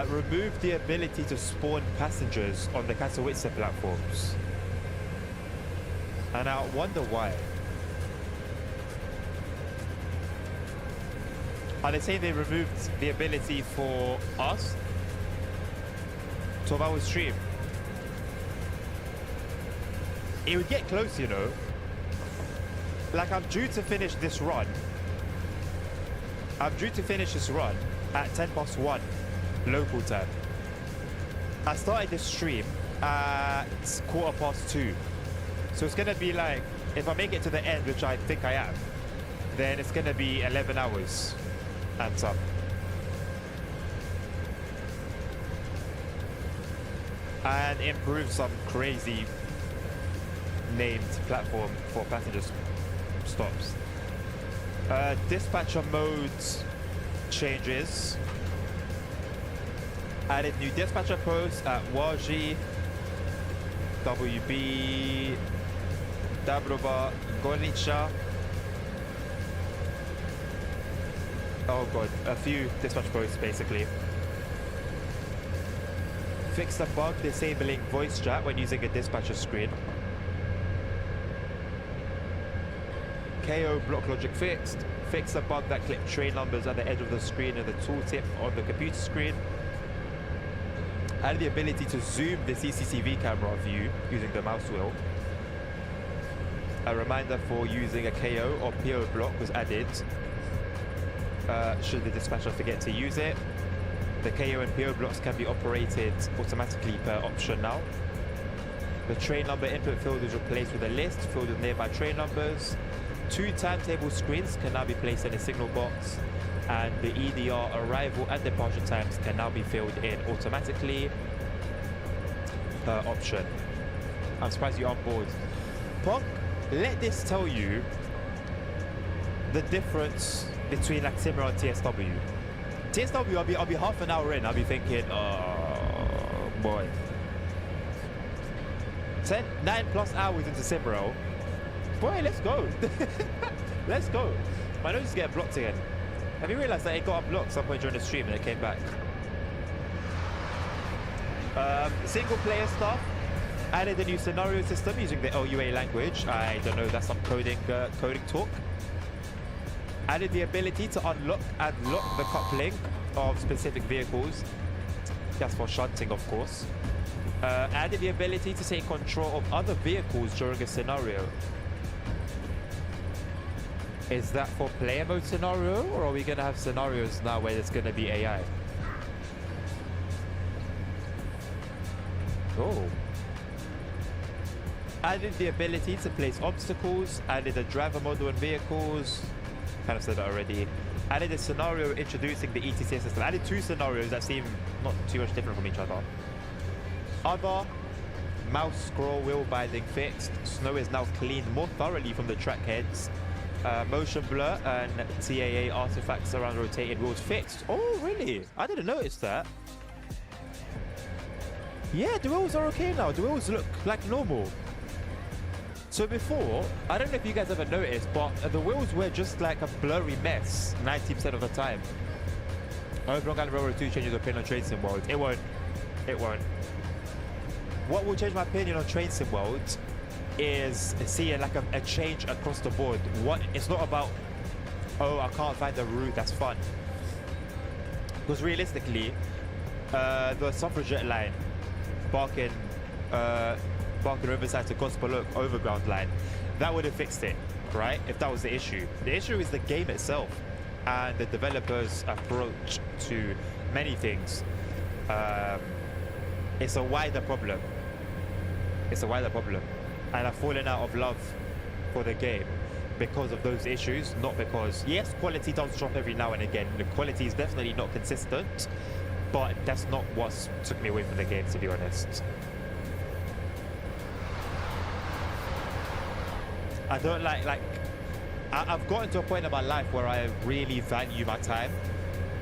remove the ability to spawn passengers on the Katowice platforms. And I wonder why. Are they saying they removed the ability for us? 12-hour stream. It would get close, you know. Like, I'm due to finish this run. I'm due to finish this run at 1:10 local time. I started this stream at 2:15. So it's gonna be like, if I make it to the end, which I think I am, then it's gonna be 11 hours and some. And improve some crazy named platform for passenger stops. Dispatcher mode changes. Added new dispatcher posts at Waji, WB, Dabrova, Gornica. Oh god, a few dispatch posts basically. Fix the bug disabling voice chat when using a dispatcher screen. KO block logic fixed. Fix the bug that clipped train numbers at the edge of the screen and the tooltip on the computer screen. Add the ability to zoom the CCTV camera view using the mouse wheel. A reminder for using a KO or PO block was added should the dispatcher forget to use it. The KO and PO blocks can be operated automatically per option now. The train number input field is replaced with a list filled with nearby train numbers. 2 timetable screens can now be placed in a signal box. and the EDR arrival and departure times can now be filled in automatically per option. I'm surprised you're on board. Punk, let this tell you the difference between like SIMRAIL and TSW. TSW, I'll be half an hour in, I'll be thinking, oh boy. 9+ hours into SIMRAIL, boy, let's go. Let's go. My nose is getting blocked again. Have you realized that it got unblocked some point during the stream and it came back? Single player stuff. Added a new scenario system using the LUA language. I don't know, that's some coding talk. Added the ability to unlock and lock the coupling of specific vehicles. That's for shunting, of course. Added the ability to take control of other vehicles during a scenario. Is that for player mode scenario, or are we going to have scenarios now where there's going to be AI? Oh. Added the ability to place obstacles. Added a driver model in vehicles. Kind of said that already. Added a scenario introducing the ETCS system. Added 2 scenarios that seem not too much different from each other. Other. Mouse scroll wheel binding fixed. Snow is now cleaned more thoroughly from the track heads. Motion blur and TAA artifacts around rotated wheels fixed. Oh, really? I didn't notice that. Yeah, the wheels are okay now. The wheels look like normal. So before, I don't know if you guys ever noticed, but the wheels were just like a blurry mess 90% of the time. I hope Long Island Railroad 2 changes their opinion on Train Sim World. It won't. It won't. What will change my opinion on Train Sim World is seeing like a change across the board. It's not about, oh, I can't find the route that's fun. Because realistically, the suffragette line, Barking Riverside to Gospel Oak overground line, that would have fixed it, right? If that was the issue. The issue is the game itself and the developers' approach to many things. It's a wider problem. It's a wider problem. And I've fallen out of love for the game because of those issues, not because, yes, quality does drop every now and again. The quality is definitely not consistent, but that's not what took me away from the game, to be honest. I don't I've gotten to a point in my life where I really value my time.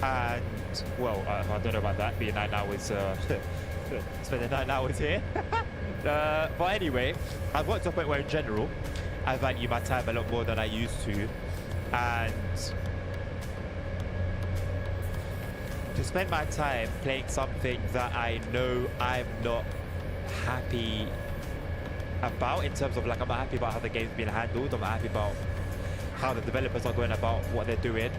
And, well, I don't know about that, being 9 hours, spending 9 hours here. But anyway, I've got to a point where in general, I value my time a lot more than I used to. And to spend my time playing something that I know I'm not happy about, in terms of like, I'm not happy about how the game's being handled, I'm not happy about how the developers are going about what they're doing.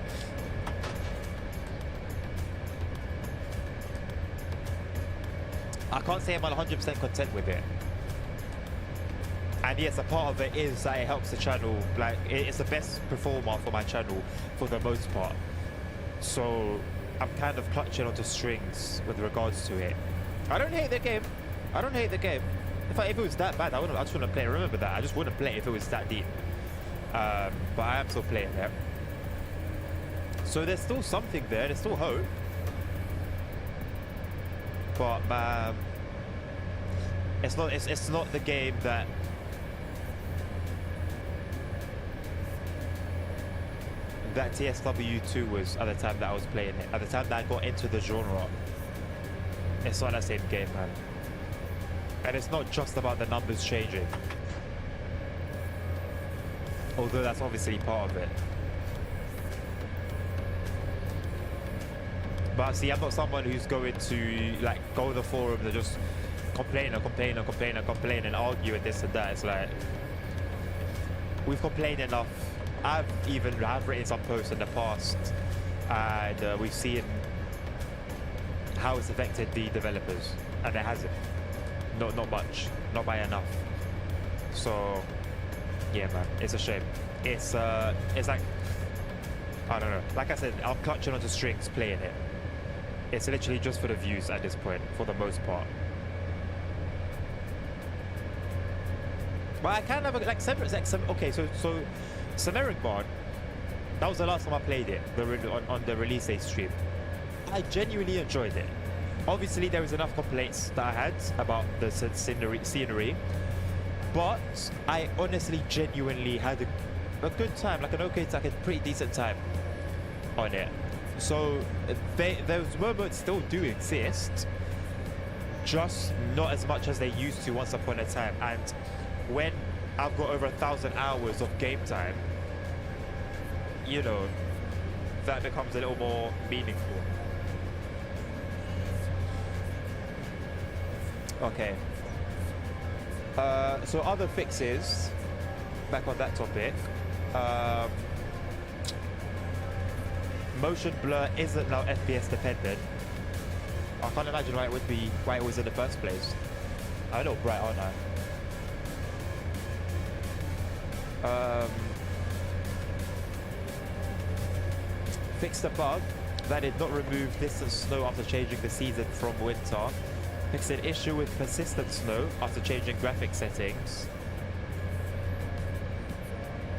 I can't say I'm 100% content with it. And yes, a part of it is that it helps the channel, like it's the best performer for my channel for the most part. So I'm kind of clutching onto strings with regards to it. I don't hate the game. I don't hate the game. If it was that bad, I just wouldn't play it. Remember that. I just wouldn't play it if it was that deep. But I am still playing it. So there's still something there. There's still hope. But it's not the game that TSW2 was at the time that I was playing it. At the time that I got into the genre. It's not that same game, man. And it's not just about the numbers changing. Although that's obviously part of it. But see, I'm not someone who's going to like go to the forums and just complain and complain and complain and complain and argue and this and that. It's like, we've complained enough. I've written some posts in the past, and we've seen how it's affected the developers, and it hasn't. Not much, not by enough. So yeah, man, it's a shame. It's like, I don't know. Like I said, I'm clutching onto strings playing it. It's literally just for the views at this point, for the most part. But I kind of like okay. So Samarin Bond, That was the last time I played it, on the release day stream. I genuinely enjoyed it. Obviously, there was enough complaints that I had about the scenery, but I honestly, genuinely had a good time, like a pretty decent time on it. So those moments still do exist, just not as much as they used to once upon a time. And when I've got over 1,000 hours of game time, you know, that becomes a little more meaningful. Okay. So other fixes, back on that topic. Motion blur isn't now FPS dependent. I can't imagine why it would be, why it was in the first place. I'm a little bright, aren't I? Fixed a bug that did not remove distant snow after changing the season from winter. Fixed an issue with persistent snow after changing graphic settings.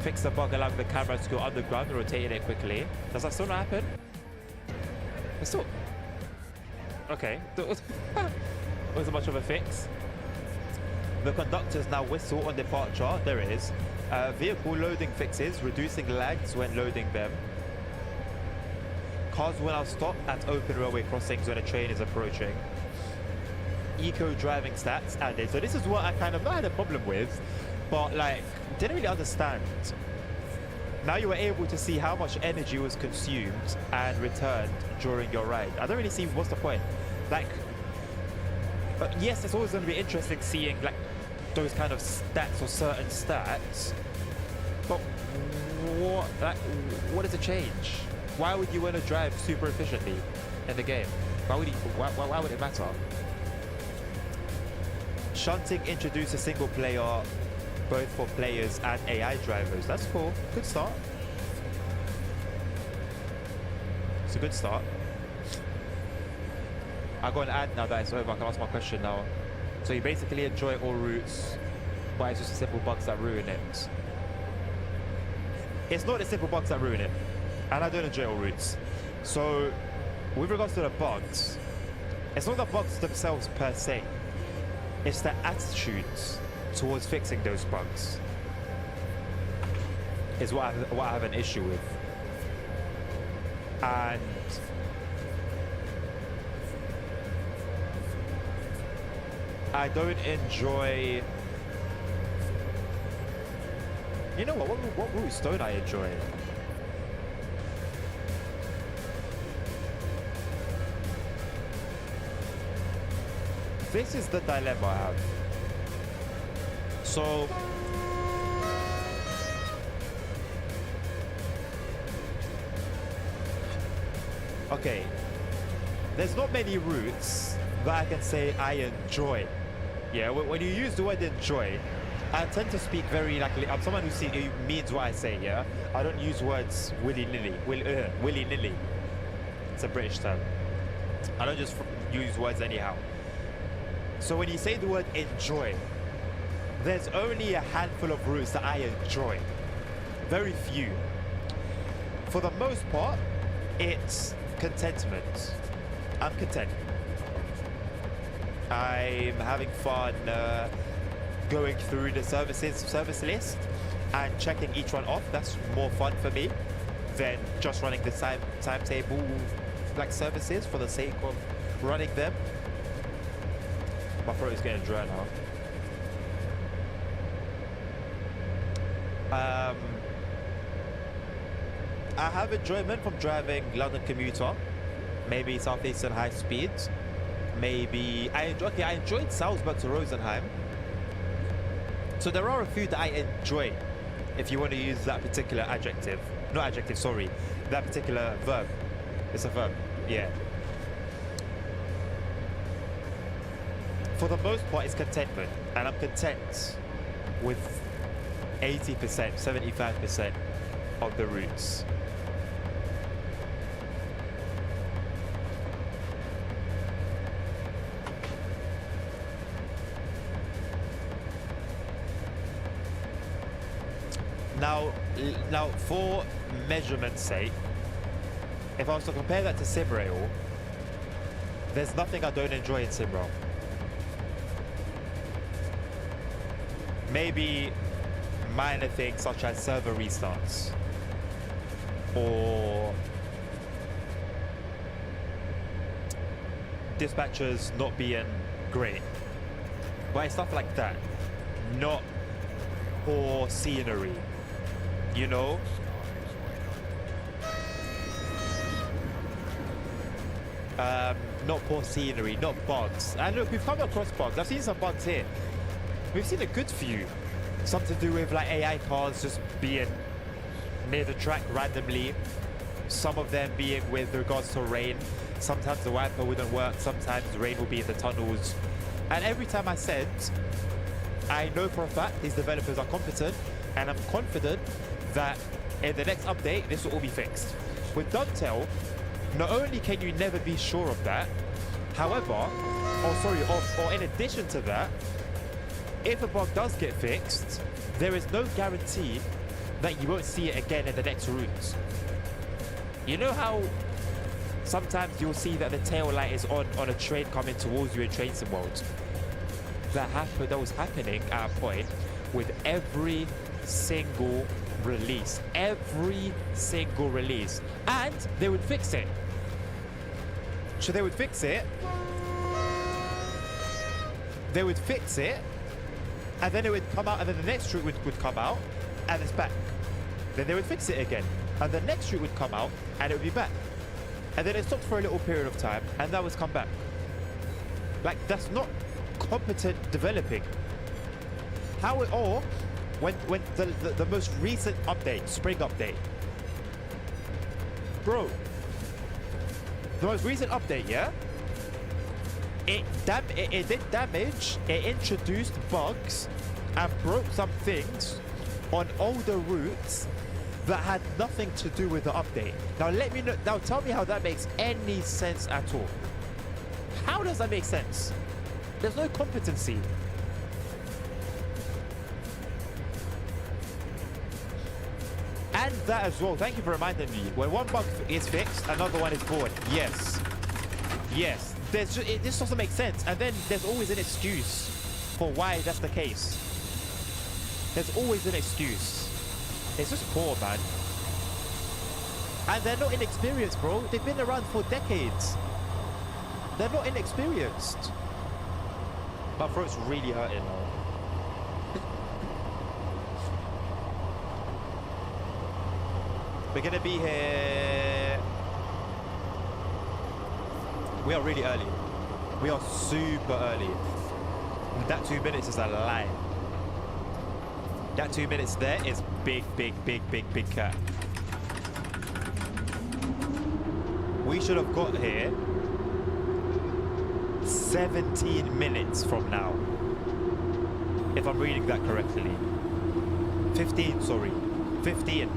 Fixed a bug allowing the camera to go underground and rotating it quickly. Does that still not happen? It's still... Okay. Wasn't much of a fix. The conductors now whistle on departure. There it is. Vehicle loading fixes, reducing lags when loading them. Cars will now stop at open railway crossings when a train is approaching. Eco driving stats added. So this is what I kind of not had a problem with, but like didn't really understand. Now you were able to see how much energy was consumed and returned during your ride. I don't really see what's the point. Like, yes, it's always going to be interesting seeing like those kind of stats or certain stats, but what does it change? Why would you want to drive super efficiently in the game? Why would it matter? Shunting introduced a single player both for players and AI drivers. That's cool. Good start. It's a good start. I got an ad now that it's over. I can ask my question now. So you basically enjoy all routes, but it's just the simple bugs that ruin it. It's not the simple bugs that ruin it. And I don't enjoy all routes. So with regards to the bugs, it's not the bugs themselves per se. It's the attitudes towards fixing those bugs is what I have an issue with. And I don't enjoy... You know what routes don't I enjoy? This is the dilemma I have. So okay, there's not many routes that I can say I enjoy. Yeah, when you use the word enjoy, I tend to speak very like I'm someone who means what I say. Yeah, I don't use words willy-nilly. Willy-nilly. It's a British term. I don't just use words anyhow. So when you say the word enjoy, there's only a handful of routes that I enjoy. Very few. For the most part, it's contentment. I'm content. I'm having fun going through the service list and checking each one off. That's more fun for me than just running the timetable like services for the sake of running them. My throat is getting dry now. I have enjoyment from driving London commuter, maybe Southeastern high speeds, maybe I enjoyed Salzburg to Rosenheim. So there are a few that I enjoy, if you want to use that particular adjective. Not adjective, sorry, that particular verb. It's a verb, yeah. For the most part, it's contentment, and I'm content with 80%, 75% of the routes. Now for measurement's sake, if I was to compare that to SIMRAIL, there's nothing I don't enjoy in SIMRAIL. Maybe minor things such as server restarts or dispatchers not being great, but it's stuff like that, not poor scenery, you know. Not poor scenery, not bugs. And look, we've come across bugs. I've seen some bugs here. We've seen a good few. Some to do with like AI cars just being near the track randomly. Some of them being with regards to rain. Sometimes the wiper wouldn't work. Sometimes the rain will be in the tunnels. And every time I said, I know for a fact these developers are competent, and I'm confident that in the next update, this will all be fixed. With Dovetail, not only can you never be sure of that, however, or in addition to that, if a bug does get fixed, there is no guarantee that you won't see it again in the next route. You know how sometimes you'll see that the tail light is on a train coming towards you in Train Sim World? That was happening at a point with every single release. Every single release. And they would fix it. So they would fix it. They would fix it. And then it would come out, and then the next route would come out, and it's back. Then they would fix it again. And the next route would come out, and it would be back. And then it stopped for a little period of time, and that was come back. Like, that's not competent developing. How it all, when the most recent update, spring update. Bro, the most recent update, yeah? It did damage, it introduced bugs and broke some things on older routes that had nothing to do with the update. Now let me know, now tell me how that makes any sense at all. How does that make sense? There's no competency. And that as well, thank you for reminding me. When one bug is fixed, another one is born. Yes. Yes. This doesn't make sense. And then there's always an excuse for why that's the case. There's always an excuse. It's just poor, man. And they're not inexperienced, bro. They've been around for decades. They're not inexperienced. My throat's really hurting now. We're gonna be here. We are really early. We are super early. That 2 minutes is a lie. That 2 minutes there is big cat. We should have got here 17 minutes from now. If I'm reading that correctly. 15, sorry. 15.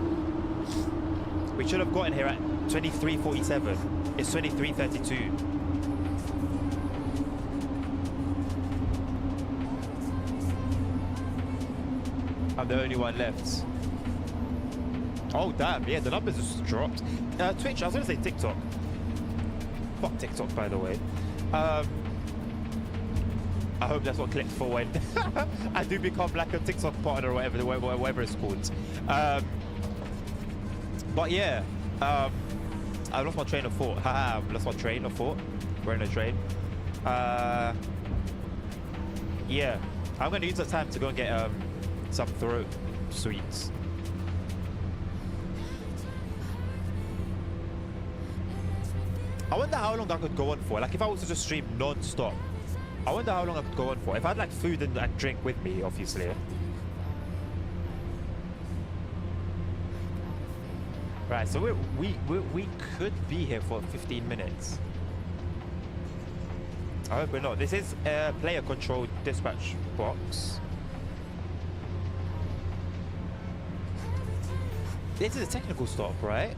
We should have gotten here at 23:47. It's 23:32. I'm the only one left. Oh damn, yeah, the numbers just dropped. Twitch, I was gonna say TikTok. Fuck TikTok, by the way. I hope that's what clicked for when I do become like a TikTok partner or whatever it's called. But yeah, I lost my train of thought. Haha, I lost my train of thought. We're in a train. Yeah, I'm gonna use the time to go and get some throat sweets. I wonder how long I could go on for. Like if I was to just stream non-stop, I wonder how long I could go on for. If I had like food and drink with me, obviously. Right, so we could be here for 15 minutes. I hope we're not. This is a player-controlled dispatch box. This is a technical stop, right?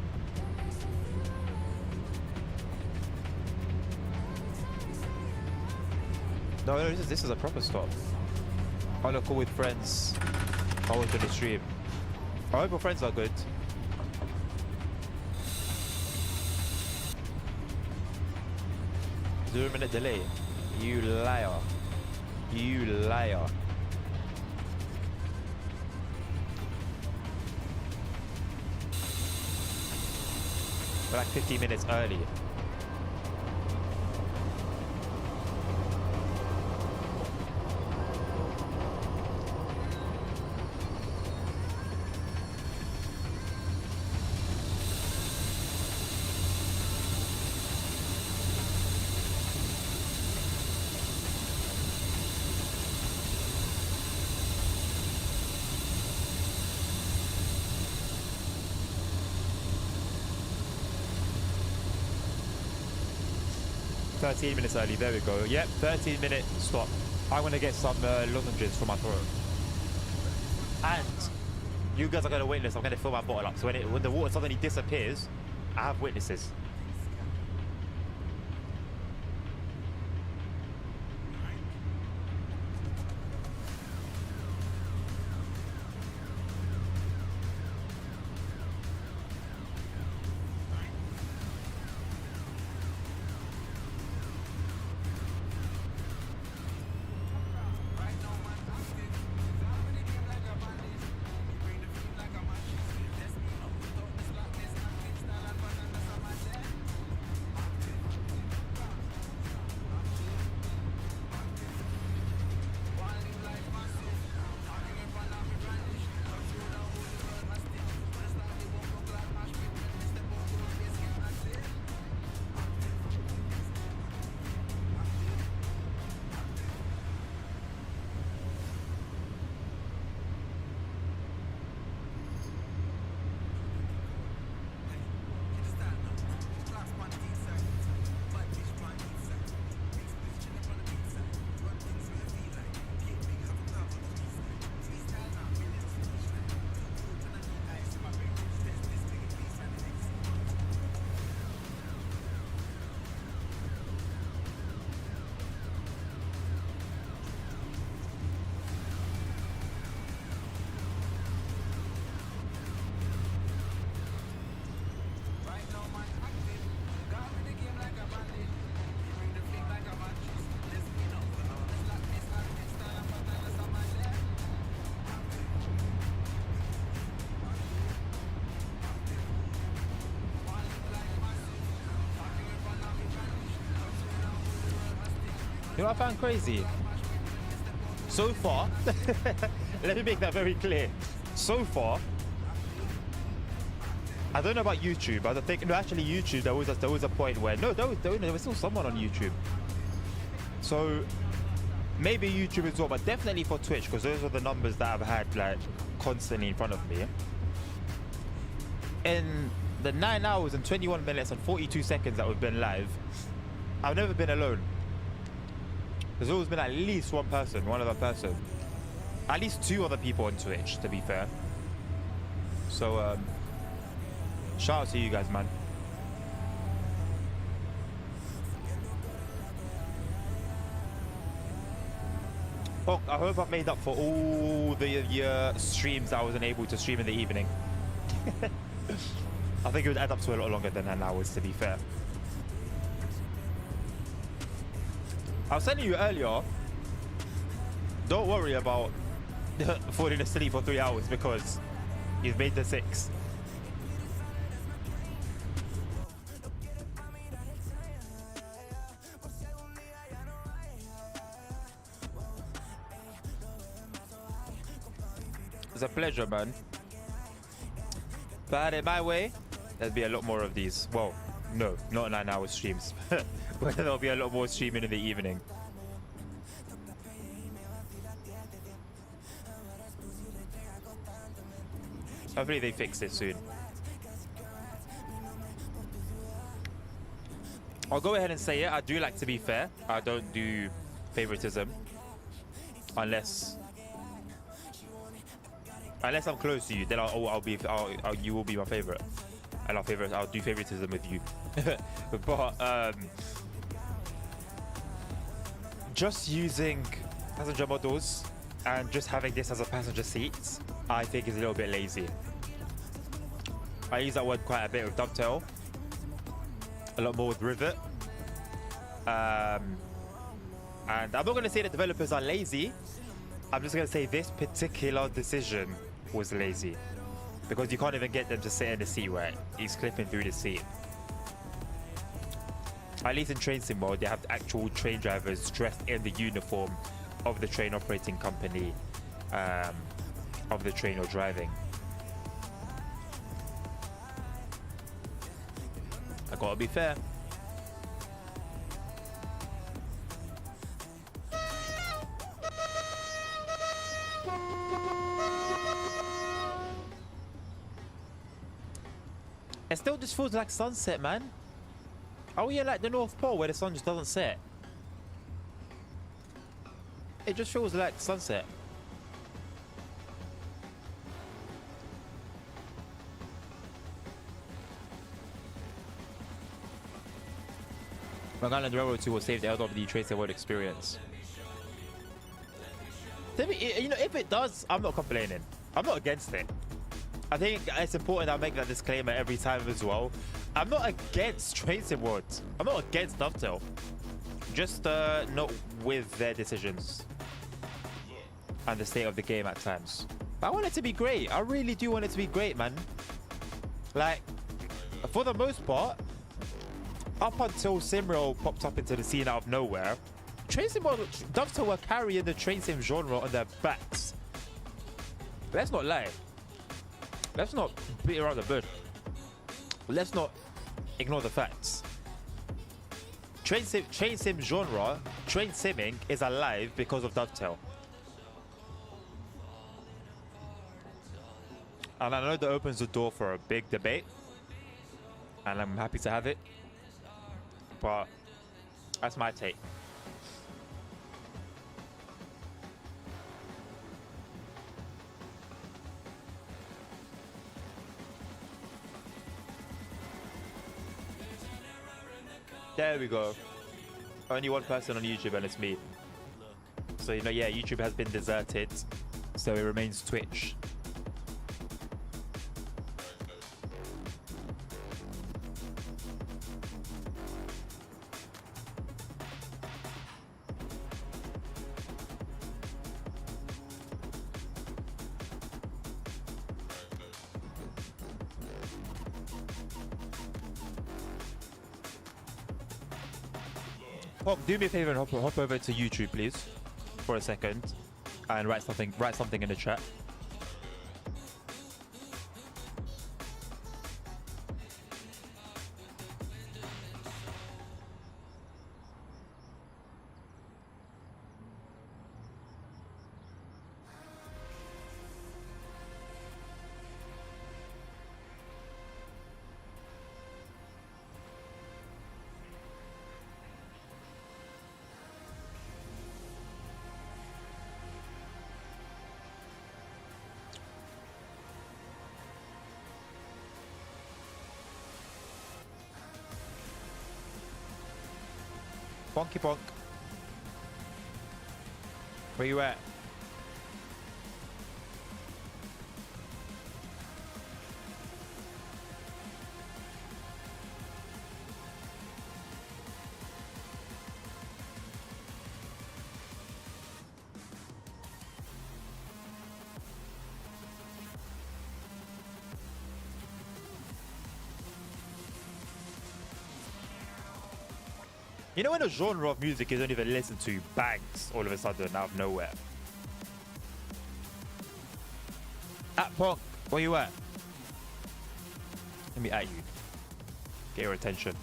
No, this is a proper stop. I look cool with friends. I was gonna stream. I hope your friends are good. 0-minute delay. You liar. You liar. We're like 15 minutes early. Minutes early, there we go. Yep, 13-minute stop. I'm gonna get some lozenges for my throat. And you guys are gonna witness, I'm gonna fill my bottle up. So when the water suddenly disappears, I have witnesses. You know what I found crazy? So far, let me make that very clear. So far, I don't know about YouTube, but I think, no, actually YouTube, there was a point where, no, there was still someone on YouTube. So, maybe YouTube as well, but definitely for Twitch, because those are the numbers that I've had, like, constantly in front of me. In the 9 hours and 21 minutes and 42 seconds that we've been live, I've never been alone. There's always been at least one other person. At least 2 other people on Twitch, to be fair. So, shout out to you guys, man. Oh, I hope I've made up for all the streams I wasn't able to stream in the evening. I think it would add up to a lot longer than 9 hours, to be fair. I was telling you earlier, don't worry about falling asleep for 3 hours because you've made the 6. It's a pleasure, man. But in my way, there'd be a lot more of these. Well, no, not 9 hour streams. But there'll be a lot more streaming in the evening. Hopefully they fix it soon. I'll go ahead and say it. I do like to be fair. I don't do favoritism. Unless I'm close to you, then you will be my favorite. And I'll do favoritism with you. But just using passenger models and just having this as a passenger seat, I think is a little bit lazy. I use that word quite a bit with Dovetail, a lot more with Rivet. And I'm not going to say that developers are lazy. I'm just going to say this particular decision was lazy. Because you can't even get them to sit in the seat where he's clipping through the seat. At least in train sim mode, they have actual train drivers dressed in the uniform of the train operating company of the train or driving. I gotta be fair. It still just feels like sunset, man. Are we at like the North Pole where the sun just doesn't set? It just feels like sunset. Long Island Railroad 2 will save the LW Tracer World experience. You know, if it does, I'm not complaining. I'm not against it. I think it's important that I make that disclaimer every time as well. I'm not against Train Sim World. I'm not against Dovetail. Just not with their decisions and the state of the game at times. But I want it to be great. I really do want it to be great, man. Like, for the most part, up until SIMRAIL popped up into the scene out of nowhere, Train Sim World, Dovetail were carrying the Train Sim genre on their backs. Let's not lie. Let's not beat around the bush. Let's not ignore the facts. Train sim genre, train simming is alive because of Dovetail. And I know that opens the door for a big debate. And I'm happy to have it. But that's my take. There we go. Only one person on YouTube and it's me. So, you know, yeah, YouTube has been deserted. So it remains Twitch. Pop, do me a favor and hop over to YouTube, please, for a second, and write something in the chat. Bonky bonk. Where you at? You know when a genre of music you don't even listen to bangs all of a sudden out of nowhere? At Punk, where you at? Let me at you. Get your attention.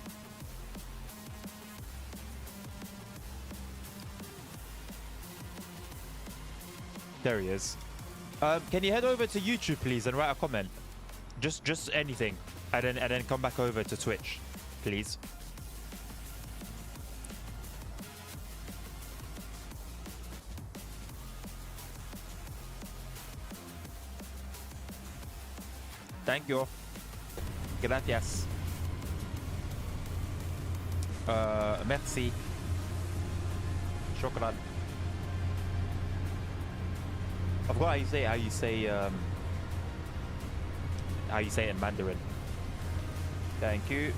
There he is. Can you head over to YouTube please and write a comment? Just anything. And then come back over to Twitch, please. Thank you. Gracias. Merci. Shukran. I forgot how you say it in Mandarin. Thank you.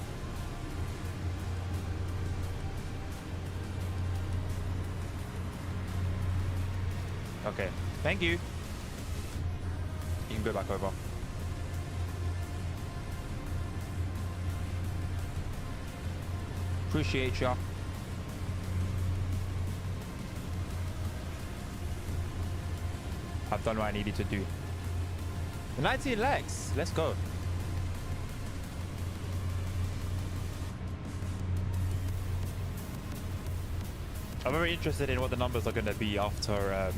Okay. Thank you. You can go back over. Appreciate ya. I've done what I needed to do. 19 legs. Let's go. I'm very interested in what the numbers are going to be after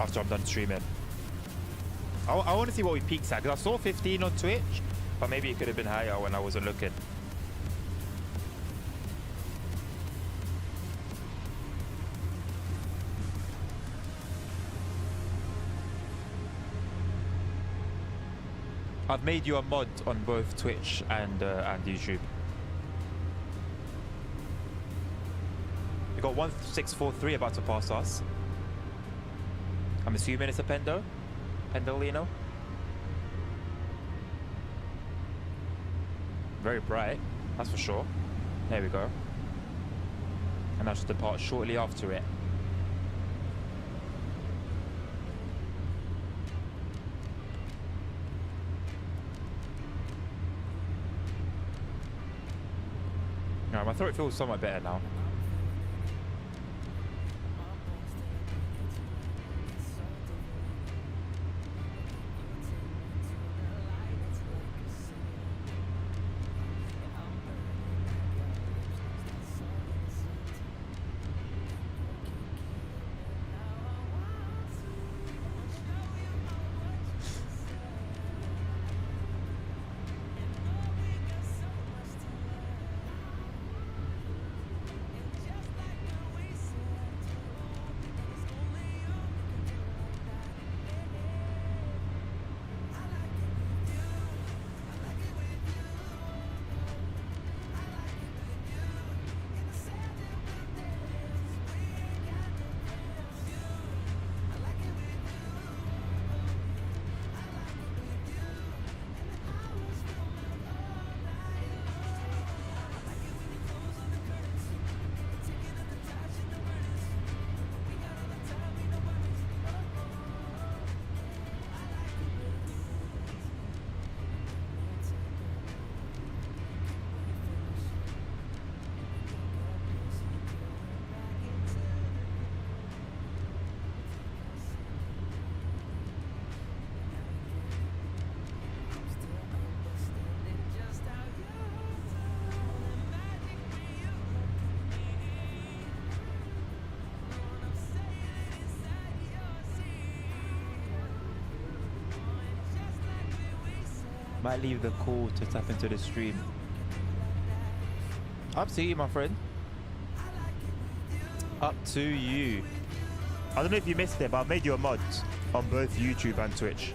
I'm done streaming. I want to see what we peaked at, because I saw 15 on Twitch, but maybe it could have been higher when I wasn't looking. I've made you a mod on both Twitch and YouTube. We got 1643 about to pass us. I'm assuming it's a Pendolino. Very bright, that's for sure. There we go. And I should depart shortly after it. No, my throat feels somewhat better now. Might leave the call to tap into the stream. Up to you, my friend. Up to you. I don't know if you missed it, but I've made you a mod on both YouTube and Twitch.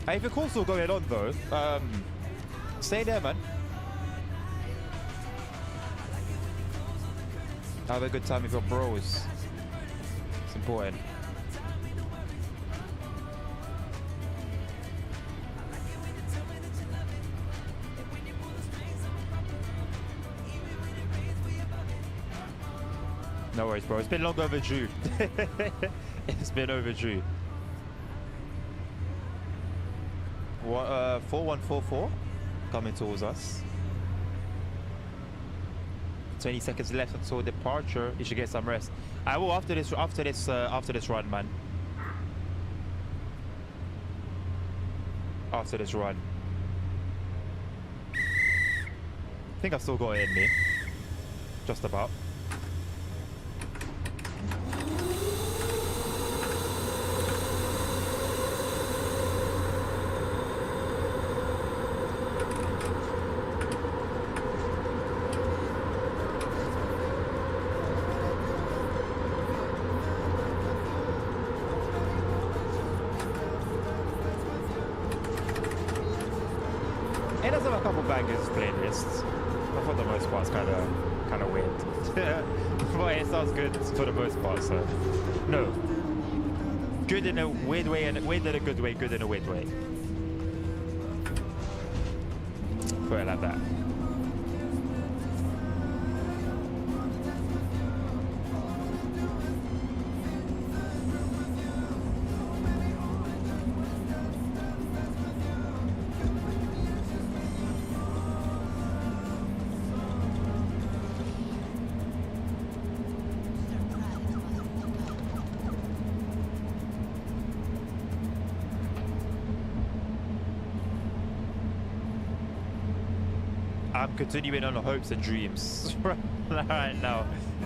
Hey, if the call's still going on though, stay there, man. Have a good time with your bros. It's important. No worries, bro. It's been long overdue. It's been overdue. What? 4144 coming towards us. 20 seconds left until departure. You should get some rest. I will after this run, man. After this run. I think I've still got it in me. Just about. It does have a couple bangers playlists. But for the most part, it's kind of weird. But it sounds good for the most part. So no, good in a weird way, and weird in a good way, good in a weird way. put it like that. I'm continuing on the hopes and dreams right now.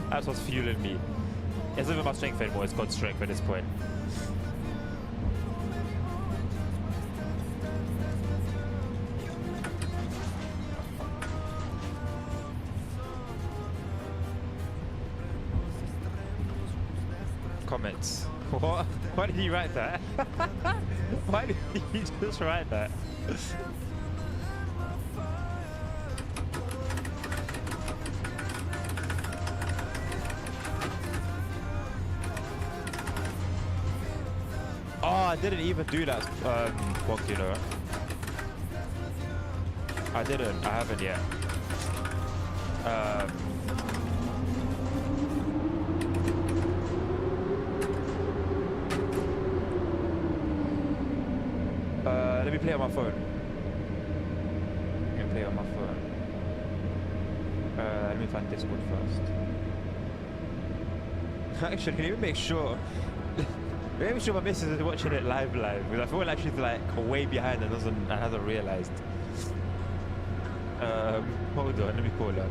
That's what's fueling me. It's not even my strength anymore, it's God's strength at this point. Comments. What? Why did he write that? Why did he just write that? Oh, I didn't even do that, Box, you know. I didn't. I haven't yet. Let me play on my phone. Let me play on my phone. Let me find Discord first. Actually, can you make sure? Make sure my missus is watching it live, because I feel like she's like way behind and hasn't realized. Hold on, let me call her.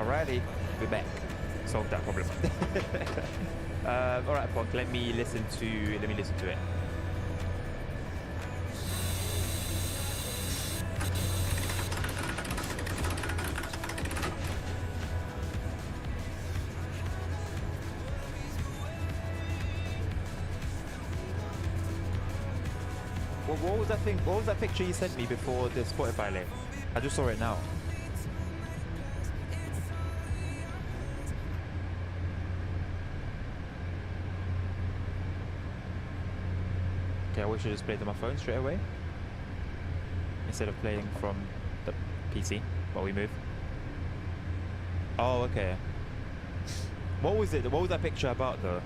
Alrighty, we're back. Solved that problem. All right, Pog. Let me listen to it. What was that thing? What was that picture you sent me before the Spotify link? I just saw it now. Okay, I wish I just played on my phone straight away instead of playing from the PC while we move. Oh, okay. What was it? What was that picture about, though?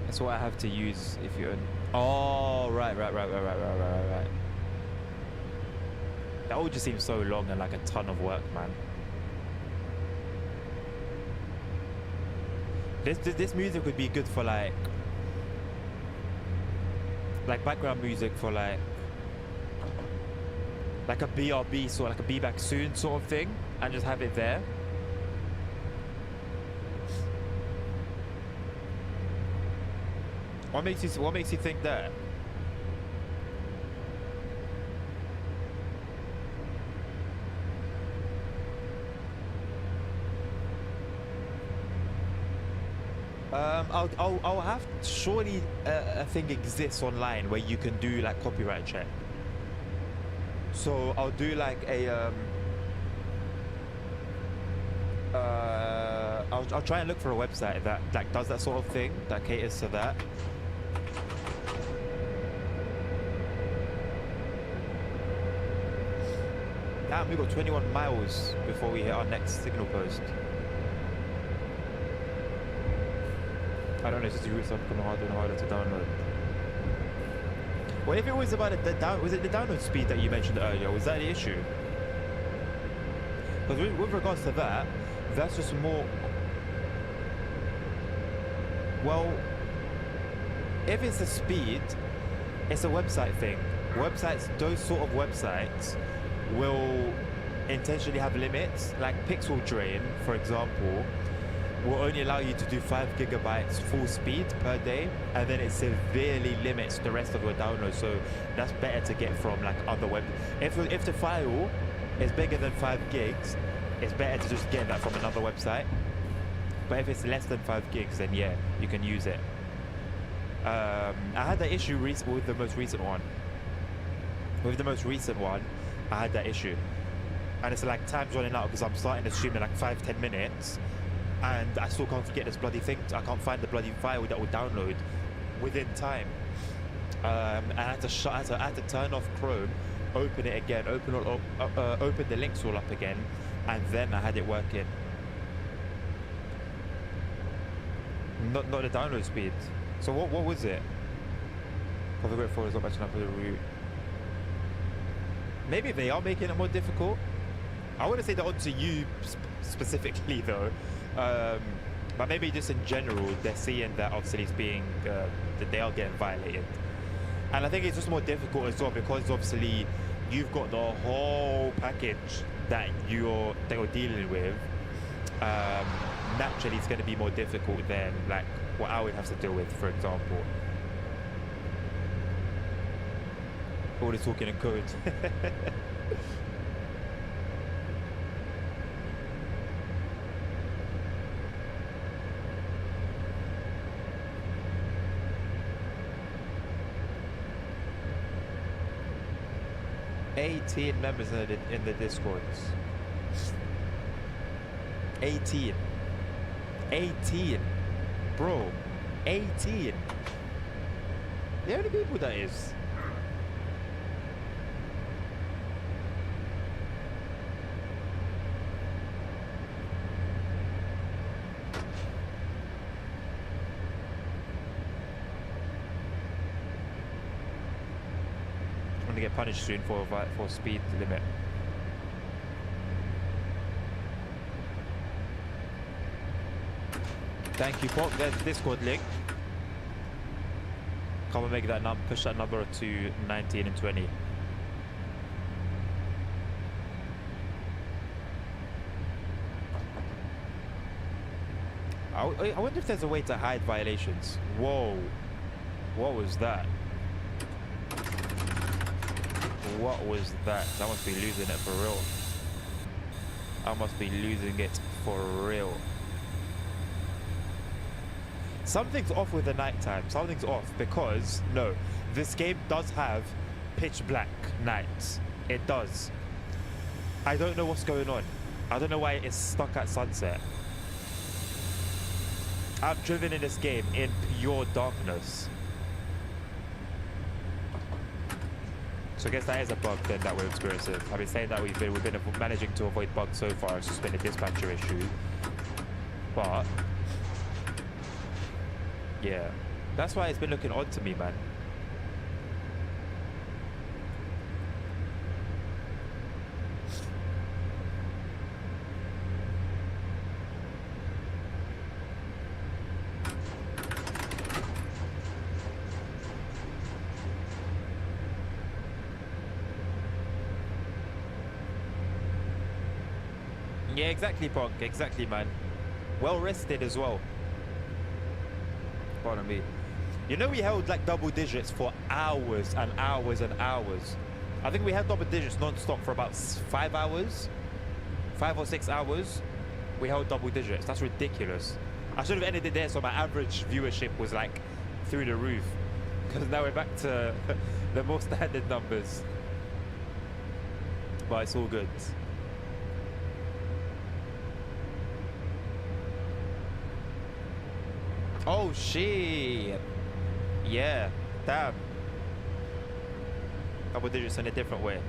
That's what I have to use if you're... Oh, right. That all just seems so long and like a ton of work, man. This music would be good for like background music for like a BRB sort, like a Be Back Soon sort of thing, and just have it there. What makes you think that? I'll have surely a thing exists online where you can do like copyright check. So I'll do like a I'll try and look for a website that like does that sort of thing, that caters to that. Damn, we've got 21 miles before we hit our next signal post. I don't know, it's just the routes are becoming harder and harder to download. Well, if it was about was it the download speed that you mentioned earlier? Was that the issue? Because with regards to that, that's just more... Well, if it's the speed, it's a website thing. Websites, those sort of websites will intentionally have limits. Like Pixel Drain, for example, will only allow you to do 5 gigabytes full speed per day, and then it severely limits the rest of your downloads. So that's better to get from like other web. If the file is bigger than 5 gigs, it's better to just get that from another website. But if it's less than 5 gigs, then yeah, you can use it. I had that issue with the most recent one. With the most recent one, I had that issue, and it's like time's running out because I'm starting to stream in like 5-10 minutes, and I still can't get this bloody thing. I can't find the bloody file that will download within time. I had to turn off Chrome, open it again, open the links all up again, and then I had it working. Not the download speed. So what was it? Configure folders not matching up with the root. Maybe they are making it more difficult. I wouldn't say that onto you specifically though, but maybe just in general they're seeing that obviously it's being that they are getting violated, and I think it's just more difficult as well because obviously you've got the whole package that you're dealing with. Naturally, it's going to be more difficult than like what I would have to deal with, for example. All the talking in code. $18 members in the Discords. 18. Bro, 18. The only people that is. gonna get punished soon for speed limit. Thank you, Pop. There's the Discord link. Come and make that push that number to 19 and 20. I wonder if there's a way to hide violations. Whoa. What was that? What was that? I must be losing it for real. I must be losing it for real. Something's off with the nighttime. Something's off because, no, this game does have pitch black nights. It does. I don't know what's going on. I don't know why it's stuck at sunset. I've driven in this game in pure darkness. So I guess that is a bug then that we're experiencing. I've been saying that we've been managing to avoid bugs so far. It's just been a dispatcher issue. But yeah, that's why it's been looking odd to me, man. Yeah, exactly, Punk. Exactly, man. Well rested as well. Pardon me. You know, we held like double digits for hours and hours and hours. I think we had double digits non-stop for about 5 hours. 5 or 6 hours. We held double digits. That's ridiculous. I should have ended it there so my average viewership was like through the roof. Because now we're back to the more standard numbers. But it's all good. Oh shit! Yeah, damn. Double digits in a different way.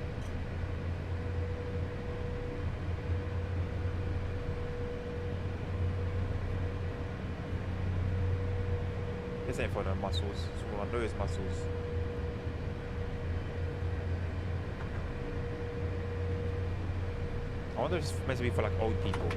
This ain't for the muscles, it's for my nose muscles. I wonder if it's meant to be for like old people.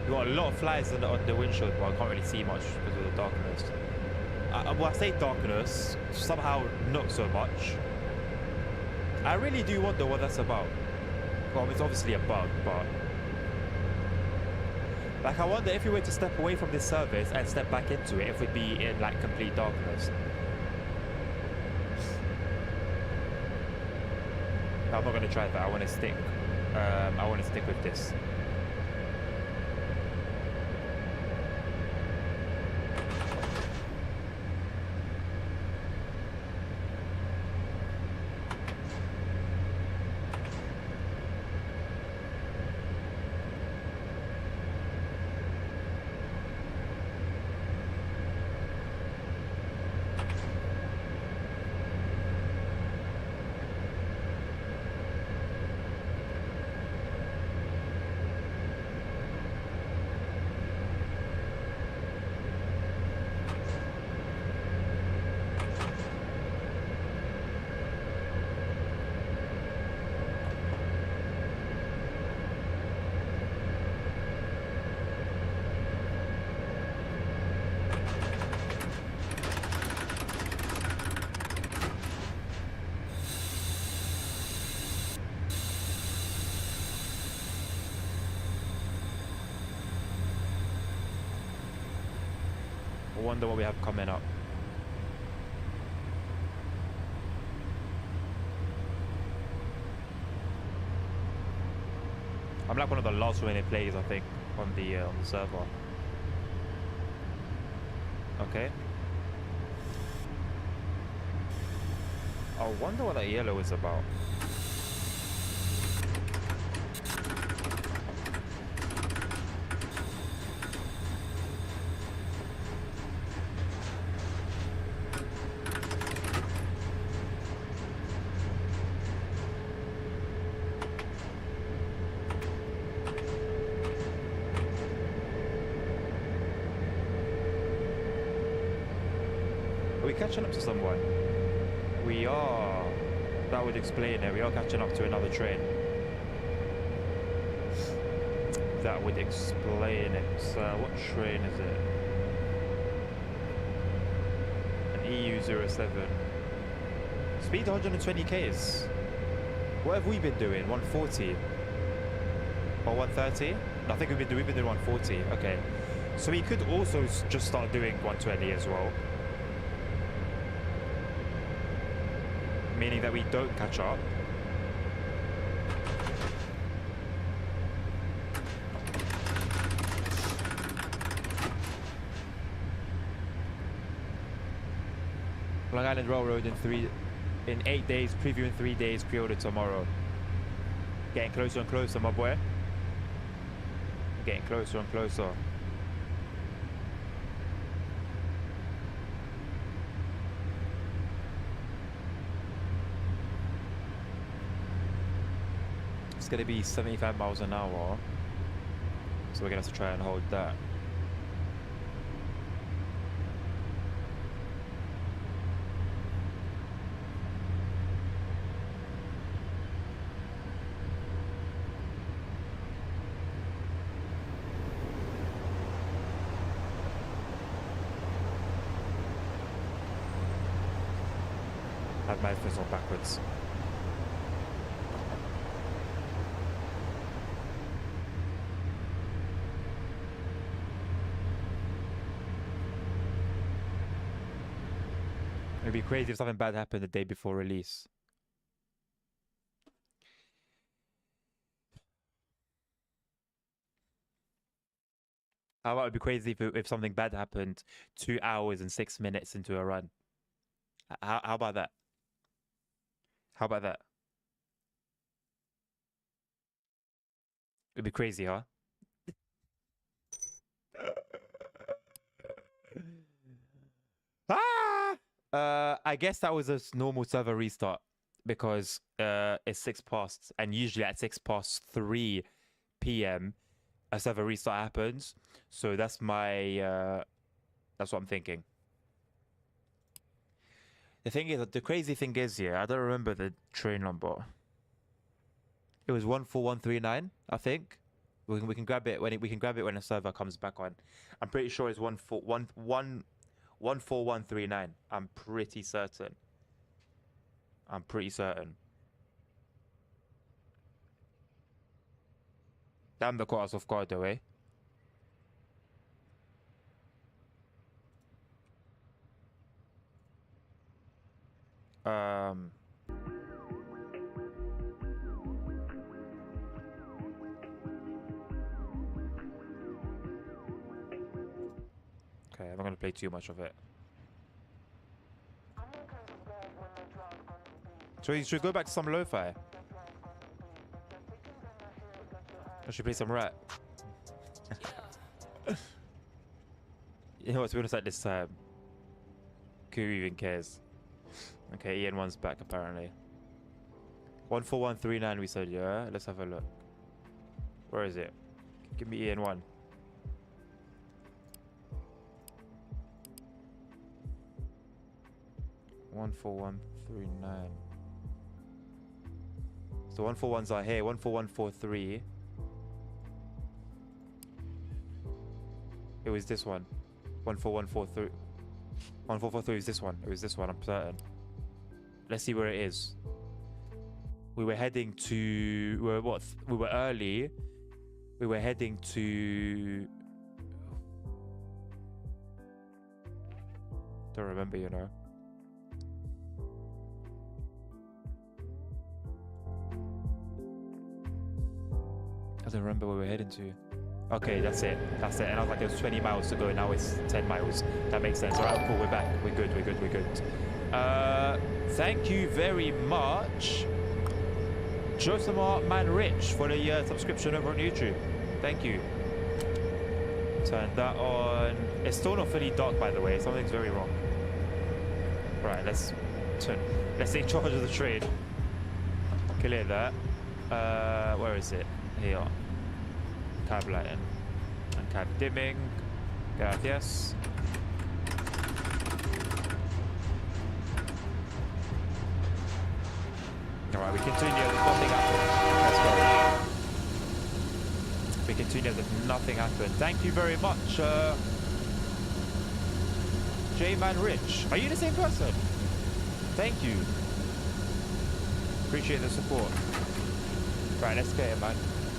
Got a lot of flies on the windshield, but I can't really see much because of the darkness. Well, I say darkness, somehow not so much. I really do wonder what that's about. Well, it's obviously a bug, but like I wonder if we were to step away from this service and step back into it, if we'd be in like complete darkness. No, I'm not going to try that. I want to stick. I want to stick with this. I wonder what we have coming up. I'm like one of the last remaining players, I think, on the server. Okay. I wonder what that yellow is about. catching up to someone? We are. That would explain it. We are catching up to another train. That would explain it. What train is it? An EU07. Speed 120 k's. What have we been doing? 140 or 130? No, I think we've been doing 140. Okay, so we could also just start doing 120 as well, meaning that we don't catch up. Long Island Railroad in 8 days, preview in 3 days, pre-order tomorrow. Getting closer and closer, my boy. Getting closer and closer. It's gonna be 75 miles an hour, so we're gonna have to try and hold that. Have my headphones on backwards. It'd be crazy if something bad happened the day before release. How about it'd be crazy if something bad happened 2 hours and 6 minutes into a run? How about that? How about that? It'd be crazy, huh? I guess that was a normal server restart because it's 6 past, and usually at 6 past 3 p.m. a server restart happens. So that's my that's what I'm thinking. The thing is, the crazy thing is, yeah, I don't remember the train number. It was 14139, I think. We can grab it when we can grab it when the server comes back on. I'm pretty sure it's 14139. I'm pretty certain. I'm pretty certain. Damn, the caught us off guard though, eh? Okay, I'm not gonna play too much of it. Should we go back to some lo-fi? Or should we play some rap? You know what, to be honest, at this time, who even cares? Okay, EN1's back apparently. 14139 we said, yeah? Let's have a look. Where is it? Give me EN1. (14139). So 141s are here. 14143. It was this one. 14143. 1443 is this one. It was this one, I'm certain. Let's see where it is. We were heading to... We were early. We were heading to... Don't remember, you know. I don't remember where we're heading to. Okay, that's it. That's it. And I was like, there's 20 miles to go. Now it's 10 miles. That makes sense. All right, cool. We're back. We're good. We're good. We're good. Thank you very much, Josamar Man Rich, for the subscription over on YouTube. Thank you. Turn that on. It's still not fully dark, by the way. Something's very wrong. Right, let's take charge of the train. Clear that. Where is it? Here. Cab lighting and cab dimming. Gracias. All right, we continue as if nothing happened. Let's go. We continue as if nothing happened. Thank you very much, J-Man Rich. Are you the same person? Thank you. Appreciate the support. Right, let's get it, man.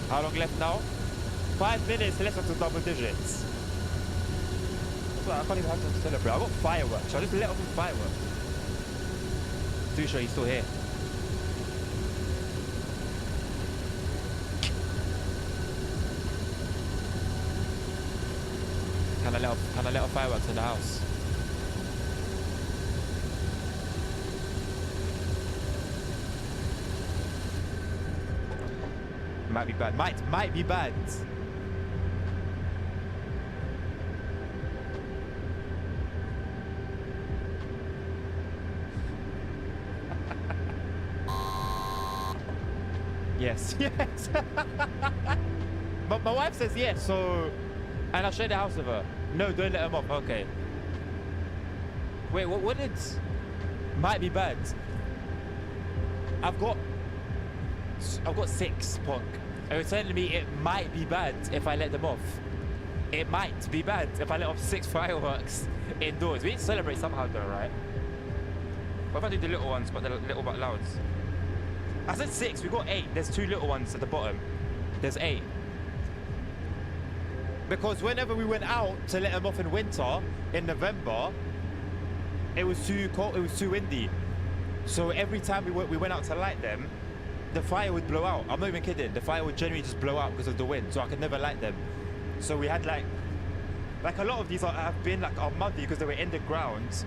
How long left now? 5 minutes, let's up to double digits. Well, I can't even have time to celebrate. I got fireworks. I'll just let off with fireworks. Too sure he's still here. Can I let off fireworks in the house? Might be bad. Might be bad. Yes, yes. But my wife says yes, so... And I'll share the house with her. No, don't let him off. Okay. Wait, what did... Might be bad. I've got 6, Punk. It was telling me it might be bad if I let them off. It might be bad if I let off 6 fireworks indoors. We need to celebrate somehow though, right? What if I do the little ones, but the little but louds? I said 6, we got 8. There's 2 little ones at the bottom. There's 8. Because whenever we went out to let them off in winter, in November, it was too cold, it was too windy. So every time we went out to light them, the fire would blow out. I'm not even kidding. The fire would generally just blow out because of the wind, so I could never light them. So we had like a lot of these have been like muddy because they were in the ground,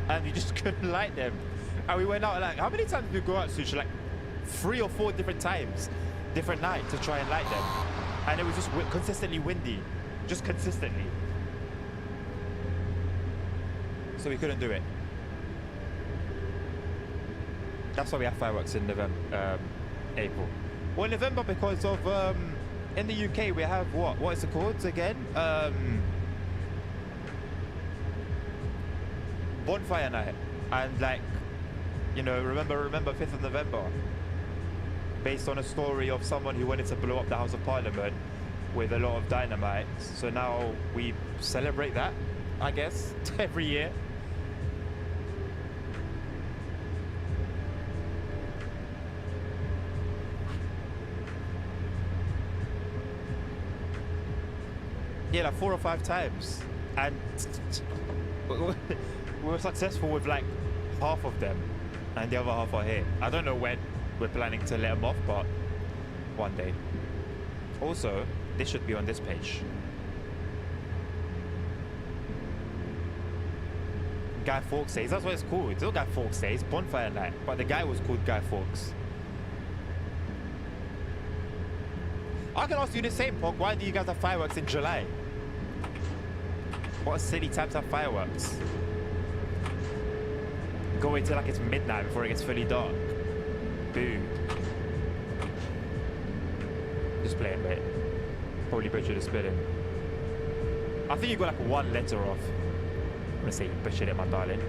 and you just couldn't light them. And we went out like, how many times did we go out, Sushi? Like 3 or 4 different times, different nights to try and light them. And it was just consistently windy, just consistently. So we couldn't do it. That's why we have fireworks in November, April. Well, November because of in the UK we have what is it called again? Bonfire night, and like, you know, remember 5th of November, based on a story of someone who wanted to blow up the House of Parliament with a lot of dynamite. So now we celebrate that, I guess, every year. Yeah, like 4 or 5 times, and we were successful with like half of them, and the other half are here. I don't know when we're planning to let them off, but one day. Also, this should be on this page. Guy Fawkes Days, that's what it's called. It's not Guy Fawkes Days, Bonfire Night, but the guy was called Guy Fawkes. I can ask you the same, Pog. Why do you guys have fireworks in July? What a silly time to have fireworks. Go until like it's midnight before it gets fully dark. Boo. Just play it, mate. Probably butchered the spelling. I think you got like 1 letter off. I'm gonna say you butchered it, my darling.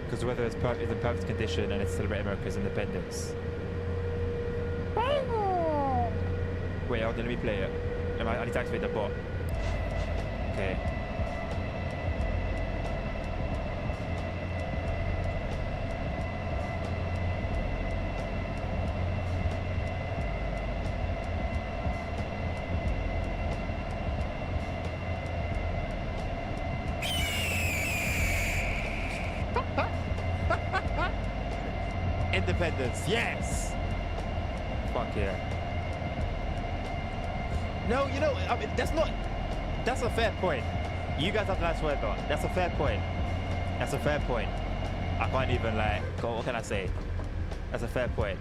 Because the weather is in perfect condition and it's celebrating America's independence. Wait, hold on, let me play it. I need to activate the bot. Okay. Independence, yes! Fuck yeah. No, you know, I mean, that's a fair point. You guys have nice weather. That's a fair point. That's a fair point. I can't even like, what can I say? That's a fair point.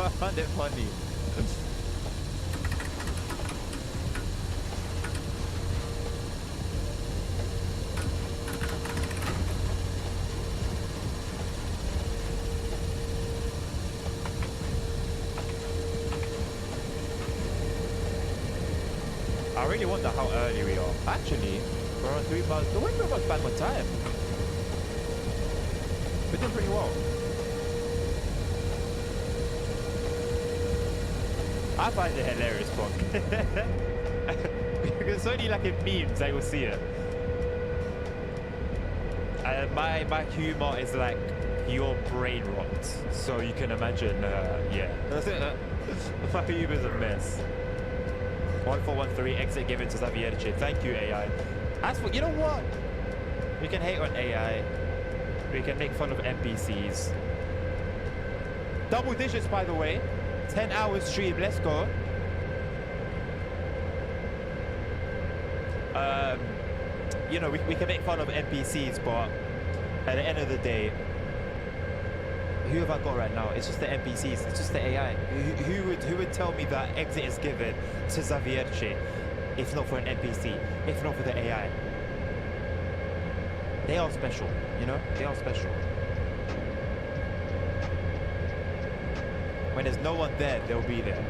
found it funny. I really wonder how early we are. Actually, we're on 3 miles. We're pretty much bang on time. We're doing pretty well. I find it hilarious, Bonk. Because it's only like in memes I will see it. And my humor is like your brain rot. So you can imagine, yeah. My humor is a mess. 1413 exit given to Zavierche. Thank you, AI. As for, you know what? We can hate on AI. We can make fun of NPCs. Double digits, by the way. 10 hours stream. Let's go. You know, we can make fun of NPCs, but at the end of the day, who have I got right now? It's just the NPCs. It's just the AI. Who would tell me that exit is given to Zavierche if not for an NPC, if not for the AI? They are special, you know? They are special. When there's no one there, they'll be there.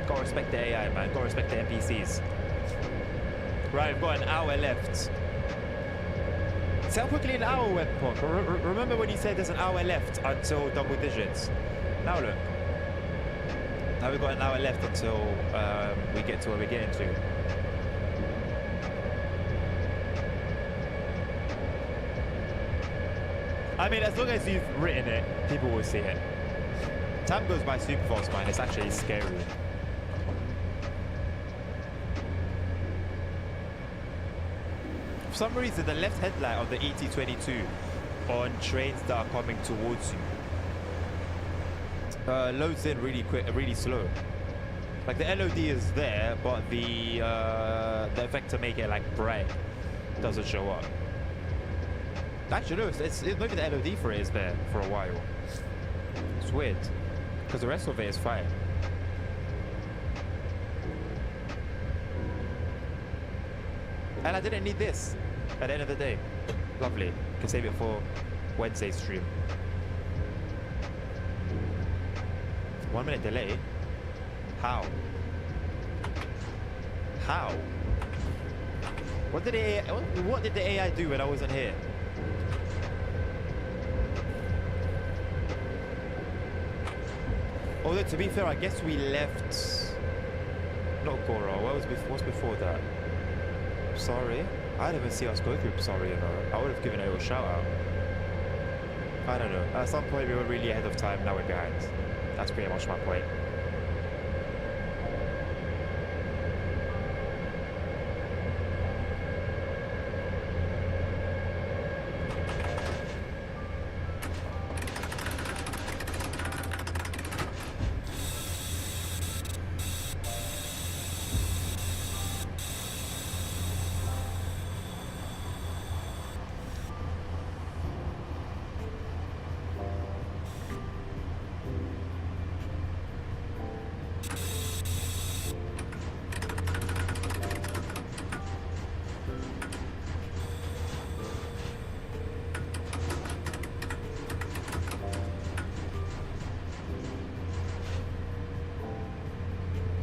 Gotta respect the AI, man. Gotta respect the NPCs. Right, we've got an hour left. See how quickly an hour went, Punk. Remember when you said there's an hour left until double digits? Now look. Now we've got an hour left until we get to where we're getting to. I mean, as long as you've written it, people will see it. Time goes by super fast, man. It's actually scary. For some reason, the left headlight of the ET22 on trains that are coming towards you loads in really quick, really slow. Like the LOD is there, but the effect to make it like bright doesn't show up. Actually, no, it's maybe the LOD for it is there for a while. It's weird, because the rest of it is fine. And I didn't need this at the end of the day. Lovely. Can save it for Wednesday's stream. 1 minute delay? How? How? What did the AI do when I wasn't here? Although, to be fair, I guess we left... Not Gora. What's before that? Sorry. I didn't even see us go through Sorry, you know. I would have given it a shout out. I don't know. At some point, we were really ahead of time. Now we're behind. That's pretty much my point.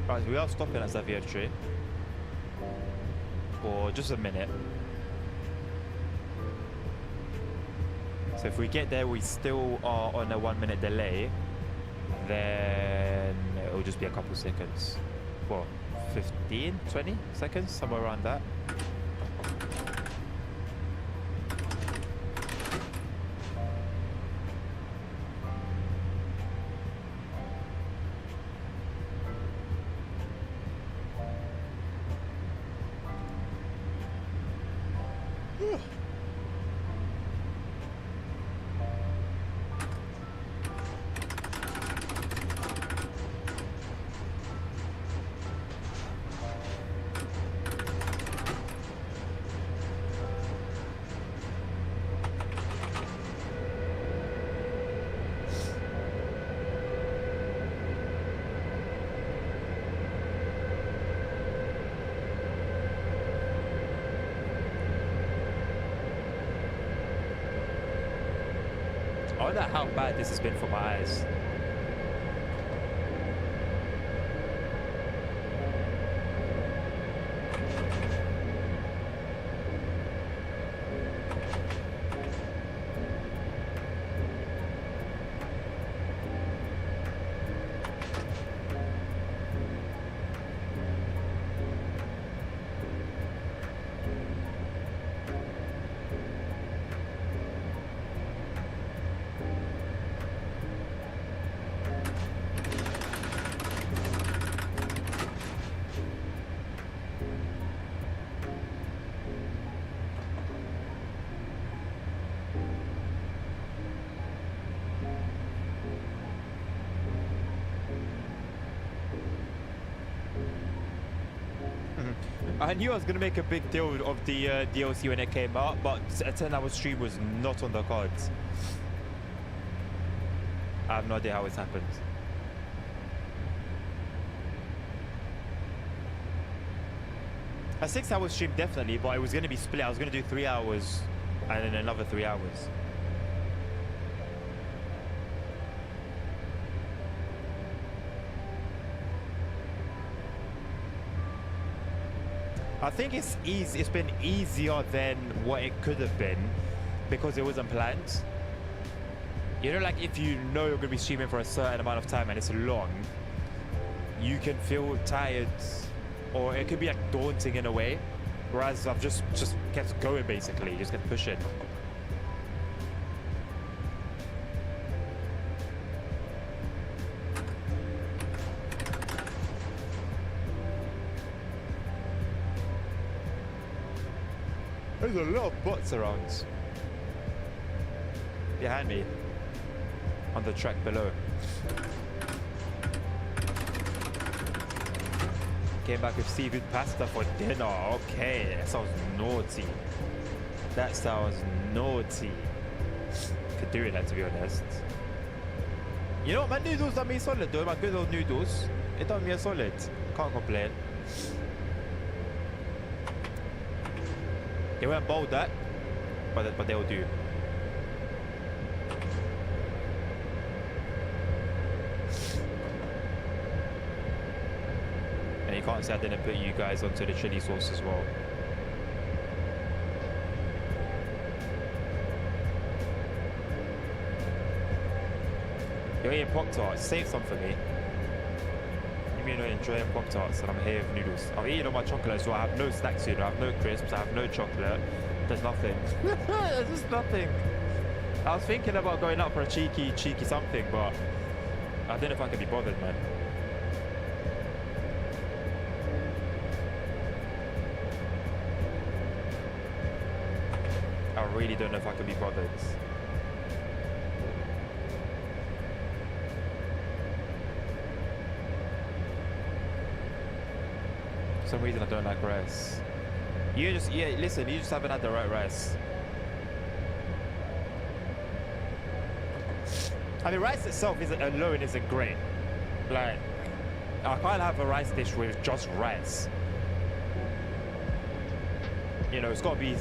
Right, we are stopping at Zavierche for just a minute. So if we get there, we still are on a 1 minute delay, then it'll just be a couple seconds. Well, 15, 20 seconds, somewhere around that. I wonder how bad this has been for my eyes. I knew I was going to make a big deal of the DLC when it came out, but a 10-hour stream was not on the cards. I have no idea how it's happened. A 6-hour stream definitely, but it was going to be split. I was going to do 3 hours and then another 3 hours. I think it's easy. It's been easier than what it could have been because it wasn't planned. You know, like if you know you're going to be streaming for a certain amount of time and it's long, you can feel tired, or it could be like daunting in a way. Whereas I've just kept going basically, just kept pushing. There's a lot of bots around. Behind me. On the track below. Came back with seafood pasta for dinner. Okay, that sounds naughty. That sounds naughty. Could do that, to be honest. You know what, my noodles done me solid though. My good old noodles. It done me a solid. Can't complain. They weren't bold that, but they'll do. And you can't say I didn't put you guys onto the chili sauce as well. You're eating Pop-Tarts, save some for me. You mean you're enjoying Pop-Tarts and I'm here with noodles. I'm eating all my chocolate, so I have no snacks here, I have no crisps, I have no chocolate. There's nothing. There's just nothing. I was thinking about going out for a cheeky something, but I don't know if I can be bothered, man. I really don't know if I can be bothered. For some reason I don't like rice. You just, yeah, listen, you just haven't had the right rice. I mean, rice itself alone isn't great. Like, I can't have a rice dish with just rice. You know, it's got to be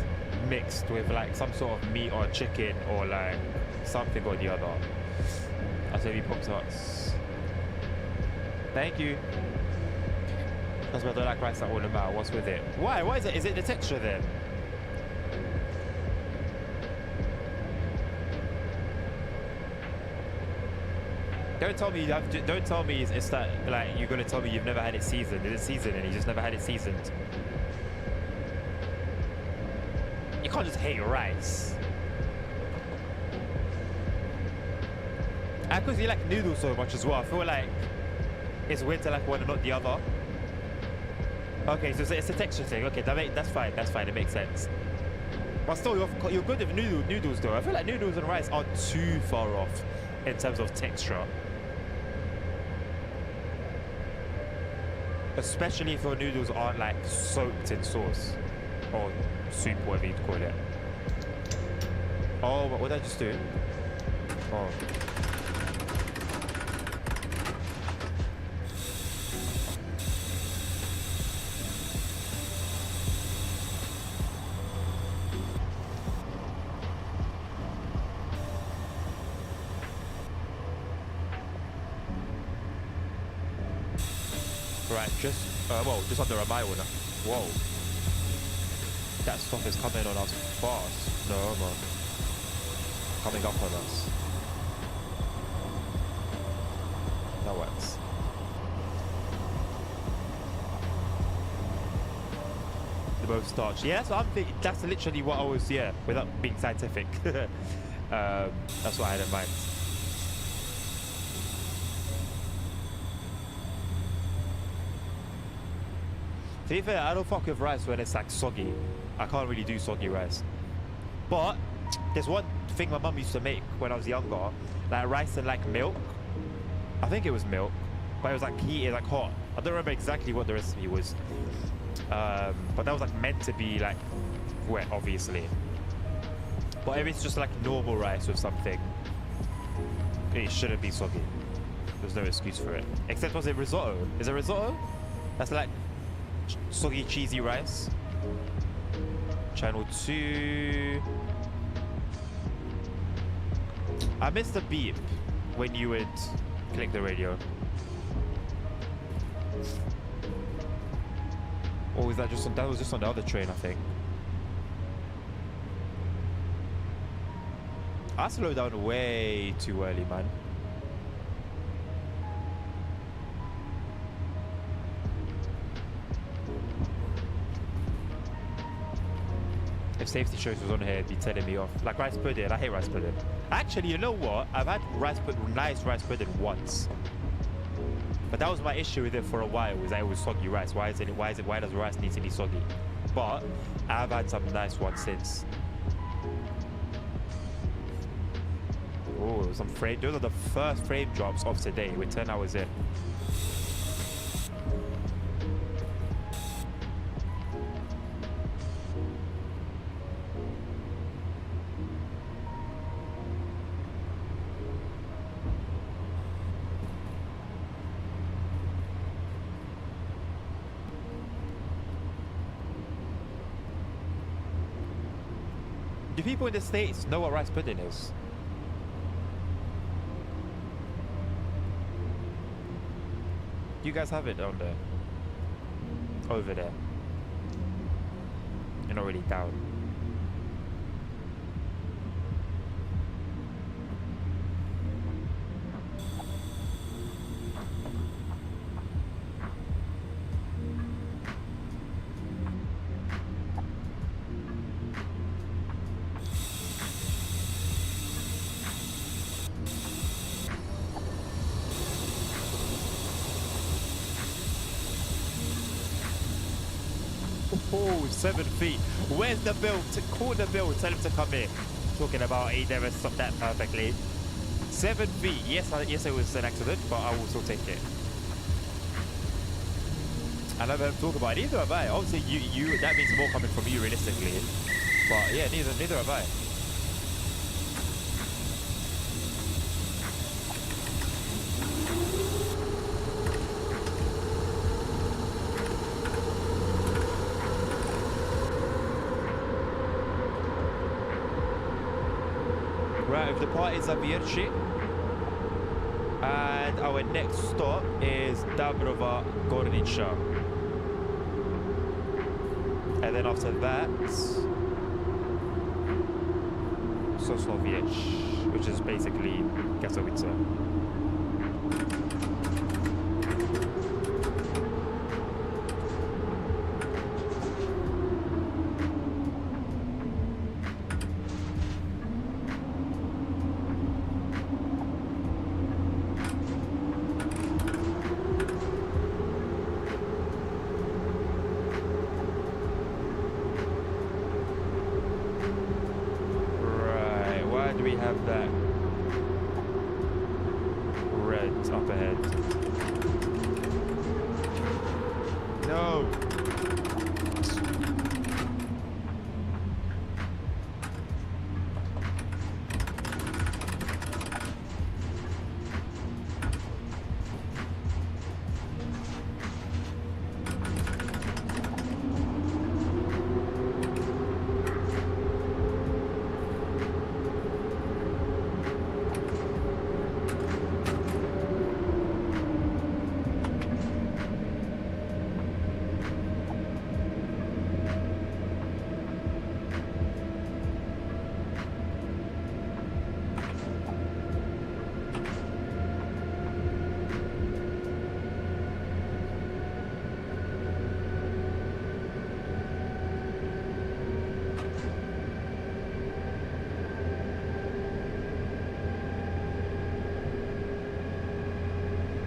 mixed with like some sort of meat or chicken or like something or the other. I'll say Pop-Tarts. Thank you. That's why I don't like rice at all, no matter what's with it. Why? Why is it? Is it the texture then? Don't tell me you have to, don't tell me it's that like you're gonna tell me you've never had it seasoned. It's seasoned and you just never had it seasoned. You can't just hate rice. And because you like noodles so much as well, I feel like it's weird to like one and not the other. Okay, so it's a texture thing. Okay, that's fine. That's fine. It makes sense. But still, you're good with noodles though. I feel like noodles and rice aren't too far off in terms of texture. Especially if your noodles aren't like soaked in sauce or soup, whatever you'd call it. Oh, what did I just do? Oh. right, just just under a mile now. Whoa. That stuff is coming on us fast. No, man. Coming up on us. That works. The most starch. Yeah, that's what I'm thinking. That's literally what I was, without being scientific. That's what I had in mind. To be fair, I don't fuck with rice when it's like soggy. I can't really do soggy rice. But there's one thing my mum used to make when I was younger, like rice and like milk. I think it was milk, but it was like heated, like hot. I don't remember exactly what the recipe was. But that was like meant to be like wet, obviously. But if it's just like normal rice with something, it shouldn't be soggy. There's no excuse for it. Except, was it risotto? Is it risotto? That's like soggy, cheesy rice. Channel 2. I missed the beep when you would click the radio. Or was that just on, that was just on the other train, I think. I slowed down way too early, man. If safety shows was on here, it'd be telling me off. Like rice pudding, I hate rice pudding. Actually, you know what? I've had nice rice pudding once. But that was my issue with it for a while, was that it was soggy rice. Why does rice need to be soggy? But I've had some nice ones since. Oh, some frame. Those are the first frame drops of today. We're 10 hours in. Do people in the States know what rice pudding is? You guys have it down there. Over there. You're not really down. Oh, 7 feet. Where's the bill? Call the bill. Tell him to come in. Talking about he never stopped that perfectly. 7 feet. Yes, yes, it was an accident, but I will still take it. I never heard him talk about it. Neither have I. Obviously, you. That means more coming from you, realistically. But yeah, neither have I. Right, the part is Zabierci, and our next stop is Dabrova Gornica, and then after that Sosnowiec, which is basically Katowice.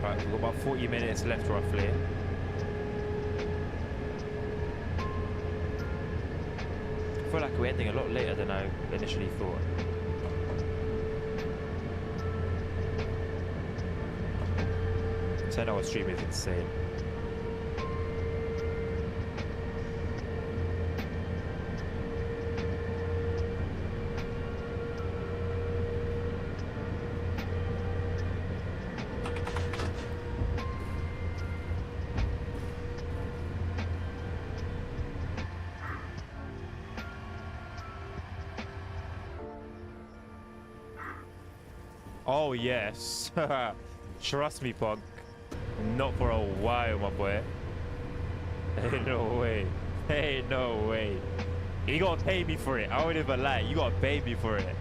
Right, we've got about 40 minutes left roughly. I feel like we're ending a lot later than I initially thought. A 10-hour stream is insane. Oh yes. Trust me, Pog. Not for a while, my boy. Ain't no way. Ain't no way. You gotta pay me for it. I won't even lie. You gotta pay me for it.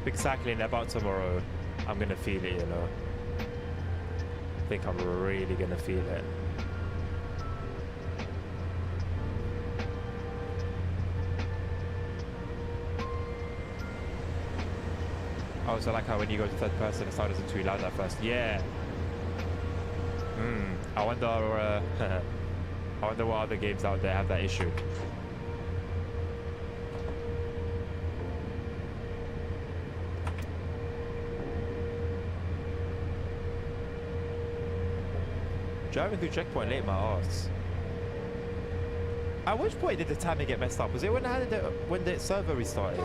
Big cycling about tomorrow. I'm gonna feel it, you know. I think I'm really gonna feel it. I also like how when you go to third person, the sound isn't too loud at first. Yeah. I wonder. I wonder what other games out there have that issue. Driving through checkpoint late, my ass. At which point did the timing get messed up? Was it when the server restarted?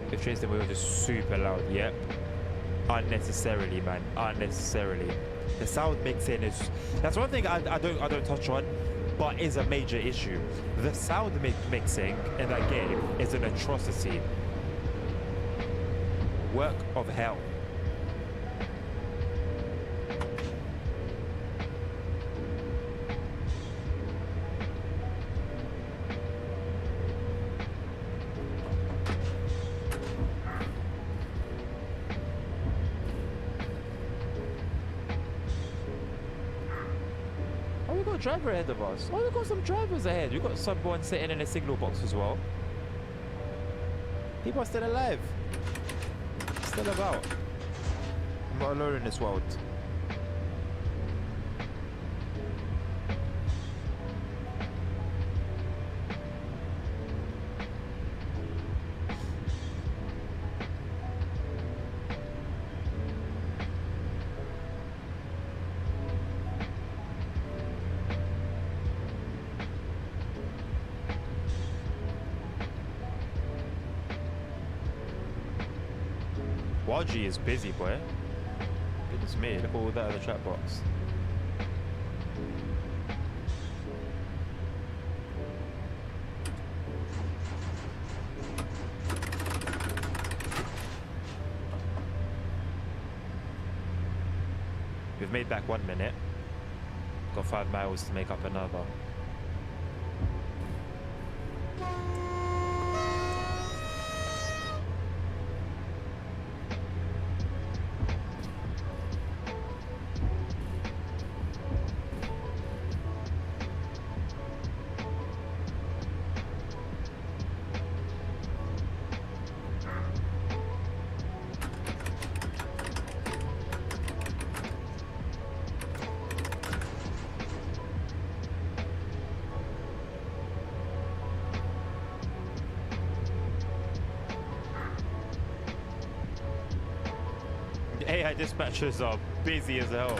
The trains that we were just super loud. Yep. Unnecessarily, man. Unnecessarily. The sound mixing is. That's one thing I don't touch on, but is a major issue. The sound mixing in that game is an atrocity. Work of hell. Driver ahead of us. Oh, we've got some drivers ahead. We've got someone sitting in a signal box as well. People are still alive. Still about. I'm not alone in this world. YG is busy, boy. Goodness me, look at all that in the chat box. We've made back 1 minute. Got 5 miles to make up another. AI dispatchers are busy as hell.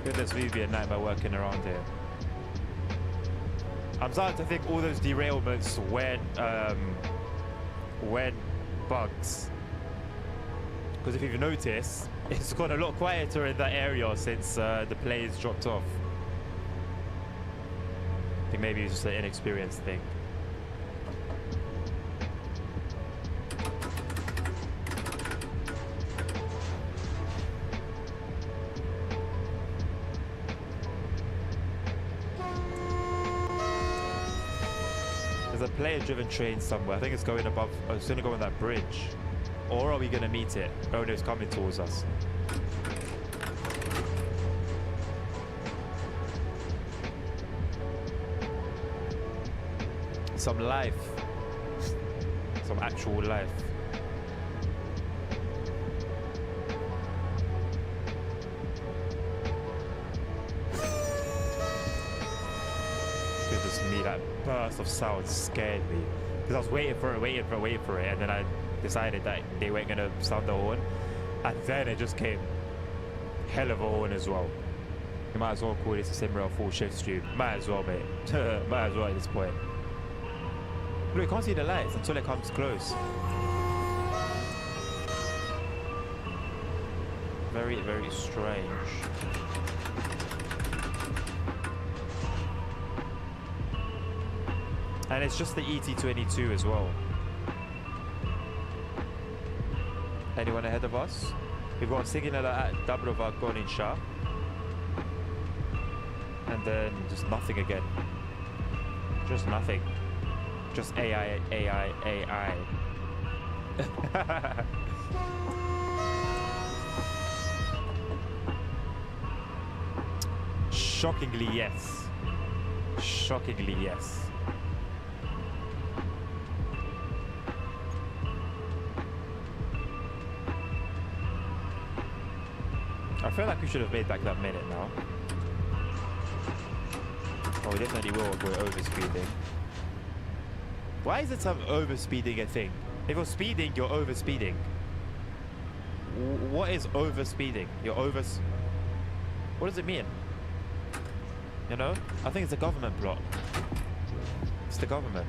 Goodness me, be a nightmare working around here. I'm starting to think all those derailments when bugs. Because if you've noticed, it's got a lot quieter in that area since the players dropped off. I think maybe it's just an inexperienced thing. There's a player-driven train somewhere. I think it's going above. It's going to go on that bridge. Or are we going to meet it? Oh no, it's coming towards us. Some life. Some actual life. Goodness me, that burst of sound scared me. Because I was waiting for it, and then I decided that they weren't gonna sound the horn. And then it just came. Hell of a horn as well. You might as well call this a SIMRAIL full shift stream. Might as well, mate. Might as well at this point. Look, you can't see the lights until it comes close. Very, very strange. And it's just the ET22 as well. Anyone ahead of us? We've got a signal at Dabrova Goninsha. And then just nothing again. Just nothing. Just AI, AI, AI. Shockingly, yes. Shockingly, yes. I feel like we should have made back that minute now. Oh, we definitely will if we're overspeeding. Why is it some overspeeding a thing? If you're speeding, you're overspeeding. What is overspeeding? You're What does it mean? You know? I think it's a government plot. It's the government.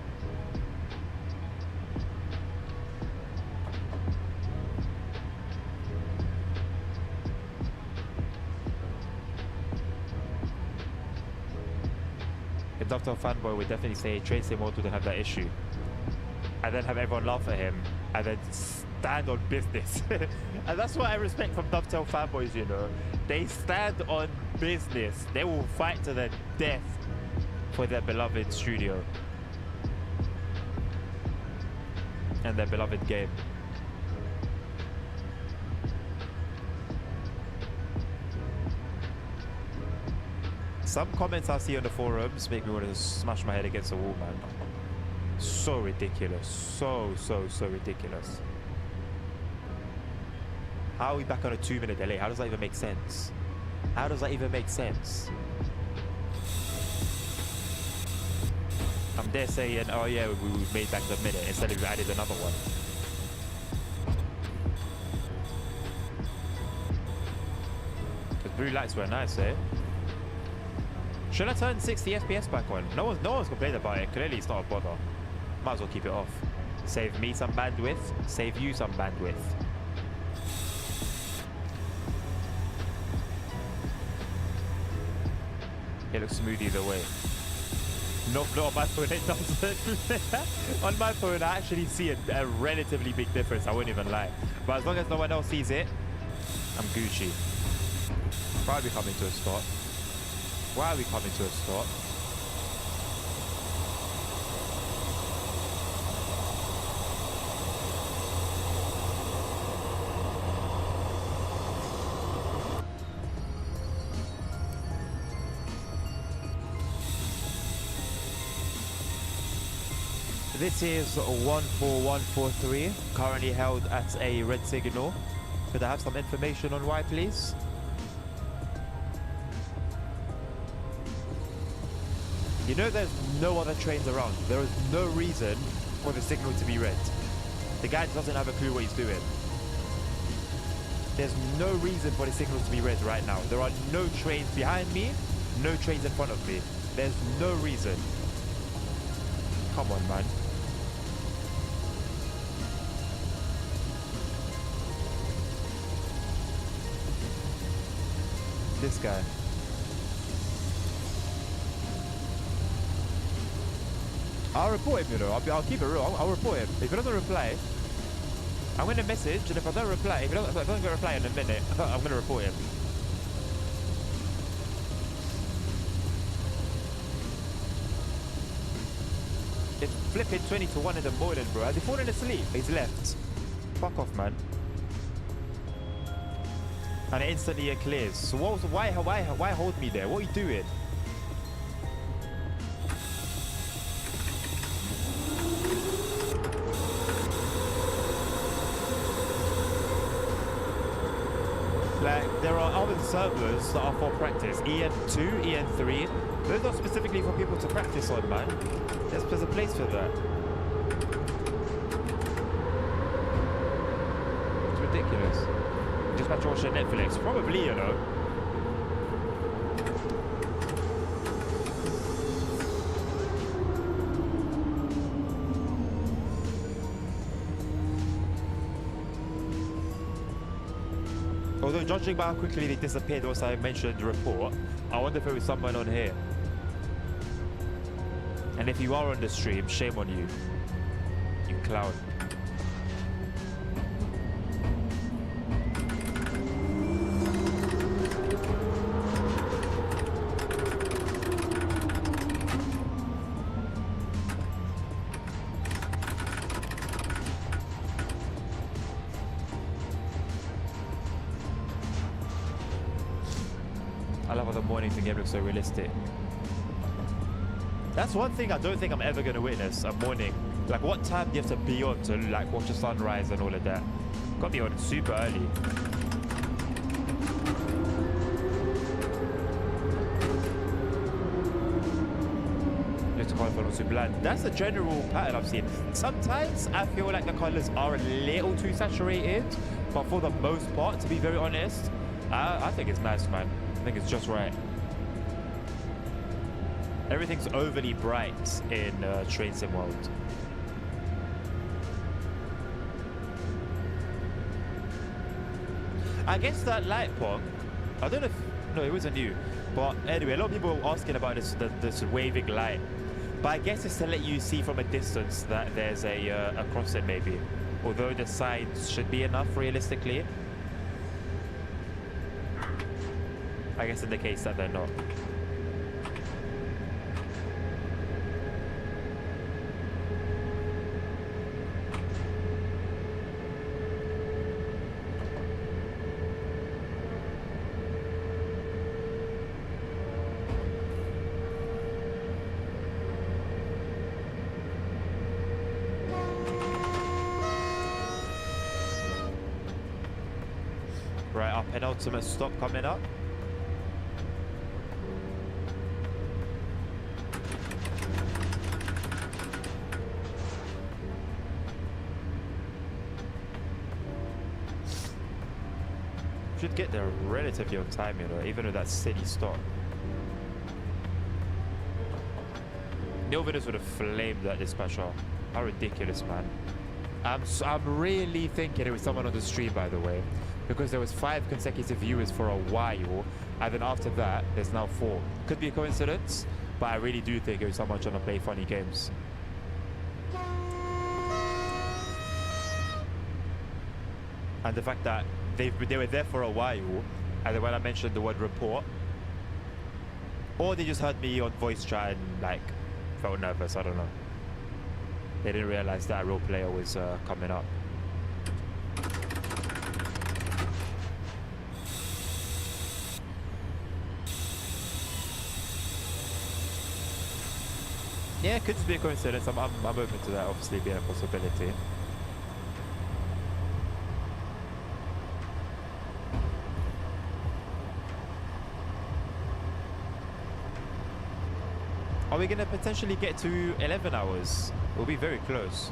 A Dr. Fanboy would definitely say Tracy Moore wouldn't have that issue. And then have everyone laugh at him. And then stand on business. And that's what I respect from Dovetail fanboys, you know. They stand on business. They will fight to the death for their beloved studio. And their beloved game. Some comments I see on the forums make me want to smash my head against the wall, man. So ridiculous. So ridiculous. How are we back on a 2-minute delay? How does that even make sense? How does that even make sense? I'm there saying, oh yeah, we made back the minute instead of we added another one. The blue lights were nice, eh? Should I turn 60 FPS back on? No one's complained about it. Clearly it's not a bother. Might as well keep it off. Save me some bandwidth. Save you some bandwidth. It looks smooth either way. Not on my phone, it doesn't. On my phone, I actually see a relatively big difference. I won't even lie. But as long as no one else sees it, I'm Gucci. Why are we coming to a stop? Why are we coming to a stop? This is 14143, currently held at a red signal. Could I have some information on why, please? You know there's no other trains around. There is no reason for the signal to be red. The guy doesn't have a clue what he's doing. There's no reason for the signal to be red right now. There are no trains behind me, no trains in front of me. There's no reason. Come on, man. This guy. I'll report him, you know. I'll keep it real. I'll report him. If he doesn't reply, I'm going to message, and if I don't reply, if he doesn't get a reply in a minute, I'm going to report him. It's flipping 20 to 1 in the morning, bro. Has he fallen asleep? He's left. Fuck off, man. And instantly it clears. So why hold me there? What are you doing? Like, there are other servers that are for practice. EN2, EN3. Those are specifically for people to practice on, man. There's a place for that. It's ridiculous. Just about to watch Netflix. Probably, you know. Although judging by how quickly they disappeared once I mentioned the report, I wonder if there was someone on here. And if you are on the stream, shame on you. You clown. I love how the morning thing looks so realistic. That's one thing I don't think I'm ever going to witness, a morning. Like, what time do you have to be on to, like, watch the sunrise and all of that? Got to be on super early. That's a general pattern I've seen. Sometimes I feel like the colors are a little too saturated, but for the most part, to be very honest, I think it's nice, man. I think it's just right. Everything's overly bright in Train Sim World. I guess that light pong, I don't know if, no, it wasn't you. But anyway, a lot of people were asking about this waving light. But I guess it's to let you see from a distance that there's a crossing maybe. Although the signs should be enough realistically. I guess in the case that they're not. Right, our penultimate stop coming up. Should get there relatively on time, you know, even with that city stop. Nilvidas would have flamed that dispatcher. How ridiculous, man. I'm really thinking it was someone on the stream, by the way, because there was 5 consecutive viewers for a while, and then after that, there's now 4. Could be a coincidence, but I really do think it was someone trying to play funny games. And the fact that they were there for a while, and then when I mentioned the word report, or they just heard me on voice chat and like felt nervous, I don't know. They didn't realize that a real player was coming up. Yeah, it could just be a coincidence. I'm open to that, obviously being a possibility. Are we going to potentially get to 11 hours? We'll be very close.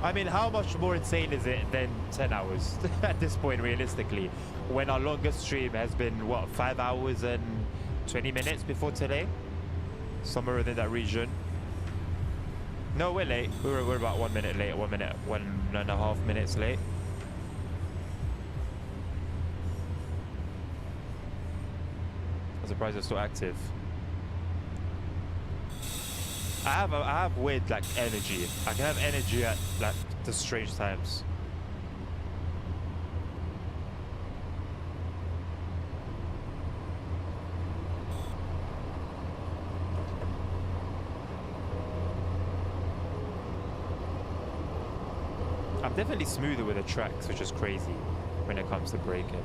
I mean, how much more insane is it than 10 hours at this point, realistically? When our longest stream has been, what, 5 hours and 20 minutes before today? Somewhere within that region. No, we're late. We're about 1 minute late, 1.5 minutes late. I'm surprised it's still active. I have weird like energy. I can have energy at like the strange times. I'm definitely smoother with the tracks, which is crazy when it comes to braking.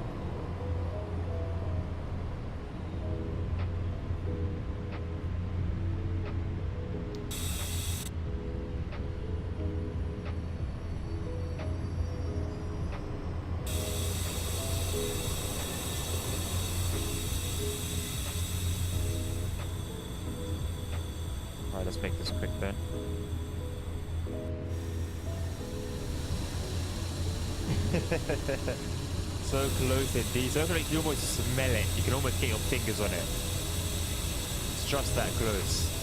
Alright, let's make this quick then. So close indeed. So close you can almost smell it. You can almost get your fingers on it. It's just that close.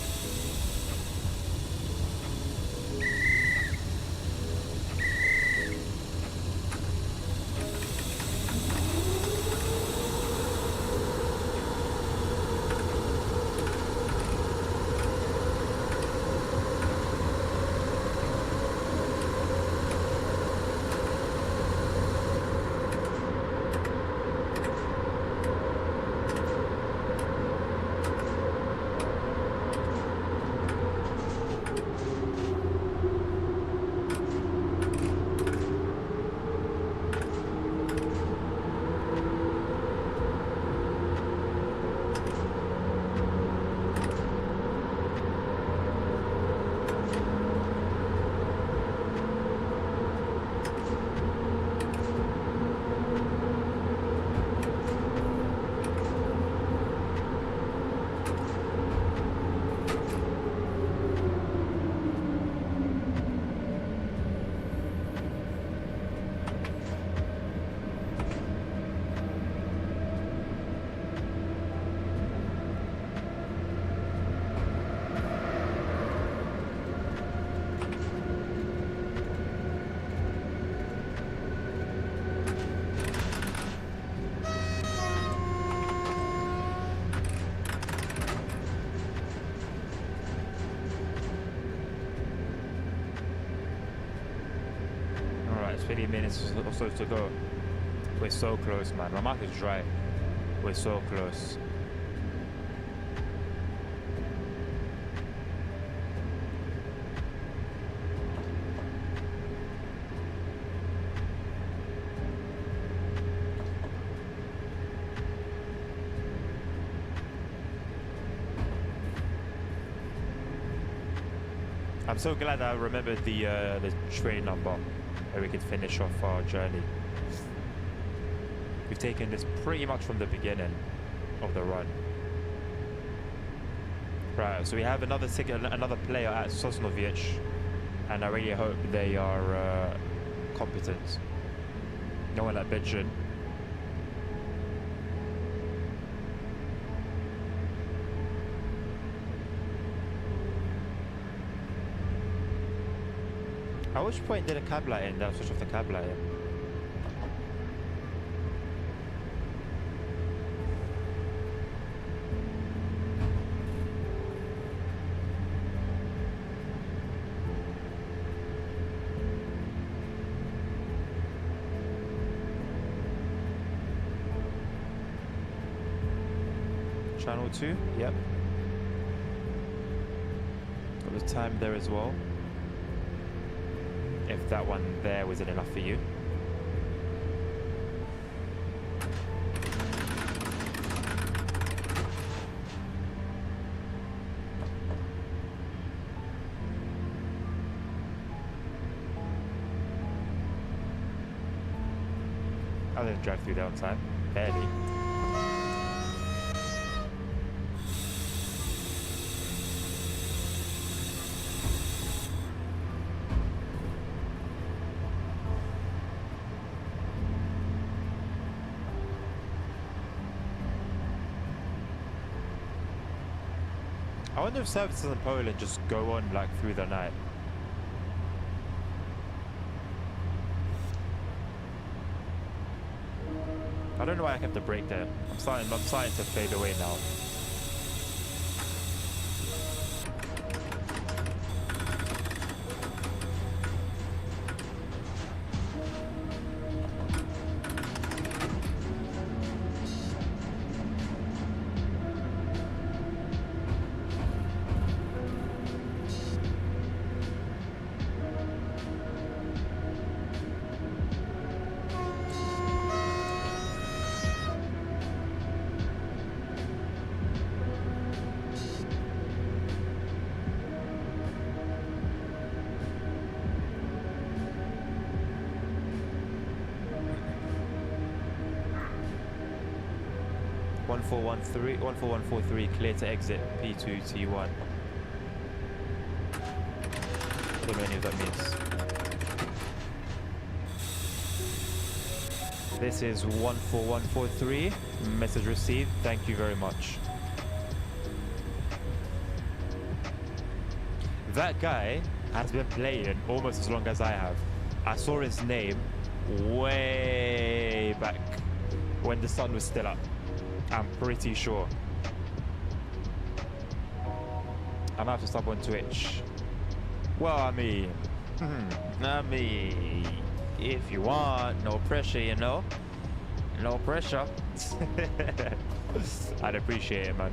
Alright, it's 20 minutes or so to go. We're so close, man. My mouth is dry. We're so close. I'm so glad I remembered the train number where we could finish off our journey. We've taken this pretty much from the beginning of the run. Right, so we have another player at Sosnowiec, and I really hope they are competent. No one at Bitchin. At which point did a cab light in? Then I'll switch off the cab light in. Channel 2, yep. Got the time there as well. If that one there wasn't enough for you. I didn't drive through there on time, barely. I wonder if services in Poland just go on like through the night. I don't know why I kept the brake there. I'm starting to fade away now. One 14143 clear to exit P2 T1. Don't know any of that means. This is 14143. Message received. Thank you very much. That guy has been playing almost as long as I have. I saw his name way back when the sun was still up. I'm pretty sure. I might have to stop on Twitch. Well, I mean, if you want, no pressure, you know? No pressure. I'd appreciate it, man.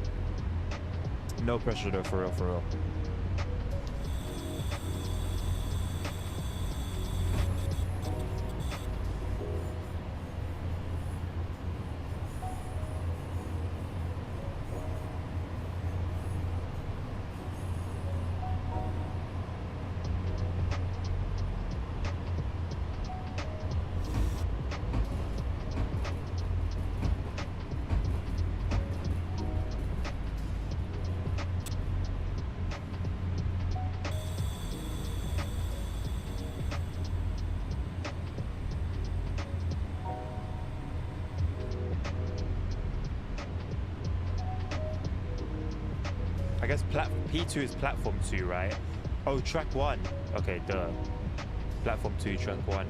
No pressure though, for real, for real. I guess P2 is platform 2, right? Oh, track 1. Okay, duh. Platform 2, track 1.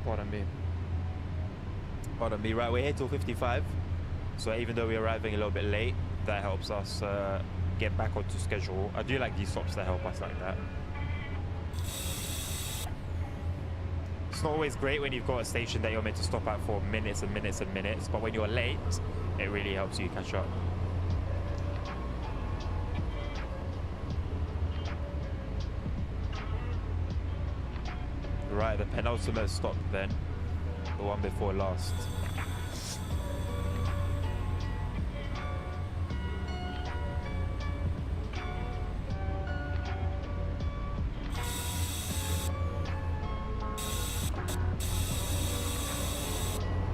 Pardon me. Pardon me. Right, we're here till 55. So even though we're arriving a little bit late, that helps us get back onto schedule. I do like these stops that help us like that. It's not always great when you've got a station that you're meant to stop at for minutes and minutes and minutes, but when you're late, it really helps you catch up. Right, the penultimate stop then, the one before last.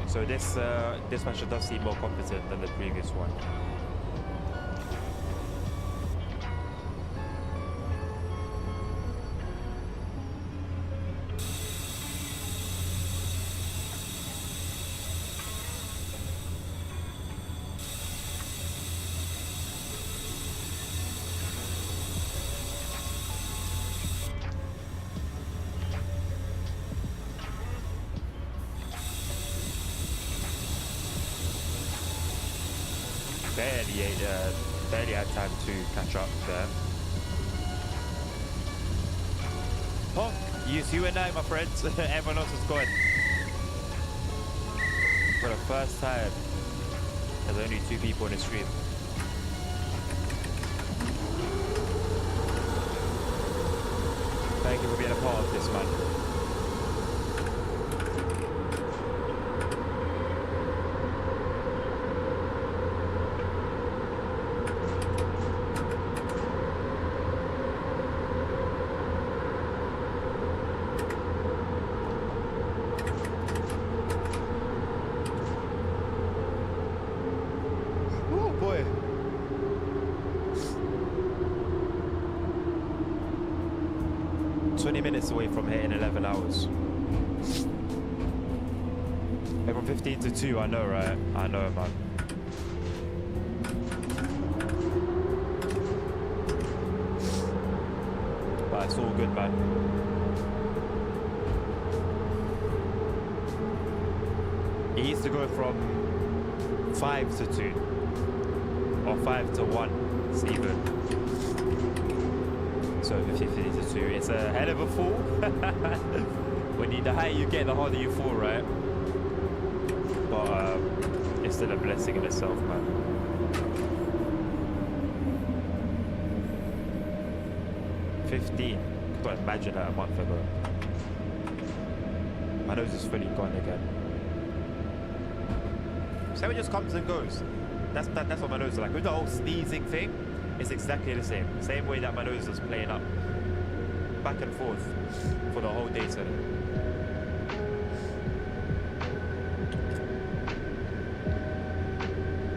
So this dispatcher does seem more competent than the previous one. Barely had time to catch up there. Honk, you and I, my friends. Everyone else is gone. For the first time, there's only 2 people in the stream. Thank you for being a part of this, man. 20 minutes away from hitting 11 hours. And from 15 to 2, I know, right? I know, man. But it's all good, man. He needs to go from 5 to 2. Or 5 to 1. It's even. So 50 to 2. It's a hell of a fall. The higher you get, the harder you fall, right? But it's still a blessing in itself, man. $15. Can't imagine that a month ago. My nose is fully gone again. So it just comes and goes. That's what my nose is like. With the whole sneezing thing, it's exactly the same. Same way that my nose is playing up back and forth for the whole day today.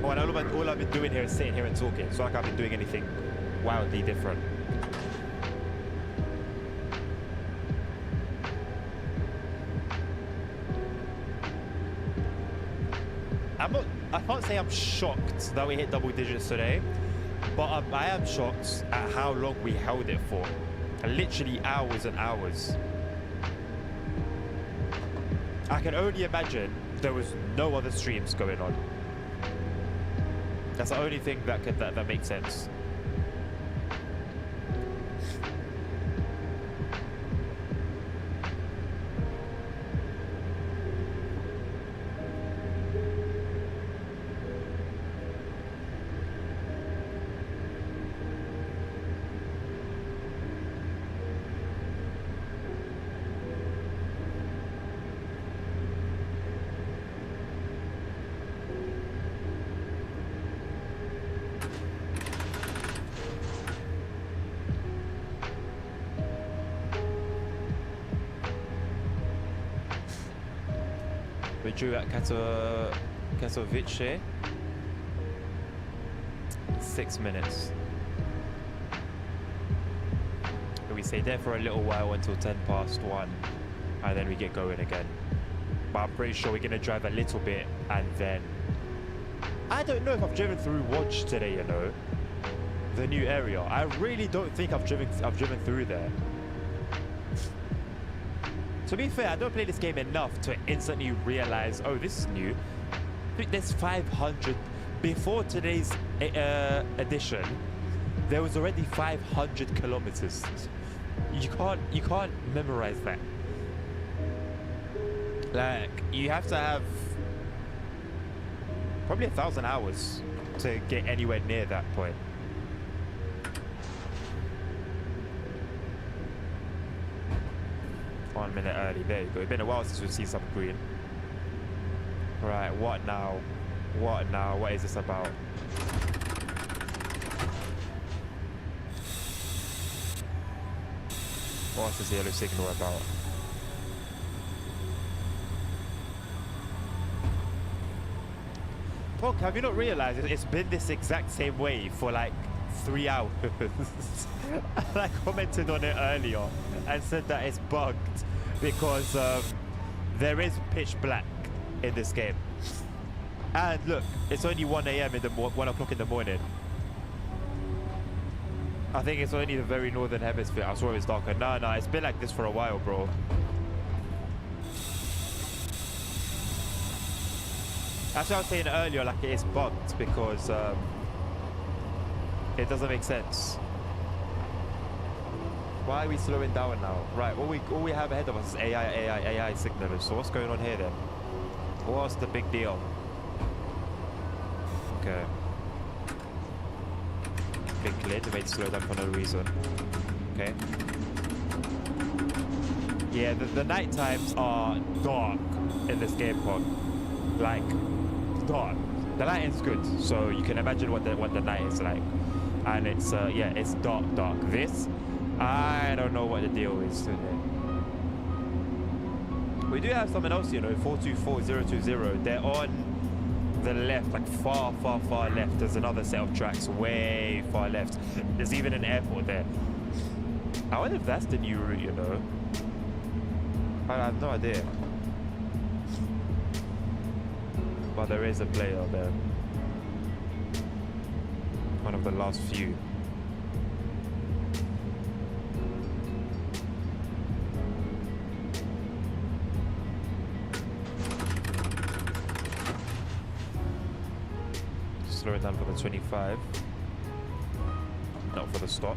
Oh, and all I've been doing here is sitting here and talking. It's not like I've been doing anything wildly different. I can't say I'm shocked that we hit double digits today, but I am shocked at how long we held it for. Literally hours and hours. I can only imagine there was no other streams going on. That's the only thing that makes sense. We drew at Katowice. 6 minutes. We stay there for a little while until 10 past 1, and then we get going again. But I'm pretty sure we're gonna drive a little bit, and then I don't know if I've driven through Łódź today. You know, the new area. I really don't think I've driven through there. To be fair, I don't play this game enough to instantly realize, oh, this is new. I think there's 500. Before today's edition, there was already 500 kilometers. You can't memorize that. Like, you have to have probably 1,000 hours to get anywhere near that point. One minute early. There you go. It's been a while since we've seen some green. Right, what now? What now? What is this about? What's this yellow signal about? Pog, have you not realized it's been this exact same way for like 3 hours? I commented on it earlier and said that it's bugged because there is pitch black in this game. And look, it's only 1 a.m. 1 o'clock in the morning. I think it's only the very northern hemisphere. I swear it's darker. No, it's been like this for a while, bro. That's what I was saying earlier, like it is bugged because it doesn't make sense. Why are we slowing down now? Right, all we have ahead of us is AI signalers. So what's going on here then? What's the big deal? Okay. Been cleared, they made slow down for no reason. Okay. Yeah, the night times are dark in this game, Pog. Like, dark. The lighting's good, so you can imagine what the night is like. And it's yeah, it's dark. This, I don't know what the deal is today. We do have something else, you know, 424020. They're on the left, like far left. There's another set of tracks way far left. There's even an airport there. I wonder if that's the new route, you know. I have no idea. But there is a player there. One of the last few. Slow it down for the 25. Not for the stop.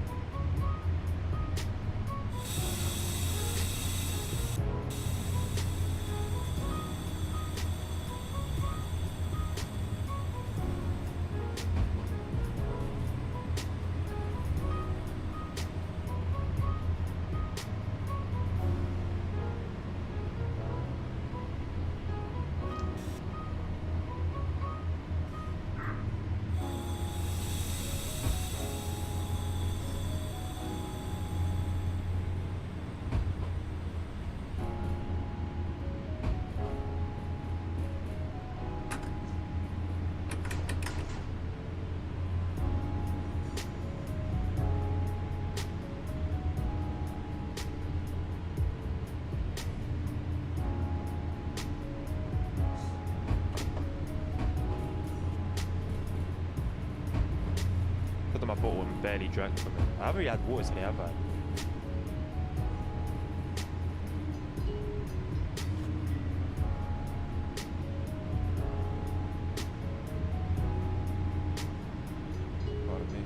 My bottle and barely drank from it. I haven't really had water today, have I? Pardon me.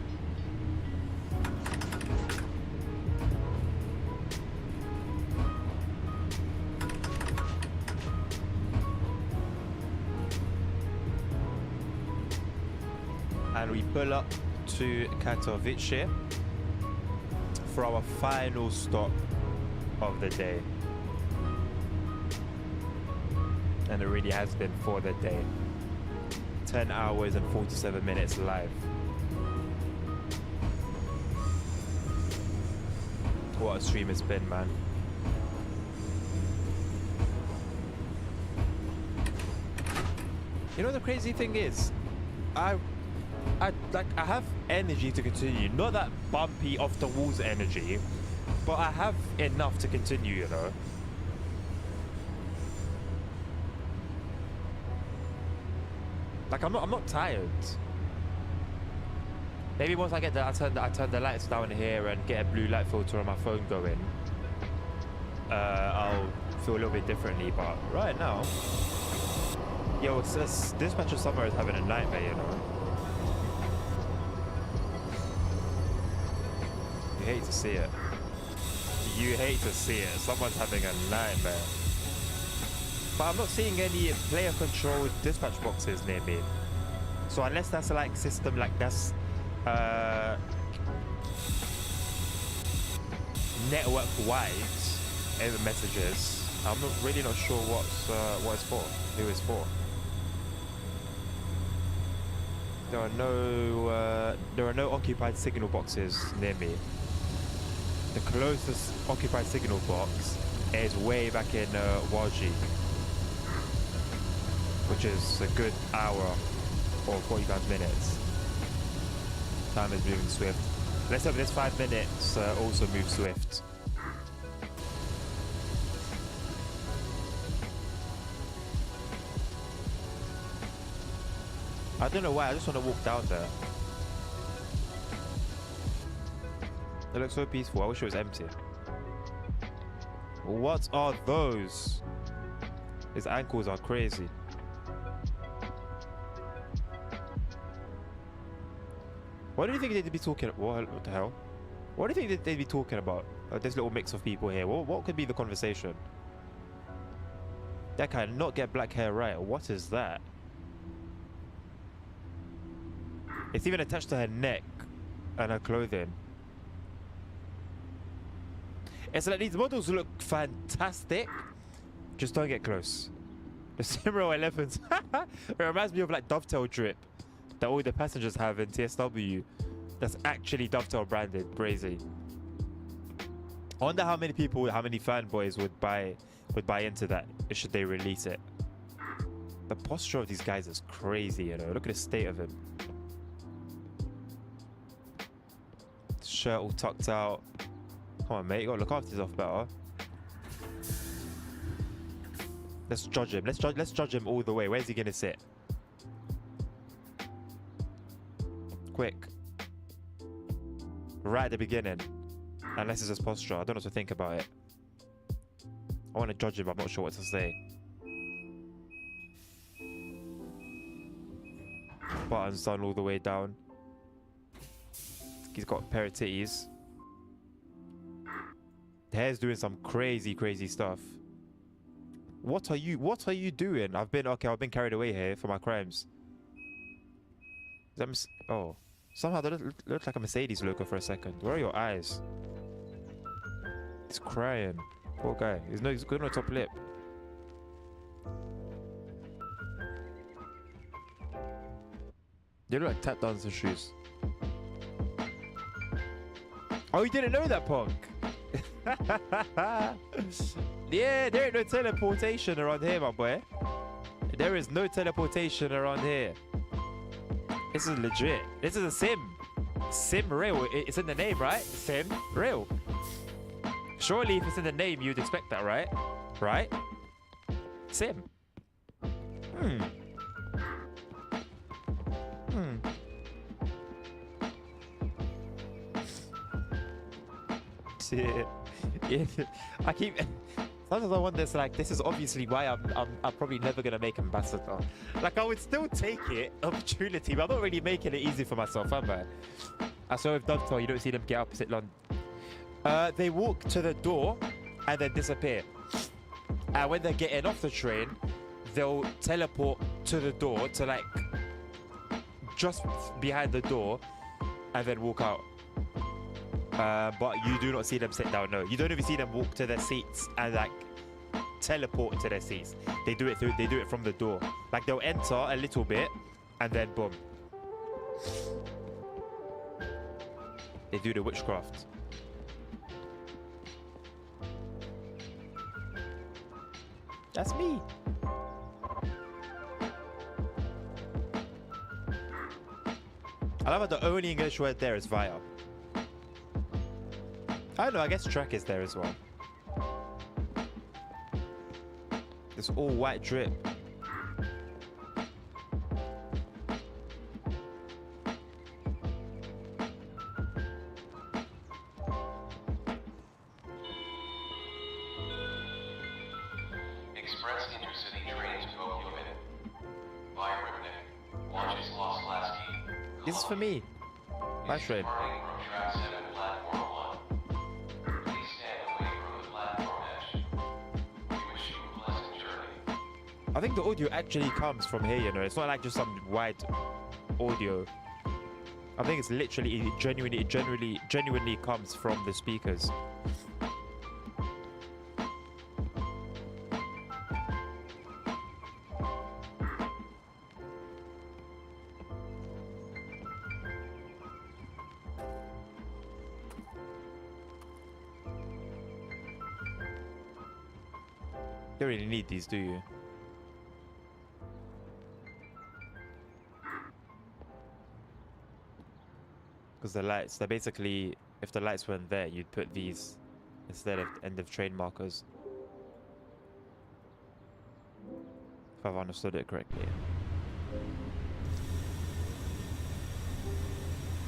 And we pull up to Katowice for our final stop of the day. And it really has been for the day. 10 hours and 47 minutes live. What a stream it's been, man. You know the crazy thing is, I have energy to continue. Not that bumpy off the walls energy, but I have enough to continue, you know. Like I'm not tired. Maybe once I get I turn the lights down here and get a blue light filter on my phone going, I'll feel a little bit differently. But right now, yo, Dispatcher Summer is having a nightmare, you know. You hate to see it. You hate to see it. Someone's having a nightmare. But I'm not seeing any player-controlled dispatch boxes near me. So unless that's like system like that's network-wide messages, I'm really not sure what it's for, who it's for. There are no occupied signal boxes near me. The closest occupied signal box is way back in Waji, which is a good hour or 45 minutes. Time is moving swift. Let's hope this 5 minutes also moves swift. I don't know why, I just want to walk down there. It looks so peaceful, I wish it was empty. What are those? His ankles are crazy. What do you think they'd be talking about? What the hell? What do you think they'd be talking about? This little mix of people here. What could be the conversation? That cannot get black hair right. What is that? It's even attached to her neck and her clothing. It's like these models look fantastic. Just don't get close. The SIMRAIL 11s. It reminds me of like Dovetail drip that all the passengers have in TSW. That's actually Dovetail branded. Crazy. I wonder how many people, how many fanboys would buy into that should they release it. The posture of these guys is crazy, you know. Look at the state of him. Shirt all tucked out. Come on, mate. You gotta look after yourself better. Let's judge him. Let's judge him all the way. Where's he gonna sit? Quick. Right at the beginning. Unless it's his posture. I don't know what to think about it. I want to judge him, but I'm not sure what to say. Buttons done all the way down. He's got a pair of titties. The hair's doing some crazy stuff. What are you doing? I've been carried away here for my crimes. Oh. Somehow that looked like a Mercedes logo for a second. Where are your eyes? He's crying. Poor guy. He's good on the top lip. They look like tap dancing shoes. Oh, you didn't know that, punk? Yeah, there ain't no teleportation around here, my boy. There is no teleportation around here. This is legit. This is a sim. SIMRAIL. It's in the name, right? SIMRAIL. Surely if it's in the name, you'd expect that, right? Right? Sim. Yeah. I keep... Sometimes I wonder, it's like, this is obviously why I'm probably never going to make ambassador. Like, I would still take it, opportunity, but I'm not really making it easy for myself, am I? I saw with Dovetail, you don't see them get opposite London. They walk to the door and then disappear. And when they're getting off the train, they'll teleport to the door, to like, just behind the door, and then walk out. But you do not see them sit down. No, you don't even see them walk to their seats and like teleport to their seats. They do it from the door. Like they'll enter a little bit and then boom. They do the witchcraft. That's me. I love how the only English word there is via. I don't know, I guess track is there as well. It's all white drip. Express intercity train to Tokyo via Ribnik. Launches lost last key. This is for me. My train. Departing from track 7, platform 1. Please stand away from the platform edge. We wish you a pleasant journey. I think the audio actually comes from here, you know. It's not like just some wide audio. I think it's literally, it genuinely comes from the speakers. You don't really need these, do you? Because the lights, they're basically, if the lights weren't there, you'd put these instead of end of train markers. If I've understood it correctly.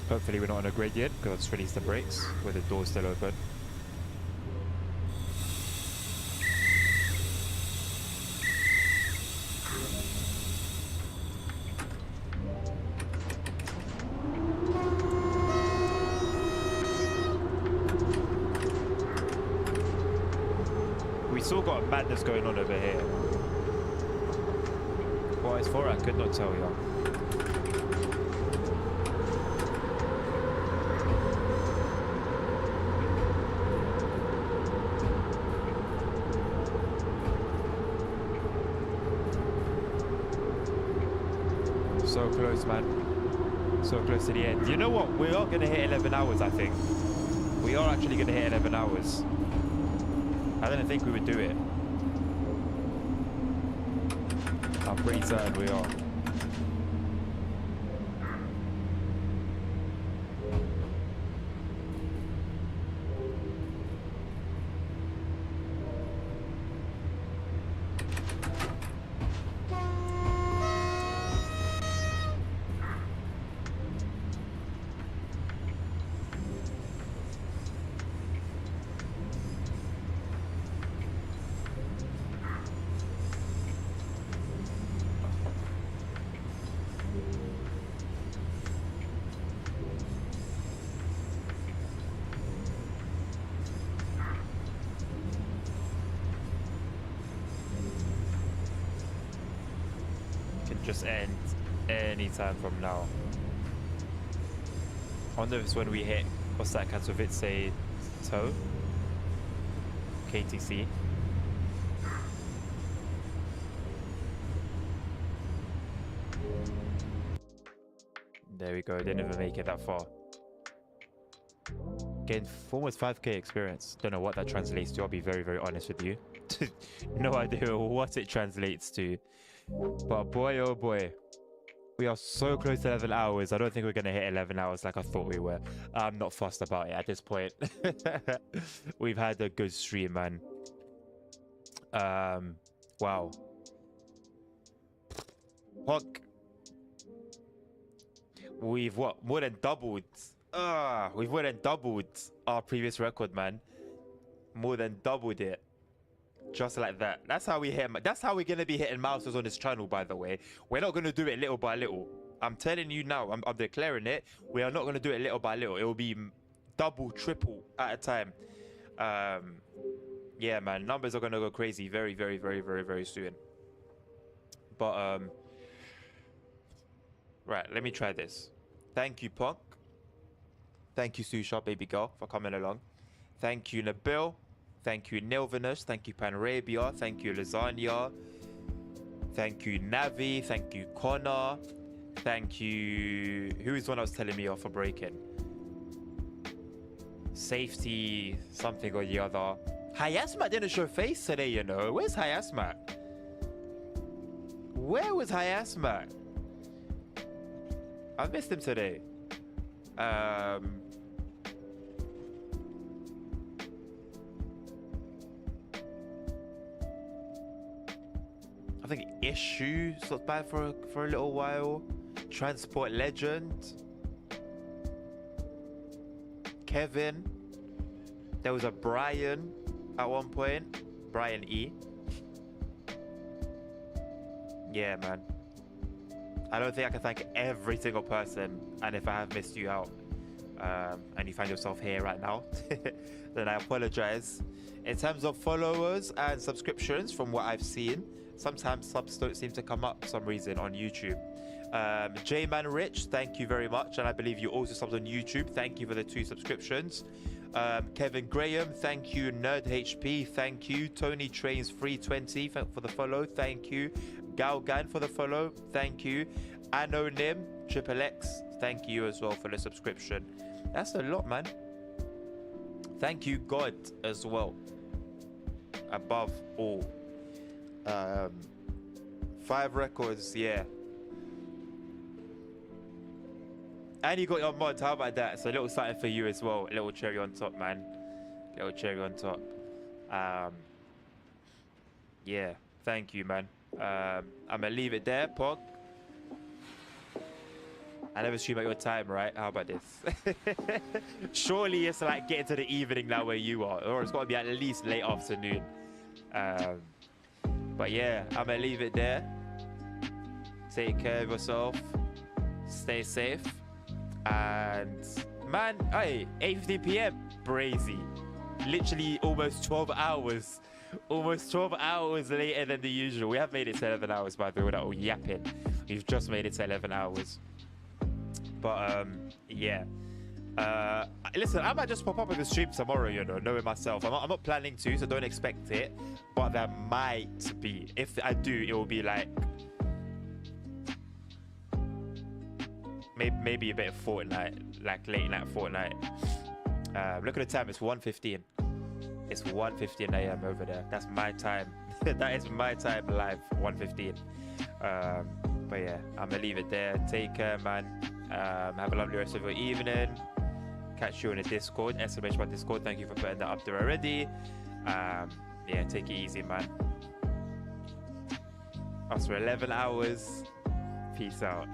Hopefully we're not on a gradient, because I just released the brakes with the doors still open. We still got a madness going on over here. What it's for, I could not tell you. So close, man. So close to the end. You know what? We are going to hit 11 hours, I think. We are actually going to hit 11 hours. I didn't think we would do it. I'm pretty certain we are. just end any time from now. I wonder if it's when we hit, what's that Katowice toe? KTC. There we go, didn't even make it that far. Gained almost 5k experience. Don't know what that translates to, I'll be very, very honest with you. No idea what it translates to. But boy, oh boy. We are so close to 11 hours. I don't think we're going to hit 11 hours like I thought we were. I'm not fussed about it at this point. We've had a good stream, man. Wow. Fuck. We've what? More than doubled. We've more than doubled our previous record, man. More than doubled it. Just like that. That's how we hit. That's how we're gonna be hitting milestones on this channel, by the way. We're not gonna do it little by little. I'm telling you now. I'm declaring it. We are not gonna do it little by little. It will be double, triple at a time. Yeah, man. Numbers are gonna go crazy very, very, very, very, very soon. But right. Let me try this. Thank you, Punk. Thank you, Susha, baby girl, for coming along. Thank you, Nabil. Thank you, Nilvinus. Thank you, Panarabia. Thank you, Lasagna. Thank you, Navi. Thank you, Connor. Thank you... Who is the one that was telling me off for breaking? Safety, something or the other. Hayasmat didn't show face today, you know. Where's Hayasmat? Where was Hayasmat? I've missed him today. I think Issue stopped by for a little while. Transport Legend. Kevin. There was a Brian at one point. Brian E. Yeah, man. I don't think I can thank every single person, and if I have missed you out, and you find yourself here right now, then I apologize. In terms of followers and subscriptions, from what I've seen, sometimes subs don't seem to come up for some reason on YouTube. J-Man Rich, thank you very much, and I believe you also subbed on YouTube. Thank you for the 2 subscriptions. Kevin Graham, thank you. Nerd HP, thank you. Tony Trains 320 for the follow, thank you. Galgan for the follow, thank you. Anonym Triple X, thank you as well for the subscription. That's a lot, man. Thank you, God, as well. Above all. 5 records, yeah. And you got your mod, how about that? So a little something for you as well. A little cherry on top, man. Little cherry on top. Yeah, thank you, man. I'm gonna leave it there, Pog. I never stream at your time, right? How about this? Surely it's like getting to the evening now where you are, or it's got to be at least late afternoon. But yeah, I'm gonna leave it there. Take care of yourself. Stay safe. And man, hey, 8:15 p.m. Brazy. Literally almost 12 hours. Almost 12 hours later than the usual. We have made it to 11 hours, by the way, without all yapping. We've just made it to 11 hours. But yeah. Listen, I might just pop up in the stream tomorrow, you know, knowing myself. I'm not planning to, so don't expect it. But there might be. If I do, it will be like maybe a bit of Fortnite, like late night Fortnite. Look at the time, it's 1:15. It's 1:15 a.m. over there. That's my time. That is my time live, 1:15. But yeah, I'm gonna leave it there. Take care, man. Have a lovely rest of your evening. Catch you on the Discord, SMH Discord. Thank you for putting that up there already. Yeah, take it easy, man. After 11 hours, peace out.